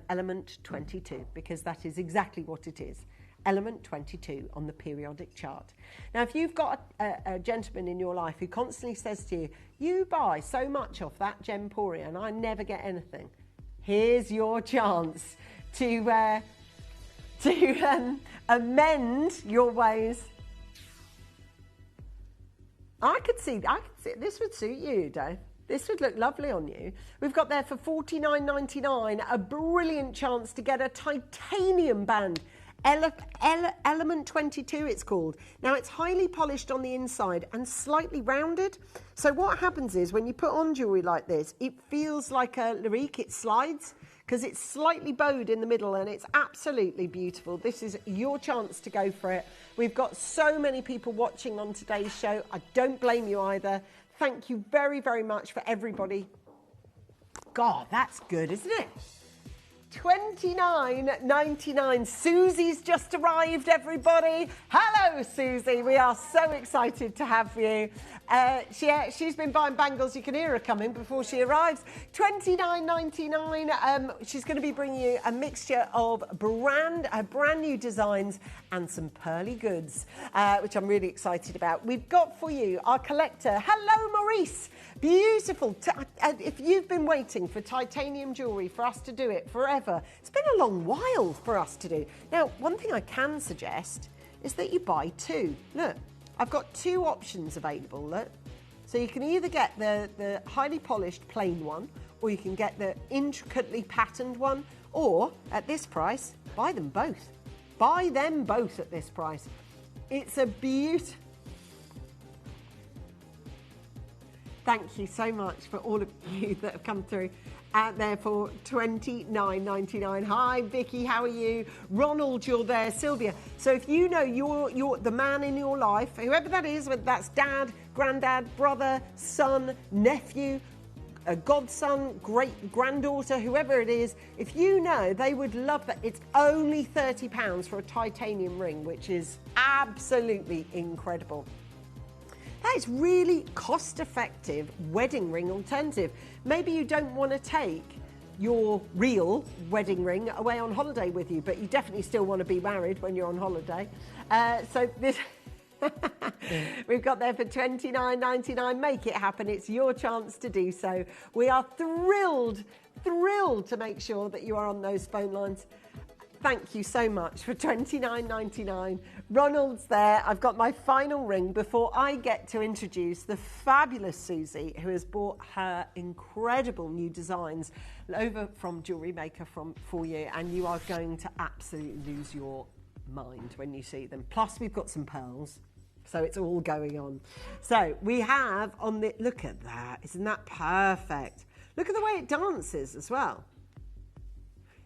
Element 22, because that is exactly what it is. Element 22 on the periodic chart. Now, if you've got a gentleman in your life who constantly says to you, you buy so much off that Gemporia and I never get anything, here's your chance to amend your ways. I could see this would suit you, Dave. This would look lovely on you. We've got there for $49.99 a brilliant chance to get a titanium band. Element 22 it's called. Now, it's highly polished on the inside and slightly rounded. So what happens is when you put on jewellery like this, it feels like a larique, it slides, because it's slightly bowed in the middle, and it's absolutely beautiful. This is your chance to go for it. We've got so many people watching on today's show. I don't blame you either. Thank you very, very much for everybody. God, that's good, isn't it? $29.99. Susie's just arrived, everybody. Hello, Susie. We are so excited to have you. She's been buying bangles. You can hear her coming before she arrives. $29.99. She's going to be bringing you a mixture of brand new designs and some pearly goods, which I'm really excited about. We've got for you our collector. Hello, Maurice. Beautiful. If you've been waiting for titanium jewellery for us to do it forever, it's been a long while for us to do. Now, one thing I can suggest is that you buy two. Look, I've got two options available, look. So you can either get the highly polished plain one, or you can get the intricately patterned one, or at this price, buy them both. Buy them both at this price. It's a beauty. Thank you so much for all of you that have come through out there for $29.99. Hi, Vicky, how are you? Ronald, you're there. Sylvia. So if you know you're the man in your life, whoever that is, whether that's dad, granddad, brother, son, nephew, a godson, great-granddaughter, whoever it is, if you know they would love that, it's only £30 for a titanium ring, which is absolutely incredible. That is really cost-effective wedding ring alternative. Maybe you don't want to take your real wedding ring away on holiday with you, but you definitely still want to be married when you're on holiday. So this... We've got there for $29.99. Make it happen. It's your chance to do so. We are thrilled to make sure that you are on those phone lines. Thank you so much for $29.99. Ronald's there. I've got my final ring before I get to introduce the fabulous Susie, who has bought her incredible new designs over from Jewellery Maker for you, and you are going to absolutely lose your mind when you see them. Plus, we've got some pearls, so it's all going on. So we have on the, look at that. Isn't that perfect? Look at the way it dances as well.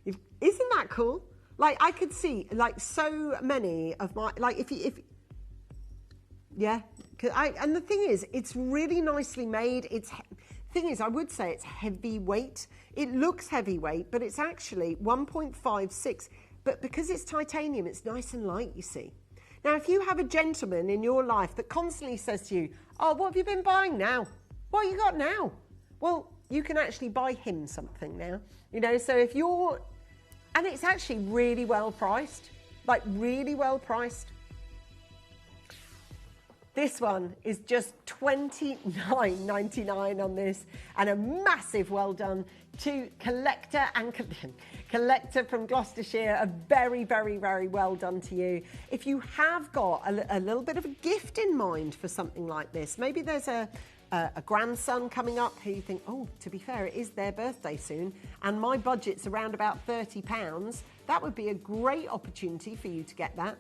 Isn't that cool? Like, I could see, like, so many of my, like, yeah. And the thing is, it's really nicely made. Thing is, I would say it's heavyweight. It looks heavyweight, but it's actually 1.56. But because it's titanium, it's nice and light, you see. Now, if you have a gentleman in your life that constantly says to you, oh, what have you been buying now? What have you got now? Well, you can actually buy him something now. You know, so if you're... And it's actually really well priced, like really well priced. This one is just $29.99 on this, and a massive well done to Collector and Collector from Gloucestershire. A very, very, very well done to you. If you have got a little bit of a gift in mind for something like this, maybe there's a grandson coming up who you think, oh, to be fair, it is their birthday soon, and my budget's around about £30, that would be a great opportunity for you to get that.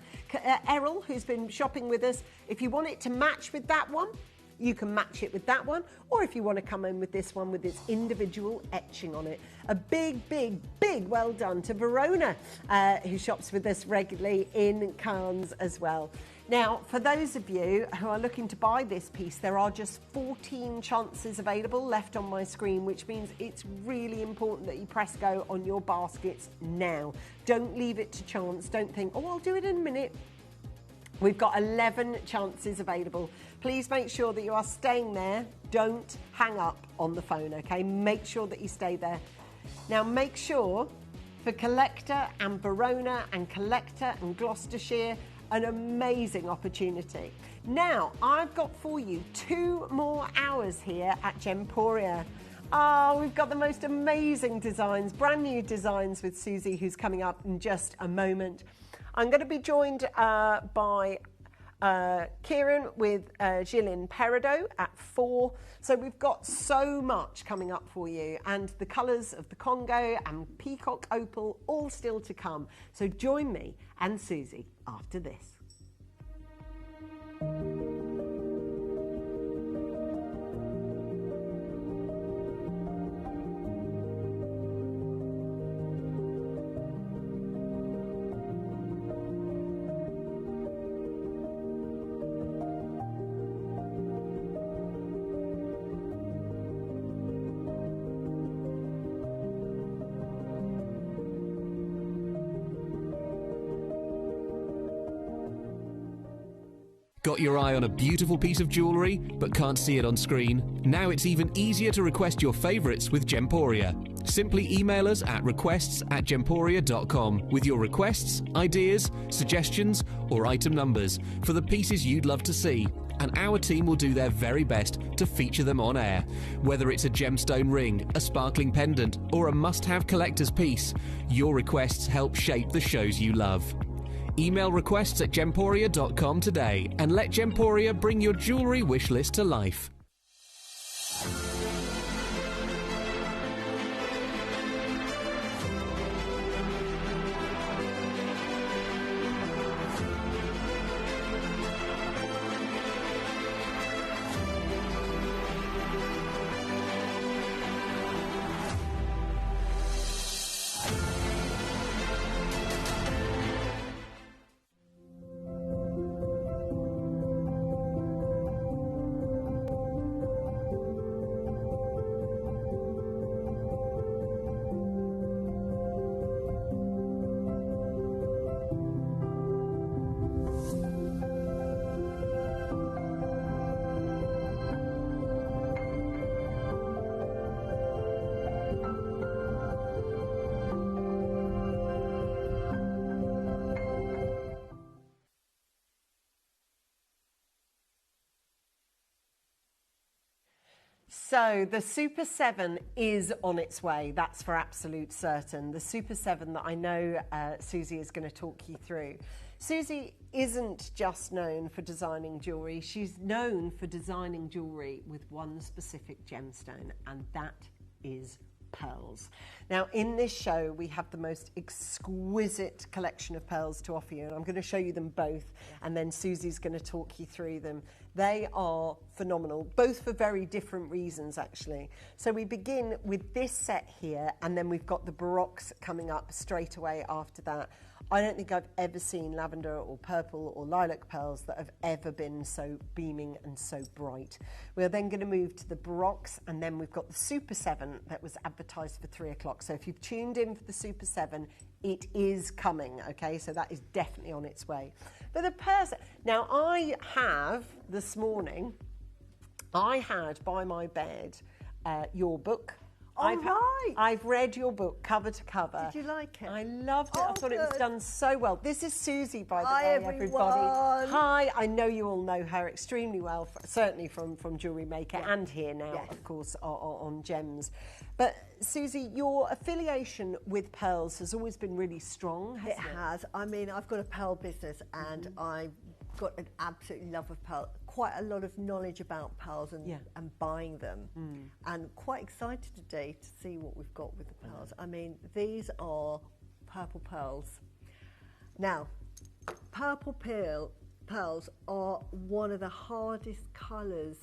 Errol, who's been shopping with us, if you want it to match with that one, you can match it with that one, or if you want to come in with this one with its individual etching on it. A big, big, big well done to Verona, who shops with us regularly in Cannes as well. Now, for those of you who are looking to buy this piece, there are just 14 chances available left on my screen, which means it's really important that you press go on your baskets now. Don't leave it to chance. Don't think, oh, I'll do it in a minute. We've got 11 chances available. Please make sure that you are staying there. Don't hang up on the phone, okay? Make sure that you stay there. Now, make sure for Collector and Verona and Collector and Gloucestershire, an amazing opportunity. Now, I've got for you 2 more hours here at Gemporia. Oh, we've got the most amazing designs, brand new designs with Susie, who's coming up in just a moment. I'm going to be joined by Kieran with Gillian Peridot at 4. So we've got so much coming up for you, and the colours of the Congo and Peacock Opal all still to come. So join me and Susie after this. Got your eye on a beautiful piece of jewellery but can't see it on screen? Now it's even easier to request your favourites with Gemporia. Simply email us at requests@gemporia.com with your requests, ideas, suggestions or item numbers for the pieces you'd love to see, and our team will do their very best to feature them on air. Whether it's a gemstone ring, a sparkling pendant or a must-have collector's piece, your requests help shape the shows you love. Email requests at gemporia.com today and let Gemporia bring your jewellery wish list to life. So the Super 7 is on its way, that's for absolute certain. The Super 7 that I know Susie is going to talk you through. Susie isn't just known for designing jewellery, she's known for designing jewellery with one specific gemstone, and that is pearls. Now in this show we have the most exquisite collection of pearls to offer you, and I'm going to show you them both, and then Susie's going to talk you through them. They are phenomenal, both for very different reasons actually. So we begin with this set here, and then we've got the Baroques coming up straight away after that. I don't think I've ever seen lavender or purple or lilac pearls that have ever been so beaming and so bright. We're then going to move to the Baroques, and then we've got the Super 7 that was advertised for 3 o'clock. So if you've tuned in for the Super 7, it is coming, okay? So that is definitely on its way. But the pearls, now I have, this morning, I had by my bed your book. I've read your book cover to cover. Did you like it? I loved it. Oh, I thought it was done so well. This is Susie, by the Hi, way, everyone. everybody. Hi, I know you all know her extremely well, certainly from Jewellery Maker and here now, of course, on Gems. But Susie, your affiliation with pearls has always been really strong, hasn't it? It has. I mean, I've got a pearl business, and I've got an absolute love of pearl. Quite a lot of knowledge about pearls and buying them, and quite excited today to see what we've got with the pearls. I mean, these are purple pearls. Now, purple pearls are one of the hardest colours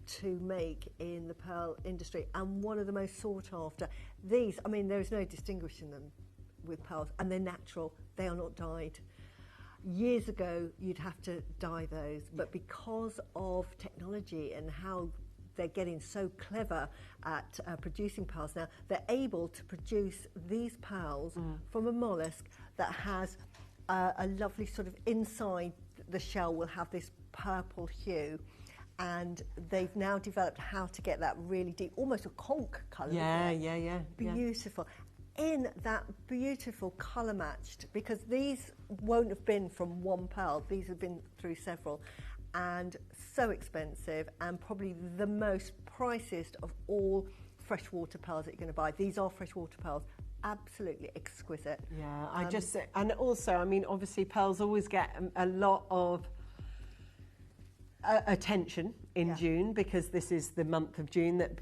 to make in the pearl industry, and one of the most sought after. These, I mean, there is no distinguishing them with pearls, and they're natural. They are not dyed. Years ago, you'd have to dye those, but because of technology and how they're getting so clever at producing pearls now, they're able to produce these pearls from a mollusk that has a lovely sort of inside the shell will have this purple hue, and they've now developed how to get that really deep, almost a conch colour. Yeah. Beautiful. In that beautiful colour matched, because these won't have been from one pearl, these have been through several, and so expensive, and probably the most priciest of all freshwater pearls that you're going to buy. These are freshwater pearls, absolutely exquisite. Yeah, and also, I mean, obviously pearls always get a lot of attention in June, because this is the month of June that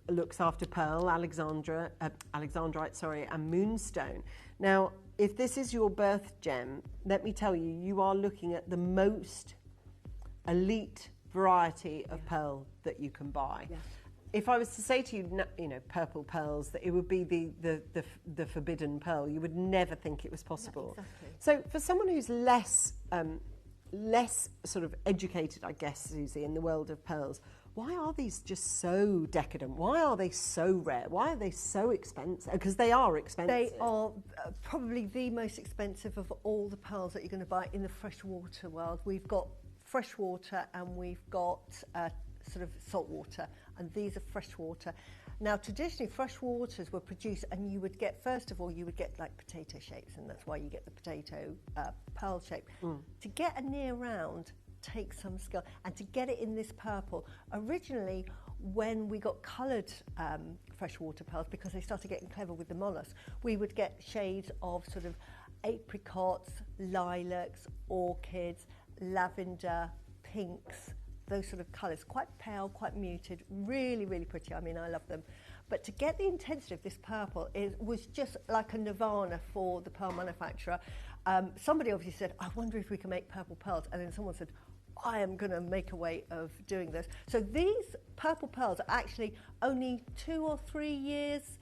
looks after pearl, alexandrite, and moonstone. Now, if this is your birth gem, let me tell you, you are looking at the most elite variety of pearl that you can buy. If I was to say to you, you know, purple pearls, that it would be the forbidden pearl, you would never think it was possible. Exactly. So for someone who's less sort of educated, I guess, Susie, in the world of pearls, why are these just so decadent? Why are they so rare? Why are they so expensive? Because they are expensive. They are probably the most expensive of all the pearls that you're going to buy in the freshwater world. We've got freshwater and we've got sort of saltwater, and these are freshwater. Now, traditionally, fresh waters were produced, and you would get, first of all, you would get like potato shapes, and that's why you get the potato pearl shape. To get a near round takes some skill, and to get it in this purple, originally, when we got coloured freshwater pearls, because they started getting clever with the mollusk, we would get shades of sort of apricots, lilacs, orchids, lavender, pinks, those sort of colours, quite pale, quite muted, really, really pretty. I mean, I love them. But to get the intensity of this purple was just like a nirvana for the pearl manufacturer. Somebody obviously said, I wonder if we can make purple pearls. And then someone said, I am going to make a way of doing this. So these purple pearls are actually only 2 or 3 years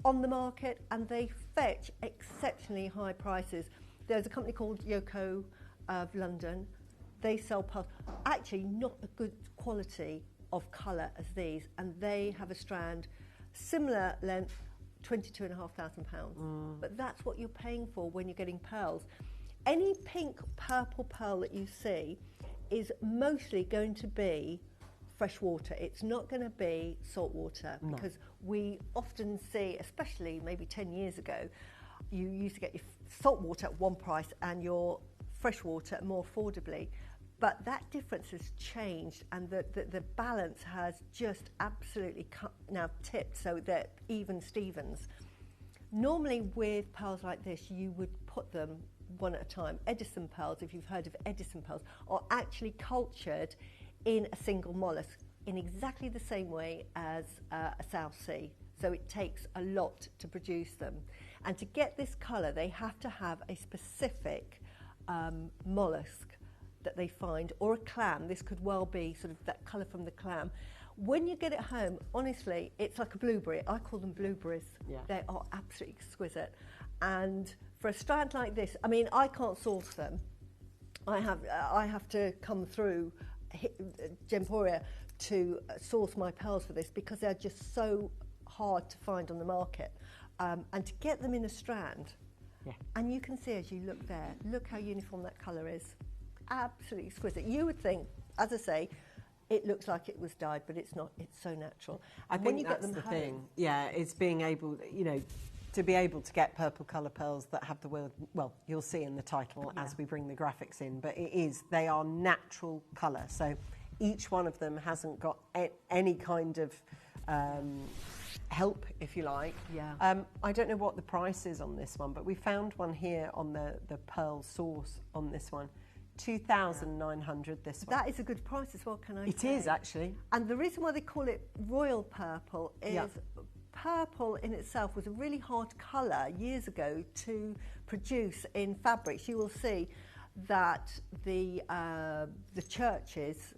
on the market, and they fetch exceptionally high prices. There's a company called Yoko of London. They sell pearls, actually not a good quality of colour as these, and they have a strand similar length, £22,500. But that's what you're paying for when you're getting pearls. Any pink purple pearl that you see is mostly going to be fresh water. It's not going to be salt water, because we often see, especially maybe 10 years ago, you used to get your salt water at one price and your fresh water more affordably. But that difference has changed, and the balance has just absolutely now tipped, so they're even Stevens. Normally with pearls like this, you would put them one at a time. Edison pearls, if you've heard of Edison pearls, are actually cultured in a single mollusk in exactly the same way as a South Sea. So it takes a lot to produce them. And to get this colour, they have to have a specific mollusk that they find, or a clam. This could well be sort of that colour from the clam. When you get it home, honestly, it's like a blueberry. I call them blueberries. Yeah. They are absolutely exquisite. And for a strand like this, I mean, I can't source them. I have to come through Gemporia to source my pearls for this, because they're just so hard to find on the market. And to get them in a strand, and you can see as you look there, look how uniform that colour is. Absolutely exquisite. You would think, as I say, it looks like it was dyed, but it's not. It's so natural. I think that's the thing. Yeah, it's being able, to be able to get purple colour pearls that have the word, well, you'll see in the title as we bring the graphics in, but they are natural colour. So each one of them hasn't got any kind of help, if you like. Yeah. I don't know what the price is on this one, but we found one here on the pearl source on this one. 2,900 this one. That is a good price as well, can I say? It is, actually. And the reason why they call it royal purple is purple in itself was a really hard colour years ago to produce in fabrics. You will see that the churches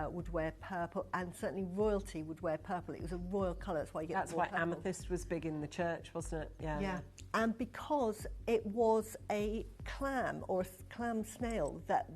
would wear purple, and certainly royalty would wear purple. It was a royal colour. That's why you get. That's why purple. Amethyst was big in the church, wasn't it? Yeah. Yeah. And because it was a clam or a clam snail that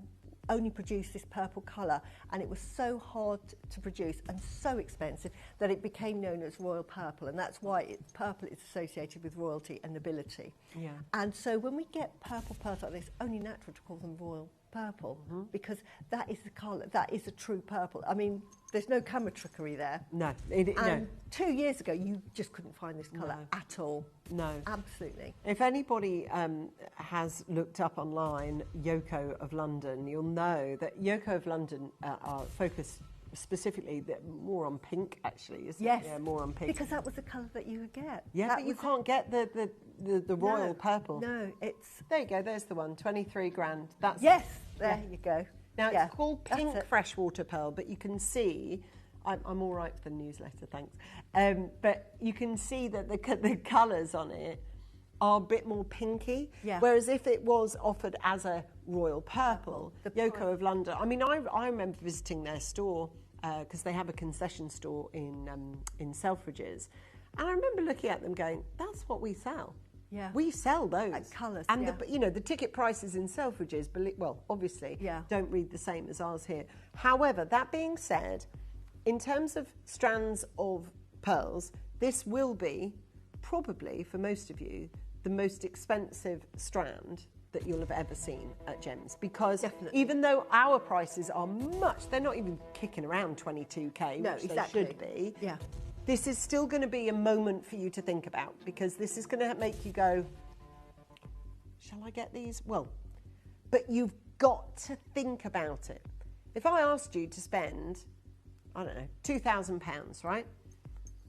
only produced this purple colour, and it was so hard to produce and so expensive that it became known as royal purple, and that's why purple is associated with royalty and nobility. Yeah. And so when we get purple pearls like this, only natural to call them royal purple, because that is the colour, that is a true purple. I mean, there's no camera trickery there. No. And 2 years ago, you just couldn't find this colour at all. No. Absolutely. If anybody has looked up online Yoko of London, you'll know that Yoko of London are focused specifically more on pink, actually, isn't it? Yeah, more on pink. Because that was the colour that you would get. Yeah, but you can't get the royal purple. No, it's... There you go, there's the one, 23 grand. That's Yes, there you go. Now, it's called pink freshwater pearl, but you can see... I'm all right for the newsletter, thanks. But you can see that the colours on it are a bit more pinky. Yeah. Whereas if it was offered as a royal purple, Yoko of London... I mean, I remember visiting their store, because they have a concession store in Selfridges. And I remember looking at them going, that's what we sell. Yeah. We sell those. Colours, and the ticket prices in Selfridges, well, obviously, don't read the same as ours here. However, that being said, in terms of strands of pearls, this will be, probably for most of you, the most expensive strand that you'll have ever seen at Gems, because even though our prices are they're not even kicking around 22k, No, which exactly. they should be. Yeah. This is still going to be a moment for you to think about, because this is going to make you go, shall I get these? Well, but you've got to think about it. If I asked you to spend, I don't know, £2,000, right?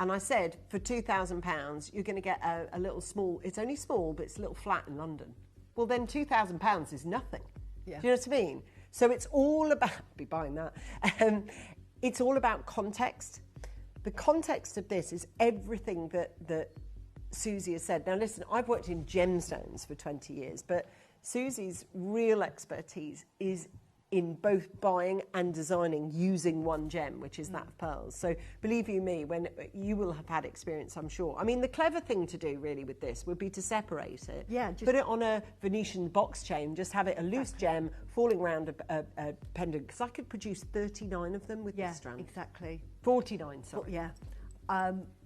And I said, for £2,000, you're going to get a little small, it's only small, but it's a little flat in London. Well, then £2,000 is nothing. Yeah. Do you know what I mean? So it's all about, be buying that. It's all about context. The context of this is everything that Susie has said. Now, listen, I've worked in gemstones for 20 years, but Susie's real expertise is in both buying and designing using one gem, which is that of pearls. So believe you me, when you will have had experience, I'm sure. I mean, the clever thing to do really with this would be to separate it. Yeah, just put it on a Venetian box chain, just have it a loose gem falling around a pendant, because I could produce 39 of them with this strand. Exactly. 49, sorry. Yeah.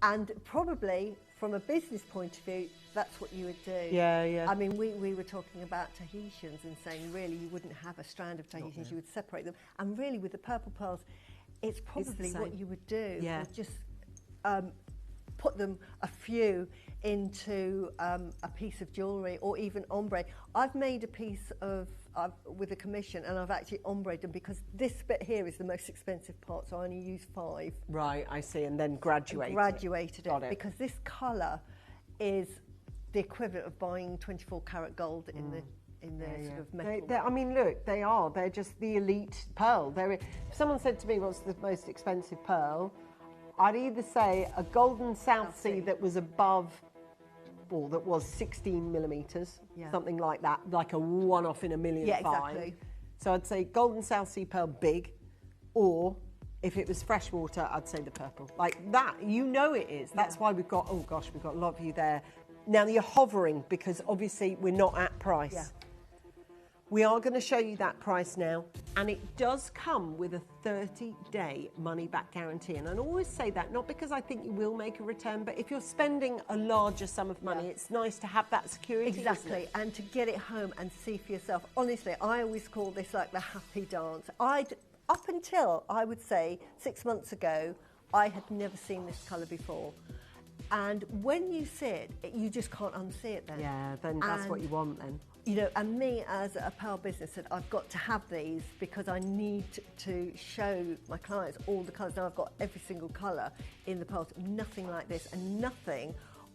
And probably from a business point of view, that's what you would do. Yeah, yeah. I mean, we were talking about Tahitians and saying really you wouldn't have a strand of Tahitians, you would separate them. And really with the purple pearls, it's probably what you would do. Yeah. Would just put them a few into a piece of jewellery or even ombre. I've made a piece of with a commission, and I've actually ombreed them, because this bit here is the most expensive part, so I only use 5. Right, I see, and then graduated it. Because this colour is the equivalent of buying 24 karat gold in the sort of metal. I mean, look, they're just the elite pearl. If someone said to me, what's the most expensive pearl, I'd either say a golden South Sea that was above, or that was 16 millimetres, something like that, like a one-off in a million. Yeah, exactly. So I'd say golden South Sea pearl big, or if it was freshwater, I'd say the purple. Like that, you know it is. That's why we've got, oh gosh, we've got a lot of you there. Now you're hovering, because obviously we're not at price. Yeah. We are going to show you that price now, and it does come with a 30-day money-back guarantee. And I always say that, not because I think you will make a return, but if you're spending a larger sum of money, it's nice to have that security. Exactly, and to get it home and see for yourself. Honestly, I always call this like the happy dance. Up until, I would say, 6 months ago, I had never seen this colour before. And when you see it, you just can't unsee it then. Yeah, then that's what you want then. You know, and me as a pearl business, I've got to have these because I need to show my clients all the colours. Now I've got every single colour in the pearls, nothing like this and nothing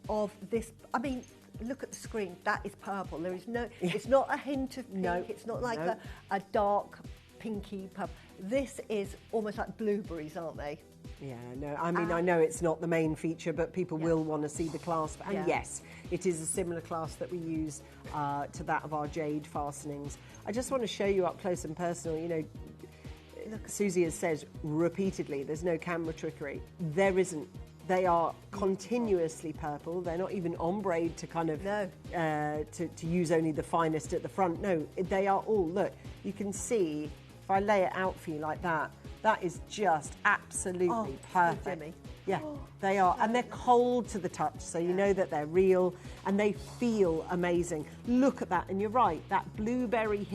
of this. I mean, look at the screen, that is purple. There is no, it's not a hint of pink, it's not like a dark pinky purple. This is almost like blueberries, aren't they? Yeah, no, I mean, I know it's not the main feature, but people will want to see the clasp. And yes, it is a similar clasp that we use to that of our jade fastenings. I just want to show you up close and personal. You know, Susie has said repeatedly, there's no camera trickery. There isn't. They are continuously purple. They're not even ombreed to kind of to use only the finest at the front. No, they are all, look, you can see, if I lay it out for you like that, that is just absolutely perfect. Jimmy. Yeah, they are. And they're cold to the touch, so you know that they're real and they feel amazing. Look at that, and you're right, that blueberry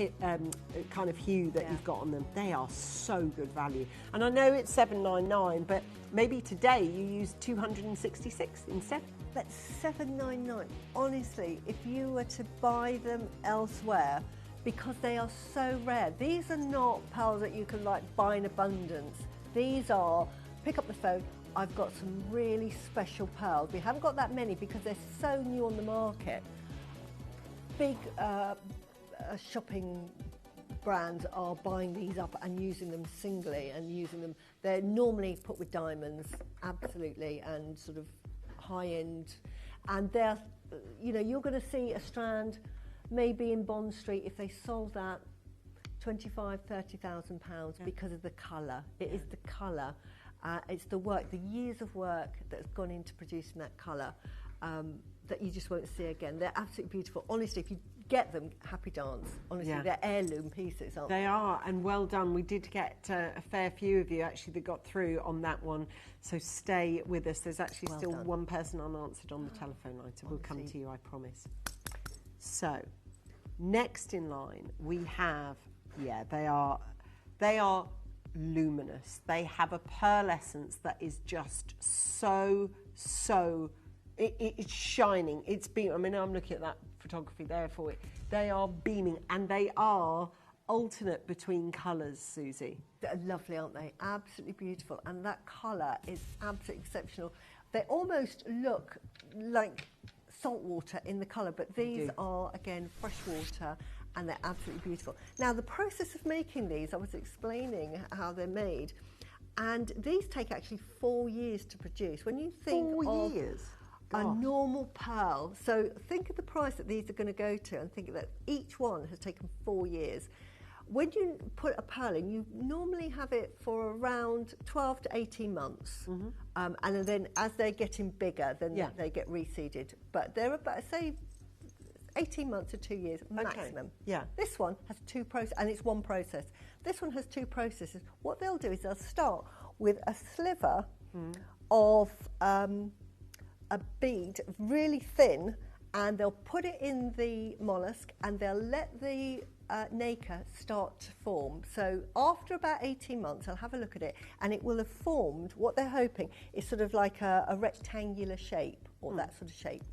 kind of hue that you've got on them, they are so good value. And I know it's $7.99, but maybe today you use 266 instead. But $7.99, honestly, if you were to buy them elsewhere, because they are so rare. These are not pearls that you can like buy in abundance. These are, pick up the phone, I've got some really special pearls. We haven't got that many because they're so new on the market. Big shopping brands are buying these up and using them singly and using them. They're normally put with diamonds, absolutely, and sort of high-end. And they're, you know, you're going to see a strand maybe in Bond Street, if they sold that, £25,000–30,000 because of the colour. It is the colour. It's the work, the years of work that's gone into producing that colour that you just won't see again. They're absolutely beautiful. Honestly, if you get them, happy dance. Honestly, they're heirloom pieces, aren't they? They are, and well done. We did get a fair few of you actually that got through on that one, so stay with us. There's actually still one person unanswered on the telephone line, so we'll come to you, I promise. So, Next in line, we have, yeah, they are luminous. They have a pearlescence that is just so, it's shining. It's beaming. I mean, I'm looking at that photography there for it. They are beaming, and they are alternate between colours, Susie. They're lovely, aren't they? Absolutely beautiful. And that colour is absolutely exceptional. They almost look like salt water in the colour, but these are, again, fresh water, and they're absolutely beautiful. Now, the process of making these, I was explaining how they're made, and these take actually 4 years to produce. When you think of a normal pearl, so think of the price that these are going to go to, and think that each one has taken 4 years. When you put a pearl in, you normally have it for around 12 to 18 months. And then as they're getting bigger, then they get reseeded. But they're about, say, 18 months to 2 years maximum. Yeah. This one has two processes, and it's one process. This one has two processes. What they'll do is they'll start with a sliver of a bead, really thin, and they'll put it in the mollusk, and they'll let the nacre start to form. So after about 18 months, I'll have a look at it, and it will have formed, what they're hoping is sort of like a rectangular shape, or that sort of shape.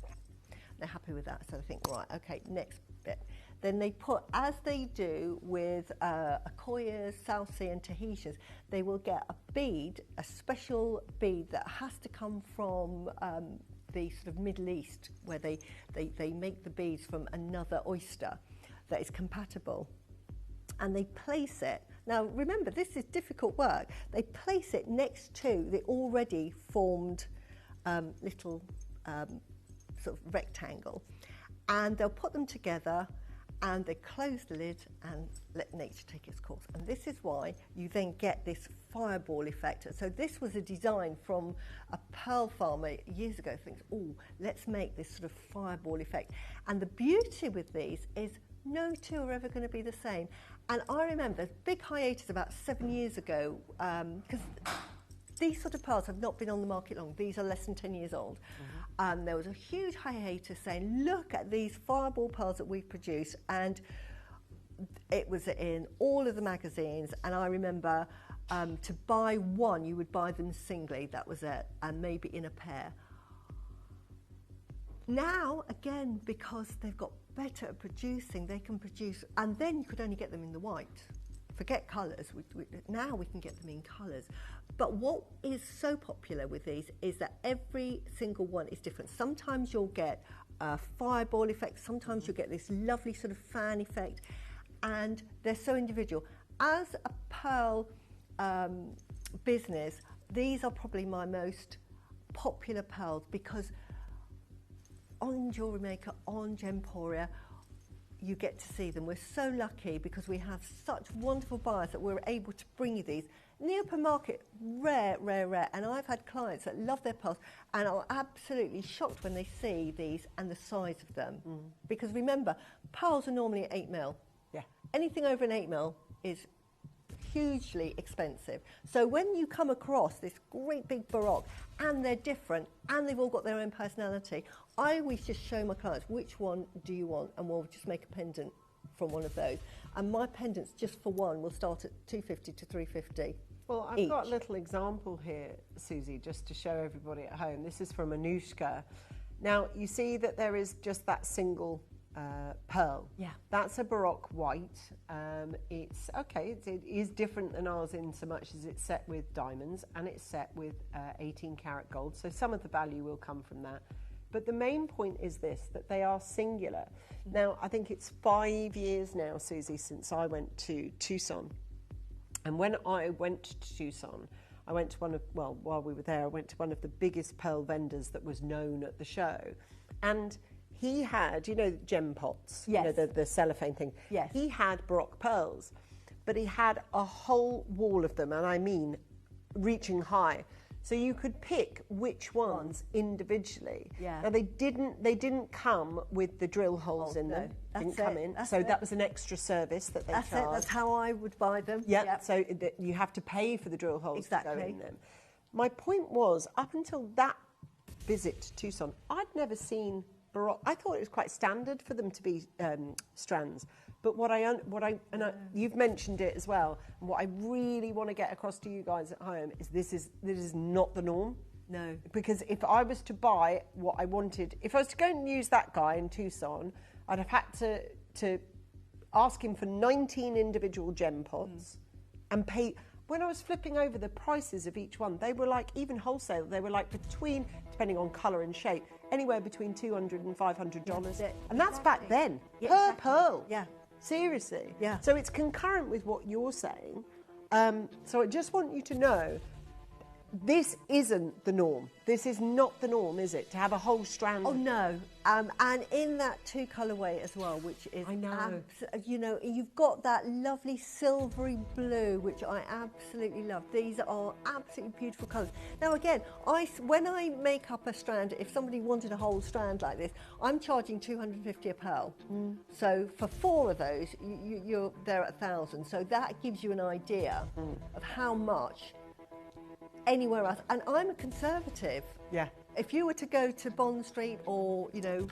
They're happy with that, so they think, right, okay, next bit. Then they put, as they do with Akoyas, South Sea and Tahitians, they will get a bead, a special bead that has to come from the sort of Middle East, where they make the beads from another oyster that is compatible, and they place it. Now remember, this is difficult work. They place it next to the already formed little sort of rectangle, and they'll put them together, and they close the lid and let nature take its course. And this is why you then get this fireball effect. So this was a design from a pearl farmer years ago, thinks, oh, let's make this sort of fireball effect. And the beauty with these is no two are ever going to be the same. And I remember there's big hiatus about 7 years ago, because these sort of pearls have not been on the market long. These are less than 10 years old. There was a huge hiatus saying, look at these fireball pearls that we've produced. And it was in all of the magazines. And I remember to buy one, you would buy them singly, that was it, and maybe in a pair. Now, again, because they've got better at producing, they can produce, and then you could only get them in the white. Forget colours, now we can get them in colours. But what is so popular with these is that every single one is different. Sometimes you'll get a fireball effect, sometimes you'll get this lovely sort of fan effect, and they're so individual. As a pearl business, these are probably my most popular pearls, because on Jewellery Maker, on Gemporia, you get to see them. We're so lucky because we have such wonderful buyers that we're able to bring you these. In the open market, rare. And I've had clients that love their pearls and are absolutely shocked when they see these and the size of them. Because remember, pearls are normally 8 mil. Yeah. Anything over an 8 mil is hugely expensive. So when you come across this great big baroque, and they're different, and they've all got their own personality, I always just show my clients, which one do you want, and we'll just make a pendant from one of those. And my pendants, just for one, will start at $250 to $350. Well, I've got a little example here, Susie, just to show everybody at home. This is from Anushka. Now, you see that there is just that single pearl. Yeah. That's a Baroque white. It's okay, it is different than ours in so much as it's set with diamonds and it's set with 18 karat gold. So some of the value will come from that. But the main point is this, that they are singular. Now, I think it's 5 years now, Susie, since I went to Tucson. And when I went to Tucson, I went to one of, well, while we were there, I went to one of the biggest pearl vendors that was known at the show. And he had, you know, gem pots, yes, you know, the cellophane thing. Yes. He had Baroque pearls, but he had a whole wall of them, and I mean reaching high. So you could pick which ones individually. Yeah. Now they didn't come with the drill holes in them. Didn't come in. So that was an extra service that they charged. That's how I would buy them. Yeah. Yep. So you have to pay for the drill holes to go in them. My point was, up until that visit to Tucson, I'd never seen baroque. I thought it was quite standard for them to be strands. But you've mentioned it as well. And what I really want to get across to you guys at home is this is not the norm. No. Because if I was to buy what I wanted, if I was to go and use that guy in Tucson, I'd have had to ask him for 19 individual gem pots and pay. When I was flipping over the prices of each one, they were like, even wholesale, they were like between, depending on colour and shape, anywhere between $200 and $500. And that's back then, per pearl. Yeah. Seriously. Yeah. So it's concurrent with what you're saying. So I just want you to know, this isn't the norm. This is not the norm, is it? To have a whole strand. Oh no, and in that 2 colourway as well, which is, I know. You know, you've got that lovely silvery blue, which I absolutely love. These are absolutely beautiful colours. Now again, when I make up a strand, if somebody wanted a whole strand like this, I'm charging $250 a pearl. So for 4 of those, you're there at 1,000. So that gives you an idea of how much anywhere else. And I'm a conservative. Yeah. If you were to go to Bond Street or, you know,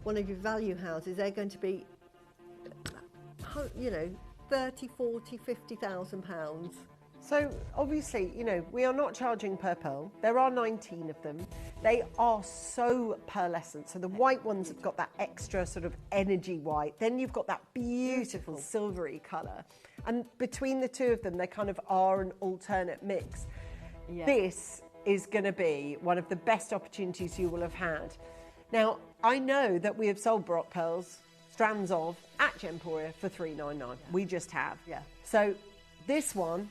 one of your value houses, they're going to be, you know, 30, 40, 50,000 pounds. So obviously, you know, we are not charging per pearl. There are 19 of them. They are so pearlescent. So the white ones have got that extra sort of energy white. Then you've got that beautiful silvery colour. And between the two of them, they kind of are an alternate mix. Yeah. This is going to be one of the best opportunities you will have had. Now, I know that we have sold baroque pearls, strands of, at Gemporia for $3.99. Yeah. We just have. Yeah. So this one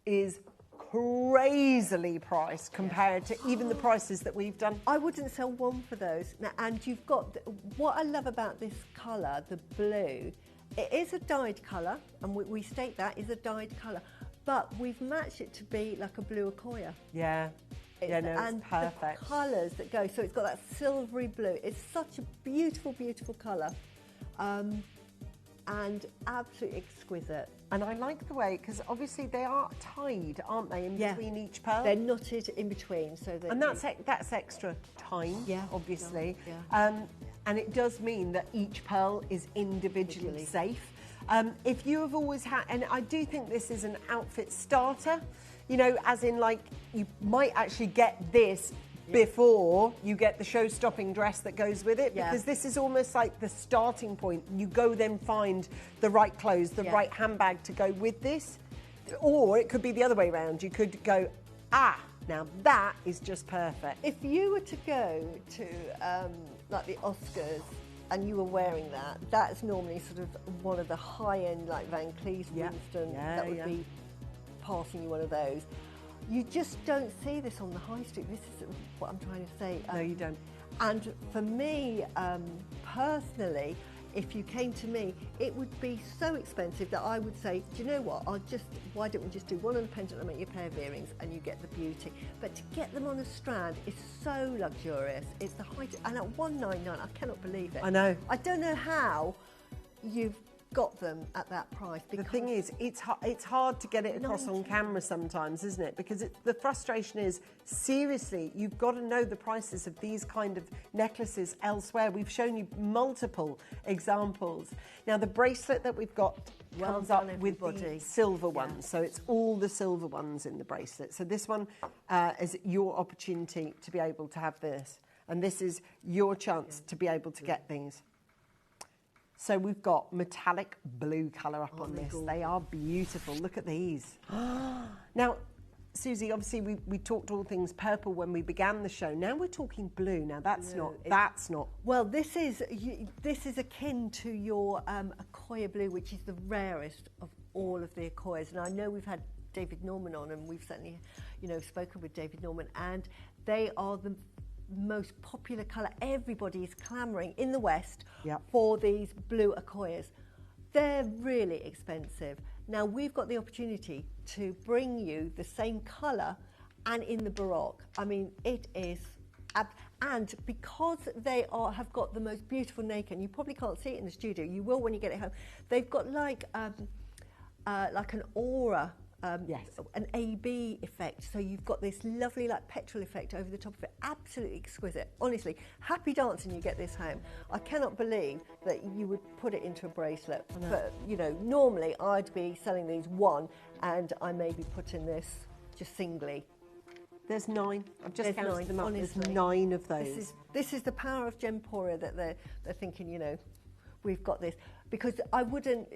is crazily priced compared to even the prices that we've done. I wouldn't sell one for those. Now, and you've got, what I love about this colour, the blue, it is a dyed colour, and we state that is a dyed colour. But we've matched it to be like a blue Akoya. Yeah. Yeah, no, and it's perfect. The colours that go, so it's got that silvery blue. It's such a beautiful, beautiful colour. And absolutely exquisite. And I like the way, because obviously they are tied, aren't they, in between each pearl? They're knotted in between. So that and that's extra time, obviously. Yeah. And it does mean that each pearl is individually safe. If you have always had, and I do think this is an outfit starter, you know, as in like you might actually get this before you get the show-stopping dress that goes with it, because this is almost like the starting point. You go then find the right clothes, the right handbag to go with this, or it could be the other way around. You could go, now that is just perfect. If you were to go to like the Oscars, and you were wearing that, that's normally sort of one of the high-end, like Van Cleef, Winston, that would be passing you one of those. You just don't see this on the high street. This is what I'm trying to say. No, you don't. And for me, personally, if you came to me, it would be so expensive that I would say, do you know what, why don't we just do one on the pendant and make you a pair of earrings and you get the beauty. But to get them on a strand is so luxurious. It's the height, and at $199, I cannot believe it. I know. I don't know how you've got them at that price. The thing is, it's hard to get it across on camera sometimes, isn't it? Because the frustration is, seriously, you've got to know the prices of these kind of necklaces elsewhere. We've shown you multiple examples. Now, the bracelet that we've got comes up with the silver ones, so it's all the silver ones in the bracelet. So this one is your opportunity to be able to have this, and this is your chance to be able to get these. So we've got metallic blue colour up on this. Gorgeous. They are beautiful. Look at these. Now, Susie, obviously we talked all things purple when we began the show. Now we're talking blue. Now that's not. Well, this is akin to your Akoya blue, which is the rarest of all of the Akoyas. And I know we've had David Norman on, and we've certainly, you know, spoken with David Norman, and they are the most popular colour. Everybody is clamouring in the West for these blue Akoyas. They're really expensive. Now we've got the opportunity to bring you the same colour and in the Baroque. I mean, it is, and because they have got the most beautiful nacre, and you probably can't see it in the studio, you will when you get it home, they've got like an aura an AB effect. So you've got this lovely like petrol effect over the top of it. Absolutely exquisite. Honestly, happy dancing you get this home. I cannot believe that you would put it into a bracelet. But, you know, normally I'd be selling these one and I may be putting this just singly. There's 9. I've just counted them up. Honestly. There's 9 of those. This is the power of Gemporia, that they're thinking, you know, we've got this. Because I wouldn't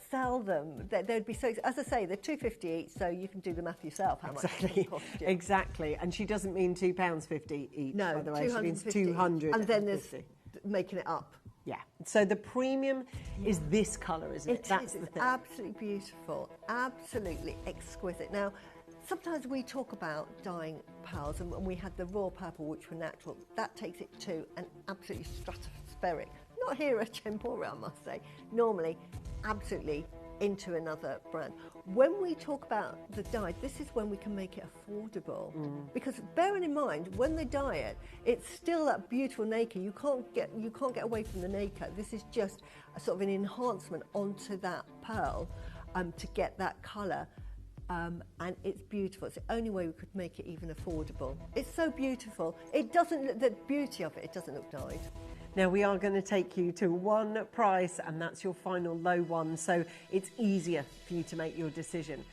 sell them. They'd be so, as I say, they're £2.50 each, so you can do the math yourself. How much it cost you. Exactly. And she doesn't mean £2.50 each. No, by the way, she means 200. And then there's making it up. Yeah. So the premium is this colour, isn't it? That's the thing. Absolutely beautiful. Absolutely exquisite. Now, sometimes we talk about dyeing pearls, and we had the raw purple, which were natural. That takes it to an absolutely stratospheric. Not here at Gemporia, I must say. Normally, absolutely into another brand. When we talk about the dye, this is when we can make it affordable. Because bearing in mind, when they dye it, it's still that beautiful nacre. You can't get away from the nacre. This is just a sort of an enhancement onto that pearl to get that colour. And it's beautiful. It's the only way we could make it even affordable. It's so beautiful. It doesn't look, the beauty of it, it doesn't look dyed. Now we are going to take you to one price, and that's your final low one, so it's easier for you to make your decision.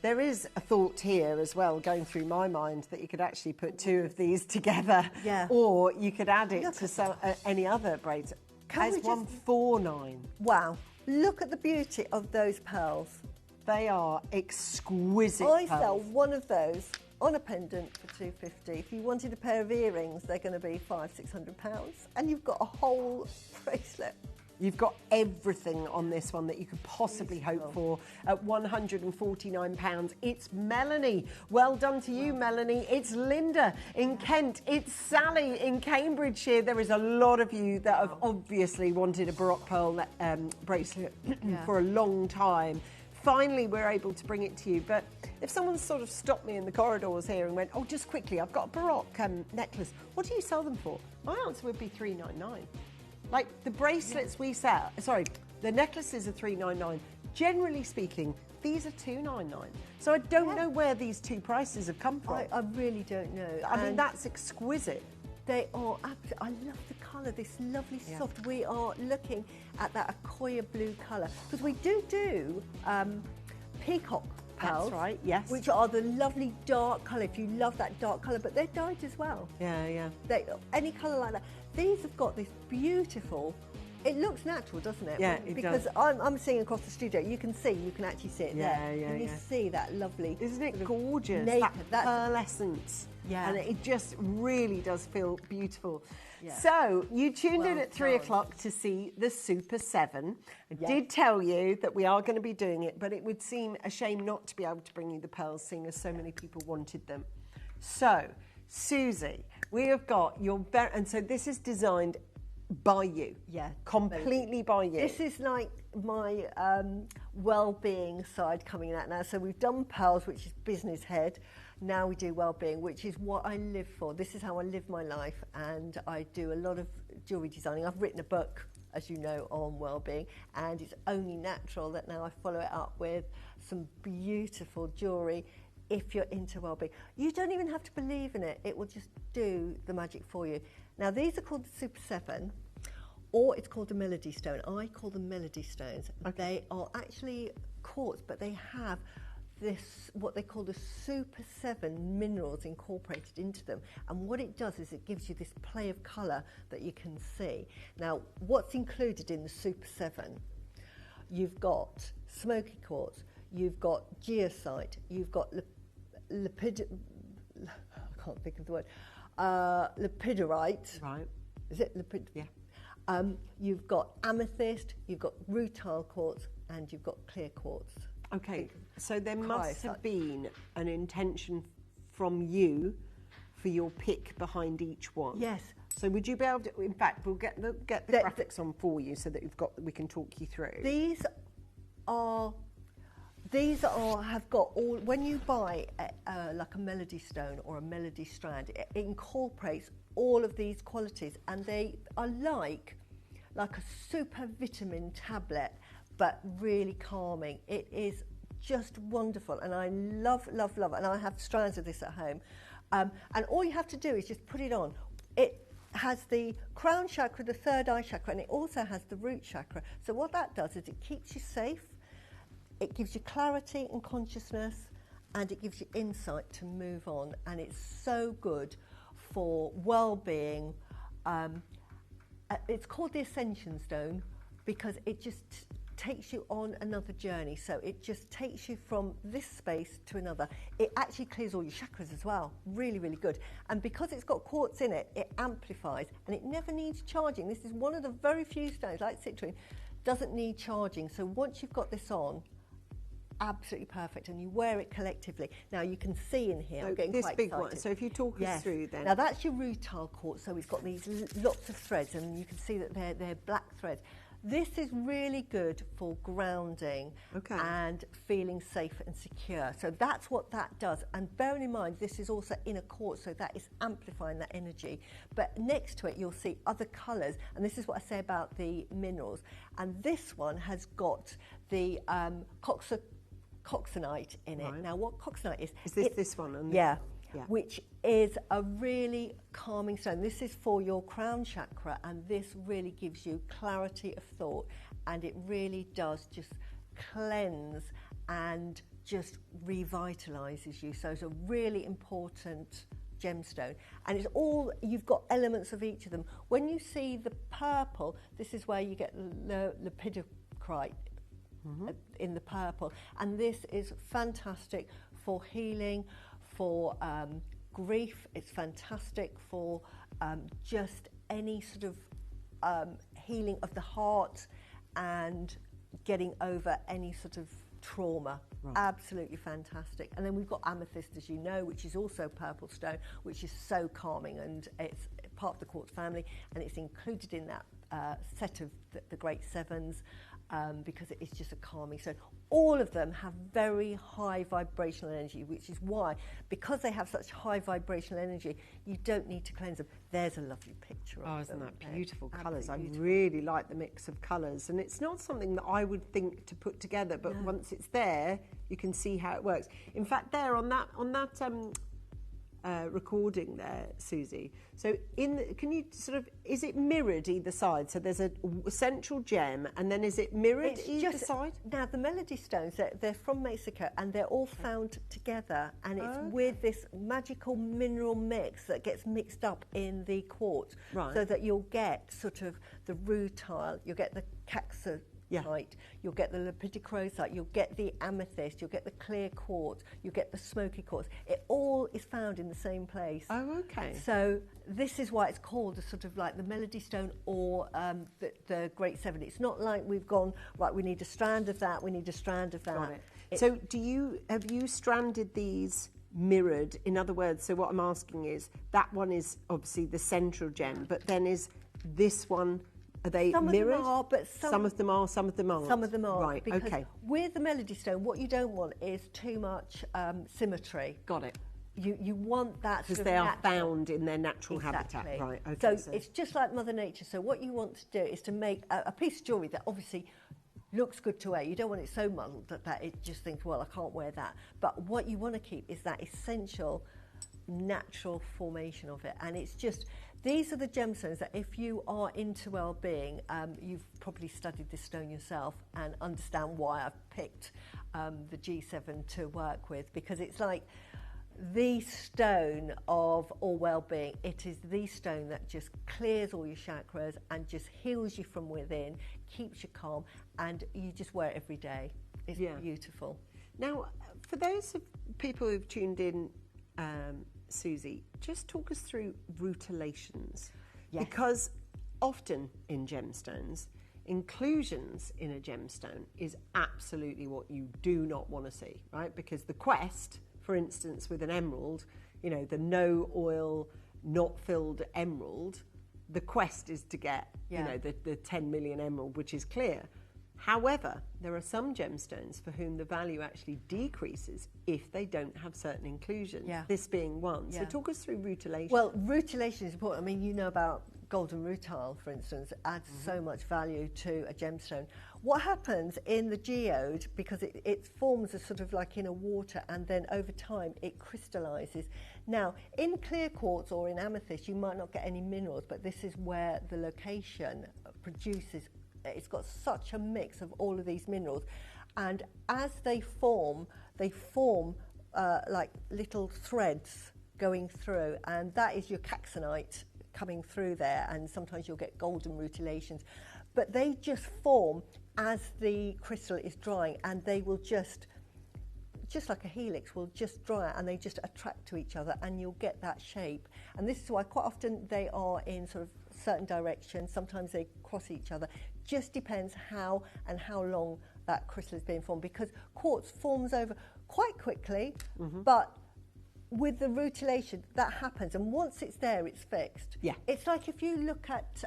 There is a thought here as well going through my mind that you could actually put 2 of these together, or you could add it to any other braids. As 149. Wow, look at the beauty of those pearls. They are exquisite I pearls. sell one of those on a pendant for £2.50. If you wanted a pair of earrings, they're going to be £500–600, and you've got a whole bracelet. You've got everything on this one that you could possibly hope for at £149. It's Melanie. Well done to you, Melanie. It's Linda in Kent. It's Sally in Cambridgeshire. There is a lot of you that have obviously wanted a Baroque Pearl bracelet for a long time. Finally, we're able to bring it to you. But if someone sort of stopped me in the corridors here and went, oh, just quickly, I've got a Baroque necklace, what do you sell them for? My answer would be $399. Like the bracelets we sell, sorry, the necklaces are $399. Generally speaking, these are $299. So I don't know where these 2 prices have come from. I really don't know. I mean, that's exquisite. They are absolutely, I love the colour, this lovely soft. We are looking at that Accoya blue colour. Because we do peacock pearls. That's right, yes. Which are the lovely dark colour, if you love that dark colour, but they're dyed as well. Yeah. Any colour like that. These have got this beautiful, it looks natural, doesn't it? Yeah, it because does. I'm seeing across the studio, you can actually see it there. Yeah, and you see that lovely. Isn't it gorgeous? Naked, that pearlescence. Yeah. And it just really does feel beautiful. Yeah. So, you tuned in at 3 o'clock to see the Super 7. I did tell you that we are going to be doing it, but it would seem a shame not to be able to bring you the pearls, seeing as so many people wanted them. So, Susie, we have got your... And so this is designed by you. Yeah. Completely by you. This is like my well-being side coming out now. So we've done pearls, which is business head. Now we do well-being, which is what I live for. This is how I live my life, and I do a lot of jewellery designing. I've written a book, as you know, on well-being, and it's only natural that now I follow it up with some beautiful jewellery. If you're into well-being, you don't even have to believe in it. It will just do the magic for you. Now, these are called the Super 7, or it's called the Melody Stone. I call them Melody Stones. Okay. They are actually quartz, but they have this, what they call the Super 7 minerals incorporated into them. And what it does is it gives you this play of colour that you can see. Now, what's included in the Super 7? You've got smoky quartz, you've got geosite, you've got I can't think of the word, lepidolite. Right. Is it lepid? Yeah. You've got amethyst, you've got rutile quartz, and you've got clear quartz. Okay, so there must have been an intention from you for your pick behind each one. Yes. So would you be able to, in fact, we'll get the graphics on for you so that we can talk you through. These have got all, when you buy like a Melody Stone or a Melody Strand, it incorporates all of these qualities, and they are like a super vitamin tablet, but really calming. It is just wonderful, and I love, love, love it. And I have strands of this at home. And all you have to do is just put it on. It has the crown chakra, the third eye chakra, and it also has the root chakra. So what that does is it keeps you safe, it gives you clarity and consciousness, and it gives you insight to move on. And it's so good for well-being. It's called the Ascension Stone because it just takes you on another journey. So it just takes you from this space to another. It actually clears all your chakras as well. Really, really good. And because it's got quartz in it, it amplifies and it never needs charging. This is one of the very few stones, like citrine, doesn't need charging. So once you've got this on, absolutely perfect, and you wear it collectively. Now you can see in here, so I'm getting this quite big excited. one. So if you talk us through then. Now that's your rutile quartz, so it's got these lots of threads, and you can see that they're black threads. This is really good for grounding and feeling safe and secure. So that's what that does. And bearing in mind, this is also in a quartz, so that is amplifying that energy. But next to it, you'll see other colours. And this is what I say about the minerals. And this one has got the coxonite in it. Right. Now, what coxonite is... Is this one? And yeah. Yeah. Which is a really calming stone. This is for your crown chakra, and this really gives you clarity of thought, and it really does just cleanse and just revitalizes you. So it's a really important gemstone, and it's all, you've got elements of each of them. When you see the purple, this is where you get lepidocrite in the purple, and this is fantastic for healing, for grief. It's fantastic for just any sort of healing of the heart and getting over any sort of trauma. Right. Absolutely fantastic. And then we've got amethyst, as you know, which is also purple stone, which is so calming, and it's part of the quartz family, and it's included in that set of the Great Sevens. Because it is just a calming stone. All of them have very high vibrational energy, which is why, because they have such high vibrational energy, you don't need to cleanse them. There's a lovely picture of them. Oh, isn't that beautiful They're colours? I beautiful. really like the mix of colours, and it's not something that I would think to put together, but once it's there, you can see how it works. In fact, there on that recording there, Susie. So can you sort of, is it mirrored either side? So there's a central gem, and then is it mirrored either side? Now the melody stones, they're from Mexico, and they're all found together, and it's with this magical mineral mix that gets mixed up in the quartz, so that you'll get sort of the rutile, you'll get the caxite, you'll get the lepidocrosite, you'll get the amethyst, you'll get the clear quartz, you'll get the smoky quartz. It all is found in the same place. Oh, okay. So this is why it's called a sort of like the melody stone or the Great Seven. It's not like we've gone, right, we need a strand of that, we need a strand of that. Got it. So have you stranded these mirrored? In other words, so what I'm asking is, that one is obviously the central gem, but then is this one, are they some mirrored? Of them are, but some of them are, some of them aren't. Some of them are. Right, because okay. with the melody stone, what you don't want is too much symmetry. Got it. You want that because sort of they are natural. found in their natural habitat, right? Okay, so it's just like Mother Nature. So what you want to do is to make a piece of jewellery that obviously looks good to wear. You don't want it so muddled that it just thinks, well, I can't wear that. But what you want to keep is that essential natural formation of it, and it's just, these are the gemstones that if you are into well-being, you've probably studied this stone yourself and understand why I've picked the G7 to work with, because it's like the stone of all well-being. It is the stone that just clears all your chakras and just heals you from within, keeps you calm, and you just wear it every day. It's beautiful. Now, for those of people who've tuned in, Susie, just talk us through rutilations. Yes. Because often in gemstones, inclusions in a gemstone is absolutely what you do not want to see, right? Because the quest, for instance, with an emerald, you know, the no oil, not filled emerald, the quest is to get, you know, the 10 million emerald, which is clear. However, there are some gemstones for whom the value actually decreases if they don't have certain inclusions, this being one. So talk us through rutilation. Well, rutilation is important. I mean, you know about golden rutile, for instance, adds so much value to a gemstone. What happens in the geode, because it forms a sort of like in a water, and then over time it crystallizes. Now, in clear quartz or in amethyst, you might not get any minerals, but this is where the location produces. It's got such a mix of all of these minerals, and as they form like little threads going through, and that is your caxonite coming through there, and sometimes you'll get golden rutilations, but they just form as the crystal is drying, and they will just like a helix will just dry and they just attract to each other, and you'll get that shape. And this is why quite often they are in sort of certain directions, sometimes they cross each other. Just depends how and how long that crystal is being formed, because quartz forms over quite quickly, but with the rutilation that happens, and once it's there, it's fixed. Yeah. It's like if you look at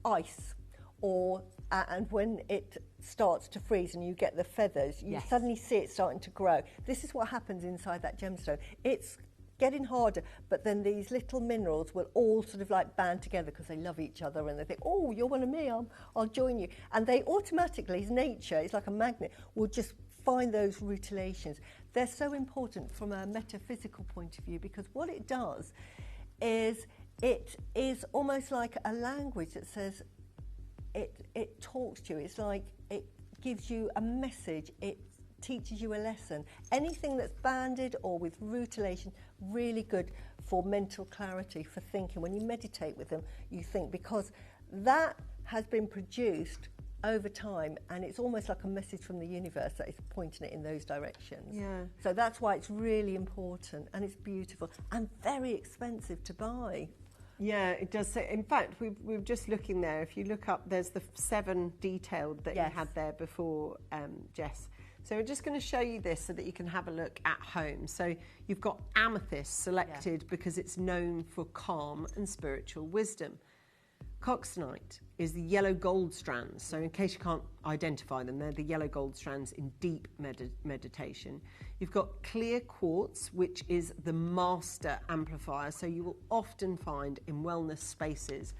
ice, or and when it starts to freeze and you get the feathers, you suddenly see it starting to grow. This is what happens inside that gemstone. It's getting harder, but then these little minerals will all sort of like band together because they love each other, and they think, oh, you're one of me, I'll join you. And they automatically, it's nature, it's like a magnet, will just find those rutilations. They're so important from a metaphysical point of view, because what it does is it is almost like a language that says, it talks to you. It's like it gives you a message. It teaches you a lesson. Anything that's banded or with rutilation, really good for mental clarity, for thinking. When you meditate with them, you think, because that has been produced over time, and it's almost like a message from the universe that is pointing it in those directions. Yeah. So that's why it's really important, and it's beautiful and very expensive to buy. Yeah, it does say. In fact, we were just looking there. If you look up, there's the 7 detailed that you had there before, Jess. So we're just going to show you this so that you can have a look at home. So you've got amethyst selected because it's known for calm and spiritual wisdom. Coxonite is the yellow gold strands. So in case you can't identify them, they're the yellow gold strands in deep meditation. You've got clear quartz, which is the master amplifier. So you will often find in wellness spaces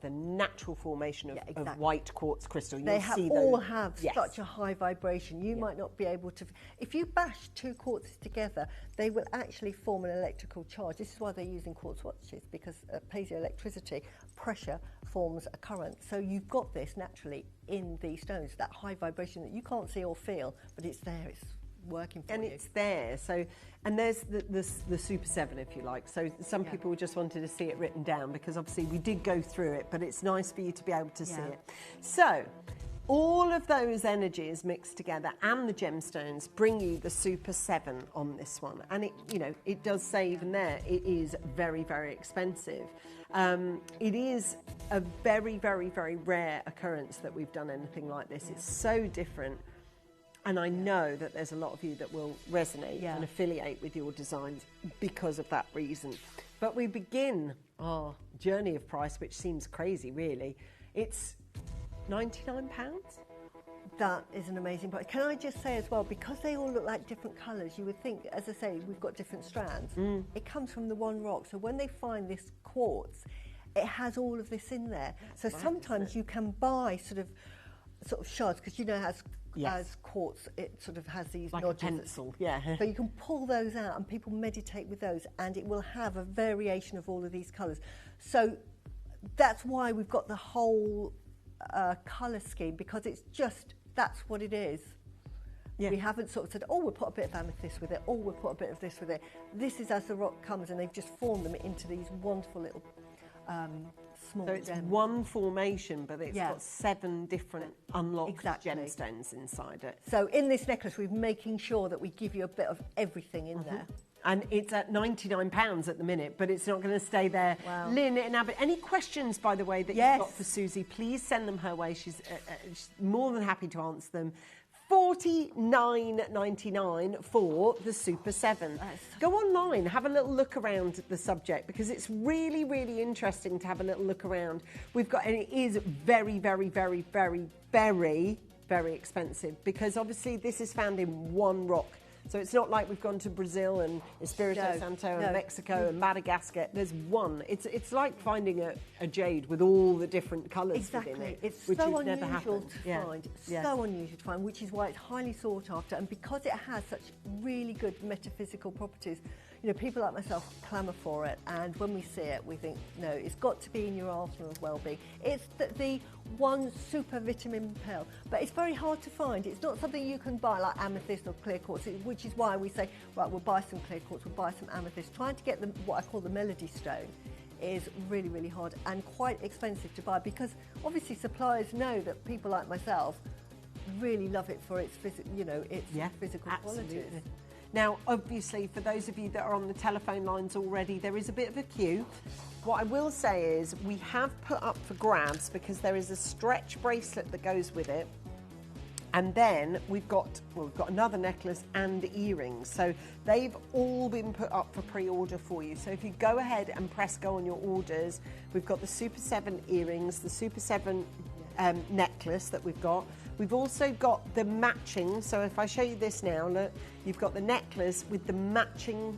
the natural formation of white quartz crystal. They all have such a high vibration. You might not be able to... If you bash 2 quartzes together, they will actually form an electrical charge. This is why they're using quartz watches, because piezoelectricity, pressure, forms a current. So you've got this naturally in these stones, that high vibration that you can't see or feel, but it's there, it's working for you. And it's there. So, and there's the Super 7, if you like. So some people just wanted to see it written down, because obviously we did go through it, but it's nice for you to be able to see it. So all of those energies mixed together and the gemstones bring you the Super 7 on this one. And it, you know, it does say even there, it is very, very expensive. It is a very, very, very rare occurrence that we've done anything like this. It's so different. And I know that there's a lot of you that will resonate and affiliate with your designs because of that reason. But we begin our journey of price, which seems crazy, really. It's £99. That is an amazing price. Can I just say as well, because they all look like different colours, you would think, as I say, we've got different strands. It comes from the one rock. So when they find this quartz, it has all of this in there. So sometimes you can buy sort of shards, because you know as quartz, it sort of has these like nodules. a pencil, So you can pull those out, and people meditate with those, and it will have a variation of all of these colours. So that's why we've got the whole colour scheme, because it's just, that's what it is. We haven't sort of said, oh, we'll put a bit of amethyst with it, or we'll put a bit of this with it. This is as the rock comes, and they've just formed them into these wonderful little small So it's gems. one formation, but it's got 7 different unlocked gemstones inside it. So in this necklace, we're making sure that we give you a bit of everything in there. And it's at £99 at the minute, but it's not going to stay there. Wow. Lynn and Abbott, any questions, by the way, that you've got for Susie, please send them her way. She's more than happy to answer them. $49.99 for the Super 7. Go online, have a little look around the subject, because it's really, really interesting to have a little look around. We've got, and it is very, very, very, very, very, very expensive, because obviously this is found in one rock So it's not like we've gone to Brazil and Espirito Santo and Mexico and Madagascar. There's one. It's like finding a jade with all the different colours within it. It's which so would never unusual happen. to find. So unusual to find, which is why it's highly sought after. And because it has such really good metaphysical properties, you know, people like myself clamour for it, and when we see it, we think, no, it's got to be in your arsenal of well-being. It's the one super vitamin pill, but it's very hard to find. It's not something you can buy like amethyst or clear quartz, which is why we say, right, we'll buy some clear quartz, we'll buy some amethyst. Trying to get what I call the melody stone is really, really hard and quite expensive to buy, because obviously suppliers know that people like myself really love it for its physical qualities. Now, obviously, for those of you that are on the telephone lines already, there is a bit of a queue. What I will say is we have put up for grabs, because there is a stretch bracelet that goes with it. And then we've got another necklace and earrings. So they've all been put up for pre-order for you. So if you go ahead and press go on your orders, we've got the Super 7 earrings, the Super 7 necklace that we've got. We've also got the matching, so if I show you this now, look, you've got the necklace with the matching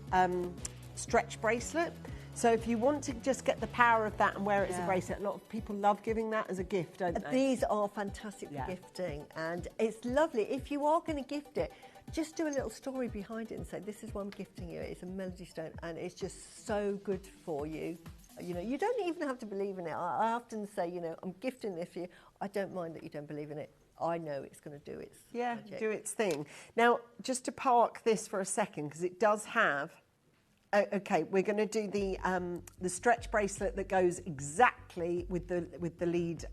stretch bracelet. So if you want to just get the power of that and wear it as a bracelet, a lot of people love giving that as a gift, don't they? These are fantastic for gifting, and it's lovely. If you are going to gift it, just do a little story behind it and say, this is what I'm gifting you. It's a melody stone, and it's just so good for you. You know, you don't even have to believe in it. I often say, you know, I'm gifting this for you. I don't mind that you don't believe in it. I know it's going to do its magic. Do its thing. Now, just to park this for a second, because it does have. Okay, we're going to do the stretch bracelet that goes exactly with the lead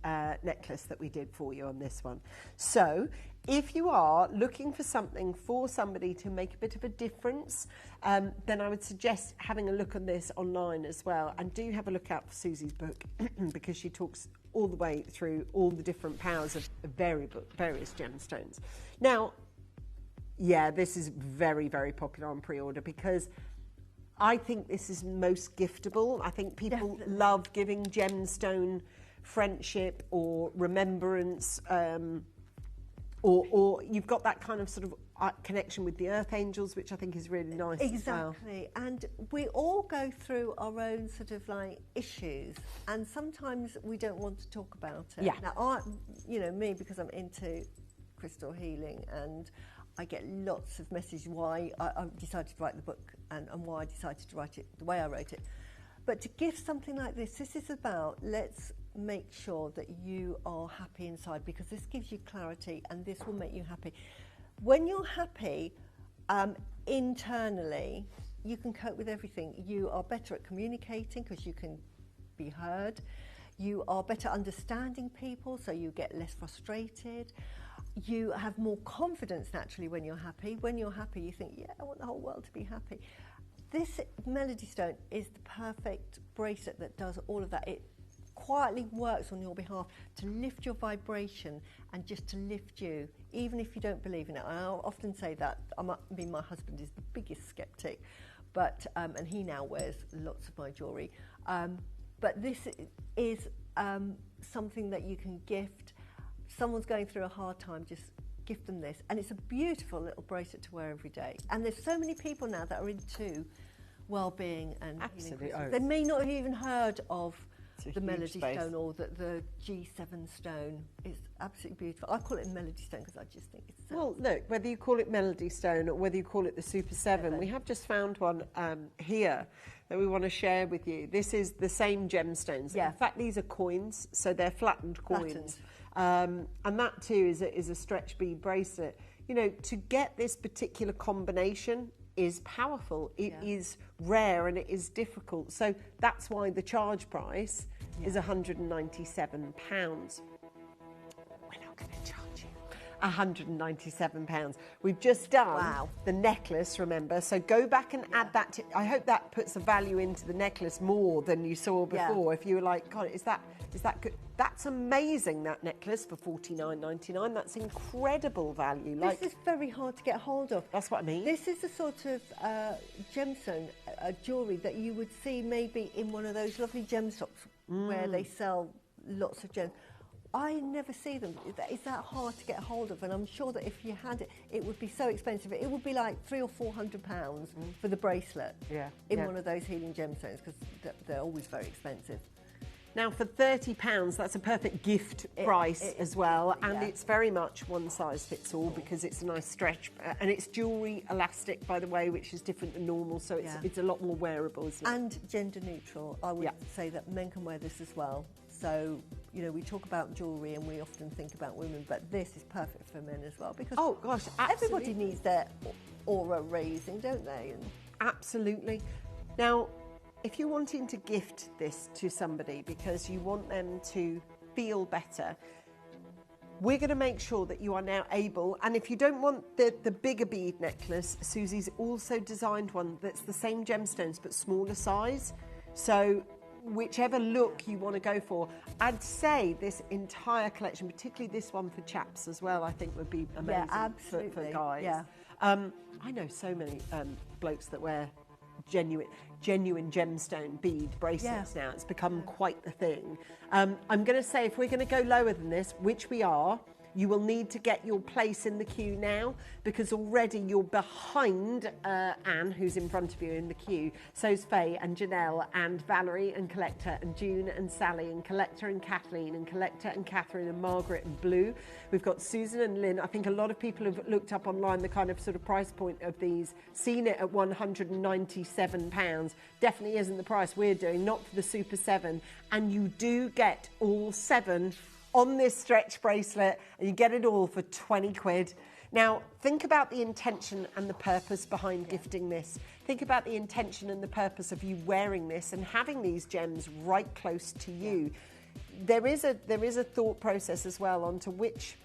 necklace that we did for you on this one. So, if you are looking for something for somebody to make a bit of a difference, then I would suggest having a look on this online as well. And do have a look out for Susie's book, because she talks all the way through all the different powers of various gemstones. Now, yeah, this is very, very popular on pre-order, because I think this is most giftable. I think people love giving gemstone friendship or remembrance, or you've got that kind of sort of connection with the earth angels, which I think is really nice. Exactly, as well. And we all go through our own sort of like issues, and sometimes we don't want to talk about it. Yeah. Now, me, because I'm into crystal healing, and I get lots of messages why I decided to write the book and why I decided to write it the way I wrote it. But to gift something like this is about, let's make sure that you are happy inside, because this gives you clarity and this will make you happy. When you're happy internally, you can cope with everything. You are better at communicating because you can be heard. You are better understanding people, so you get less frustrated. You have more confidence naturally when you're happy. When you're happy, you think, yeah, I want the whole world to be happy. This melody stone is the perfect bracelet that does all of that. It quietly works on your behalf to lift your vibration and just to lift you, even if you don't believe in it. I often say that. My husband is the biggest skeptic, but and he now wears lots of my jewellery. But this is something that you can gift. Someone's going through a hard time, just gift them this. And it's a beautiful little bracelet to wear every day. And there's so many people now that are into well-being and absolutely. Healing. They may not have even heard of the melody stone or the G7 stone. It's absolutely beautiful. I call it melody stone because I just think it's well, look, whether you call it melody stone or whether you call it the Super 7, we have just found one here that we want to share with you. This is the same gemstones. In fact, these are coins, so they're flattened coins. And that too is a stretch bead bracelet. You know, to get this particular combination is powerful. It is rare and it is difficult. So that's why the charge price is £197. We're not going to charge you £197. We've just done the necklace, remember? So go back and add that to, I hope that puts a value into the necklace more than you saw before. If you were like, God, is that good? That's amazing, that necklace, for $49.99. That's incredible value. This is very hard to get hold of. That's what I mean. This is the sort of gemstone jewellery that you would see maybe in one of those lovely gem shops where they sell lots of gems. I never see them. It's that hard to get a hold of, and I'm sure that if you had it, it would be so expensive. It would be like £300 or £400 for the bracelet in one of those healing gemstones, because they're always very expensive. Now, for £30, that's a perfect gift price as well, and it's very much one size fits all because it's a nice stretch, and it's jewellery elastic, by the way, which is different than normal, so it's a lot more wearable, isn't it? And gender neutral. I would say that men can wear this as well. So, you know, we talk about jewellery and we often think about women, but this is perfect for men as well, because everybody needs their aura raising, don't they? And absolutely. Now, if you're wanting to gift this to somebody because you want them to feel better, we're going to make sure that you are now able, and if you don't want the bigger bead necklace, Susie's also designed one that's the same gemstones but smaller size. So whichever look you want to go for, I'd say this entire collection, particularly this one for chaps as well, I think would be amazing for guys. Yeah. I know so many blokes that wear genuine gemstone bead bracelets now. It's become quite the thing. I'm going to say, if we're going to go lower than this, which we are, you will need to get your place in the queue now, because already you're behind Anne, who's in front of you in the queue. So's Faye and Janelle and Valerie and Collector and June and Sally and Collector and Kathleen and Collector and Catherine and Margaret and Blue. We've got Susan and Lynn. I think a lot of people have looked up online the kind of sort of price point of these, seen it at £197. Definitely isn't the price we're doing, not for the Super 7. And you do get all 7 on this stretch bracelet, and you get it all for 20 quid. Now, think about the intention and the purpose behind gifting this. Think about the intention and the purpose of you wearing this and having these gems right close to you. There is a thought process as well onto which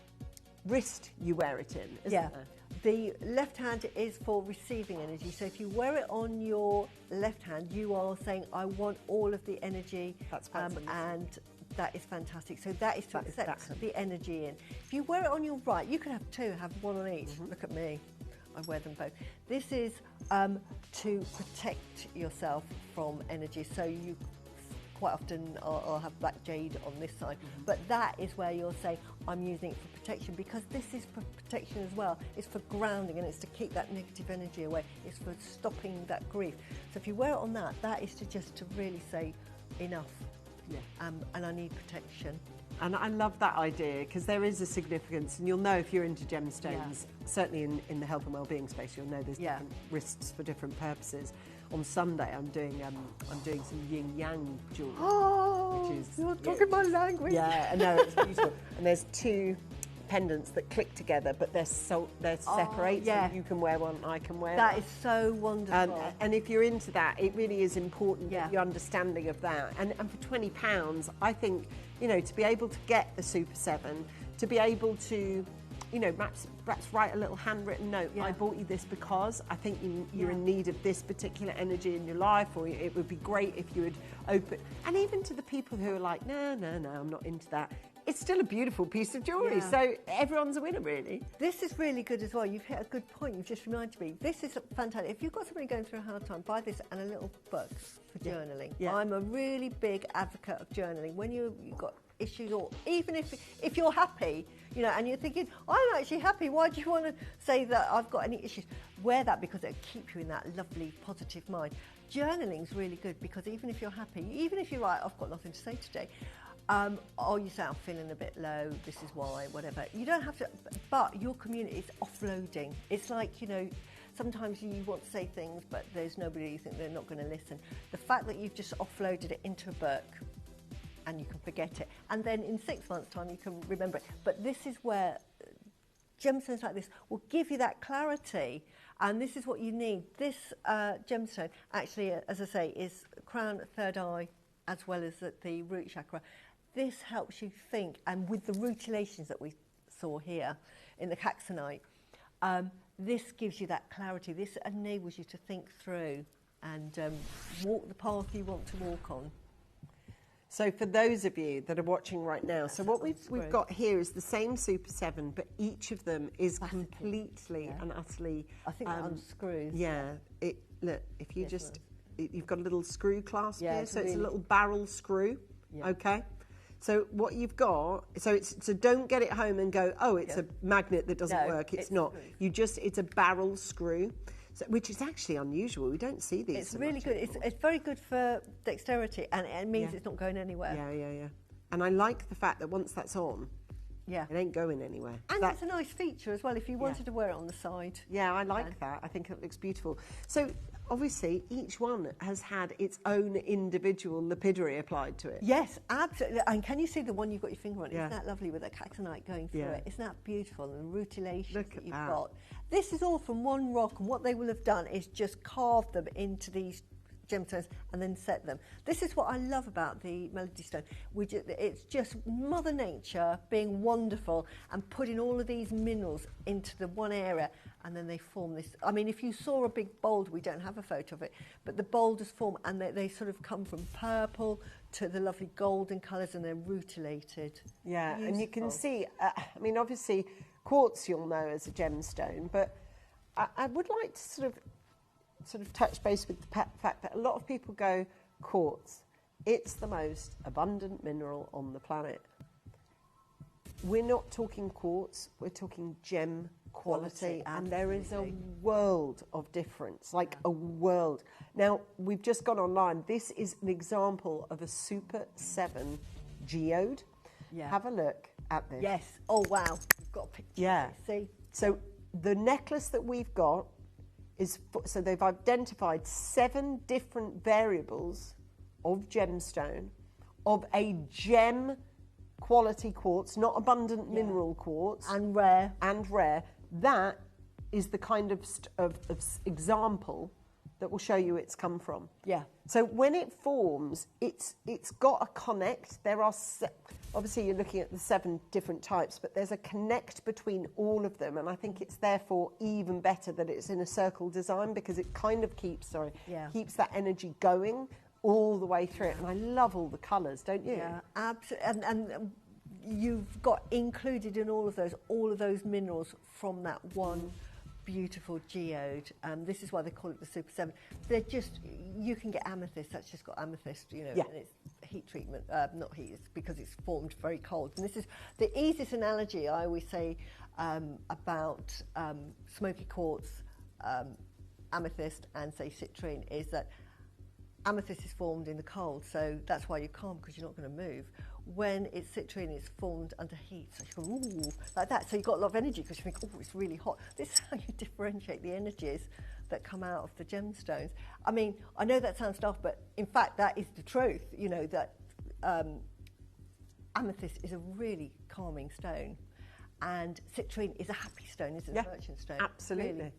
wrist you wear it in, isn't there? The left hand is for receiving energy. So if you wear it on your left hand, you are saying, I want all of the energy. That's and that is fantastic. So that is to accept the energy in. If you wear it on your right, you could have two, have one on each. Look at me. I wear them both. This is to protect yourself from energy. So you quite often I'll have black jade on this side, but that is where you're saying, I'm using it for protection, because this is for protection as well. It's for grounding, and it's to keep that negative energy away. It's for stopping that grief. So if you wear it on that, that is to really say, enough. And I need protection. And I love that idea, because there is a significance, and you'll know if you're into gemstones, certainly in the health and wellbeing space, you'll know there's different wrists for different purposes. On Sunday, I'm doing some yin yang jewelry. Oh, which is, you're talking my language. Yeah, I know, it's beautiful. And there's 2 pendants that click together, but they're separate. So you can wear one, I can wear that. one. Is so wonderful. And if you're into that, it really is important your understanding of that. And for £20, I think, you know, to be able to get the Super 7, to be able to, you know, perhaps write a little handwritten note. I bought you this because I think you're in need of this particular energy in your life, or it would be great if you would open. And even to the people who are like, no, I'm not into that. It's still a beautiful piece of jewellery, so everyone's a winner, really. This is really good as well. You've hit a good point. You've just reminded me. This is fantastic. If you've got somebody going through a hard time, buy this and a little book for journaling. I'm a really big advocate of journaling. When you've got issues, or even if you're happy, you know, and you're thinking, I'm actually happy, why do you want to say that I've got any issues? Wear that, because it'll keep you in that lovely, positive mind. Journaling's really good, because even if you're happy, even if you're like, I've got nothing to say today, or you say, I'm feeling a bit low, this is why, whatever. You don't have to, but your community is offloading. It's like, you know, sometimes you want to say things, but there's nobody, you think they're not going to listen. The fact that you've just offloaded it into a book, and you can forget it, and then in 6 months' time you can remember it. But this is where gemstones like this will give you that clarity, and this is what you need. This gemstone, actually, as I say, is crown, third eye, as well as at the root chakra. This helps you think, and with the rutilations that we saw here in the caxonite, this gives you that clarity. This enables you to think through and walk the path you want to walk on. So for those of you that are watching right now, so what we've got here is the same Super 7, but each of them is completely and utterly... I think that unscrews. Yeah. Look, if you you've got a little screw clasp here, so it's a little barrel screw, okay? So what you've got, so don't get it home and go, oh, it's a magnet that doesn't work. It's not. It's a barrel screw, which is actually unusual. We don't see these. It's really good. It's very good for dexterity, and it means it's not going anywhere. Yeah. And I like the fact that once that's on, it ain't going anywhere. And it's a nice feature as well if you wanted to wear it on the side. Yeah, I like that. I think it looks beautiful. So obviously each one has had its own individual lapidary applied to it. Yes, absolutely. And can you see the one you've got your finger on? Isn't that lovely with the caxonite going through it? Isn't that beautiful? And the rutilations that you've got. This is all from one rock, and what they will have done is just carve them into these gemstones and then set them. This is what I love about the Melody Stone. It's just Mother Nature being wonderful and putting all of these minerals into the one area, and then they form this. I mean, if you saw a big boulder, we don't have a photo of it, but the boulders form, and they sort of come from purple to the lovely golden colours, and they're rutilated. Yeah, Beautiful. and you can see, I mean, obviously quartz you'll know as a gemstone, but I would like to sort of touch base with the fact that a lot of people go, quartz, it's the most abundant mineral on the planet. We're not talking quartz, we're talking gem quality, and there is a world of difference, like a world. Now, we've just gone online. This is an example of a Super 7 geode. Yeah. Have a look at this. Yes. Oh, wow. We've got a picture. Yeah. See? So the necklace that we've got is, so they've identified 7 different variables of gemstone, of a gem quality quartz, not abundant mineral quartz. And rare. That is the kind of example that will show you it's come from. Yeah. So when it forms, it's got a connect. There are, obviously you're looking at the 7 different types, but there's a connect between all of them, and I think it's therefore even better that it's in a circle design, because it kind of keeps that energy going all the way through it. And I love all the colours, don't you? Yeah, absolutely. And you've got included in all of those minerals from that one beautiful geode. This is why they call it the Super 7. They're just, you can get amethyst, that's just got amethyst, you know, and it's heat treatment, not heat, it's because it's formed very cold. And this is the easiest analogy I always say about smoky quartz, amethyst and say citrine is that amethyst is formed in the cold, so that's why you're calm, because you're not going to move. When it's citrine, it's formed under heat, so you go, ooh, like that. So you've got a lot of energy because you think, oh, it's really hot. This is how you differentiate the energies that come out of the gemstones. I mean, I know that sounds daft, but in fact, that is the truth, you know, that amethyst is a really calming stone, and citrine is a happy stone, isn't it? A merchant stone. Absolutely. Really.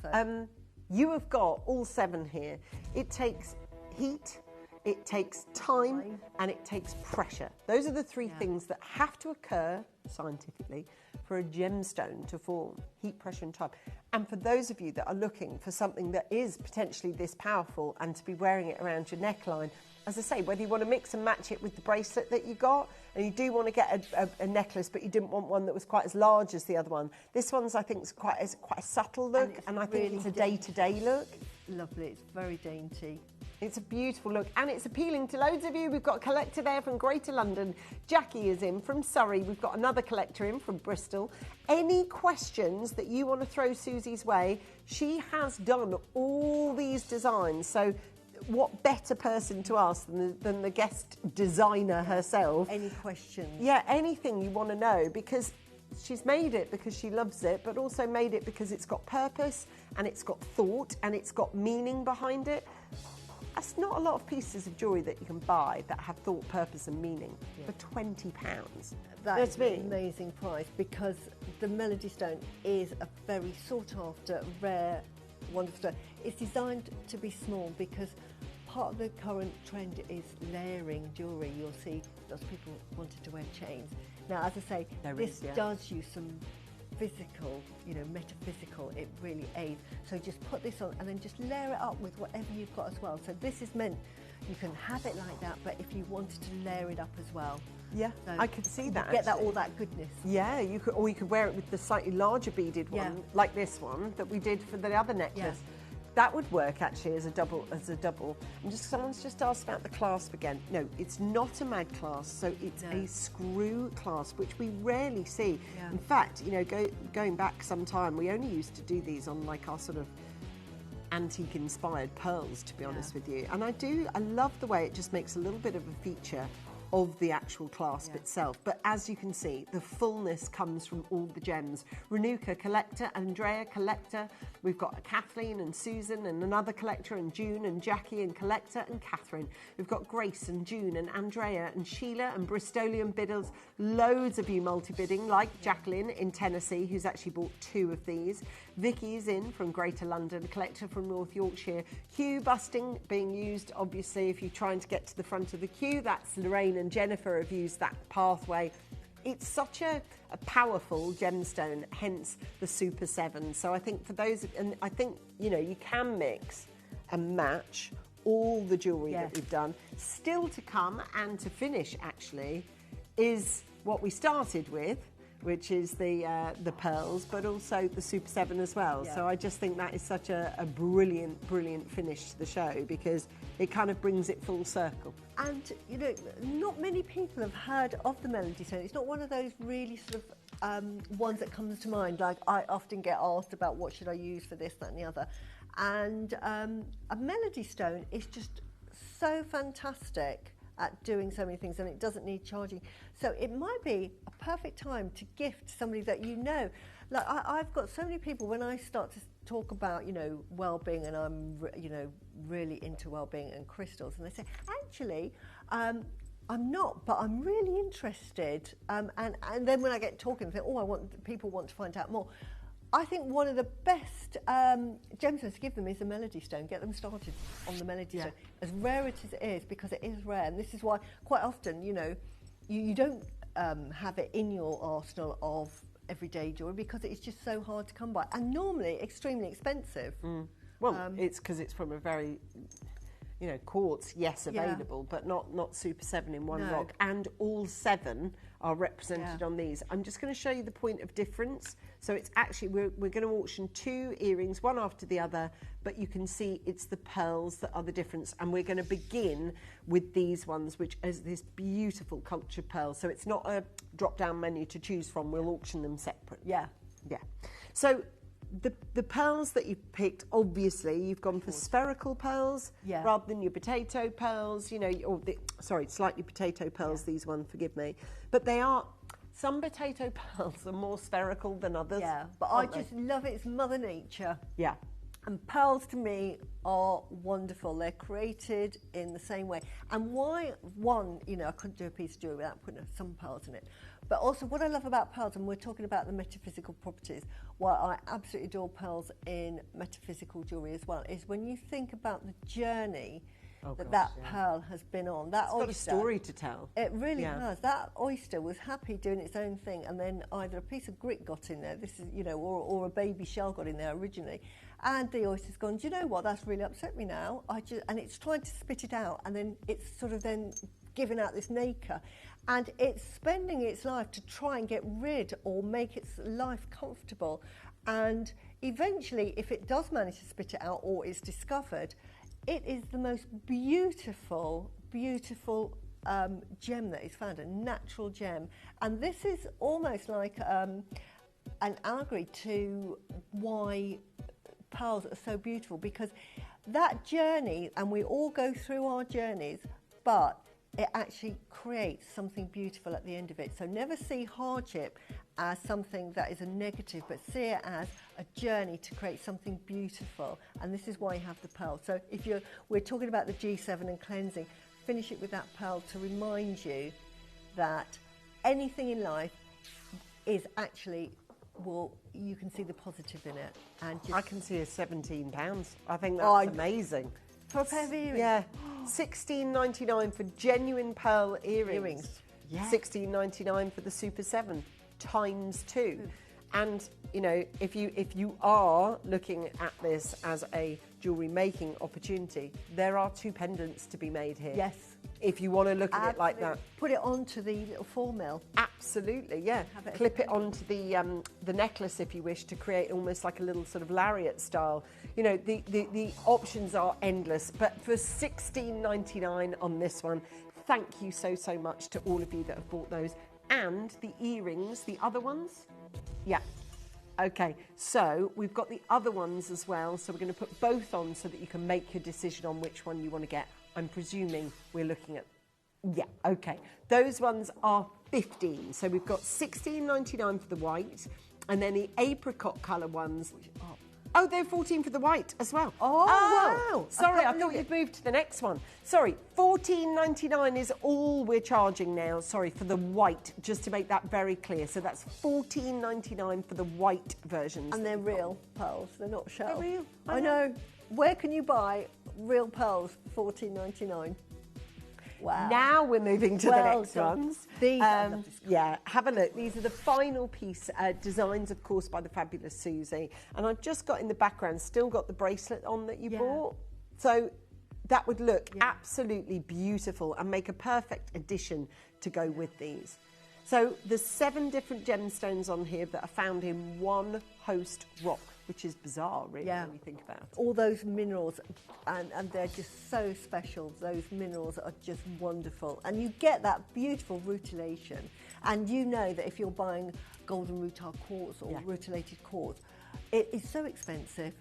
So. You have got all 7 here. It takes heat, it takes time, and it takes pressure. Those are the 3 things that have to occur scientifically for a gemstone to form: heat, pressure, and time. And for those of you that are looking for something that is potentially this powerful and to be wearing it around your neckline, as I say, whether you want to mix and match it with the bracelet that you got, and you do want to get a necklace, but you didn't want one that was quite as large as the other one. This one's, I think, is quite a subtle look, and I think it's a day-to-day look. Lovely, it's very dainty. It's a beautiful look, and it's appealing to loads of you. We've got a collector there from Greater London. Jackie is in from Surrey. We've got another collector in from Bristol. Any questions that you want to throw Susie's way? She has done all these designs, so what better person to ask than the guest designer herself? Any questions? Yeah, anything you want to know, because she's made it because she loves it, but also made it because it's got purpose, and it's got thought, and it's got meaning behind it. That's not a lot of pieces of jewellery that you can buy that have thought, purpose and meaning for £20. That's an amazing price, because the Melody Stone is a very sought after, rare, wonderful stone. It's designed to be small because part of the current trend is layering jewellery. You'll see lots of people wanted to wear chains. Now, as I say, this does use some physical, you know, metaphysical, it really aids. So just put this on and then just layer it up with whatever you've got as well. So this is meant, you can have it like that, but if you wanted to layer it up as well. Yeah, so I could see that. Get that, all that goodness. Yeah, you could, or you could wear it with the slightly larger beaded one, like this one that we did for the other necklace. That would work actually as a double. And someone's just asked about the clasp again. No, it's not a mag clasp, so it's a screw clasp, which we rarely see. In fact, you know, going back some time, we only used to do these on like our sort of antique inspired pearls, to be honest with you. And I love the way it just makes a little bit of a feature of the actual clasp itself. But as you can see, the fullness comes from all the gems. Renuka, collector, Andrea, collector. We've got Kathleen and Susan and another collector, and June and Jackie and collector, and Catherine. We've got Grace and June and Andrea and Sheila and Bristolian bidders. Loads of you multi-bidding, like Jacqueline in Tennessee, who's actually bought 2 of these. Vicky's in from Greater London, collector from North Yorkshire. Queue busting being used, obviously, if you're trying to get to the front of the queue. That's Lorraine and Jennifer have used that pathway. It's such a powerful gemstone, hence the Super 7. So I think for those, and I think, you know, you can mix and match all the jewellery that we've done. Still to come and to finish, actually, is what we started with, which is the pearls, but also the Super 7 as well. So I just think that is such a brilliant, brilliant finish to the show, because it kind of brings it full circle. And, you know, not many people have heard of the Melody Stone. It's not one of those really sort of ones that comes to mind. Like, I often get asked about what should I use for this, that and the other. And a Melody Stone is just so fantastic at doing so many things, and it doesn't need charging. So it might be a perfect time to gift somebody that you know. Like, I've got so many people, when I start to talk about, you know, well-being, and I'm, you know, really into well-being and crystals, and they say, actually, I'm not, but I'm really interested. And then when I get talking, they think, oh, people want to find out more. I think one of the best gemstones to give them is a Melody Stone. Get them started on the Melody Stone. As rare as it is, because it is rare, and this is why quite often, you know, you don't have it in your arsenal of everyday jewellery, because it's just so hard to come by, and normally extremely expensive. Well, it's because it's from a very, you know, quartz, yes, available, but not Super 7 in one rock. And all 7 are represented on these. I'm just going to show you the point of difference. So it's actually, we're going to auction 2 earrings, one after the other, but you can see it's the pearls that are the difference. And we're going to begin with these ones, which is this beautiful cultured pearl. So it's not a drop-down menu to choose from. We'll auction them separate. Yeah. So the pearls that you've picked, obviously, you've gone for spherical pearls rather than your potato pearls, you know, or slightly potato pearls, these ones, forgive me. But they are, some potato pearls are more spherical than others. Yeah, but I just love it. It's Mother Nature. Yeah. And pearls to me are wonderful. They're created in the same way. And why, one, you know, I couldn't do a piece of jewellery without putting some pearls in it. But also what I love about pearls, and we're talking about the metaphysical properties, why I absolutely adore pearls in metaphysical jewellery as well, is when you think about the journey that pearl has been on. It's got a story to tell. It really has. That oyster was happy doing its own thing, and then either a piece of grit got in there, this is, you know, or a baby shell got in there originally, and the oyster's gone, do you know what, that's really upset me now. And it's trying to spit it out, and then it's sort of then giving out this nacre, and it's spending its life to try and get rid or make its life comfortable. And eventually, if it does manage to spit it out or is discovered, it is the most beautiful, beautiful gem that is found, a natural gem. And this is almost like an allegory to why pearls are so beautiful, because that journey, and we all go through our journeys, but it actually creates something beautiful at the end of it. So never see hardship as something that is a negative, but see it as a journey to create something beautiful. And this is why you have the pearl. So if we're talking about the G7 and cleansing, finish it with that pearl to remind you that anything in life is actually, well, you can see the positive in it. And I can see a £17. I think that's amazing. For a pair of earrings? Yeah. $16.99 for genuine pearl earrings. Yeah. $16.99 for the Super 7 ×2. And, you know, if you are looking at this as a jewellery making opportunity, there are 2 pendants to be made here. Yes. if you want to look at it like that. Put it onto the little 4 mil. Absolutely, yeah. Clip it onto the necklace if you wish to create almost like a little sort of lariat style. You know, the options are endless. But for $16.99 on this one, thank you so much to all of you that have bought those. And the earrings, the other ones, yeah. Okay, so we've got the other ones as well. So we're going to put both on so that you can make your decision on which one you want to get. I'm presuming we're looking at, yeah, okay. Those ones are 15. So we've got $16.99 for the white, and then the apricot colour ones. Oh, they're 14 for the white as well. Oh, wow. Sorry, I thought you'd moved to the next one. Sorry, $14.99 is all we're charging now, sorry, for the white, just to make that very clear. So that's $14.99 for the white versions. And they're real pearls, they're not shell. They're real. I know. Where can you buy real pearls for $14.99? Wow. Now we're moving to the next ones. These yeah, have a look. These are the final piece, designs, of course, by the fabulous Susie. And I've just got in the background, still got the bracelet on that you bought. So that would look absolutely beautiful and make a perfect addition to go with these. So there's 7 different gemstones on here that are found in one host rock, which is bizarre, really, when you think about it. All those minerals, and they're just so special. Those minerals are just wonderful. And you get that beautiful rutilation. And you know that if you're buying golden rutile quartz or rutilated quartz, it is so expensive.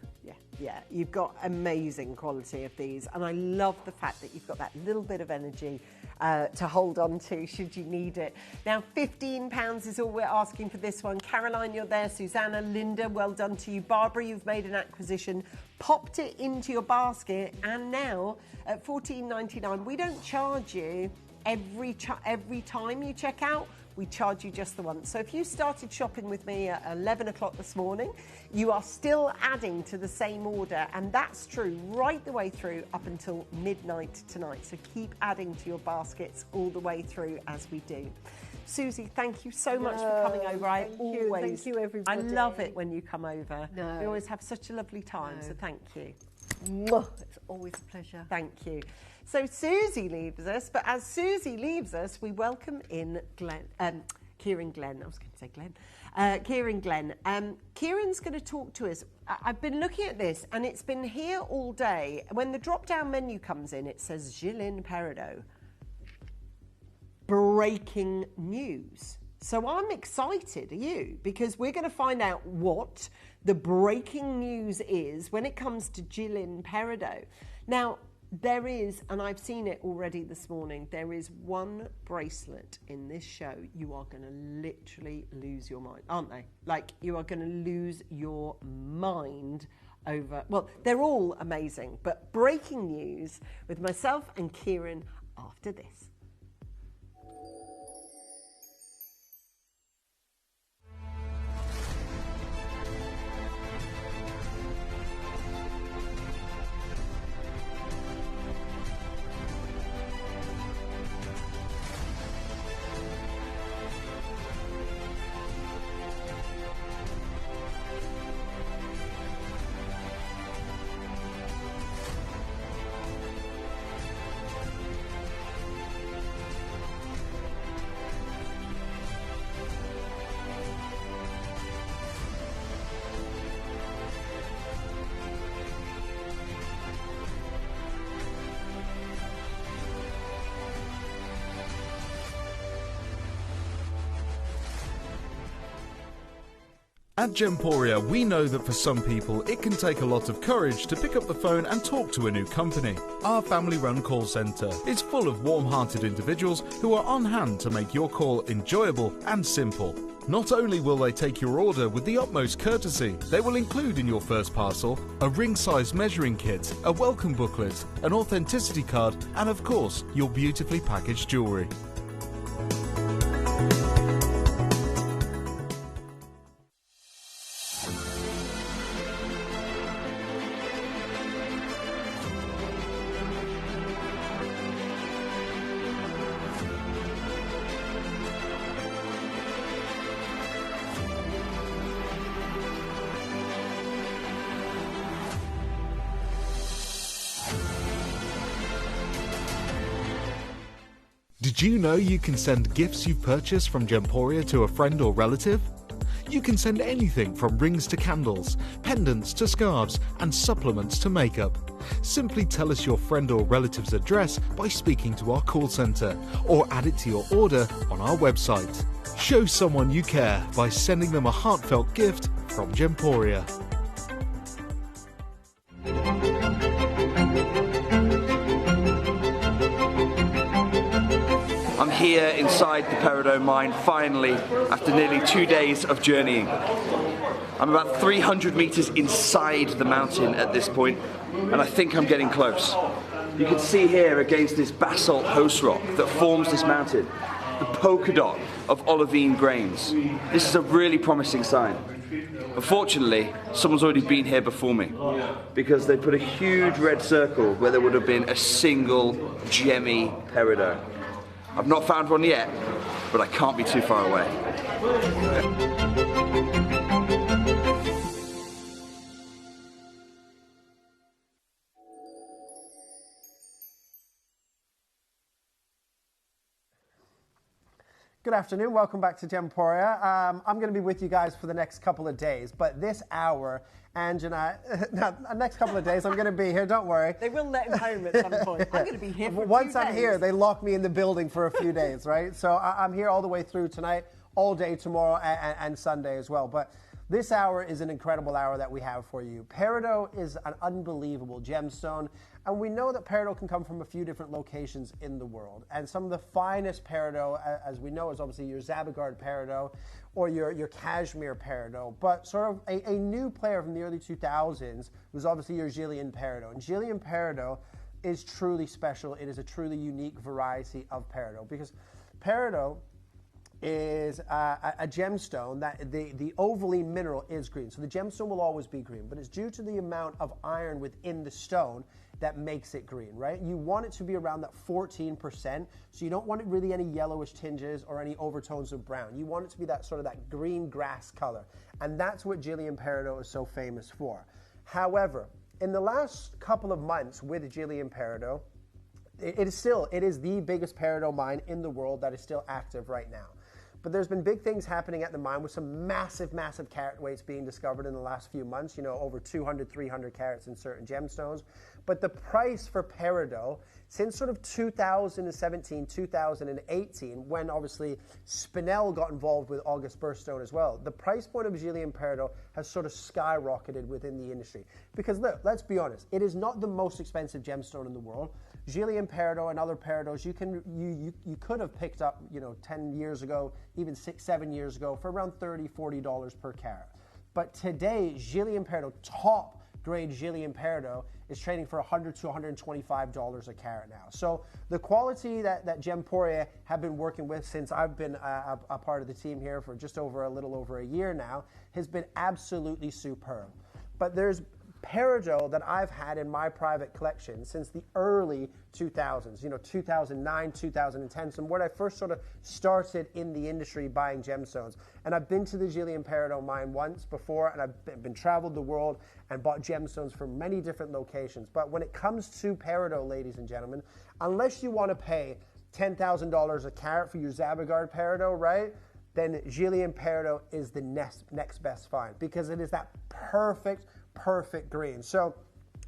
Yeah, you've got amazing quality of these. And I love the fact that you've got that little bit of energy to hold on to should you need it. Now, £15 is all we're asking for this one. Caroline, you're there. Susanna, Linda, well done to you. Barbara, you've made an acquisition, popped it into your basket, and now at $14.99, we don't charge you every time you check out. We charge you just the once. So if you started shopping with me at 11 o'clock this morning, you are still adding to the same order, and that's true right the way through up until midnight tonight. So keep adding to your baskets all the way through as we do. Susie, thank you so much for coming over. Thank you, everybody. I love it when you come over. We always have such a lovely time, so thank you. It's always a pleasure. Thank you. So Susie leaves us, but as Susie leaves us, we welcome in Kieran Glenn. I was going to say Glenn. Kieran Glenn. Kieran's going to talk to us. I've been looking at this, and it's been here all day. When the drop-down menu comes in, it says Gilles Peridot. Breaking news. So I'm excited, are you? Because we're going to find out what the breaking news is when it comes to Gilles Peridot. Now, there is, and I've seen it already this morning, there is one bracelet in this show you are going to literally lose your mind, aren't they? Like, you are going to lose your mind over, well, they're all amazing, but breaking news with myself and Kieran after this. At Gemporia, we know that for some people, it can take a lot of courage to pick up the phone and talk to a new company. Our family-run call centre is full of warm-hearted individuals who are on hand to make your call enjoyable and simple. Not only will they take your order with the utmost courtesy, they will include in your first parcel a ring-size measuring kit, a welcome booklet, an authenticity card, and of course, your beautifully packaged jewellery. Did you know you can send gifts you've purchased from Gemporia to a friend or relative? You can send anything from rings to candles, pendants to scarves, and supplements to makeup. Simply tell us your friend or relative's address by speaking to our call centre, or add it to your order on our website. Show someone you care by sending them a heartfelt gift from Gemporia. I'm here inside the Peridot mine, finally, after nearly 2 days of journeying. I'm about 300 metres inside the mountain at this point, and I think I'm getting close. You can see here against this basalt host rock that forms this mountain, the polka dot of olivine grains. This is a really promising sign. Unfortunately, someone's already been here before me, because they put a huge red circle where there would have been a single gemmy peridot. I've not found one yet, but I can't be too far away. Good afternoon, welcome back to Gemporia. I'm going to be with you guys for the next couple of days, but this hour, Ange and I, the next couple of days I'm going to be here, don't worry. They will let him home at some point. I'm going to be here for Once 2 I'm days. here, they lock me in the building for a few days, right? So I'm here all the way through tonight, all day tomorrow, and Sunday as well. But this hour is an incredible hour that we have for you. Peridot is an unbelievable gemstone, and we know that peridot can come from a few different locations in the world. And some of the finest peridot, as we know, is obviously your Zabagard peridot or your Kashmir peridot. But sort of a new player from the early 2000s was obviously your Gillian peridot. And Gillian peridot is truly special. It is a truly unique variety of peridot, because peridot is a gemstone that the ovaline mineral is green. So the gemstone will always be green, but it's due to the amount of iron within the stone that makes it green, right? You want it to be around that 14%, so you don't want it really any yellowish tinges or any overtones of brown. You want it to be that sort of that green grass color, and that's what Gillian peridot is so famous for. However, in the last couple of months with Gillian peridot, it is the biggest peridot mine in the world that is still active right now. But there's been big things happening at the mine with some massive, massive carat weights being discovered in the last few months, you know, over 200, 300 carats in certain gemstones. But the price for peridot, since sort of 2017, 2018, when obviously Spinel got involved with August Birthstone as well, the price point of Gillian peridot has sort of skyrocketed within the industry. Because look, let's be honest, it is not the most expensive gemstone in the world. Gillian peridot and other peridots you could have picked up, you know, 10 years ago, even 6, 7 years ago for around $30, $40 per carat. But today, Gillian peridot, top grade Gillian peridot, is trading for $100 to $125 a carat now. So the quality that Gemporia have been working with since I've been a part of the team here for just over a little over a year now has been absolutely superb. But there's peridot that I've had in my private collection since the early 2000s, you know, 2009, 2010, so when I first sort of started in the industry buying gemstones. And I've been to the Gillian peridot mine once before, and I've been traveled the world and bought gemstones from many different locations. But when it comes to peridot, ladies and gentlemen, unless you want to pay $10,000 a carat for your Zabagard peridot, right, then Gillian peridot is the next best find, because it is that perfect green. So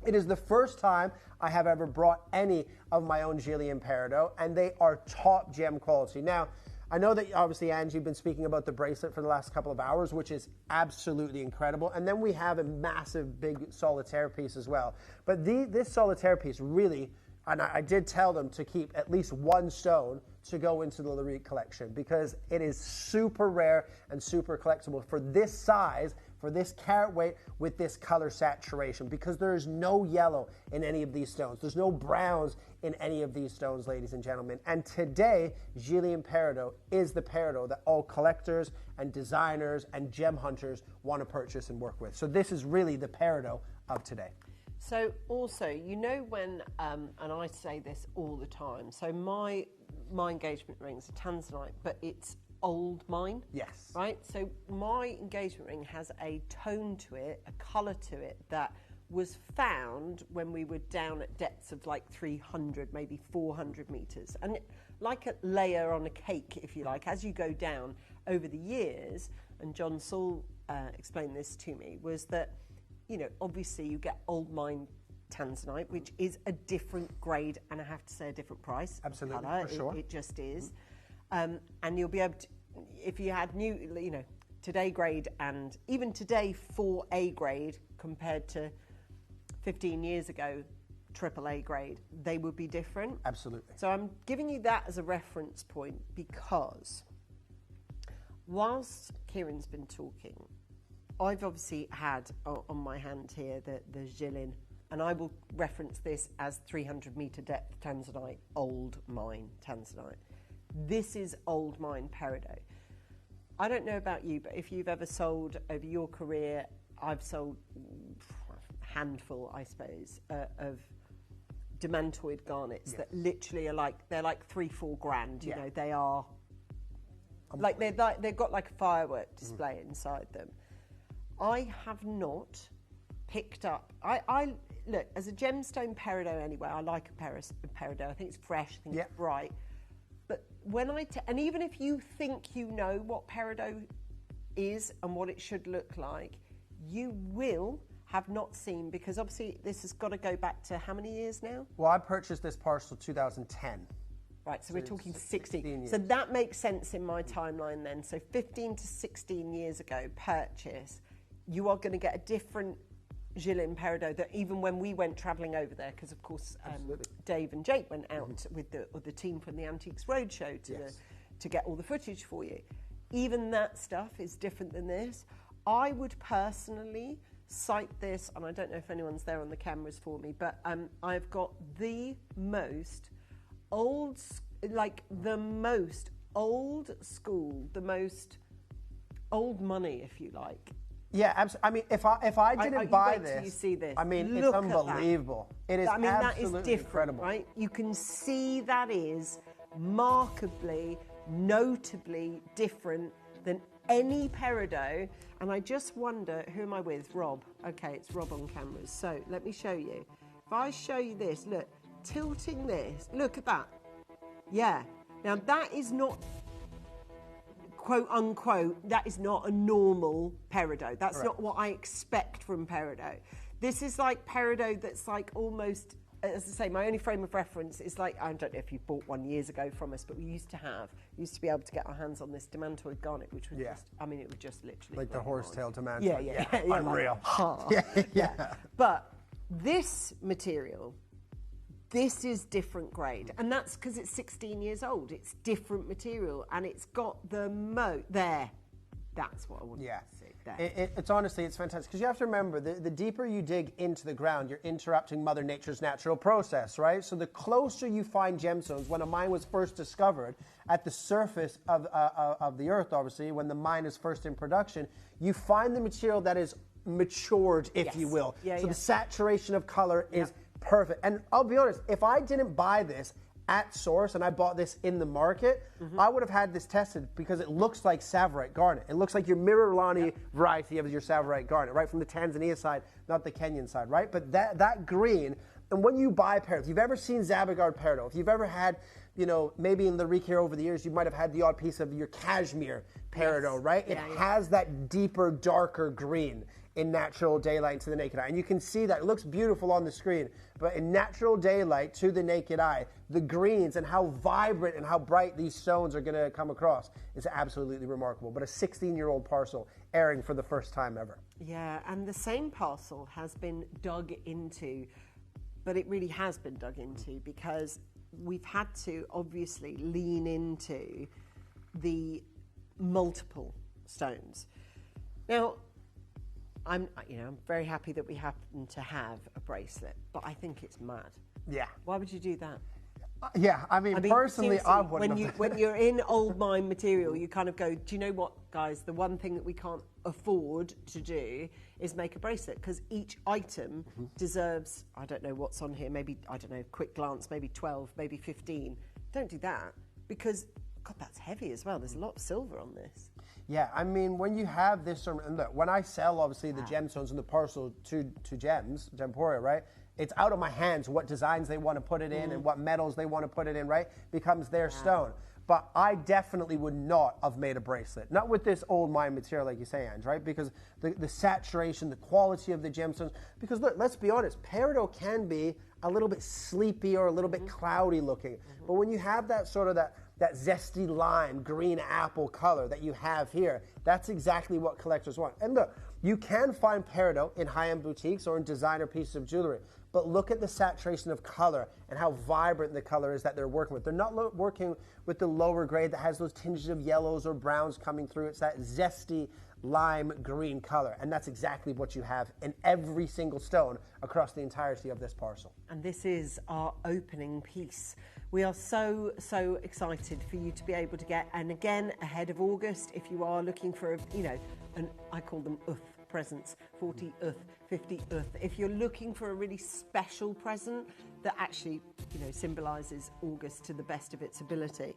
it is the first time I have ever brought any of my own Gillian peridot, and they are top gem quality. Now, I know that obviously, Ange, you've been speaking about the bracelet for the last couple of hours, which is absolutely incredible. And then we have a massive big solitaire piece as well. But this solitaire piece really, and I did tell them to keep at least one stone to go into the Larique collection, because it is super rare and super collectible for this size, for this carat weight, with this color saturation, because there is no yellow in any of these stones. There's no browns in any of these stones, ladies and gentlemen. And today, Gillian peridot is the peridot that all collectors and designers and gem hunters want to purchase and work with. So this is really the peridot of today. So also, you know when, and I say this all the time, so my engagement ring's a tanzanite, but it's old mine. Yes. Right? So my engagement ring has a tone to it, a colour to it that was found when we were down at depths of like 300, maybe 400 metres. And like a layer on a cake, if you like, as you go down over the years. And John Saul explained this to me, was that, you know, obviously you get old mine tanzanite, which is a different grade, and I have to say a different price. Absolutely, colour. for sure. It just is. And you'll be able to, if you had new, you know, today grade and even today 4A grade compared to 15 years ago, AAA grade, they would be different. Absolutely. So I'm giving you that as a reference point because whilst Kieran's been talking, I've obviously had on my hand here the Jilin, and I will reference this as 300 metre depth tanzanite, old mine tanzanite. This is old mine peridot. I don't know about you, but if you've ever sold over your career, I've sold a handful, I suppose, of demantoid garnets that literally are like, they're like 3-4 grand, you know, they are like, they've got like a firework display inside them. I have not picked up, I look, as a gemstone peridot anyway, I like a peridot, I think it's fresh, I think it's bright. But when and even if you think you know what peridot is and what it should look like, you will have not seen, because obviously this has got to go back to how many years now? Well, I purchased this parcel 2010. Right, so we're talking 16 years. So that makes sense in my timeline then. So 15 to 16 years ago purchase, you are going to get a different Jilin peridot that even when we went travelling over there, because of course Dave and Jake went out with the team from the Antiques Roadshow to get all the footage for you. Even that stuff is different than this. I would personally cite this, and I don't know if anyone's there on the cameras for me, but I've got the most old school, the most old money, if you like. Yeah, absolutely. I mean, if I didn't buy this, you see this. I mean, Look it's unbelievable. It is absolutely that is different, incredible. Right? You can see that is markedly, notably different than any peridot. And I just wonder, who am I with? Rob. Okay, it's Rob on cameras. So let me show you. If I show you this, look, tilting this, look at that. Yeah. Now that is not, quote unquote, that is not a normal peridot. That's not what I expect from peridot. This is like peridot that's like almost, as I say, my only frame of reference is like, I don't know if you bought one years ago from us, but we used to be able to get our hands on this demantoid garnet, which was just, I mean, it was just literally like the horsetail demantoid. Yeah, unreal. Yeah. But this material, this is different grade, and that's because it's 16 years old. It's different material, and it's got the there. That's what I want to see. There. It's honestly, it's fantastic, because you have to remember, the deeper you dig into the ground, you're interrupting Mother Nature's natural process, right? So the closer you find gemstones, when a mine was first discovered, at the surface of the earth, obviously, when the mine is first in production, you find the material that is matured, if you will. So the saturation of color is perfect. And I'll be honest, if I didn't buy this at source and I bought this in the market, I would have had this tested, because it looks like Savarite garnet. It looks like your Miralani variety of your Savarite garnet, right? From the Tanzania side, not the Kenyan side, right? But that green, and when you buy peridot, if you've ever seen Zabagard peridot, if you've ever had, you know, maybe in the recare over the years, you might have had the odd piece of your cashmere peridot, right? It has that deeper, darker green in natural daylight to the naked eye. And you can see that. It looks beautiful on the screen, but in natural daylight to the naked eye, the greens and how vibrant and how bright these stones are going to come across is absolutely remarkable. But a 16-year-old parcel airing for the first time ever. Yeah, and the same parcel has been dug into, but it really has been dug into, because we've had to obviously lean into the multiple stones. Now, I'm very happy that we happen to have a bracelet, but I think it's mad. Yeah. Why would you do that? I mean personally, I wouldn't. When you're in old mine material, you kind of go, do you know what, guys? The one thing that we can't afford to do is make a bracelet, because each item deserves, I don't know what's on here, maybe, I don't know, quick glance, maybe 12, maybe 15. Don't do that, because, God, that's heavy as well. There's a lot of silver on this. Yeah, I mean, when you have this, and look, when I sell, obviously, the gemstones and the parcel to Gemporia, right? It's out of my hands what designs they want to put it in and what metals they want to put it in, right? Becomes their stone. But I definitely would not have made a bracelet. Not with this old mine material like you say, Ange, right? Because the saturation, the quality of the gemstones. Because look, let's be honest, peridot can be a little bit sleepy or a little bit cloudy looking. But when you have that sort of that zesty lime, green apple color that you have here, that's exactly what collectors want. And look, you can find peridot in high-end boutiques or in designer pieces of jewelry. But look at the saturation of color and how vibrant the color is that they're working with. They're not working with the lower grade that has those tinges of yellows or browns coming through. It's that zesty lime green color. And that's exactly what you have in every single stone across the entirety of this parcel. And this is our opening piece. We are so excited for you to be able to get, and again, ahead of August, if you are looking for, I call them presents, 40th, 50th. If you're looking for a really special present that actually, symbolises August to the best of its ability,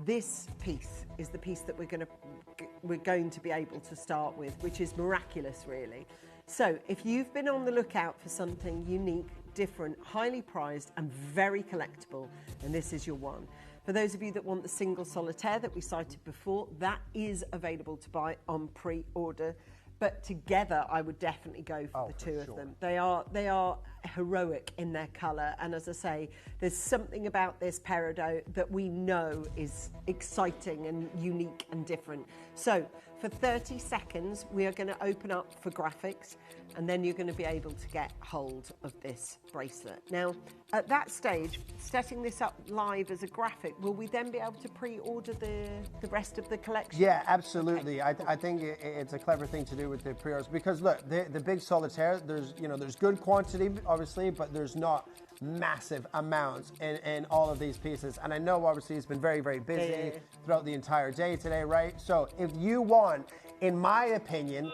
this piece is the piece that we're going to be able to start with, which is miraculous, really. So if you've been on the lookout for something unique, different, highly prized and very collectible, and this is your one. For those of you that want the single solitaire that we cited before, that is available to buy on pre-order. But together, I would definitely go for the two of them. They are heroic in their colour, and as I say, there's something about this peridot that we know is exciting and unique and different. So for 30 seconds, we are going to open up for graphics, and then you're going to be able to get hold of this bracelet. Now, at that stage, setting this up live as a graphic, will we then be able to pre-order the rest of the collection? Yeah, absolutely. Okay. I think it's a clever thing to do with the pre-orders, because look, the big solitaire, there's good quantity, obviously, but there's not massive amounts in all of these pieces. And I know obviously it's been very, very busy throughout the entire day today, right? So if you want, in my opinion,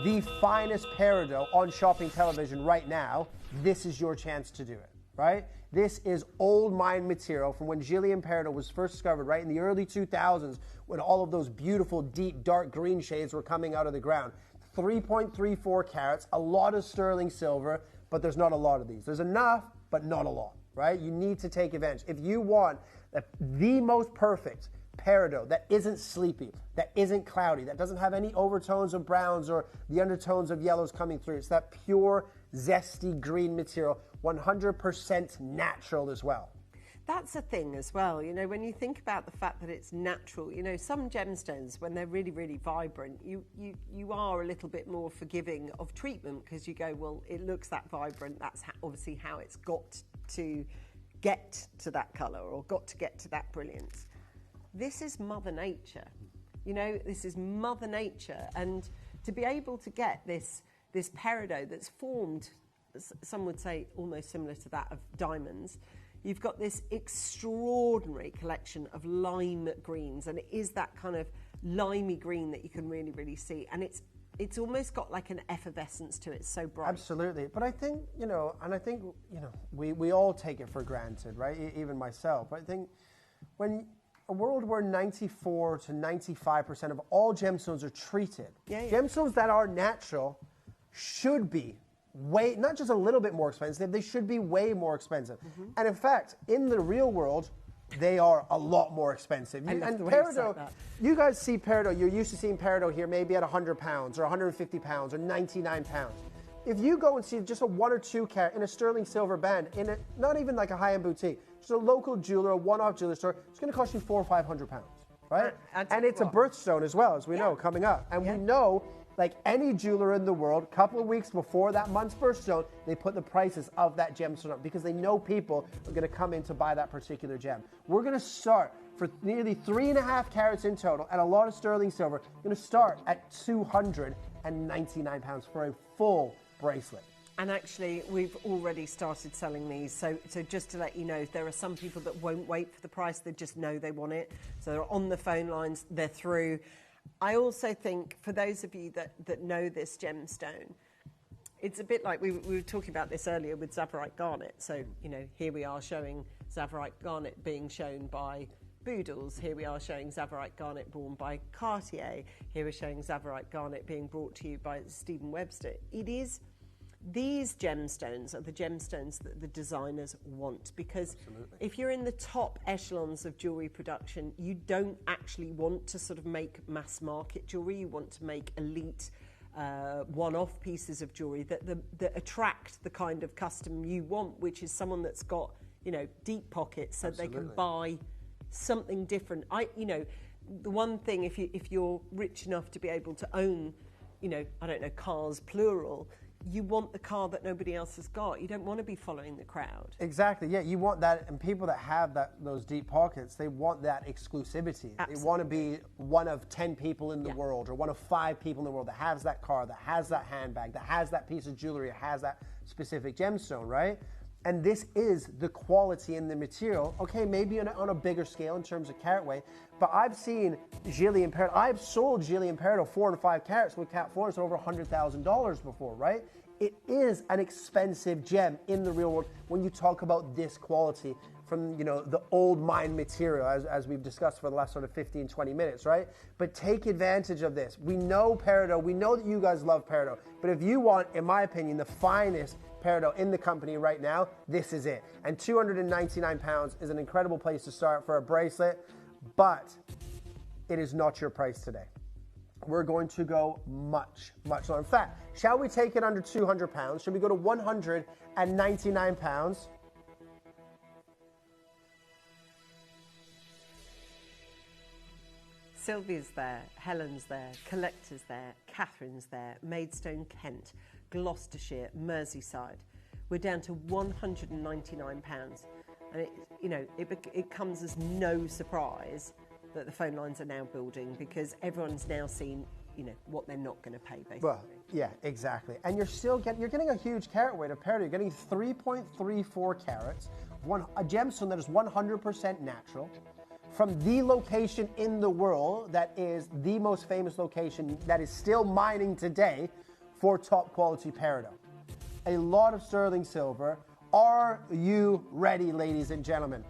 the finest peridot on shopping television right now, this is your chance to do it, right? This is old mine material from when Gillian peridot was first discovered, right, in the early 2000s, when all of those beautiful, deep, dark green shades were coming out of the ground. 3.34 carats, a lot of sterling silver, but there's not a lot of these. There's enough, but not a lot, right? You need to take advantage. If you want the most perfect peridot that isn't sleepy, that isn't cloudy, that doesn't have any overtones of browns or the undertones of yellows coming through, it's that pure, zesty green material, 100% natural as well. That's a thing as well, when you think about the fact that it's natural, some gemstones, when they're really, really vibrant, you are a little bit more forgiving of treatment, because you go, well, it looks that vibrant, that's obviously how it's got to get to that colour or got to get to that brilliance. This is Mother Nature, this is Mother Nature, and to be able to get this peridot that's formed, some would say almost similar to that of diamonds. You've got this extraordinary collection of lime greens, and it is that kind of limey green that you can really, really see. And it's almost got like an effervescence to it, it's so bright. Absolutely. But I think, we all take it for granted, right? Even myself. I think when a world where 94 to 95% of all gemstones are treated, gemstones that are natural should be not just a little bit more expensive, they should be way more expensive. And in fact, in the real world, they are a lot more expensive. And peridot, you guys see peridot, you're used to seeing peridot here maybe at 100 pounds or 150 pounds or 99 pounds. If you go and see just a 1 or 2 carat in a sterling silver band, not even like a high-end boutique, just a local jeweler, a one-off jewelry store, it's going to cost you 400 or 500 pounds, right? And it's a birthstone as well, as we know, coming up. And we know, like any jeweler in the world, a couple of weeks before that month's birthstone, they put the prices of that gemstone up because they know people are going to come in to buy that particular gem. We're going to start for nearly 3.5 carats in total and a lot of sterling silver. We're going to start at 299 pounds for a full bracelet. And actually, we've already started selling these. So just to let you know, there are some people that won't wait for the price. They just know they want it. So they're on the phone lines, they're through. I also think, for those of you that know this gemstone, it's a bit like, we were talking about this earlier with Tsavorite Garnet. So, here we are showing Tsavorite Garnet being shown by Boodles. Here we are showing Tsavorite Garnet born by Cartier. Here we're showing Tsavorite Garnet being brought to you by Stephen Webster. It is these gemstones are the gemstones that the designers want, because if you're in the top echelons of jewellery production, you don't actually want to sort of make mass market jewellery. You want to make elite one-off pieces of jewellery that attract the kind of customer you want, which is someone that's got, you know, deep pockets, so they can buy something different. The one thing, if you're rich enough to be able to own, you know, I don't know, cars plural, you want the car that nobody else has got. You don't want to be following the crowd. Exactly, yeah, you want that, and people that have those deep pockets, they want that exclusivity. Absolutely. They want to be one of 10 people in the world, or one of 5 people in the world that has that car, that has that handbag, that has that piece of jewelry, has that specific gemstone, right? And this is the quality in the material. Okay, maybe on a bigger scale in terms of carat weight, but I've seen Gillian Peridot, I've sold Gillian Peridot 4 and 5 carats with Cat 4s over $100,000 before, right? It is an expensive gem in the real world when you talk about this quality from, you know, the old mine material, as we've discussed for the last sort of 15, 20 minutes, right? But take advantage of this. We know Peridot, we know that you guys love Peridot, but if you want, in my opinion, the finest Peridot in the company right now, this is it. And £299 is an incredible place to start for a bracelet, but it is not your price today. We're going to go much, much lower. In fact, shall we take it under £200? Should we go to £199? Sylvia's there, Helen's there, Collector's there, Catherine's there, Maidstone, Kent, Gloucestershire, Merseyside. We're down to £199, and it comes as no surprise that the phone lines are now building, because everyone's now seen, you know, what they're not going to pay, basically. Well, yeah, exactly. And you're getting a huge carat weight of Peridot. You're getting 3.34 carats, a gemstone that is 100% natural, from the location in the world that is the most famous location that is still mining today for top quality Peridot. A lot of sterling silver. Are you ready, ladies and gentlemen?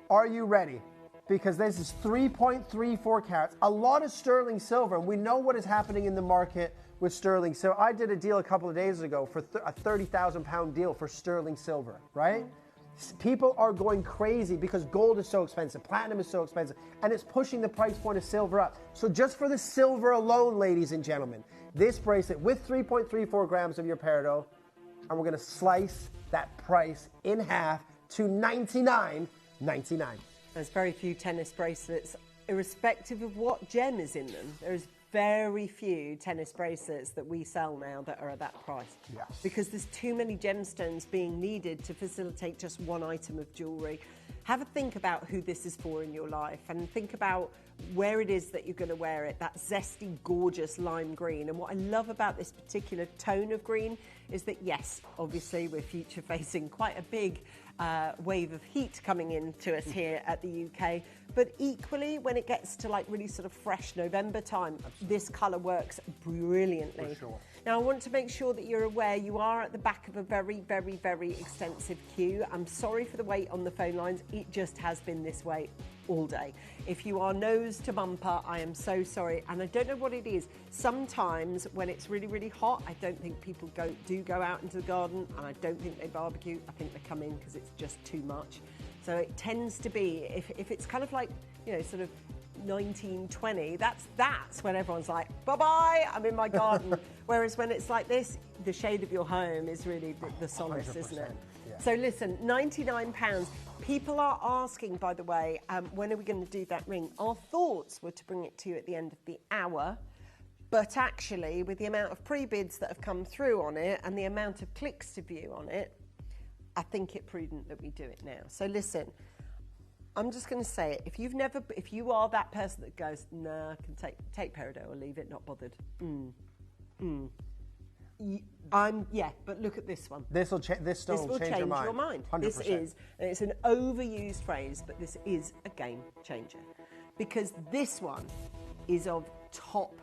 Are you ready? Because this is 3.34 carats, a lot of sterling silver, and we know what is happening in the market with sterling. So I did a deal a couple of days ago for a £30,000 deal for sterling silver, right? People are going crazy because gold is so expensive, platinum is so expensive, and it's pushing the price point of silver up. So just for the silver alone, ladies and gentlemen, this bracelet with 3.34 grams of your Peridot, and we're going to slice that price in half to $99.99. There's very few tennis bracelets, irrespective of what gem is in them. There's very few tennis bracelets that we sell now that are at that price. Yeah. Because there's too many gemstones being needed to facilitate just one item of jewellery. Have a think about who this is for in your life, and think about where it is that you're going to wear it, that zesty, gorgeous lime green. And what I love about this particular tone of green is that, yes, obviously we're future facing quite a big wave of heat coming into us here at the UK, but equally when it gets to like really sort of fresh November time, this colour works brilliantly. For sure. Now, I want to make sure that you're aware you are at the back of a very, very, very extensive queue. I'm sorry for the wait on the phone lines. It just has been this way all day. If you are nose to bumper, I am so sorry. And I don't know what it is. Sometimes when it's really, really hot, I don't think people do go out into the garden, and I don't think they barbecue. I think they come in because it's just too much. So it tends to be, if it's kind of like, you know, sort of 1920, that's when everyone's like, bye-bye, I'm in my garden. Whereas when it's like this, the shade of your home is really the solace, isn't it? Yeah. So listen, £99. People are asking, by the way, when are we going to do that ring? Our thoughts were to bring it to you at the end of the hour, but actually, with the amount of pre-bids that have come through on it and the amount of clicks to view on it, I think it prudent that we do it now. So listen, I'm just going to say it. If you are that person that goes, nah, I can take Peridot or leave it, not bothered. But look at this one. This stone will change your mind. 100%. This is, and it's an overused phrase, but this is a game changer, because this one is of top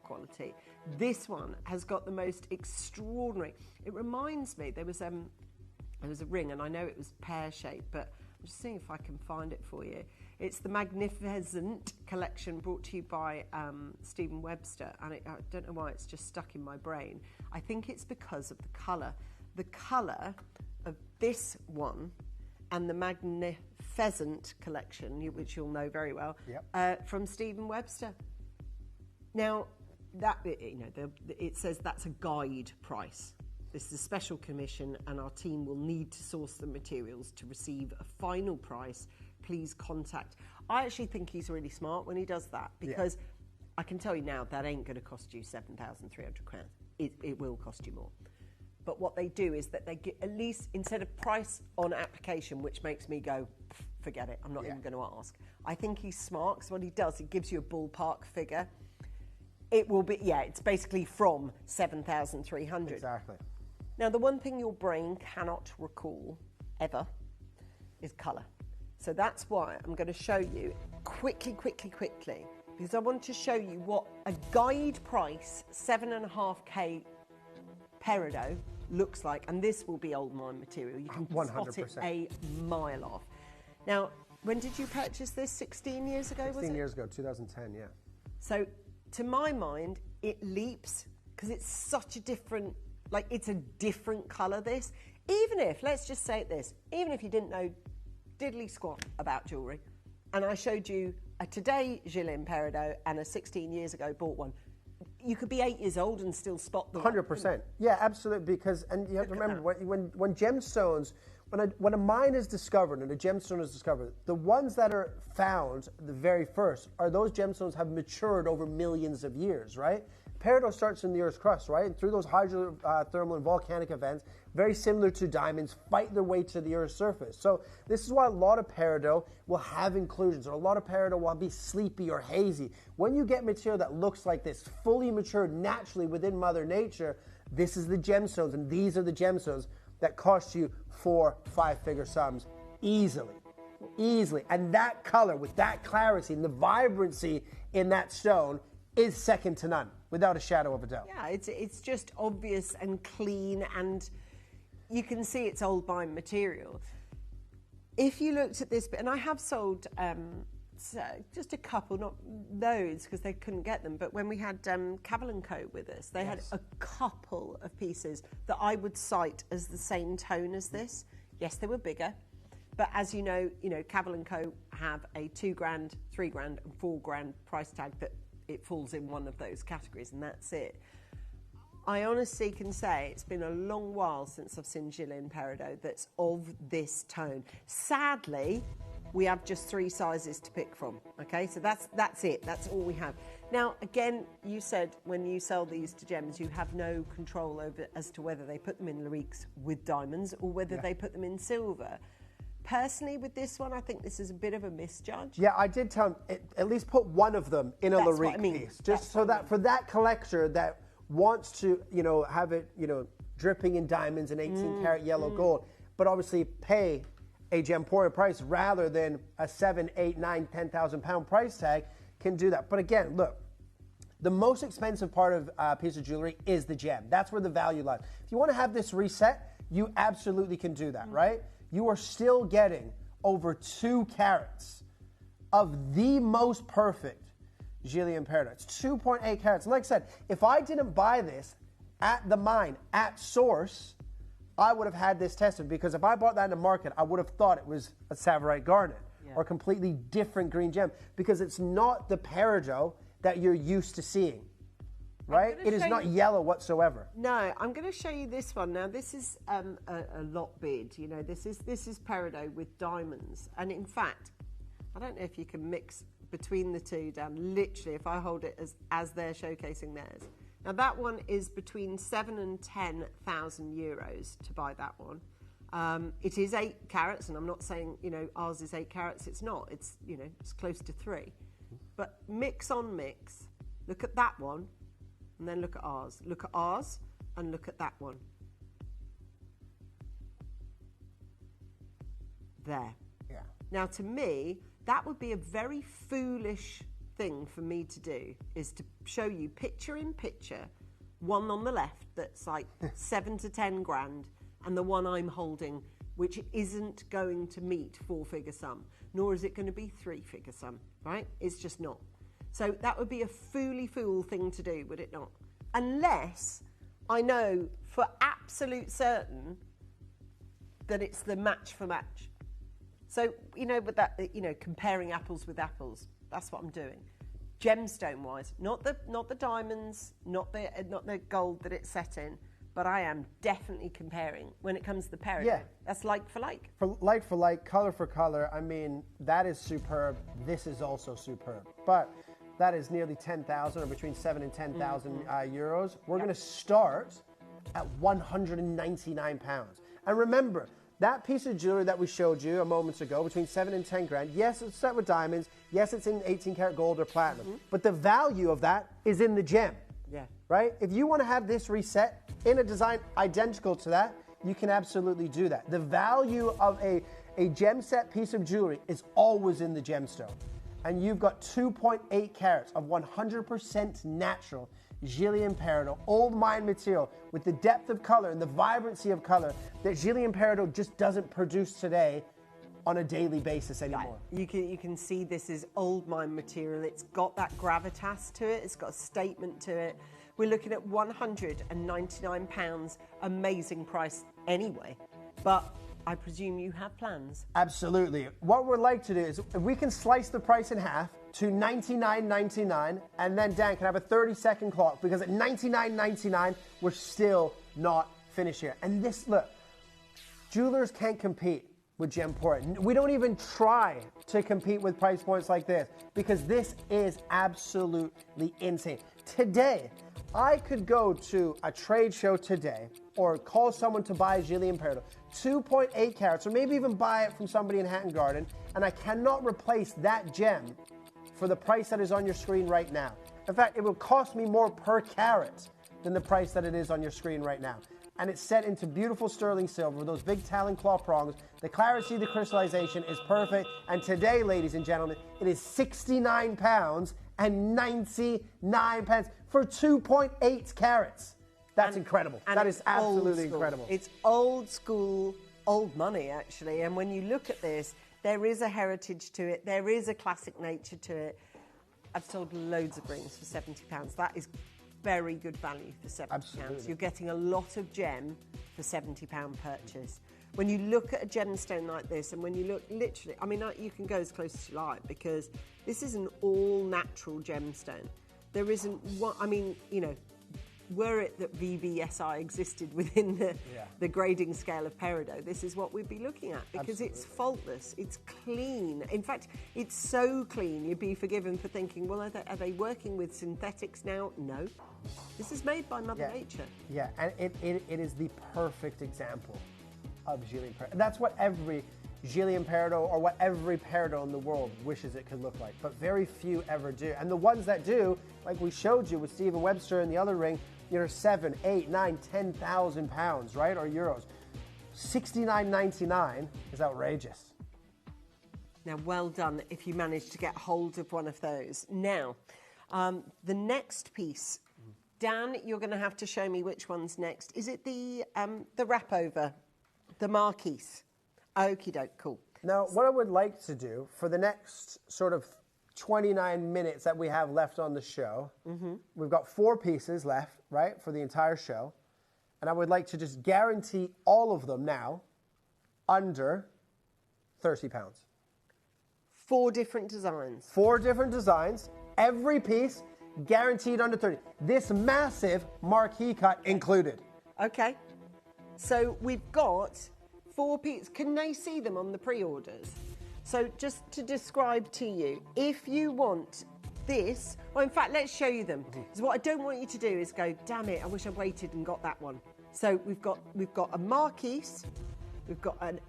quality. This one has got the most extraordinary. It reminds me, there was a ring, and I know it was pear-shaped, but I'm just seeing if I can find it for you. It's the Magnificent collection brought to you by Stephen Webster, and I don't know why it's just stuck in my brain. I think it's because of the colour. The colour of this one and the Magnificent collection, which you'll know very well, from Stephen Webster. Now, that it says that's a guide price. This is a special commission, and our team will need to source the materials to receive a final price. Please contact. I actually think he's really smart when he does that, because I can tell you now that ain't going to cost you £7,300. It will cost you more. But what they do is that they get, at least instead of price on application, which makes me go, forget it, I'm not even going to ask. I think he's smart, because what he does, it gives you a ballpark figure. It will be, it's basically from 7,300. Exactly. Now, the one thing your brain cannot recall, ever, is colour. So that's why I'm going to show you quickly, because I want to show you what a guide price 7.5K peridot looks like, and this will be old mine material. You can 100%. Spot it a mile off. Now, when did you purchase this? 16 years ago, was it? 16 years ago, 2010, yeah. So, to my mind, it leaps, because it's such a different, like, it's a different colour, this. Even if, let's just say this, even if you didn't know diddly squat about jewellery, and I showed you a today Gilles peridot and a 16 years ago bought one, you could be 8 years old and still spot them. 100%. Yeah, absolutely. Because, and you have to remember, when gemstones, when a mine is discovered and a gemstone is discovered, the ones that are found, the very first, are those gemstones have matured over millions of years, right? Peridot starts in the Earth's crust, right? And through those hydrothermal and volcanic events, very similar to diamonds, fight their way to the Earth's surface. So this is why a lot of peridot will have inclusions, or a lot of peridot will be sleepy or hazy. When you get material that looks like this, fully matured naturally within Mother Nature, this is the gemstones, and these are the gemstones that cost you 4-5-figure sums easily. And that color, with that clarity and the vibrancy in that stone, is second to none, without a shadow of a doubt. Yeah, it's just obvious and clean, and you can see it's old mine material. If you looked at this bit, and I have sold just a couple, not loads because they couldn't get them, but when we had Cavell & Co with us, they had a couple of pieces that I would cite as the same tone as this. Yes, they were bigger, but as you know, Cavell & Co have a £2,000, £3,000 and £4,000 price tag that it falls in one of those categories, and that's it. I honestly can say it's been a long while since I've seen Gilles peridot that's of this tone. Sadly, we have just 3 sizes to pick from, okay? So that's it, that's all we have. Now, again, you said when you sell these to gems, you have no control over as to whether they put them in Lariques with diamonds or whether they put them in silver. Personally, with this one, I think this is a bit of a misjudge. Yeah, I did tell him, at least put one of them in a Larique piece. Just so that for that collector that wants to, have it, dripping in diamonds and 18-karat yellow gold, but obviously pay a Gemporia price rather than a 7, 8, 9, 10,000 pound price tag, can do that. But again, look, the most expensive part of a piece of jewelry is the gem. That's where the value lies. If you want to have this reset, you absolutely can do that, right? You are still getting over 2 carats of the most perfect Gilles peridot. It's 2.8 carats. And like I said, if I didn't buy this at the mine, at source, I would have had this tested, because if I bought that in the market, I would have thought it was a Savorite garnet or a completely different green gem, because it's not the peridot that you're used to seeing. Right? It is not yellow whatsoever. No, I'm going to show you this one. Now, this is a lot bid. This is peridot with diamonds. And in fact, I don't know if you can mix between the two, Dan. Literally, if I hold it as they're showcasing theirs. Now, that one is between 7,000 and 10,000 euros to buy that one. It is 8 carats, and I'm not saying, ours is 8 carats. It's not. It's, it's close to 3. But mix on mix. Look at that one. And then look at ours. Look at ours and look at that one. There. Yeah. Now, to me, that would be a very foolish thing for me to do, is to show you picture in picture, one on the left that's like 7 to 10 grand, and the one I'm holding, which isn't going to meet 4-figure sum. nor is it going to be 3-figure sum, right? It's just not. So that would be a fool thing to do, would it not? Unless I know for absolute certain that it's the match for match. So, you know, with that, you know, comparing apples with apples, that's what I'm doing. Gemstone-wise, not the diamonds, not the gold that it's set in, but I am definitely comparing when it comes to the peridot. Yeah. That's like for like. For like, color for color, I mean, that is superb. This is also superb. But that is nearly 10,000 or between 7 and 10,000 euros. We're going to start at 199 pounds. And remember, that piece of jewelry that we showed you a moment ago, between 7 and 10 grand, yes, it's set with diamonds, yes, it's in 18 karat gold or platinum, but the value of that is in the gem. Yeah. Right? If you want to have this reset in a design identical to that, you can absolutely do that. The value of a gem set piece of jewelry is always in the gemstone. And you've got 2.8 carats of 100% natural Gillian Peridot, old mine material with the depth of color and the vibrancy of color that Gillian Peridot just doesn't produce today on a daily basis anymore. You can see this is old mine material. It's got that gravitas to it. It's got a statement to it. We're looking at £199. Amazing price anyway. But I presume you have plans. Absolutely. What we'd like to do is if we can slice the price in half to $99.99, and then Dan can have a 30-second clock, because at $99.99 we're still not finished here. And this, look, jewelers can't compete with Gemporia. We don't even try to compete with price points like this, because this is absolutely insane. Today, I could go to a trade show today or call someone to buy a Gillian Peridot, 2.8 carats, or maybe even buy it from somebody in Hatton Garden, and I cannot replace that gem for the price that is on your screen right now. In fact, it will cost me more per carat than the price that it is on your screen right now. And it's set into beautiful sterling silver with those big talon claw prongs. The clarity, the crystallization is perfect. And today, ladies and gentlemen, it is £69 and 99 pence for 2.8 carats. That's incredible. That is absolutely incredible. It's old school, old money, actually. And when you look at this, there is a heritage to it. There is a classic nature to it. I've sold loads of rings for £70. That is very good value for £70. Absolutely. You're getting a lot of gem for £70 purchase. When you look at a gemstone like this, and when you look literally, I mean, you can go as close as you like, because this is an all-natural gemstone. There isn't one, I mean, you know, were it that VBSI existed within the grading scale of Peridot, this is what we'd be looking at, because it's faultless, it's clean. In fact, it's so clean, you'd be forgiven for thinking, well, are they working with synthetics now? No. This is made by Mother Nature. Yeah, and it is the perfect example of Gillian Peridot. That's what every Gillian Peridot or what every Peridot in the world wishes it could look like, but very few ever do. And the ones that do, like we showed you with Stephen Webster and the other ring, you know, 7, 8, 9, 10,000 pounds, right, or euros. $69.99 is outrageous. Now, well done if you manage to get hold of one of those. Now, the next piece, Dan, you're going to have to show me which one's next. Is it the wrap over, the marquise? Okie doke, cool. Now, what I would like to do for the next sort of 29 minutes that we have left on the show, we've got 4 pieces left, right, for the entire show. And I would like to just guarantee all of them now under £30. 4 different designs. 4 different designs. Every piece guaranteed under 30. This massive marquee cut included. Okay. So we've got 4 pieces. Can they see them on the pre-orders? So just to describe to you, if you want this, well, in fact, let's show you them. Because what I don't want you to do is go, damn it, I wish I waited and got that one. So we've got a marquise. We've got an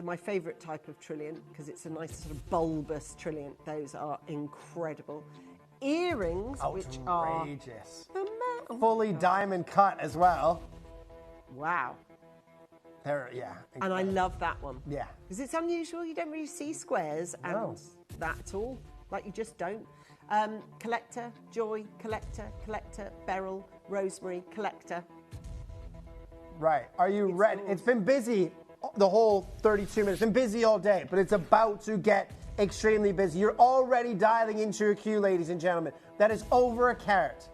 my favourite type of trillion, because it's a nice sort of bulbous trillion. Those are incredible. Earrings, which are outrageous. Fully diamond cut as well. Wow. Yeah. And I love that one. Yeah. Because it's unusual. You don't really see squares and that at all. Like, you just don't. Collector, joy, collector, beryl, rosemary, collector. Right. Are you ready? It's been busy the whole 32 minutes. Been busy all day, but it's about to get extremely busy. You're already dialing into your queue, ladies and gentlemen. That is over a carat.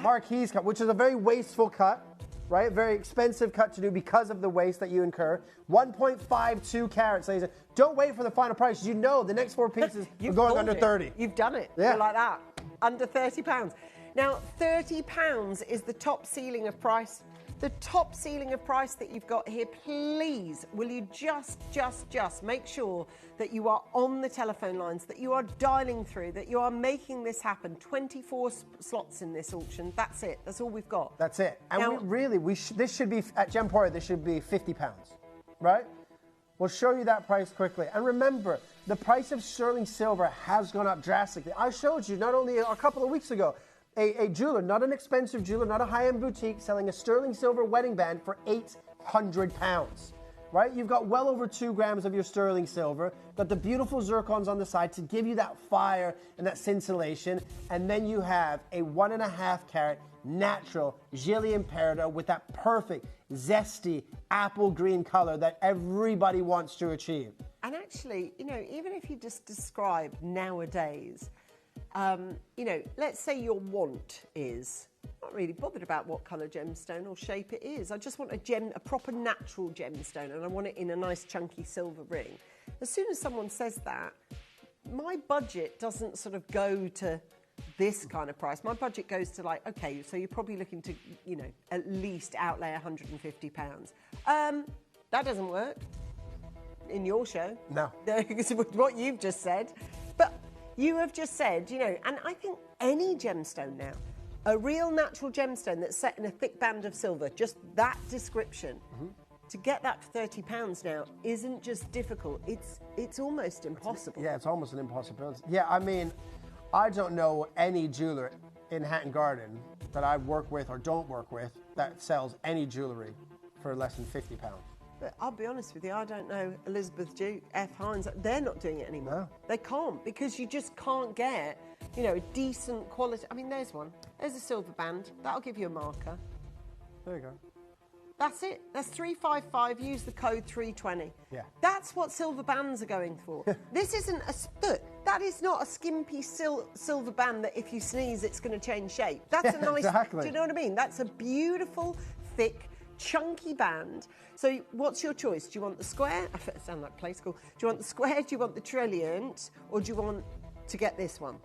Marquise cut, which is a very wasteful cut, right? Very expensive cut to do because of the waste that you incur. 1.52 carats, ladies. Don't wait for the final price. You know the next 4 pieces are going under 30. You've done it. Yeah. You're like that. Under £30. Now, £30 is the top ceiling of price. The top ceiling of price that you've got here, please, will you just make sure that you are on the telephone lines, that you are dialing through, that you are making this happen. 24 slots in this auction. That's it. That's all we've got. That's it. And now, this should be, at Gemporia, this should be £50, right? We'll show you that price quickly. And remember, the price of sterling silver has gone up drastically. I showed you not only a couple of weeks ago, a jeweler, not an expensive jeweler, not a high-end boutique, selling a sterling silver wedding band for £800, right? You've got well over 2 grams of your sterling silver, got the beautiful zircons on the side to give you that fire and that scintillation, and then you have a 1.5 carat natural Gillian Peridot with that perfect, zesty, apple green color that everybody wants to achieve. And actually, you know, even if you just describe nowadays, you know, let's say your want is, I'm not really bothered about what colour gemstone or shape it is. I just want a proper natural gemstone, and I want it in a nice chunky silver ring. As soon as someone says that, my budget doesn't sort of go to this kind of price. My budget goes to like, okay, so you're probably looking to, you know, at least outlay £150. That doesn't work in your show. No. Because of what you've just said. But you have just said, you know, and I think any gemstone now, a real natural gemstone that's set in a thick band of silver, just that description, to get that for £30 now isn't just difficult, it's almost impossible. Yeah, it's almost an impossibility. Yeah, I mean, I don't know any jeweler in Hatton Garden that I work with or don't work with that sells any jewellery for less than £50. But I'll be honest with you, I don't know Elizabeth Duke, F. Hines, they're not doing it anymore. No. They can't, because you just can't get, you know, a decent quality. I mean, there's one. There's a silver band. That'll give you a marker. There you go. That's it. That's 355. Use the code 320. Yeah. That's what silver bands are going for. This isn't a... Look, that is not a skimpy silver band that if you sneeze, it's going to change shape. That's a nice... Exactly. Do you know what I mean? That's a beautiful, thick, chunky band. So what's your choice? Do you want the square? I sound like play school. Do you want the square? Do you want the trilliant? Or do you want to get this one?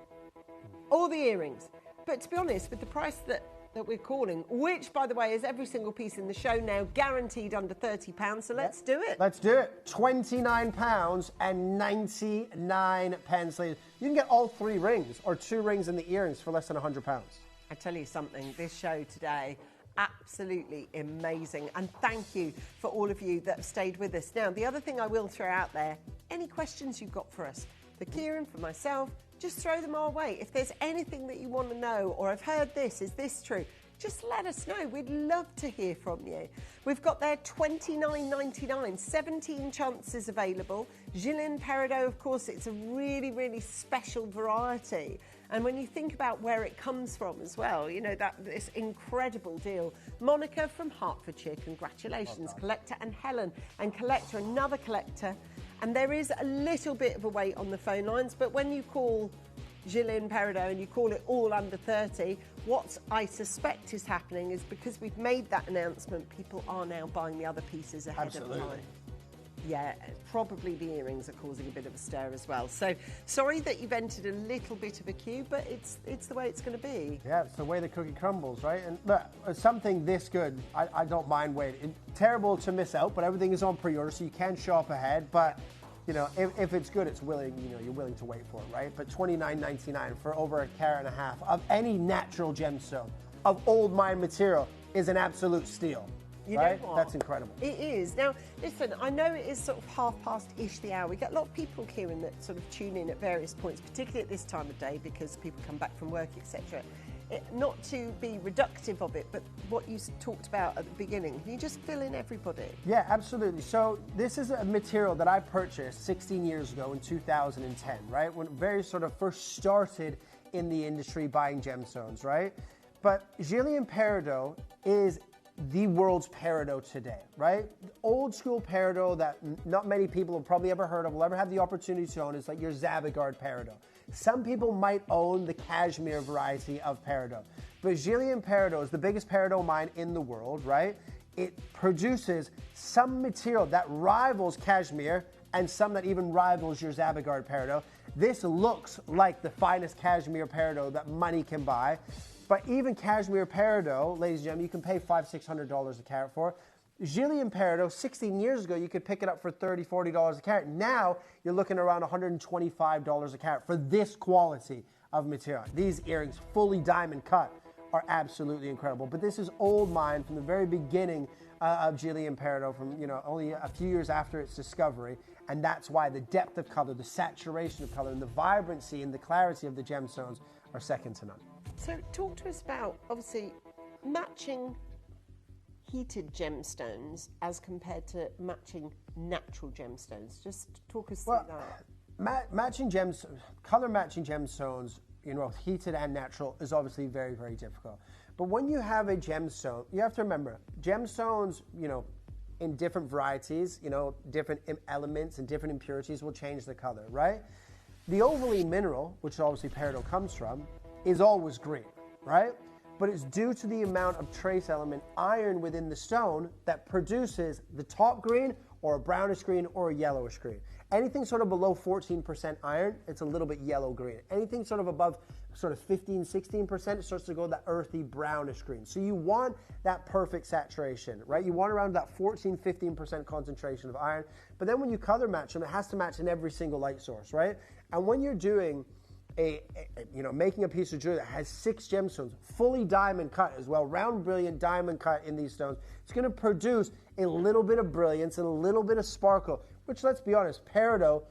Or the earrings? But to be honest, with the price that we're calling, which, by the way, is every single piece in the show now guaranteed under £30, so let's do it. Let's do it. £29 and 99 pence. You can get all 3 rings or 2 rings and the earrings for less than £100. I tell you something, this show today, absolutely amazing, and thank you for all of you that have stayed with us. Now, the other thing I will throw out there, any questions you've got for us, for Kieran, for myself, just throw them our way. If there's anything that you want to know, or I've heard this, is this true? Just let us know. We'd love to hear from you. We've got there $29.99, 17 chances available. Gillian Peridot, of course, it's a really, really special variety. And when you think about where it comes from as well, you know, this incredible deal. Monica from Hertfordshire, congratulations. Collector and Helen, and collector, another collector. And there is a little bit of a wait on the phone lines, but when you call Gillian Peridot and you call it all under 30, what I suspect is happening is because we've made that announcement, people are now buying the other pieces ahead of time. Yeah, probably the earrings are causing a bit of a stir as well. So sorry that you've entered a little bit of a queue, but it's the way it's going to be. Yeah, it's the way the cookie crumbles, right? And look, something this good, I don't mind waiting. Terrible to miss out, but everything is on pre-order, so you can shop ahead. But you know, if it's good, it's willing. You know, you're willing to wait for it, right? But $29.99 for over 1.5 carats of any natural gemstone of old mine material is an absolute steal. You right? know what? That's incredible. It is. Now, listen, I know it is sort of 1:30-ish the hour. We get a lot of people, Kieran, that sort of tune in at various points, particularly at this time of day because people come back from work, etc. Not to be reductive of it, but what you talked about at the beginning, can you just fill in everybody? Yeah, absolutely. So this is a material that I purchased 16 years ago in 2010, right? When very sort of first started in the industry buying gemstones, right? But Gillian Peridot is the world's peridot today, right? Old school peridot that not many people have probably ever heard of, will ever have the opportunity to own, is like your Zabagard peridot. Some people might own the cashmere variety of peridot, but Gillian peridot is the biggest peridot mine in the world, right? It produces some material that rivals cashmere and some that even rivals your Zabagard peridot. This looks like the finest cashmere peridot that money can buy. But even cashmere peridot, ladies and gentlemen, you can pay $500, $600 a carat for. Gillian peridot, 16 years ago, you could pick it up for $30, $40 a carat. Now, you're looking around $125 a carat for this quality of material. These earrings, fully diamond cut, are absolutely incredible. But this is old mine from the very beginning of Gillian peridot, from only a few years after its discovery. And that's why the depth of color, the saturation of color, and the vibrancy and the clarity of the gemstones are second to none. So talk to us about, obviously, matching heated gemstones as compared to matching natural gemstones. Just talk us through that. Matching gems, color matching gemstones, heated and natural, is obviously very, very difficult. But when you have a gemstone, you have to remember, gemstones, in different varieties, different elements and different impurities will change the color, right? The opaline mineral, which obviously peridot comes from, is always green, right? But it's due to the amount of trace element iron within the stone that produces the top green or a brownish green or a yellowish green. Anything sort of below 14% iron, it's a little bit yellow-green. Anything sort of above sort of 15, 16%, it starts to go that earthy brownish green. So you want that perfect saturation, right? You want around that 14, 15% concentration of iron. But then when you color match them, it has to match in every single light source, right? And when you're doing making a piece of jewelry that has 6 gemstones, fully diamond cut as well, round brilliant diamond cut in these stones, it's going to produce a little bit of brilliance and a little bit of sparkle, which, let's be honest, peridot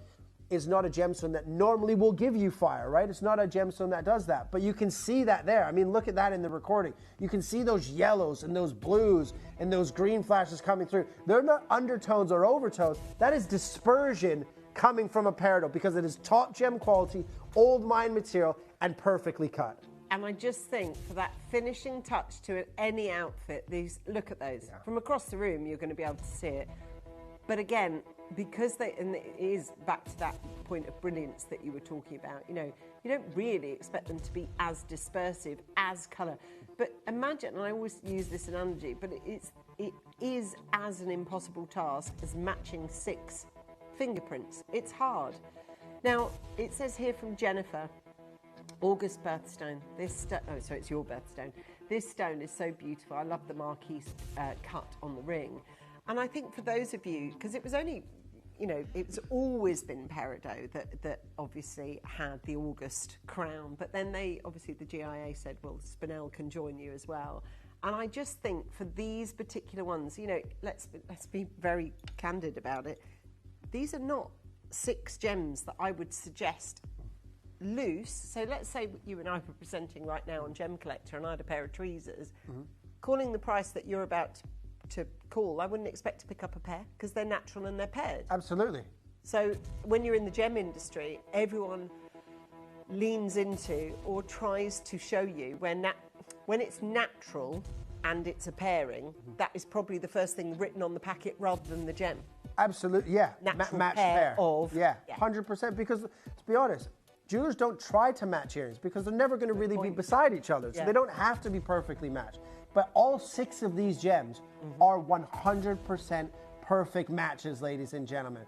is not a gemstone that normally will give you fire, right? It's not a gemstone that does that, but you can see that there. I mean, look at that in the recording. You can see those yellows and those blues and those green flashes coming through. They're not undertones or overtones. That is dispersion coming from a peridot because it is top gem quality, old mine material, and perfectly cut. And I just think for that finishing touch to any outfit, look at those. Yeah. From across the room, you're going to be able to see it. But again, because and it is back to that point of brilliance that you were talking about, you don't really expect them to be as dispersive as colour. But imagine, and I always use this analogy, but it is as an impossible task as matching 6 fingerprints. It's hard. Now, it says here from Jennifer, August birthstone. It's your birthstone. This stone is so beautiful. I love the marquise cut on the ring. And I think for those of you, because it was only, it's always been peridot that obviously had the August crown. But then the GIA said, well, Spinel can join you as well. And I just think for these particular ones, let's be very candid about it. These are not 6 gems that I would suggest loose. So let's say you and I were presenting right now on Gem Collector and I had a pair of tweezers. Calling the price that you're about to call, I wouldn't expect to pick up a pair because they're natural and they're paired. Absolutely. So when you're in the gem industry, everyone leans into or tries to show you when it's natural and it's a pairing, that is probably the first thing written on the packet rather than the gem. Absolutely, yeah. Match pair. Yeah, 100%. Because, to be honest, jewelers don't try to match earrings because they're never going to really be beside each other. So they don't have to be perfectly matched. But all 6 of these gems are 100% perfect matches, ladies and gentlemen.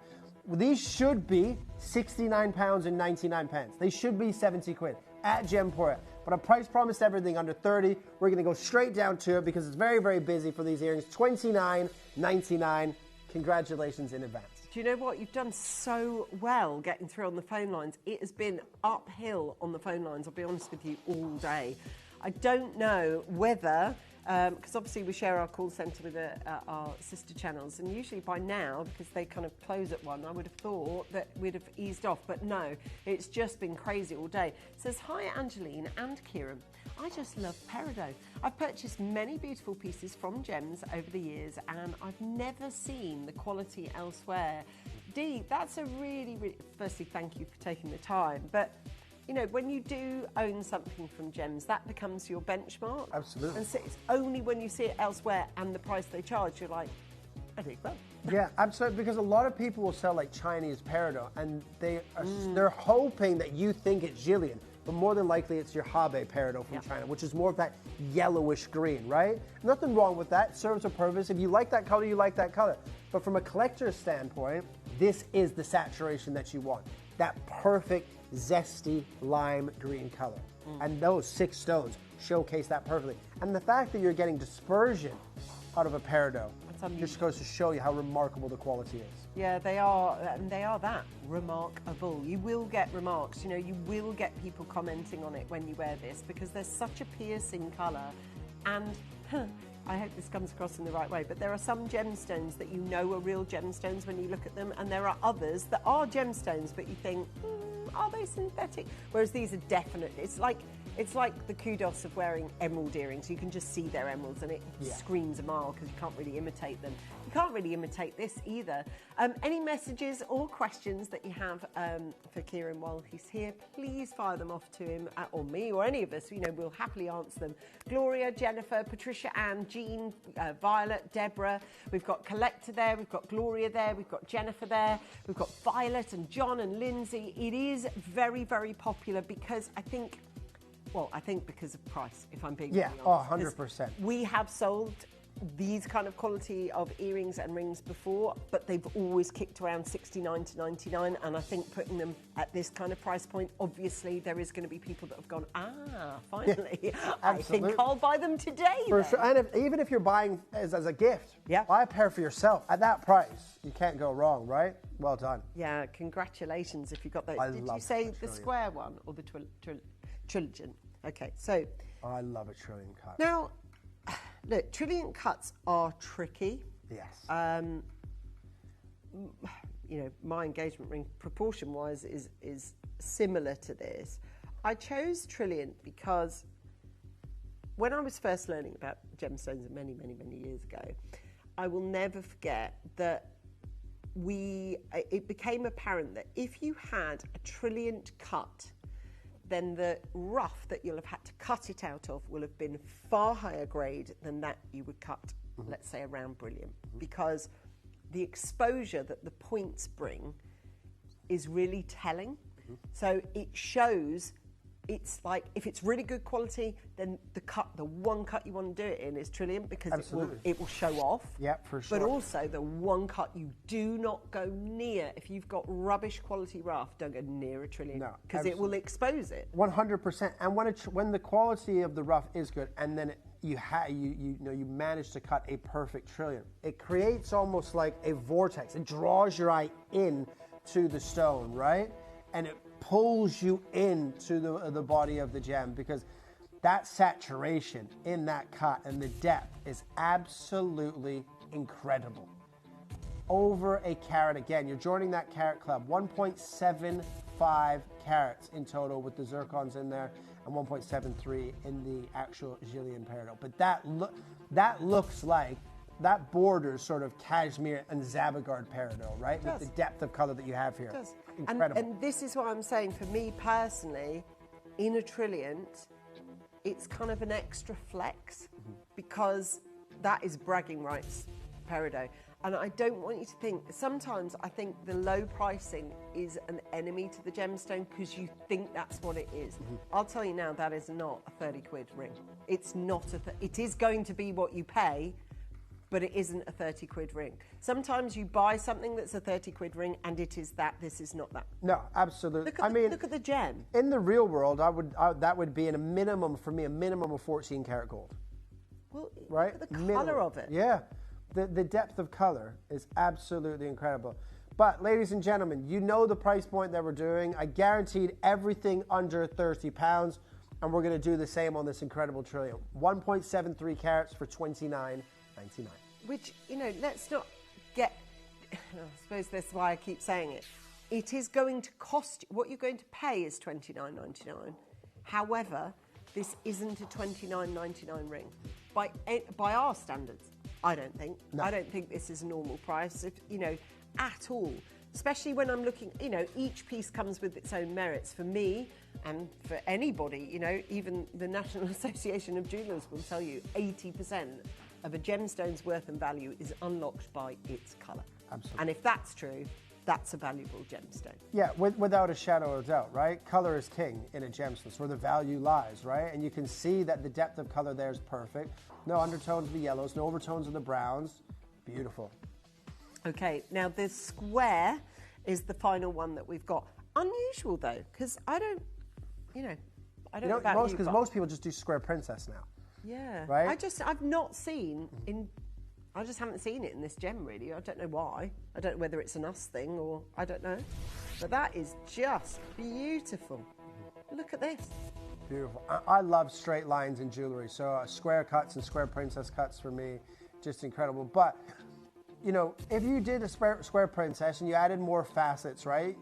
These should be £69 and 99 pence. They should be 70 quid at Gemporia. But I price promised everything under 30. We're going to go straight down to it because it's very, very busy for these earrings. $29.99. Congratulations in advance. Do you know what? You've done so well getting through on the phone lines. It has been uphill on the phone lines, I'll be honest with you, all day. I don't know whether, because obviously we share our call centre with our sister channels, and usually by now, because they kind of close at 1, I would have thought that we'd have eased off, but no, it's just been crazy all day. It says, hi Angeline and Kieran. I just love peridot. I've purchased many beautiful pieces from gems over the years and I've never seen the quality elsewhere. Dee, that's a really, firstly, thank you for taking the time, but you know, when you do own something from Gems, that becomes your benchmark. Absolutely. And so it's only when you see it elsewhere and the price they charge, you're like, I dig that. Yeah, absolutely. Because a lot of people will sell like Chinese peridot, and they're hoping that you think it's Jillian, but more than likely it's your Habe peridot from China, which is more of that yellowish green, right? Nothing wrong with that. It serves a purpose. If you like that color, you like that color. But from a collector's standpoint, this is the saturation that you want. That perfect, zesty lime green color. And those 6 stones showcase that perfectly. And the fact that you're getting dispersion out of a peridot just goes to show you how remarkable the quality is. Yeah, they are, and they are that remarkable. You will get remarks, you know, you will get people commenting on it when you wear this because there's such a piercing colour. And I hope this comes across in the right way, but there are some gemstones that you know are real gemstones when you look at them, and there are others that are gemstones, but you think, are they synthetic? Whereas these are definite. It's like the kudos of wearing emerald earrings. You can just see they're emeralds, and it screams a mile because you can't really imitate them. You can't really imitate this either. Any messages or questions that you have for Kieran while he's here, please fire them off to him or me or any of us. You know, we'll happily answer them. Gloria, Jennifer, Patricia, Anne, Jean, Violet, Deborah. We've got Collector there. We've got Gloria there. We've got Jennifer there. We've got Violet and John and Lindsay. It is very, very popular because I think because of price, if I'm being really honest. 100%. We have sold these kind of quality of earrings and rings before, but they've always kicked around $69 to $99, and I think putting them at this kind of price point, obviously there is going to be people that have gone, finally, I think I'll buy them today. For sure, and even if you're buying as a gift, buy a pair for yourself. At that price, you can't go wrong, right? Well done. Yeah, congratulations if you got that. Did you say the square one or the trillion? Okay, so... I love a trillion cut. Now, look, trillion cuts are tricky. Yes. You know, my engagement ring, proportion-wise, is similar to this. I chose trillion because when I was first learning about gemstones many, many, many years ago, I will never forget that it became apparent that if you had a trillion cut, then the rough that you'll have had to cut it out of will have been far higher grade than that you would cut, let's say, around brilliant, because the exposure that the points bring is really telling. So it shows, it's like, if it's really good quality, then the one cut you want to do it in is trillion, because it will show off. Yeah, for sure. But also the one cut you do not go near. If you've got rubbish quality rough, don't go near a trillion, because it will expose it. 100%. And when the quality of the rough is good, and then you manage to cut a perfect trillion, it creates almost like a vortex. It draws your eye in to the stone, right? And it pulls you into the body of the gem, because that saturation in that cut and the depth is absolutely incredible. Over a carat again. You're joining that carat club. 1.75 carats in total with the zircons in there, and 1.73 in the actual Jillian peridot. But that looks like, that borders sort of cashmere and Zabagard peridot, right? With the depth of color that you have here. It does. Incredible. And this is what I'm saying, for me personally, in a trilliant, it's kind of an extra flex, because that is bragging rights peridot. And I don't want you to think, sometimes I think the low pricing is an enemy to the gemstone because you think that's what it is. I'll tell you now, that is not a 30 quid ring. It's not it is going to be what you pay, but it isn't a 30 quid ring. Sometimes you buy something that's a 30 quid ring and it is that, this is not that. No, absolutely. Look at the gem. In the real world, that would be a minimum, for me, a minimum of 14 karat gold. Well, right? Look at the colour of it. Yeah. The depth of color is absolutely incredible. But ladies and gentlemen, you know the price point that we're doing. I guaranteed everything under £30, and we're going to do the same on this incredible trillion. 1.73 carats for $29.99. Which, you know, let's not get, I suppose that's why I keep saying it. It is going to cost, what you're going to pay is $29.99. However, this isn't a $29.99 ring. By our standards, I don't think. No. I don't think this is a normal price, at all. Especially when I'm looking, each piece comes with its own merits. For me, And for anybody, you know, even the National Association of Jewellers will tell you 80% of a gemstone's worth and value is unlocked by its colour. Absolutely. And if that's true, that's a valuable gemstone. Yeah, without a shadow of doubt, right? Color is king in a gemstone. It's where the value lies, right? And you can see that the depth of color there is perfect. No undertones of the yellows, no overtones of the browns. Beautiful. Okay, now this square is the final one that we've got. Unusual though, because I don't know about you, because most people just do square princess now. Yeah. Right? I've not seen I just haven't seen it in this gem really. I don't know why. I don't know whether it's an us thing or I don't know. But that is just beautiful. Look at this. Beautiful. I love straight lines in jewelry. So square cuts and square princess cuts for me, just incredible. But, you know, if you did a square princess and you added more facets, right?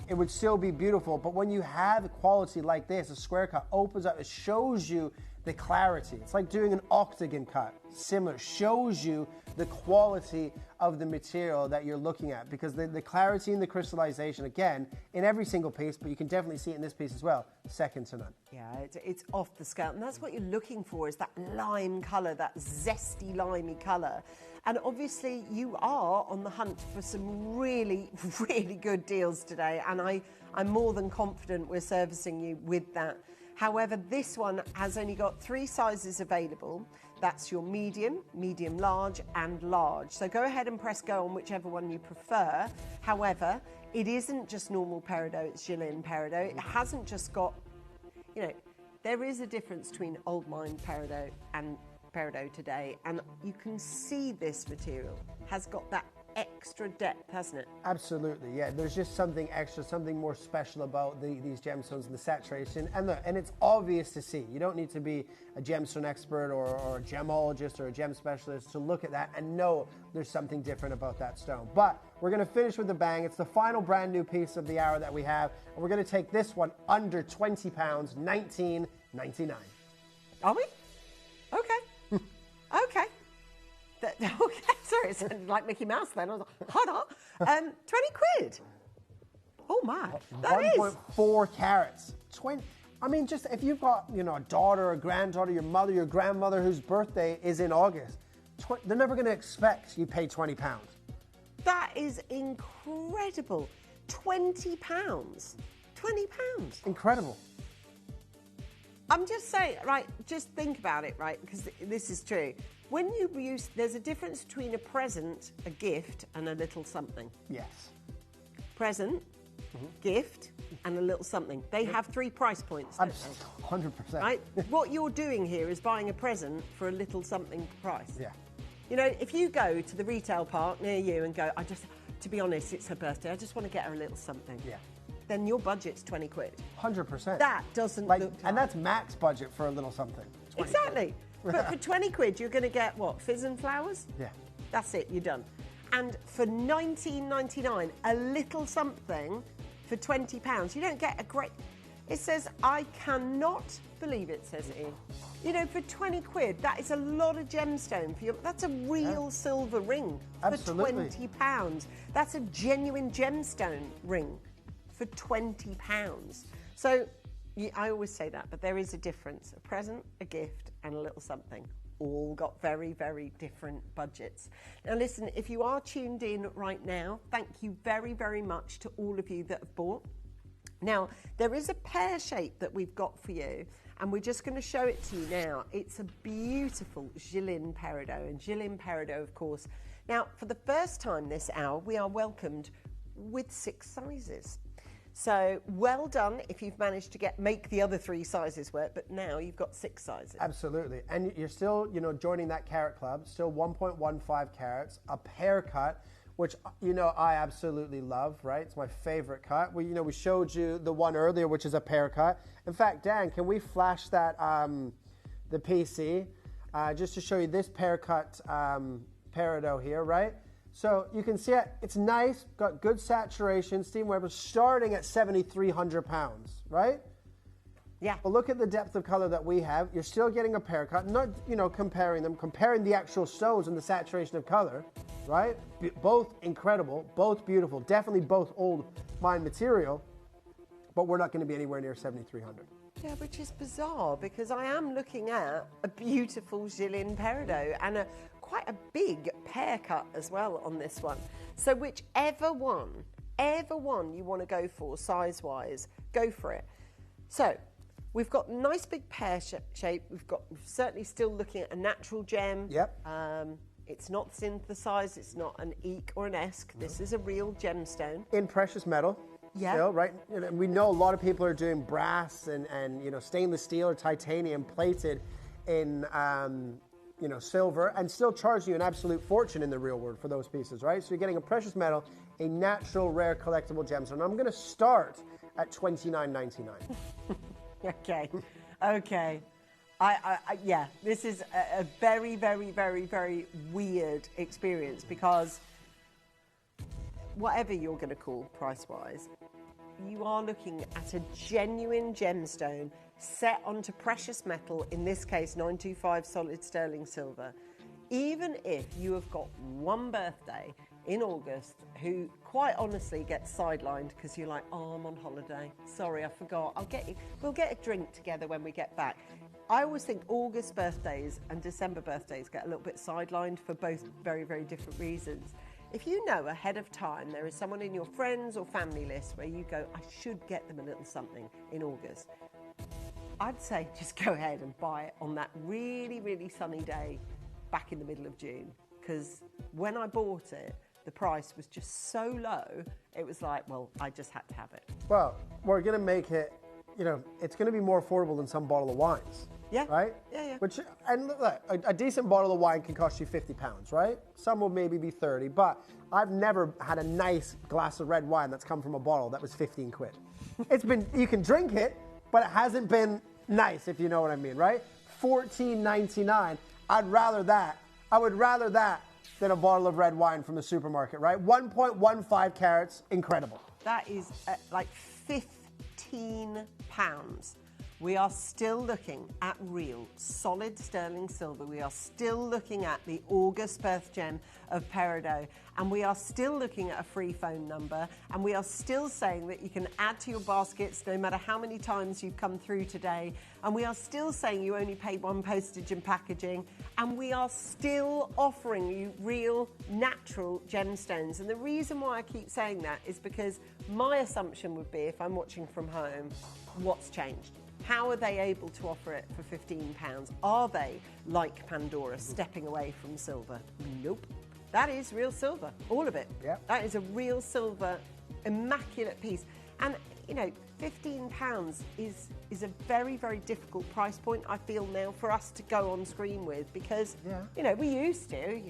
It would still be beautiful. But when you have quality like this, a square cut opens up, it shows you the clarity. It's like doing an octagon cut. Similar, shows you the quality of the material that you're looking at, because the clarity and the crystallization, again, in every single piece, but you can definitely see it in this piece as well, second to none. Yeah, it's off the scale. And that's what you're looking for, is that lime colour, that zesty limey colour. And obviously you are on the hunt for some really, really good deals today. And I'm more than confident we're servicing you with that. However, this one has only got 3 sizes available. That's your medium, medium large, and large. So go ahead and press go on whichever one you prefer. However, it isn't just normal peridot, it's Jilin peridot. It hasn't just got, you know, there is a difference between old mine peridot and peridot today, and you can see this material has got that extra depth, hasn't it? Absolutely, yeah. There's just something extra, something more special about these gemstones and the saturation. And it's obvious to see. You don't need to be a gemstone expert or a gemologist or a gem specialist to look at that and know there's something different about that stone. But we're going to finish with a bang. It's the final brand new piece of the hour that we have. And we're going to take this one under £20, $19.99. Are we? Okay. Okay. Okay, sorry, it sounded like Mickey Mouse then. I was like, hold on. 20 quid. Oh my, that is 1.4 carats. 20. I mean, just if you've got, you know, a daughter, a granddaughter, your mother, your grandmother whose birthday is in August, they're never going to expect you pay £20. That is incredible. £20. £20. Incredible. I'm just saying, right, just think about it, right, because this is true. When you use, there's a difference between a present, a gift, and a little something. Yes. Present, gift, and a little something. They have 3 price points, don't they? 100%. Right? What you're doing here is buying a present for a little something price. Yeah. You know, if you go to the retail park near you and go, to be honest, it's her birthday, I just want to get her a little something. Yeah. Then your budget's 20 quid. 100%. That doesn't look and that's max budget for a little something. Exactly. But for 20 quid, you're going to get, what, fizz and flowers? Yeah. That's it, you're done. And for $19.99, a little something for £20, you don't get a great... It says, I cannot believe it, says it. You know, for 20 quid, that is a lot of gemstone for you. That's a real silver ring Absolutely. for £20. That's a genuine gemstone ring for £20. So... I always say that, but there is a difference. A present, a gift, and a little something. All got very, very different budgets. Now listen, if you are tuned in right now, thank you very, very much to all of you that have bought. Now, there is a pear shape that we've got for you, and we're just going to show it to you now. It's a beautiful Jilin peridot, and Jilin peridot, of course. Now, for the first time this hour, we are welcomed with 6 sizes. So well done if you've managed to make the other 3 sizes work, but now you've got 6 sizes. Absolutely. And you're still, you know, joining that carat club, still 1.15 carats, a pear cut, which, you know, I absolutely love, right? It's my favorite cut. We showed you the one earlier, which is a pear cut. In fact, Dan, can we flash that, the PC, just to show you this pear cut peridot here, right? So you can see it's nice, got good saturation. Stephen Weber starting at 7,300 pounds, right? Yeah. But look at the depth of color that we have. You're still getting a pear cut, not, you know, comparing the actual stones and the saturation of color, right? Both incredible, both beautiful, definitely both old mine material. but we're not going to be anywhere near 7,300. Yeah, which is bizarre because I am looking at a beautiful Jilin Peridot and quite a big pear cut as well on this one. So whichever one you want to go for size-wise, go for it. So we've got nice big pear shape. We're certainly still looking at a natural gem. Yep. It's not synthesized. It's not an Eek or an Esk. This is a real gemstone. In precious metal. Yeah. Still, right? We know a lot of people are doing brass and stainless steel or titanium plated in silver and still charging you an absolute fortune in the real world for those pieces, right? So you're getting a precious metal, a natural, rare, collectible gemstone. I'm going to start at $29.99. Okay. Yeah, this is a very, very, very, very weird experience because whatever you're going to call price-wise, you are looking at a genuine gemstone set onto precious metal, in this case 925 solid sterling silver. Even if you have got one birthday in August who quite honestly gets sidelined because you're like, oh, I'm on holiday, sorry, I forgot, we'll get a drink together when we get back. I always think August birthdays and December birthdays get a little bit sidelined for both very, very different reasons. If you know ahead of time there is someone in your friends or family list where you go, I should get them a little something in August, I'd say just go ahead and buy it on that really, really sunny day back in the middle of June. Because when I bought it, the price was just so low, it was like, well, I just had to have it. Well, we're going to make it, it's going to be more affordable than some bottle of wines. Yeah. Right? Yeah. And look, a decent bottle of wine can cost you £50, right? Some will maybe be 30, but I've never had a nice glass of red wine that's come from a bottle that was 15 quid. You can drink it, but it hasn't been nice, if you know what I mean, right? $14.99. I would rather that than a bottle of red wine from the supermarket, right? 1.15 carats, incredible. That is like £15. We are still looking at real, solid sterling silver. We are still looking at the August birth gem of Peridot. And we are still looking at a free phone number. And we are still saying that you can add to your baskets no matter how many times you've come through today. And we are still saying you only pay one postage and packaging. And we are still offering you real, natural gemstones. And the reason why I keep saying that is because my assumption would be, if I'm watching from home, what's changed? How are they able to offer it for £15? Are they, like Pandora, stepping away from silver? Nope. That is real silver, all of it. Yep. That is a real silver, immaculate piece. And, £15 is a very, very difficult price point, I feel now, for us to go on screen with because, we used to,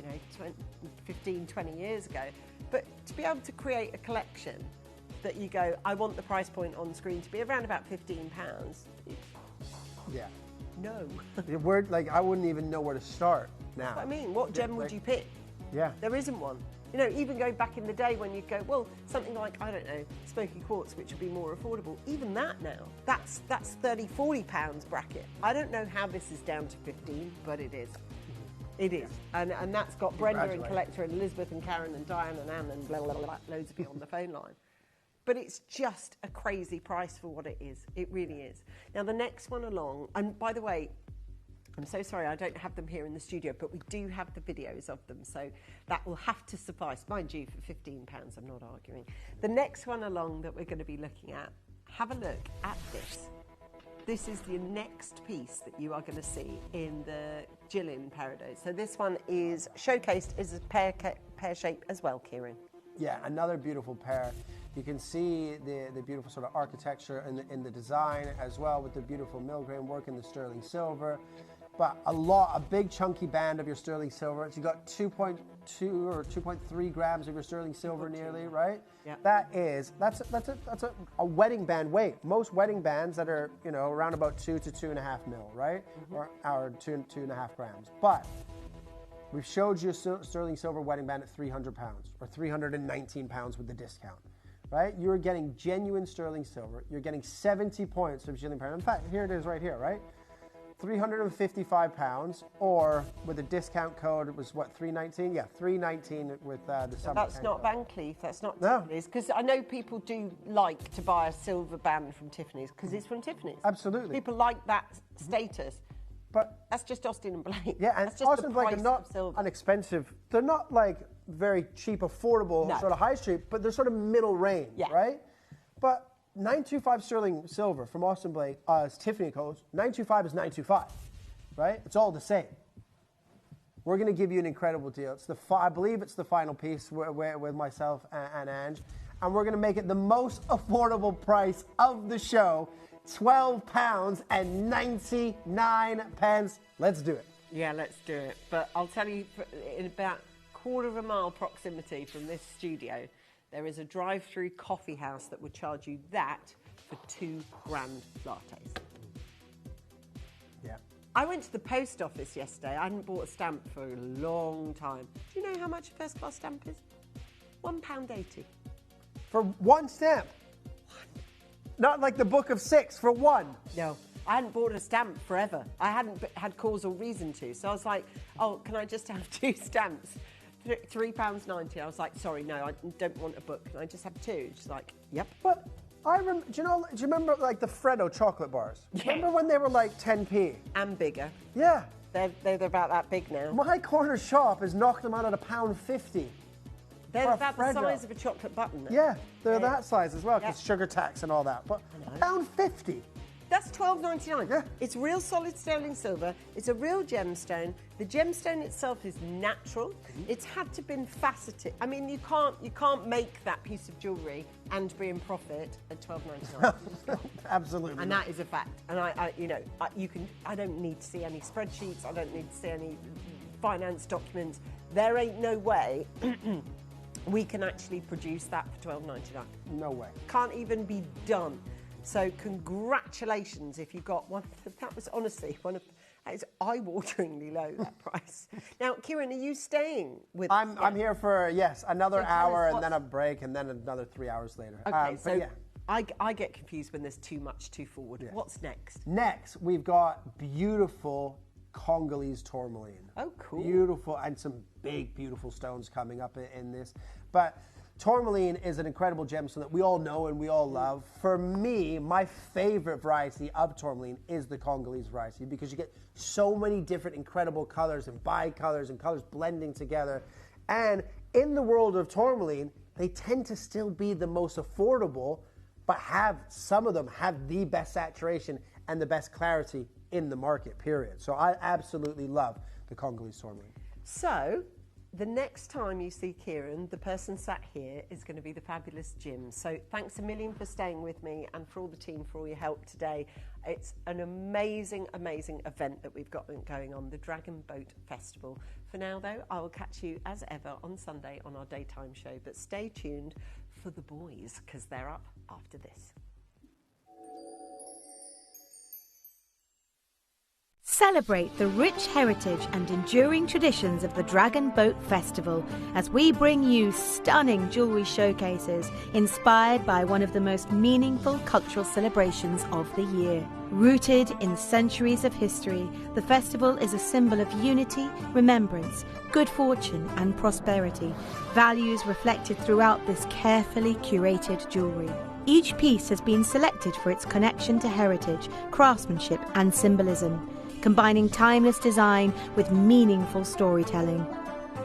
15, 20 years ago. But to be able to create a collection that you go, I want the price point on screen to be around about £15. Yeah. No. I wouldn't even know where to start now. That's what I mean, what gem would you pick? Yeah. There isn't one. Even going back in the day when you'd go, well, something like, I don't know, smoky quartz, which would be more affordable. Even that now, that's £30, £40 bracket. I don't know how this is down to 15, but it is. It is. And that's got Brenda and Collector and Elizabeth and Karen and Diane and Anne and blah, blah, blah, loads of people on the phone line. But it's just a crazy price for what it is. It really is. Now, the next one along, and by the way, I'm so sorry I don't have them here in the studio, but we do have the videos of them, so that will have to suffice. Mind you, for £15, I'm not arguing. The next one along that we're going to be looking at, have a look at this. This is the next piece that you are going to see in the Jilin Peridot. So this one is showcased as a pear shape as well, Kieran. Yeah, another beautiful pear. You can see the beautiful sort of architecture in the design as well, with the beautiful millgrain work in the sterling silver. But a big chunky band of your sterling silver. So you got 2.2 or 2.3 grams of your sterling silver nearly, right? Yeah. That's a wedding band weight. Most wedding bands that are, around about 2 to 2.5 mil, right? Or 2.5 grams. But we've showed you a sterling silver wedding band at £300 or £319 with the discount. Right? You're getting genuine sterling silver. You're getting 70 points of Jilin Peridot. In fact, here it is right here, right? £355, or with a discount code, it was what, $319? Yeah, $319 with the summer. That's not Van Cleef, that's not No. Tiffany's, because I know people do like to buy a silver band from Tiffany's because it's from Tiffany's. Absolutely. People like that status. But that's just Austin and Blake. Yeah, and that's just Austin and Blake are not inexpensive. They're not like very cheap, affordable, sort of high street, but they're sort of middle range, right? But 925 sterling silver from Austin Blake, Tiffany codes, 925 is 925, right? It's all the same. We're going to give you an incredible deal. It's I believe it's the final piece with myself and Ange, and we're going to make it the most affordable price of the show, £12.99. Let's do it. Yeah, let's do it. But I'll tell you, in about quarter of a mile proximity from this studio, there is a drive-through coffee house that would charge you that for £2 grand lattes. Yeah. I went to the post office yesterday. I hadn't bought a stamp for a long time. Do you know how much a first-class stamp is? £1.80. For one stamp? Not like the book of 6, for one. No. I hadn't bought a stamp forever. I hadn't had cause or reason to. So I was like, oh, can I just have 2 stamps? £3.90. I was like, sorry, no, I don't want a book. Can I just have 2? She's like, yep. But do you remember like the Freddo chocolate bars? Yeah. Remember when they were like 10p? And bigger. Yeah. They're about that big now. My corner shop has knocked them out at £1.50. They're about the size of a chocolate button now. Yeah, they're that size as well, because sugar tax and all that. But £1.50. That's $12.99. Yeah. It's real solid sterling silver. It's a real gemstone. The gemstone itself is natural. It's had to been faceted. I mean, you can't make that piece of jewellery and be in profit at $12.99. Absolutely. And that is a fact. And I don't need to see any spreadsheets. I don't need to see any finance documents. There ain't no way we can actually produce that for $12.99. No way. Can't even be done. So congratulations if you got one. That was honestly that is eye-wateringly low, that price. Now, Kieran, are you staying with us? I'm here for, another hour and then a break and then another 3 hours later. Okay, I get confused when there's too much too forward. Yeah. What's next? Next, we've got beautiful Congolese tourmaline. Oh, cool. Beautiful, and some big, beautiful stones coming up in this. But tourmaline is an incredible gemstone that we all know and we all love. For me, my favorite variety of tourmaline is the Congolese variety, because you get so many different incredible colors and bi-colors and colors blending together. And in the world of tourmaline, they tend to still be the most affordable, but some of them have the best saturation and the best clarity in the market, period. So I absolutely love the Congolese tourmaline. So the next time you see Kieran, the person sat here is going to be the fabulous Jim. So thanks a million for staying with me and for all the team for all your help today. It's an amazing, amazing event that we've got going on, the Dragon Boat Festival. For now, though, I will catch you as ever on Sunday on our daytime show. But stay tuned for the boys, because they're up after this. Celebrate the rich heritage and enduring traditions of the Dragon Boat Festival as we bring you stunning jewellery showcases inspired by one of the most meaningful cultural celebrations of the year. Rooted in centuries of history, the festival is a symbol of unity, remembrance, good fortune and prosperity, values reflected throughout this carefully curated jewellery. Each piece has been selected for its connection to heritage, craftsmanship and symbolism, combining timeless design with meaningful storytelling.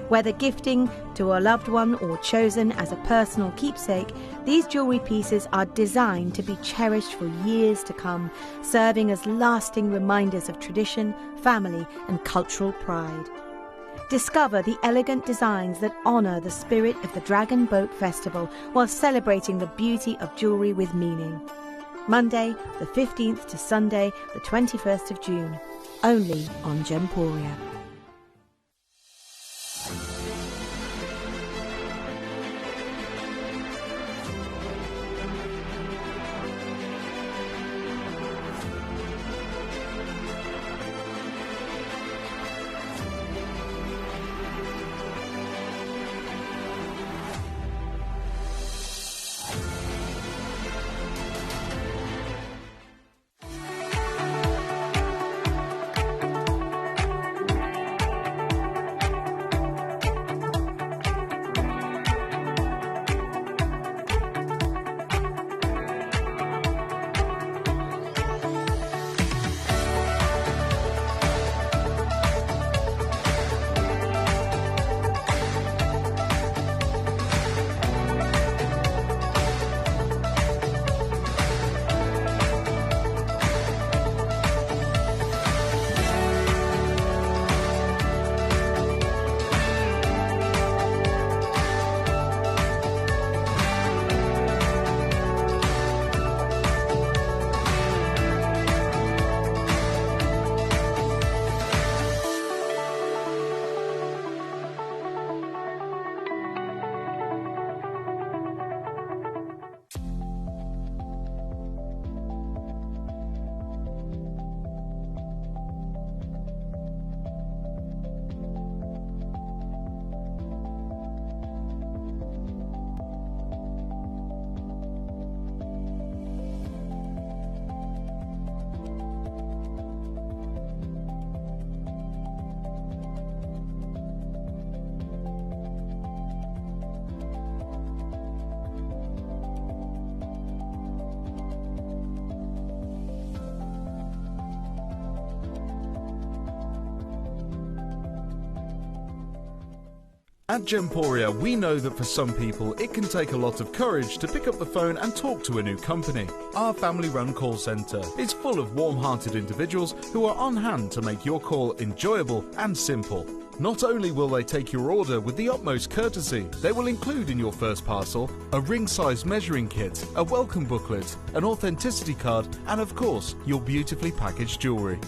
Whether gifting to a loved one or chosen as a personal keepsake, these jewellery pieces are designed to be cherished for years to come, serving as lasting reminders of tradition, family and cultural pride. Discover the elegant designs that honour the spirit of the Dragon Boat Festival while celebrating the beauty of jewellery with meaning. Monday, the 15th to Sunday, the 21st of June. Only on Gemporia. At Gemporia, we know that for some people, it can take a lot of courage to pick up the phone and talk to a new company. Our family-run call centre is full of warm-hearted individuals who are on hand to make your call enjoyable and simple. Not only will they take your order with the utmost courtesy, they will include in your first parcel a ring-size measuring kit, a welcome booklet, an authenticity card, and of course, your beautifully packaged jewellery.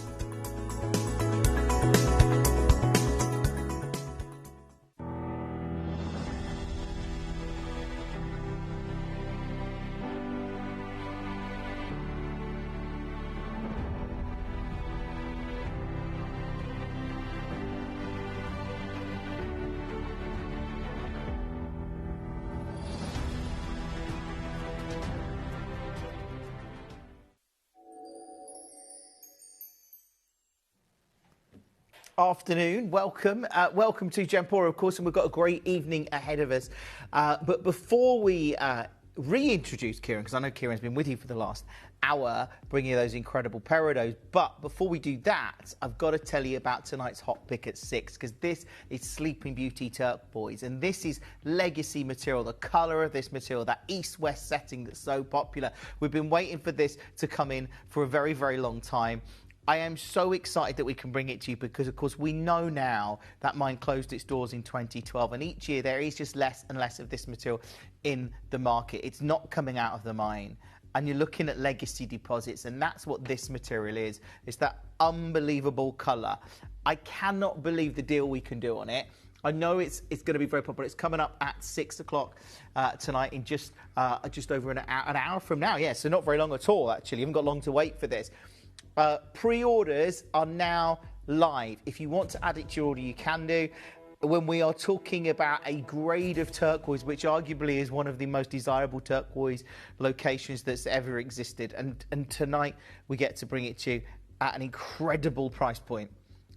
Afternoon, welcome. Welcome to Gemporia, of course, and we've got a great evening ahead of us. But before we reintroduce Kieran, because I know Kieran's been with you for the last hour, bringing you those incredible peridot. But before we do that, I've got to tell you about tonight's hot pick at 6, because this is Sleeping Beauty turquoise, and this is legacy material, the colour of this material, that east-west setting that's so popular. We've been waiting for this to come in for a very, very long time. I am so excited that we can bring it to you because, of course, we know now that mine closed its doors in 2012, and each year there is just less and less of this material in the market. It's not coming out of the mine, and you're looking at legacy deposits, and that's what this material is. It's that unbelievable colour. I cannot believe the deal we can do on it. I know it's going to be very popular. It's coming up at 6 o'clock tonight in just over an hour from now. Yeah, so not very long at all, actually. You haven't got long to wait for this. Pre-orders are now live. If you want to add it to your order, you can do. When we are talking about a grade of turquoise, which arguably is one of the most desirable turquoise locations that's ever existed, and tonight we get to bring it to you at an incredible price point.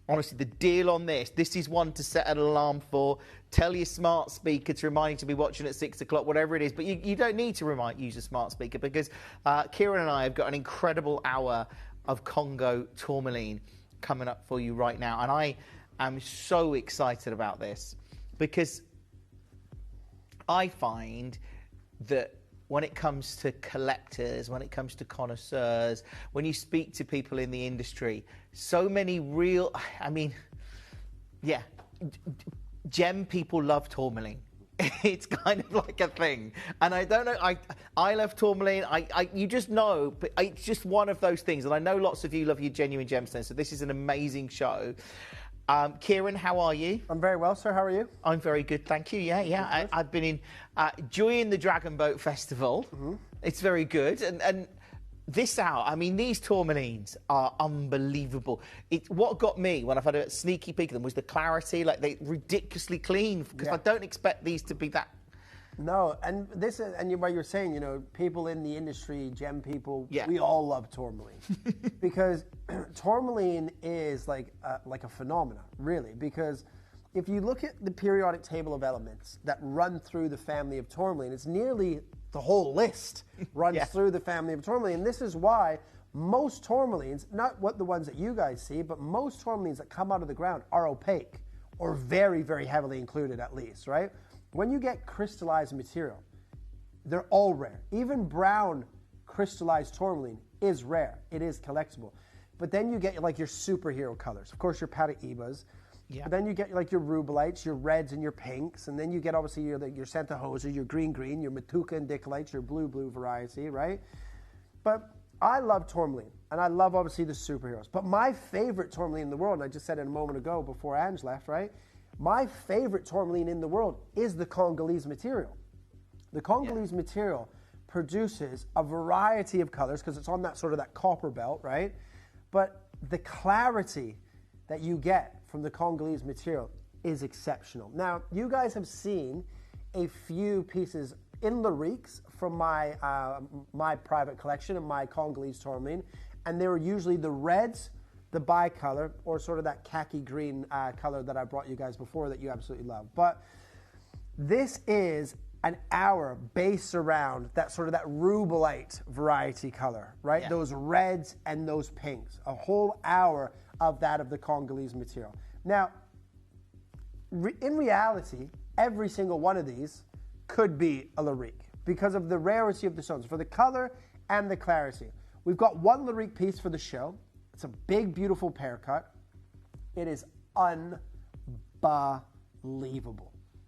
Honestly, the deal on this is one to set an alarm for. Tell your smart speaker to remind you to be watching at 6 o'clock, whatever it is. But you don't need to use a smart speaker, because Kieran and I have got an incredible hour of Congo tourmaline coming up for you right now. And I am so excited about this, because I find that when it comes to collectors, when it comes to connoisseurs, when you speak to people in the industry, so many real, gem people love tourmaline. It's kind of like a thing, and I don't know. I love tourmaline. You just know, but it's just one of those things. And I know lots of you love your genuine gemstones. So this is an amazing show. Kieran, how are you? I'm very well, sir. How are you? I'm very good, thank you. Yeah. I've been enjoying the Dragon Boat Festival. Mm-hmm. It's very good, and this hour, these tourmalines are unbelievable. What got me when I've had a sneaky peek at them was the clarity, like they're ridiculously clean, because I don't expect these to be that. No, and what you're saying, people in the industry, gem people, we all love tourmaline. Because tourmaline is like a phenomenon, really, because if you look at the periodic table of elements that run through the family of tourmaline, it's nearly the whole list runs through the family of tourmaline. And this is why most tourmalines, not what the ones that you guys see, but most tourmalines that come out of the ground are opaque or very, very heavily included at least, right? When you get crystallized material, they're all rare. Even brown crystallized tourmaline is rare. It is collectible. But then you get like your superhero colors. Of course, your Paraibas. Yeah. But then you get like your rubelites, your reds and your pinks, and then you get obviously your Santa Rosa, your green, your Matuka and Dicolites, your blue variety, right? But I love tourmaline, and I love obviously the superheroes. But my favorite tourmaline in the world, and I just said it a moment ago before Ange left, right? My favorite tourmaline in the world is the Congolese material. The Congolese material produces a variety of colors because it's on that sort of that copper belt, right? But the clarity that you get from the Congolese material is exceptional. Now, you guys have seen a few pieces in Lariques from my my private collection of my Congolese tourmaline, and they were usually the reds, the bicolor, or sort of that khaki green color that I brought you guys before that you absolutely love. But this is an hour based around that sort of that rubelite variety color, right? Yeah. Those reds and those pinks. A whole hour of that of the Congolese material. Now, in reality, every single one of these could be a Larique because of the rarity of the stones, for the color and the clarity. We've got one Larique piece for the show. It's a big, beautiful pear cut. It is unbelievable.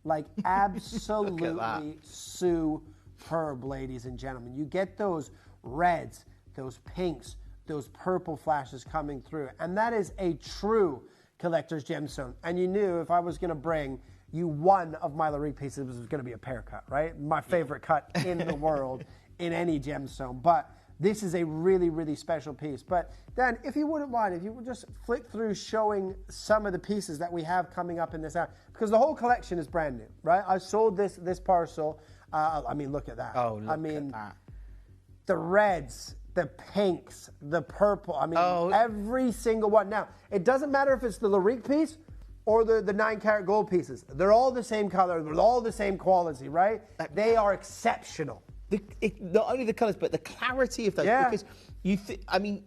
Like, absolutely superb, ladies and gentlemen. You get those reds, those pinks, those purple flashes coming through. And that is a true collector's gemstone. And you knew if I was going to bring you one of my Larique pieces, it was going to be a pear cut, right? My favorite cut in the world in any gemstone. But this is a really, really special piece. But Dan, if you wouldn't mind, if you would just flick through showing some of the pieces that we have coming up in this hour, because the whole collection is brand new, right? I sold this parcel. I mean, look at that. Oh, look at that. The reds, the pinks, the purple. I mean, every single one. Now, it doesn't matter if it's the Larique piece or the 9-carat gold pieces. They're all the same color. They're all the same quality, right? They are exceptional. Not only the colours, but the clarity of those. Yeah. Because I mean,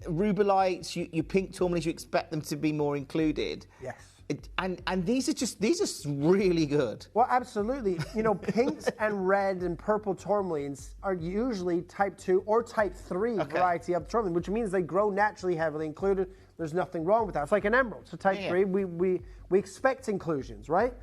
rubelites, you pink tourmalines, you expect them to be more included. Yes. And these are really good. Well, absolutely. You know, pinks and red and purple tourmalines are usually type 2 or type 3 variety of tourmaline, which means they grow naturally heavily included. There's nothing wrong with that. It's like an emerald. So type 3, we expect inclusions, right?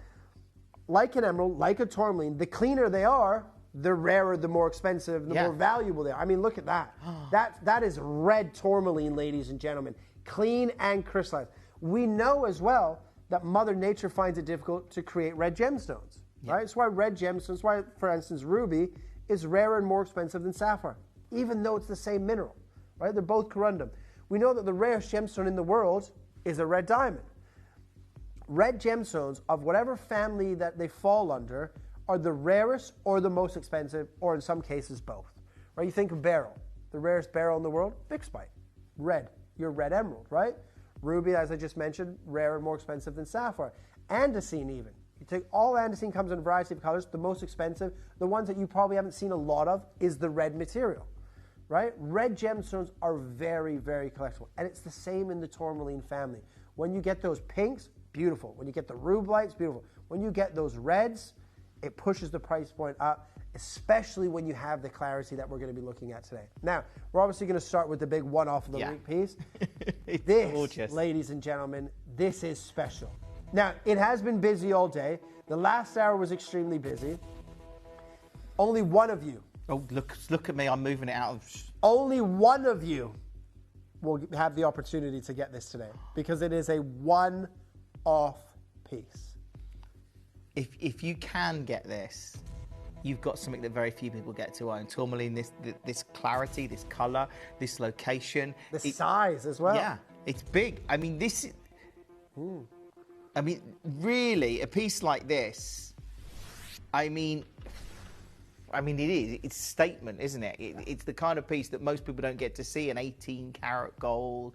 Like an emerald, like a tourmaline, the cleaner they are, the rarer, the more expensive, the more valuable they are. I mean, look at that. That is red tourmaline, ladies and gentlemen. Clean and crystallized. We know as well that Mother Nature finds it difficult to create red gemstones, right? That's why red gemstones, why, for instance, ruby is rarer and more expensive than sapphire, even though it's the same mineral, right? They're both corundum. We know that the rarest gemstone in the world is a red diamond. Red gemstones, of whatever family that they fall under, are the rarest or the most expensive, or in some cases both. Right? You think of beryl, the rarest beryl in the world, bixbyite, red, your red emerald, right? Ruby, as I just mentioned, rare and more expensive than sapphire. Andesine even. You take all andesine, comes in a variety of colors, the most expensive, the ones that you probably haven't seen a lot of is the red material, right? Red gemstones are very, very collectible, and it's the same in the tourmaline family. When you get those pinks, beautiful. When you get the rubelites, beautiful. When you get those reds, it pushes the price point up, especially when you have the clarity that we're going to be looking at today. Now, we're obviously going to start with the big one-off Larique piece. This, gorgeous. Ladies and gentlemen, this is special. Now, it has been busy all day. The last hour was extremely busy. Only one of you. Oh, look at me, I'm moving it out of... Only one of you will have the opportunity to get this today, because it is a one-off piece. If you can get this, you've got something that very few people get to own. Tourmaline, this clarity, this colour, this location. The size as well. Yeah, it's big. I mean, this... I mean, really, a piece like this, I mean, it is. It's a statement, isn't it? It's the kind of piece that most people don't get to see, an 18-carat gold,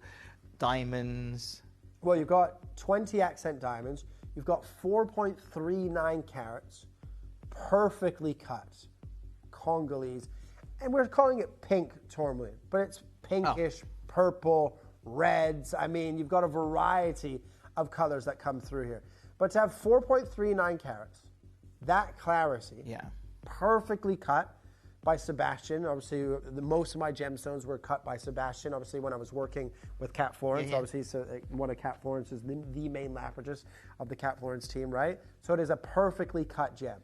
diamonds. Well, you've got 20 accent diamonds. You've got 4.39 carats, perfectly cut, Congolese, and we're calling it pink tourmaline, but it's pinkish, purple, reds. I mean, you've got a variety of colors that come through here. But to have 4.39 carats, that clarity, perfectly cut by Sebastian. Obviously, most of my gemstones were cut by Sebastian. Obviously, when I was working with Cat Florence, obviously, so one of Cat Florence is the main lapidus of the Cat Florence team, right? So it is a perfectly cut gem.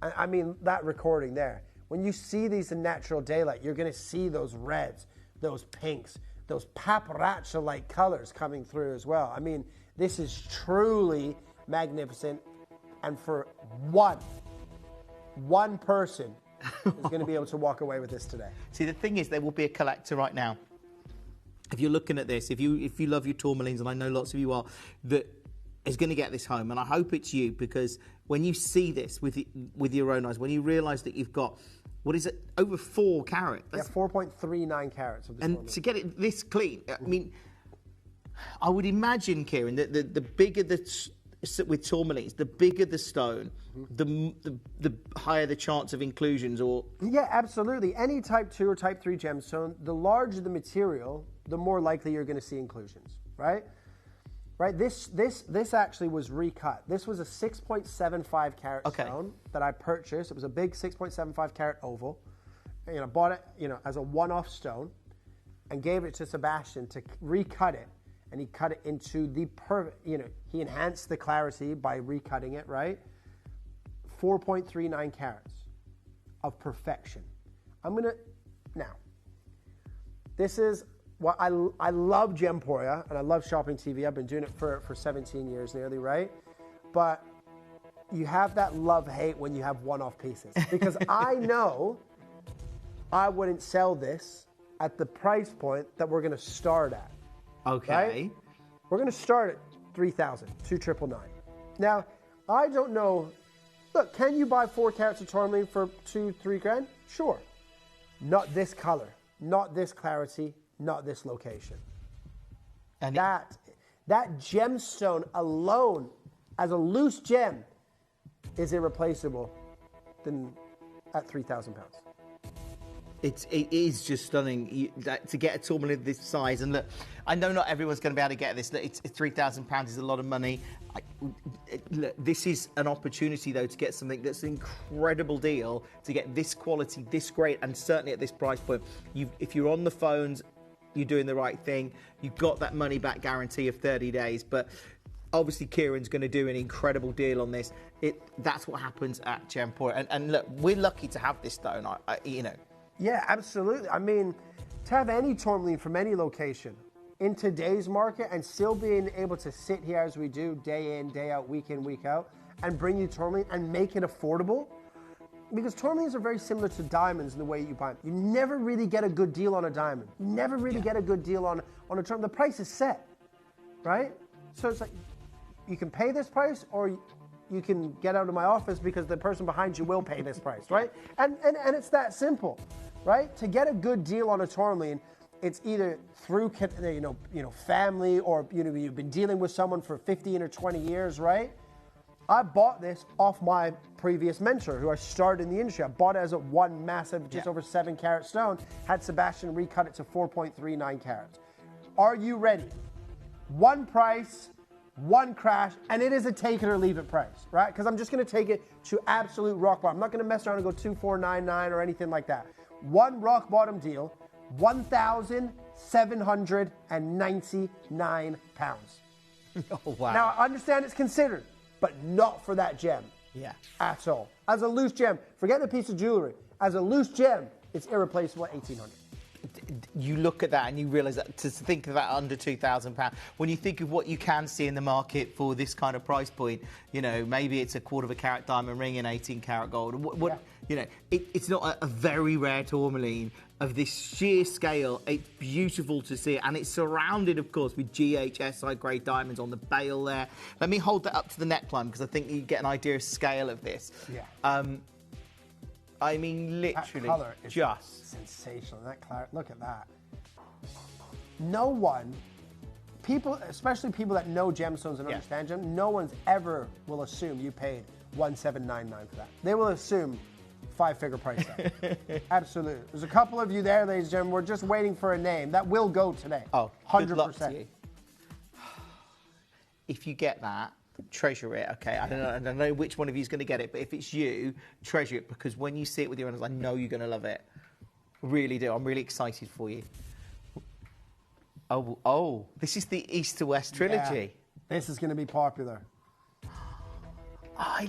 I mean, that recording there. When you see these in natural daylight, you're going to see those reds, those pinks, those paparazzi-like colors coming through as well. I mean, this is truly magnificent. And for one person is going to be able to walk away with this today. See, the thing is, there will be a collector right now. If you're looking at this, if you love your tourmalines, and I know lots of you are, that is going to get this home. And I hope it's you, because when you see this with your own eyes, when you realise that you've got, what is it, over 4 carats? Yeah, 4.39 carats of the and tourmaline. To get it this clean, I mean, I would imagine, Kieran, that the bigger with tourmalines, the bigger the stone, the higher the chance of inclusions, or... Yeah, absolutely. Any type 2 or type 3 gemstone, the larger the material, the more likely you're going to see inclusions, right? right? This actually was recut. This was a 6.75 carat stone that I purchased. It was a big 6.75 carat oval. You know, bought it, you know, as a one-off stone, and gave it to Sebastian to recut it. And he cut it into the perfect, you know, he enhanced the clarity by recutting it, right? 4.39 carats of perfection. Now, this is what I love Gemporia, and I love shopping TV. I've been doing it for 17 years nearly, right? But you have that love-hate when you have one-off pieces. Because I know I wouldn't sell this at the price point that we're going to start at. Okay. Right? We're going to start at 3,000, 2,999. Now, I don't know. Look, can you buy 4 carats of tourmaline for 2-3 grand? Sure. Not this color, not this clarity, not this location. And that gemstone alone, as a loose gem, is irreplaceable at 3,000 pounds. It is just stunning to get a tourmaline this size. And look, I know not everyone's going to be able to get this. Look, it's £3,000 is a lot of money. Look, this is an opportunity, though, to get something that's an incredible deal, to get this quality, this great, and certainly at this price point. If you're on the phones, you're doing the right thing. You've got that money-back guarantee of 30 days. But obviously, Kieran's going to do an incredible deal on this. That's what happens at Gemporia. And look, we're lucky to have this stone, you know. Yeah, absolutely. I mean, to have any tourmaline from any location in today's market and still being able to sit here as we do day in, day out, week in, week out, and bring you tourmaline and make it affordable, because tourmalines are very similar to diamonds in the way you buy them. You never really get a good deal on a diamond. You never really get a good deal on a tourmaline. The price is set, right? So it's like, you can pay this price, or you can get out of my office because the person behind you will pay this price, right? And it's that simple, right? To get a good deal on a tourmaline, it's either through family, or you've been dealing with someone for 15 or 20 years, right? I bought this off my previous mentor who I started in the industry. I bought it as a one massive, just over 7 carat stone, had Sebastian recut it to 4.39 carats. Are you ready? One price, one crash, and it is a take it or leave it price, right? Because I'm just going to take it to absolute rock bottom. I'm not going to mess around and go 2,499 or anything like that. One rock bottom deal, £1,799. Oh, wow. Now, I understand it's considered, but not for that gem. Yeah. At all. As a loose gem, forget the piece of jewelry. As a loose gem, it's irreplaceable at 1,800. You look at that and you realise that to think of that under £2,000, when you think of what you can see in the market for this kind of price point, you know, maybe it's a 1/4 carat diamond ring in 18 carat gold. You know, it's not a very rare tourmaline of this sheer scale. It's beautiful to see, and it's surrounded, of course, with GHSI grade diamonds on the bail there. Let me hold that up to the neckline because I think you get an idea of scale of this. Yeah. I mean, literally, that colour is just sensational. That look at that. No one, especially people that know gemstones and understand them, no one's ever will assume you paid $1,799 for that. They will assume 5-figure price tag. Absolutely. There's a couple of you there, ladies and gentlemen. We're just waiting for a name that will go today. Oh, 100%. good luck to you. If you get that, treasure it, okay? I don't know which one of you is going to get it, but if it's you, treasure it, because when you see it with your own eyes, I know you're going to love it. Really do. I'm really excited for you. Oh, this is the East to West trilogy. Yeah, this is going to be popular. I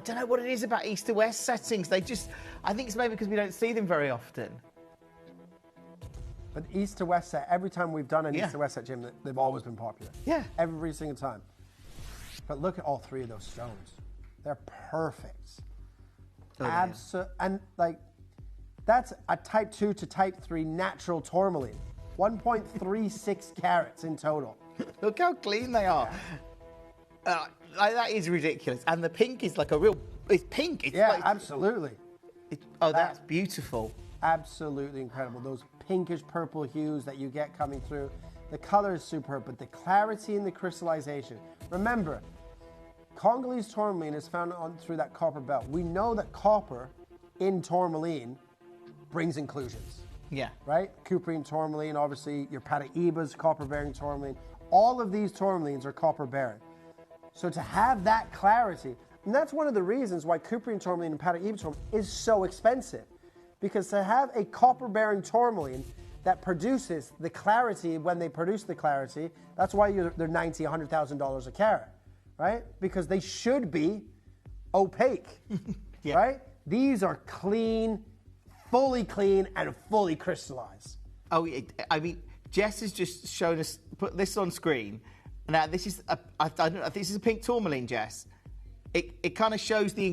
don't know what it is about East to West settings. I think it's maybe because we don't see them very often. But East to West set, every time we've done an East to West set, Jim, they've always been popular. Yeah. Every single time. But look at all 3 of those stones. They're perfect. And that's a type 2 to type 3 natural tourmaline. 1.36 carats in total. Look how clean they are. That is ridiculous. And the pink is like it's pink. It's absolutely. That's beautiful. Absolutely incredible. Those pinkish purple hues that you get coming through. The color is superb, but the clarity and the crystallization. Remember, Congolese tourmaline is found through that copper belt. We know that copper in tourmaline brings inclusions. Yeah. Right? Cuprine tourmaline, obviously, your Paraíba's copper-bearing tourmaline. All of these tourmalines are copper bearing. So to have that clarity, and that's one of the reasons why Cuprian tourmaline and powder ebony tourmaline is so expensive. Because to have a copper bearing tourmaline that produces the clarity when they produce the clarity, that's why they're $90,000, $100,000 a carat, right? Because they should be opaque, right? These are clean, fully clean, and fully crystallized. Oh, I mean, Jess has just shown us, put this on screen. Now, this is I don't know, this is a pink tourmaline, Jess. It kind of shows the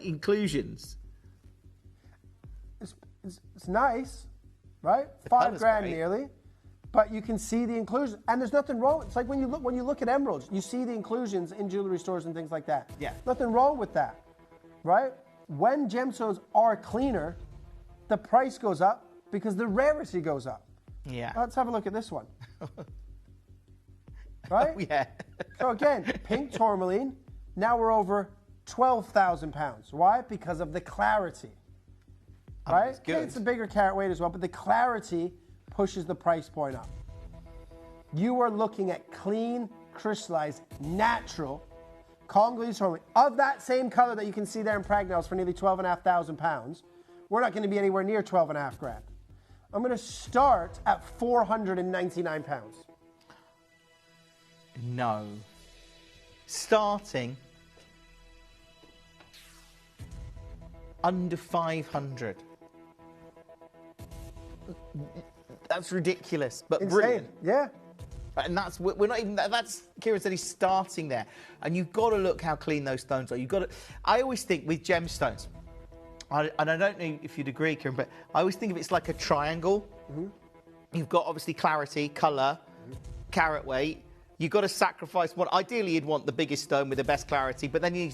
inclusions. It's nice, right? $5,000 nearly, but you can see the inclusion, and there's nothing wrong. It's like when you look at emeralds, you see the inclusions in jewelry stores and things like that. Yeah, nothing wrong with that, right? When gemstones are cleaner, the price goes up because the rarity goes up. Yeah. Let's have a look at this one. Right? Oh, yeah. So again, pink tourmaline. Now we're over £12,000. Why? Because of the clarity. Right? That's good. Okay, it's a bigger carat weight as well, but the clarity pushes the price point up. You are looking at clean, crystallized, natural Congolese tourmaline of that same color that you can see there in Pragnells for nearly £12,500. We're not going to be anywhere near $12,500. I'm going to start at £499. No. Starting under 500. That's ridiculous, but insane. Brilliant. Yeah. And that's, we're not even, that's, Kieran said he's starting there. And you've got to look how clean those stones are. You've got to, I always think with gemstones, and I don't know if you'd agree, Kieran, but I always think of it's like a triangle. Mm-hmm. You've got obviously clarity, colour, carat weight. You've got to sacrifice one. Ideally, you'd want the biggest stone with the best clarity, but then you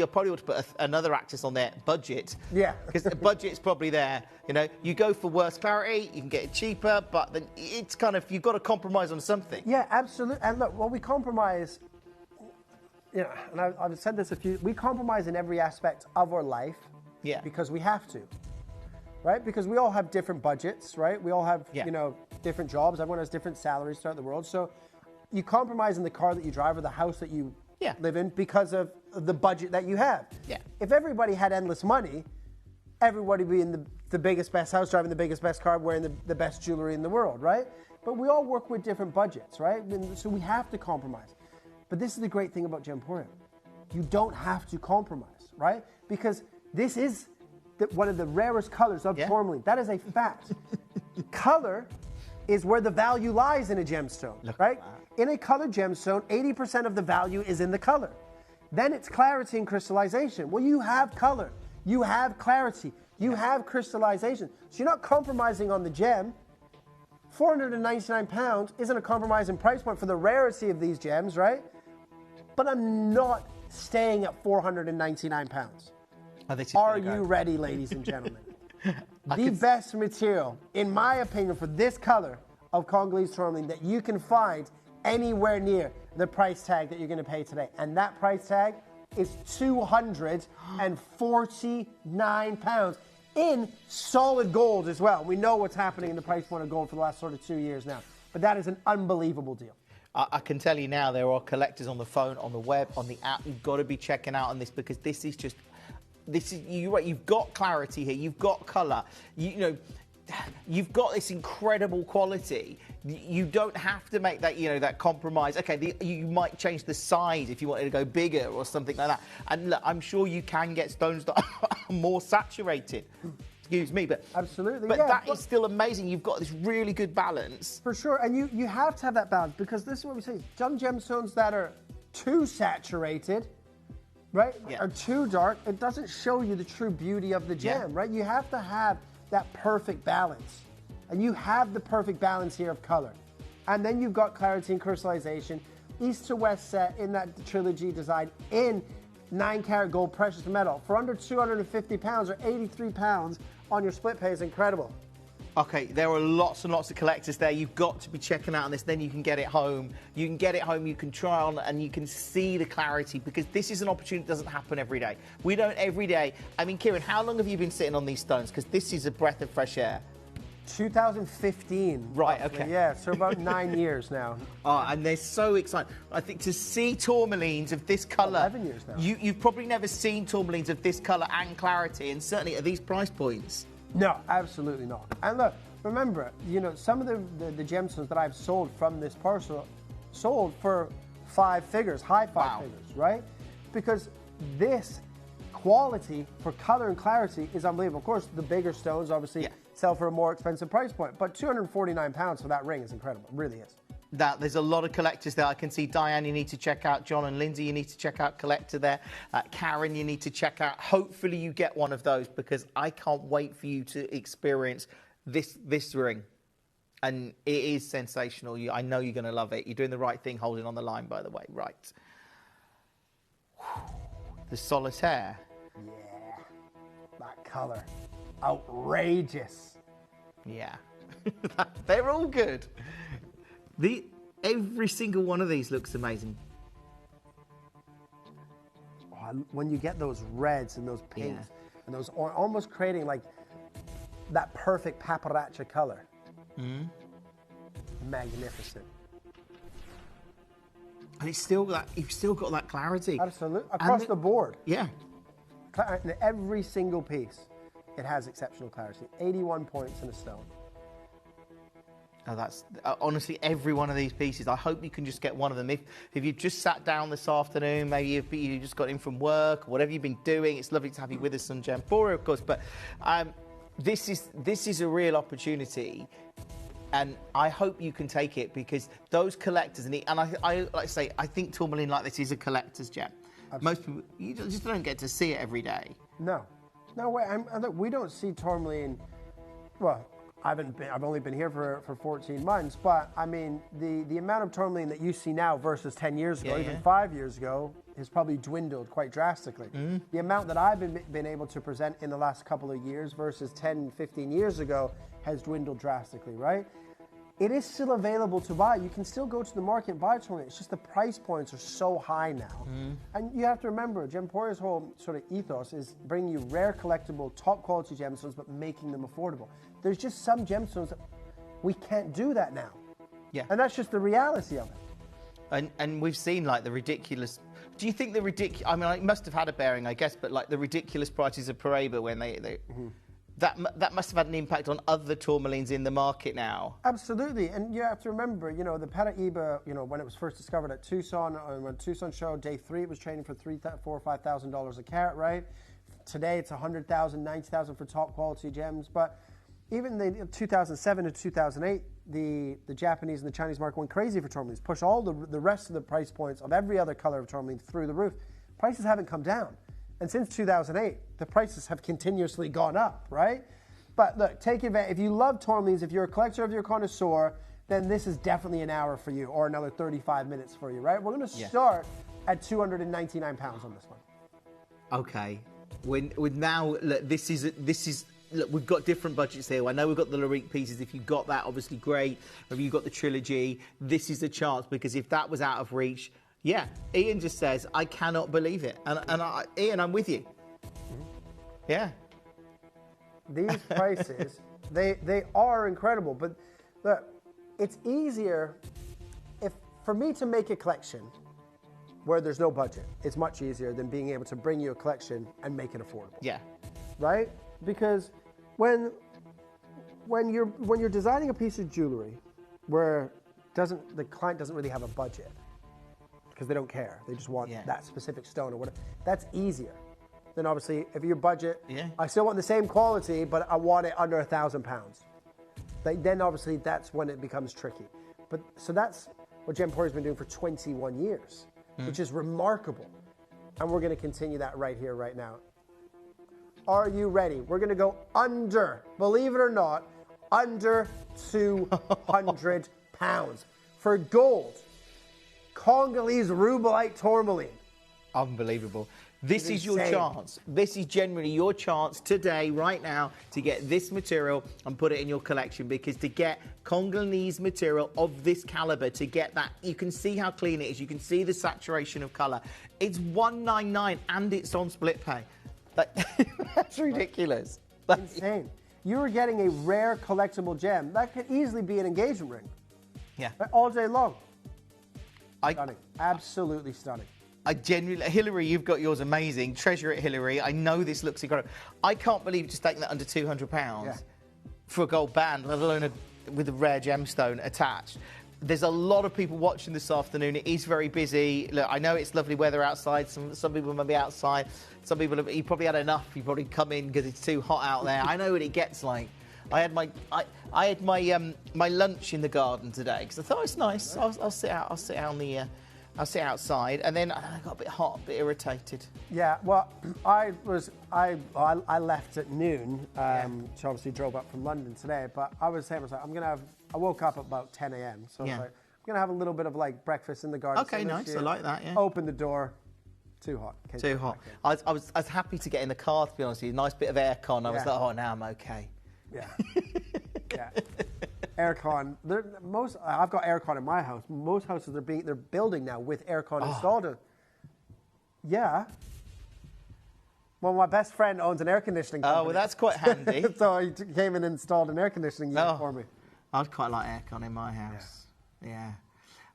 probably ought to put another axis on there, budget. Yeah. Because the budget's probably there. You know, you go for worse clarity, you can get it cheaper, but then it's kind of, you've got to compromise on something. Yeah, absolutely. And look, well, we compromise, you know, and I've said this we compromise in every aspect of our life. Yeah. Because we have to. Right? Because we all have different budgets, right? We all have, you know, different jobs. Everyone has different salaries throughout the world. So you compromise in the car that you drive or the house that you live in because of the budget that you have. Yeah. If everybody had endless money, everybody would be in the biggest, best house, driving the biggest, best car, wearing the best jewelry in the world, right? But we all work with different budgets, right? And so we have to compromise. But this is the great thing about Gemporia. You don't have to compromise, right? Because this is one of the rarest colors of tourmaline. That is a fact. Color is where the value lies in a gemstone, right? In a colored gemstone, 80% of the value is in the color. Then it's clarity and crystallization. Well, you have color, you have clarity, you have crystallization. So you're not compromising on the gem. £499 isn't a compromising price point for the rarity of these gems, right? But I'm not staying at £499. Are you ready, ladies and gentlemen? The best material, in my opinion, for this color of Congolese tourmaline that you can find anywhere near the price tag that you're going to pay today. And that price tag is £249 in solid gold as well. We know what's happening in the price point of gold for the last sort of 2 years now. But that is an unbelievable deal. I can tell you now, there are collectors on the phone, on the web, on the app. You've got to be checking out on this because this is just... You've got clarity here. You've got colour. You know, you've got this incredible quality. You don't have to make that, that compromise. Okay, you might change the size if you wanted to go bigger or something like that. And look, I'm sure you can get stones that are more saturated. Excuse me, but absolutely, but that is still amazing. You've got this really good balance. For sure, and you have to have that balance because this is what we say. Some gemstones that are too saturated, right, are too dark, it doesn't show you the true beauty of the gem, right? You have to have that perfect balance. And you have the perfect balance here of color. And then you've got clarity and crystallization, east to west set in that trilogy design in 9 karat gold precious metal for under 250 pounds or 83 pounds on your split pay is incredible. Okay, there are lots and lots of collectors there. You've got to be checking out on this. Then you can get it home. You can get it home, you can try on, and you can see the clarity because this is an opportunity that doesn't happen every day. We don't every day. I mean, Kieran, how long have you been sitting on these stones? Because this is a breath of fresh air. 2015. Right, roughly. okay. Yeah, so about 9 years now. Oh, and they're so exciting. I think to see tourmalines of this colour... 11 years now. You've probably never seen tourmalines of this colour and clarity, and certainly at these price points. No, absolutely not. And look, remember, you know, some of the gemstones that I've sold from this parcel sold for 5 figures, high five figures, right? Because this quality for color and clarity is unbelievable. Of course, the bigger stones obviously sell for a more expensive price point, but £249 for that ring is incredible. It really is. There's a lot of collectors there. I can see Diane, you need to check out. John and Lindsay, you need to check out Collector there. Karen, you need to check out. Hopefully you get one of those, because I can't wait for you to experience this ring. And it is sensational. I know you're going to love it. You're doing the right thing holding on the line, by the way. Right. The solitaire. Yeah. That colour. Outrageous. Yeah. They're all good. Every single one of these looks amazing. Oh, when you get those reds and those pinks and those almost creating like that perfect paparazzi color. Mm. Magnificent. And it's still you've still got that clarity. Absolutely. Across the board. Yeah. In every single piece, it has exceptional clarity. 81 points in a stone. Oh, that's honestly every one of these pieces. I hope you can just get one of them. If you've just sat down this afternoon, maybe you just got in from work, or whatever you've been doing. It's lovely to have you with us on Gemporia, of course. But this is a real opportunity, and I hope you can take it, because those collectors and I like to say, I think tourmaline like this is a collector's gem. Absolutely. Most people you just don't get to see it every day. No, wait. Look, we don't see tourmaline. Well, I've only been here for 14 months, but I mean, the amount of tourmaline that you see now versus 10 years ago, even 5 years ago, has probably dwindled quite drastically. Mm. The amount that I've been able to present in the last couple of years versus 10, 15 years ago has dwindled drastically, right? It is still available to buy. You can still go to the market and buy tourmaline. It's just the price points are so high now. Mm. And you have to remember, Gemporia's whole sort of ethos is bringing you rare, collectible, top quality gemstones, but making them affordable. There's just some gemstones that we can't do that now. Yeah. And that's just the reality of it. And we've seen like the ridiculous. Do you think the ridiculous? I mean, it must have had a bearing, I guess, but like the ridiculous prices of Paraiba when they that must have had an impact on other tourmalines in the market now. Absolutely, and you have to remember, you know, the Paraiba, you know, when it was first discovered at Tucson, when Tucson showed day 3, it was trading for $4,000 or $5,000 a carat, right? Today it's $100,000, $90,000 for top quality gems, but even the 2007 to 2008, the Japanese and the Chinese market went crazy for tourmalines, pushed all the rest of the price points of every other color of tourmaline through the roof. Prices haven't come down. And since 2008, the prices have continuously gone up, right? But look, take advantage. If you love tourmalines, if you're a collector, if you're a connoisseur, then this is definitely an hour for you, or another 35 minutes for you, right? We're going to start at £299 on this one. Okay. Look, this is. Look, we've got different budgets here. I know we've got the Larique pieces. If you've got that, obviously great. If you've got the trilogy, this is a chance, because if that was out of reach, Ian just says, I cannot believe it. And Ian, I'm with you. Yeah. These prices, they are incredible. But look, it's easier for me to make a collection where there's no budget. It's much easier than being able to bring you a collection and make it affordable. Yeah. Right? Because when you're designing a piece of jewelry where the client doesn't really have a budget, because they don't care, they just want that specific stone or whatever, that's easier. Then obviously, if your budget, I still want the same quality, but I want it under £1,000. Then obviously that's when it becomes tricky. But so that's what Gemporia's been doing for 21 years, which is remarkable. And we're going to continue that right here, right now. Are you ready? We're going to go under, believe it or not, under £200 for gold. Congolese rubelite tourmaline. Unbelievable. This is your chance. This is generally your chance today, right now, to get this material and put it in your collection, because to get Congolese material of this caliber, to get that, you can see how clean it is. You can see the saturation of colour. It's $199 and it's on split pay. That's ridiculous. Insane. you were getting a rare collectible gem that could easily be an engagement ring. Yeah. All day long. Stunning. Absolutely stunning. I genuinely, Hillary, you've got yours amazing. Treasure it, Hillary. I know this looks incredible. I can't believe you're just taking that under £200 for a gold band, let alone with a rare gemstone attached. There's a lot of people watching this afternoon. It is very busy. Look, I know it's lovely weather outside. Some people might be outside. Some people you probably had enough. You probably come in because it's too hot out there. I know what it gets like. I had my my lunch in the garden today because I thought it's nice. I'll sit out. I'll sit out on the. I'll sit outside, and then I got a bit hot, a bit irritated. Yeah, well, I left at noon. So obviously drove up from London today. But I was saying, I woke up at about 10 a.m. So I was like, I'm gonna have a little bit of like breakfast in the garden. Okay, nice. I like that. Yeah. Open the door. Too hot. Too hot. I was happy to get in the car, to be honest with you. Nice bit of aircon. I was like, oh, now I'm okay. Yeah. Yeah. Aircon. I've got aircon in my house. Most houses they're building now with aircon installed. Yeah. Well, my best friend owns an air conditioning company. Oh, well, that's quite handy. So he came and installed an air conditioning unit for me. I'd quite like aircon in my house. Yeah.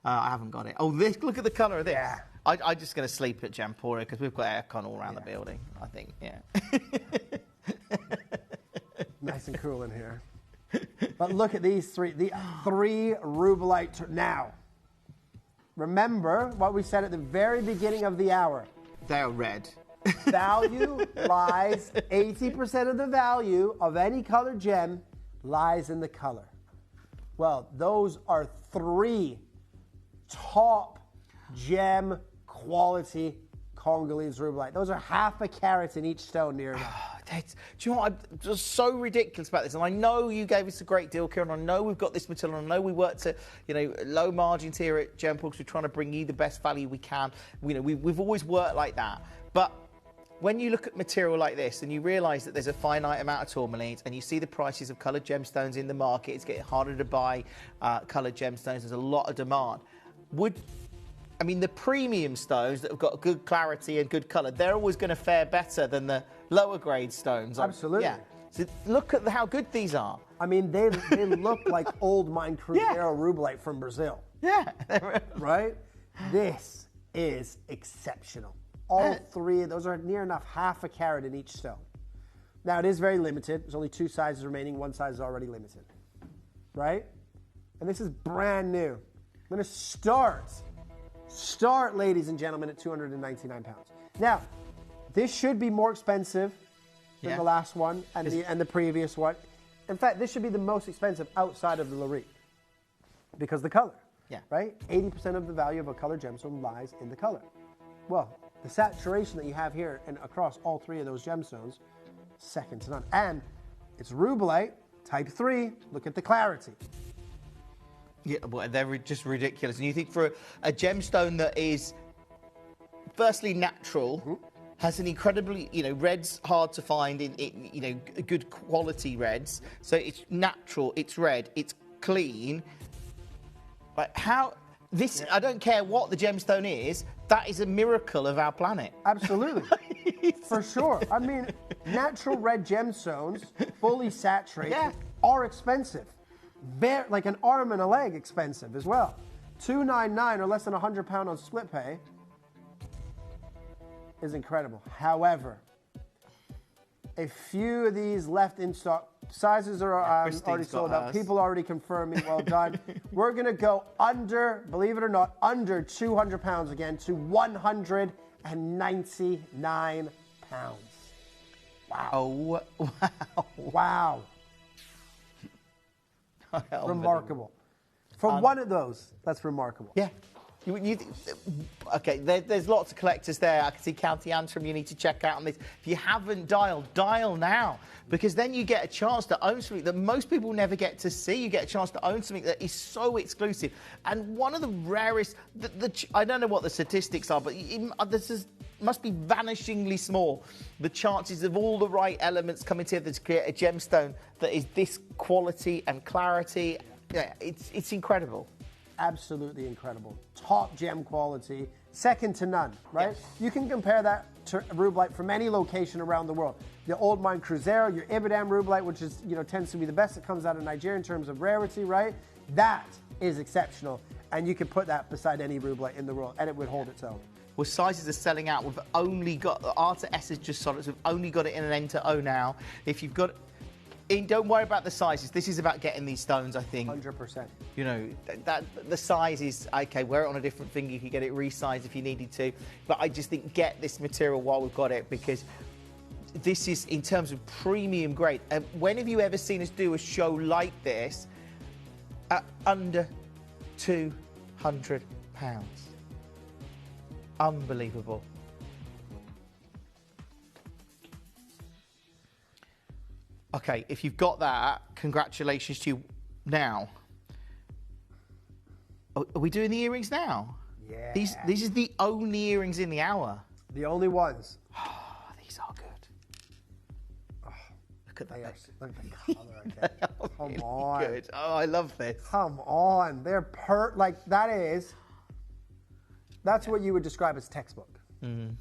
I haven't got it. Oh, look at the colour of this. Yeah. I'm just going to sleep at Gemporia because we've got aircon all around the building, I think. Yeah. Nice and cool in here. But look at these three rubelite. Now, remember what we said at the very beginning of the hour. They are red. Value lies, 80% of the value of any colored gem lies in the color. Well, those are 3 top gem quality Congolese rubelite. Those are half a carat in each stone near enough. Do you know what? I'm just so ridiculous about this. And I know you gave us a great deal, Kieran. I know we've got this material. I know we work to, low margins here at Gemporia because we're trying to bring you the best value we can. We've always worked like that. But when you look at material like this and you realise that there's a finite amount of tourmalines and you see the prices of coloured gemstones in the market, it's getting harder to buy coloured gemstones. There's a lot of demand. The premium stones that have got good clarity and good colour, they're always going to fare better than the lower grade stones. Absolutely. Yeah. So look at how good these are. They look like old mine Cruzeiro rubelite from Brazil. Yeah. Right? This is exceptional. All 3 of those are near enough half a carat in each stone. Now, it is very limited. There's only 2 sizes remaining. One size is already limited. Right? And this is brand new. I'm going to start, ladies and gentlemen, at £299. Now, this should be more expensive than the last one and the previous one. In fact, this should be the most expensive outside of the Lorite because the color. Yeah. Right? 80% of the value of a colored gemstone lies in the color. Well, the saturation that you have here and across all 3 of those gemstones, second to none. And it's rubelite, type 3. Look at the clarity. Yeah, well, they're just ridiculous. And you think for a gemstone that is firstly natural, has an incredibly, red's hard to find in good quality reds. So it's natural, it's red, it's clean. Like I don't care what the gemstone is, that is a miracle of our planet. Absolutely. For sure. Natural red gemstones, fully saturated, are expensive. Like an arm and a leg expensive as well. $299 or less than £100 on split pay is incredible. However, a few of these left in stock. Sizes are already sold out. People already confirmed me. Well done. We're going to go under, believe it or not, under £200 again to £199. Wow. Oh, wow. Remarkable. For one of those, that's remarkable. Yeah. Okay, there's lots of collectors there. I can see County Antrim you need to check out on this. If you haven't dial now, because then you get a chance to own something that most people never get to see. You get a chance to own something that is so exclusive. And one of the rarest, I don't know what the statistics are, but this must be vanishingly small. The chances of all the right elements coming together to create a gemstone that is this quality and clarity, it's incredible. Absolutely incredible. Top gem quality, second to none, right? Yes. You can compare that rubelite from any location around the world. The Old Mine Cruzeiro, your Ibadan rubelite, which is, tends to be the best that comes out of Nigeria in terms of rarity, right? That is exceptional. And you can put that beside any rubelite in the world and it would hold its own. Well, sizes are selling out. We've only got the R to S is just solids. We've only got it in an N to O now. If you've got, don't worry about the sizes. This is about getting these stones, I think. 100%. That the size is okay. Wear it on a different thing. You could get it resized if you needed to. But I just think get this material while we've got it, because this is, in terms of premium grade. When have you ever seen us do a show like this at under £200? Unbelievable. Okay, if you've got that, congratulations to you. Now, are we doing the earrings now? Yeah. These are the only earrings in the hour. The only ones. Oh, these are good. Oh, look at that. Look at the color again. Come really on. Good. Oh, I love this. Come on. They're that's what you would describe as textbook. Mm-hmm.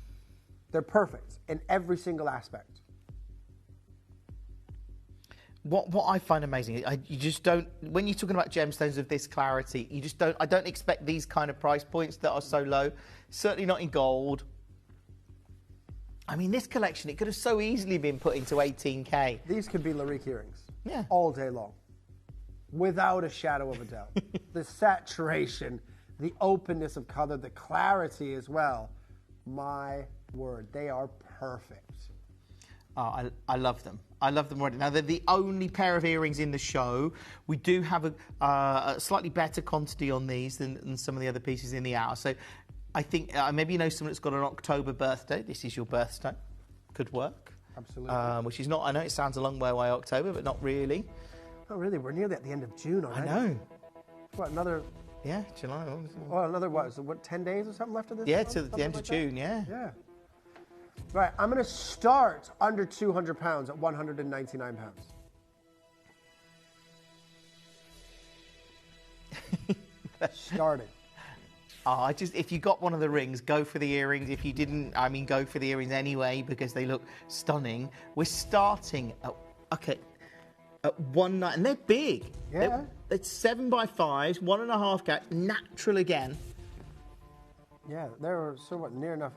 They're perfect in every single aspect. What I find amazing, you just don't, when you're talking about gemstones of this clarity, you just don't, I don't expect these kind of price points that are so low. Certainly not in gold. I mean, this collection, it could have so easily been put into 18K. These could be Larique earrings. Yeah. All day long. Without a shadow of a doubt. The saturation, the openness of color, the clarity as well. My word, they are perfect. Oh, I love them. I love them already. Now, they're the only pair of earrings in the show. We do have a slightly better quantity on these than some of the other pieces in the hour. So I think maybe someone that's got an October birthday. This is your birthday. Could work. Absolutely. Which is not, I know it sounds a long way away, October, but not really. Not really. We're nearly at the end of June already. I know. What, another... Yeah, July. Well, another, what 10 days or something left of this? Yeah, to the end of June, yeah. Yeah. Right, I'm going to start under £200 at £199. Starting. Oh, if you got one of the rings, go for the earrings. If you didn't, go for the earrings anyway because they look stunning. We're starting at 1 night, and they're big. Yeah. It's 7x5s, 1.5 carat, natural again. Yeah, they're somewhat near enough.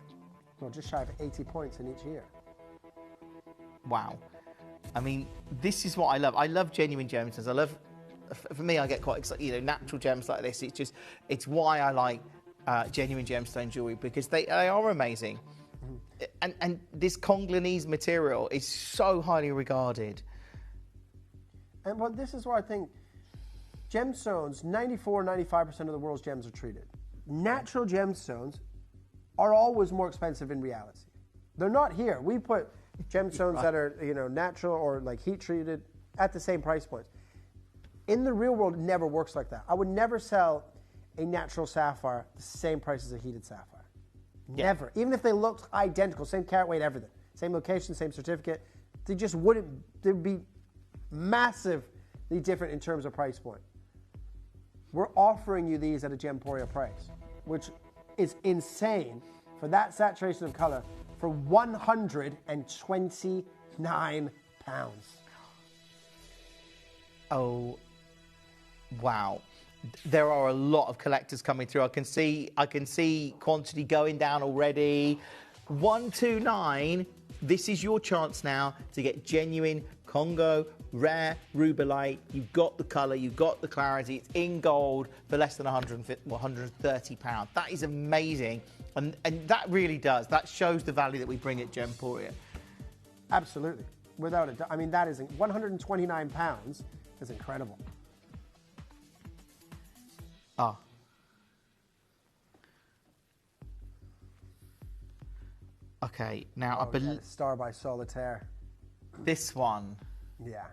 Well, just shy of 80 points in each year. Wow. I mean, this is what I love. I love genuine gemstones. I love, for me, I get quite excited, natural gems like this. It's why I like genuine gemstone jewelry, because they are amazing. Mm-hmm. And this Congolese material is so highly regarded. And well, this is where I think gemstones, 95% of the world's gems are treated. Natural gemstones are always more expensive in reality. They're not here. We put gemstones that are, natural or like heat treated at the same price points. In the real world, it never works like that. I would never sell a natural sapphire the same price as a heated sapphire. Yeah. Never. Even if they looked identical, same carat weight, everything. Same location, same certificate. They just wouldn't, they'd be massively different in terms of price point. We're offering you these at a Gemporia price, which is insane for that saturation of color for £129. Oh, wow. There are a lot of collectors coming through. I can see quantity going down already. 129. This is your chance now to get genuine Congo rare rubelite. You've got the colour, you've got the clarity. It's in gold for less than £130. That is amazing, and that really does. That shows the value that we bring at Gemporia. Absolutely, without a doubt. I mean, that is £129 is incredible. Ah. Okay, now I believe Star by Solitaire. This one. Yeah.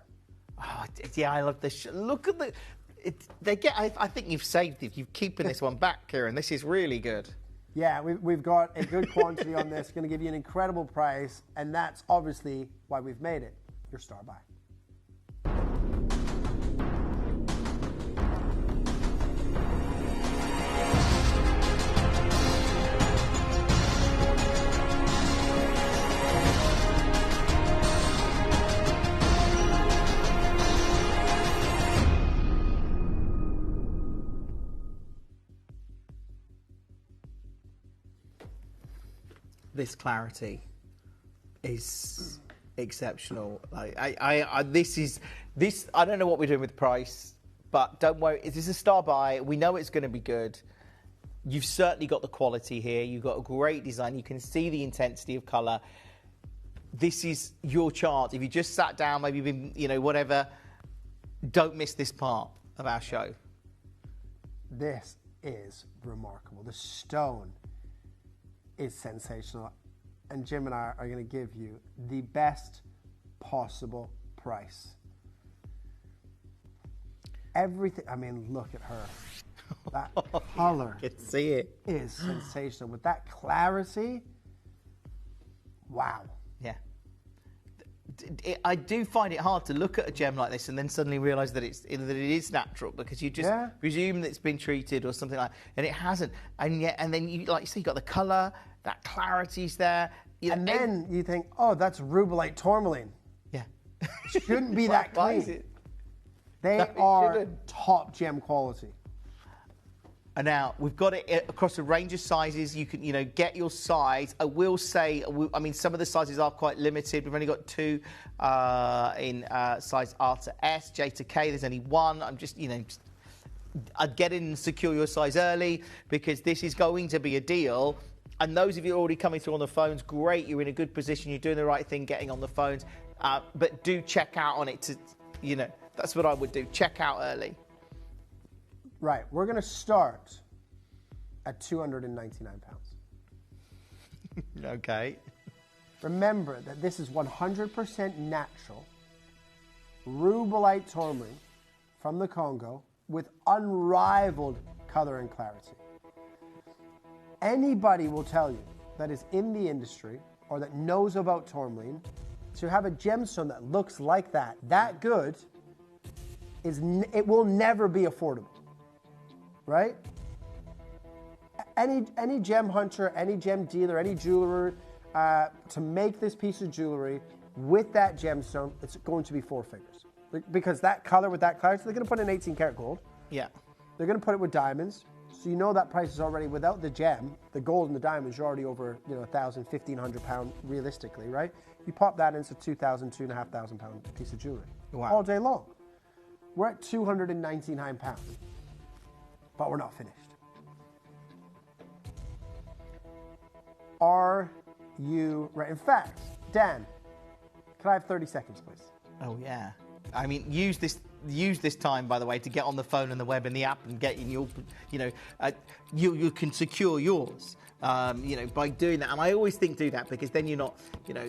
Oh, yeah, I love this. Look at the. I think you've saved it. You've keeping this one back, Kieran. This is really good. Yeah, we've got a good quantity on this. Going to give you an incredible price, and that's obviously why we've made it your Star Buy. this clarity is exceptional. I don't know what we're doing with the price, but don't worry. This is a star buy. We know it's going to be good. You've certainly got the quality here. You've got a great design. You can see the intensity of colour. This is your chance. If you just sat down, maybe been, whatever, don't miss this part of our show. This is remarkable. The stone is sensational. And Jim and I are going to give you the best possible price. Everything, I mean, look at her. That color You can see it. is sensational. With that clarity, wow. Yeah. I do find it hard to look at a gem like this and then suddenly realise that it is natural, because you just presume that it's been treated or something like that, and it hasn't. And then you, like you say, you got the colour, that clarity's there. And then you think, oh, that's rubellite tourmaline. Yeah. It shouldn't be that clean. Why is it? They No, it are shouldn't. top gem quality. And now we've got it across a range of sizes. You can, get your size. I will say, I mean, some of the sizes are quite limited. We've only got 2 in size R to S, J to K. There's only 1. I'm just, I'd get in and secure your size early, because this is going to be a deal. And those of you already coming through on the phones, great. You're in a good position. You're doing the right thing, getting on the phones. But do check out on it to, that's what I would do. Check out early. Right, we're going to start at £299. Okay. Remember that this is 100% natural rubellite tourmaline from the Congo with unrivaled color and clarity. Anybody will tell you that is in the industry or that knows about tourmaline, to have a gemstone that looks like that good, it will never be affordable. Right? Any gem hunter, any gem dealer, any jeweler, to make this piece of jewelry with that gemstone, it's going to be 4 figures. Because that color with that clarity, they're going to put in 18 karat gold. Yeah. They're going to put it with diamonds. So you know that price is already, without the gem, the gold and the diamonds, you're already over, £1,000, £1,500 realistically, right? You pop that into £2,000, £2,500 piece of jewelry. Wow. All day long. We're at £299. But we're not finished. Are you ready? In fact, Dan, can I have 30 seconds, please? Oh, yeah. I mean, use this time, by the way, to get on the phone and the web and the app and get in your, you can secure yours, by doing that. And I always think do that, because then you're not,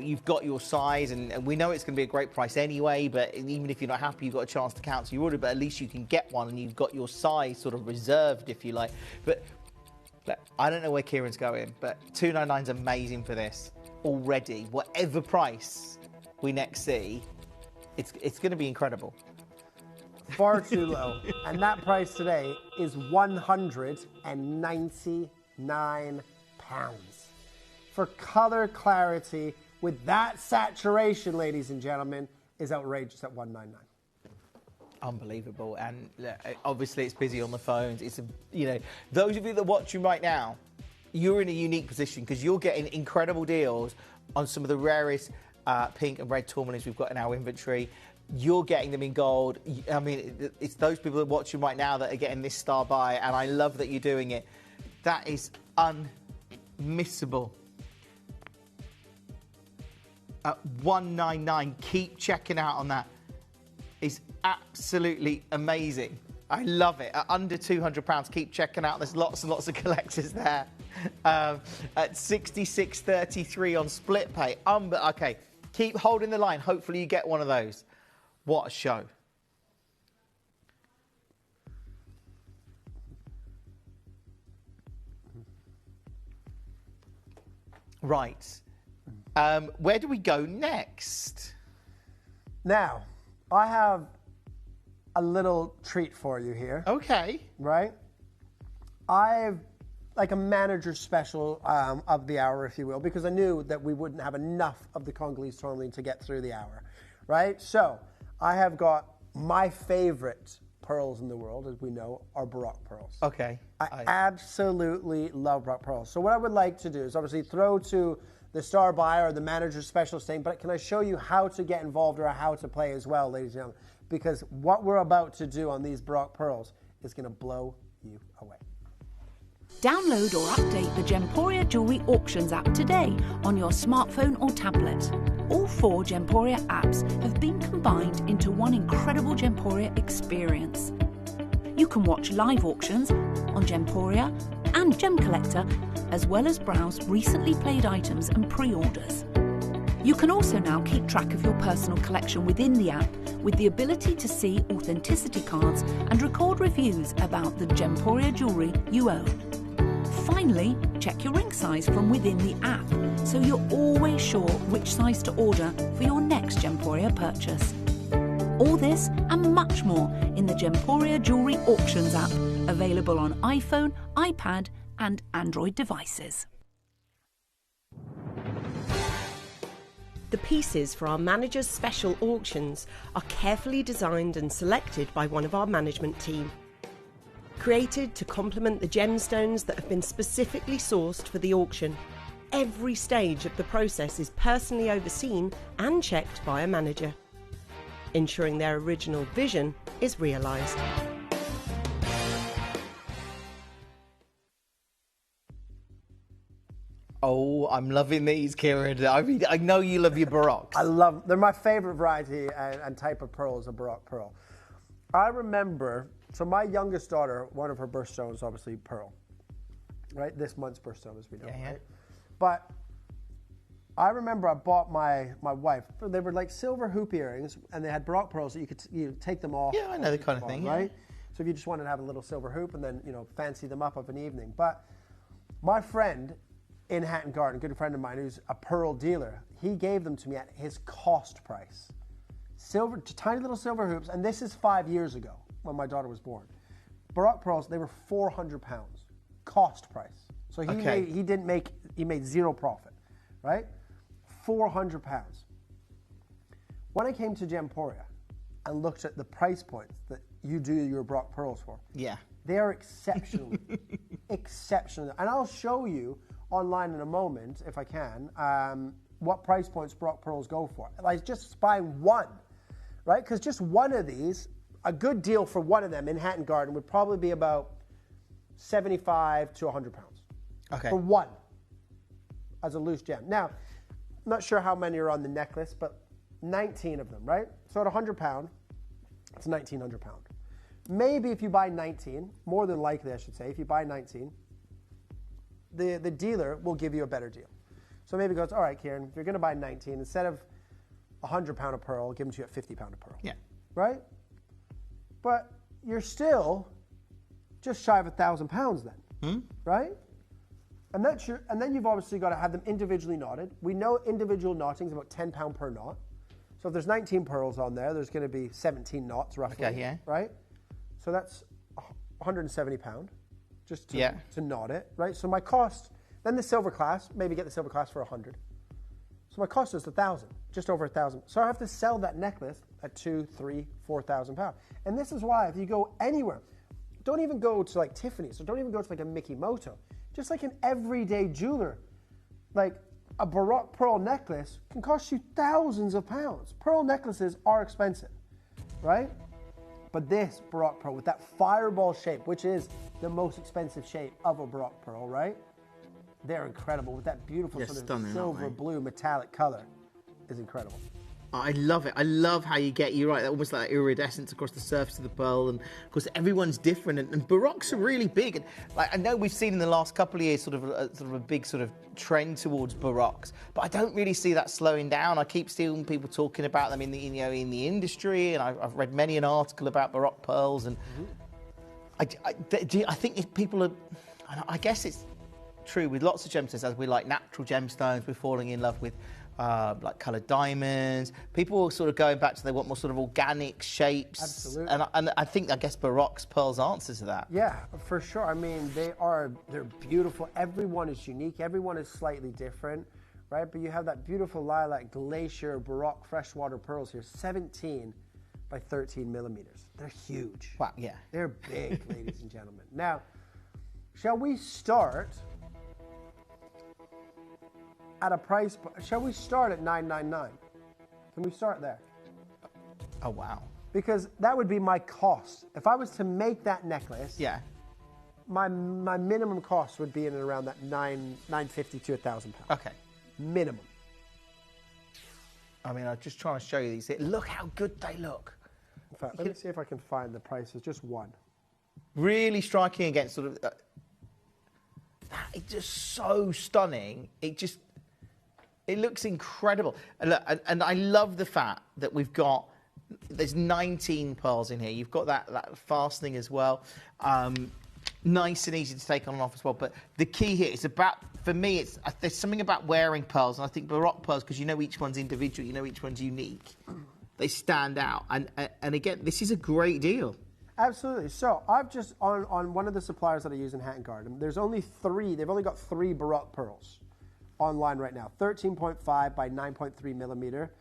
you've got your size, and we know it's going to be a great price anyway, but even if you're not happy, you've got a chance to cancel your order, but at least you can get one and you've got your size sort of reserved, if you like. But I don't know where Kieran's going, but $299 is amazing for this already. Whatever price we next see, it's going to be incredible. Far too low. And that price today is £199 for color clarity with that saturation, ladies and gentlemen, is outrageous at $199. Unbelievable. And obviously it's busy on the phones. It's those of you that are watching right now, you're in a unique position, because you're getting incredible deals on some of the rarest pink and red tourmalines we've got in our inventory. You're getting them in gold. I mean, it's those people that are watching right now that are getting this star buy, and I love that you're doing it. That is unmissable. At $199, keep checking out on that. It's absolutely amazing. I love it. At under £200, keep checking out. There's lots and lots of collectors there. At $66.33 on split pay. Okay, keep holding the line. Hopefully you get one of those. What a show. Right. Where do we go next? Now, I have a little treat for you here. Okay. Right? I've, like a manager special of the hour, if you will, because I knew that we wouldn't have enough of the Congolese tourmaline to get through the hour. Right? So, I have got my favorite pearls in the world, as we know, are Baroque pearls. Okay. I absolutely love Baroque pearls. So what I would like to do is obviously throw to the star buyer or the manager's specialist thing, but can I show you how to get involved or how to play as well, ladies and gentlemen? Because what we're about to do on these Baroque pearls is going to blow you away. Download or update the Gemporia Jewellery Auctions app today on your smartphone or tablet. All 4 Gemporia apps have been combined into one incredible Gemporia experience. You can watch live auctions on Gemporia and Gem Collector, as well as browse recently played items and pre-orders. You can also now keep track of your personal collection within the app with the ability to see authenticity cards and record reviews about the Gemporia jewellery you own. Finally, check your ring size from within the app so you're always sure which size to order for your next Gemporia purchase. All this and much more in the Gemporia Jewellery Auctions app, available on iPhone, iPad and Android devices. The pieces for our managers' special auctions are carefully designed and selected by one of our management team. Created to complement the gemstones that have been specifically sourced for the auction, every stage of the process is personally overseen and checked by a manager, ensuring their original vision is realised. Oh, I'm loving these, Kieran. I mean, I know you love your Baroques. They're my favourite variety and type of pearl is a Baroque pearl. I remember, so my youngest daughter, one of her birthstones, obviously pearl, right? This month's birthstone, as we know, right? But I remember I bought my wife, they were like silver hoop earrings, and they had Baroque pearls that you could take them off. Yeah, I know the kind of thing, right? So if you just wanted to have a little silver hoop and then, fancy them up of an evening. But my friend in Hatton Garden, a good friend of mine who's a pearl dealer, he gave them to me at his cost price. Tiny little silver hoops, and this is 5 years ago when my daughter was born. Baroque pearls, they were £400, cost price. So he made zero profit, right? £400. When I came to Gemporia and looked at the price points that you do your Baroque pearls for, they are exceptional, exceptional. And I'll show you online in a moment, if I can, what price points Baroque pearls go for. Like just buying one, right? Because just one of these, a good deal for one of them in Hatton Garden would probably be about 75 to 100 pounds. Okay. For one, as a loose gem. Now, I'm not sure how many are on the necklace, but 19 of them, right? So at 100 pound, it's 1,900 pound. Maybe if you buy 19, more than likely I should say, if you buy 19, the dealer will give you a better deal. So maybe it goes, all right, Kieran, if you're going to buy 19, instead of 100 pound of pearl, I'll give them to you at 50 pound of pearl. Yeah. Right? But you're still just shy of 1,000 pounds then, right? And then you've obviously got to have them individually knotted. We know individual knotting is about £10 per knot. So if there's 19 pearls on there, there's going to be 17 knots roughly. Okay, yeah. Right? So that's £170 just to knot it, right? So my cost, then the silver clasp, maybe get the silver clasp for 100. So my cost is 1,000, just over 1,000. So I have to sell that necklace at 2,000, 3,000, 4,000 pounds. And this is why if you go anywhere, don't even go to like Tiffany's, or don't even go to like a Mickey Moto, just like an everyday jeweler, like a Baroque pearl necklace can cost you thousands of pounds. Pearl necklaces are expensive, right? But this Baroque pearl with that fireball shape, which is the most expensive shape of a Baroque pearl, right? They're incredible with that beautiful sort of silver blue metallic color is incredible. I love it. I love how you're right, almost like iridescence across the surface of the pearl, and of course everyone's different, and Baroques are really big. And like I know we've seen in the last couple of years sort of a big sort of trend towards Baroques, but I don't really see that slowing down. I keep seeing people talking about them in the in the industry, and I've read many an article about Baroque pearls, and I think if people are, I guess it's true with lots of gemstones, as we like natural gemstones, we're falling in love with like coloured diamonds. People are sort of going back to they want more sort of organic shapes. Absolutely. And I guess Baroque's pearls answer to that. Yeah, for sure. I mean, they're beautiful. Everyone is unique. Everyone is slightly different, right? But you have that beautiful lilac glacier Baroque freshwater pearls here, 17 by 13 millimeters. They're huge. Wow, yeah. They're big, ladies and gentlemen. Now, shall we start at a price, shall we start at $9.99? Can we start there? Oh, wow. Because that would be my cost. If I was to make that necklace, yeah, my minimum cost would be in and around that $950 to £1,000. Okay. Minimum. I mean, I'm just trying to show you these. Look how good they look. In fact, let me see if I can find the prices. Just one. Really striking against sort of... that is just so stunning. It looks incredible. And, look, and I love the fact that we've got... There's 19 pearls in here. You've got that fastening as well. Nice and easy to take on and off as well. But the key here is about, for me, there's something about wearing pearls, and I think Baroque pearls, because you know each one's individual, you know each one's unique. They stand out. And again, this is a great deal. Absolutely. So I've just, on one of the suppliers that I use in Hatton Garden, there's only 3, they've only got 3 Baroque pearls online right now. 13.5 by 9.3 millimeter.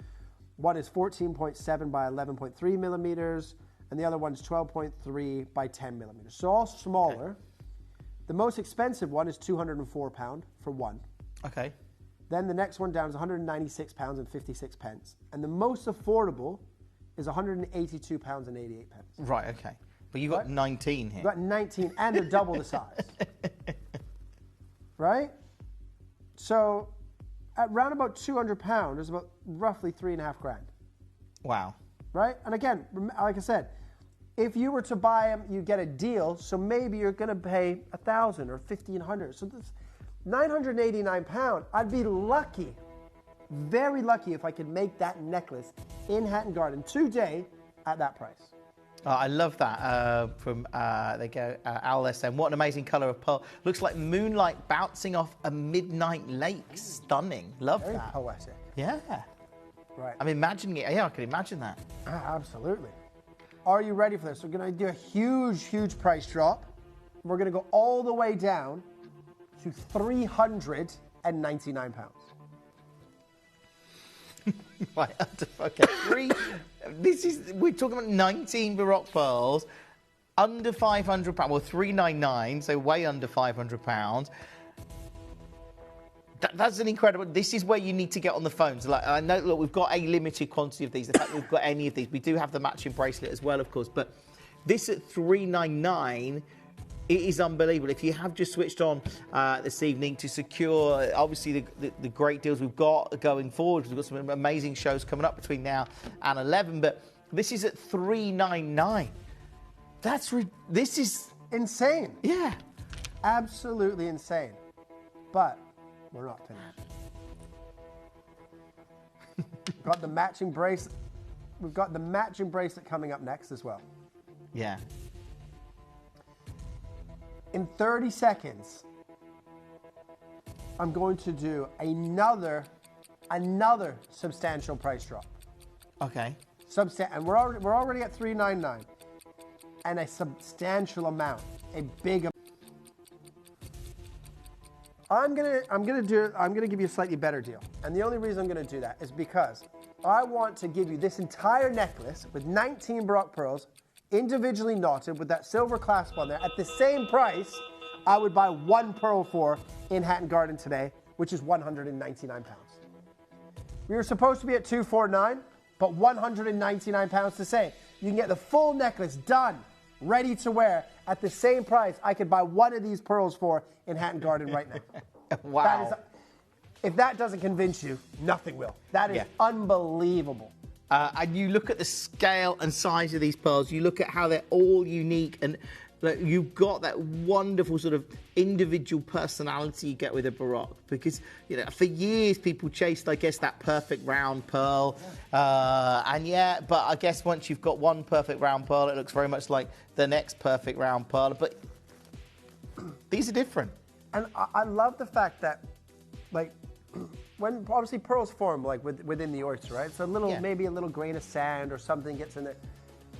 One is 14.7 by 11.3 millimeters, and the other one's 12.3 by 10 millimeters. So all smaller. Okay. The most expensive one is £204 for one. Okay. Then the next one down is £196 and 56 pence. And the most affordable is £182 and 88 pence. Right, okay. But you've got 19 here. You've got 19, and they're double the size. Right? So at round about £200, there's about roughly $3.5 grand. Wow. Right? And again, like I said, if you were to buy them, you get a deal, so maybe you're going to pay $1,000 or $1,500. So this £989, I'd be lucky, very lucky, if I could make that necklace in Hatton Garden today at that price. I love that from, there you go, Owl SM. What an amazing colour of pearl. Looks like moonlight bouncing off a midnight lake. Stunning. Love very that. Poetic. Yeah. Right. I'm imagining it. Yeah, I can imagine that. Absolutely. Are you ready for this? We're going to do a huge, huge price drop. We're going to go all the way down to £399. Right, okay. We're talking about 19 Baroque pearls, under £500, well, £399, so way under £500. That's an incredible. This is where you need to get on the phones. Like, I know, look, we've got a limited quantity of these. The fact we've got any of these, we do have the matching bracelet as well, of course. But this at $399, it is unbelievable. If you have just switched on this evening to secure, obviously, the great deals we've got going forward, we've got some amazing shows coming up between now and 11. But this is at $399. This is insane. Yeah, absolutely insane. But we're not finished. We've got the matching bracelet. We've got the matching bracelet coming up next as well. Yeah. In 30 seconds, I'm going to do another substantial price drop. Okay. And we're already at $399, and a substantial amount, a big amount. I'm gonna give you a slightly better deal, and the only reason I'm gonna do that is because I want to give you this entire necklace with 19 Baroque pearls, individually knotted with that silver clasp on there, at the same price I would buy one pearl for in Hatton Garden today, which is £199. We were supposed to be at $249, but £199 to save. You can get the full necklace done, ready to wear, at the same price I could buy one of these pearls for in Hatton Garden right now. Wow. If that doesn't convince you, nothing will. That is unbelievable. And you look at the scale and size of these pearls, you look at how they're all unique, and you've got that wonderful sort of individual personality you get with a Baroque, because, you know, for years people chased, I guess, that perfect round pearl. But I guess once you've got one perfect round pearl, it looks very much like the next perfect round pearl. But these are different. And I love the fact that, like, when obviously pearls form like within the oyster, right? So maybe a little grain of sand or something gets in there.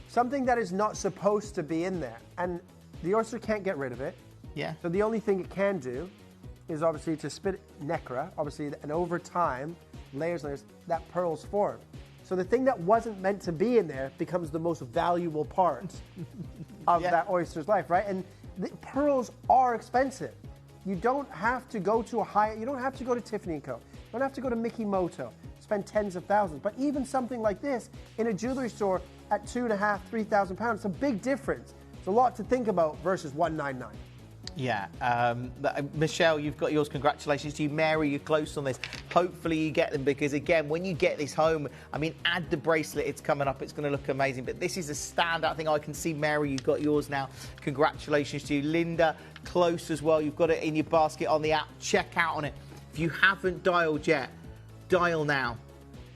Something that is not supposed to be in there. And the oyster can't get rid of it. Yeah. So the only thing it can do is obviously to spit nacre, obviously, and over time, layers, that pearls form. So the thing that wasn't meant to be in there becomes the most valuable part of that oyster's life, right? And the pearls are expensive. You don't have to go to you don't have to go to Tiffany & Co. You don't have to go to Mickey Moto, spend tens of thousands. But even something like this in a jewelry store at £2,500, £3,000, it's a big difference. It's a lot to think about versus $199. Yeah, Michelle, you've got yours. Congratulations to you. Mary, you're close on this. Hopefully you get them because, again, when you get this home, I mean, add the bracelet. It's coming up. It's going to look amazing. But this is a standout thing. I can see, Mary, you've got yours now. Congratulations to you. Linda, close as well. You've got it in your basket on the app. Check out on it. If you haven't dialed yet, dial now.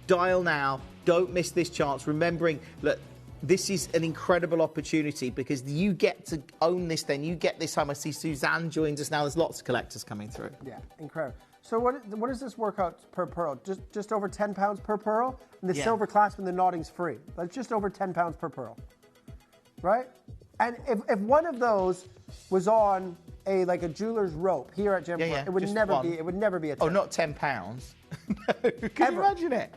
Dial now. Don't miss this chance. Remembering, look, this is an incredible opportunity because you get to own this then. You get this home. I see Suzanne joins us now. There's lots of collectors coming through. Yeah, incredible. So what does this work out per pearl? Just over £10 per pearl? And the silver clasp and the knotting's free. That's just over £10 per pearl. Right? And if one of those was on a jeweler's rope here at Gemporia, it would never be a 10. Oh, not £10. No, can you imagine it?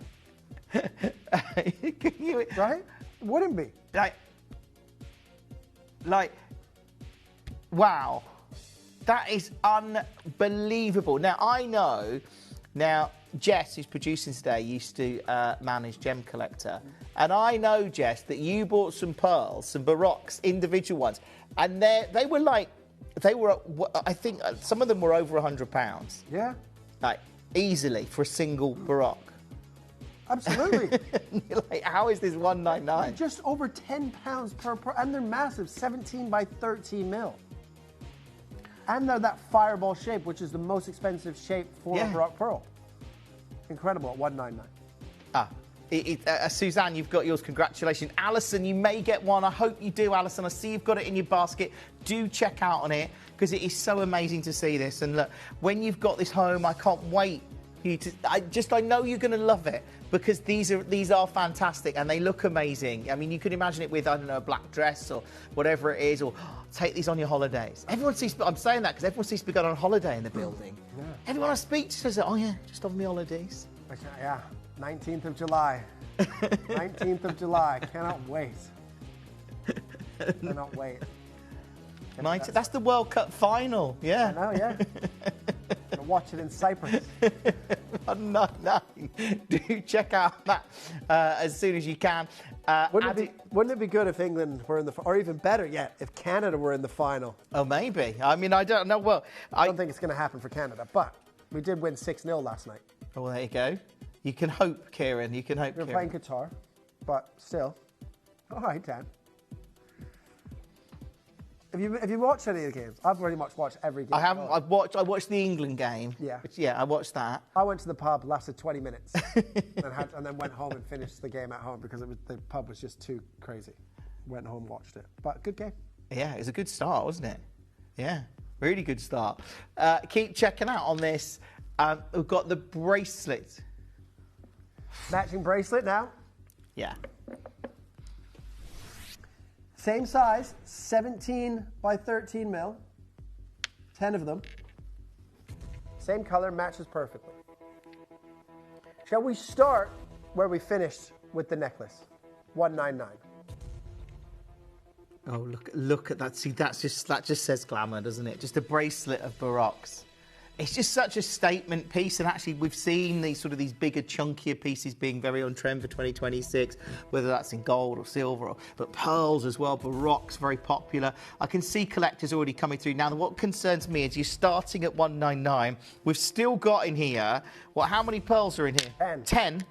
Can you, right? Wouldn't be. Like, wow. That is unbelievable. Now, I know, Jess, who's producing today, used to manage Gem Collector. And I know, Jess, that you bought some pearls, some Baroques, individual ones. And they were, I think some of them were over £100. Yeah. Like, easily for a single Baroque. Absolutely. You're like, how is this $199? Just over £10 per pearl, and they're massive, 17 by 13 mil. And they're that fireball shape, which is the most expensive shape for a Baroque pearl. Incredible at $199. Suzanne, you've got yours. Congratulations. Alison, you may get one. I hope you do, Alison. I see you've got it in your basket. Do check out on it because it is so amazing to see this. And look, when you've got this home, I can't wait. I know you're going to love it because these are fantastic and they look amazing. I mean, you could imagine it with, I don't know, a black dress or whatever it is, or take these on your holidays. I'm saying that because everyone seems to be going on holiday in the building. Yeah. Everyone I speak to says, oh yeah, just on my holidays. Yeah, 19th of July. 19th of July. Cannot wait. Cannot wait. That's the World Cup final. Yeah. I know, yeah. Gonna watch it in Cyprus. Do check out that as soon as you can. Wouldn't it be good if England were in the, or even better yet, if Canada were in the final? Oh, maybe. I mean, I don't know. Well, I don't think it's going to happen for Canada, but we did win 6-0 last night. Oh, well, there you go. You can hope, Kieran. You can hope. We're playing Qatar, but still. All right, Dan. Have you watched any of the games? I've pretty much watched every game. I haven't. I watched the England game. Yeah. I watched that. I went to the pub, lasted 20 minutes, and then went home and finished the game at home because the pub was just too crazy. Went home, watched it. But good game. Yeah, it was a good start, wasn't it? Yeah, really good start. Keep checking out on this. We've got the bracelet. Matching bracelet now. Yeah. Same size, 17 by 13 mil, 10 of them. Same color, matches perfectly. Shall we start where we finished with the necklace? $199. Oh, look at that. See, that just says glamour, doesn't it? Just a bracelet of Baroques. It's just such a statement piece, and actually we've seen these bigger, chunkier pieces being very on trend for 2026, whether that's in gold or silver, but pearls as well, Baroques, very popular. I can see collectors already coming through. Now, what concerns me is you're starting at $199. We've still got in here, how many pearls are in here? 10. 10?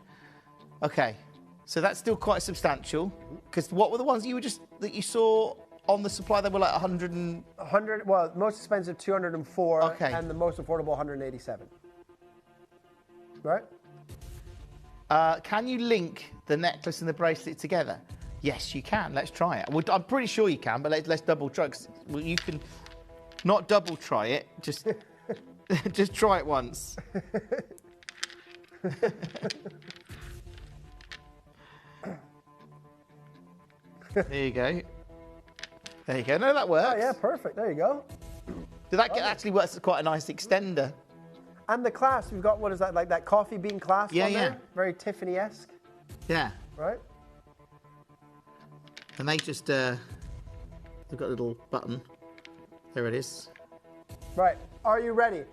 Okay, so that's still quite substantial, because what were the ones that you saw on the supply? They were like 100, well, most expensive 204, okay, and the most affordable 187. Right? Can you link the necklace and the bracelet together? Yes, you can. Let's try it. Well, I'm pretty sure you can, but let's double try. Well, you can not double try it. Just just try it once. There you go. There you go. No, that works. Oh, yeah, perfect. There you go. Did that actually works as quite a nice extender? And the clasp, we've got, what is that, like that coffee bean clasp on there? Very Tiffany-esque. Yeah. Right? And they just, they've got a little button. There it is. Right. Are you ready?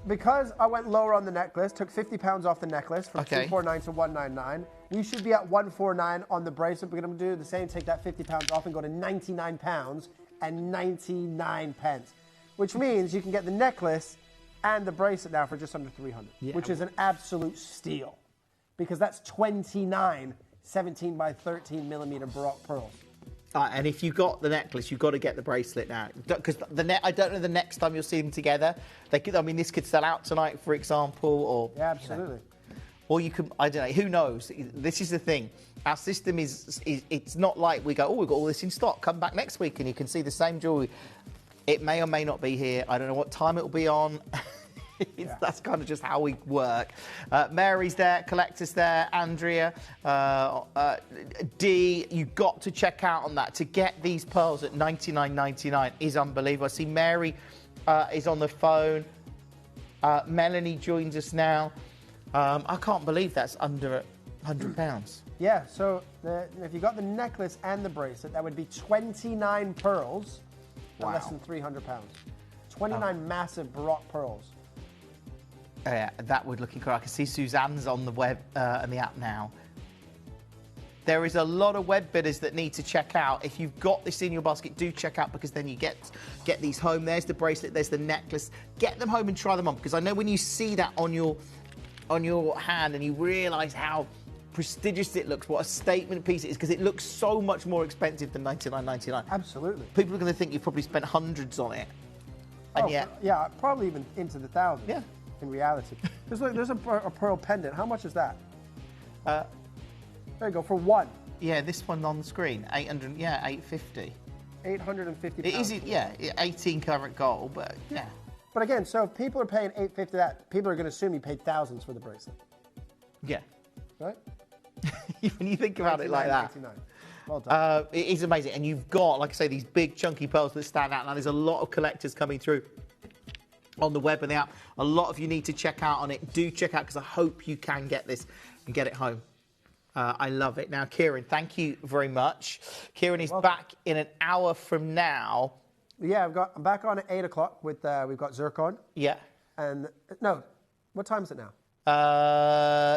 Because I went lower on the necklace, took £50 off the necklace from $249 to $199. We should be at $149 on the bracelet. We're going to do the same, take that £50 off and go to £99 and 99 pence, which means you can get the necklace and the bracelet now for just under $300, which is an absolute steal because that's 29 17 by 13 millimeter Baroque pearls. And if you've got the necklace, you've got to get the bracelet now. Because I don't know the next time you'll see them together. This could sell out tonight, for example. Or, yeah, absolutely. Or you could, I don't know, who knows? This is the thing. Our system is it's not like we go, we've got all this in stock. Come back next week and you can see the same jewellery. It may or may not be here. I don't know what time it will be on. That's kind of just how we work. Mary's there, Collector's there, Andrea, Dee, you've got to check out on that. To get these pearls at $99.99 is unbelievable. I see Mary is on the phone. Melanie joins us now. I can't believe that's under £100. Yeah, so if you got the necklace and the bracelet, that would be 29 pearls at less than £300. 29 massive Baroque pearls. Yeah, that would look incredible. I can see Suzanne's on the web and the app now. There is a lot of web bidders that need to check out. If you've got this in your basket, do check out because then you get these home. There's the bracelet, there's the necklace. Get them home and try them on because I know when you see that on your hand and you realise how prestigious it looks, what a statement piece it is because it looks so much more expensive than $99.99. Absolutely. People are going to think you've probably spent hundreds on it. And yeah, probably even into the thousands. Yeah. In reality. There's a pearl pendant. How much is that? There you go, for one. Yeah, this one on the screen, 800, yeah, 850. 850 It is, yeah, 18 karat gold, but yeah. But again, so if people are paying $850 that, people are going to assume you paid thousands for the bracelet. Yeah. Right? When you think about it like that. Well done. It is amazing. And you've got, like I say, these big chunky pearls that stand out. Now, there's a lot of collectors coming through on the web and the app. A lot of you need to check out on it. Do check out because I hope you can get this and get it home. I love it. Now, Kieran, thank you very much. Kieran is back in an hour from now. Yeah, I'm back on at 8 o'clock with, we've got Zircon. Yeah. And, no, what time is it now?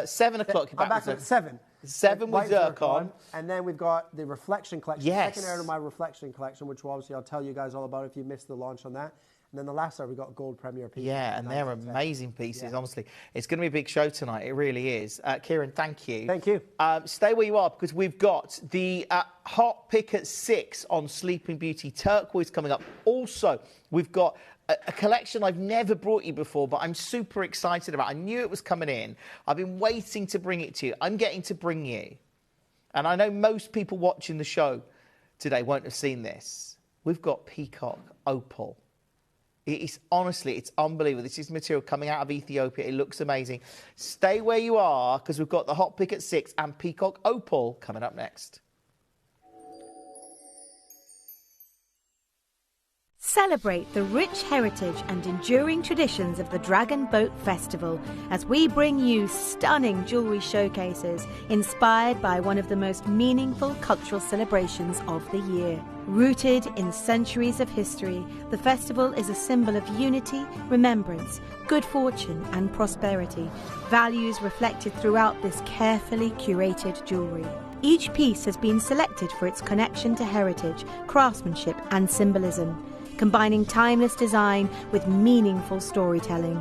7 o'clock. I'm back at 7. 7 with Zircon. And then we've got the Reflection Collection. Yes. The second area of my Reflection Collection, which obviously I'll tell you guys all about if you missed the launch on that. And then the last area, we got Gold Premier pieces. Yeah, and they're amazing pieces, honestly. It's going to be a big show tonight. It really is. Kieran, thank you. Thank you. Stay where you are because we've got the hot pick at 6 on Sleeping Beauty Turquoise coming up. Also, we've got a collection I've never brought you before, but I'm super excited about. I knew it was coming in. I've been waiting to bring it to you. I'm getting to bring you. And I know most people watching the show today won't have seen this. We've got Peacock Opal. It's honestly, it's unbelievable. This is material coming out of Ethiopia. It looks amazing. Stay where you are because we've got the hot pick at 6 and Peacock Opal coming up next. Celebrate the rich heritage and enduring traditions of the Dragon Boat Festival as we bring you stunning jewellery showcases inspired by one of the most meaningful cultural celebrations of the year. Rooted in centuries of history, the festival is a symbol of unity, remembrance, good fortune and prosperity, values reflected throughout this carefully curated jewellery. Each piece has been selected for its connection to heritage, craftsmanship and symbolism, combining timeless design with meaningful storytelling.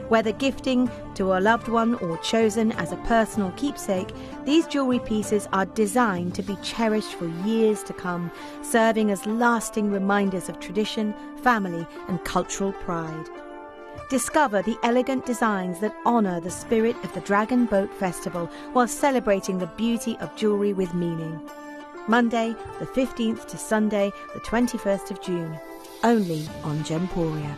Whether gifting to a loved one or chosen as a personal keepsake, these jewellery pieces are designed to be cherished for years to come, serving as lasting reminders of tradition, family and cultural pride. Discover the elegant designs that honour the spirit of the Dragon Boat Festival while celebrating the beauty of jewellery with meaning. Monday the 15th to Sunday the 21st of June. Only on Gemporia.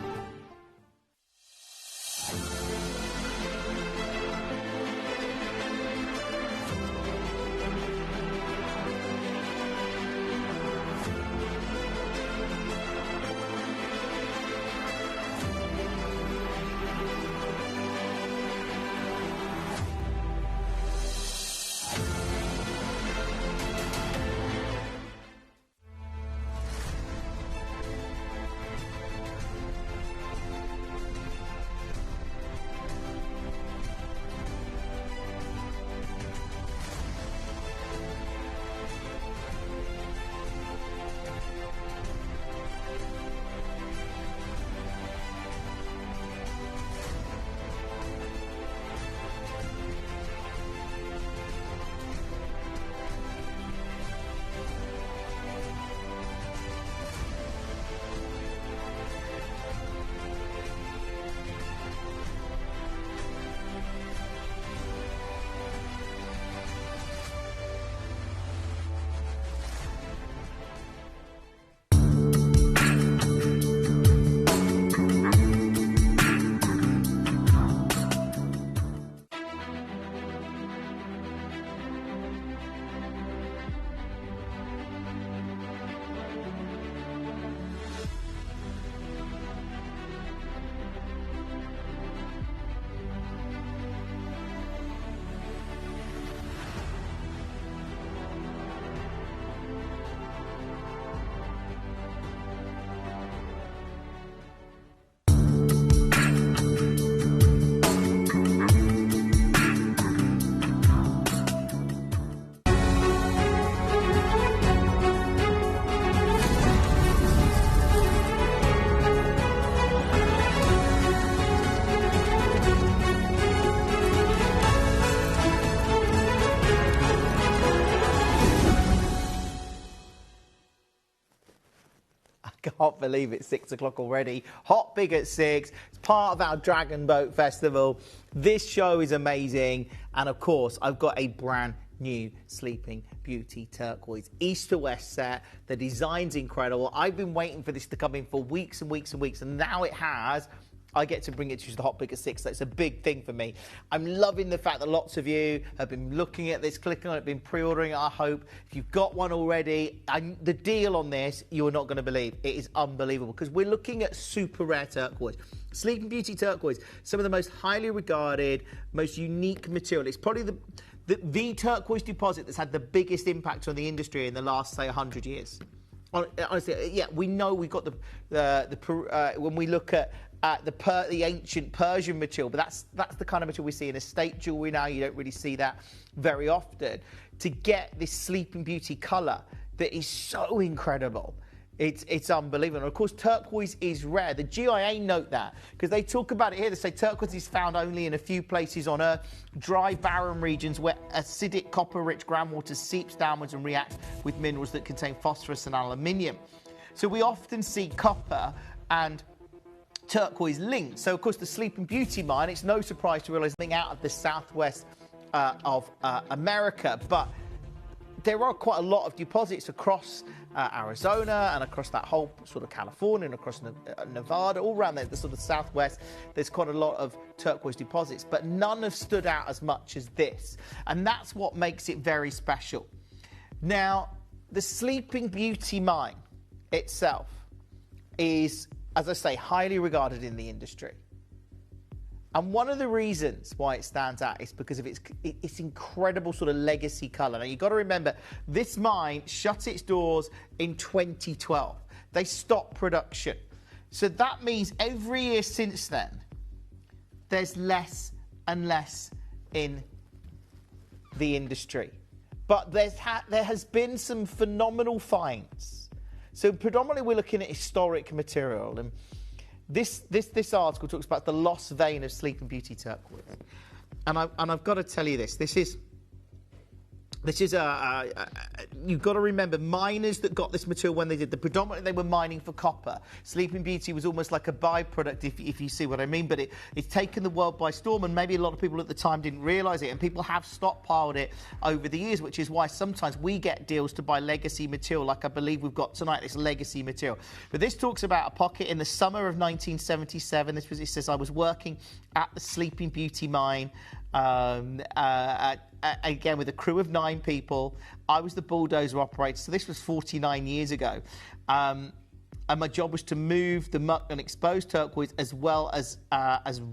cannot believe it's 6 o'clock already. Hot Big at 6. It's part of our Dragon Boat Festival. This show is amazing. And of course, I've got a brand new Sleeping Beauty turquoise east to west set. The design's incredible. I've been waiting for this to come in for weeks and weeks and weeks, and now it has. I get to bring it to the Hot Big at 6. That's a big thing for me. I'm loving the fact that lots of you have been looking at this, clicking on it, been pre-ordering it, I hope. If you've got one already, the deal on this, you're not going to believe. It is unbelievable because we're looking at super rare turquoise. Sleeping Beauty turquoise, some of the most highly regarded, most unique material. It's probably the turquoise deposit that's had the biggest impact on the industry in the last, say, 100 years. Honestly, yeah, we know we've got when we look at the ancient Persian material, but that's the kind of material we see in estate jewellery now. You don't really see that very often. To get this Sleeping Beauty colour that is so incredible, it's unbelievable. And of course, turquoise is rare. The GIA note that because they talk about it here. They say turquoise is found only in a few places on Earth, dry, barren regions where acidic, copper-rich groundwater seeps downwards and reacts with minerals that contain phosphorus and aluminium. So we often see copper and turquoise linked. So of course the Sleeping Beauty mine, it's no surprise to realise something out of the southwest of America, but there are quite a lot of deposits across Arizona and across that whole sort of California and across Nevada, all around there, the sort of southwest. There's quite a lot of turquoise deposits, but none have stood out as much as this, and that's what makes it very special. Now, the Sleeping Beauty mine itself is, as I say, highly regarded in the industry. And one of the reasons why it stands out is because of its incredible sort of legacy colour. Now, you've got to remember, this mine shut its doors in 2012. They stopped production. So that means every year since then, there's less and less in the industry. But there has been some phenomenal finds. So predominantly we're looking at historic material, and this article talks about the lost vein of Sleeping Beauty turquoise, and I've got to tell you this. This is you've got to remember, miners that got this material when they did, predominantly they were mining for copper. Sleeping Beauty was almost like a byproduct, if you see what I mean, but it's taken the world by storm, and maybe a lot of people at the time didn't realise it, and people have stockpiled it over the years, which is why sometimes we get deals to buy legacy material, like I believe we've got tonight, this legacy material. But this talks about a pocket in the summer of 1977. It says, I was working at the Sleeping Beauty mine, again with a crew of 9 people. I was the bulldozer operator, so this was 49 years ago, and my job was to move the muck and exposed turquoise as well as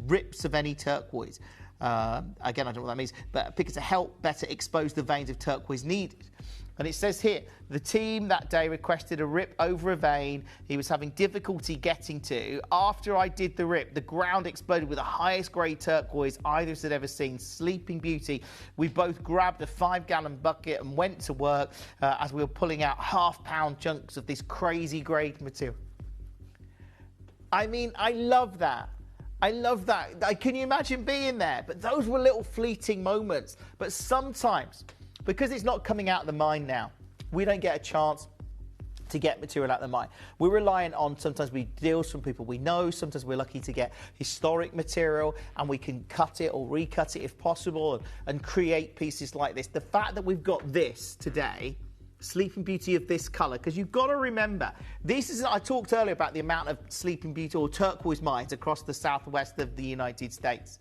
rips of any turquoise. Again, I don't know what that means, but because to help better expose the veins of turquoise needed. And it says here, the team that day requested a rip over a vein he was having difficulty getting to. After I did the rip, the ground exploded with the highest grade turquoise either of us had ever seen, Sleeping Beauty. We both grabbed a 5-gallon bucket and went to work as we were pulling out half-pound chunks of this crazy grade material. I mean, I love that. I love that. Can you imagine being there? But those were little fleeting moments. But sometimes, because it's not coming out of the mine now, we don't get a chance to get material out of the mine. We're reliant on, sometimes we deals from people we know, sometimes we're lucky to get historic material and we can cut it or recut it if possible and create pieces like this. The fact that we've got this today, Sleeping Beauty of this colour, because you've got to remember, this is, I talked earlier about the amount of Sleeping Beauty or turquoise mines across the southwest of the United States.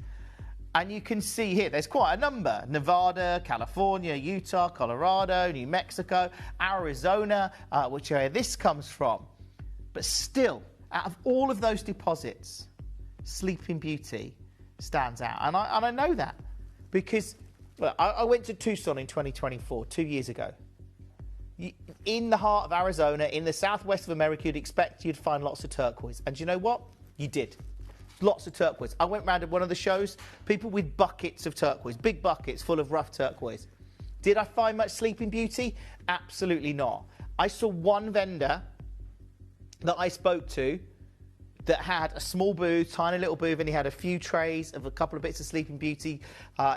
And you can see here, there's quite a number. Nevada, California, Utah, Colorado, New Mexico, Arizona, which area this comes from. But still, out of all of those deposits, Sleeping Beauty stands out. And I know that because I went to Tucson in 2024, 2 years ago. In the heart of Arizona, in the southwest of America, you'd expect you'd find lots of turquoise. And you know what? You did. Lots of turquoise. I went round at one of the shows, people with buckets of turquoise, big buckets full of rough turquoise. Did I find much Sleeping Beauty? Absolutely not. I saw one vendor that I spoke to that had a small booth, tiny little booth, and he had a few trays of a couple of bits of Sleeping Beauty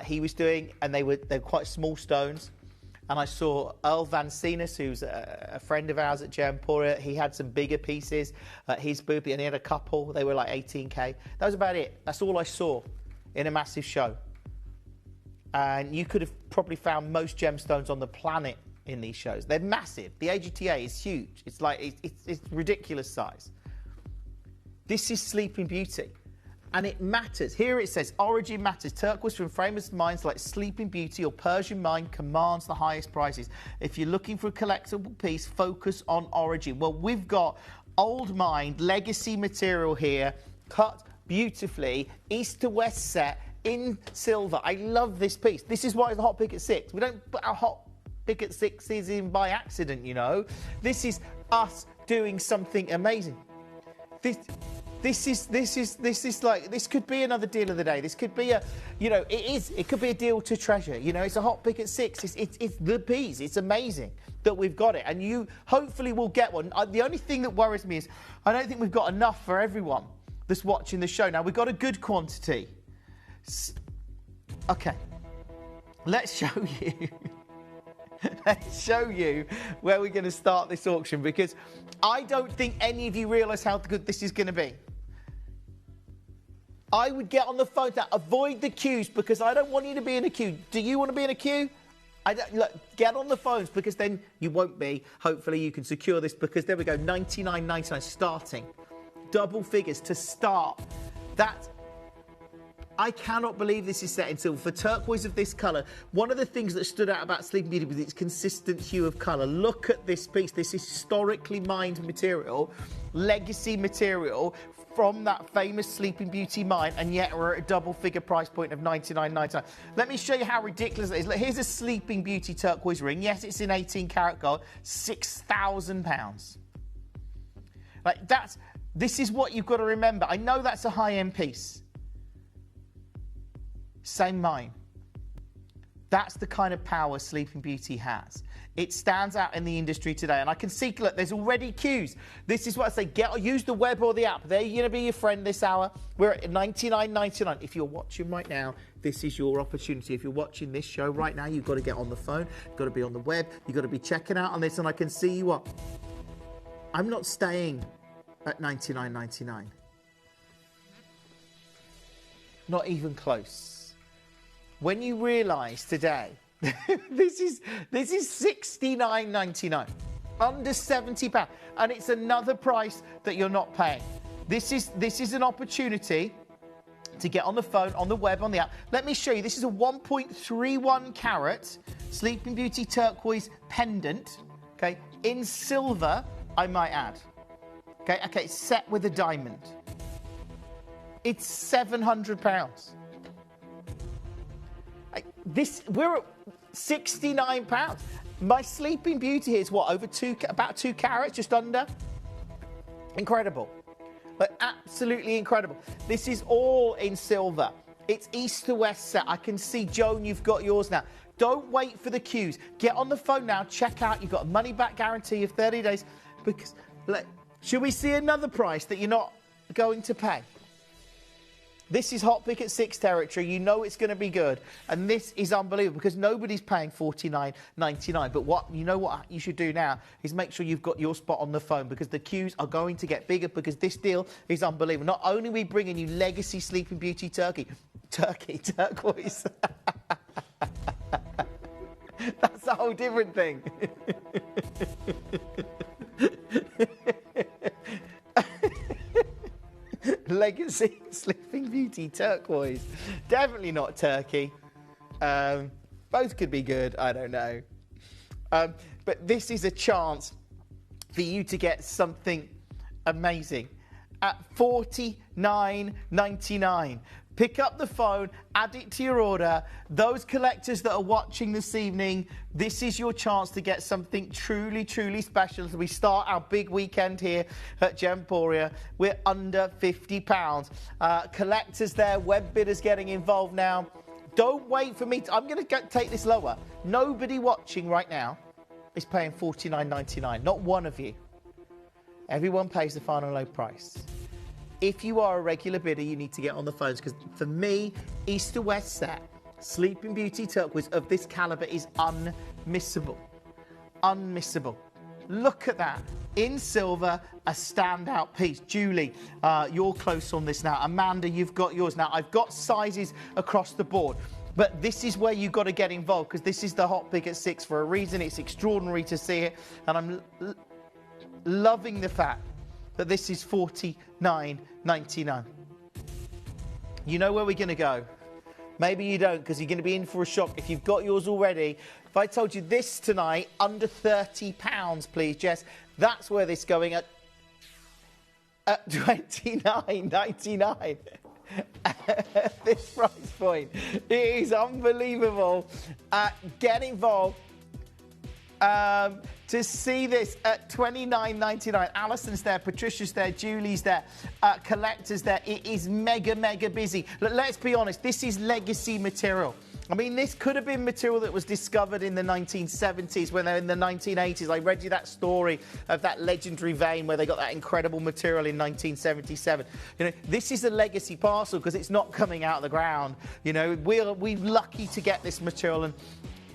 he was doing, and they were quite small stones. and I saw Earl Van Seenus, who's a friend of ours at Gemporia. He had some bigger pieces at his booth, and he had a couple. They were like 18k. That was about it. That's all I saw in a massive show. And you could have probably found most gemstones on the planet in these shows. They're massive. The AGTA is huge. It's like it's ridiculous size. This is Sleeping Beauty. And it matters. Here it says, origin matters. Turquoise from famous mines like Sleeping Beauty or Persian mine commands the highest prices. If you're looking for a collectible piece, focus on origin. Well, we've got old mine, legacy material here, cut beautifully, east to west set in silver. I love this piece. This is why it's a hot pick at 6. We don't put our hot pick at 6s in by accident, you know. This is us doing something amazing. This could be another deal of the day. This could be it could be a deal to treasure. You know, it's a hot pick at 6. It's the piece. It's amazing that we've got it, and you hopefully will get one. The only thing that worries me is I don't think we've got enough for everyone that's watching the show. Now, we've got a good quantity. Okay, let's show you. Let's show you where we're going to start this auction, because I don't think any of you realise how good this is going to be. I would get on the phone to avoid the queues, because I don't want you to be in a queue. Do you want to be in a queue? Look, get on the phones, because then you won't be. Hopefully you can secure this, because there we go, $99.99 starting. Double figures to start. I cannot believe this is set in silver. For turquoise of this colour, one of the things that stood out about Sleeping Beauty was its consistent hue of colour. Look at this piece, this historically mined material, legacy material from that famous Sleeping Beauty mine, and yet we're at a double figure price point of $99.99. Let me show you how ridiculous it is. Look, here's a Sleeping Beauty turquoise ring. Yes, it's in 18 karat gold, £6,000. Like, this is what you've got to remember. I know that's a high-end piece. Same mine. That's the kind of power Sleeping Beauty has. It stands out in the industry today, and I can see, look, there's already queues. This is what I say, use the web or the app. They're going to be your friend this hour. We're at $99.99. If you're watching right now, this is your opportunity. If you're watching this show right now, you've got to get on the phone, you've got to be on the web, you've got to be checking out on this, and I can see you up. I'm not staying at $99.99. Not even close. When you realise today, this is $69.99, under £70, and it's another price that you're not paying. This is an opportunity to get on the phone, on the web, on the app. Let me show you. This is a 1.31 carat Sleeping Beauty turquoise pendant, okay, in silver, I might add. Okay, it's set with a diamond. It's £700. We're at £69. My Sleeping Beauty here is what, about 2 carats, just under? Incredible. Like, absolutely incredible. This is all in silver. It's east to west set. I can see, Joan, you've got yours now. Don't wait for the queues. Get on the phone now, check out. You've got a money-back guarantee of 30 days. Because, should we see another price that you're not going to pay? This is hot pick at 6 territory. You know it's going to be good. And this is unbelievable, because nobody's paying $49.99. But what you should do now is make sure you've got your spot on the phone, because the queues are going to get bigger, because this deal is unbelievable. Not only are we bringing you legacy Sleeping Beauty turquoise. That's a whole different thing. Legacy Sleeping Beauty turquoise. Definitely not turkey. Both could be good, I don't know. But this is a chance for you to get something amazing at $49.99. Pick up the phone, add it to your order. Those collectors that are watching this evening, this is your chance to get something truly, truly special as we start our big weekend here at Gemporia. We're under £50. Collectors there, web bidders getting involved now. Don't wait for me. I'm going to take this lower. Nobody watching right now is paying $49.99. Not one of you. Everyone pays the final low price. If you are a regular bidder, you need to get on the phones, because for me, east to west set Sleeping Beauty turquoise of this caliber is unmissable. Unmissable. Look at that. In silver, a standout piece. Julie, you're close on this now. Amanda, you've got yours now. I've got sizes across the board. But this is where you've got to get involved, because this is the hot pick at 6 for a reason. It's extraordinary to see it. And I'm loving the fact that this is $49.99. You know where we're going to go. Maybe you don't, because you're going to be in for a shock if you've got yours already. If I told you this tonight, under £30, please, Jess, that's where this is going at $29.99. This price point. It is unbelievable. Get involved. To see this at $29.99. Alison's there, Patricia's there, Julie's there, Collector's there. It is mega, mega busy. Let's be honest, this is legacy material. I mean, this could have been material that was discovered in the 1970s, when they're in the 1980s. I read you that story of that legendary vein where they got that incredible material in 1977. You know, this is a legacy parcel because it's not coming out of the ground. You know, we're lucky to get this material, and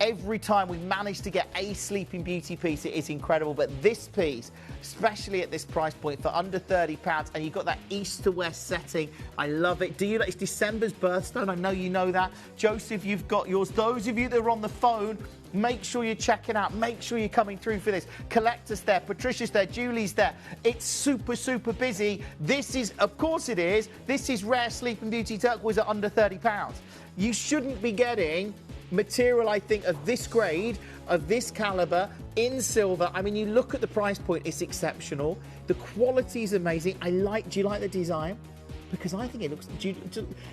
every time we manage to get a Sleeping Beauty piece, it is incredible. But this piece, especially at this price point for under £30, and you've got that east to west setting. I love it. Do you know it's December's birthstone? I know you know that. Joseph, you've got yours. Those of you that are on the phone, make sure you're checking out. Make sure you're coming through for this. Collector's there, Patricia's there, Julie's there. It's super, super busy. This is, of course it is, this is rare Sleeping Beauty turquoise at under £30. You shouldn't be getting material, I think, of this grade, of this caliber, in silver. I mean, you look at the price point, it's exceptional. The quality is amazing. Do you like the design? Because I think it looks,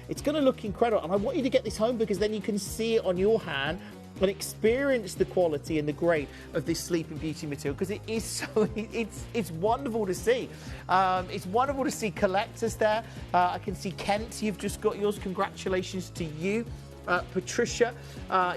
it's going to look incredible. And I want you to get this home, because then you can see it on your hand and experience the quality and the grade of this Sleeping Beauty material, because it is so, it's wonderful to see. It's wonderful to see Collectors there. I can see Kent, you've just got yours. Congratulations to you. Patricia,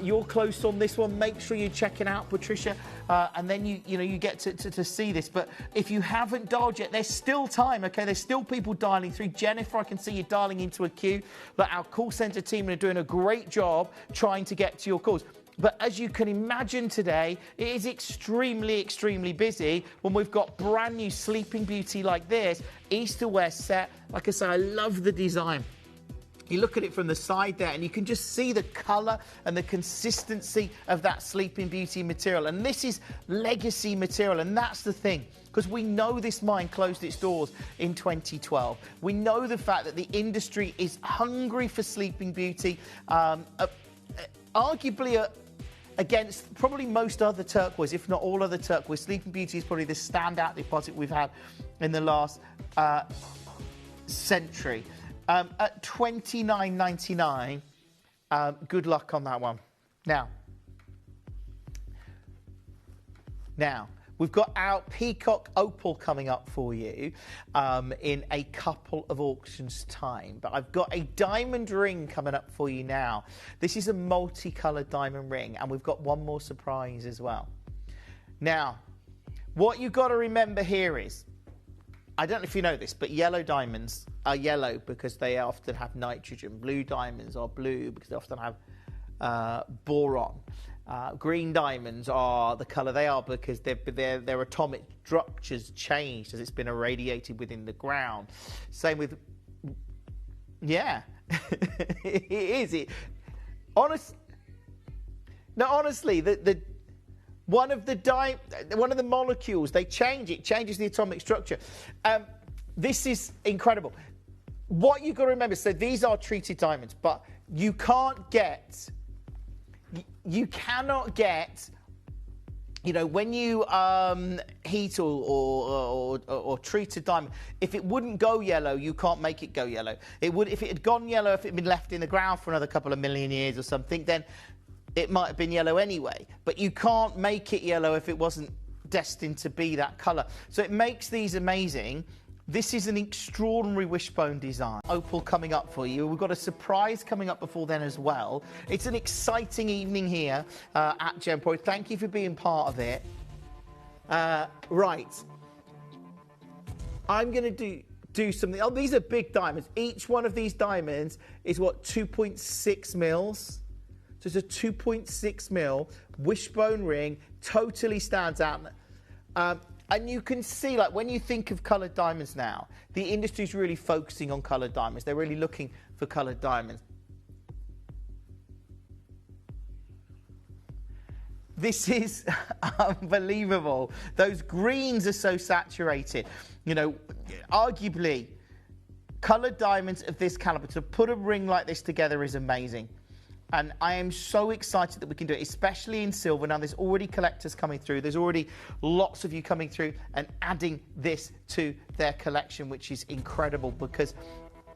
you're close on this one. Make sure you're checking out Patricia, and then you get to see this. But if you haven't dialed yet, there's still time. Okay, there's still people dialing through. Jennifer, I can see you dialing into a queue. But our call centre team are doing a great job trying to get to your calls. But as you can imagine today, it is extremely, extremely busy when we've got brand new Sleeping Beauty like this, east to west set. Like I say, I love the design. You look at it from the side there, and you can just see the colour and the consistency of that Sleeping Beauty material. And this is legacy material, and that's the thing, because we know this mine closed its doors in 2012. We know the fact that the industry is hungry for Sleeping Beauty, arguably against probably most other turquoise, if not all other turquoise. Sleeping Beauty is probably the standout deposit we've had in the last century. At $29.99, good luck on that one. Now, we've got our Peacock Opal coming up for you in a couple of auctions' time. But I've got a diamond ring coming up for you now. This is a multicoloured diamond ring, and we've got one more surprise as well. Now, what you've got to remember here is, I don't know if you know this, but yellow diamonds are yellow because they often have nitrogen. Blue diamonds are blue because they often have boron. Green diamonds are the colour they are because their atomic structure's changed as it's been irradiated within the ground. Same with... Yeah. It is. Honestly, one of the molecules, they change. It changes the atomic structure. This is incredible. What you've got to remember, so these are treated diamonds, but you cannot get, when you heat or treat a diamond, if it wouldn't go yellow, you can't make it go yellow. It would, if it had gone yellow, if it had been left in the ground for another couple of million years or something, then it might have been yellow anyway. But you can't make it yellow if it wasn't destined to be that colour. So it makes these amazing. This is an extraordinary wishbone design. Opal coming up for you. We've got a surprise coming up before then as well. It's an exciting evening here at Gemporia. Thank you for being part of it. Right. I'm going to do something. Oh, these are big diamonds. Each one of these diamonds is, what, 2.6 mils? So it's a 2.6 mil wishbone ring, totally stands out. And you can see, like, when you think of coloured diamonds now, the industry's really focusing on coloured diamonds. They're really looking for coloured diamonds. This is unbelievable. Those greens are so saturated. You know, arguably, coloured diamonds of this calibre, to put a ring like this together is amazing. And I am so excited that we can do it, especially in silver. Now, there's already collectors coming through. There's already lots of you coming through and adding this to their collection, which is incredible, because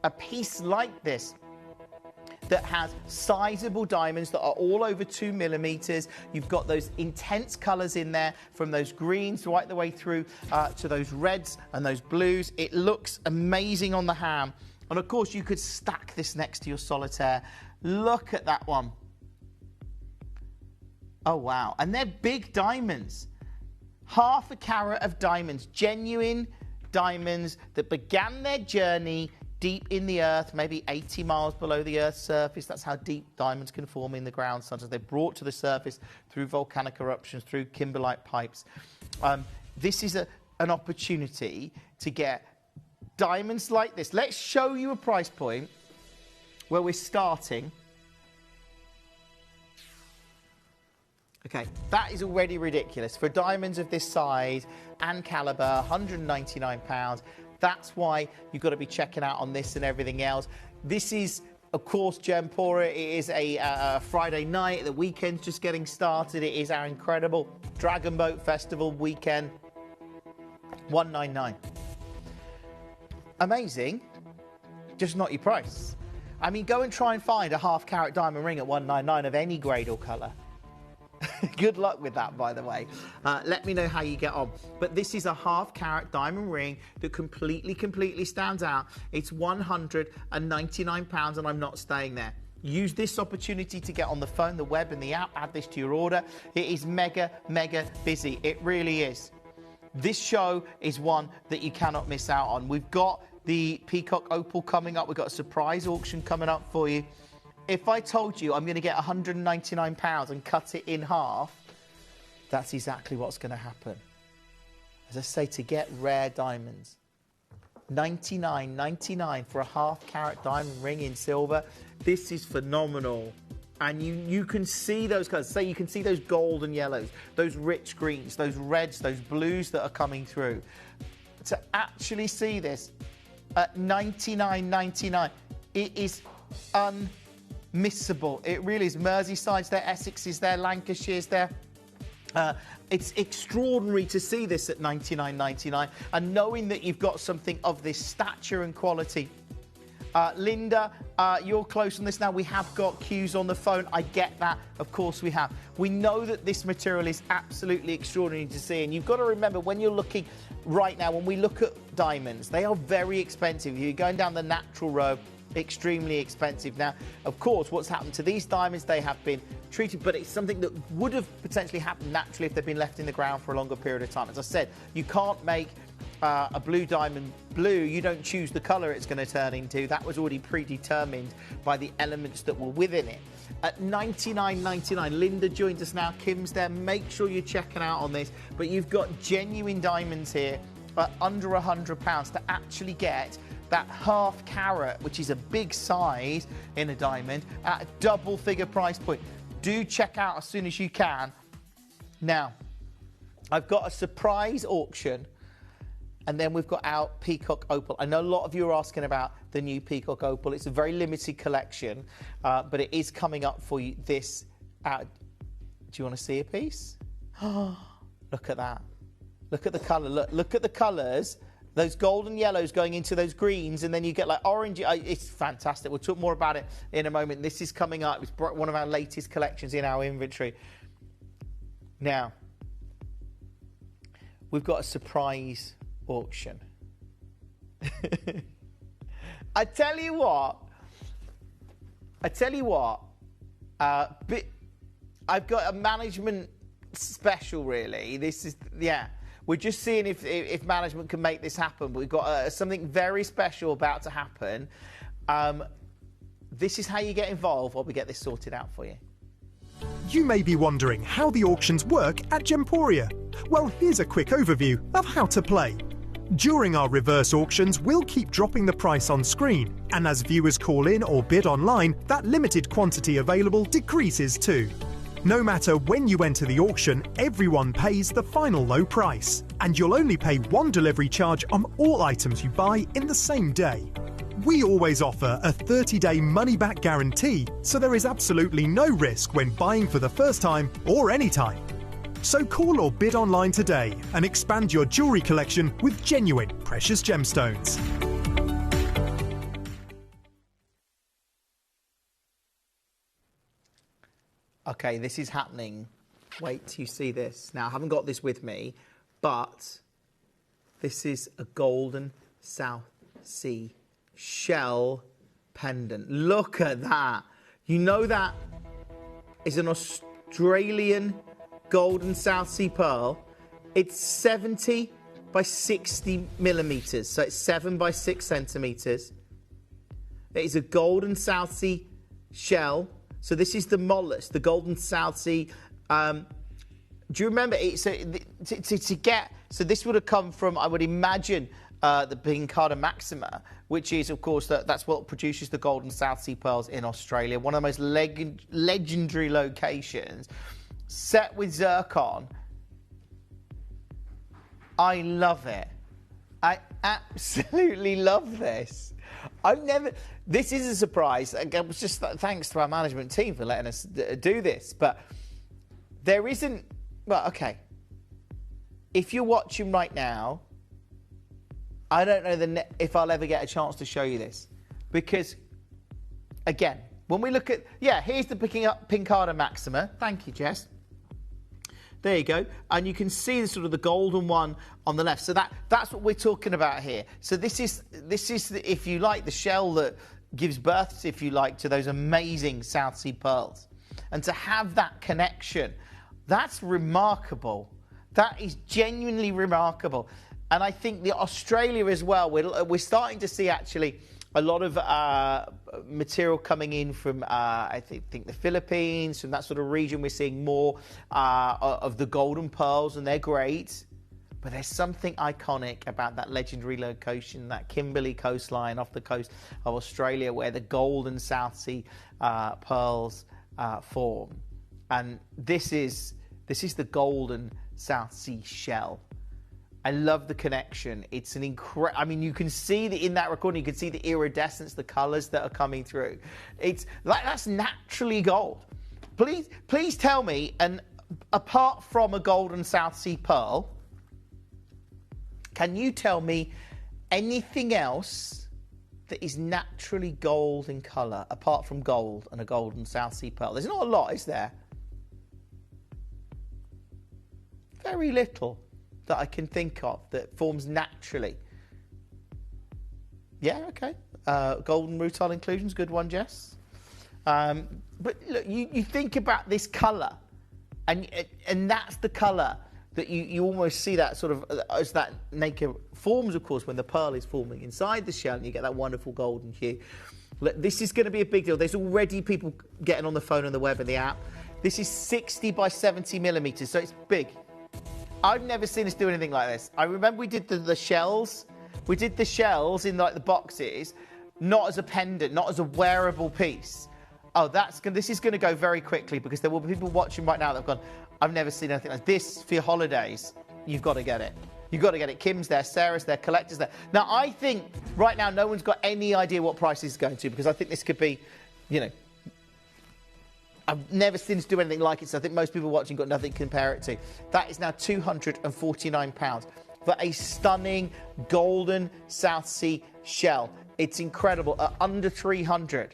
a piece like this that has sizable diamonds that are all over 2 millimeters. You've got those intense colours in there, from those greens right the way through to those reds and those blues. It looks amazing on the ham. And of course, you could stack this next to your solitaire. Look at that one. Oh, wow. And they're big diamonds. Half a carat of diamonds, genuine diamonds that began their journey deep in the earth, maybe 80 miles below the Earth's surface. That's how deep diamonds can form in the ground. Sometimes they're brought to the surface through volcanic eruptions, through kimberlite pipes. This is an opportunity to get diamonds like this. Let's show you a price point where we're starting. Okay, that is already ridiculous. For diamonds of this size and calibre, £199. That's why you've got to be checking out on this and everything else. This is, of course, Gemporia. It is a Friday night. The weekend's just getting started. It is our incredible Dragon Boat Festival weekend. $199. Amazing, just not your price. I mean, go and try and find a half-carat diamond ring at $199 of any grade or colour. Good luck with that, by the way. Let me know how you get on. But this is a half-carat diamond ring that completely stands out. It's £199, and I'm not staying there. Use this opportunity to get on the phone, the web, and the app. Add this to your order. It is mega busy. It really is. This show is one that you cannot miss out on. We've got the Peacock Opal coming up. We've got a surprise auction coming up for you. If I told you I'm going to get £199 and cut it in half, that's exactly what's going to happen. As I say, to get rare diamonds, $99.99 for a half-carat diamond ring in silver. This is phenomenal. And you can see those colours. Say you can see those gold and yellows, those rich greens, those reds, those blues that are coming through. To actually see this at $99.99, it is unmissable. It really is. Merseyside's there, Essex is there, Lancashire's there. It's extraordinary to see this at $99.99, and knowing that you've got something of this stature and quality. Linda, you're close on this now. We have got queues on the phone. I get that. Of course we have. We know that this material is absolutely extraordinary to see. And you've got to remember, when you're looking right now, when we look at diamonds, they are very expensive. You're going down the natural road, extremely expensive. Now, of course, what's happened to these diamonds, they have been treated, but it's something that would have potentially happened naturally if they'd been left in the ground for a longer period of time. As I said, you can't make a blue diamond blue. You don't choose the colour it's going to turn into. That was already predetermined by the elements that were within it. At $99.99, Linda joins us now. Kim's there. Make sure you're checking out on this. But you've got genuine diamonds here at under £100 to actually get that half carat, which is a big size in a diamond, at a double figure price point. Do check out as soon as you can. Now, I've got a surprise auction, and then we've got our Peacock Opal. I know a lot of you are asking about the new Peacock Opal. It's a very limited collection, but it is coming up for you this. Do you want to see a piece? Look at that. Look at the colour. Look at the colours. Those golden yellows going into those greens, and then you get like orange. It's fantastic. We'll talk more about it in a moment. This is coming up. It's one of our latest collections in our inventory. Now, we've got a surprise auction. I tell you what. I've got a management special, really. This is, yeah. We're just seeing if management can make this happen. But we've got something very special about to happen. This is how you get involved while we get this sorted out for you. You may be wondering how the auctions work at Gemporia. Well, here's a quick overview of how to play. During our reverse auctions, we'll keep dropping the price on screen, and as viewers call in or bid online, that limited quantity available decreases too. No matter when you enter the auction, everyone pays the final low price, and you'll only pay one delivery charge on all items you buy in the same day. We always offer a 30-day money-back guarantee, so there is absolutely no risk when buying for the first time or any time. So call or bid online today and expand your jewellery collection with genuine precious gemstones. Okay, this is happening. Wait till you see this. Now, I haven't got this with me, but this is a golden South Sea shell pendant. Look at that. You know that is an Australian golden South Sea pearl. It's 70 by 60 millimeters, so it's 7 by 6 centimeters. It is a golden South Sea shell. So this is the mollusk, the golden South Sea. Do you remember it? So to get, so this would have come from, I would imagine, the Pincata maxima, which is, of course, that's what produces the golden South Sea pearls in Australia. One of the most legendary locations, set with zircon. I love it. I absolutely love this. This is a surprise. It was just thanks to our management team for letting us do this. But there isn't, well, okay. If you're watching right now, I don't know if I'll ever get a chance to show you this. Because, again, when we look at, here's the Pincata maxima. Thank you, Jess. There you go. And you can see the golden one on the left. So that's what we're talking about here. So this is if you like, the shell that gives birth, if you like, to those amazing South Sea pearls. And to have that connection, that's remarkable. That is genuinely remarkable. And I think the Australia as well, we're starting to see actually a lot of material coming in from, I think the Philippines, from that sort of region. We're seeing more of the golden pearls, and they're great. But there's something iconic about that legendary location, that Kimberley coastline off the coast of Australia, where the golden South Sea pearls form. And this is the golden South Sea shell. I love the connection. It's an incredible. I mean, you can see in that recording, you can see the iridescence, the colours that are coming through. It's like that's naturally gold. Please tell me, and apart from a golden South Sea pearl, can you tell me anything else that is naturally gold in colour, apart from gold and a golden South Sea pearl? There's not a lot, is there? Very little that I can think of that forms naturally. Yeah, okay. Golden rutile inclusion's a good one, Jess. But look, you think about this colour, and that's the colour that you almost see that sort of as that nacre forms, of course, when the pearl is forming inside the shell, and you get that wonderful golden hue. Look, this is going to be a big deal. There's already people getting on the phone and the web and the app. This is 60 by 70 millimeters, so it's big. I've never seen us do anything like this. I remember we did the shells. We did the shells in like the boxes, not as a pendant, not as a wearable piece. Oh, this is going to go very quickly, because there will be people watching right now that have gone, I've never seen anything like this for your holidays. You've got to get it. You've got to get it. Kim's there, Sarah's there, Collector's there. Now, I think right now no one's got any idea what price this is going to, because I think this could be, I've never seen us do anything like it, so I think most people watching got nothing to compare it to. That is now £249 for a stunning golden South Sea shell. It's incredible, at under 300.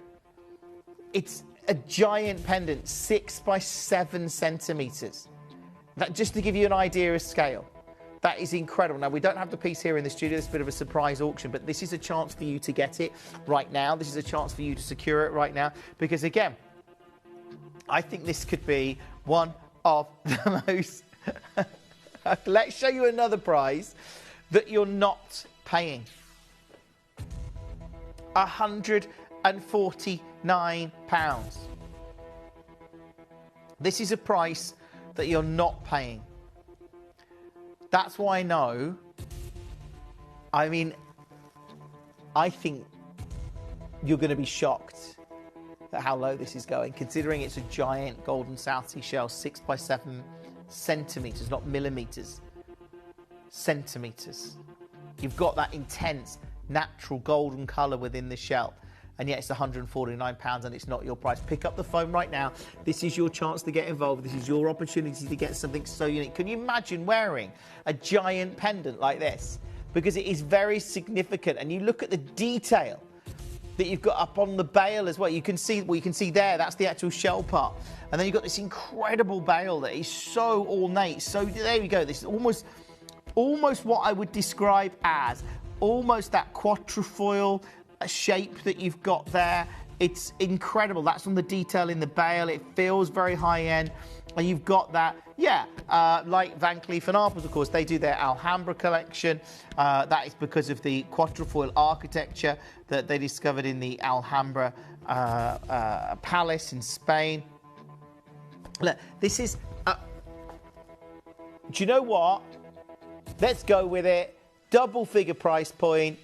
It's a giant pendant, 6 by 7 centimetres. That, just to give you an idea of scale. That is incredible. Now, we don't have the piece here in the studio. It's a bit of a surprise auction, but this is a chance for you to get it right now. This is a chance for you to secure it right now, because, again, I think this could be one of the most... Let's show you another prize that you're not paying. £149. This is a price that you're not paying. That's why I know. I mean, I think you're going to be shocked at how low this is going, considering it's a giant golden South Sea shell, 6 by 7 centimetres, not millimetres, centimetres. You've got that intense, natural golden colour within the shell, and yet it's £149 and it's not your price. Pick up the phone right now. This is your chance to get involved. This is your opportunity to get something so unique. Can you imagine wearing a giant pendant like this? Because it is very significant, and you look at the detail that you've got up on the bail as well. You can see, well, you can see there, that's the actual shell part. And then you've got this incredible bail that is so ornate. So there we go. This is almost what I would describe as almost that quatrefoil shape that you've got there. It's incredible. That's on the detail in the bail. It feels very high-end. And you've got that, like Van Cleef & Arpels, of course, they do their Alhambra collection. That is because of the quatrefoil architecture that they discovered in the Alhambra Palace in Spain. Look, this is... do you know what? Let's go with it. Double figure price point.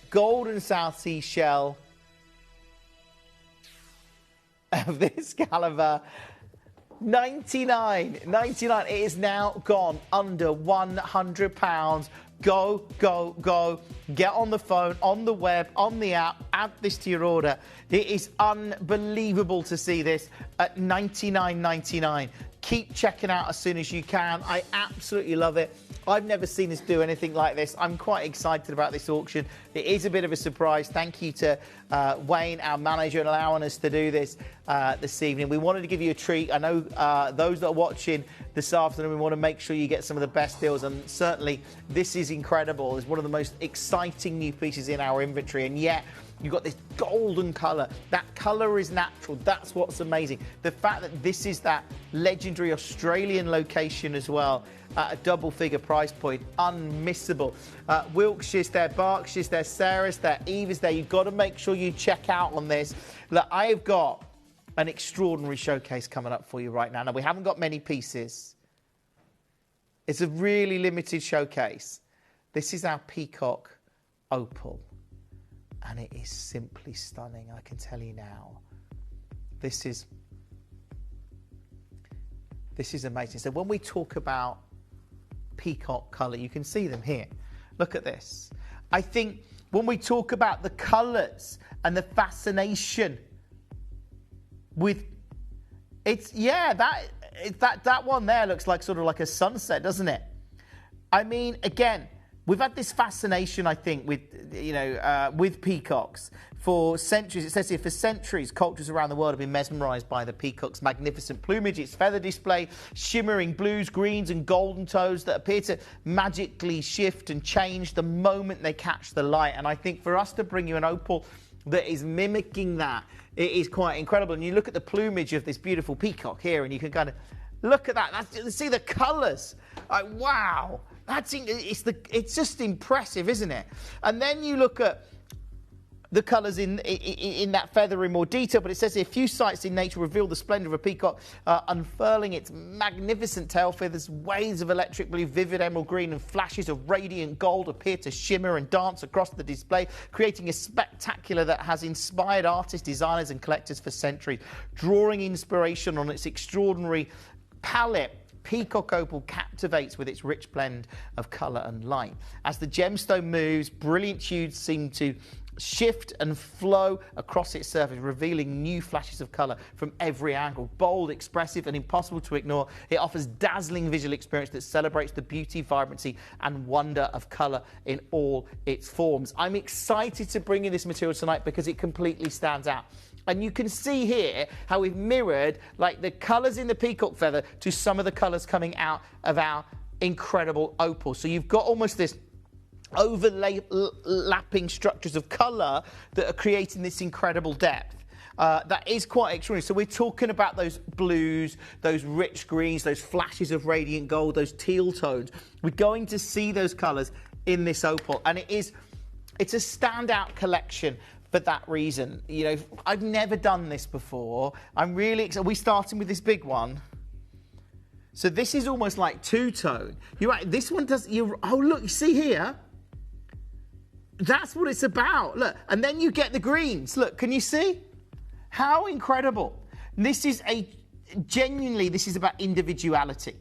Golden South Sea shell of this caliber. $99. It is now gone under £100. Go, go, go. Get on the phone, on the web, on the app. Add this to your order. It is unbelievable to see this at $99.99. Keep checking out as soon as you can. I absolutely love it. I've never seen us do anything like this. I'm quite excited about this auction. It is a bit of a surprise. Thank you to Wayne, our manager, and allowing us to do this this evening. We wanted to give you a treat. I know those that are watching this afternoon, we want to make sure you get some of the best deals, and certainly this is incredible. It's one of the most exciting new pieces in our inventory, and yet you've got this golden colour. That colour is natural. That's what's amazing. The fact that this is that legendary Australian location as well, at a double figure price point, unmissable. Wilkshire's there, Berkshire's there, Sarah's there, Eva's there. You've got to make sure you check out on this. Look, I've got an extraordinary showcase coming up for you right now. Now, we haven't got many pieces. It's a really limited showcase. This is our Peacock Opal. And it is simply stunning, I can tell you now. This is amazing. So when we talk about peacock colour, you can see them here. Look at this. I think when we talk about the colours and the fascination with that one there looks like sort of like a sunset, doesn't it? I mean, again, we've had this fascination, I think, with with peacocks for centuries. It says here, for centuries, cultures around the world have been mesmerised by the peacock's magnificent plumage, its feather display, shimmering blues, greens and golden tones that appear to magically shift and change the moment they catch the light. And I think for us to bring you an opal that is mimicking that, it is quite incredible. And you look at the plumage of this beautiful peacock here, and you can kind of look at that. See the colours. Wow. It's just impressive, isn't it? And then you look at the colours in that feather in more detail, but it says here, few sights in nature reveal the splendour of a peacock, unfurling its magnificent tail feathers. Waves of electric blue, vivid emerald green and flashes of radiant gold appear to shimmer and dance across the display, creating a spectacular that has inspired artists, designers and collectors for centuries. Drawing inspiration on its extraordinary palette, Peacock Opal captivates with its rich blend of colour and light. As the gemstone moves, brilliant hues seem to shift and flow across its surface, revealing new flashes of colour from every angle. Bold, expressive and impossible to ignore, it offers dazzling visual experience that celebrates the beauty, vibrancy and wonder of colour in all its forms. I'm excited to bring you this material tonight because it completely stands out. And you can see here how we've mirrored like the colours in the peacock feather to some of the colours coming out of our incredible opal. So you've got almost this overlapping structures of colour that are creating this incredible depth. That is quite extraordinary. So we're talking about those blues, those rich greens, those flashes of radiant gold, those teal tones. We're going to see those colours in this opal, and it's a standout collection for that reason. You know, I've never done this before. I'm really excited. Are we starting with this big one? So this is almost like two-tone. You're right, this one does, oh look, you see here? That's what it's about, look. And then you get the greens, look, can you see? How incredible. This is genuinely, this is about individuality.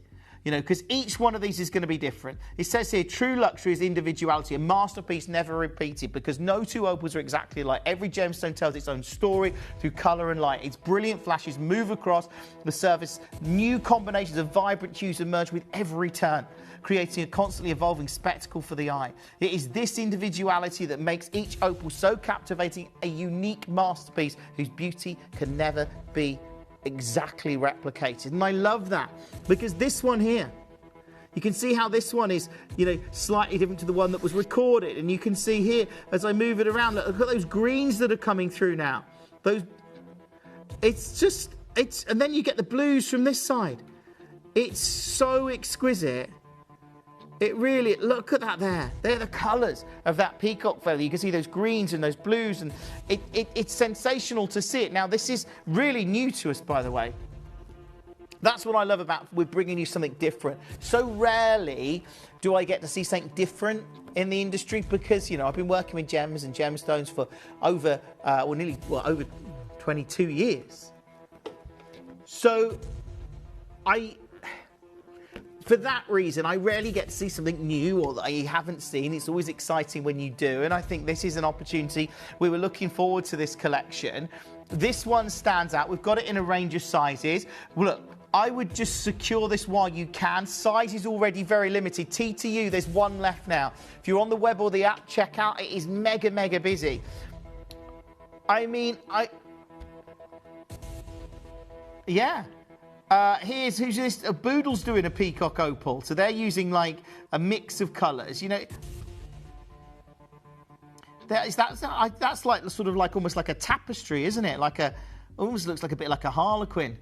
You know, because each one of these is going to be different. It says here, true luxury is individuality, a masterpiece never repeated, because no two opals are exactly alike. Every gemstone tells its own story through colour and light. Its brilliant flashes move across the surface. New combinations of vibrant hues emerge with every turn, creating a constantly evolving spectacle for the eye. It is this individuality that makes each opal so captivating, a unique masterpiece whose beauty can never be exactly replicated. And I love that, because this one here, you can see how this one is, you know, slightly different to the one that was recorded. And you can see here, as I move it around, look at those greens that are coming through now. Those, and then you get the blues from this side. It's so exquisite. It really, look at that there. They're the colours of that peacock feather. You can see those greens and those blues, and it's sensational to see it. Now, this is really new to us, by the way. That's what I love about we're bringing you something different. So rarely do I get to see something different in the industry, because, you know, I've been working with gems and gemstones for over 22 years. So for that reason, I rarely get to see something new or that I haven't seen. It's always exciting when you do, and I think this is an opportunity. We were looking forward to this collection. This one stands out. We've got it in a range of sizes. Look, I would just secure this while you can. Size is already very limited. TTU, there's one left now. If you're on the web or the app, check out. It is mega, mega busy. Yeah. Here's who's this? Boodle's doing a peacock opal, so they're using like a mix of colours. You know, that's like sort of like almost like a tapestry, isn't it? Almost looks like a bit like a harlequin.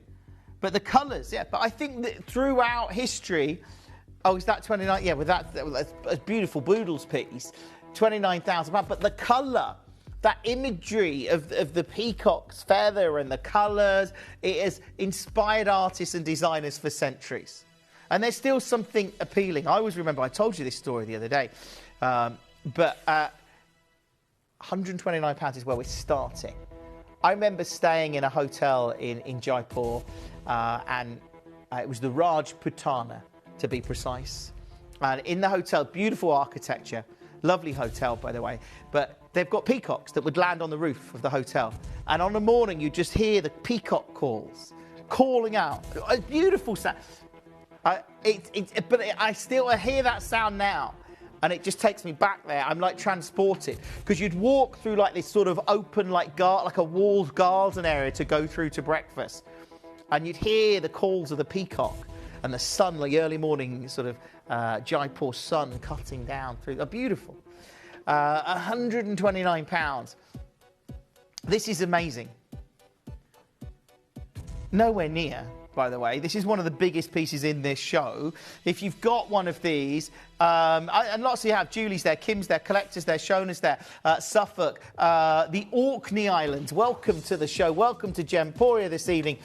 But the colours, yeah. But I think that throughout history, oh, is that 29? Yeah, well, that's a beautiful Boodle's piece, £29,000. But the colour. That imagery of the peacock's feather and the colours, it has inspired artists and designers for centuries. And there's still something appealing. I always remember, I told you this story the other day, but £129 is where we're starting. I remember staying in a hotel in Jaipur, and it was the Raj Putana, to be precise. And in the hotel, beautiful architecture, lovely hotel, by the way, but they've got peacocks that would land on the roof of the hotel. And on the morning, you just hear the peacock calling out. A beautiful sound. But I hear that sound now, and it just takes me back there. I'm like transported, because you'd walk through like this sort of open, like a walled garden area to go through to breakfast, and you'd hear the calls of the peacock and the sun, like early morning sort of Jaipur sun cutting down through. Beautiful. £129. This is amazing. Nowhere near, by the way. This is one of the biggest pieces in this show. If you've got one of these, and lots of you have, Julie's there, Kim's there, Collector's there, Shona's there, Suffolk, the Orkney Islands. Welcome to the show. Welcome to Gemporia this evening.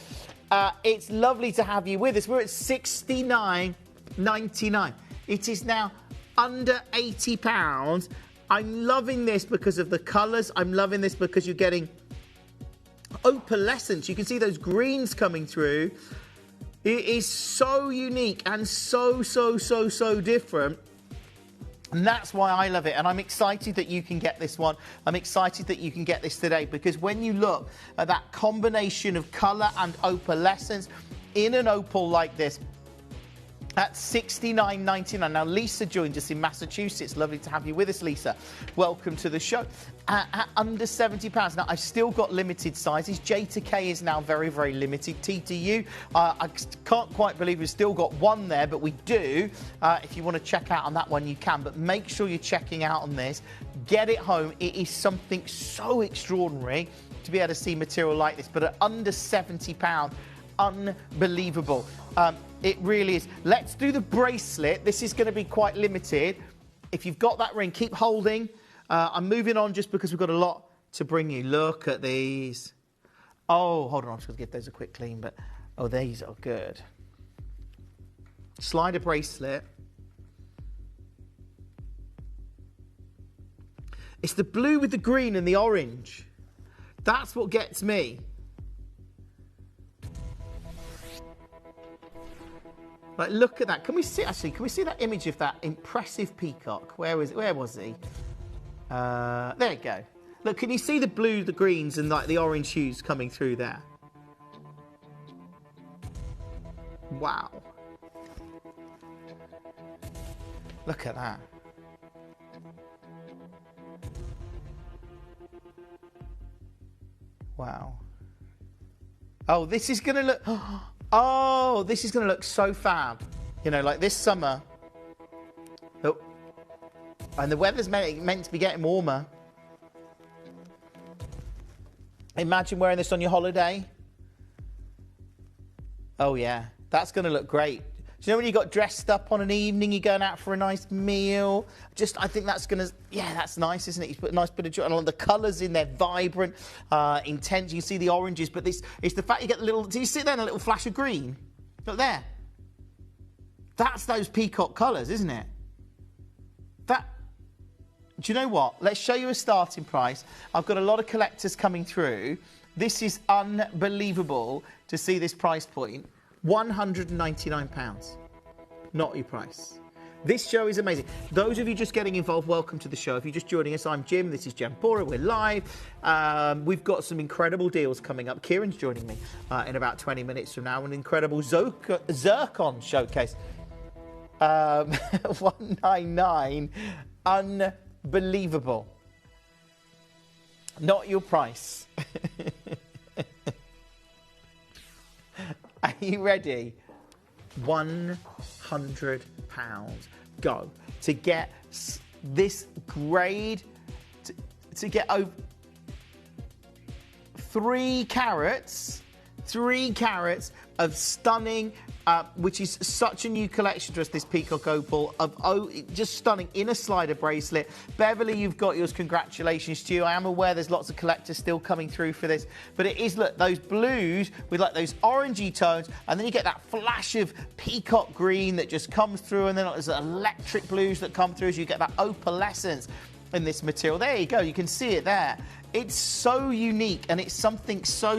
It's lovely to have you with us. We're at £69.99. It is now under £80. I'm loving this because of the colours. I'm loving this because you're getting opalescence. You can see those greens coming through. It is so unique and so different. And that's why I love it. And I'm excited that you can get this one. I'm excited that you can get this today, because when you look at that combination of colour and opalescence in an opal like this, at $69.99. Now, Lisa joined us in Massachusetts. Lovely to have you with us, Lisa. Welcome to the show. At under £70. Now, I've still got limited sizes. J to K is now very, very limited. TTU, I can't quite believe we've still got one there, but we do. If you want to check out on that one, you can. But make sure you're checking out on this. Get it home. It is something so extraordinary to be able to see material like this. But at under £70, unbelievable. It really is. Let's do the bracelet. This is going to be quite limited. If you've got that ring, keep holding. I'm moving on just because we've got a lot to bring you. Look at these. Oh, hold on. I'm just going to give those a quick clean. But oh, these are good. Slider bracelet. It's the blue with the green and the orange. That's what gets me. Like, look at that. Can we see, actually, can we see that image of that impressive peacock? Where was he? There you go. Look, can you see the blue, the greens, and like the orange hues coming through there? Wow. Look at that. Wow. Oh, this is going to look... Oh, this is going to look so fab. You know, like this summer. Oh. And the weather's meant to be getting warmer. Imagine wearing this on your holiday. Oh, yeah. That's going to look great. Do you know when you got dressed up on an evening, you're going out for a nice meal? I think that's going to... Yeah, that's nice, isn't it? You put a nice bit of joy. And the colours in there, vibrant, intense. You can see the oranges, but it's the fact you get the little... Do you see there in a little flash of green? Look there. That's those peacock colours, isn't it? That... Do you know what? Let's show you a starting price. I've got a lot of collectors coming through. This is unbelievable to see this price point. £199, not your price. This show is amazing. Those of you just getting involved, welcome to the show. If you're just joining us, I'm Jim. This is Gemporia. We're live. We've got some incredible deals coming up. Kieran's joining me in about 20 minutes from now. An incredible zircon showcase. 199, unbelievable. Not your price. Are you ready? £100 go to get this grade to get over 3 carats of stunning, which is such a new collection to us, this peacock opal, just stunning in a slider bracelet. Beverly, you've got yours. Congratulations to you. I am aware there's lots of collectors still coming through for this, but it is, look, those blues with like those orangey tones, and then you get that flash of peacock green that just comes through, and then there's electric blues that come through as you get that opalescence in this material. There you go. You can see it there. It's so unique, and it's something so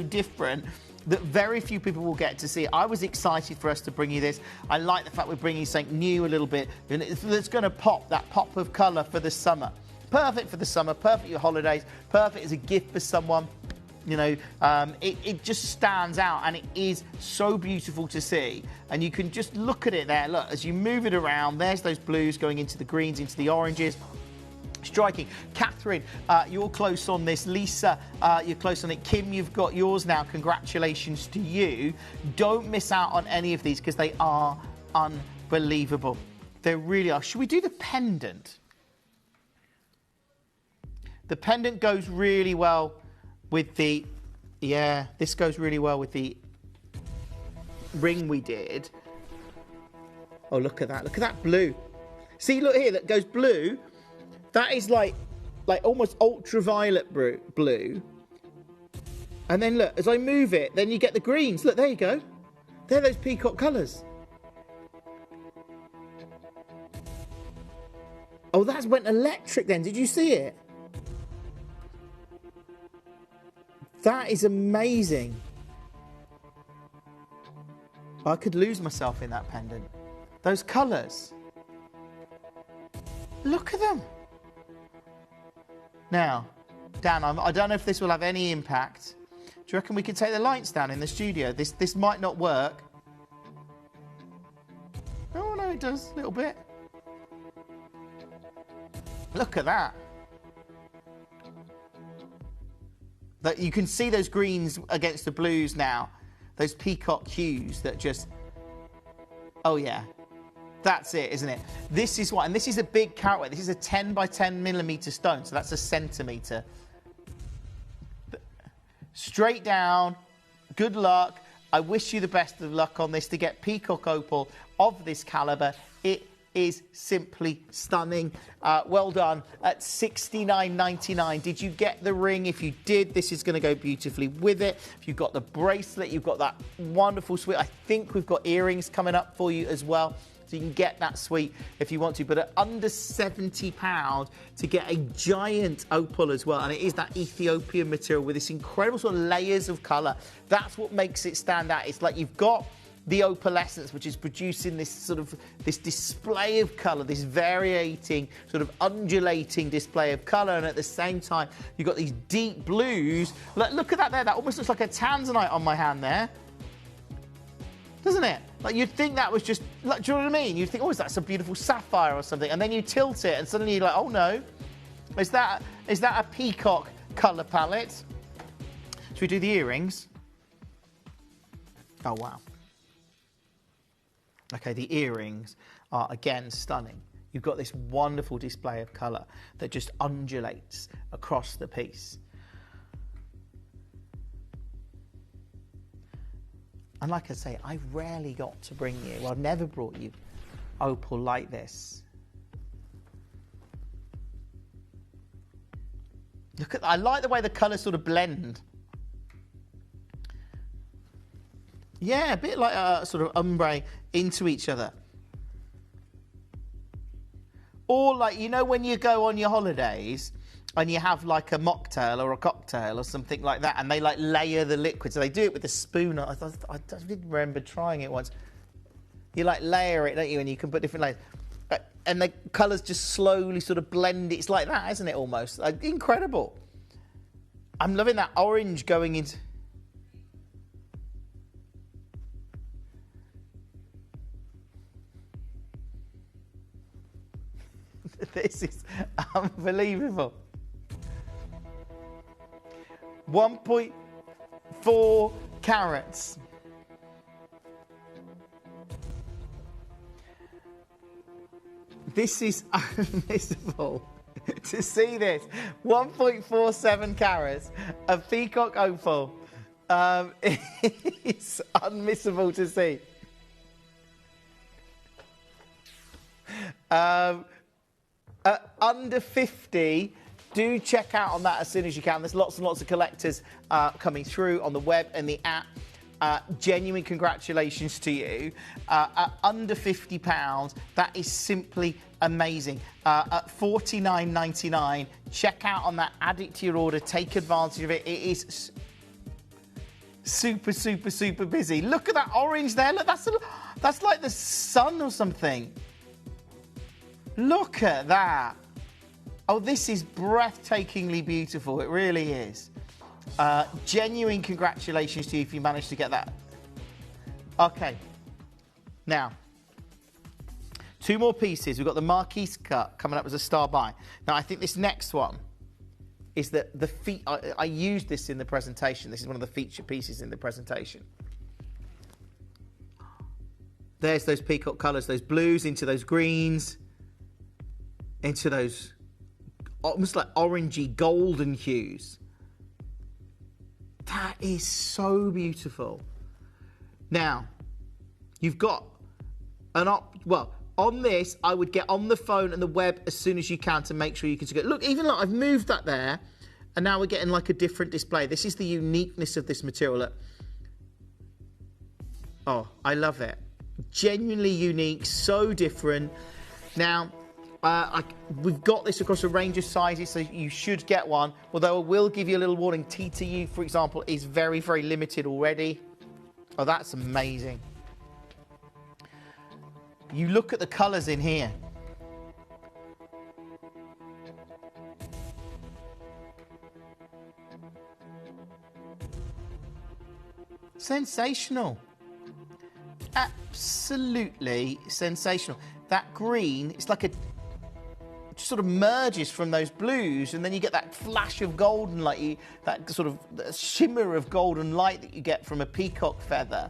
different that very few people will get to see. I was excited for us to bring you this. I like the fact we're bringing something new a little bit, and it's going to pop, that pop of colour for the summer. Perfect for the summer, perfect for your holidays, perfect as a gift for someone. You know, it just stands out, and it is so beautiful to see. And you can just look at it there. Look, as you move it around, there's those blues going into the greens, into the oranges. Striking. Catherine, you're close on this. Lisa, you're close on it. Kim, you've got yours now. Congratulations to you. Don't miss out on any of these because they are unbelievable. They really are. Should we do the pendant? The pendant goes really well with the... Yeah, this goes really well with the ring we did. Oh, look at that. Look at that blue. See, look here. That goes blue. That is like almost ultraviolet blue. And then look, as I move it, then you get the greens. Look, there you go. They're those peacock colours. Oh, that went electric then. Did you see it? That is amazing. I could lose myself in that pendant. Those colours. Look at them. Now, Dan, I don't know if this will have any impact. Do you reckon we could take the lights down in the studio? This might not work. Oh, no, it does. A little bit. Look at that. You can see those greens against the blues now. Those peacock hues that just... Oh, yeah. That's it, isn't it? This is what, and this is a big carat weight. This is a 10 by 10 millimetre stone, so that's a centimetre. Straight down. Good luck. I wish you the best of luck on this to get peacock opal of this calibre. It is simply stunning. Well done at $69.99. Did you get the ring? If you did, this is going to go beautifully with it. If you've got the bracelet, you've got that wonderful suite. I think we've got earrings coming up for you as well. So you can get that suite if you want to. But at under £70 to get a giant opal as well. And it is that Ethiopian material with this incredible sort of layers of colour. That's what makes it stand out. It's like you've got the opalescence, which is producing this sort of this display of colour, this variating, sort of undulating display of colour, and at the same time, you've got these deep blues. Look at that there. That almost looks like a tanzanite on my hand there. Doesn't it? Like, you'd think that was just, like, do you know what I mean? You'd think, oh, that's a beautiful sapphire or something, and then you tilt it, and suddenly you're like, oh no, is that a peacock colour palette? Should we do the earrings? Oh, wow. Okay, the earrings are, again, stunning. You've got this wonderful display of colour that just undulates across the piece. And like I say, I rarely got to bring you, well, I've never brought you opal like this. Look at that. I like the way the colours sort of blend. Yeah, a bit like a sort of ombre into each other. Or like, you know, when you go on your holidays and you have like a mocktail or a cocktail or something like that, and they like layer the liquid. So they do it with a spoon. I did remember trying it once. You like layer it, don't you? And you can put different layers. And the colours just slowly sort of blend. It's like that, isn't it, almost? Like, incredible. I'm loving that orange going into... This is unbelievable. 1.4 carats. This is unmissable. To see this, 1.47 carats of peacock opal. It's unmissable to see. Under 50, do check out on that as soon as you can. There's lots and lots of collectors coming through on the web and the app. Genuine congratulations to you. At under £50, that is simply amazing. At $49.99, check out on that, add it to your order, take advantage of it. It is super, super, super busy. Look at that orange there. Look, that's like the sun or something. Look at that. Oh, this is breathtakingly beautiful. It really is. Genuine congratulations to you if you managed to get that. Okay. Now, two more pieces. We've got the Marquise cut coming up as a star buy. Now, I think this next one is the I used this in the presentation. This is one of the feature pieces in the presentation. There's those peacock colours, those blues into those greens, into those almost like orangey golden hues. That is so beautiful. Now, you've got well, on this, I would get on the phone and the web as soon as you can to make sure you can get. Look, even like I've moved that there, and now we're getting like a different display. This is the uniqueness of this material. Look. Oh, I love it. Genuinely unique, so different. Now, we've got this across a range of sizes, so you should get one. Although I will give you a little warning. TTU, for example, is very, very limited already. Oh, that's amazing. You look at the colours in here. Sensational. Absolutely sensational. That green, it's like it just sort of merges from those blues, and then you get that flash of golden, that sort of shimmer of golden light that you get from a peacock feather.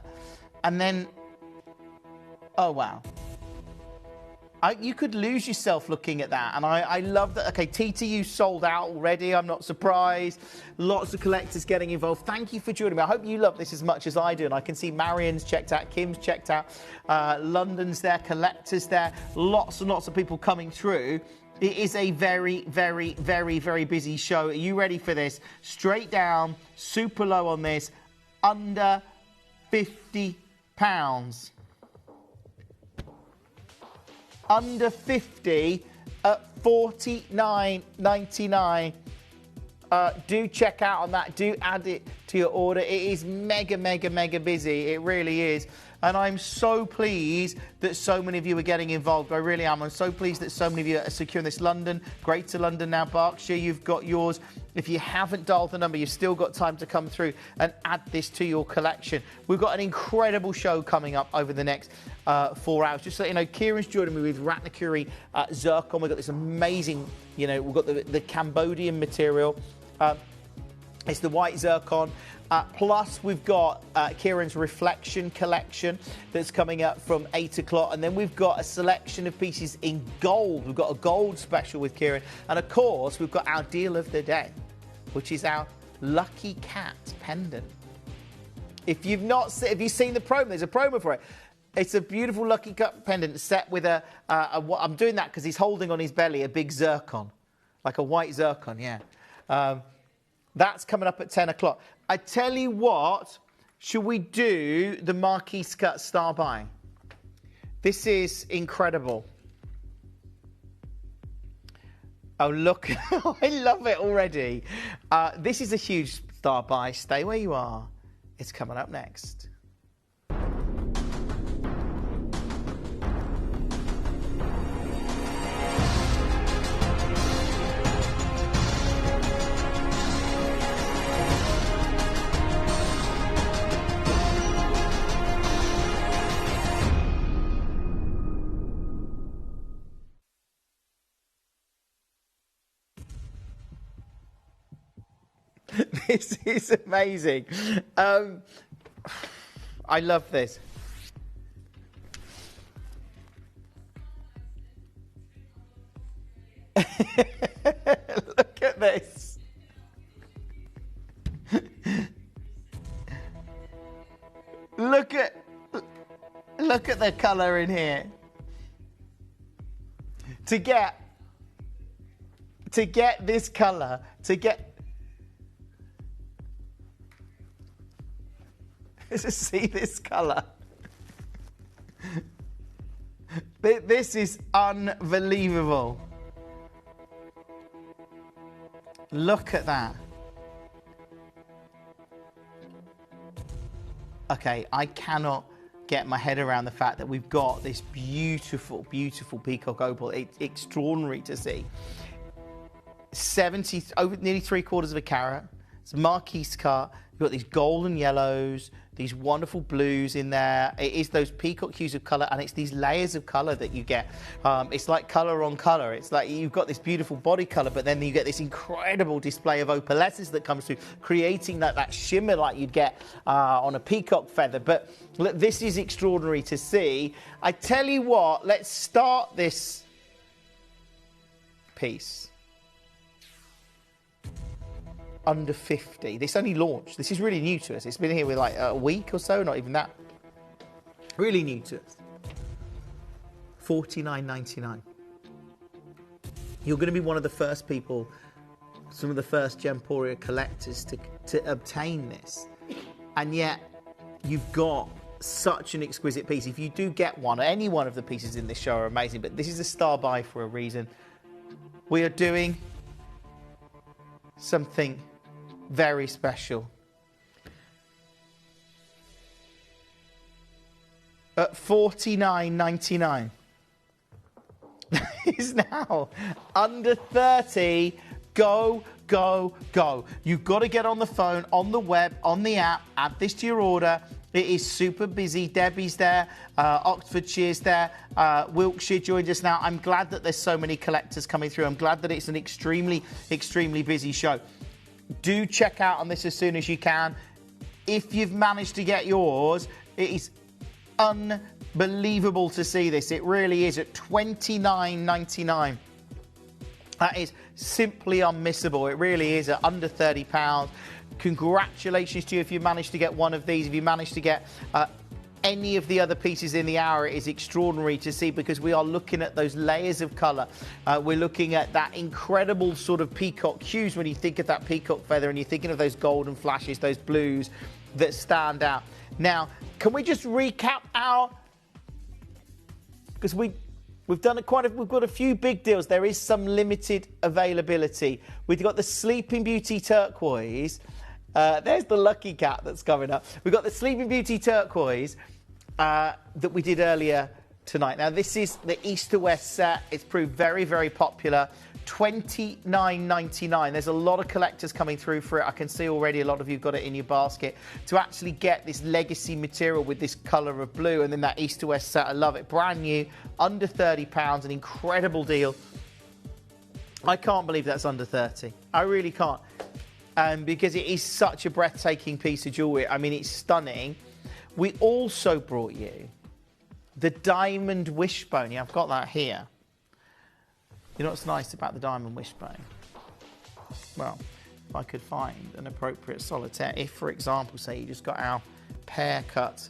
And then, oh wow. You could lose yourself looking at that. And I love that. Okay, TTU sold out already. I'm not surprised. Lots of collectors getting involved. Thank you for joining me. I hope you love this as much as I do. And I can see Marion's checked out, Kim's checked out, London's there, collectors there. Lots and lots of people coming through. It is a very, very, very, very busy show. Are you ready for this? Straight down, super low on this, under £50. Under 50 at $49.99. Do check out on that. Do add it to your order. It is mega, mega, mega busy. It really is. And I'm so pleased that so many of you are getting involved. I really am. I'm so pleased that so many of you are securing this. London, Greater London now, Berkshire, you've got yours. If you haven't dialed the number, you've still got time to come through and add this to your collection. We've got an incredible show coming up over the next 4 hours. Just so you know, Kieran's joining me with Ratnakuri Zircon. We've got this amazing, you know, we've got the Cambodian material. It's the white zircon. Plus, we've got Kieran's Reflection collection that's coming up from 8 o'clock. And then we've got a selection of pieces in gold. We've got a gold special with Kieran. And, of course, we've got our deal of the day, which is our Lucky Cat pendant. If you've seen the promo, there's a promo for it. It's a beautiful Lucky Cat pendant set with I'm doing that because he's holding on his belly a big zircon, like a white zircon, yeah. That's coming up at 10 o'clock. I tell you what, should we do the Marquise Cut Star Buy? This is incredible. Oh, look. I love it already. This is a huge Star Buy. Stay where you are. It's coming up next. This is amazing. I love this. Look at this. Look at the colour in here. To get this colour, to see this colour. This is unbelievable. Look at that. Okay, I cannot get my head around the fact that we've got this beautiful, beautiful peacock opal. It's extraordinary to see. Nearly 3/4 of a carat. It's Marquise cut. You've got these golden yellows, these wonderful blues in there. It is those peacock hues of colour, and it's these layers of colour that you get. It's like colour on colour. It's like you've got this beautiful body colour, but then you get this incredible display of opalescence that comes through, creating that shimmer like you'd get on a peacock feather. But look, this is extraordinary to see. I tell you what, let's start this piece. Under 50. This only launched. This is really new to us. It's been here with like a week or so, not even that. Really new to us. $49.99. You're going to be one of the first people, some of the first Gemporia collectors to obtain this. And yet, you've got such an exquisite piece. If you do get one, any one of the pieces in this show are amazing, but this is a star buy for a reason. We are doing something very special. At $49.99. Is now under 30. Go, go, go. You've got to get on the phone, on the web, on the app, add this to your order. It is super busy. Debbie's there, Oxfordshire's there, Wiltshire joined us now. I'm glad that there's so many collectors coming through. I'm glad that it's an extremely, extremely busy show. Do check out on this as soon as you can. If you've managed to get yours, it is unbelievable to see this. It really is at £29.99. That is simply unmissable. It really is at under £30. Congratulations to you if you managed to get one of these. If you managed to get any of the other pieces in the hour, it is extraordinary to see, because we are looking at those layers of colour. We're looking at that incredible sort of peacock hues when you think of that peacock feather, and you're thinking of those golden flashes, those blues that stand out. Now, can we just recap our... Because we've done we've got a few big deals. There is some limited availability. We've got the Sleeping Beauty turquoise. There's the lucky cat that's coming up. We've got the Sleeping Beauty turquoise that we did earlier tonight. Now, this is the East to West set. It's proved very, very popular. £29.99. There's a lot of collectors coming through for it. I can see already a lot of you got it in your basket. To actually get this legacy material with this colour of blue and then that East to West set, I love it. Brand new, under £30, an incredible deal. I can't believe that's under 30. I really can't. Because it is such a breathtaking piece of jewellery. I mean, it's stunning. We also brought you the diamond wishbone. Yeah, I've got that here. You know what's nice about the diamond wishbone? Well, if I could find an appropriate solitaire, if, for example, say you just got our pear cut,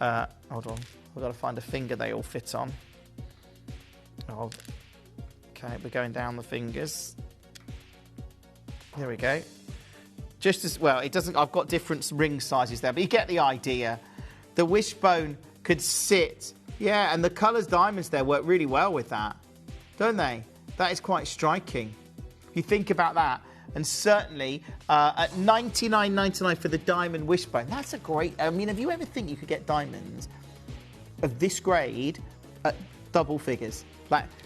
hold on, I've got to find a finger they all fit on. Oh, okay, we're going down the fingers. There we go. Just as well, it doesn't, I've got different ring sizes there, but you get the idea. The wishbone could sit, yeah, and the colours diamonds there work really well with that, don't they? That is quite striking. You think about that, and certainly at $99.99 for the diamond wishbone, that's a great, I mean, have you ever think you could get diamonds of this grade at double figures?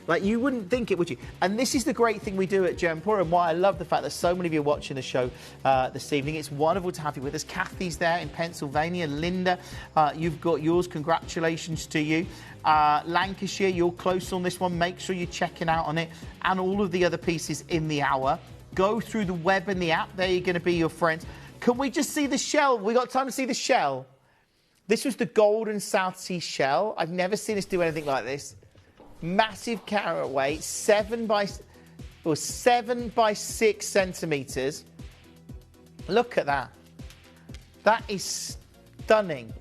Like you wouldn't think it, would you? And this is the great thing we do at Gemporia, and why I love the fact that so many of you are watching the show this evening. It's wonderful to have you with us. Kathy's there in Pennsylvania. Linda, you've got yours. Congratulations to you. Lancashire, you're close on this one. Make sure you're checking out on it. And all of the other pieces in the hour. Go through the web and the app. There you're going to be your friends. Can we just see the shell? We got time to see the shell? This was the golden South Sea shell. I've never seen us do anything like this. Massive carat weight, 7 by 6 centimetres. Look at that. That is stunning.